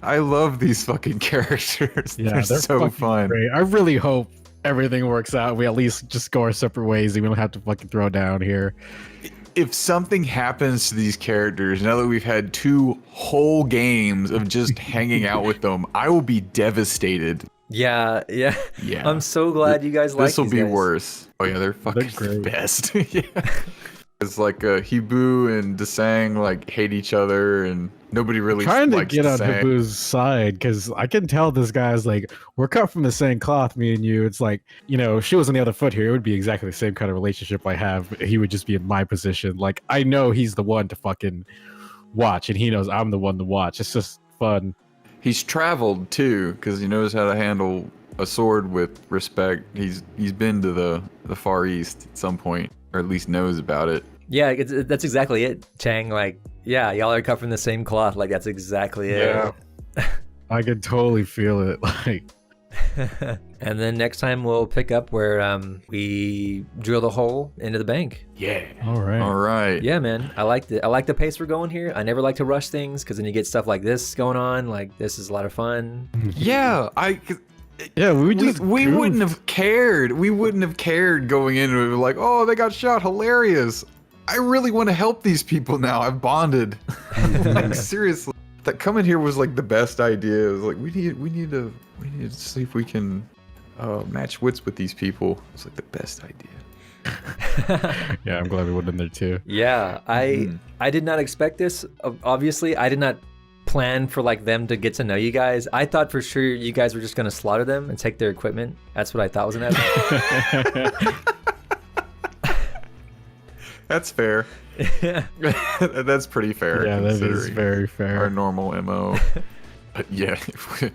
Speaker 9: I love these fucking characters.
Speaker 10: Yeah,
Speaker 9: they're so fun.
Speaker 10: Great. I really hope everything works out. We at least just go our separate ways and we don't have to fucking throw down here.
Speaker 9: If something happens to these characters, now that we've had 2 whole games of just hanging out with them, I will be devastated.
Speaker 7: Yeah.
Speaker 9: Yeah.
Speaker 7: I'm so glad you guys like
Speaker 9: this will
Speaker 7: these
Speaker 9: be
Speaker 7: guys.
Speaker 9: worse. Oh yeah, they're fucking
Speaker 10: great.
Speaker 9: the best. Yeah. It's like Hibu and Desang like hate each other, and nobody really
Speaker 10: Trying to
Speaker 9: likes
Speaker 10: get on
Speaker 9: Desang.
Speaker 10: Hibu's side because I can tell this guy's like, we're cut from the same cloth, me and you. It's like, if she was on the other foot here, it would be exactly the same kind of relationship I have. He would just be in my position. Like, I know he's the one to fucking watch, and he knows I'm the one to watch. It's just fun.
Speaker 9: He's traveled too, because he knows how to handle a sword with respect. He's been to the Far East at some point, or at least knows about it.
Speaker 7: Yeah, that's exactly it, Chang. Like, yeah, y'all are cut from the same cloth. Like, that's exactly it.
Speaker 10: Yeah. I could totally feel it. Like,
Speaker 7: and then next time we'll pick up where we drill the hole into the bank.
Speaker 1: Yeah.
Speaker 10: all right.
Speaker 7: Yeah, man. I like the pace we're going here. I never like to rush things because then you get stuff like this going on. Like, this is a lot of fun.
Speaker 9: Yeah,
Speaker 10: Yeah,
Speaker 9: we wouldn't have cared. We wouldn't have cared going into it. Like, oh, they got shot. Hilarious. I really want to help these people now. I've bonded. Like, seriously, that coming here was like the best idea. It was like we need to see if we can match wits with these people. It's like the best idea.
Speaker 10: Yeah, I'm glad we went in there too.
Speaker 7: Yeah, I did not expect this. Obviously, I did not plan for like them to get to know you guys. I thought for sure you guys were just gonna slaughter them and take their equipment. That's what I thought was gonna happen.
Speaker 9: That's fair. That's pretty fair.
Speaker 10: Yeah, that is
Speaker 9: considering
Speaker 10: very
Speaker 9: our
Speaker 10: fair.
Speaker 9: normal MO. But yeah, I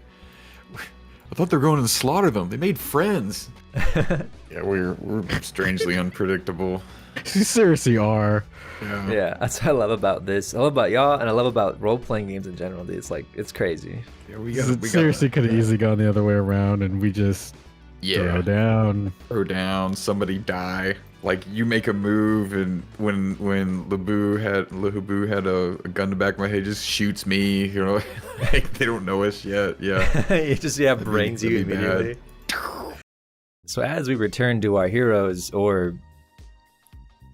Speaker 9: thought they were going to slaughter them. They made friends. Yeah, we're strangely unpredictable.
Speaker 10: You seriously are.
Speaker 9: Yeah.
Speaker 7: Yeah, that's what I love about this. I love about y'all, and I love about role-playing games in general. Dude. It's like, it's crazy.
Speaker 9: Yeah, we
Speaker 10: Seriously could have easily gone the other way around and we just throw down.
Speaker 9: Throw down, somebody die. Like, you make a move, and when Lahabu had a gun to back of my head, just shoots me, like, they don't know us yet. Yeah.
Speaker 7: You just brains you immediately. So as we return to our heroes, or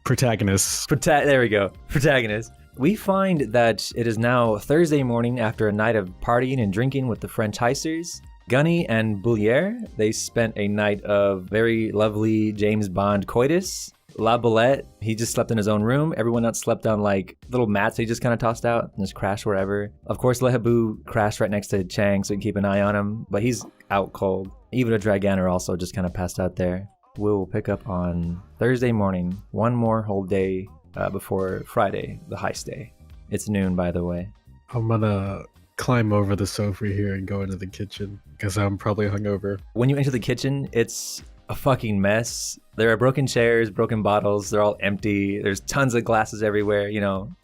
Speaker 10: protagonists.
Speaker 7: There we go. Protagonists. We find that it is now Thursday morning after a night of partying and drinking with the French heisters. Gunny and Boulier, they spent a night of very lovely James Bond coitus. La Boulette, he just slept in his own room. Everyone else slept on like little mats he just kind of tossed out and just crashed wherever. Of course, Lehabu crashed right next to Chang, so you can keep an eye on him, but he's out cold. Even a Draganer also just kind of passed out there. We'll pick up on Thursday morning, one more whole day before Friday, the heist day. It's noon, by the way.
Speaker 10: I'm gonna climb over the sofa here and go into the kitchen because I'm probably hungover.
Speaker 7: When you enter the kitchen, it's a fucking mess. There are broken chairs, broken bottles, they're all empty. There's tons of glasses everywhere,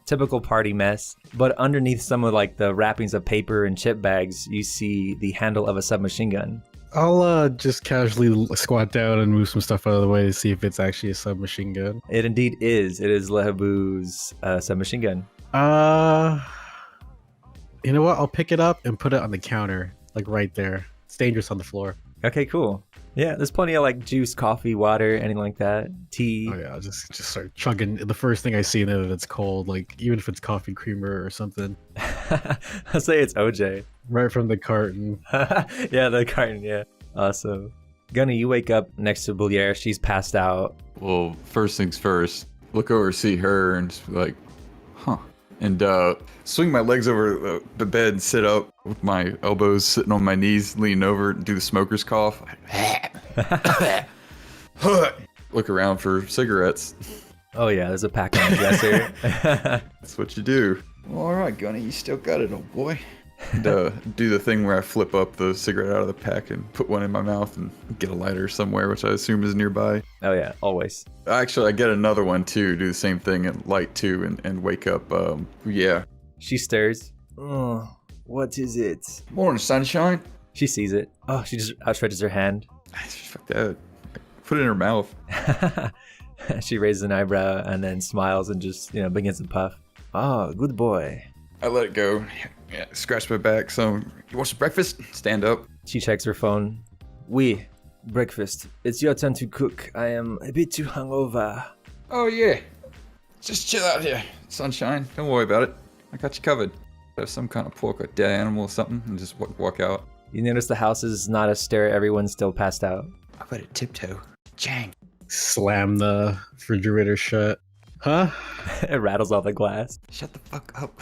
Speaker 7: typical party mess. But underneath some of like the wrappings of paper and chip bags, you see the handle of a submachine gun.
Speaker 10: I'll just casually squat down and move some stuff out of the way to see if it's actually a submachine gun.
Speaker 7: It indeed is. It is Lehaboo's submachine gun.
Speaker 10: You know what? I'll pick it up and put it on the counter, like right there. It's dangerous on the floor.
Speaker 7: Okay, cool. Yeah, there's plenty of like juice, coffee, water, anything like that. Tea.
Speaker 10: Oh yeah, I'll just start chugging the first thing I see in it that's cold, like even if it's coffee creamer or something.
Speaker 7: I'll say it's OJ.
Speaker 10: Right from the carton.
Speaker 7: Yeah, the carton, yeah. Awesome. Gunny, you wake up next to Bouliere. She's passed out.
Speaker 9: Well, first things first, look over, see her, and just be like, huh. And swing my legs over the bed and sit up with my elbows sitting on my knees, leaning over and do the smoker's cough. Look around for cigarettes.
Speaker 7: Oh yeah, there's a pack on the dresser.
Speaker 9: That's what you do. Well, all right, Gunny, you still got it, old boy. And do the thing where I flip up the cigarette out of the pack and put one in my mouth and get a lighter somewhere, which I assume is nearby.
Speaker 7: Oh yeah, always.
Speaker 9: Actually, I get another one too, do the same thing and light two and wake up. Yeah.
Speaker 7: She stirs. Oh, what is it?
Speaker 9: Morning, sunshine.
Speaker 7: She sees it. Oh, she just outstretches her hand.
Speaker 9: Fuck that. Put it in her mouth.
Speaker 7: She raises an eyebrow and then smiles and just, begins to puff. Oh, good boy.
Speaker 9: I let it go. Yeah, scratch my back. So, you want some breakfast? Stand up.
Speaker 7: She checks her phone. Oui, breakfast. It's your turn to cook. I am a bit too hungover.
Speaker 9: Oh, yeah. Just chill out here, sunshine. Don't worry about it. I got you covered. Have some kind of pork or dead animal or something and just walk out.
Speaker 7: You notice the house is not astir. Everyone's still passed out.
Speaker 9: I better tiptoe. Chang.
Speaker 10: Slam the refrigerator shut. Huh?
Speaker 7: It rattles off the glass.
Speaker 9: Shut the fuck up.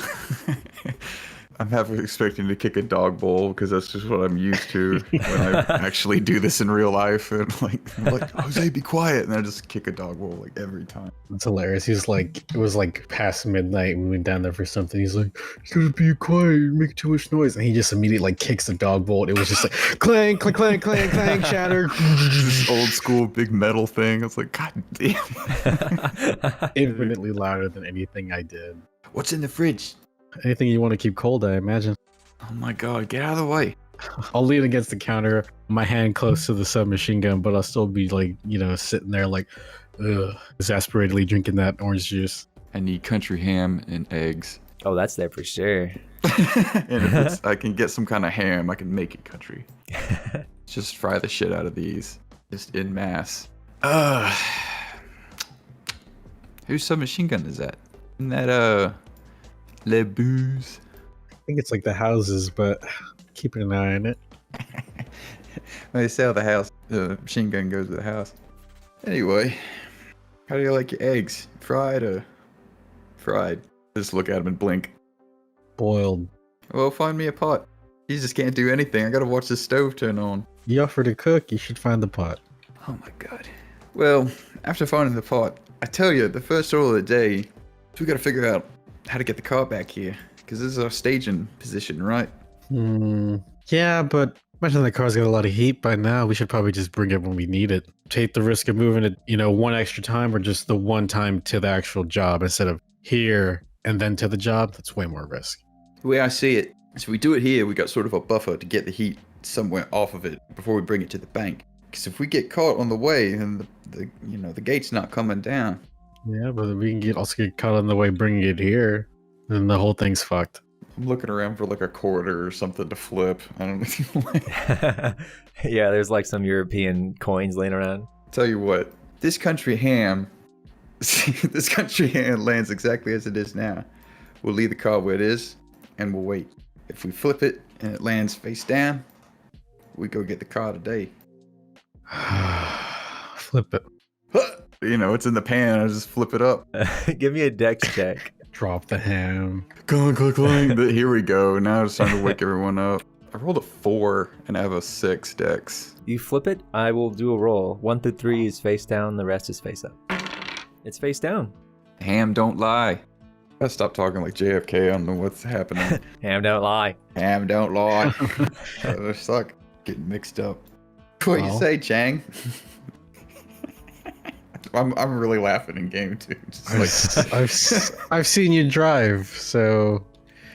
Speaker 9: I'm half expecting to kick a dog bowl because that's just what I'm used to when I actually do this in real life. And I'm like, Jose, be quiet. And I just kick a dog bowl like every time.
Speaker 10: It's hilarious. He's like, it was like past midnight. We went down there for something. He's like, you gotta be quiet. You make too much noise. And he just immediately like kicks the dog bowl. It was just like clang, clang, clang, clang, clang, shatter.
Speaker 9: This old school big metal thing. I was like, God damn.
Speaker 10: Infinitely louder than anything I did.
Speaker 9: What's in the fridge?
Speaker 10: Anything you want to keep cold, I imagine.
Speaker 9: Oh my god, get out of the way.
Speaker 10: I'll lean against the counter, my hand close to the submachine gun, but I'll still be like, sitting there like, exasperatedly drinking that orange juice.
Speaker 9: I need country ham and eggs.
Speaker 7: Oh, that's there for sure.
Speaker 9: And if I can get some kind of ham, I can make it country. Just fry the shit out of these. Just en masse. Whose submachine gun is that? Isn't that, Le Booze?
Speaker 10: I think it's like the houses, but keeping an eye on it.
Speaker 9: When they sell the house, the machine gun goes with the house. Anyway, how do you like your eggs? Fried or fried? Just look at them and blink.
Speaker 10: Boiled.
Speaker 9: Well, find me a pot. You just can't do anything. I gotta watch the stove turn on.
Speaker 10: You offer to cook, you should find the pot.
Speaker 9: Oh my god. Well, after finding the pot, I tell you, the first order of the day is we gotta figure out how to get the car back here. Because this is our staging position, right?
Speaker 10: Yeah, but imagine the car's got a lot of heat by now. We should probably just bring it when we need it. Take the risk of moving it, one extra time or just the one time to the actual job instead of here and then to the job. That's way more risk.
Speaker 9: The way I see it is if we do it here, we got sort of a buffer to get the heat somewhere off of it before we bring it to the bank. Because if we get caught on the way, then the gate's not coming down.
Speaker 10: Yeah, but we can also get caught on the way bringing it here, then the whole thing's fucked.
Speaker 9: I'm looking around for like a quarter or something to flip. I don't know.
Speaker 7: Yeah, there's like some European coins laying around.
Speaker 9: Tell you what, this country ham lands exactly as it is now. We'll leave the car where it is, and we'll wait. If we flip it and it lands face down, we go get the car today.
Speaker 10: Flip it.
Speaker 9: It's in the pan. I just flip it up.
Speaker 7: Give me a dex check.
Speaker 10: Drop the ham.
Speaker 9: Clang, clang, clang. Here we go. Now it's time to wake everyone up. I rolled a 4 and I have a 6 dex.
Speaker 7: You flip it, I will do a roll. 1 through 3 is face down, the rest is face up. It's face down.
Speaker 9: Ham don't lie. I stop talking like JFK. I don't know what's happening.
Speaker 7: Ham don't lie.
Speaker 9: Ham don't lie. I suck. Getting mixed up. What you say, Chang? I'm really laughing in game too. Just like
Speaker 10: I've seen you drive, so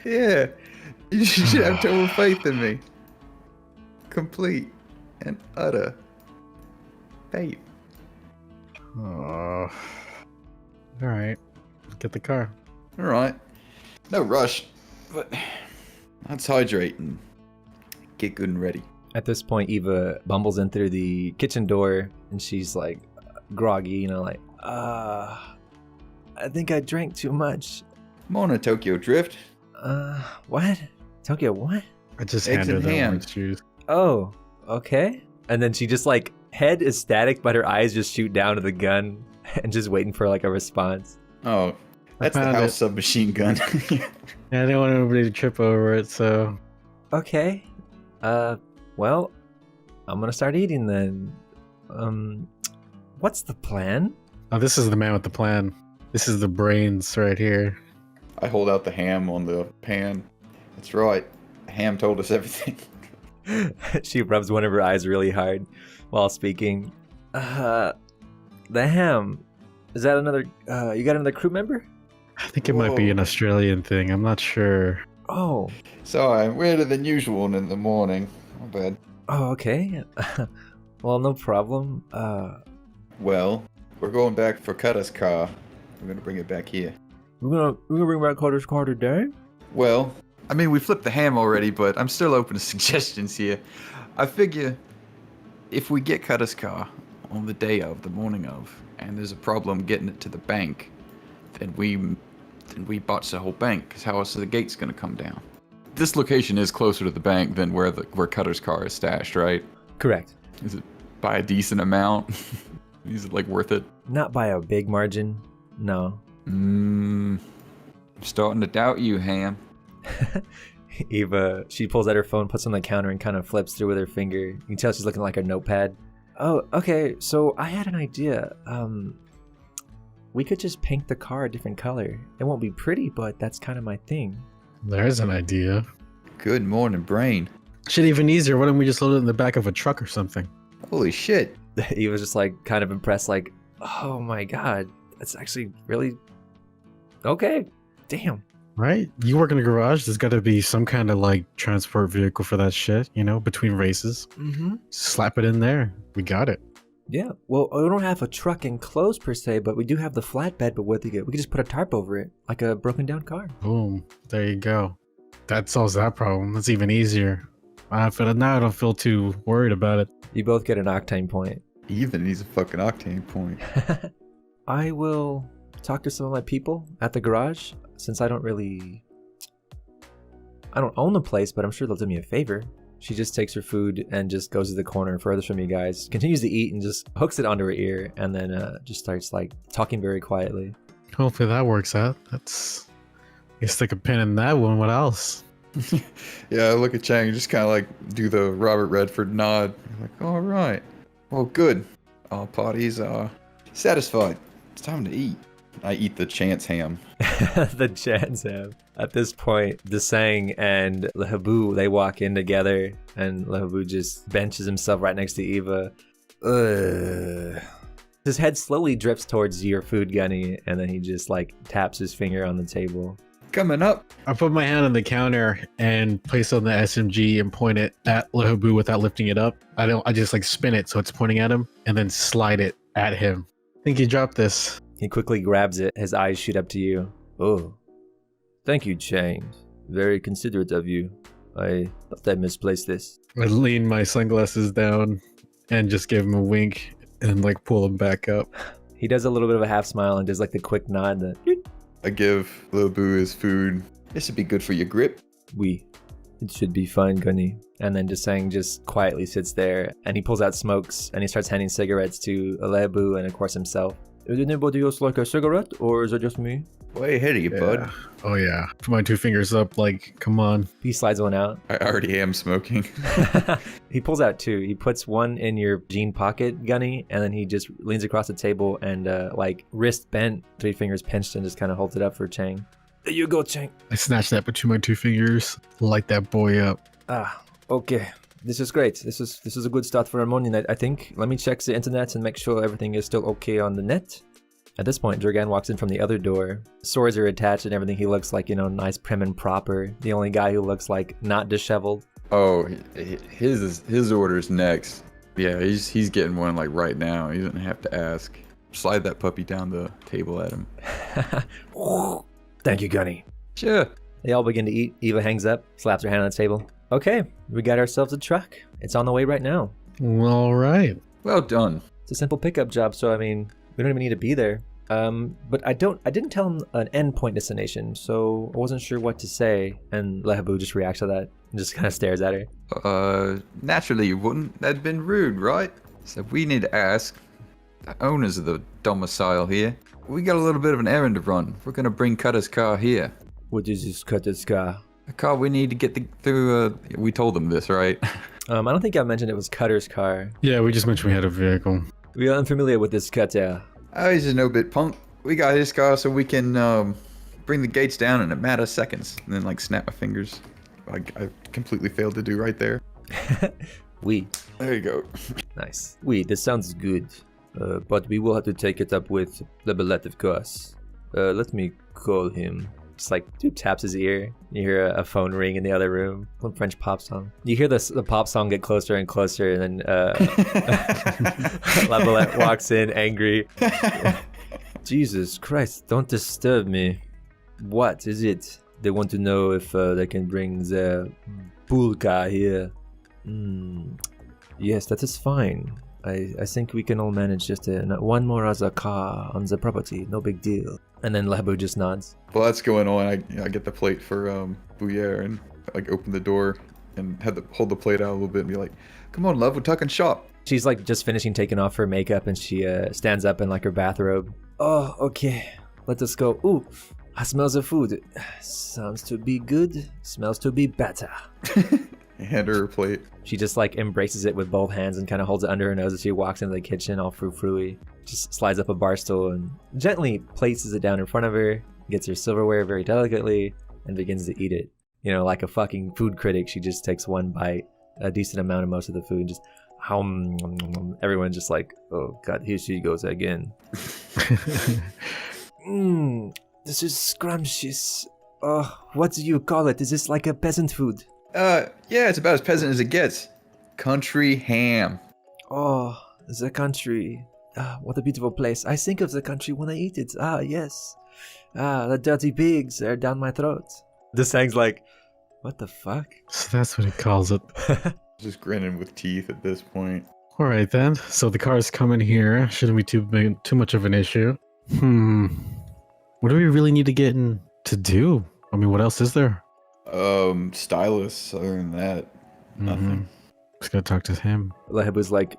Speaker 9: yeah, you should have total faith in me. Complete and utter faith.
Speaker 10: Oh. Alright. Get the car.
Speaker 9: All right. No rush, but let's hydrate and get good and ready.
Speaker 7: At this point, Eva bumbles in through the kitchen door and she's like groggy, you know, like, I think I drank too much.
Speaker 9: Morning, Tokyo Drift.
Speaker 7: What? Tokyo, what?
Speaker 10: I just
Speaker 9: Eggs
Speaker 10: handed
Speaker 9: and
Speaker 10: her
Speaker 9: ham.
Speaker 10: orange juice.
Speaker 7: Oh, okay. And then she just like, head is static, but her eyes just shoot down to the gun and just waiting for like a response.
Speaker 9: Oh, that's the
Speaker 10: found
Speaker 9: house
Speaker 10: it.
Speaker 9: submachine gun.
Speaker 10: Yeah, I didn't want anybody to trip over it, so...
Speaker 7: Okay. Well, I'm gonna start eating then. What's the plan?
Speaker 10: Oh, this is the man with the plan. This is the brains right here.
Speaker 9: I hold out the ham on the pan. That's right. The ham told us everything.
Speaker 7: She rubs one of her eyes really hard while speaking. The ham. Is that another, you got another crew member?
Speaker 10: I think it might be an Australian thing. I'm not sure.
Speaker 7: Oh.
Speaker 9: So I'm weirder than usual in the morning. My bad.
Speaker 7: Oh, okay. Well, no problem.
Speaker 9: Well, we're going back for Cutter's car. We're gonna bring it back here.
Speaker 7: We're gonna bring back Carter's car today?
Speaker 9: Well, I mean, we flipped the ham already, but I'm still open to suggestions here. I figure if we get Cutter's car on the day of, the morning of, and there's a problem getting it to the bank, then we botch the whole bank, because how else are the gates gonna come down? This location is closer to the bank than where Cutter's car is stashed, right?
Speaker 7: Correct.
Speaker 9: Is it by a decent amount? Is it like worth it?
Speaker 7: Not by a big margin. No.
Speaker 9: I'm starting to doubt you, Ham.
Speaker 7: Eva, she pulls out her phone, puts it on the counter, and kind of flips through with her finger. You can tell she's looking like her notepad. Oh, okay. So I had an idea. We could just paint the car a different color. It won't be pretty, but that's kind of my thing.
Speaker 10: There's an idea.
Speaker 9: Good morning, brain.
Speaker 10: Shit, even easier. Why don't we just load it in the back of a truck or something?
Speaker 9: Holy shit.
Speaker 7: Eva's just like kind of impressed, like, oh my god, that's actually really okay. Damn.
Speaker 10: Right? You work in a garage. There's got to be some kind of like transport vehicle for that shit, you know, between races.
Speaker 7: Mm-hmm.
Speaker 10: Slap it in there. We got it.
Speaker 7: Yeah. Well, we don't have a truck enclosed per se, but we do have the flatbed. But what we could just put a tarp over it, like a broken down car.
Speaker 10: Boom. There you go. That solves that problem. That's even easier. Now I don't feel too worried about it.
Speaker 7: You both get an octane point.
Speaker 9: Even needs a fucking octane point.
Speaker 7: I will talk to some of my people at the garage, since I don't own the place, but I'm sure they'll do me a favor. She just takes her food and just goes to the corner furthest from you guys, continues to eat and just hooks it onto her ear, and then just starts like talking very quietly.
Speaker 10: Hopefully that works out. You stick a pin in that one. What else?
Speaker 9: Yeah, I look at Chang and just kind of like do the Robert Redford nod. I'm like, all right. Well, good. All parties are satisfied. It's time to eat. I eat the chance ham.
Speaker 7: The chance ham. At this point, Desang and Lehabu, they walk in together, and Lehabu just benches himself right next to Eva. His head slowly drifts towards your food, Gunny, and then he just like taps his finger on the table.
Speaker 9: Coming up.
Speaker 10: I put my hand on the counter and place it on the SMG and point it at Lehabu without lifting it up. I just like spin it so it's pointing at him and then slide it at him. I think he dropped this.
Speaker 7: He quickly grabs it. His eyes shoot up to you. Oh, thank you, Chang. Very considerate of you. I thought I misplaced this.
Speaker 10: I lean my sunglasses down and just give him a wink and like pull him back up.
Speaker 7: He does a little bit of a half smile and does like the quick nod.
Speaker 9: I give Lil Boo his food. This would be good for your grip.
Speaker 7: It should be fine, Gunny. And then Desang just quietly sits there and he pulls out smokes and he starts handing cigarettes to Lehabu and of course himself. Is anybody else like a cigarette, or is it just me?
Speaker 9: Way ahead of you, bud.
Speaker 10: Oh yeah. Put my 2 fingers up like, come on.
Speaker 7: He slides one out.
Speaker 9: I already am smoking.
Speaker 7: He pulls out 2. He puts one in your jean pocket, Gunny, and then he just leans across the table and like wrist bent, 3 fingers pinched, and just kind of holds it up for Chang. There you go, Chang.
Speaker 10: I snatch that between my 2 fingers, light that boy up.
Speaker 7: Okay. This is great. This is a good start for our morning night, I think. Let me check the internet and make sure everything is still okay on the net. At this point, Durgan walks in from the other door. Swords are attached and everything. He looks like, nice prim and proper. The only guy who looks like not disheveled.
Speaker 9: Oh, his order's next. Yeah, he's getting one like right now. He doesn't have to ask. Slide that puppy down the table at him.
Speaker 7: Thank you, Gunny.
Speaker 9: Sure.
Speaker 7: They all begin to eat. Eva hangs up, slaps her hand on the table. Okay, we got ourselves a truck. It's on the way right now.
Speaker 10: All right.
Speaker 9: Well done.
Speaker 7: It's a simple pickup job, so I mean, we don't even need to be there. But I didn't tell him an endpoint destination, so I wasn't sure what to say. And Lehabu just reacts to that and just kind of stares at her.
Speaker 9: Naturally you wouldn't. That'd been rude, right? So we need to ask the owners of the domicile here. We got a little bit of an errand to run. We're gonna bring Cutter's car here.
Speaker 7: What is this Cutter's car?
Speaker 9: A car we need to get through. We told them this, right?
Speaker 7: I don't think I mentioned it was Cutter's car.
Speaker 10: Yeah, we just mentioned we had a vehicle.
Speaker 7: We are unfamiliar with this Cutter.
Speaker 9: Oh, he's a no-bit punk. We got his car so we can bring the gates down in a matter of seconds. And then, like, snap my fingers. Like, I completely failed to do right there.
Speaker 7: Oui.
Speaker 9: There you go.
Speaker 7: Nice. Oui, this sounds good. But we will have to take it up with Lebelette, of course. Let me call him. Just like, dude taps his ear. You hear a phone ring in the other room. Some French pop song. You hear the pop song get closer and closer, and then Lebelette walks in angry. Jesus Christ, don't disturb me. What is it? They want to know if they can bring the Bulka here. Yes, that is fine. I think we can all manage just one more other car on the property. No big deal. And then Lehabu just nods.
Speaker 9: Well, that's going on. I get the plate for Bouillere and like open the door and hold the plate out a little bit and be like, "Come on, love, we're talking shop."
Speaker 7: She's like just finishing taking off her makeup and she stands up in like her bathrobe. Oh, okay. Let us go. Ooh, I smell the food. Sounds to be good. Smells to be better.
Speaker 9: I hand her plate.
Speaker 7: She just like embraces it with both hands and kind of holds it under her nose as she walks into the kitchen all frou-frou-y. Just slides up a bar stool and gently places it down in front of her, gets her silverware very delicately, and begins to eat it. You know, like a fucking food critic, she just takes one bite, a decent amount of most of the food, just everyone's just like, oh god, here she goes again. This is scrumptious. Oh, what do you call it? Is this like a peasant food?
Speaker 9: Yeah, it's about as peasant as it gets. Country ham.
Speaker 7: Oh, the country. What a beautiful place. I think of the country when I eat it. Ah, yes. The dirty pigs are down my throat. This thing's like, what the fuck?
Speaker 10: So that's what he calls it.
Speaker 9: Just grinning with teeth at this point.
Speaker 10: All right, then. So the cars come in here. Shouldn't be too much of an issue. What do we really need to get in to do? I mean, what else is there?
Speaker 9: Stylists. Other than that, nothing.
Speaker 10: Just gotta talk to him.
Speaker 7: Lehabu's like,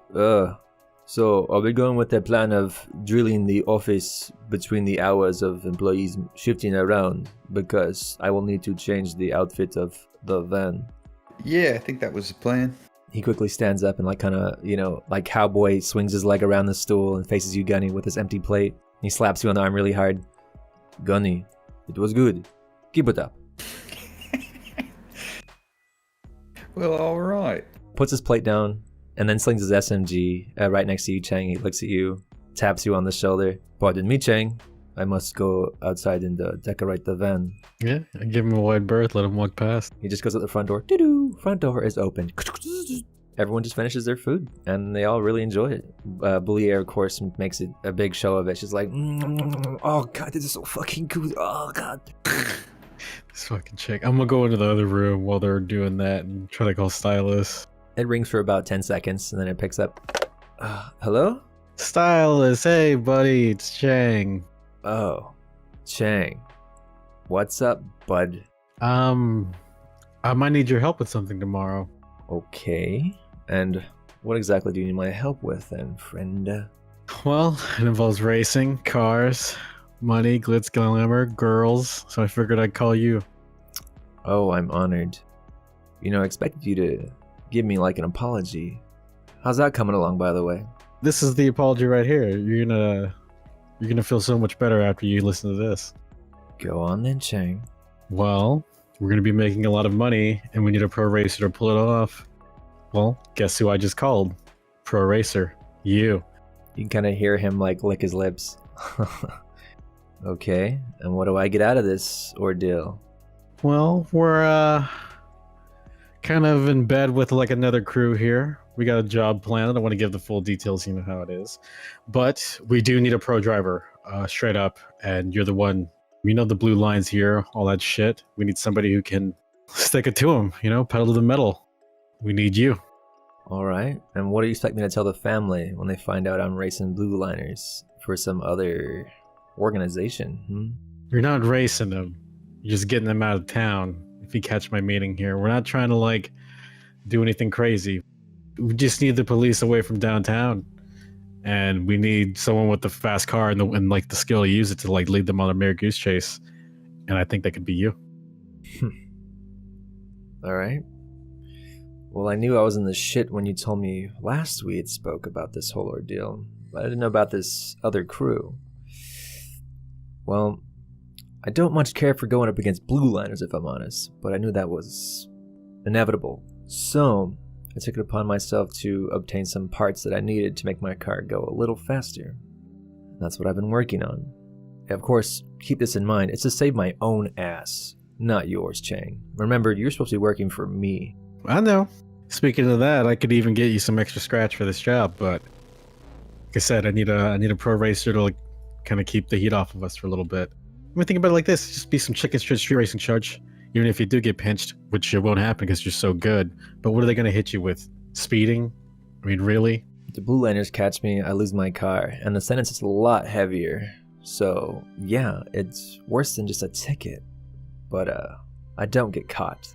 Speaker 7: so are we going with the plan of drilling the office between the hours of employees shifting around? Because I will need to change the outfit of the van.
Speaker 9: Yeah, I think that was the plan.
Speaker 7: He quickly stands up and like kind of, you know, like cowboy swings his leg around the stool and faces you, Gunny, with his empty plate. He slaps you on the arm really hard. Gunny, it was good. Keep it up.
Speaker 9: Well, all right.
Speaker 7: Puts his plate down and then slings his SMG right next to you, Chang. He looks at you, taps you on the shoulder. Pardon me, Chang. I must go outside and decorate the van.
Speaker 10: Yeah, I give him a wide berth, let him walk past.
Speaker 7: He just goes out the front door. Doo-doo! Front door is open. Everyone just finishes their food, and they all really enjoy it. Bouillere, of course, makes it a big show of it. She's like, oh god, this is so fucking good. Oh god.
Speaker 10: This fucking chick. I'm gonna go into the other room while they're doing that and try to call Stylist.
Speaker 7: It rings for about 10 seconds, and then it picks up. Hello?
Speaker 10: Stylist, hey buddy, it's Chang.
Speaker 7: Oh, Chang. What's up, bud?
Speaker 10: I might need your help with something tomorrow.
Speaker 7: Okay. And what exactly do you need my help with then, friend?
Speaker 10: Well, it involves racing, cars, money, glitz, glamour, girls, so I figured I'd call you.
Speaker 7: Oh, I'm honored. You know, I expected you to give me like an apology. How's that coming along, by the way?
Speaker 10: This is the apology right here. You're gonna feel so much better after you listen to this.
Speaker 7: Go on then, Chang.
Speaker 10: Well, we're gonna be making a lot of money, and we need a pro racer to pull it off. Well, guess who I just called? Pro racer. You.
Speaker 7: You can kind of hear him like lick his lips. Okay, and what do I get out of this ordeal?
Speaker 10: Well, we're kind of in bed with like another crew here. We got a job plan. I don't want to give the full details, you know how it is. But we do need a pro driver, straight up. And you're the one, you know the blue lines here, all that shit. We need somebody who can stick it to them, you know, pedal to the metal. We need you.
Speaker 7: All right. And what do you expect me to tell the family when they find out I'm racing blue liners for some other organization?
Speaker 10: You're not racing them. You're just getting them out of town. If you catch my meaning here, we're not trying to like do anything crazy. We just need the police away from downtown, and we need someone with the fast car and like the skill to use it to like lead them on a mere goose chase. And I think that could be you.
Speaker 7: All right. Well, I knew I was in the shit when you told me last we had spoke about this whole ordeal, but I didn't know about this other crew. Well, I don't much care for going up against blue liners, if I'm honest, but I knew that was inevitable. So I took it upon myself to obtain some parts that I needed to make my car go a little faster. That's what I've been working on. Of course, keep this in mind, it's to save my own ass, not yours, Chang. Remember, you're supposed to be working for me.
Speaker 10: I know. Speaking of that, I could even get you some extra scratch for this job, but like I said, I need a pro racer to like, kind of keep the heat off of us for a little bit. I mean, think about it like this: just be some chicken street racing charge. Even if you do get pinched, which it won't happen because you're so good. But what are they going to hit you with? Speeding? I mean, really?
Speaker 7: If the blue liners catch me, I lose my car, and the sentence is a lot heavier. So yeah, it's worse than just a ticket. But I don't get caught.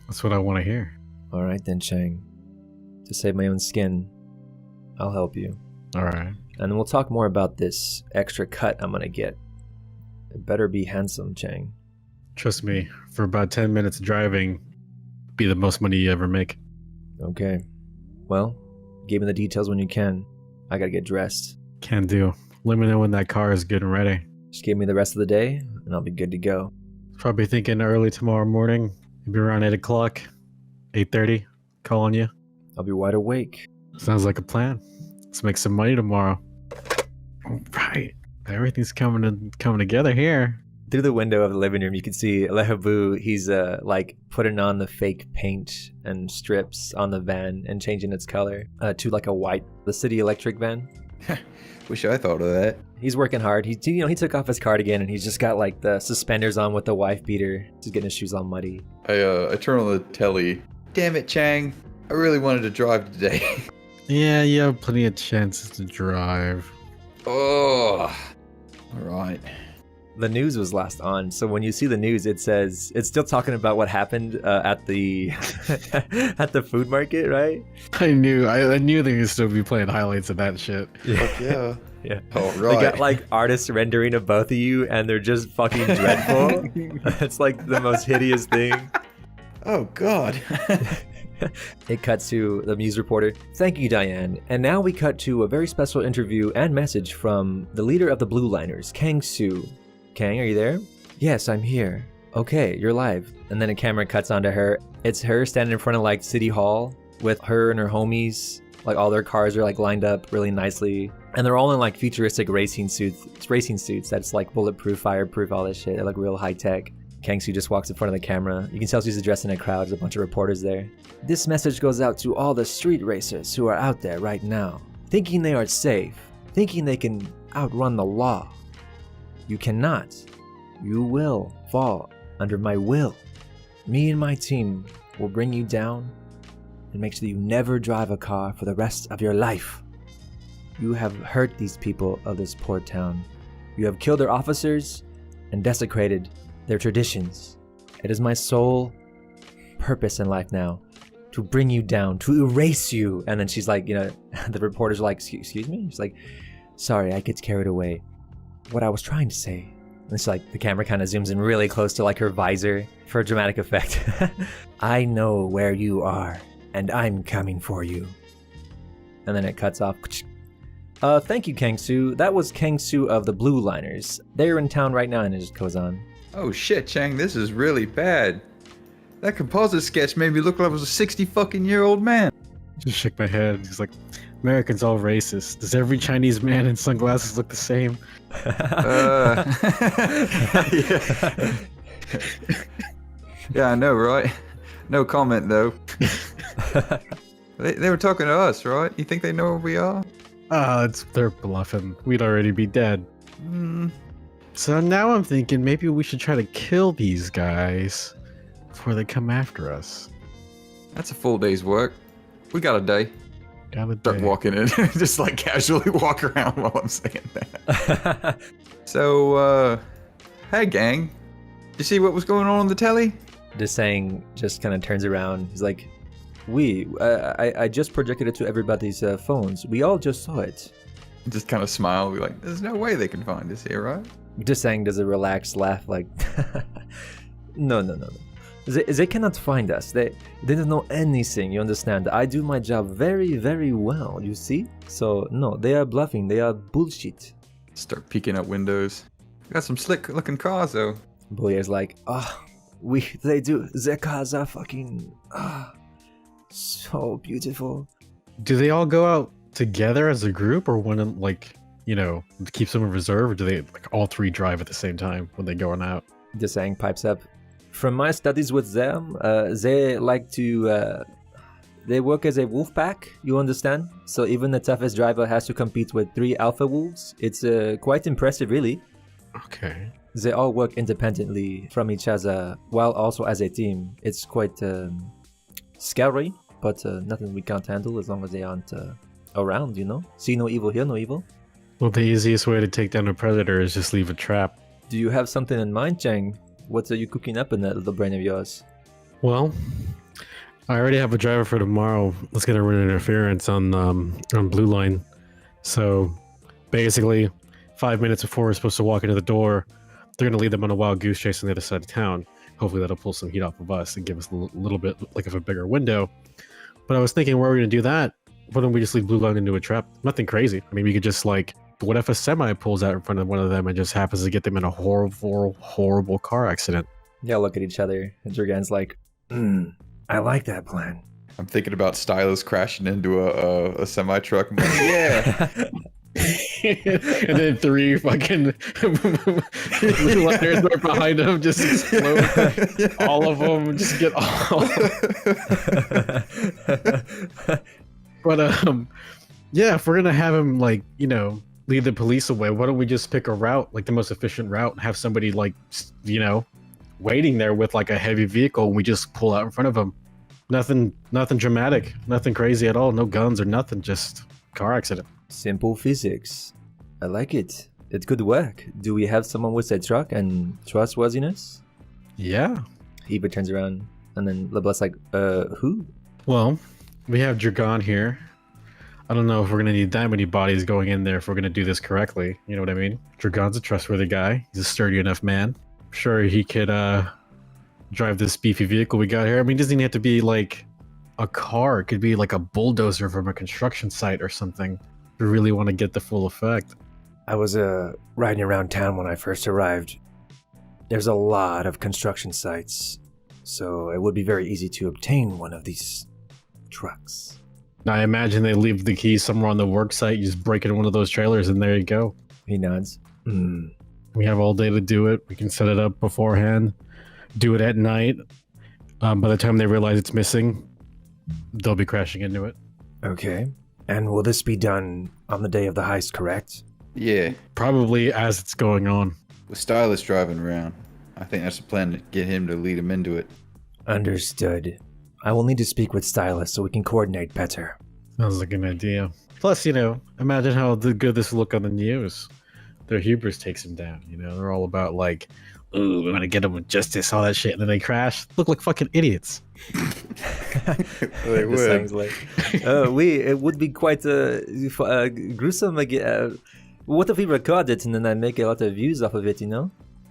Speaker 10: That's what I want to hear.
Speaker 7: All right then, Chang. To save my own skin, I'll help you.
Speaker 10: All right.
Speaker 7: And then we'll talk more about this extra cut I'm gonna get. It better be handsome, Chang.
Speaker 10: Trust me, for about 10 minutes of driving, be the most money you ever make.
Speaker 7: Okay. Well, give me the details when you can. I gotta get dressed.
Speaker 10: Can do. Let me know when that car is good and ready.
Speaker 7: Just give me the rest of the day, and I'll be good to go.
Speaker 10: Probably thinking early tomorrow morning. Maybe around 8 o'clock. 8:30. Calling you.
Speaker 7: I'll be wide awake.
Speaker 10: Sounds like a plan. Let's make some money tomorrow. All right. Everything's coming together here.
Speaker 7: Through the window of the living room, you can see Lehabu. He's like putting on the fake paint and strips on the van and changing its color to like a white, the City Electric van.
Speaker 9: Wish I thought of that.
Speaker 7: He's working hard. He took off his cardigan and he's just got like the suspenders on with the wife beater. He's getting his shoes all muddy.
Speaker 9: I turn on the telly. Damn it, Chang. I really wanted to drive today.
Speaker 10: Yeah, you have plenty of chances to drive.
Speaker 9: Oh, all right.
Speaker 7: The news was last on, so when you see the news, it says it's still talking about what happened at the at the food market, right?
Speaker 10: I knew they would still be playing highlights of that shit.
Speaker 9: Fuck yeah.
Speaker 7: Yeah.
Speaker 9: All right.
Speaker 7: They got like artists rendering of both of you, and they're just fucking dreadful. It's like the most hideous thing.
Speaker 9: Oh God.
Speaker 7: It cuts to the news reporter. Thank you, Diane. And now we cut to a very special interview and message from the leader of the Blue Liners, Kang Su. Kang, are you there? Yes, I'm here. Okay, you're live. And then a camera cuts onto her. It's her standing in front of like City Hall with her and her homies. Like all their cars are like lined up really nicely. And they're all in like futuristic racing suits that's like bulletproof, fireproof, all this shit. They look real high tech. Kang Su just walks in front of the camera. You can tell she's addressing a crowd. There's a bunch of reporters there. This message goes out to all the street racers who are out there right now, thinking they are safe, thinking they can outrun the law. You cannot. You will fall under my will. Me and my team will bring you down and make sure you never drive a car for the rest of your life. You have hurt these people of this poor town. You have killed their officers and desecrated their traditions. It is my sole purpose in life now to bring you down, to erase you. And then she's like, the reporters are like, excuse me? She's like, sorry, I get carried away. What I was trying to say. And it's like the camera kind of zooms in really close to like her visor for a dramatic effect. I know where you are, and I'm coming for you. And then it cuts off. Thank you, Kang Su. That was Kang Su of the Blue Liners. They're in town right now, and it just goes on.
Speaker 9: Oh shit, Chang, this is really bad. That composite sketch made me look like I was a 60-fucking-year-old man.
Speaker 10: Just shook my head. He's like, Americans all racist. Does every Chinese man in sunglasses look the same?
Speaker 5: Yeah, I know, right? No comment, though. They were talking to us, right? You think they know where we are?
Speaker 10: They're bluffing. We'd already be dead. So now I'm thinking maybe we should try to kill these guys before they come after us.
Speaker 5: That's a full day's work. We got a day.
Speaker 9: Start walking in, just like casually walk around while I'm saying that.
Speaker 5: So, hey gang, you see what was going on the telly?
Speaker 7: Desang just kind of turns around. He's like, I just projected it to everybody's phones. We all just saw it.
Speaker 5: Just kind of smile, be like, there's no way they can find us here, right?
Speaker 7: Desang does a relaxed laugh like, no. They cannot find us. They don't know anything, you understand? I do my job very, very well, you see? So, no, they are bluffing. They are bullshit.
Speaker 5: Start peeking out windows. Got some slick looking cars, though.
Speaker 7: Boyer's like, they do. Their cars are fucking, so beautiful.
Speaker 10: Do they all go out together as a group, or one, like, you know, keep some in reserve, or do they, like, all three drive at the same time when they going out?
Speaker 7: Desang pipes up. From my studies with them, they like to, they work as a wolf pack, you understand? So even the toughest driver has to compete with 3 alpha wolves. It's quite impressive, really.
Speaker 10: Okay.
Speaker 7: They all work independently from each other, while also as a team. It's quite scary, but nothing we can't handle as long as they aren't around, you know? See no evil, hear no evil.
Speaker 10: Well, the easiest way to take down a predator is just leave a trap.
Speaker 7: Do you have something in mind, Chang? What are you cooking up in that little brain of yours?
Speaker 10: Well, I already have a driver for tomorrow. Let's get a run interference on Blue Line. So basically, 5 minutes before we're supposed to walk into the door, they're going to lead them on a wild goose chase on the other side of town. Hopefully that'll pull some heat off of us and give us a little bit like of a bigger window. But I was thinking, where are we going to do that? Why don't we just leave Blue Line into a trap? Nothing crazy. I mean, we could just like, what if a semi pulls out in front of one of them and just happens to get them in a horrible car accident?
Speaker 7: Yeah, look at each other. And Dragan's like, I like that plan.
Speaker 5: I'm thinking about Stylus crashing into a semi truck. Like, yeah.
Speaker 10: And then 3 fucking blue liners right behind him just explode. All of them just get all. But yeah, if we're gonna have him like, you know, lead the police away, why don't we just pick a route, like the most efficient route, and have somebody like, you know, waiting there with like a heavy vehicle, and we just pull out in front of them. Nothing dramatic, nothing crazy at all, no guns or nothing, just car accident.
Speaker 7: Simple physics. I like it. It could work. Do we have someone with a truck and trustworthiness?
Speaker 10: Yeah.
Speaker 7: Eva turns around and then LeBlanc's like, who?
Speaker 10: Well, we have Dragon here. I don't know if we're gonna need that many bodies going in there if we're gonna do this correctly. You know what I mean? Dragon's a trustworthy guy. He's a sturdy enough man. I'm sure he could drive this beefy vehicle we got here. I mean, it doesn't even have to be like a car. It could be like a bulldozer from a construction site or something. We really want to get the full effect.
Speaker 1: I was riding around town when I first arrived. There's a lot of construction sites, so it would be very easy to obtain one of these trucks.
Speaker 10: I imagine they leave the keys somewhere on the work site. You just break into one of those trailers and there you go.
Speaker 7: He nods.
Speaker 10: We have all day to do it. We can set it up beforehand, do it at night. By the time they realize it's missing, they'll be crashing into it.
Speaker 1: Okay. And will this be done on the day of the heist, correct?
Speaker 5: Yeah.
Speaker 10: Probably as it's going on.
Speaker 5: With Stylus driving around. I think that's the plan, to get him to lead him into it.
Speaker 1: Understood. I will need to speak with Stylus so we can coordinate better.
Speaker 10: Sounds like an idea. Plus, you know, imagine how good this will look on the news. Their hubris takes him down, you know? They're all about like, ooh, we're gonna get them with justice, all that shit, and then they crash. Look like fucking idiots.
Speaker 5: They would.
Speaker 7: It would be quite gruesome. What if we record it and then I make a lot of views off of it, you know?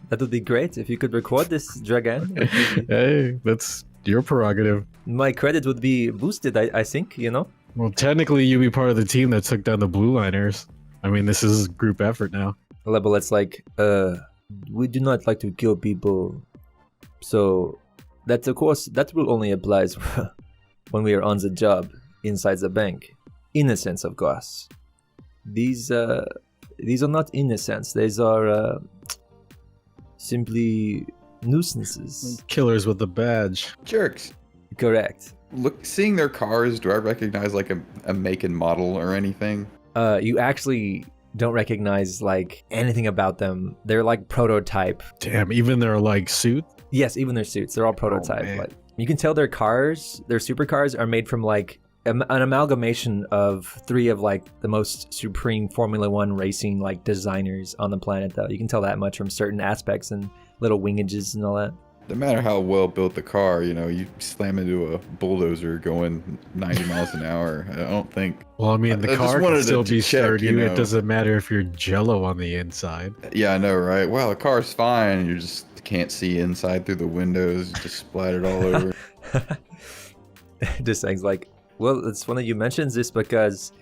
Speaker 7: That would be great if you could record this, Dragan.
Speaker 10: Hey, that's your prerogative.
Speaker 7: My credit would be boosted, I think, you know?
Speaker 10: Well, technically, you'd be part of the team that took down the Blue Liners. I mean, this is group effort now.
Speaker 7: But it's like, we do not like to kill people. So, that of course, that rule only applies when we are on the job inside the bank. Innocence, of course. These are not innocents. These are simply nuisances.
Speaker 10: Killers with a badge.
Speaker 5: Jerks.
Speaker 7: Correct.
Speaker 9: seeing their cars, do I recognize like a make and model or anything?
Speaker 7: You actually don't recognize like anything about them. They're like prototype.
Speaker 10: Damn, even their like suit.
Speaker 7: Yes, even their suits. They're all prototype.
Speaker 9: man.
Speaker 7: Like, you can tell their cars, their supercars, are made from like an amalgamation of 3 of like the most supreme Formula One racing like designers on the planet. Though you can tell that much from certain aspects and little wingages and all that.
Speaker 9: No matter how well built the car, you know, you slam into a bulldozer going 90 miles an hour. I don't think.
Speaker 10: Well, I mean, the
Speaker 9: I just
Speaker 10: car
Speaker 9: wanted
Speaker 10: can still
Speaker 9: to
Speaker 10: be
Speaker 9: check,
Speaker 10: sturdy.
Speaker 9: you know.
Speaker 10: It doesn't matter if you're jello on the inside.
Speaker 9: Yeah, I know, right? Well, the car's fine. You just can't see inside through the windows. Just splattered all over.
Speaker 7: This thing's like, well, it's funny you mentioned this because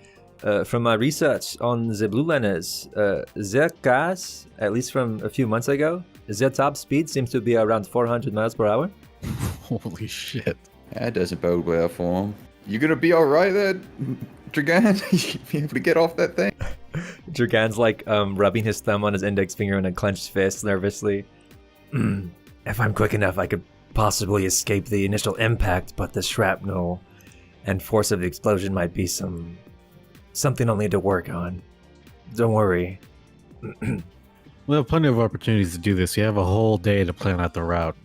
Speaker 7: from my research on the blue liners, their cars, at least from a few months ago, their top speed seems to be around 400 miles per hour.
Speaker 10: Holy shit.
Speaker 9: That doesn't bode well for him. You gonna be all right there, Dragan? You be able to get off that thing?
Speaker 7: Dragan's like rubbing his thumb on his index finger in a clenched fist nervously. If I'm quick enough, I could possibly escape the initial impact, but the shrapnel and force of the explosion might be something I'll need to work on. Don't worry.
Speaker 10: We have plenty of opportunities to do this. You have a whole day to plan out the route,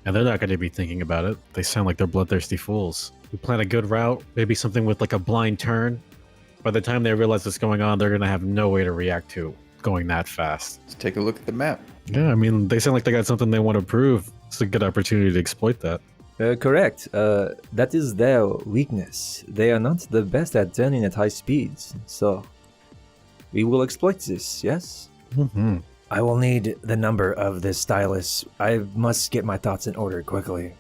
Speaker 10: and they're not going to be thinking about it. They sound like they're bloodthirsty fools. We plan a good route, maybe something with like a blind turn. By the time they realize what's going on, they're going to have no way to react to going that fast.
Speaker 9: Let's take a look at the map.
Speaker 10: Yeah, I mean, they sound like they got something they want to prove. It's a good opportunity to exploit that.
Speaker 7: Correct. That is their weakness. They are not the best at turning at high speeds, so we will exploit this, yes?
Speaker 10: Mm-hmm.
Speaker 7: I will need the number of this stylus. I must get my thoughts in order quickly.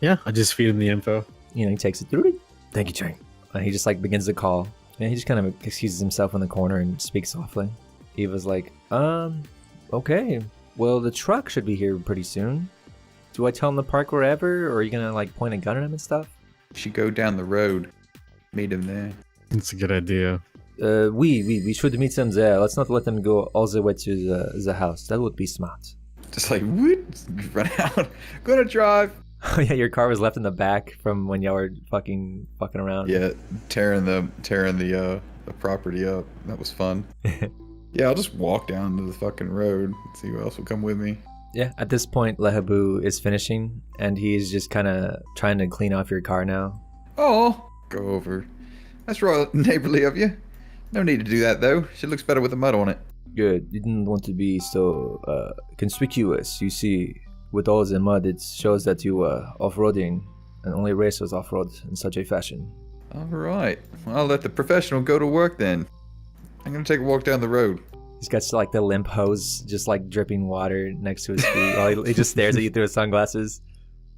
Speaker 10: Yeah, I just feed him the info.
Speaker 7: You know, he takes it through. Thank you, Chang. And he just like begins to call. And he just kind of excuses himself in the corner and speaks softly. Eva's like, okay. Well, the truck should be here pretty soon. Do I tell him to park wherever, or are you gonna like point a gun at him and stuff?
Speaker 9: Should go down the road. Meet him there.
Speaker 10: It's a good idea.
Speaker 7: We should meet them there. Let's not let them go all the way to the house. That would be smart.
Speaker 9: Just like, what? Run out. Gonna drive.
Speaker 7: Oh yeah, your car was left in the back from when y'all were fucking around.
Speaker 9: Yeah, tearing the property up. That was fun. Yeah, I'll just walk down to the fucking road. See who else will come with me.
Speaker 7: Yeah, at this point, Lehabu is finishing, and he's just kind of trying to clean off your car now.
Speaker 9: Oh, go over. That's real neighborly of you. No need to do that, though. She looks better with the mud on it.
Speaker 7: Good. You didn't want to be so conspicuous. You see, with all the mud, it shows that you were off-roading, and only racers off-road in such a fashion.
Speaker 9: All right. Well, I'll let the professional go to work then. I'm going to take a walk down the road.
Speaker 7: He's got like the limp hose, just like dripping water next to his feet while he just stares at you through his sunglasses.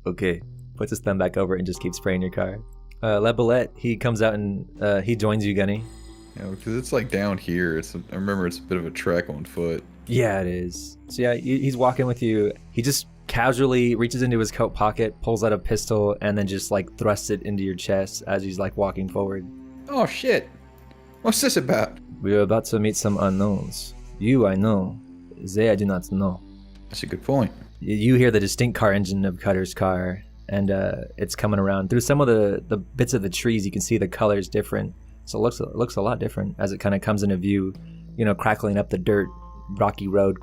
Speaker 7: Okay. Puts his thumb back over it and just keeps spraying your car. Lebolette, he comes out and he joins you, Gunny.
Speaker 9: Yeah, because it's like down here. I remember it's a bit of a trek on foot.
Speaker 7: Yeah, it is. So yeah, he's walking with you. He just casually reaches into his coat pocket, pulls out a pistol, and then just like thrusts it into your chest as he's like walking forward.
Speaker 9: Oh shit. What's this about?
Speaker 7: We are about to meet some unknowns. You, I know. They, I do not know.
Speaker 9: That's a good point.
Speaker 7: You hear the distinct car engine of Cutter's car, and it's coming around. Through some of the bits of the trees, you can see the colors different. So it looks a lot different as it kind of comes into view, you know, crackling up the dirt, rocky road.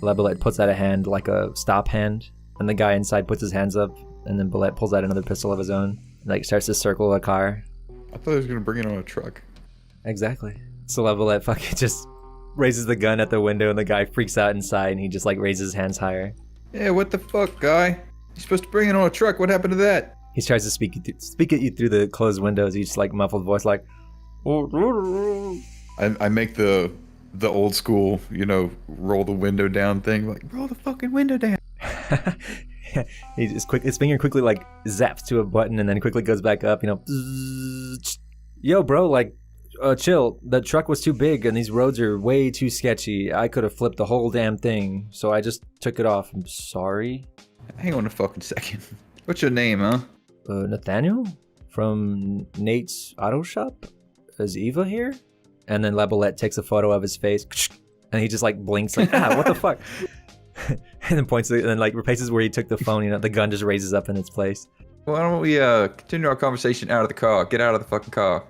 Speaker 7: Lebolette puts out a hand like a stop hand, and the guy inside puts his hands up, and then Bolette pulls out another pistol of his own, and like starts to circle the car.
Speaker 9: I thought he was going to bring it on a truck.
Speaker 7: Exactly. So Lebolette fucking just raises the gun at the window, and the guy freaks out inside, and he just like raises his hands higher.
Speaker 9: Yeah, what the fuck, guy? You're supposed to bring it on a truck. What happened to that?
Speaker 7: He tries to speak at you through the closed windows. He's just like muffled voice, like.
Speaker 9: I make the old school, you know, roll the window down thing. Like, roll the fucking window down.
Speaker 7: Yeah, he just his finger quickly like zaps to a button and then quickly goes back up. You know, yo, bro, like, chill. The truck was too big and these roads are way too sketchy. I could have flipped the whole damn thing, so I just took it off. I'm sorry.
Speaker 9: Hang on a fucking second. What's your name, huh?
Speaker 7: Nathaniel from Nate's Auto Shop. Is Eva here? And then Lebolette takes a photo of his face, and he just like blinks like, what the fuck? and then points it, and then like replaces where he took the phone. You know, the gun just raises up in its place.
Speaker 9: Why don't we continue our conversation out of the car? Get out of the fucking car.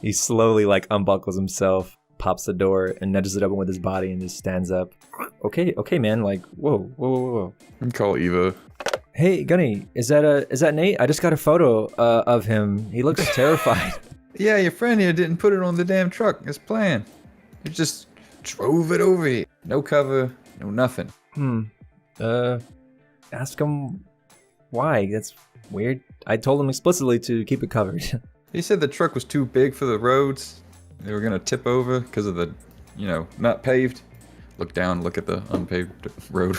Speaker 7: He slowly like unbuckles himself, pops the door, and nudges it open with his body, and just stands up. Okay, man. Like, whoa.
Speaker 9: Call Eva.
Speaker 7: Hey, Gunny, is that Nate? I just got a photo of him. He looks terrified.
Speaker 9: Yeah, your friend here didn't put it on the damn truck as planned. He just drove it over here. No cover, no nothing.
Speaker 7: Ask him why. That's weird. I told him explicitly to keep it covered.
Speaker 9: He said the truck was too big for the roads. They were gonna tip over because of the, not paved. Look down, look at the unpaved road.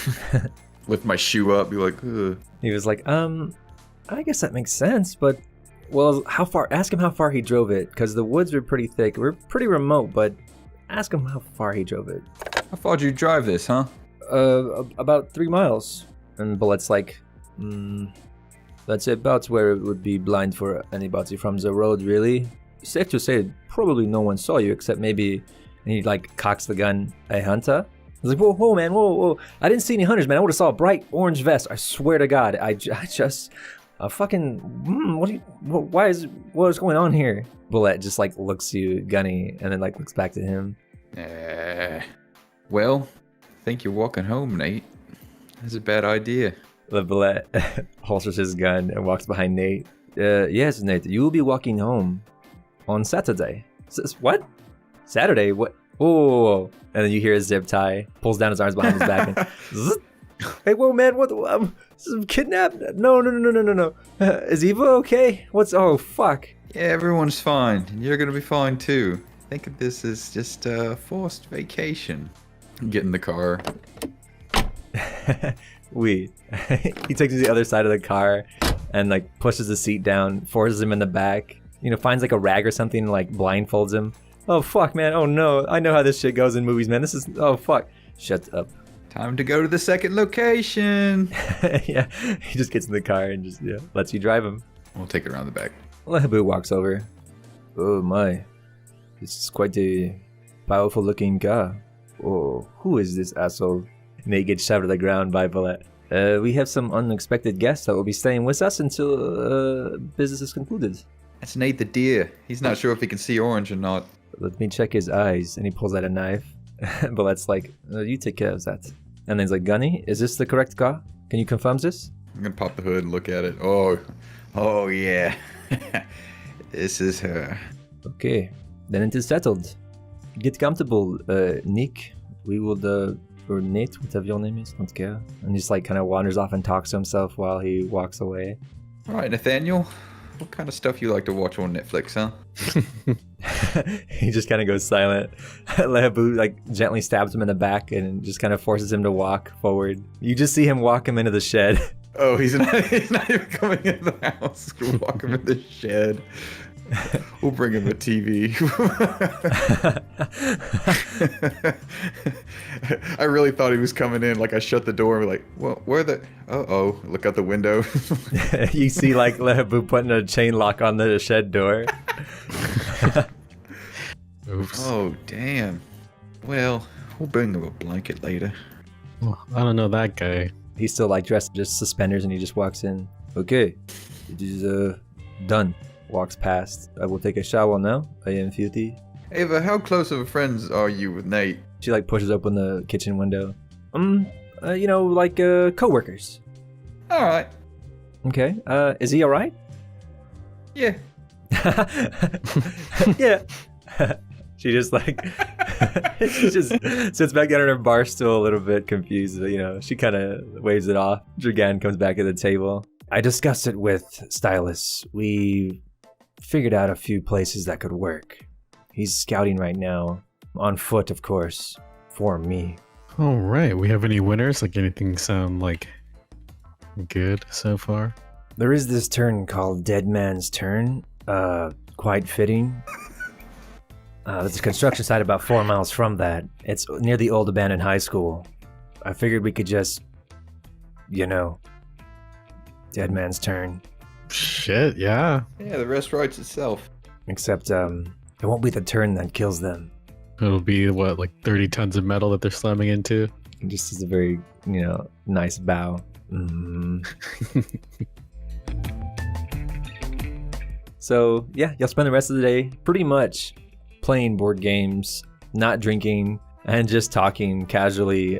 Speaker 9: Lift my shoe up, be like, ugh.
Speaker 7: He was like, I guess that makes sense, but, well, how far? Ask him how far he drove it, because the woods were pretty thick. We're pretty remote, but ask him how far he drove it.
Speaker 9: How far did you drive this, huh?
Speaker 7: About 3 miles. And Bullet's like, that's about where it would be blind for anybody from the road, really. Safe to say, probably no one saw you except maybe, and he like cocks the gun, a hunter. I was like, whoa, man, whoa. I didn't see any hunters, man. I would have saw a bright orange vest. I swear to God. I just, fucking, what is going on here? Bullet just like looks to you, Gunny, and then like looks back to him.
Speaker 9: Well, I think you're walking home, Nate. That's a bad idea.
Speaker 7: Bullet holsters his gun and walks behind Nate. Yes, Nate, you will be walking home on Saturday. What? Saturday? What? Whoa. And then you hear a zip tie, pulls down his arms behind his back, and zzz. Hey, whoa, man, what? Kidnapped? No. Is Eva okay? Oh, fuck.
Speaker 9: Yeah, everyone's fine, and you're gonna be fine too. Think of this as just a forced vacation. Get in the car.
Speaker 7: He takes him to the other side of the car and like pushes the seat down, forces him in the back, finds like a rag or something and like blindfolds him. Oh fuck, man. Oh no. I know how this shit goes in movies, man. Oh fuck. Shut up.
Speaker 9: Time to go to the second location.
Speaker 7: Yeah. He just gets in the car and just lets you drive him.
Speaker 9: We'll take it around the back.
Speaker 7: Lehabu walks over. Oh my. This is quite a powerful looking car. Oh, who is this asshole? Nate gets shoved to the ground by Bullet. We have some unexpected guests that will be staying with us until business is concluded.
Speaker 9: That's Nate the deer. He's not sure if he can see orange or not.
Speaker 7: Let me check his eyes. And he pulls out a knife. Bullet's like, you take care of that. And then he's like, Gunny, is this the correct car? Can you confirm this?
Speaker 9: I'm gonna pop the hood and look at it. Oh yeah. This is her.
Speaker 7: Okay, then it is settled. Get comfortable, Nick. We will, or Nate, whatever your name is, don't care. And he just like kind of wanders off and talks to himself while he walks away.
Speaker 9: All right, Nathaniel. What kind of stuff you like to watch on Netflix, huh?
Speaker 7: He just kind of goes silent. Lehabu like gently stabs him in the back and just kind of forces him to walk forward. You just see him walk him into the shed.
Speaker 9: Oh, he's not even coming into the house. We'll walk him in the shed. We'll bring him a TV. I really thought he was coming in. Like I shut the door and be like, well, where the... Uh-oh. Look out the window.
Speaker 7: You see like Lehabu putting a chain lock on the shed door.
Speaker 10: Oops.
Speaker 9: Oh, damn. Well, we'll bring him a blanket later.
Speaker 10: Well, I don't know that guy.
Speaker 7: He's still like dressed in just suspenders and he just walks in. Okay, it is done. Walks past. I will take a shower now. I am filthy.
Speaker 9: Ava, how close of friends are you with Nate?
Speaker 7: She like pushes open the kitchen window. Like co-workers.
Speaker 9: All right.
Speaker 7: Okay. Is he all right?
Speaker 9: Yeah.
Speaker 7: Yeah. She just like she just sits back down on her bar stool a little bit confused. She kind of waves it off. Dragan comes back at the table. I discussed it with Stylus. We figured out a few places that could work. He's scouting right now, on foot, of course, for me.
Speaker 10: All right. We have any winners? Like anything sound like good so far?
Speaker 7: There is this turn called Dead Man's Turn. Quite fitting. There's a construction site about 4 miles from that. It's near the old abandoned high school. I figured we could just, Dead Man's Turn.
Speaker 10: Shit, yeah.
Speaker 9: Yeah, the rest writes itself.
Speaker 7: Except, it won't be the turn that kills them.
Speaker 10: It'll be, what, like 30 tons of metal that they're slamming into?
Speaker 7: He just is a very, nice bow. So yeah, you'll spend the rest of the day pretty much playing board games, not drinking, and just talking casually.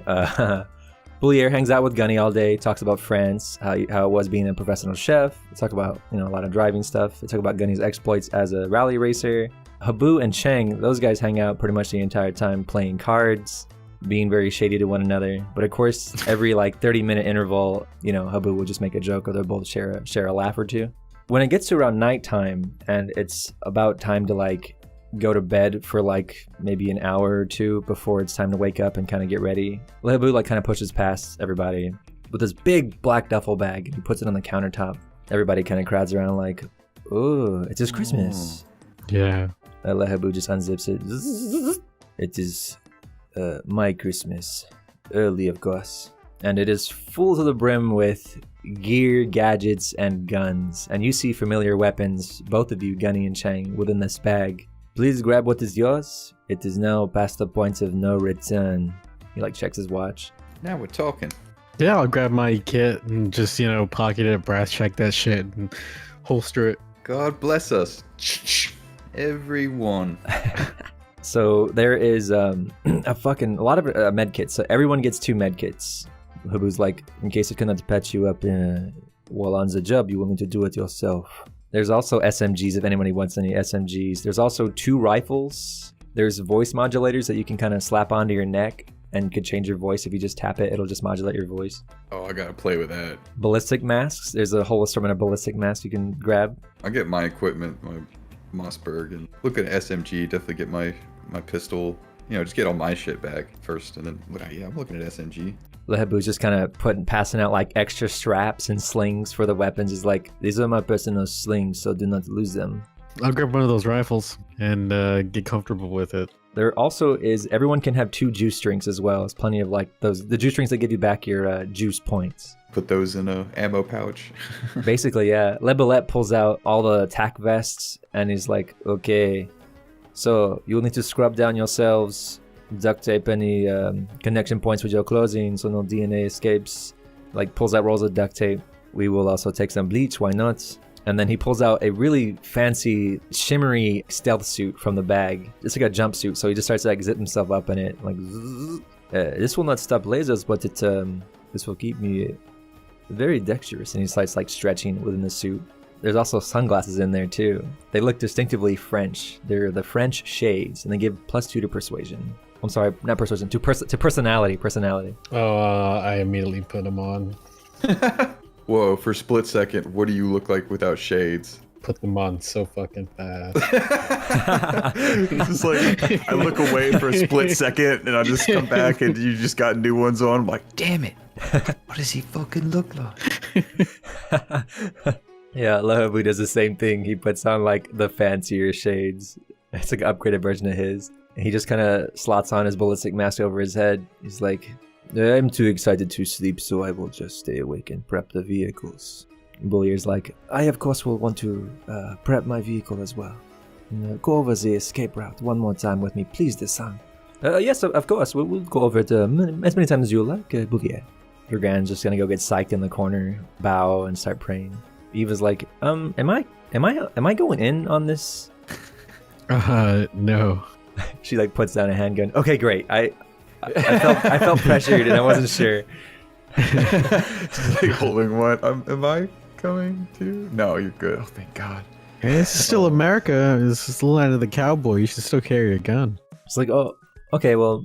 Speaker 7: Boulier hangs out with Gunny all day, talks about France, how it was being a professional chef. They talk about a lot of driving stuff. They talk about Gunny's exploits as a rally racer. Habu and Cheng, those guys hang out pretty much the entire time playing cards, being very shady to one another. But of course, every 30-minute interval, Habu will just make a joke, or they'll both share a laugh or two. When it gets to around nighttime and it's about time to go to bed for maybe an hour or two before it's time to wake up and kind of get ready, Habu kind of pushes past everybody with this big black duffel bag and he puts it on the countertop. Everybody kind of crowds around "Oh, it is Christmas."
Speaker 10: Yeah.
Speaker 7: Habu just unzips it. It is my Christmas, early of course, and it is full to the brim with gear, gadgets, and guns. And you see familiar weapons, both of you, Gunny and Chang, within this bag. Please grab what is yours. It is now past the point of no return. He checks his watch.
Speaker 9: Now we're talking.
Speaker 10: Yeah, I'll grab my kit and just, pocket it, brass check that shit, and holster it.
Speaker 9: God bless us. Everyone.
Speaker 7: So there is a lot of med kits. So everyone gets 2 med kits. Habu's in case it cannot patch you up while on the job, you will need to do it yourself. There's also SMGs if anybody wants any SMGs. There's also 2 rifles. There's voice modulators that you can kind of slap onto your neck and could change your voice. If you just tap it, it'll just modulate your voice.
Speaker 9: Oh, I gotta play with that.
Speaker 7: Ballistic masks. There's a whole assortment of ballistic masks you can grab.
Speaker 9: I get my equipment, my Mossberg, and look at SMG. Definitely get my pistol. Just get all my shit back first, and then I'm looking at SMG.
Speaker 7: Habu's just kind of passing out extra straps and slings for the weapons. He's these are my personal slings, so do not lose them.
Speaker 10: I'll grab one of those rifles and get comfortable with it.
Speaker 7: There also is, everyone can have 2 juice drinks as well. It's plenty of the juice drinks that give you back your juice points.
Speaker 9: Put those in a ammo pouch.
Speaker 7: Basically, yeah. Lebelette pulls out all the attack vests and he's okay, so you'll need to scrub down yourselves, duct tape any connection points with your clothing so no DNA escapes. Pulls out rolls of duct tape. We will also take some bleach, why not? And then he pulls out a really fancy shimmery stealth suit from the bag. It's like a jumpsuit, so he just starts to zip himself up in it. This will not stop lasers, but this will keep me very dexterous. And he starts stretching within the suit. There's also sunglasses in there too. They look distinctively French. They're the French shades, and they give +2 to persuasion. I'm sorry, not persuasion, to personality.
Speaker 10: Oh, I immediately put them on.
Speaker 9: Whoa, for a split second, what do you look like without shades?
Speaker 10: Put them on so fucking fast.
Speaker 9: It's just I look away for a split second, and I just come back, and you just got new ones on. I'm like, damn it. What does he fucking look like?
Speaker 7: Yeah, Habu does the same thing. He puts on the fancier shades. It's an upgraded version of his. He just kind of slots on his ballistic mask over his head. He's I'm too excited to sleep, so I will just stay awake and prep the vehicles. Bullier's I of course will want to prep my vehicle as well. Go over the escape route one more time with me, please, Desan. Yes, of course. We'll go over it as many times as you like, Boulier. Your just gonna go get psyched in the corner, bow, and start praying. Eva's am I going in on this?
Speaker 10: No.
Speaker 7: She puts down a handgun. Okay, great. I felt pressured and I wasn't sure.
Speaker 9: Just holding one. Am I coming to? No, you're good. Oh, thank God.
Speaker 10: Hey, this is still America. This is the land of the cowboy. You should still carry a gun.
Speaker 7: It's oh, okay, well,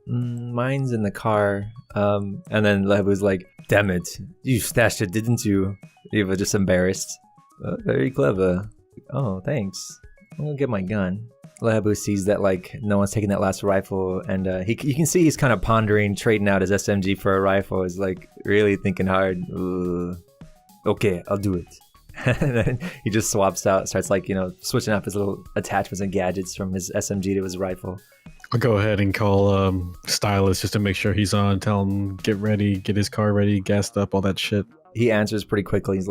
Speaker 7: mine's in the car. And then Lebu's damn it, you stashed it, didn't you? Eva just embarrassed. Very clever. Oh, thanks. I'm gonna get my gun. Lebu sees that no one's taking that last rifle, and you can see he's kind of pondering trading out his SMG for a rifle. He's really thinking hard. Okay, I'll do it. And then he just swaps out, starts switching up his little attachments and gadgets from his SMG to his rifle.
Speaker 10: I'll go ahead and call Stylus just to make sure he's on. Tell him get ready, get his car ready, gassed up, all that shit.
Speaker 7: He answers pretty quickly. He's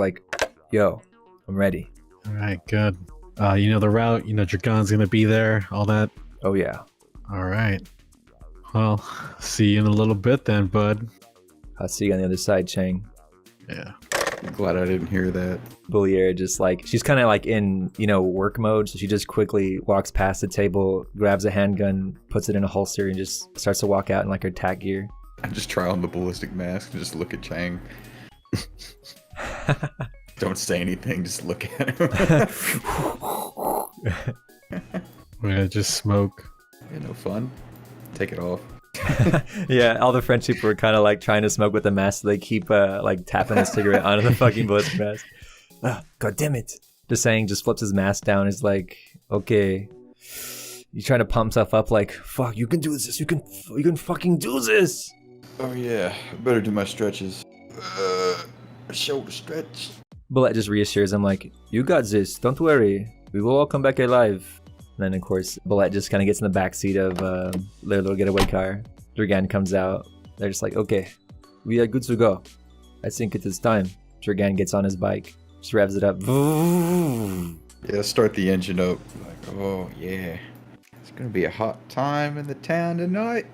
Speaker 7: yo, I'm ready.
Speaker 10: All right, good. The route, Dragon's gonna be there, all that.
Speaker 7: Oh yeah.
Speaker 10: All right. Well, see you in a little bit then, bud.
Speaker 7: I'll see you on the other side, Chang.
Speaker 10: Yeah.
Speaker 9: I'm glad I didn't hear that.
Speaker 7: Boulier just like, she's kind of like in, work mode. So she just quickly walks past the table, grabs a handgun, puts it in a holster, and just starts to walk out in like her tack gear.
Speaker 9: I just try on the ballistic mask and just look at Chang. Don't say anything, just look at him.
Speaker 10: Yeah, just smoke.
Speaker 9: Yeah, no fun. Take it off.
Speaker 7: Yeah, all the French people are kind of like trying to smoke with the mask, so they keep like tapping a cigarette onto the fucking ballistic mask. God damn it. Just saying, just flips his mask down. Is like, okay, he's trying to pump himself up like, fuck, you can do this. You can fucking do this.
Speaker 9: Oh yeah, I better do my stretches. Shoulder stretch.
Speaker 7: Bullet just reassures him like, you got this. Don't worry. We will all come back alive. And then, of course, Bullet just kind of gets in the back seat of their little getaway car. Dragan comes out. They're just like, okay, we are good to go. I think it is time. Dragan gets on his bike, just revs it up.
Speaker 9: Yeah, start the engine up. Like, oh yeah, it's gonna be a hot time in the town tonight.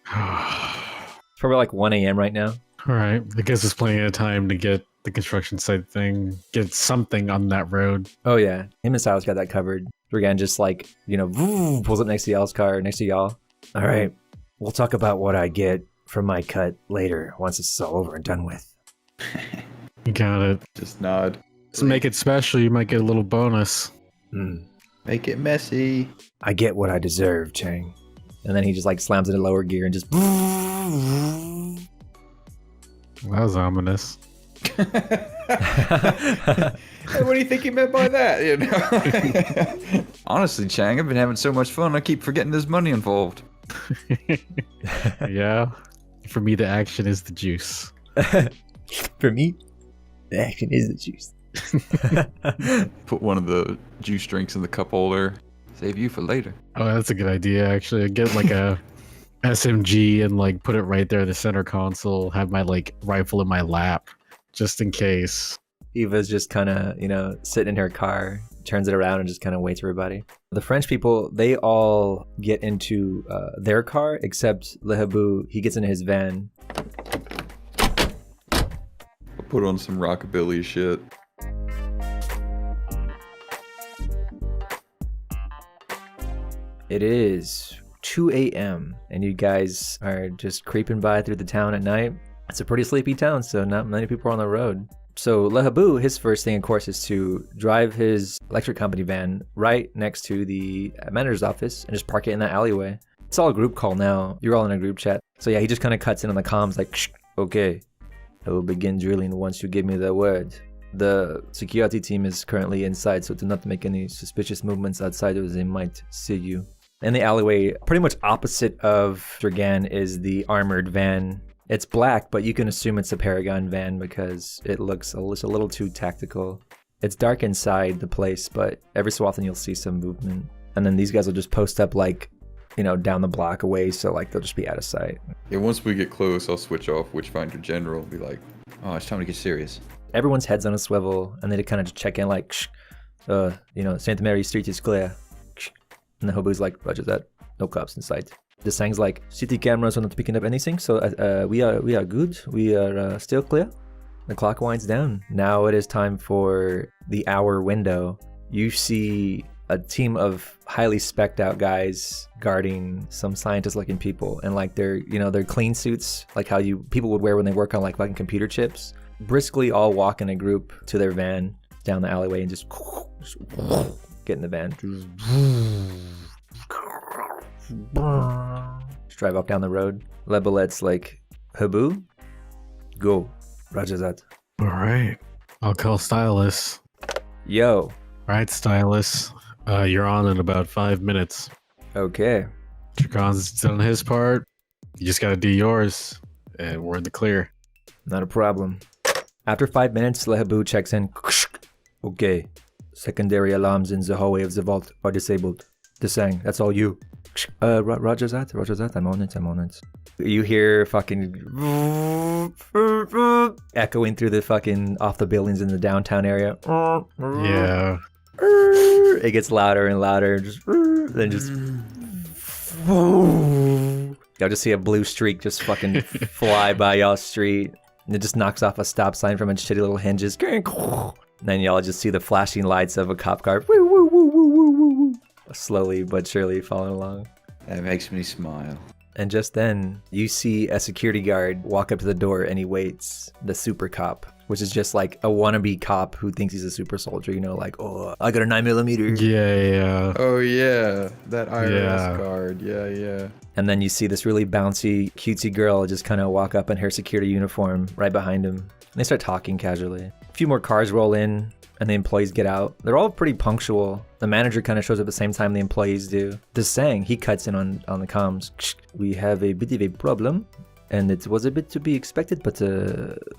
Speaker 7: It's probably like 1 a.m. right now.
Speaker 10: All right. I guess it's plenty of time to get the construction site thing, get something on that road.
Speaker 7: Oh yeah, him and Silas got that covered. Dragan just like, pulls up next to y'all's car, next to y'all. All right, we'll talk about what I get from my cut later, once it's all over and done with.
Speaker 10: You got it.
Speaker 9: Just nod.
Speaker 10: To make it special, you might get a little bonus.
Speaker 9: Make it messy.
Speaker 7: I get what I deserve, Chang. And then he just like slams it in lower gear and just...
Speaker 10: That was ominous.
Speaker 9: Hey, what do you think he meant by that? Honestly, Chang, I've been having so much fun, I keep forgetting there's money involved.
Speaker 10: Yeah. For me, the action is the juice.
Speaker 7: For me, the action is the juice.
Speaker 9: Put one of the juice drinks in the cup holder. Save you for later.
Speaker 10: Oh, that's a good idea, actually. Get like a SMG and like put it right there in the center console. Have my like rifle in my lap, just in case.
Speaker 7: Eva's just kind of, sitting in her car, turns it around and just kind of waits for everybody. The French people, they all get into their car, except Le Habou, he gets into his van.
Speaker 9: I'll put on some rockabilly shit.
Speaker 7: It is 2 a.m. and you guys are just creeping by through the town at night. It's a pretty sleepy town, so not many people are on the road. So Le Habou, his first thing, of course, is to drive his electric company van right next to the manager's office and just park it in that alleyway. It's all a group call now. You're all in a group chat. So yeah, he just kind of cuts in on the comms like, shh, okay, I will begin drilling once you give me the word. The security team is currently inside, so do not make any suspicious movements outside or they might see you. In the alleyway, pretty much opposite of Dragan, is the armored van. It's black, but you can assume it's a Paragon van because it looks a little too tactical. It's dark inside the place, but every so often you'll see some movement. And then these guys will just post up like, down the block away, so like they'll just be out of sight.
Speaker 9: Yeah, once we get close, I'll switch off Witchfinder General and be like, oh, it's time to get serious.
Speaker 7: Everyone's head's on a swivel, and they kind of just check in like, Santa Mary Street is clear. And the Hobo's like, roger that, no cops in sight. The Sang's like, city cameras are not picking up anything, so we are good. We are still clear. The clock winds down. Now it is time for the hour window. You see a team of highly specced out guys guarding some scientist-looking people, and like they're clean suits, like how people would wear when they work on like fucking computer chips. Briskly all walk in a group to their van down the alleyway and just get in the van. Just drive up down the road. Lebelet's like, Habou, go. Roger that.
Speaker 10: All right. I'll call Stylus.
Speaker 7: Yo.
Speaker 10: All right, Stylus. You're on in about 5 minutes.
Speaker 7: Okay.
Speaker 10: Dragon's done his part. You just gotta do yours, and we're in the clear.
Speaker 7: Not a problem. After 5 minutes, Le Habou checks in. Okay. Secondary alarms in the hallway of the vault are disabled. Desang, that's all you. Roger that. I'm on it. You hear fucking echoing through the fucking off the buildings in the downtown area.
Speaker 10: Yeah.
Speaker 7: It gets louder and louder. Then just Y'all just see a blue streak just fucking fly by y'all's street. And it just knocks off a stop sign from its shitty little hinges. And then y'all just see the flashing lights of a cop car. Woo, woo, woo, woo, woo, woo, woo. Slowly but surely following along.
Speaker 5: That makes me smile.
Speaker 7: And just then, you see a security guard walk up to the door and he waits. The super cop, which is just like a wannabe cop who thinks he's a super soldier, you know, like, oh, I got a 9mm.
Speaker 10: Yeah.
Speaker 9: Oh yeah, that IRS guard. Yeah.
Speaker 7: And then you see this really bouncy, cutesy girl just kind of walk up in her security uniform right behind him. And they start talking casually. A few more cars roll in and the employees get out. They're all pretty punctual. The manager kind of shows up at the same time the employees do. This saying, he cuts in on the comms. We have a bit of a problem. And it was a bit to be expected, but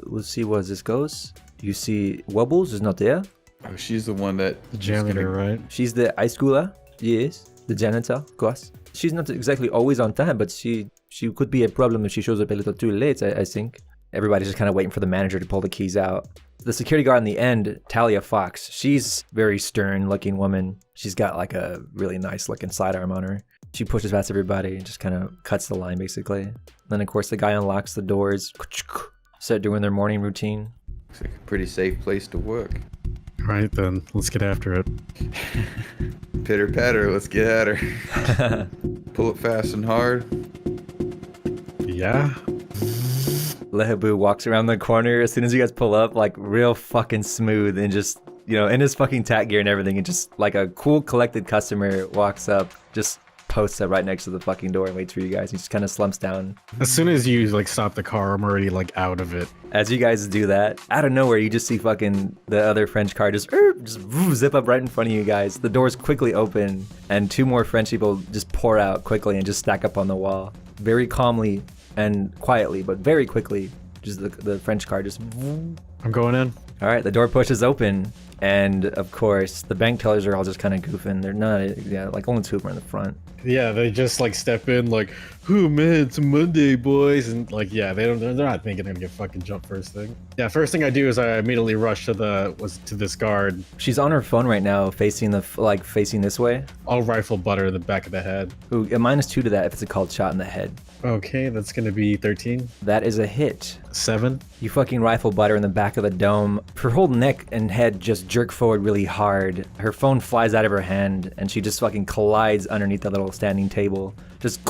Speaker 7: we'll see where this goes. You see Wubbles is not there.
Speaker 9: Oh, she's the one that...
Speaker 10: The janitor, right?
Speaker 7: She's the high schooler. Yes. The janitor, of course. She's not exactly always on time, but she could be a problem if she shows up a little too late, I think. Everybody's just kind of waiting for the manager to pull the keys out. The security guard in the end, Talia Fox, she's very stern looking woman. She's got like a really nice looking sidearm on her. She pushes past everybody and just kind of cuts the line basically. Then of course the guy unlocks the doors, start doing their morning routine.
Speaker 5: Looks like a pretty safe place to work.
Speaker 10: Right then, let's get after it.
Speaker 9: Pitter patter, let's get at her. Pull it fast and hard.
Speaker 10: Yeah.
Speaker 7: Lehabu walks around the corner as soon as you guys pull up, like real fucking smooth and just, you know, in his fucking tack gear and everything, and just like a cool collected customer walks up, just posts up right next to the fucking door and waits for you guys. He just kind of slumps down.
Speaker 10: As soon as you like stop the car, I'm already like out of it.
Speaker 7: As you guys do that, out of nowhere, you just see fucking the other French car just zip up right in front of you guys. The doors quickly open and two more French people just pour out quickly and just stack up on the wall. Very calmly and quietly, but very quickly, just the French car just...
Speaker 10: I'm going in.
Speaker 7: All right, the door pushes open. And of course, the bank tellers are all just kind of goofing. They're not, yeah, like only two of them are in the front.
Speaker 10: Yeah, they just like step in like, oh man, it's Monday, boys. And like, yeah, they're not thinking they're gonna get fucking jumped first thing. Yeah, first thing I do is I immediately rush to this guard.
Speaker 7: She's on her phone right now, facing facing this way.
Speaker 10: I'll rifle butter in the back of the head.
Speaker 7: Ooh, a -2 to that if it's a called shot in the head.
Speaker 10: Okay, that's gonna be 13.
Speaker 7: That is a hit.
Speaker 10: 7.
Speaker 7: You fucking rifle butter in the back of the dome. Her whole neck and head just jerk forward really hard. Her phone flies out of her hand and she just fucking collides underneath the little standing table. Just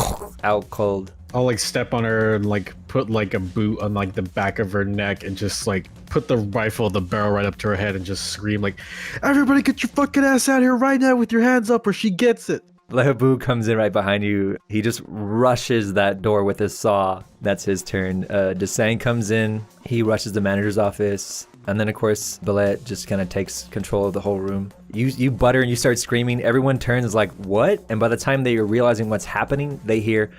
Speaker 7: out cold.
Speaker 10: I'll like step on her and like put like a boot on like the back of her neck and just like put the rifle, the barrel right up to her head and just scream like, everybody get your fucking ass out here right now with your hands up or she gets it.
Speaker 7: Lehabu comes in right behind you. He just rushes that door with his saw. That's his turn. Desang comes in. He rushes the manager's office. And then, of course, Billet just kind of takes control of the whole room. You butter and you start screaming. Everyone turns like, what? And by the time they are realizing what's happening, they hear...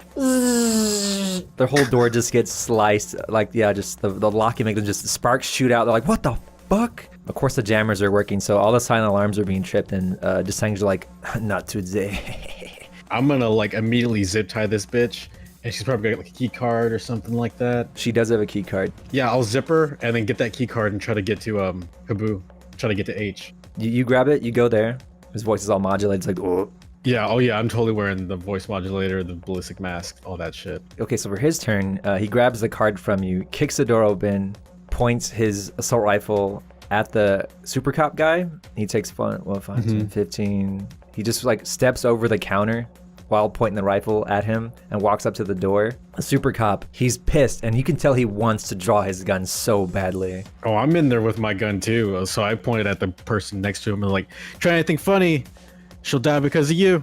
Speaker 7: Their whole door just gets sliced. Like, yeah, just the locking mechanism, just sparks shoot out. They're like, what the fuck? Of course, the jammers are working, so all the silent alarms are being tripped, and Desang's like, not today.
Speaker 10: I'm gonna like immediately zip tie this bitch, and she's probably got like a key card or something like that.
Speaker 7: She does have a key card.
Speaker 10: Yeah, I'll zip her and then get that key card and try to get to Habu. Try to get to H.
Speaker 7: You grab it, you go there. His voice is all modulated. It's like, oh.
Speaker 10: Yeah, oh yeah, I'm totally wearing the voice modulator, the ballistic mask, all that shit.
Speaker 7: Okay, so for his turn, he grabs the card from you, kicks the door open, points his assault rifle at the super cop guy. He takes 5, 10, 15. He just like steps over the counter while pointing the rifle at him and walks up to the door. The super cop, he's pissed and you can tell he wants to draw his gun so badly.
Speaker 10: Oh, I'm in there with my gun too. So I pointed at the person next to him and like, try anything funny, she'll die because of you.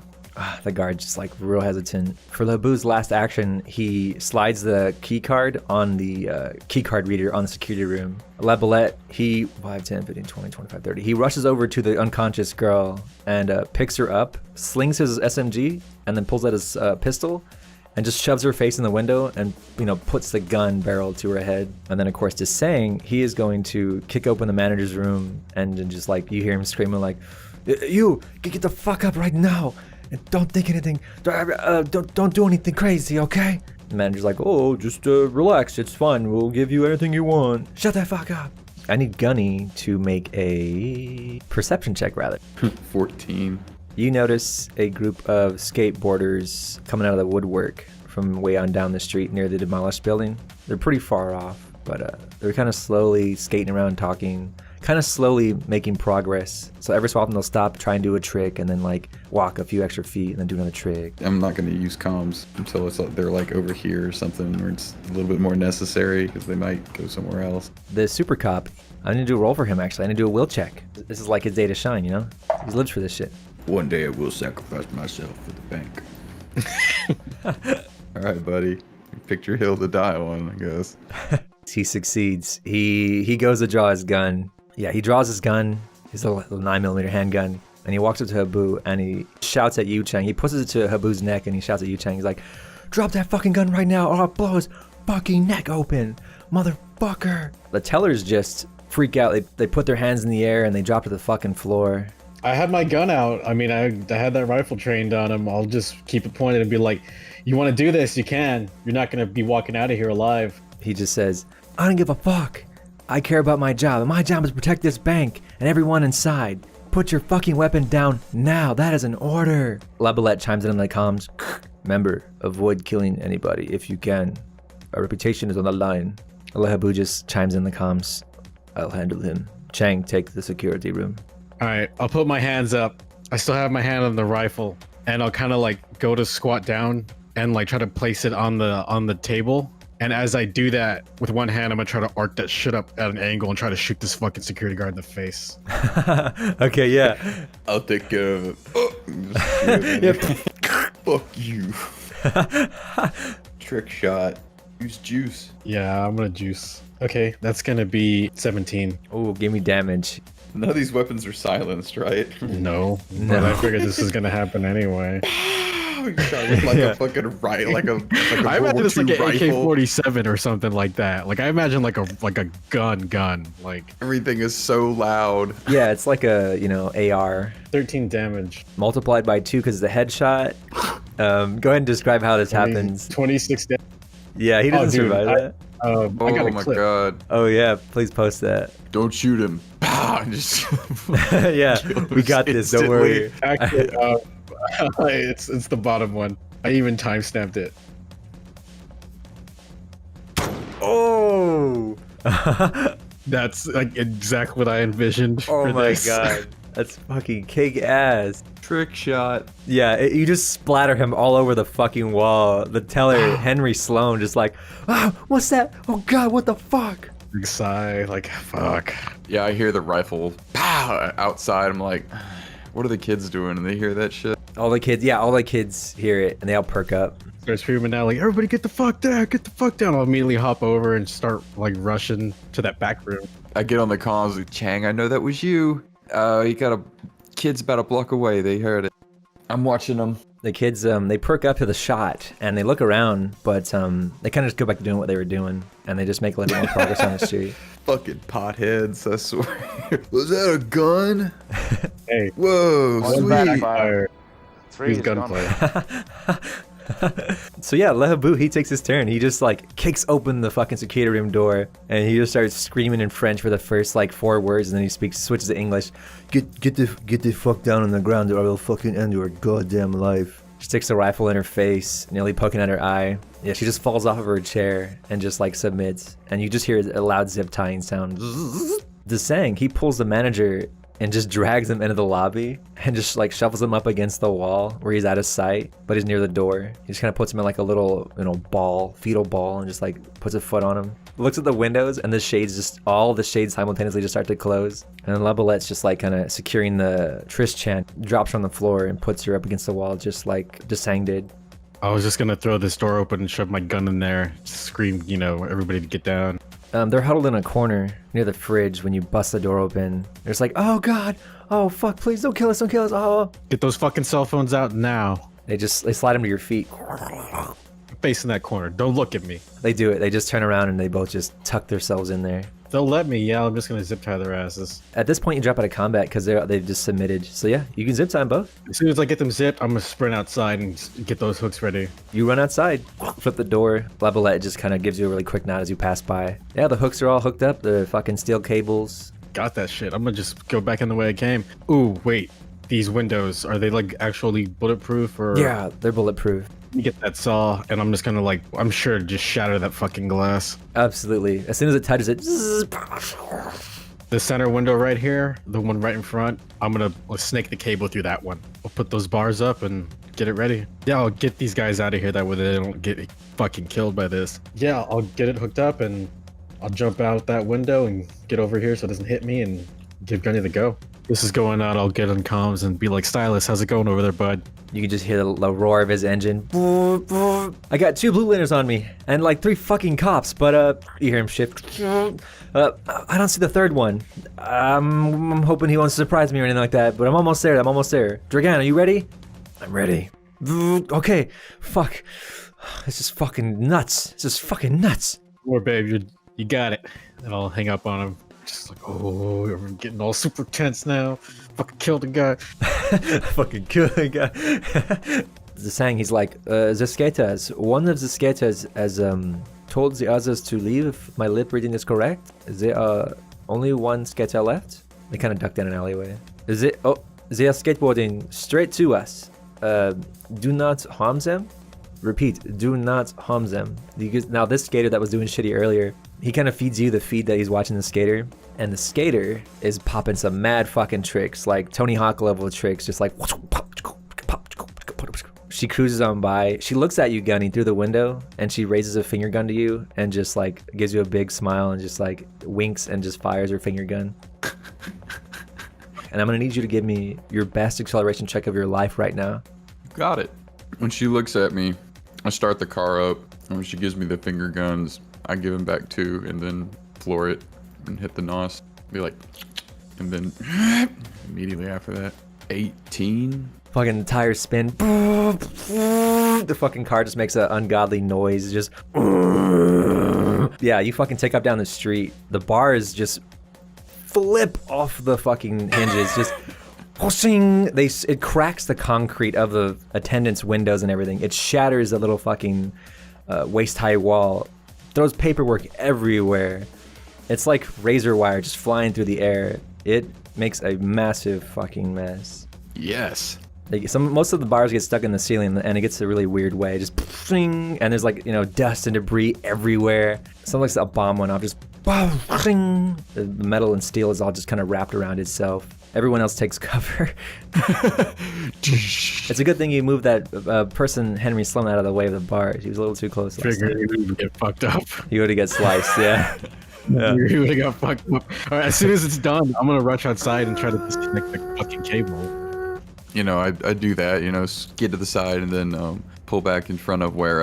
Speaker 7: The guard's just like real hesitant. For Lehabu's last action, he slides the key card on the key card reader on the security room. Lebillet, he 5, 10, 15, 20, 25, 30. He rushes over to the unconscious girl and picks her up, slings his SMG, and then pulls out his pistol and just shoves her face in the window and, you know, puts the gun barrel to her head. And then, of course, just saying, he is going to kick open the manager's room and then just like, you hear him screaming like, you, get the fuck up right now. And don't think anything, don't do anything crazy, okay? The manager's like, oh, just relax, it's fun, we'll give you anything you want. Shut the fuck up. I need Gunny to make a perception check, rather.
Speaker 3: 14.
Speaker 7: You notice a group of skateboarders coming out of the woodwork from way on down the street near the demolished building. They're pretty far off, but they're kind of slowly skating around talking, kind of slowly making progress. So every so often they'll stop, try and do a trick, and then like walk a few extra feet and then do another trick.
Speaker 9: I'm not going to use comms until it's like they're like over here or something where it's a little bit more necessary because they might go somewhere else.
Speaker 7: The super cop, I need to do a roll for him actually. I need to do a will check. This is like his day to shine, you know? He's lived for this shit.
Speaker 9: One day I will sacrifice myself for the bank. All right, buddy. You picked your hill to die on, I guess.
Speaker 7: He succeeds. He goes to draw his gun. Yeah, he draws his gun, his little 9mm handgun, and he walks up to Habu and he shouts at Yu Chang. He pushes it to Habu's neck and he shouts at Yu Chang. He's like, drop that fucking gun right now or I'll blow his fucking neck open, motherfucker. The tellers just freak out. They put their hands in the air and they drop to the fucking floor.
Speaker 10: I had my gun out. I mean, I had that rifle trained on him. I'll just keep it pointed and be like, you want to do this, you can. You're not going to be walking out of here alive.
Speaker 7: He just says, I don't give a fuck. I care about my job, and my job is to protect this bank and everyone inside. Put your fucking weapon down now. That is an order. Labalette chimes in the comms. Remember, avoid killing anybody if you can. Our reputation is on the line. Lehabu just chimes in the comms. I'll handle him. Chang, take the security room.
Speaker 10: All right, I'll put my hands up. I still have my hand on the rifle, and I'll kind of like go to squat down and like try to place it on the table. And as I do that, with one hand, I'm gonna try to arc that shit up at an angle and try to shoot this fucking security guard in the face.
Speaker 7: Okay, yeah.
Speaker 9: I'll take care of it. Oh, fuck you. Trick shot. Use juice.
Speaker 10: Yeah, I'm gonna juice. Okay, that's gonna be 17.
Speaker 7: Oh, give me damage.
Speaker 9: None of these weapons are silenced, right?
Speaker 10: No. But I figured this was gonna happen anyway.
Speaker 9: You shot with like a fucking like a
Speaker 10: I
Speaker 9: World
Speaker 10: imagine
Speaker 9: War
Speaker 10: it's like
Speaker 9: II
Speaker 10: an
Speaker 9: rifle.
Speaker 10: AK-47 or something like that. Like I imagine like a gun. Like
Speaker 9: Everything is so loud.
Speaker 7: Yeah, it's like a, AR.
Speaker 10: 13 damage.
Speaker 7: Multiplied by 2 because the headshot. Go ahead and describe how this
Speaker 10: 20
Speaker 7: happens.
Speaker 10: 26 damage.
Speaker 7: Yeah, he doesn't
Speaker 10: dude,
Speaker 7: survive that.
Speaker 10: I got
Speaker 9: Oh
Speaker 10: a
Speaker 9: my
Speaker 10: clip.
Speaker 9: god.
Speaker 7: Oh yeah, please post that.
Speaker 9: Don't shoot him. Pow! Just
Speaker 7: Yeah, we got this, don't worry.
Speaker 10: Actually, it's the bottom one. I even time-stamped it.
Speaker 7: Oh!
Speaker 10: That's like exactly what I envisioned.
Speaker 7: Oh
Speaker 10: for
Speaker 7: my
Speaker 10: this.
Speaker 7: god. That's fucking kick ass.
Speaker 9: trick shot.
Speaker 7: Yeah, you just splatter him all over the fucking wall. The teller, Henry Sloan, just like, what's that? Oh god, what the fuck?
Speaker 10: Big sigh, like, fuck.
Speaker 9: Yeah, I hear the rifle pow outside. I'm like, what are the kids doing? And they hear that shit.
Speaker 7: All the kids hear it and they all perk up.
Speaker 10: Starts screaming out like, everybody get the fuck down, get the fuck down. I'll immediately hop over and start like rushing to that back room.
Speaker 9: I get on the comms like, Chang, I know that was you. You got kids about a block away. They heard it. I'm watching them.
Speaker 7: The kids, they perk up to the shot and they look around, but they kind of just go back to doing what they were doing and they just make a little more progress on the street.
Speaker 9: Fucking potheads, I swear. Was that a gun?
Speaker 10: Hey.
Speaker 9: Whoa, sweet.
Speaker 10: Backfire.
Speaker 5: Three
Speaker 10: Who's gunplay?
Speaker 7: So yeah, Lehabu, he takes his turn. He just like kicks open the fucking security room door and he just starts screaming in French for the first like 4 words and then he switches to English. Get the fuck down on the ground or I will fucking end your goddamn life. She sticks the rifle in her face, nearly poking at her eye. Yeah, she just falls off of her chair and just like submits. And you just hear a loud zip tying sound. Desang, he pulls the manager and just drags him into the lobby and just like shovels him up against the wall where he's out of sight, but he's near the door. He just kind of puts him in like a little, fetal ball and just like puts a foot on him. Looks at the windows and all the shades simultaneously just start to close. And then Labalette's just like kind of securing the Tristan, drops her on the floor and puts her up against the wall just like Desang did.
Speaker 10: I was just gonna throw this door open and shove my gun in there, just scream, everybody to get down.
Speaker 7: They're huddled in a corner near the fridge when you bust the door open. They're just like, oh god, oh fuck, please don't kill us, oh.
Speaker 10: Get those fucking cell phones out now.
Speaker 7: They slide them to your feet.
Speaker 10: Face in that corner, don't look at me.
Speaker 7: They do it, they just turn around and they both just tuck themselves in there.
Speaker 10: They'll let me, yeah, I'm just gonna zip tie their asses.
Speaker 7: At this point you drop out of combat because they've just submitted. So yeah, you can zip tie them both.
Speaker 10: As soon as I get them zipped, I'm gonna sprint outside and get those hooks ready.
Speaker 7: You run outside, flip the door. Labalette just kind of gives you a really quick nod as you pass by. Yeah, the hooks are all hooked up, the fucking steel cables.
Speaker 10: Got that shit, I'm gonna just go back in the way I came. Ooh, wait, these windows, are they like actually bulletproof or?
Speaker 7: Yeah, they're bulletproof.
Speaker 10: Let me get that saw, and I'm just gonna like, I'm sure just shatter that fucking glass.
Speaker 7: Absolutely. As soon as it touches it,
Speaker 10: The center window right here, the one right in front, I'm gonna snake the cable through that one. I'll put those bars up and get it ready. Yeah, I'll get these guys out of here, that way they don't get fucking killed by this. Yeah, I'll get it hooked up and I'll jump out that window and get over here so it doesn't hit me and give Gunny the go. This is going out, I'll get on comms and be like, Stylus, how's it going over there, bud?
Speaker 7: you can just hear the roar of his engine. I got 2 blue lanterns on me and like 3 fucking cops, but you hear him shift. I don't see the third one. I'm hoping he won't surprise me or anything like that, but I'm almost there. Dragan, are you ready? I'm ready. Okay, fuck. It's just fucking nuts. It's just fucking nuts.
Speaker 10: Or babe, you got it. And I'll hang up on him. Just like, oh, we're getting all super tense now. Fucking killed a guy.
Speaker 7: Fucking killed a guy. The saying, he's like, the skaters. One of the skaters has told the others to leave, if my lip reading is correct. There are only 1 skater left. They kind of ducked down an alleyway. They are skateboarding straight to us. Do not harm them. Repeat, do not harm them. Now this skater that was doing shitty earlier, he kind of feeds you the feed that he's watching the skater, and the skater is popping some mad fucking tricks, like Tony Hawk level tricks, just like she cruises on by. She looks at you, Gunny, through the window, and she raises a finger gun to you and just like gives you a big smile and just like winks and just fires her finger gun. And I'm gonna need you to give me your best acceleration check of your life right now.
Speaker 9: Got it. When she looks at me, I start the car up, and when she gives me the finger guns, I give him back 2 and then floor it and hit the nos. Be like, and then immediately after that, 18.
Speaker 7: Fucking tires spin. The fucking car just makes an ungodly noise. Just yeah, you fucking take up down the street. The bars just flip off the fucking hinges. Just pushing. It cracks the concrete of the attendants' windows and everything. It shatters the little fucking waist-high wall. Throws paperwork everywhere. It's like razor wire just flying through the air. It makes a massive fucking mess.
Speaker 9: Yes.
Speaker 7: Most of the bars get stuck in the ceiling, and it gets a really weird way. Just and there's like, dust and debris everywhere. Something like a bomb went off. Just the metal and steel is all just kind of wrapped around itself. Everyone else takes cover. It's a good thing you moved that person, Henry Sloan, out of the way of the bar. He was a little too close.
Speaker 10: Figured he would get fucked up.
Speaker 7: He would have got sliced, yeah.
Speaker 10: Yeah. He would have got fucked up. All right, as soon as it's done, I'm going to rush outside and try to disconnect the fucking cable.
Speaker 9: I do that, skid to the side and then pull back in front of where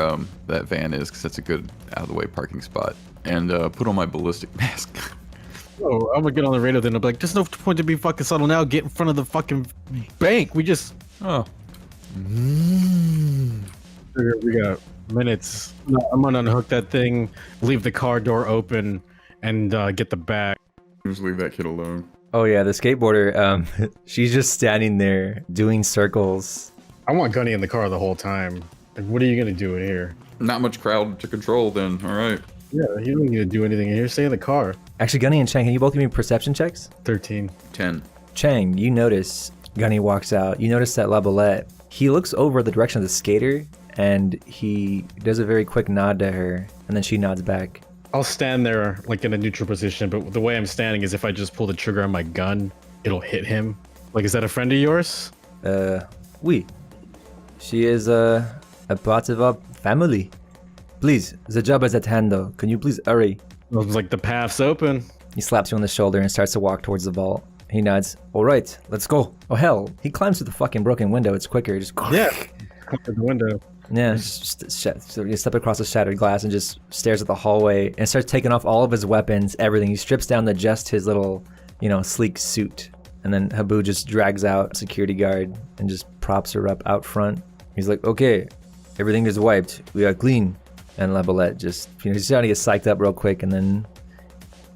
Speaker 9: that van is, because that's a good out-of-the-way parking spot, and put on my ballistic mask.
Speaker 10: Oh, I'm gonna get on the radio then. I'll be like, there's no point to be fucking subtle now. Get in front of the fucking bank. We just... Oh. We got minutes. No, I'm gonna unhook that thing, leave the car door open, and get the bag.
Speaker 9: Just leave that kid alone.
Speaker 7: Oh yeah, the skateboarder, she's just standing there doing circles.
Speaker 10: I want Gunny in the car the whole time. Like, what are you gonna do in here?
Speaker 9: Not much crowd to control then, alright.
Speaker 10: Yeah, you don't need to do anything in here. Stay in the car.
Speaker 7: Actually, Gunny and Chang, can you both give me perception checks?
Speaker 10: 13.
Speaker 9: 10.
Speaker 7: Chang, you notice Gunny walks out. You notice that Labalette, he looks over the direction of the skater, and he does a very quick nod to her, and then she nods back.
Speaker 10: I'll stand there like in a neutral position, but the way I'm standing is if I just pull the trigger on my gun, it'll hit him. Like, is that a friend of yours?
Speaker 7: Oui. She is a part of our family. Please, the job is at hand though. Can you please hurry?
Speaker 10: Well, it's like the path's open.
Speaker 7: He slaps you on the shoulder and starts to walk towards the vault. He nods. All right, let's go. Oh hell, he climbs through the fucking broken window. It's quicker. Just
Speaker 10: yeah, come through the window.
Speaker 7: Yeah, so you step across the shattered glass and just stares at the hallway and starts taking off all of his weapons, everything. He strips down to just his little, sleek suit. And then Habu just drags out a security guard and just props her up out front. He's like, okay, everything is wiped. We are clean. And Labalette just, he's trying to get psyched up real quick, and then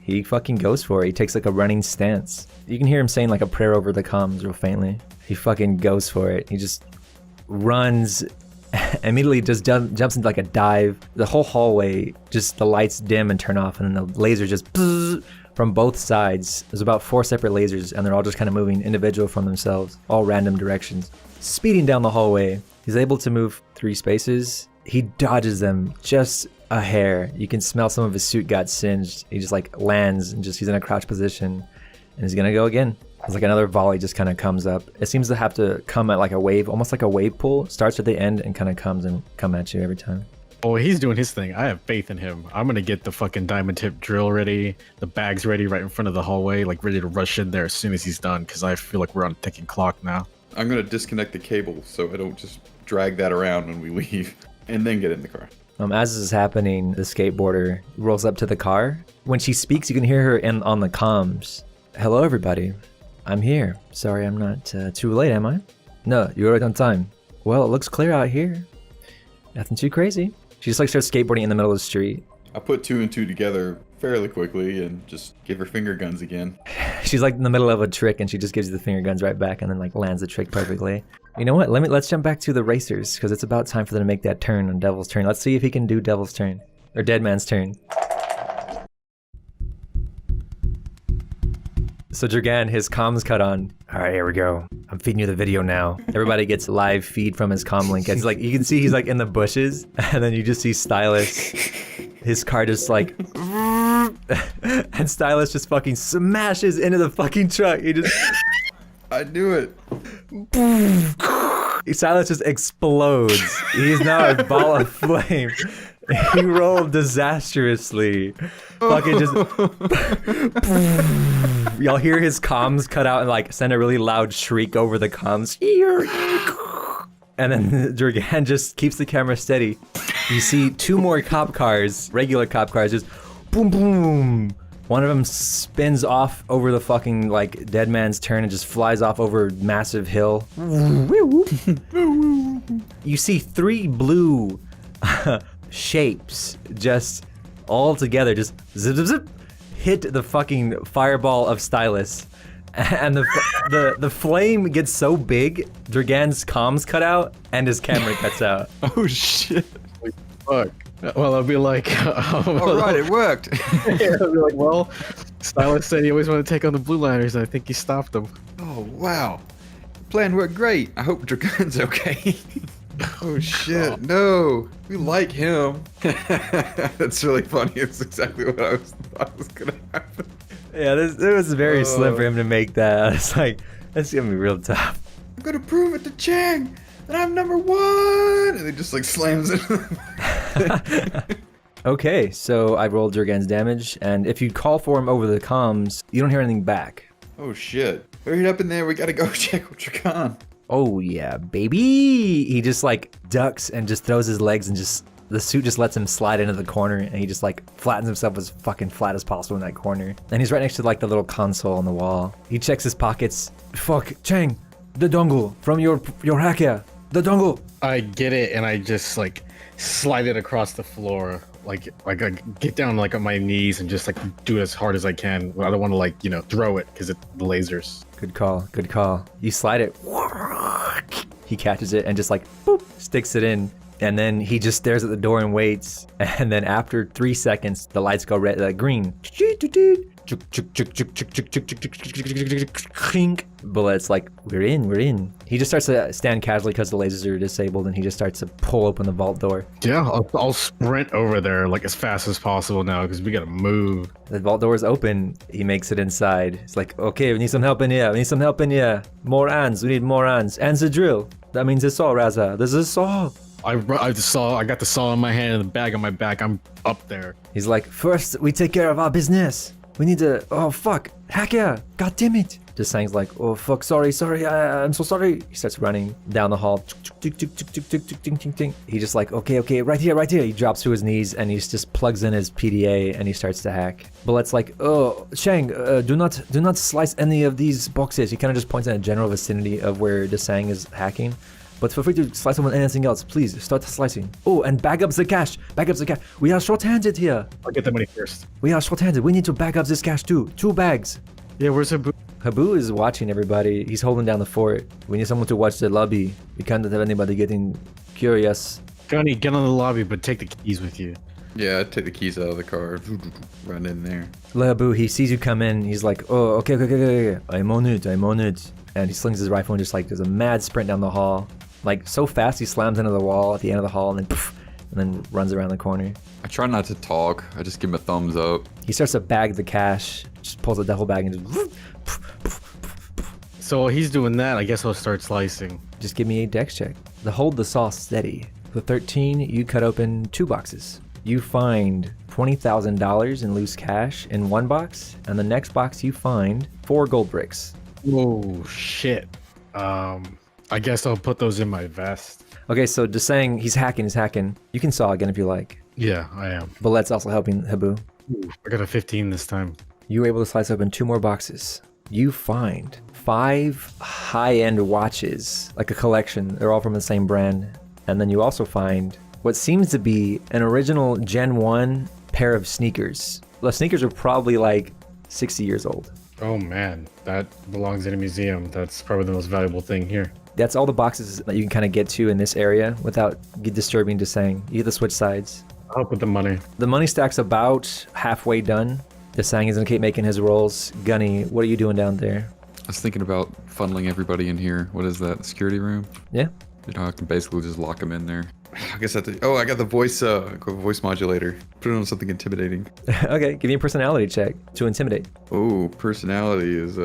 Speaker 7: he fucking goes for it. He takes like a running stance. You can hear him saying like a prayer over the comms real faintly. He fucking goes for it. He just runs, immediately just jumps into like a dive. The whole hallway, just the lights dim and turn off, and then the laser just from both sides. There's about 4 separate lasers, and they're all just kind of moving individual from themselves, all random directions. Speeding down the hallway, he's able to move 3 spaces. He dodges them just a hair. You can smell some of his suit got singed. He just like lands and just he's in a crouch position, and he's gonna go again. It's like another volley just kind of comes up. It seems to have to come at like a wave, almost like a wave pool. Starts at the end and kind of comes and come at you every time.
Speaker 10: Oh, he's doing his thing. I have faith in him. I'm gonna get the fucking diamond tip drill ready, the bags ready right in front of the hallway, like ready to rush in there as soon as he's done, because I feel like we're on a ticking clock now.
Speaker 9: I'm gonna disconnect the cable so I don't just drag that around when we leave, and then get in the car.
Speaker 7: As this is happening, the skateboarder rolls up to the car. When she speaks, you can hear her on the comms. Hello, everybody. I'm here. Sorry, I'm not too late, am I? No, you're right on time. Well, it looks clear out here. Nothing too crazy. She just like starts skateboarding in the middle of the street.
Speaker 9: I put 2 and 2 together fairly quickly and just give her finger guns again.
Speaker 7: She's like in the middle of a trick and she just gives you the finger guns right back and then like lands the trick perfectly. You know what? Let's jump back to the racers because it's about time for them to make that turn on Devil's Turn. Let's see if he can do Devil's Turn or Dead Man's Turn. So Dragan, his comms cut on. All right, here we go. I'm feeding you the video now. Everybody gets live feed from his comm link. It's like you can see he's like in the bushes, and then you just see Stylus. His car just like, and Stylus just fucking smashes into the fucking truck. He just.
Speaker 9: I knew it.
Speaker 7: Stylus just explodes. He's now a ball of flame. He rolled disastrously. Fucking just. Y'all hear his comms cut out and like send a really loud shriek over the comms. And then Dragan just keeps the camera steady. You see 2 more cop cars, regular cop cars, just boom, boom. One of them spins off over the fucking like Dead Man's Turn and just flies off over a massive hill. You see 3 blue shapes just all together, just zip, zip, zip, hit the fucking fireball of Stylus. And the flame gets so big, Dragan's comms cut out and his camera cuts out.
Speaker 10: Oh shit. Fuck. Well, I'll be like,
Speaker 5: all right, it worked.
Speaker 10: Yeah, I'll be like, well, Stylus said he always wanted to take on the Blue Liners, and I think he stopped them.
Speaker 9: Oh, wow. Plan worked great. I hope Dragan's okay. Oh shit, no. We like him. That's really funny. It's exactly what I thought was gonna happen.
Speaker 7: Yeah, it was very slim for him to make that. It's like, that's gonna be real tough.
Speaker 9: I'm gonna prove it to Chang that I'm number 1! And he just like slams it.
Speaker 7: Okay, so I rolled Dragan's damage, and if you call for him over the comms, you don't hear anything back.
Speaker 9: Oh shit. Hurry up in there, we gotta go check with Dragan.
Speaker 7: Oh yeah, baby! He just like ducks and just throws his legs and just, the suit just lets him slide into the corner and he just like flattens himself as fucking flat as possible in that corner. And he's right next to like the little console on the wall. He checks his pockets. Fuck, Chang, the dongle from your hacker, the dongle.
Speaker 10: I get it, and I just like slide it across the floor. Like I get down like on my knees and just like do it as hard as I can. I don't want to like, you know, throw it because it's the lasers.
Speaker 7: Good call, good call. You slide it. He catches it and just like boop, sticks it in. And then he just stares at the door and waits. And then after 3 seconds, the lights go red, green. Bullets like, we're in. He just starts to stand casually because the lasers are disabled, and he just starts to pull open the vault door.
Speaker 10: Yeah, I'll sprint over there like as fast as possible now because we gotta move.
Speaker 7: The vault door is open. He makes it inside. He's like, okay, we need some help in here. More hands. We need more hands. And the drill. That means a saw, Raza. There's a saw.
Speaker 10: I got the saw in my hand and the bag on my back. I'm up there.
Speaker 7: He's like, first we take care of our business. We need to, oh fuck, hacker, god damn it. Just Sang's like, oh fuck, sorry, I'm so sorry. He starts running down the hall. He just like, okay, right here. He drops to his knees and he just plugs in his PDA and he starts to hack. Bullet's like, oh, Chang, do not slice any of these boxes. He kind of just points in a general vicinity of where Desang is hacking. But feel free to slice them with anything else. Please, start slicing. Oh, and bag up the cash. We are short-handed here.
Speaker 10: I'll get the money first.
Speaker 7: We are short-handed. We need to bag up this cash too. 2 bags.
Speaker 10: Yeah, where's Habu?
Speaker 7: Habu is watching everybody. He's holding down the fort. We need someone to watch the lobby. We can't have anybody getting curious.
Speaker 10: Gunny, get on the lobby, but take the keys with you.
Speaker 9: Yeah, I'd take the keys out of the car, run in there.
Speaker 7: Lehabu, he sees you come in. He's like, oh, okay. I'm on it. And he slings his rifle and just like does a mad sprint down the hall. Like so fast, he slams into the wall at the end of the hall and then poof, and then runs around the corner.
Speaker 9: I try not to talk. I just give him a thumbs up.
Speaker 7: He starts to bag the cash, just pulls a duffel bag and just...
Speaker 10: So while he's doing that, I guess I'll start slicing.
Speaker 7: Just give me a dex check. To hold the saw steady. With 13, you cut open 2 boxes. You find $20,000 in loose cash in one box, and the next box you find 4 gold bricks.
Speaker 10: Oh shit. I guess I'll put those in my vest.
Speaker 7: Okay, so just saying he's hacking. You can saw again if you like.
Speaker 10: Yeah, I am.
Speaker 7: But let's also helping Habu.
Speaker 10: Ooh, I got a 15 this time.
Speaker 7: You were able to slice open 2 more boxes. You find 5 high-end watches, like a collection. They're all from the same brand. And then you also find what seems to be an original Gen 1 pair of sneakers. The sneakers are probably like 60 years old.
Speaker 10: Oh man, that belongs in a museum. That's probably the most valuable thing here.
Speaker 7: That's all the boxes that you can kind of get to in this area without disturbing to saying. You get to switch sides.
Speaker 10: I'll help with the money.
Speaker 7: The money stack's about halfway done. Desang is gonna keep making his rolls. Gunny, what are you doing down there?
Speaker 9: I was thinking about funneling everybody in here. What is that, security room?
Speaker 7: Yeah.
Speaker 9: You know, I can basically just lock them in there. I guess I have to... Oh, I got the voice modulator. Put it on something intimidating.
Speaker 7: Okay, give me a personality check to intimidate.
Speaker 9: Oh, personality is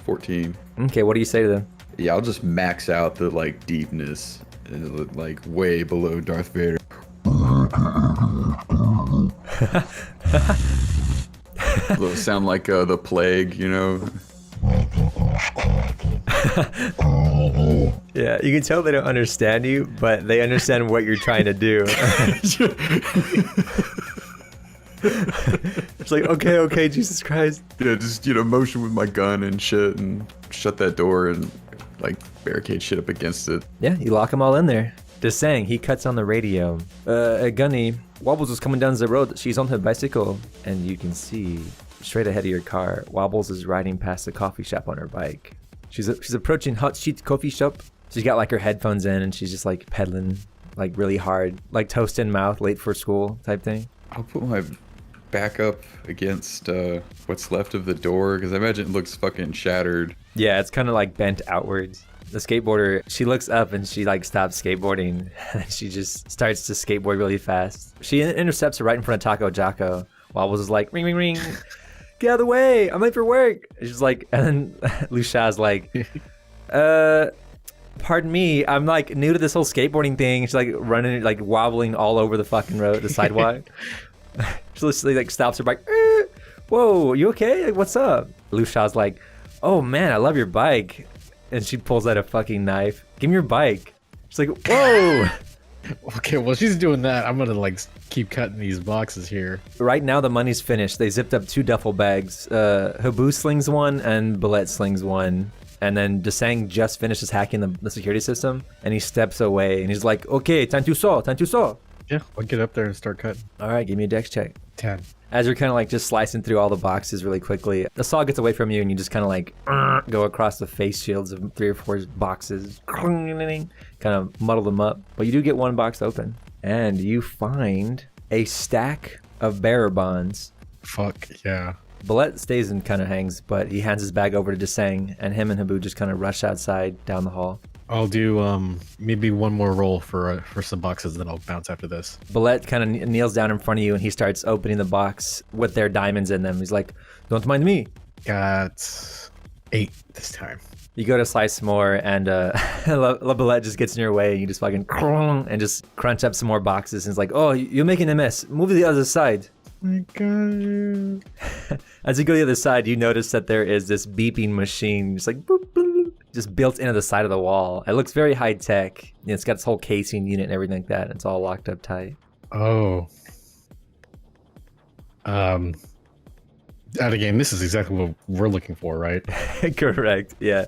Speaker 9: 14.
Speaker 7: Okay, what do you say to them?
Speaker 9: Yeah, I'll just max out the like deepness, like way below Darth Vader. It'll sound like the plague, you know.
Speaker 7: Yeah, you can tell they don't understand you, but they understand what you're trying to do. It's like, okay, Jesus Christ.
Speaker 9: Yeah, just, you know, motion with my gun and shit and shut that door and like barricade shit up against it.
Speaker 7: Yeah, you lock them all in there. Just saying, he cuts on the radio. Gunny, Wobbles is coming down the road. She's on her bicycle, and you can see straight ahead of your car, Wobbles is riding past the coffee shop on her bike. She's approaching Hot Sheet Coffee Shop. She's got like her headphones in, and she's just like pedaling like really hard, like toast in mouth, late for school type thing.
Speaker 9: I'll put my back up against what's left of the door because I imagine it looks fucking shattered.
Speaker 7: Yeah, it's kind of like bent outwards. The skateboarder, she looks up and she like stops skateboarding. She just starts to skateboard really fast. She intercepts her right in front of Taco Jocko. Wobbles is like, ring, ring, ring. Get out of the way. I'm late for work. And she's like, and then Lucia's like, pardon me. I'm like new to this whole skateboarding thing. She's like running, like wobbling all over the fucking road, the sidewalk. She literally like stops her bike. Whoa, you okay? Like, what's up? Lucia's like, oh man, I love your bike. And she pulls out a fucking knife. Give me your bike. She's like, whoa.
Speaker 10: Okay, well, she's doing that. I'm gonna like keep cutting these boxes here.
Speaker 7: Right now, the money's finished. They zipped up 2 duffel bags. Habu slings one and Bullet slings one. And then Desang just finishes hacking the security system. And he steps away and he's like, okay, time to saw.
Speaker 10: Yeah, I'll get up there and start cutting.
Speaker 7: All right, give me a dex check.
Speaker 10: 10.
Speaker 7: As you're kind of like just slicing through all the boxes really quickly, the saw gets away from you and you just kind of like go across the face shields of 3 or 4 boxes, kind of muddle them up. But you do get one box open and you find a stack of bearer bonds.
Speaker 10: Fuck yeah.
Speaker 7: Bullet stays and kind of hangs, but he hands his bag over to Desang, and him and Habu just kind of rush outside down the hall.
Speaker 10: I'll do maybe one more roll for some boxes, then I'll bounce after this.
Speaker 7: Bullet kind of kneels down in front of you and he starts opening the box with their diamonds in them. He's like, don't mind me.
Speaker 10: Got 8 this time.
Speaker 7: You go to slice more and La Bullet just gets in your way and you just fucking and just crunch up some more boxes and it's like, oh, you're making a mess. Move to the other side.
Speaker 10: I got you.
Speaker 7: As you go to the other side, you notice that there is this beeping machine, just like boop, boop, just built into the side of the wall. It looks very high tech. You know, it's got its whole casing unit and everything like that. And it's all locked up tight.
Speaker 10: Oh. Out of game, this is exactly what we're looking for, right?
Speaker 7: Correct. Yeah.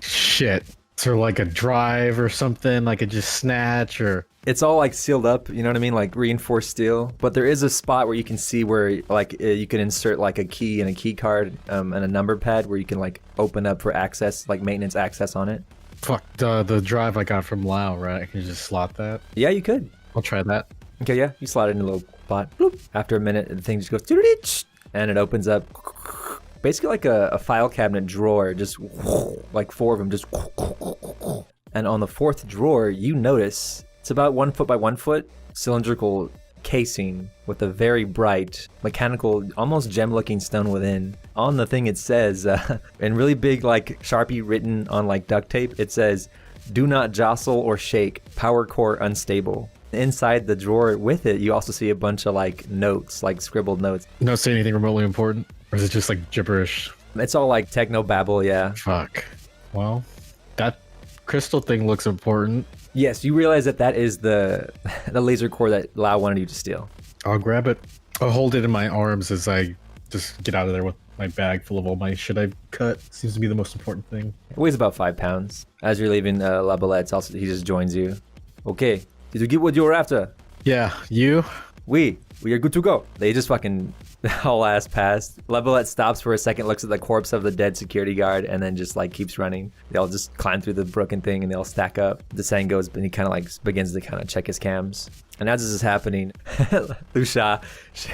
Speaker 10: Shit. So like a drive or something, like a just snatch or...
Speaker 7: It's all like sealed up, you know what I mean? Like reinforced steel. But there is a spot where you can see where like you can insert like a key and a key card and a number pad where you can like open up for access, like maintenance access on it.
Speaker 10: Fuck, the drive I got from Lao, right? I can just slot that?
Speaker 7: Yeah, you could.
Speaker 10: I'll try that.
Speaker 7: Okay, yeah, you slide it in a little pot. Bloop. After a minute, the thing just goes, and it opens up. Basically like a file cabinet drawer, just like 4 of them, just. And on the 4th drawer, you notice it's about 1 foot by 1 foot cylindrical casing with a very bright, mechanical, almost gem-looking stone within. On the thing it says, in really big like Sharpie written on like duct tape, it says, "Do not jostle or shake, power core unstable." Inside the drawer with it, you also see a bunch of like notes, like scribbled notes.
Speaker 10: Not say anything remotely important? Or is it just like gibberish?
Speaker 7: It's all like techno babble, yeah.
Speaker 10: Fuck. Well, that crystal thing looks important.
Speaker 7: Yes, you realize that is the laser core that Lau wanted you to steal.
Speaker 10: I'll grab it. I'll hold it in my arms as I just get out of there with my bag full of all my shit I've cut. Seems to be the most important thing.
Speaker 7: It weighs about 5 pounds. As you're leaving La Ballette's, also he just joins you. Okay, did you get what you were after?
Speaker 10: Yeah, you?
Speaker 7: We are good to go. They just fucking all ass past. La Balette stops for a second, looks at the corpse of the dead security guard, and then just like keeps running. They all just climb through the broken thing and they all stack up. The Sang goes and he kind of like begins to kind of check his cams. And as this is happening, Lucia,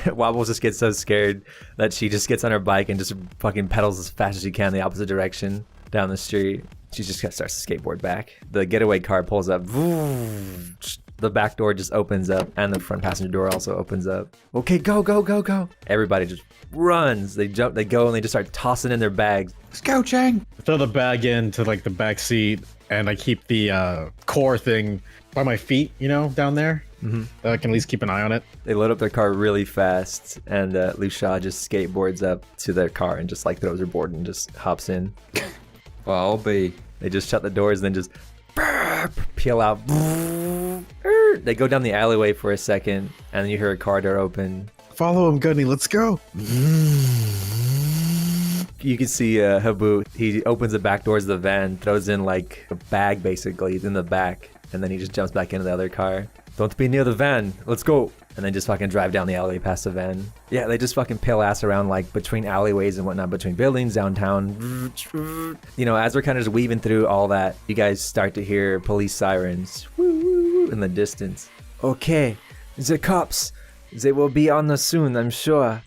Speaker 7: Wobbles just gets so scared that she just gets on her bike and just fucking pedals as fast as she can the opposite direction down the street. She just starts to skateboard back. The getaway car pulls up. The back door just opens up and the front passenger door also opens up. Okay, go, go, go, go. Everybody just runs. They jump, they go, and they just start tossing in their bags.
Speaker 5: Let's go, Chang.
Speaker 10: Throw the bag into like the back seat and I keep the core thing by my feet, you know, down there. Mm-hmm. I can at least keep an eye on it.
Speaker 7: They load up their car really fast and Lucia just skateboards up to their car and just like throws her board and just hops in.
Speaker 9: Well, I'll be.
Speaker 7: They just shut the doors and then just peel out. They go down the alleyway for a second and then you hear a car door open.
Speaker 10: Follow him, Gunny. Let's go.
Speaker 7: You can see Habu. He opens the back doors of the van, throws in like a bag basically in the back, and then he just jumps back into the other car. Don't be near the van. Let's go. And then just fucking drive down the alleyway past the van. Yeah, they just fucking peel ass around like between alleyways and whatnot, between buildings, downtown. You know, as they're kind of just weaving through all that, you guys start to hear police sirens in the distance. Okay, the cops. They will be on us soon, I'm sure.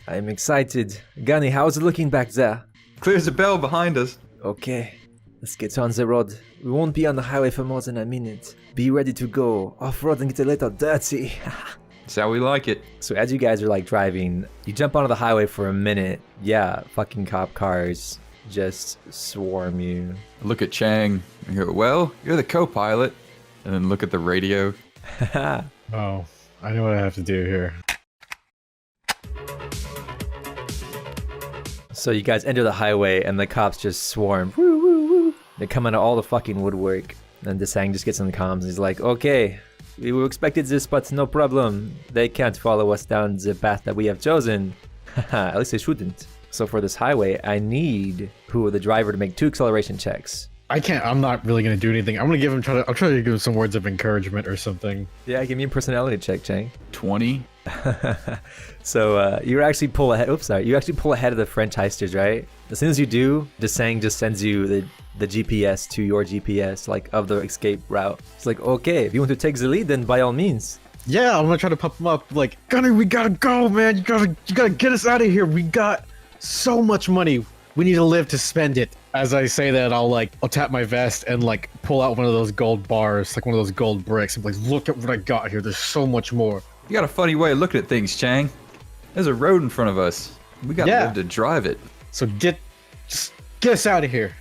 Speaker 7: I'm excited. Gunny, how's it looking back there?
Speaker 9: Clears the bell behind us.
Speaker 7: Okay, let's get on the road. We won't be on the highway for more than a minute. Be ready to go off-road and get a little dirty.
Speaker 9: That's how we like it.
Speaker 7: So as you guys are like driving, you jump onto the highway for a minute. Yeah, fucking cop cars just swarm you.
Speaker 9: I look at Chang and go, well, you're the co-pilot. And then look at the radio.
Speaker 10: Oh, I know what I have to do here.
Speaker 7: So you guys enter the highway and the cops just swarm. Woo, woo, woo. They come out of all the fucking woodwork. And the Sang just gets on the comms and he's like, okay, we expected this, but no problem. They can't follow us down the path that we have chosen. At least they shouldn't. So for this highway, I need the driver to make 2 acceleration checks.
Speaker 10: I can't. I'm not really gonna do anything. I'm gonna give him. I'll try to give him some words of encouragement or something.
Speaker 7: Yeah, give me a personality check, Chang.
Speaker 9: 20.
Speaker 7: So you actually pull ahead. Oops, sorry. You actually pull ahead of the French heisters, right? As soon as you do, the Sang just sends you the GPS to your GPS, like of the escape route. It's like, okay, if you want to take the lead, then by all means.
Speaker 10: Yeah, I'm gonna try to pump him up. Like, Gunner, we gotta go, man. You gotta get us out of here. We got so much money. We need to live to spend it. As I say that, I'll tap my vest and like pull out one of those gold bars, like one of those gold bricks. I'm like, look at what I got here. There's so much more.
Speaker 9: You got a funny way of looking at things, Chang. There's a road in front of us. We gotta live to drive it.
Speaker 10: So just get us out of here.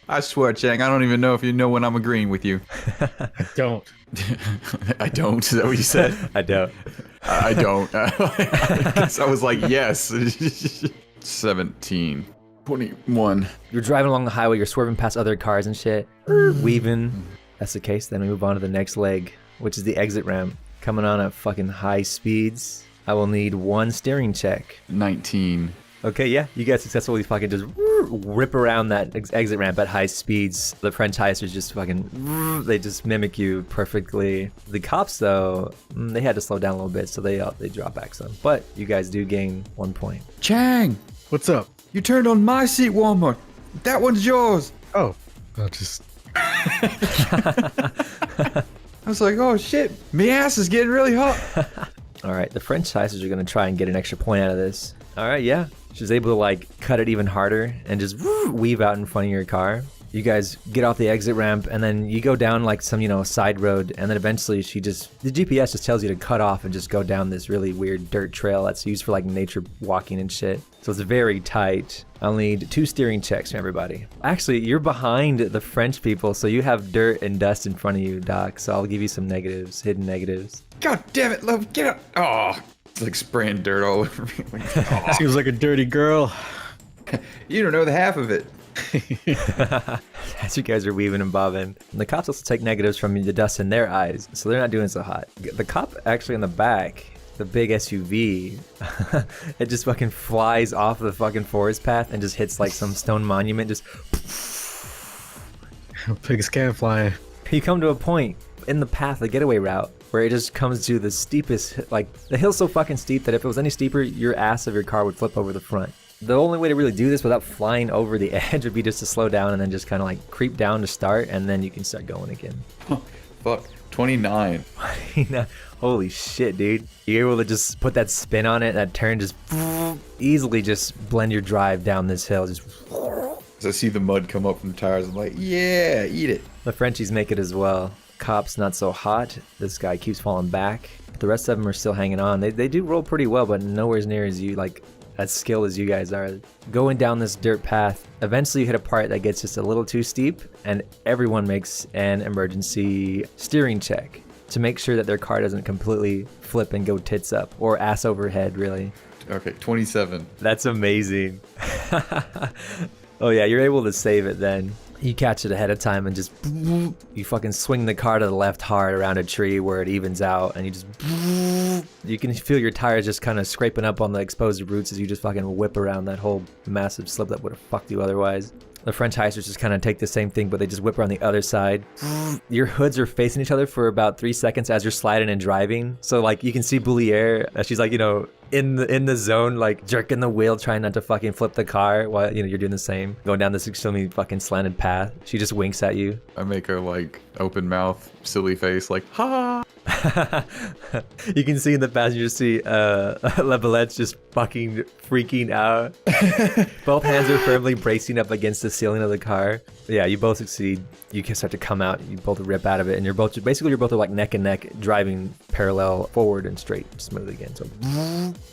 Speaker 9: I swear, Chang, I don't even know if you know when I'm agreeing with you.
Speaker 10: I don't.
Speaker 9: I don't? Is that what you said?
Speaker 7: I don't.
Speaker 9: I don't. I guess I was like, yes. 17. 21.
Speaker 7: You're driving along the highway, you're swerving past other cars and shit. Weaving. That's the case, then we move on to the next leg, which is the exit ramp. Coming on at fucking high speeds. I will need 1 steering check.
Speaker 9: 19.
Speaker 7: Okay, yeah, you guys successfully fucking just rip around that exit ramp at high speeds. The French heisters just fucking, they just mimic you perfectly. The cops, though, they had to slow down a little bit, so they drop back some. But you guys do gain 1 point.
Speaker 9: Chang!
Speaker 10: What's up?
Speaker 9: You turned on my seat warmer. That one's yours.
Speaker 10: Oh, I'll just...
Speaker 9: I was like, oh shit, my ass is getting really hot.
Speaker 7: All right, the French heisters are gonna try and get an extra point out of this. All right, yeah. She's able to like cut it even harder and just weave out in front of your car. You guys get off the exit ramp and then you go down like some, side road, and then eventually the GPS just tells you to cut off and just go down this really weird dirt trail that's used for like nature walking and shit. So it's very tight. I'll need 2 steering checks from everybody. Actually, you're behind the French people, so you have dirt and dust in front of you, Doc. So I'll give you some negatives, hidden negatives.
Speaker 9: God damn it, love, get up. Oh, it's like spraying dirt all over me. Oh.
Speaker 10: Seems like a dirty girl.
Speaker 9: You don't know the half of it.
Speaker 7: As you guys are weaving and bobbing. And the cops also take negatives from the dust in their eyes, so they're not doing so hot. The cop actually in the back, the big SUV, it just fucking flies off the fucking forest path and just hits like some stone monument, just
Speaker 10: Pigs can't fly.
Speaker 7: you come to a point in the path, the getaway route, where it just comes to the steepest, like the hill's so fucking steep that if it was any steeper, your ass of your car would flip over the front. The only way to really do this without flying over the edge would be just to slow down and then just kind of like creep down to start, and then you can start going again.
Speaker 9: Fuck, 29.
Speaker 7: Holy shit, dude. You're able to just put that spin on it, that turn, just easily just blend your drive down this hill. Just
Speaker 9: As I see the mud come up from the tires, I'm like, yeah, eat it.
Speaker 7: the Frenchies make it as well. Cops not so hot. This guy keeps falling back. The rest of them are still hanging on. They do roll pretty well, but nowhere near as you, like, as skilled as you guys are. Going down this dirt path, eventually you hit a part that gets just a little too steep, and everyone makes an emergency steering check to make sure that their car doesn't completely flip and go tits up, or ass overhead, really.
Speaker 9: Okay, 27.
Speaker 7: That's amazing. Oh yeah, you're able to save it then. You catch it ahead of time and just you fucking swing the car to the left hard around a tree where it evens out, and you can feel your tires just kind of scraping up on the exposed roots as you just fucking whip around that whole massive slip that would have fucked you otherwise. The French heisters just kind of take the same thing, but they just whip around the other side. Your hoods are facing each other for about 3 seconds as you're sliding and driving. So like you can see Boulier, she's like, in the zone, like jerking the wheel, trying not to fucking flip the car while you're doing the same, going down this extremely fucking slanted path. She just winks at you.
Speaker 9: I make a like open mouth, silly face, like ha.
Speaker 7: You can see in the passenger seat, La Vallette's just fucking freaking out. Both hands are firmly bracing up against the ceiling of the car. Yeah, you both succeed. You can start to come out. You both rip out of it, and you're both are like neck and neck, driving parallel, forward and straight, smooth again. So,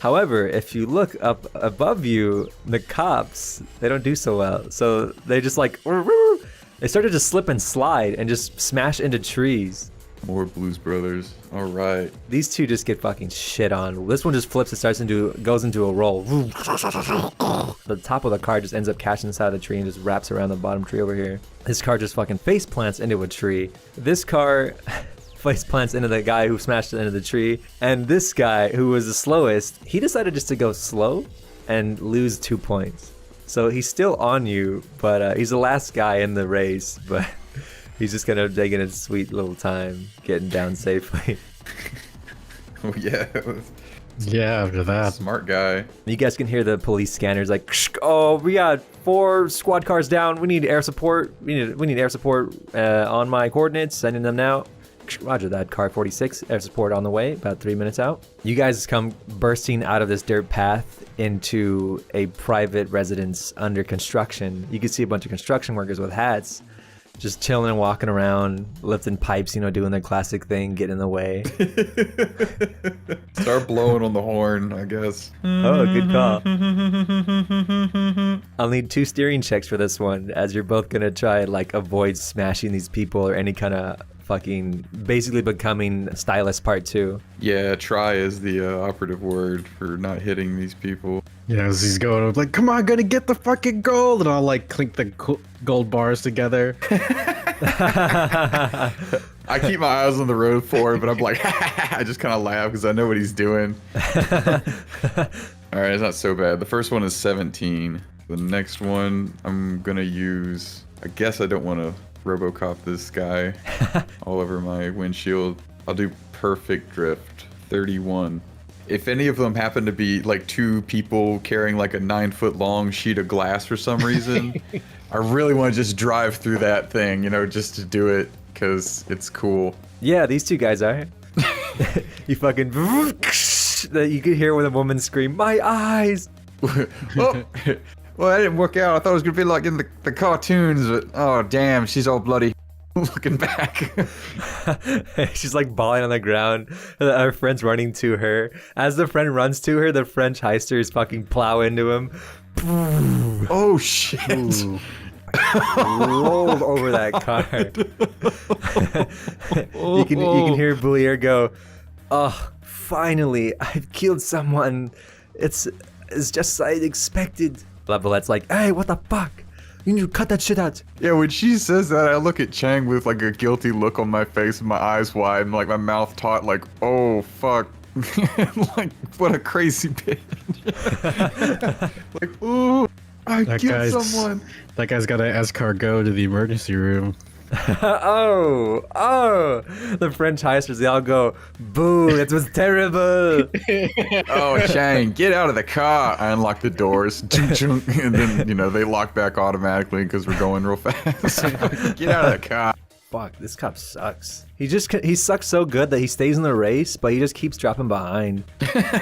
Speaker 7: however, if you look up above you, the cops, they don't do so well. So they just like they start to just slip and slide and just smash into trees.
Speaker 9: More Blues Brothers. All right.
Speaker 7: These two just get fucking shit on. This one just flips and goes into a roll. The top of the car just ends up catching the side of the tree and just wraps around the bottom tree over here. This car just fucking face plants into a tree. This car face plants into the guy who smashed it into the tree. And this guy, who was the slowest, he decided just to go slow and lose 2 points. So he's still on you, but he's the last guy in the race, but he's just kind of taking a sweet little time getting down safely.
Speaker 9: Oh yeah.
Speaker 10: Yeah, after that.
Speaker 9: Smart guy.
Speaker 7: You guys can hear the police scanners like, oh, we got 4 squad cars down. We need air support. We need air support on my coordinates. Sending them now. Roger that. Car 46, air support on the way. About 3 minutes out. You guys come bursting out of this dirt path into a private residence under construction. You can see a bunch of construction workers with hats, just chilling and walking around, lifting pipes, doing their classic thing, getting in the way.
Speaker 9: Start blowing on the horn, I guess.
Speaker 7: Oh, good call. I'll need 2 steering checks for this one, as you're both gonna try like avoid smashing these people or any kind of fucking basically becoming stylist part 2.
Speaker 9: Yeah, try is the operative word for not hitting these people.
Speaker 10: Yeah, as he's going, like, come on, gonna get the fucking gold, and I'll like clink the gold bars together.
Speaker 9: I keep my eyes on the road forward, but I'm like, I just kind of laugh because I know what he's doing. All right, it's not so bad. The first one is 17. The next one, I'm gonna use. I guess I don't want to RoboCop this guy all over my windshield. I'll do perfect drift. 31. If any of them happen to be like 2 people carrying like a 9-foot long sheet of glass for some reason, I really want to just drive through that thing, you know, just to do it because it's cool.
Speaker 7: Yeah, these two guys are. You fucking. That you could hear when a woman scream, "My eyes!"
Speaker 9: Oh, well, that didn't work out. I thought it was gonna be like in the cartoons, but oh damn, she's all bloody. Looking back.
Speaker 7: She's like bawling on the ground. Our friend's running to her. As the friend runs to her, the French heisters fucking plow into him.
Speaker 9: Oh shit.
Speaker 7: Rolled over that car. You can hear Boulier go, "Oh, finally, I've killed someone. It's just as I expected." Labalette's like, "Hey, what the fuck? You need to cut that shit out."
Speaker 9: Yeah, when she says that, I look at Chang with like a guilty look on my face and my eyes wide and like my mouth taut like, oh fuck. Like, what a crazy bitch. Like, ooh, I killed someone.
Speaker 10: That guy's got to escargot to the emergency room.
Speaker 7: Oh, the French heisters, they all go, "Boo, that was terrible."
Speaker 9: Oh, Chang, get out of the car. I unlock the doors. And then, you know, they lock back automatically because we're going real fast. Get out of the car.
Speaker 7: Fuck, this cop sucks. He sucks so good that he stays in the race, but he just keeps dropping behind.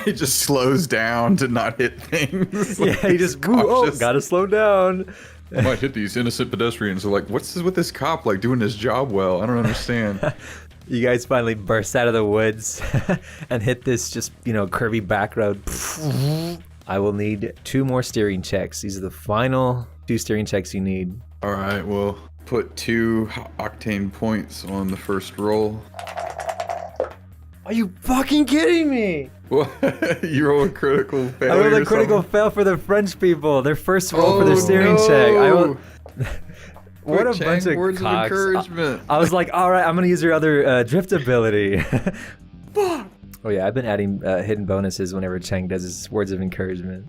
Speaker 9: He just slows down to not hit things.
Speaker 7: Yeah, he just, gotta slow down.
Speaker 9: I might hit these innocent pedestrians. They're like, what's this with this cop like doing his job well? I don't understand.
Speaker 7: You guys finally burst out of the woods and hit this just, you know, curvy back road. I will need 2 more steering checks. These are the final 2 steering checks you need.
Speaker 9: All right, well, put 2 octane points on the first roll.
Speaker 7: Are you fucking kidding me?
Speaker 9: What? You roll a critical failure.
Speaker 7: I rolled a critical fail for the French people. Their first roll for their steering check. What a bunch of
Speaker 9: words
Speaker 7: cocks.
Speaker 9: Of encouragement.
Speaker 7: I was like, all right, I'm gonna use your other drift ability. Fuck. Oh yeah, I've been adding hidden bonuses whenever Chang does his words of encouragement.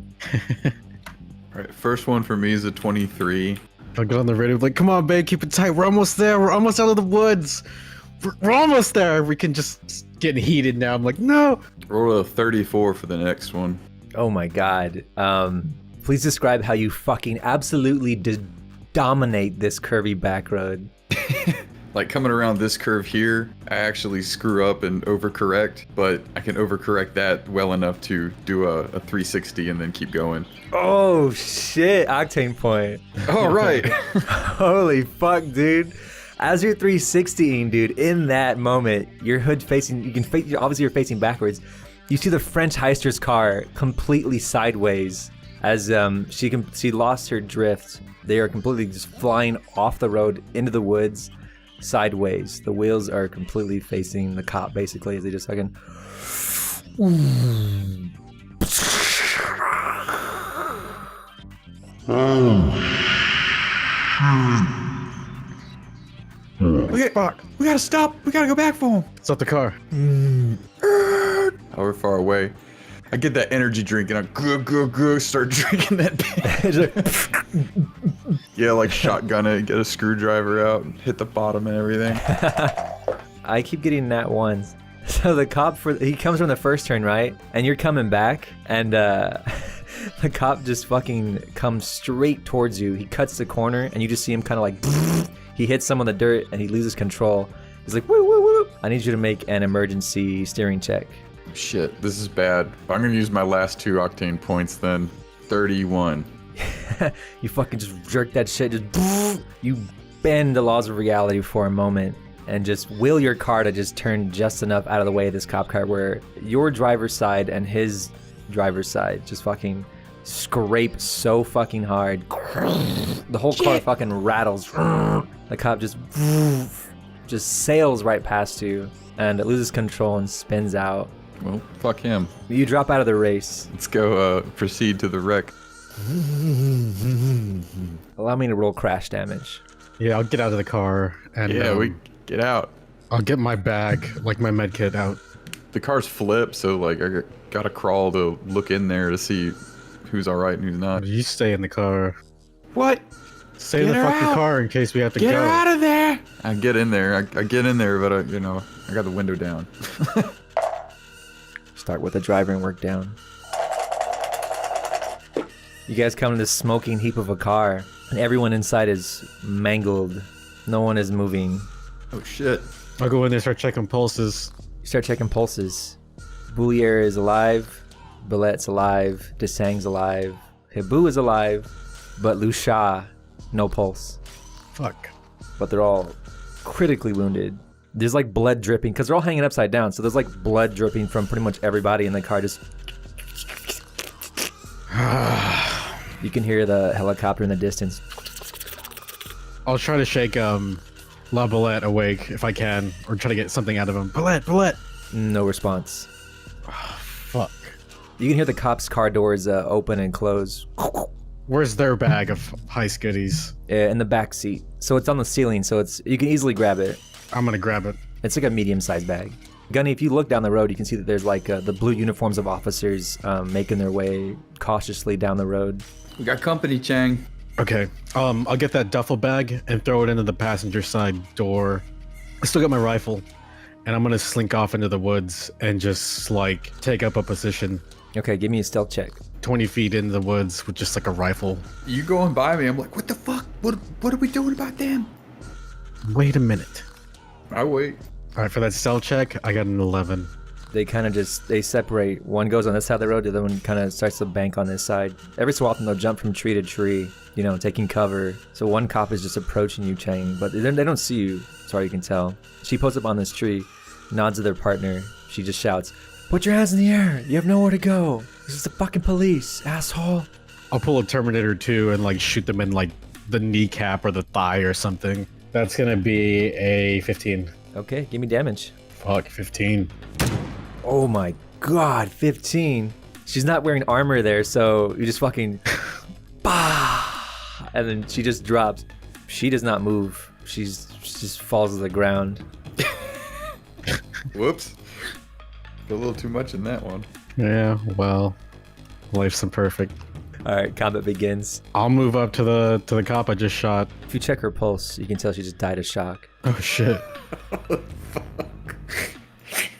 Speaker 9: All right, first one for me is a 23.
Speaker 10: I'll get on the radio, like, come on, babe, keep it tight. We're almost there. We're almost out of the woods. We're almost there. We can just getting heated now. I'm like, no.
Speaker 9: Roll a 34 for the next one.
Speaker 7: Oh my god. Please describe how you fucking absolutely dominate this curvy back road.
Speaker 9: Like coming around this curve here, I actually screw up and overcorrect, but I can overcorrect that well enough to do a 360 and then keep going.
Speaker 7: Oh shit, octane point.
Speaker 9: All right.
Speaker 7: Holy fuck, dude. As you're 360ing, dude, in that moment, your hood facing, obviously you're facing backwards. You see the French heister's car completely sideways as she lost her drift. They are completely just flying off the road into the woods sideways. The wheels are completely facing the cop basically as they just fucking.
Speaker 9: We gotta stop. We gotta go back for him.
Speaker 10: Stop the car.
Speaker 9: However far away. I get that energy drink and I start drinking that bitch. Yeah, like shotgun it, get a screwdriver out, and hit the bottom and everything.
Speaker 7: I keep getting that ones. So the cop, he comes from the first turn, right? And you're coming back, and the cop just fucking comes straight towards you. He cuts the corner, and you just see him kind of like, he hits some on the dirt, and he loses control. He's like, woo, woo, woo. I need you to make an emergency steering check.
Speaker 9: Shit, this is bad. I'm gonna use my last 2 octane points then. 31.
Speaker 7: You fucking just jerk that shit, just you bend the laws of reality for a moment and just will your car to just turn just enough out of the way of this cop car where your driver's side and his driver's side just fucking scrape so fucking hard. The whole car fucking rattles. The cop just sails right past you and it loses control and spins out.
Speaker 9: Well, fuck him.
Speaker 7: You drop out of the race.
Speaker 9: Let's go proceed to the wreck.
Speaker 7: Allow me to roll crash damage.
Speaker 10: Yeah, I'll get out of the car and
Speaker 9: we get out.
Speaker 10: I'll get my bag, like my med kit, out.
Speaker 9: The car's flipped, so like I gotta crawl to look in there to see who's all right and who's not.
Speaker 10: You stay in the car.
Speaker 9: What?
Speaker 10: Stay in the fucking car in case we have to go.
Speaker 9: Get her out of there! I get in there. I get in there, but I got the window down.
Speaker 7: Start with the driver and work down. You guys come to this smoking heap of a car. And everyone inside is mangled. No one is moving.
Speaker 9: Oh shit.
Speaker 10: I'll go in there and start checking pulses.
Speaker 7: You start checking pulses. Boulier is alive. Billet's alive. Desang's alive. Hibu is alive. But Lusha, no pulse.
Speaker 10: Fuck.
Speaker 7: But they're all critically wounded. There's like blood dripping because they're all hanging upside down. So there's like blood dripping from pretty much everybody in the car. Just you can hear the helicopter in the distance.
Speaker 10: I'll try to shake La Billette awake if I can, or try to get something out of him. Billette.
Speaker 7: No response.
Speaker 10: Fuck.
Speaker 7: You can hear the cops' car doors open and close.
Speaker 10: Where's their bag of heist goodies?
Speaker 7: In the back seat. So it's on the ceiling, so you can easily grab it.
Speaker 10: I'm gonna grab it.
Speaker 7: It's like a medium-sized bag. Gunny, if you look down the road, you can see that there's like the blue uniforms of officers making their way cautiously down the road.
Speaker 9: We got company, Chang.
Speaker 10: Okay. I'll get that duffel bag and throw it into the passenger side door. I still got my rifle, and I'm gonna slink off into the woods and just like take up a position.
Speaker 7: Okay, give me a stealth check.
Speaker 10: 20 feet into the woods with just like a rifle.
Speaker 9: You going by me, I'm like, what the fuck? What are we doing about them?
Speaker 10: Wait a minute.
Speaker 9: I wait.
Speaker 10: All right, for that stealth check, I got an 11.
Speaker 7: They kind of they separate. One goes on this side of the road, the other one kind of starts to bank on this side. Every so often they'll jump from tree to tree, you know, taking cover. So one cop is just approaching you, Chang, but they don't see you, as far as you can tell. She posts up on this tree, nods to their partner. She just shouts, "Put your hands in the air. You have nowhere to go. This is the fucking police, asshole."
Speaker 10: I'll pull a Terminator 2 and like shoot them in like the kneecap or the thigh or something. That's gonna be a 15.
Speaker 7: Okay, give me damage.
Speaker 10: Fuck, 15.
Speaker 7: Oh my god, 15. She's not wearing armor there, so you just fucking bah! And then she just drops. She does not move. She just falls to the ground.
Speaker 9: Whoops. A little too much in that one.
Speaker 10: Yeah, well, life's imperfect.
Speaker 7: Alright, combat begins.
Speaker 10: I'll move up to the cop I just shot.
Speaker 7: If you check her pulse, you can tell she just died of shock.
Speaker 10: Oh shit.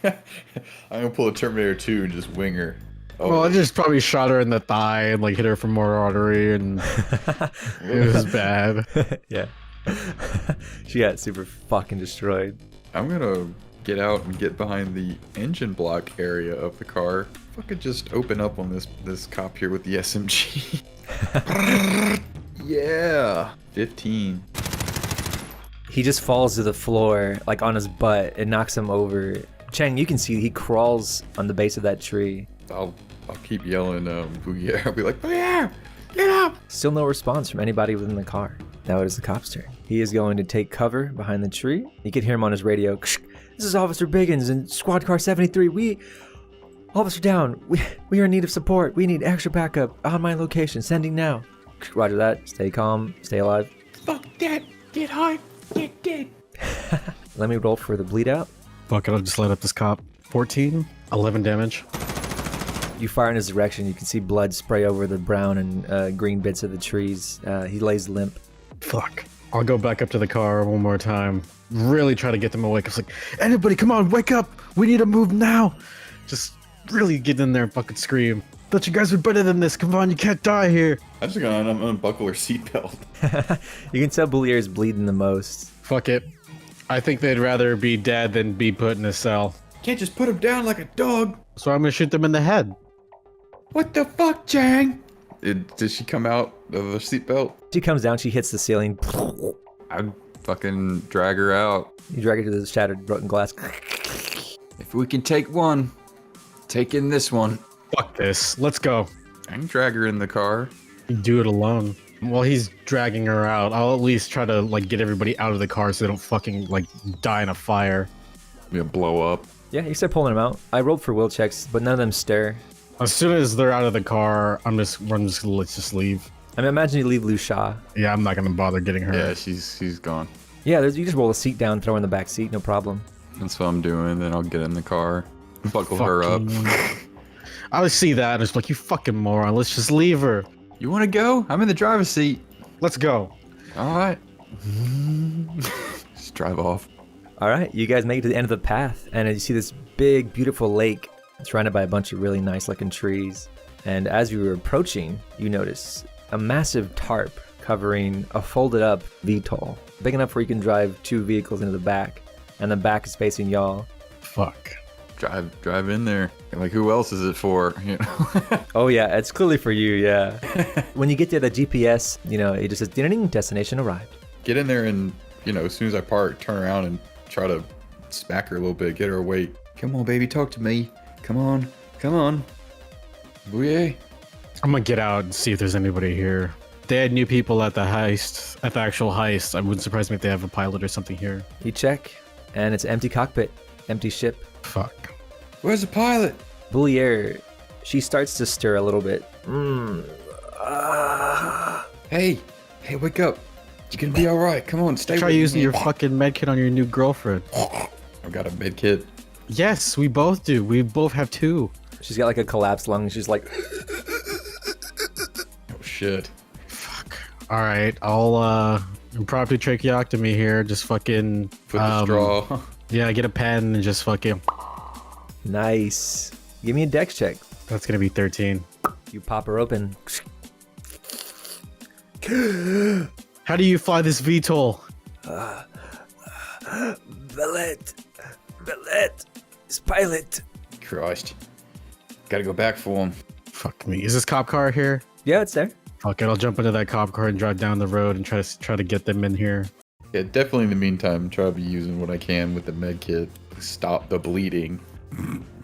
Speaker 9: I'm gonna pull a Terminator 2 and just wing her. Oh.
Speaker 10: Well, I just probably shot her in the thigh and like hit her from more artery, and it was bad.
Speaker 7: Yeah. She got super fucking destroyed.
Speaker 9: I'm gonna get out and get behind the engine block area of the car. If I could just open up on this cop here with the SMG. Yeah. 15.
Speaker 7: He just falls to the floor, like on his butt. It knocks him over. Chang, you can see he crawls on the base of that tree.
Speaker 9: I'll keep yelling, Booyah. I'll be like, Booyah! Get up!
Speaker 7: Still no response from anybody within the car. Now it is the cop's turn. He is going to take cover behind the tree. You can hear him on his radio. "This is Officer Biggins and Squad Car 73. Officer down. We are in need of support. We need extra backup on my location. Sending now." Roger that. Stay calm. Stay alive.
Speaker 4: Fuck that. Get hard. Get dead.
Speaker 7: Let me roll for the bleed out.
Speaker 10: Fuck it, I'll just light up this cop. 14, 11 damage.
Speaker 7: You fire in his direction. You can see blood spray over the brown and green bits of the trees. He lays limp.
Speaker 10: Fuck. I'll go back up to the car one more time. Really try to get them awake. It's like, anybody, come on, wake up! We need to move now! Just really get in there and fucking scream. Thought you guys were better than this. Come on, you can't die here.
Speaker 9: I'm just gonna unbuckle her seatbelt.
Speaker 7: You can tell Boulier is bleeding the most.
Speaker 10: Fuck it. I think they'd rather be dead than be put in a cell.
Speaker 9: Can't just put him down like a dog.
Speaker 10: So I'm gonna shoot them in the head.
Speaker 9: What the fuck, Chang? Did she come out of the seatbelt?
Speaker 7: She comes down. She hits the ceiling.
Speaker 9: I'd fucking drag her out.
Speaker 7: You drag her to the shattered broken glass.
Speaker 9: If we can take one, take in this one.
Speaker 10: Fuck this. Let's go.
Speaker 9: I can drag her in the car.
Speaker 10: You do it alone. While he's dragging her out, I'll at least try to like get everybody out of the car so they don't fucking like die in a fire.
Speaker 9: We'll blow up.
Speaker 7: Yeah, you start pulling them out. I rolled for will checks, but none of them stir.
Speaker 10: As soon as they're out of the car, let's just leave.
Speaker 7: I mean, imagine you leave Lusha.
Speaker 10: Yeah, I'm not gonna bother getting her.
Speaker 9: Yeah, she's gone.
Speaker 7: Yeah, you just roll a seat down, throw her in the back seat, no problem.
Speaker 9: That's what I'm doing. Then I'll get in the car, buckle her up.
Speaker 10: I would see that and it's like, you fucking moron. Let's just leave her.
Speaker 9: You want to go? I'm in the driver's seat.
Speaker 10: Let's go.
Speaker 9: All right. Just drive off.
Speaker 7: All right, you guys make it to the end of the path, and you see this big, beautiful lake. It's surrounded by a bunch of really nice-looking trees. And as you were approaching, you notice a massive tarp covering a folded up VTOL, big enough where you can drive 2 vehicles into the back, and the back is facing y'all.
Speaker 10: Fuck.
Speaker 9: Drive in there. Like, who else is it for? You know?
Speaker 7: Oh yeah, it's clearly for you, yeah. When you get there, the GPS, it just says, "Ding, destination arrived."
Speaker 9: Get in there and, as soon as I park, turn around and try to smack her a little bit, get her awake. Come on, baby, talk to me. Come on. Booyah.
Speaker 10: I'm gonna get out and see if there's anybody here. They had new people at the actual heist. I wouldn't surprise me if they have a pilot or something here.
Speaker 7: You check, and it's empty cockpit, empty ship.
Speaker 10: Fuck.
Speaker 9: Where's the pilot?
Speaker 7: Boulier, she starts to stir a little bit.
Speaker 9: Hey, wake up. You're gonna be alright. Come on, stay
Speaker 10: Try
Speaker 9: with
Speaker 10: using
Speaker 9: me.
Speaker 10: your fucking medkit on your new girlfriend.
Speaker 9: I've got a med kit.
Speaker 10: Yes, we both do. We both have 2.
Speaker 7: She's got like a collapsed lung. She's like,
Speaker 9: Oh shit.
Speaker 10: Fuck. Alright, I'll impromptu tracheotomy here. Just fucking
Speaker 9: Put the straw.
Speaker 10: Yeah, get a pen and just fucking.
Speaker 7: nice. Give me a dex check.
Speaker 10: That's gonna be 13.
Speaker 7: You pop her open.
Speaker 10: How do you fly this VTOL?
Speaker 7: Ballet, it's pilot.
Speaker 9: Christ. Gotta go back for him.
Speaker 10: Fuck me. Is this cop car here?
Speaker 7: Yeah, it's there.
Speaker 10: Fuck it. I'll jump into that cop car and drive down the road and try to get them in here.
Speaker 9: Yeah, definitely in the meantime, try to be using what I can with the med kit to stop the bleeding.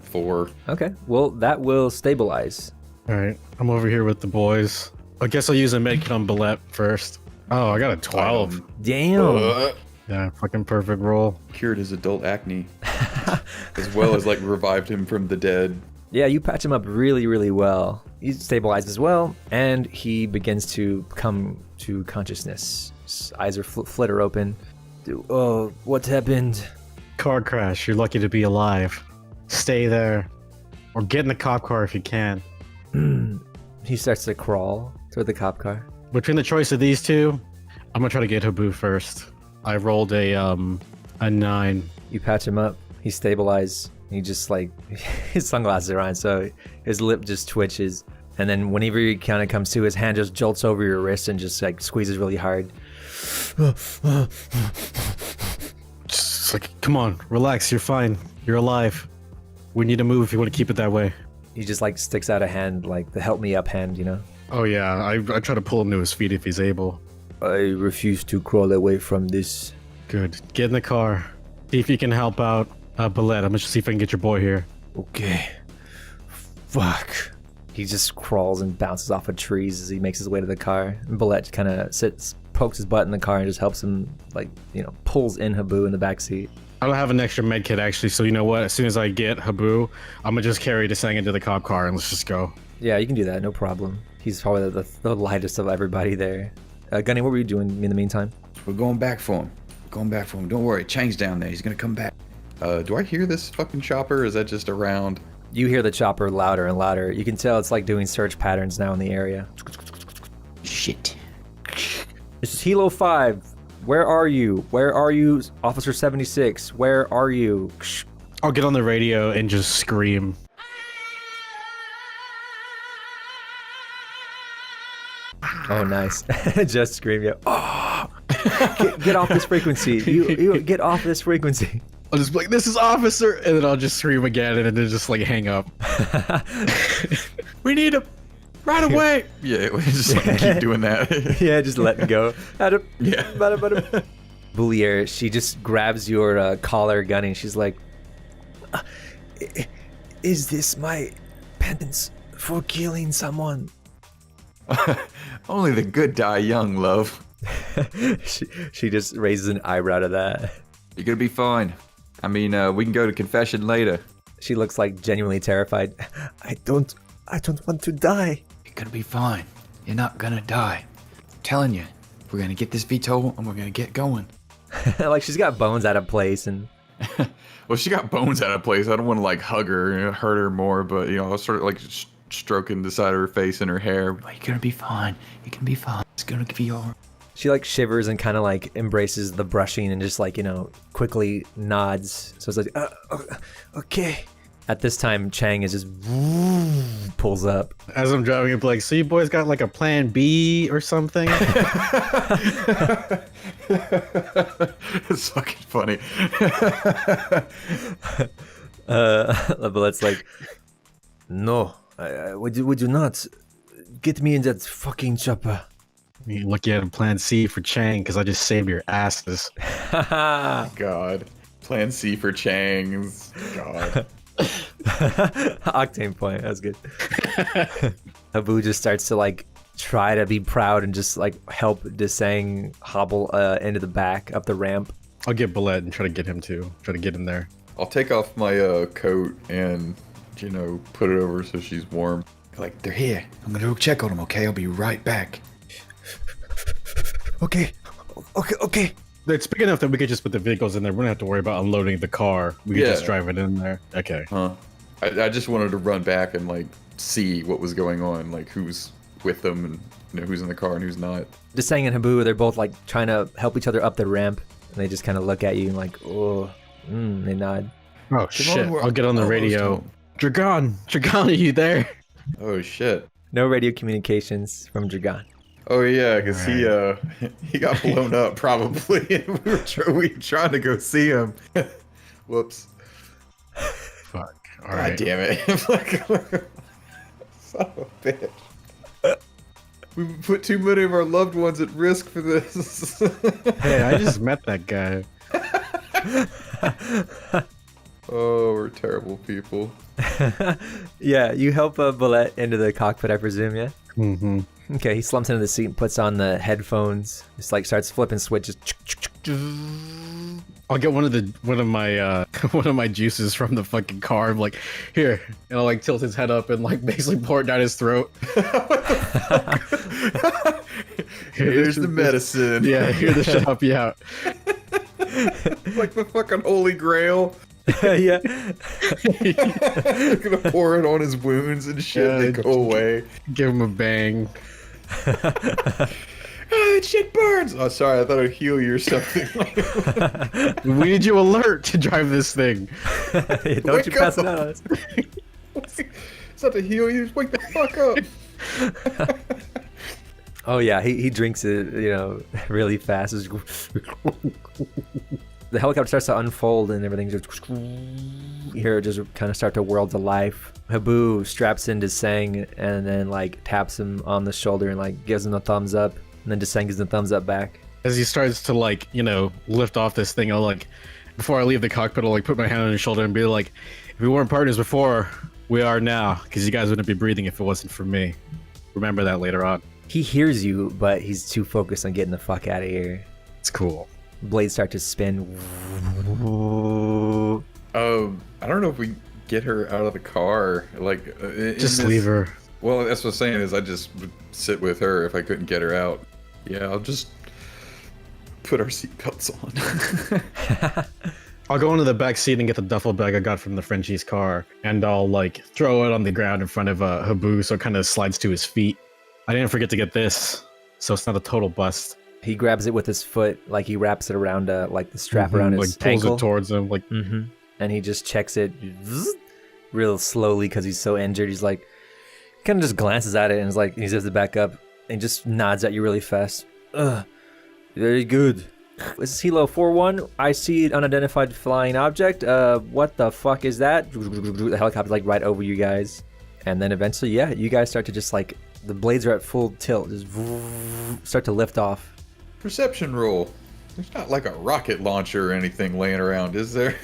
Speaker 9: 4.
Speaker 7: Okay, well, that will stabilize.
Speaker 10: Alright, I'm over here with the boys. I guess I'll use a medkit on Ballet first. Oh, I got a 12.
Speaker 7: Damn.
Speaker 10: Yeah, fucking perfect roll.
Speaker 9: Cured his adult acne. As well as, revived him from the dead.
Speaker 7: Yeah, you patch him up really, really well. He stabilizes well, and he begins to come to consciousness. His eyes are flitter open. Oh, what happened?
Speaker 10: Car crash. You're lucky to be alive. Stay there. Or get in the cop car if you can.
Speaker 7: He starts to crawl toward the cop car.
Speaker 10: Between the choice of these two, I'm gonna try to get Habu first. I rolled a 9.
Speaker 7: You patch him up. He stabilizes. He just his sunglasses are on, so his lip just twitches. And then whenever he kind of comes to, his hand just jolts over your wrist and just squeezes really hard.
Speaker 10: Just come on, relax. You're fine. You're alive. We need to move if you want to keep it that way.
Speaker 7: He just sticks out a hand, the help me up hand,
Speaker 10: Oh yeah, I try to pull him to his feet if he's able.
Speaker 7: I refuse to crawl away from this.
Speaker 10: Good. Get in the car. See if you can help out Ballet. I'm gonna see if I can get your boy here.
Speaker 7: Okay. Fuck. He just crawls and bounces off of trees as he makes his way to the car. And Ballet kind of pokes his butt in the car and just helps him, pulls in Habu in the backseat.
Speaker 10: I don't have an extra med kit actually, so you know what? As soon as I get Habu, I'm gonna just carry this thing into the cop car and let's just go.
Speaker 7: Yeah, you can do that, no problem. He's probably the lightest of everybody there. Gunny, what were you doing in the meantime?
Speaker 9: We're going back for him. Don't worry, Chang's down there. He's gonna come back. Do I hear this fucking chopper, or is that just around?
Speaker 7: You hear the chopper louder and louder. You can tell it's doing search patterns now in the area.
Speaker 9: Shit.
Speaker 7: This is Hilo 5. Where are you? Where are you, Officer 76? Where are you?
Speaker 10: I'll get on the radio and just scream.
Speaker 7: Oh, nice. Just scream, yeah. Oh! Get off this frequency. You get off this frequency.
Speaker 10: I'll just be like, this is Officer, and then I'll just scream again and then just hang up. We need him right away.
Speaker 9: Yeah, just keep doing that.
Speaker 7: Yeah, just letting go. Adam.
Speaker 9: Yeah.
Speaker 7: Boulier, she just grabs your collar, Gunny, and she's like, is this my penance for killing someone?
Speaker 9: Only the good die young, love.
Speaker 7: she just raises an eyebrow to that.
Speaker 9: You're gonna be fine. I mean, we can go to confession later.
Speaker 7: She looks genuinely terrified. I don't want to die.
Speaker 9: You're gonna be fine. You're not gonna die. I'm telling you, we're gonna get this VTOL and we're gonna get going.
Speaker 7: She's got bones out of place and.
Speaker 9: Well, she got bones out of place. I don't want to hug her and hurt her more, but I'll sort of stroking the side of her face and her hair. You're gonna be fine. You're gonna be fine. It's gonna be alright.
Speaker 7: She shivers and kind of embraces the brushing and just quickly nods. So it's okay. At this time, Chang is just pulls up.
Speaker 10: As I'm driving, it's like, so you boys got like a plan B or something?
Speaker 9: It's fucking funny.
Speaker 7: Lebelet's like, no, would you not get me in that fucking chopper?
Speaker 10: You lucky I had a plan C for Chang because I just saved your asses.
Speaker 9: God. Plan C for Chang's. God.
Speaker 7: Octane point. That was good. Habu just starts to like try to be proud and just like help Desang hobble into the back up the ramp.
Speaker 10: I'll get Bullet and try to get him too. Try to get in there.
Speaker 3: I'll take off my coat and, you know, put it over so she's warm.
Speaker 9: Like, they're here. I'm gonna go check on them, okay? I'll be right back.
Speaker 7: Okay.
Speaker 10: It's big enough that we could just put the vehicles in there. We don't have to worry about unloading the car. We could just drive it in there. Okay.
Speaker 3: Huh. I just wanted to run back and, like, see what was going on. Like, who's with them and, you know, who's in the car and who's not.
Speaker 7: Desang and Habu, they're both like trying to help each other up the ramp. And they just kind of look at you and like, oh, they nod.
Speaker 10: Oh, shit. I'll get on the radio. Dragon, are you there?
Speaker 3: Oh, shit.
Speaker 7: No radio communications from Dragon.
Speaker 3: Oh yeah, because he got blown up probably, and we were trying to go see him. Whoops.
Speaker 10: Fuck. All
Speaker 3: God
Speaker 10: right.
Speaker 3: damn it! Son of a bitch. We put too many of our loved ones at risk for this.
Speaker 10: Hey, I just met that guy.
Speaker 3: Oh, we're terrible people.
Speaker 7: Yeah, you help Bullet into the cockpit, I presume, yeah?
Speaker 10: Mm-hmm.
Speaker 7: Okay, he slumps into the seat and puts on the headphones. Just like starts flipping switches.
Speaker 10: I'll get one of my juices from the fucking car. I'm like, here, and I'll like tilt his head up and like basically pour it down his throat.
Speaker 3: Here's the medicine.
Speaker 10: Yeah, here this should help you out.
Speaker 3: Like the fucking holy grail.
Speaker 7: Yeah.
Speaker 3: Gonna pour it on his wounds and shit.
Speaker 10: Yeah,
Speaker 3: They go away.
Speaker 10: Give him a bang.
Speaker 3: Oh, that shit burns. Oh, sorry. I thought I'd heal you or something.
Speaker 10: We need you alert to drive this thing.
Speaker 7: Yeah, don't you pass it out on us.
Speaker 3: It's not to heal you. Just wake the fuck up.
Speaker 7: Oh yeah, he drinks it, you know, really fast. The helicopter starts to unfold and everything just you hear it just kind of start to whirl to life. Habu straps into Desang and then like taps him on the shoulder and like gives him a thumbs up, and then Desang gives him a thumbs up back.
Speaker 10: As he starts to like, you know, lift off this thing, I'll like, before I leave the cockpit, I'll like put my hand on his shoulder and be like, if we weren't partners before, we are now, because you guys wouldn't be breathing if it wasn't for me. Remember that later on.
Speaker 7: He hears you, but he's too focused on getting the fuck out of here.
Speaker 10: It's cool.
Speaker 7: Blades start to spin.
Speaker 3: I don't know if we get her out of the car. Like,
Speaker 10: Just leave her.
Speaker 3: Well, that's what I'm saying is I just would sit with her if I couldn't get her out. Yeah, I'll just put our seatbelts on.
Speaker 10: I'll go into the back seat and get the duffel bag I got from the Frenchie's car, and I'll like throw it on the ground in front of Habu so it kind of slides to his feet. I didn't forget to get this, so it's not a total bust.
Speaker 7: He grabs it with his foot, like he wraps it around like the strap around his
Speaker 10: like pulls
Speaker 7: ankle.
Speaker 10: it towards him, like.
Speaker 7: And he just checks it real slowly because he's so injured. He's like, kind of just glances at it and is like, he zips it back up and just nods at you really fast. Very good. This is Hilo 4-1. I see an unidentified flying object. What the fuck is that? The helicopter's like right over you guys. And then eventually, yeah, you guys start to just like, the blades are at full tilt. Just start to lift off.
Speaker 3: Perception roll. There's not like a rocket launcher or anything laying around, is there?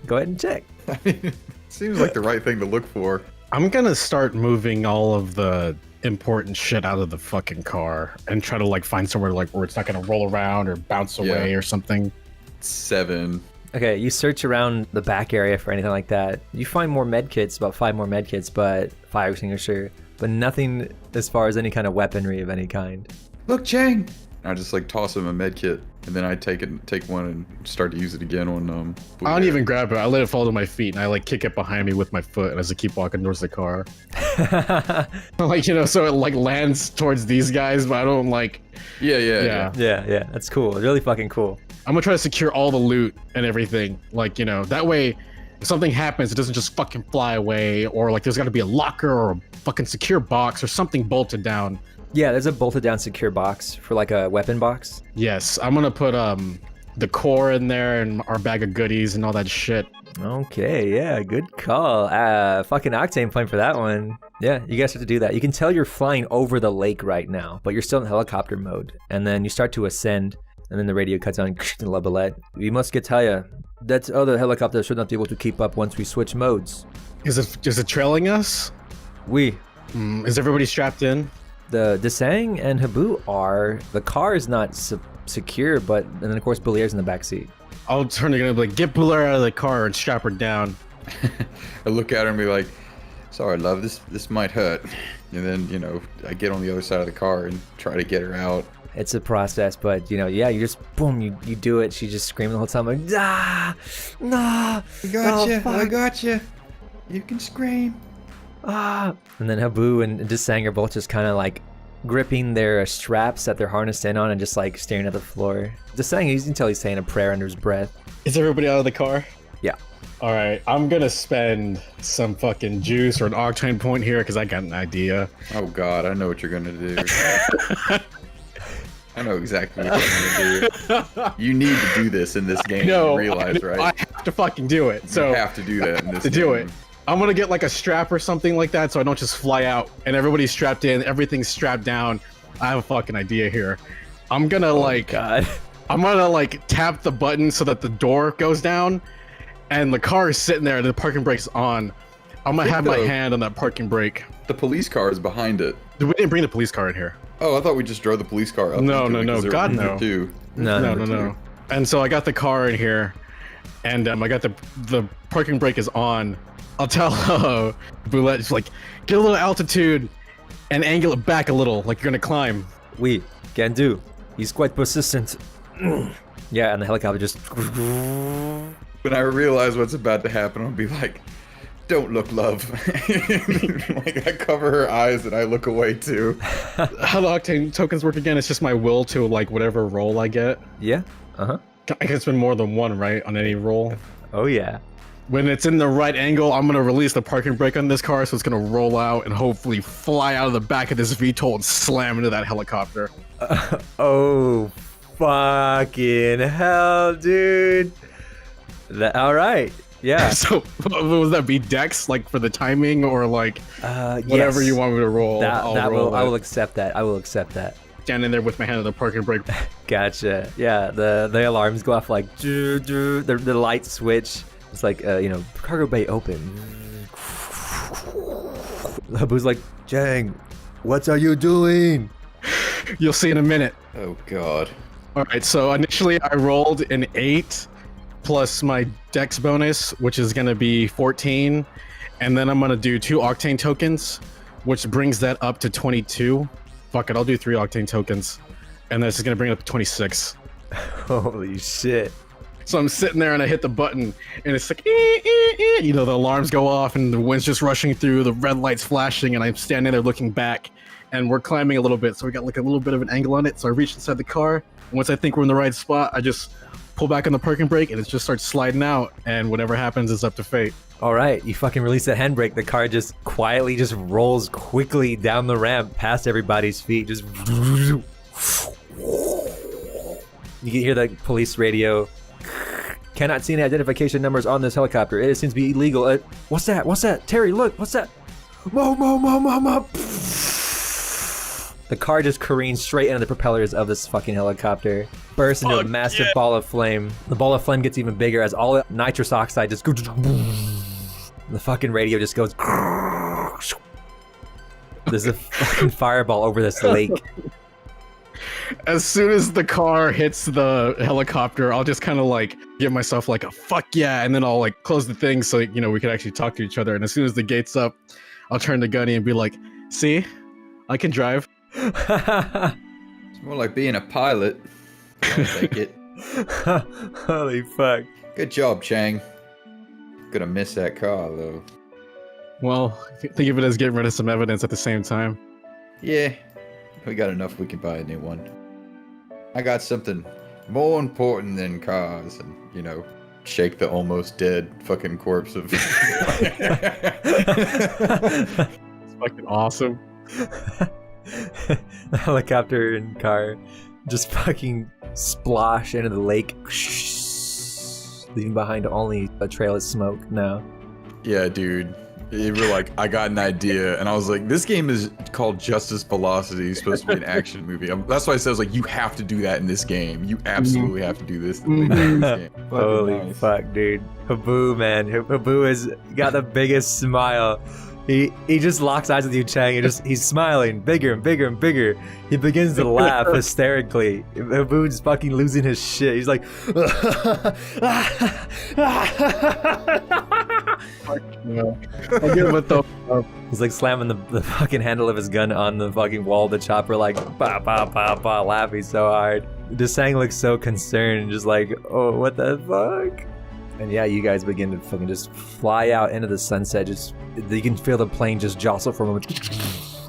Speaker 7: Go ahead and check.
Speaker 3: I mean, it seems like the right thing to look for.
Speaker 10: I'm gonna start moving all of the important shit out of the fucking car and try to like find somewhere like where it's not gonna roll around or bounce away or something.
Speaker 3: 7.
Speaker 7: Okay, you search around the back area for anything like that. You find more medkits, about 5 more medkits, but fire extinguisher, but nothing as far as any kind of weaponry of any kind.
Speaker 3: Look, Chang! I just like toss him a med kit, and then I take one and start to use it again on
Speaker 10: I don't even grab it. I let it fall to my feet, and I like kick it behind me with my foot as I keep walking towards the car. Like, you know, so it like lands towards these guys, but I don't like.
Speaker 7: Yeah. That's cool. Really fucking cool.
Speaker 10: I'm gonna try to secure all the loot and everything. Like, you know, that way, if something happens, it doesn't just fucking fly away, or like there's got to be a locker or a fucking secure box or something bolted down.
Speaker 7: Yeah, there's a bolted down secure box for like a weapon box.
Speaker 10: Yes, I'm gonna put the core in there and our bag of goodies and all that shit.
Speaker 7: Okay, yeah, good call. Fucking Octane point for that one. Yeah, you guys have to do that. You can tell you're flying over the lake right now, but you're still in helicopter mode. And then you start to ascend, and then the radio cuts on La Belette. We must get Taya. That other helicopter should not be able to keep up once we switch modes.
Speaker 10: Is it trailing us?
Speaker 7: We.
Speaker 10: Is everybody strapped in?
Speaker 7: The Desang and Habu are. The car is not secure, but and then of course Belier's in the back seat.
Speaker 10: I'll turn to and be like, get Belair out of the car and strap her down.
Speaker 9: I look at her and be like, sorry, love, this might hurt. And then, you know, I get on the other side of the car and try to get her out.
Speaker 7: It's a process, but you know, yeah, you just boom, you do it. She's just screaming the whole time like, ah, nah,
Speaker 9: I got you. You can scream.
Speaker 7: Ah. And then Habu and Desang are both just kind of like gripping their straps that they're harnessed in on and just like staring at the floor. Desang, you can tell he's saying a prayer under his breath.
Speaker 10: Is everybody out of the car?
Speaker 7: Yeah.
Speaker 10: All right, I'm gonna spend some fucking juice or an octane point here because I got an idea.
Speaker 9: Oh God, I know what you're gonna do. I know exactly what you're gonna do. You need to do this in this game.
Speaker 10: No,
Speaker 9: you realize, right?
Speaker 10: I have to fucking do it. So
Speaker 9: you have to do that in this game.
Speaker 10: do it. I'm gonna get like a strap or something like that so I don't just fly out and everybody's strapped in, everything's strapped down. I have a fucking idea here. I'm gonna I'm gonna like tap the button so that the door goes down and the car is sitting there and the parking brake's on. I'm gonna have my hand on that parking brake.
Speaker 9: The police car is behind it.
Speaker 10: We didn't bring the police car in here.
Speaker 9: Oh, I thought we just drove the police car up.
Speaker 10: No.
Speaker 9: God,
Speaker 10: no.
Speaker 7: No.
Speaker 10: And so I got the car in here and I got the parking brake is on. I'll tell Boulette, like, get a little altitude and angle it back a little, like you're gonna climb.
Speaker 7: We can do. He's quite persistent. Yeah, and the helicopter just.
Speaker 9: When I realize what's about to happen, I'll be like, "Don't look, love." Like I cover her eyes and I look away too.
Speaker 10: How the octane tokens work again? It's just my will to like whatever roll I get.
Speaker 7: Yeah.
Speaker 10: I can spend more than one, right, on any roll.
Speaker 7: Oh yeah.
Speaker 10: When it's in the right angle, I'm gonna release the parking brake on this car, so it's gonna roll out and hopefully fly out of the back of this VTOL and slam into that helicopter.
Speaker 7: Oh, fucking hell, dude. All right. Yeah.
Speaker 10: So, would that be Dex, like for the timing, or like whatever
Speaker 7: yes.
Speaker 10: you want me to roll?
Speaker 7: I will accept that. I will accept that.
Speaker 10: Standing there with my hand on the parking brake.
Speaker 7: Gotcha. Yeah. The alarms go off like the lights switch. It's like cargo bay open. Habu's like, Jang, what are you doing?
Speaker 10: You'll see in a minute.
Speaker 9: Oh God.
Speaker 10: All right. So initially I rolled an 8 plus my Dex bonus, which is gonna be 14, and then I'm gonna do 2 octane tokens, which brings that up to 22. Fuck it, I'll do 3 octane tokens, and this is gonna bring it up to 26.
Speaker 7: Holy shit.
Speaker 10: So I'm sitting there and I hit the button and it's like, the alarms go off and the wind's just rushing through, the red lights flashing, and I'm standing there looking back and we're climbing a little bit. So we got like a little bit of an angle on it. So I reach inside the car. And once I think we're in the right spot, I just pull back on the parking brake and it just starts sliding out. And whatever happens is up to fate.
Speaker 7: All right, you fucking release that handbrake. The car just quietly just rolls quickly down the ramp past everybody's feet. Just you can hear the police radio. Cannot see any identification numbers on this helicopter. It seems to be illegal. What's that? What's that? Terry, look. What's that? Mo. The car just careens straight into the propellers of this fucking helicopter. Bursts into a massive ball of flame. The ball of flame gets even bigger as all the nitrous oxide just goes. The fucking radio just goes. There's a fucking fireball over this lake.
Speaker 10: As soon as the car hits the helicopter, I'll just kind of like give myself like a fuck yeah, and then I'll like close the thing so we can actually talk to each other. And as soon as the gate's up, I'll turn to Gunny and be like, "See, I can drive."
Speaker 9: It's more like being a pilot. I'll take it.
Speaker 7: Holy fuck!
Speaker 9: Good job, Chang. Gonna miss that car though.
Speaker 10: Well, think of it as getting rid of some evidence at the same time.
Speaker 9: Yeah. We got enough, we can buy a new one. I got something more important than cars and, shake the almost dead fucking corpse of.
Speaker 10: It's fucking awesome.
Speaker 7: The helicopter and car just fucking splosh into the lake, leaving behind only a trail of smoke now.
Speaker 9: Yeah, dude. You were like, I got an idea, and I was like, this game is called Justice Velocity. It's supposed to be an action movie. That's why I said, I was like, you have to do that in this game. You absolutely have to do this in this game.
Speaker 7: Holy fuck, dude. Habu, man. Habu has got the biggest smile. He just locks eyes with you, Chang, and he's smiling bigger and bigger and bigger. He begins to laugh hysterically. Habu's fucking losing his shit. He's like,
Speaker 10: I'll give him a thumbs up.
Speaker 7: He's like slamming the fucking handle of his gun on the fucking wall of the chopper, like, bah, bah, bah, bah, laughing so hard. Desang looks so concerned, just like, oh, what the fuck? And yeah, you guys begin to fucking just fly out into the sunset. Just, you can feel the plane just jostle for a moment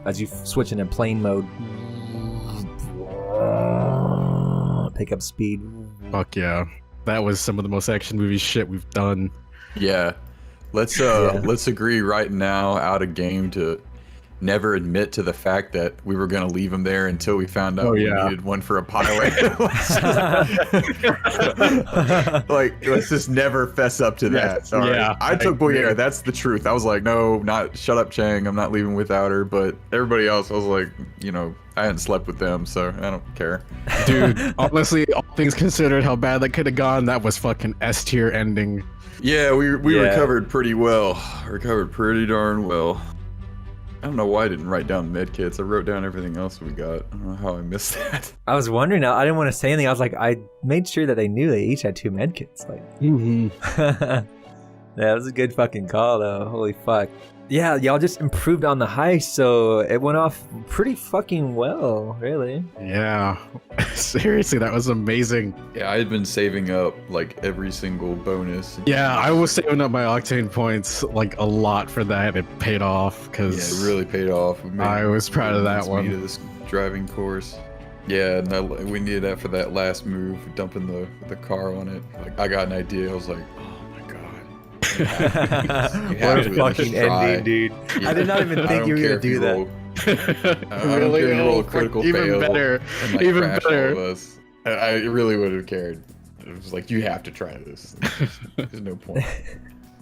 Speaker 7: as you switch into plane mode. Pick up speed.
Speaker 10: Fuck yeah. That was some of the most action movie shit we've done.
Speaker 9: Yeah. Let's agree right now out of game to never admit to the fact that we were gonna leave him there until we found out we needed one for a pilot. Like, let's just never fess up to that. Sorry.
Speaker 10: Yeah,
Speaker 9: I took Polyhedra. That's the truth. I was like, no, not shut up, Chang. I'm not leaving without her. But everybody else, I was like, you know, I hadn't slept with them, so I don't care.
Speaker 10: Dude, honestly, all things considered, how bad that could have gone, that was fucking S tier ending.
Speaker 9: Yeah, we recovered pretty well. Recovered pretty darn well. I don't know why I didn't write down medkits. I wrote down everything else we got. I don't know how I missed that.
Speaker 7: I was wondering, I didn't want to say anything. I was like, I made sure that they knew they each had 2 medkits. Like, yeah, that was a good fucking call, though. Holy fuck. Yeah, y'all just improved on the heist, so it went off pretty fucking well, really.
Speaker 10: Yeah. Seriously, that was amazing.
Speaker 9: Yeah, I had been saving up like every single bonus.
Speaker 10: Yeah, I was saving up my octane points like a lot for that. It paid off because
Speaker 9: it really paid off.
Speaker 10: I was proud of that one.
Speaker 9: To this driving course. Yeah, and we needed that for that last move, dumping the car on it. Like, I got an idea. I was like, oh my god. You have
Speaker 7: what a fucking ending, dude.
Speaker 9: Yeah,
Speaker 7: I did not even think you were gonna do that.
Speaker 9: I don't care if you roll a critical
Speaker 10: even
Speaker 9: fail.
Speaker 10: Better.
Speaker 9: And, like,
Speaker 10: even
Speaker 9: better.
Speaker 10: better.
Speaker 9: I really would have cared. It was like, you have to try this. There's no point.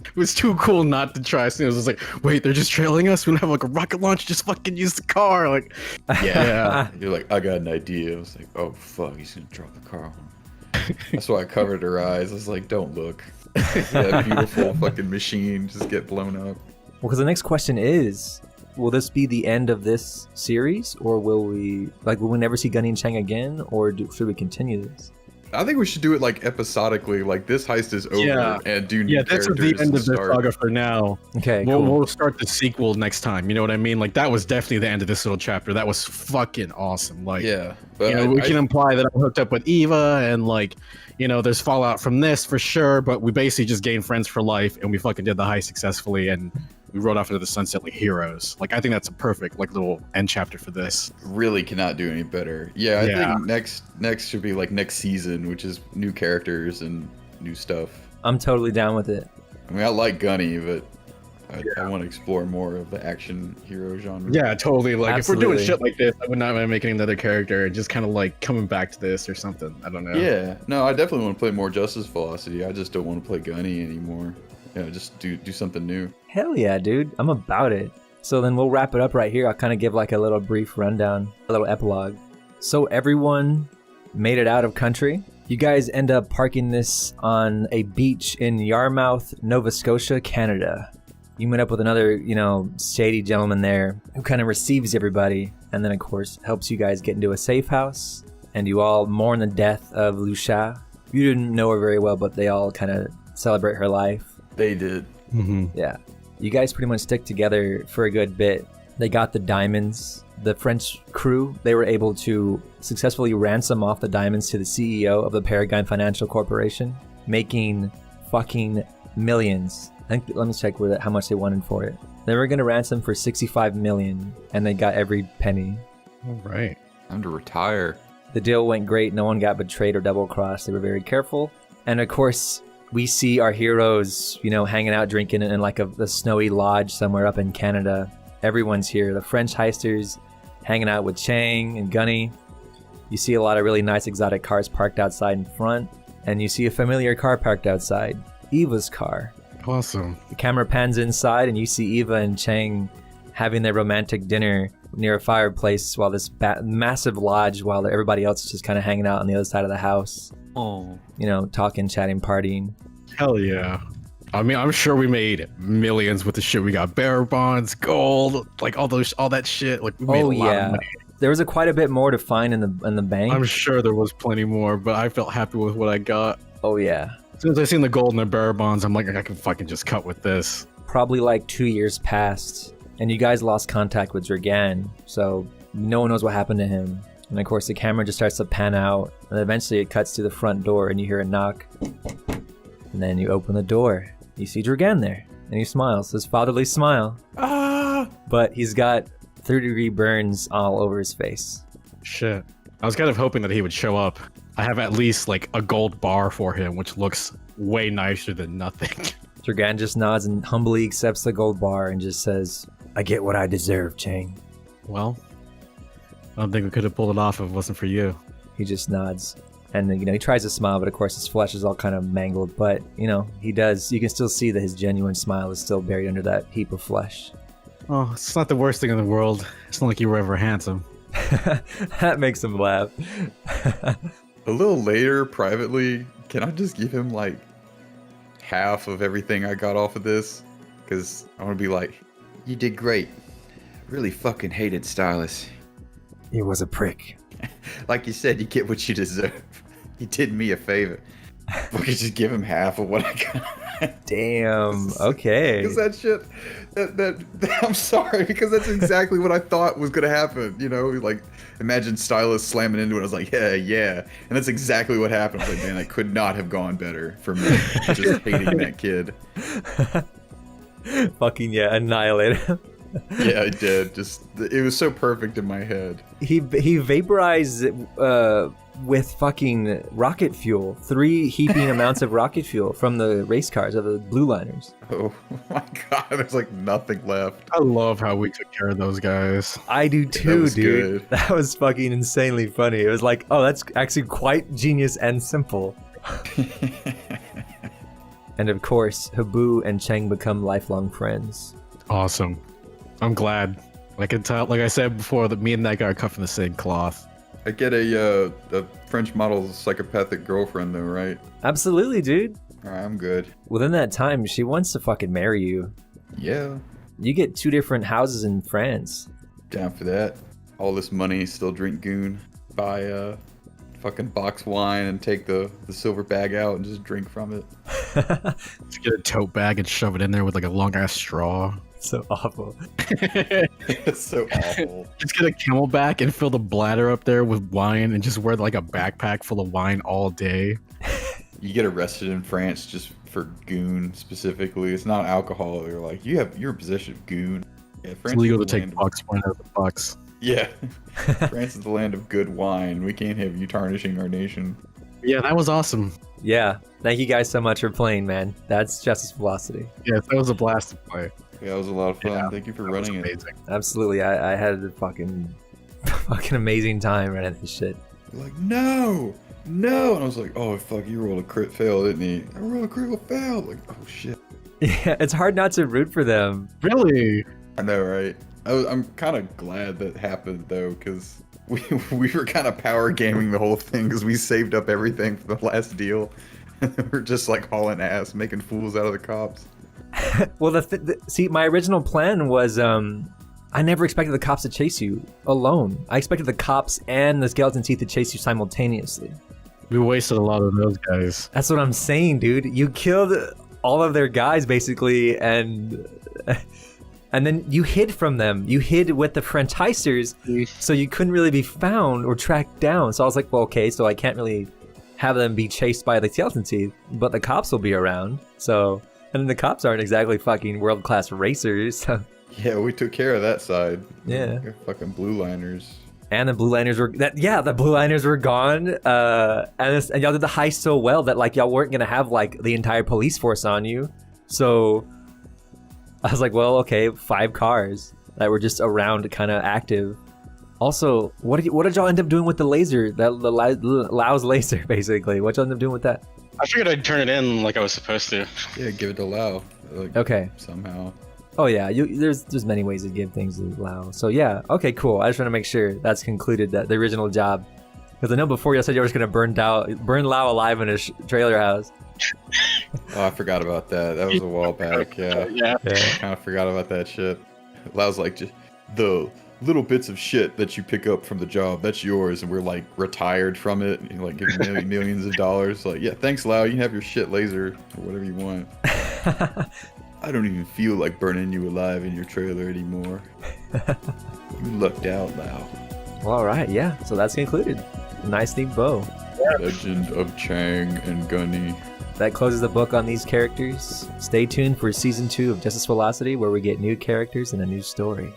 Speaker 10: It was too cool not to try. So it was like, wait, they're just trailing us. We don't have like a rocket launch. Just fucking use the car. Like,
Speaker 9: yeah. You're like, I got an idea. I was like, oh fuck, he's gonna drop the car on. That's why I covered her eyes. I was like, don't look. That beautiful fucking machine just get blown up.
Speaker 7: Well, because the next question is, will this be the end of this series, or will we never see Gunny and Chang again, or should we continue this?
Speaker 9: I think we should do it like episodically. Like, this heist is over, and do new
Speaker 10: that's
Speaker 9: characters
Speaker 10: the end
Speaker 9: to
Speaker 10: of the
Speaker 9: start.
Speaker 10: saga for now.
Speaker 7: Okay,
Speaker 10: we'll start the sequel next time. You know what I mean? Like, that was definitely the end of this little chapter. That was fucking awesome. Like,
Speaker 9: yeah, but
Speaker 10: you know, we can imply that I'm hooked up with Eva, and like, you know, there's fallout from this for sure. But we basically just gained friends for life, and we fucking did the heist successfully, and we rode off into the sunset like heroes. Like, I think that's a perfect like little end chapter for this.
Speaker 9: Really cannot do any better. Yeah, I think next should be like next season, which is new characters and new stuff.
Speaker 7: I'm totally down with it.
Speaker 9: I mean, I like Gunny, but I want to explore more of the action hero genre.
Speaker 10: Yeah, totally. Like,
Speaker 7: Absolutely.
Speaker 10: if we're doing shit like this, I would not mind making another character and just kind of like coming back to this or something. I don't know.
Speaker 9: Yeah, no, I definitely want to play more Justice Velocity. I just don't want to play Gunny anymore. Yeah, just do something new.
Speaker 7: Hell yeah, dude. I'm about it. So then we'll wrap it up right here. I'll kind of give like a little brief rundown, a little epilogue. So everyone made it out of country. You guys end up parking this on a beach in Yarmouth, Nova Scotia, Canada. You meet up with another, you know, shady gentleman there who kind of receives everybody, and then of course helps you guys get into a safe house, and you all mourn the death of Lucia. You didn't know her very well, but they all kind of celebrate her life.
Speaker 9: They did.
Speaker 10: Mm-hmm.
Speaker 7: Yeah. You guys pretty much stick together for a good bit. They got the diamonds. The French crew, they were able to successfully ransom off the diamonds to the CEO of the Paragon Financial Corporation, making fucking millions. I think, let me check how much they wanted for it. They were going to ransom for 65 million, and they got every penny.
Speaker 10: All right.
Speaker 9: Time to retire.
Speaker 7: The deal went great. No one got betrayed or double-crossed. They were very careful. And of course, we see our heroes, you know, hanging out drinking in like a snowy lodge somewhere up in Canada. Everyone's here. The French heisters hanging out with Chang and Gunny. You see a lot of really nice exotic cars parked outside in front, and you see a familiar car parked outside, Eva's car.
Speaker 10: Awesome.
Speaker 7: The camera pans inside and you see Eva and Chang having their romantic dinner near a fireplace while this massive lodge, while everybody else is just kind of hanging out on the other side of the house.
Speaker 6: Oh.
Speaker 7: You know, talking, chatting, partying.
Speaker 10: Hell yeah. I mean, I'm sure we made millions with the shit. We got bearer bonds, gold, like all that shit. Like, we made a lot of money.
Speaker 7: There was quite a bit more to find in the bank.
Speaker 10: I'm sure there was plenty more, but I felt happy with what I got.
Speaker 7: Oh yeah.
Speaker 10: As soon as I seen the gold and the bearer bonds, I'm like, I can fucking just cut with this.
Speaker 7: Probably like 2 years passed, and you guys lost contact with Dragan, so no one knows what happened to him. And of course, the camera just starts to pan out, and eventually it cuts to the front door, and you hear a knock. And then you open the door. You see Dragan there, and he smiles, his fatherly smile.
Speaker 10: Ah!
Speaker 7: But he's got 30-degree burns all over his face.
Speaker 10: Shit. I was kind of hoping that he would show up. I have at least like a gold bar for him, which looks way nicer than nothing.
Speaker 7: Dragan just nods and humbly accepts the gold bar and just says, I get what I deserve, Chang.
Speaker 10: Well, I don't think we could have pulled it off if it wasn't for you.
Speaker 7: He just nods. And, you know, he tries to smile, but of course his flesh is all kind of mangled. But, you know, he does. You can still see that his genuine smile is still buried under that heap of flesh.
Speaker 10: Oh, it's not the worst thing in the world. It's not like you were ever handsome.
Speaker 7: That makes him laugh.
Speaker 3: A little later, privately, can I just give him like half of everything I got off of this? Because I want to be like, you did great. Really fucking hated Stylus.
Speaker 7: He was a prick.
Speaker 3: Like you said, you get what you deserve. He did me a favor. We could just give him half of what I got.
Speaker 7: Damn. Okay.
Speaker 3: Because that shit, I'm sorry, because that's exactly what I thought was gonna happen. You know, like imagine Stylus slamming into it. I was like, yeah, and that's exactly what happened. I was like, man, that could not have gone better for me. Just hating that kid.
Speaker 7: Fucking yeah, annihilate him.
Speaker 3: Yeah, I did. Just it was so perfect in my head.
Speaker 7: He vaporized with fucking rocket fuel. 3 heaping amounts of rocket fuel from the race cars of the blue liners.
Speaker 3: Oh my god, there's like nothing left.
Speaker 10: I love how we took care of those guys.
Speaker 7: I do too,
Speaker 3: dude.
Speaker 7: Good. That was fucking insanely funny. It was like, oh, that's actually quite genius and simple. And of course, Habu and Cheng become lifelong friends.
Speaker 10: Awesome. I'm glad. I can tell, like I said before, that me and that guy are cut from the same cloth.
Speaker 3: I get a French model's psychopathic girlfriend though, right?
Speaker 7: Absolutely, dude.
Speaker 3: Alright, I'm good.
Speaker 7: Within that time, she wants to fucking marry you.
Speaker 3: Yeah.
Speaker 7: You get 2 different houses in France.
Speaker 3: Down for that. All this money, still drink goon. Buy fucking box wine and take the silver bag out and just drink from it.
Speaker 10: Just get a tote bag and shove it in there with like a long ass straw.
Speaker 7: So awful.
Speaker 3: It's so awful.
Speaker 10: Just get a camelback and fill the bladder up there with wine and just wear like a backpack full of wine all day.
Speaker 3: You get arrested in France just for goon specifically. It's not alcohol. They're like, you're a possession of goon. Yeah, France
Speaker 10: It's legal
Speaker 3: is
Speaker 10: to
Speaker 3: the
Speaker 10: take
Speaker 3: land
Speaker 10: box wine out of the box.
Speaker 3: Yeah. France is the land of good wine. We can't have you tarnishing our nation.
Speaker 10: Yeah, that was awesome.
Speaker 7: Yeah. Thank you guys so much for playing, man. That's Justice Velocity.
Speaker 10: Yeah, that was a blast to play.
Speaker 3: Yeah, it was a lot of fun.
Speaker 10: Yeah,
Speaker 3: Thank you for running it.
Speaker 10: amazing.
Speaker 7: Absolutely. I had a fucking amazing time running this shit.
Speaker 3: You're like, no! And I was like, oh, fuck, you rolled a crit fail, didn't he? I rolled a critical fail. Like, oh, shit.
Speaker 7: Yeah, it's hard not to root for them.
Speaker 10: Really?
Speaker 3: I know, right? I'm kind of glad that happened, though, because we were kind of power gaming the whole thing because we saved up everything for the last deal. We're just, like, hauling ass, making fools out of the cops.
Speaker 7: Well, see, my original plan was, I never expected the cops to chase you alone. I expected the cops and the skeleton teeth to chase you simultaneously.
Speaker 10: We wasted a lot of those guys.
Speaker 7: That's what I'm saying, dude. You killed all of their guys, basically, and then you hid from them. You hid with the French heisters, so you couldn't really be found or tracked down. So I was like, well, okay, so I can't really have them be chased by the skeleton teeth, but the cops will be around, so... And the cops aren't exactly fucking world-class racers. So.
Speaker 3: Yeah, we took care of that side.
Speaker 7: Yeah.
Speaker 3: They're fucking blue liners.
Speaker 7: And the blue liners were the blue liners were gone. And y'all did the heist so well that like y'all weren't gonna have like the entire police force on you. So I was like, well, okay, 5 cars that were just around, kind of active. Also, what did y'all end up doing with the laser? The Lau's laser, basically. What y'all end up doing with that?
Speaker 6: I figured I'd turn it in like I was supposed to.
Speaker 9: Yeah, give it to Lau. Like,
Speaker 7: Okay.
Speaker 9: Somehow.
Speaker 7: Oh yeah, there's many ways to give things to Lau. So yeah, okay, cool. I just want to make sure that's concluded, that the original job. Because I know before you said you were just gonna burn Lau alive in his trailer house.
Speaker 9: Oh, I forgot about that. That was a while back. Yeah. I kind of forgot about that shit. Lau's like, just the little bits of shit that you pick up from the job, that's yours, and we're like retired from it. You like give millions of dollars. Like, yeah, thanks, Lau. You can have your shit laser or whatever you want. I don't even feel like burning you alive in your trailer anymore. You lucked out, Lau.
Speaker 7: Well, all right, yeah. So that's concluded. Nice neat bow.
Speaker 9: Legend of Chang and Gunny.
Speaker 7: That closes the book on these characters. Stay tuned for season 2 of Justice Velocity, where we get new characters and a new story.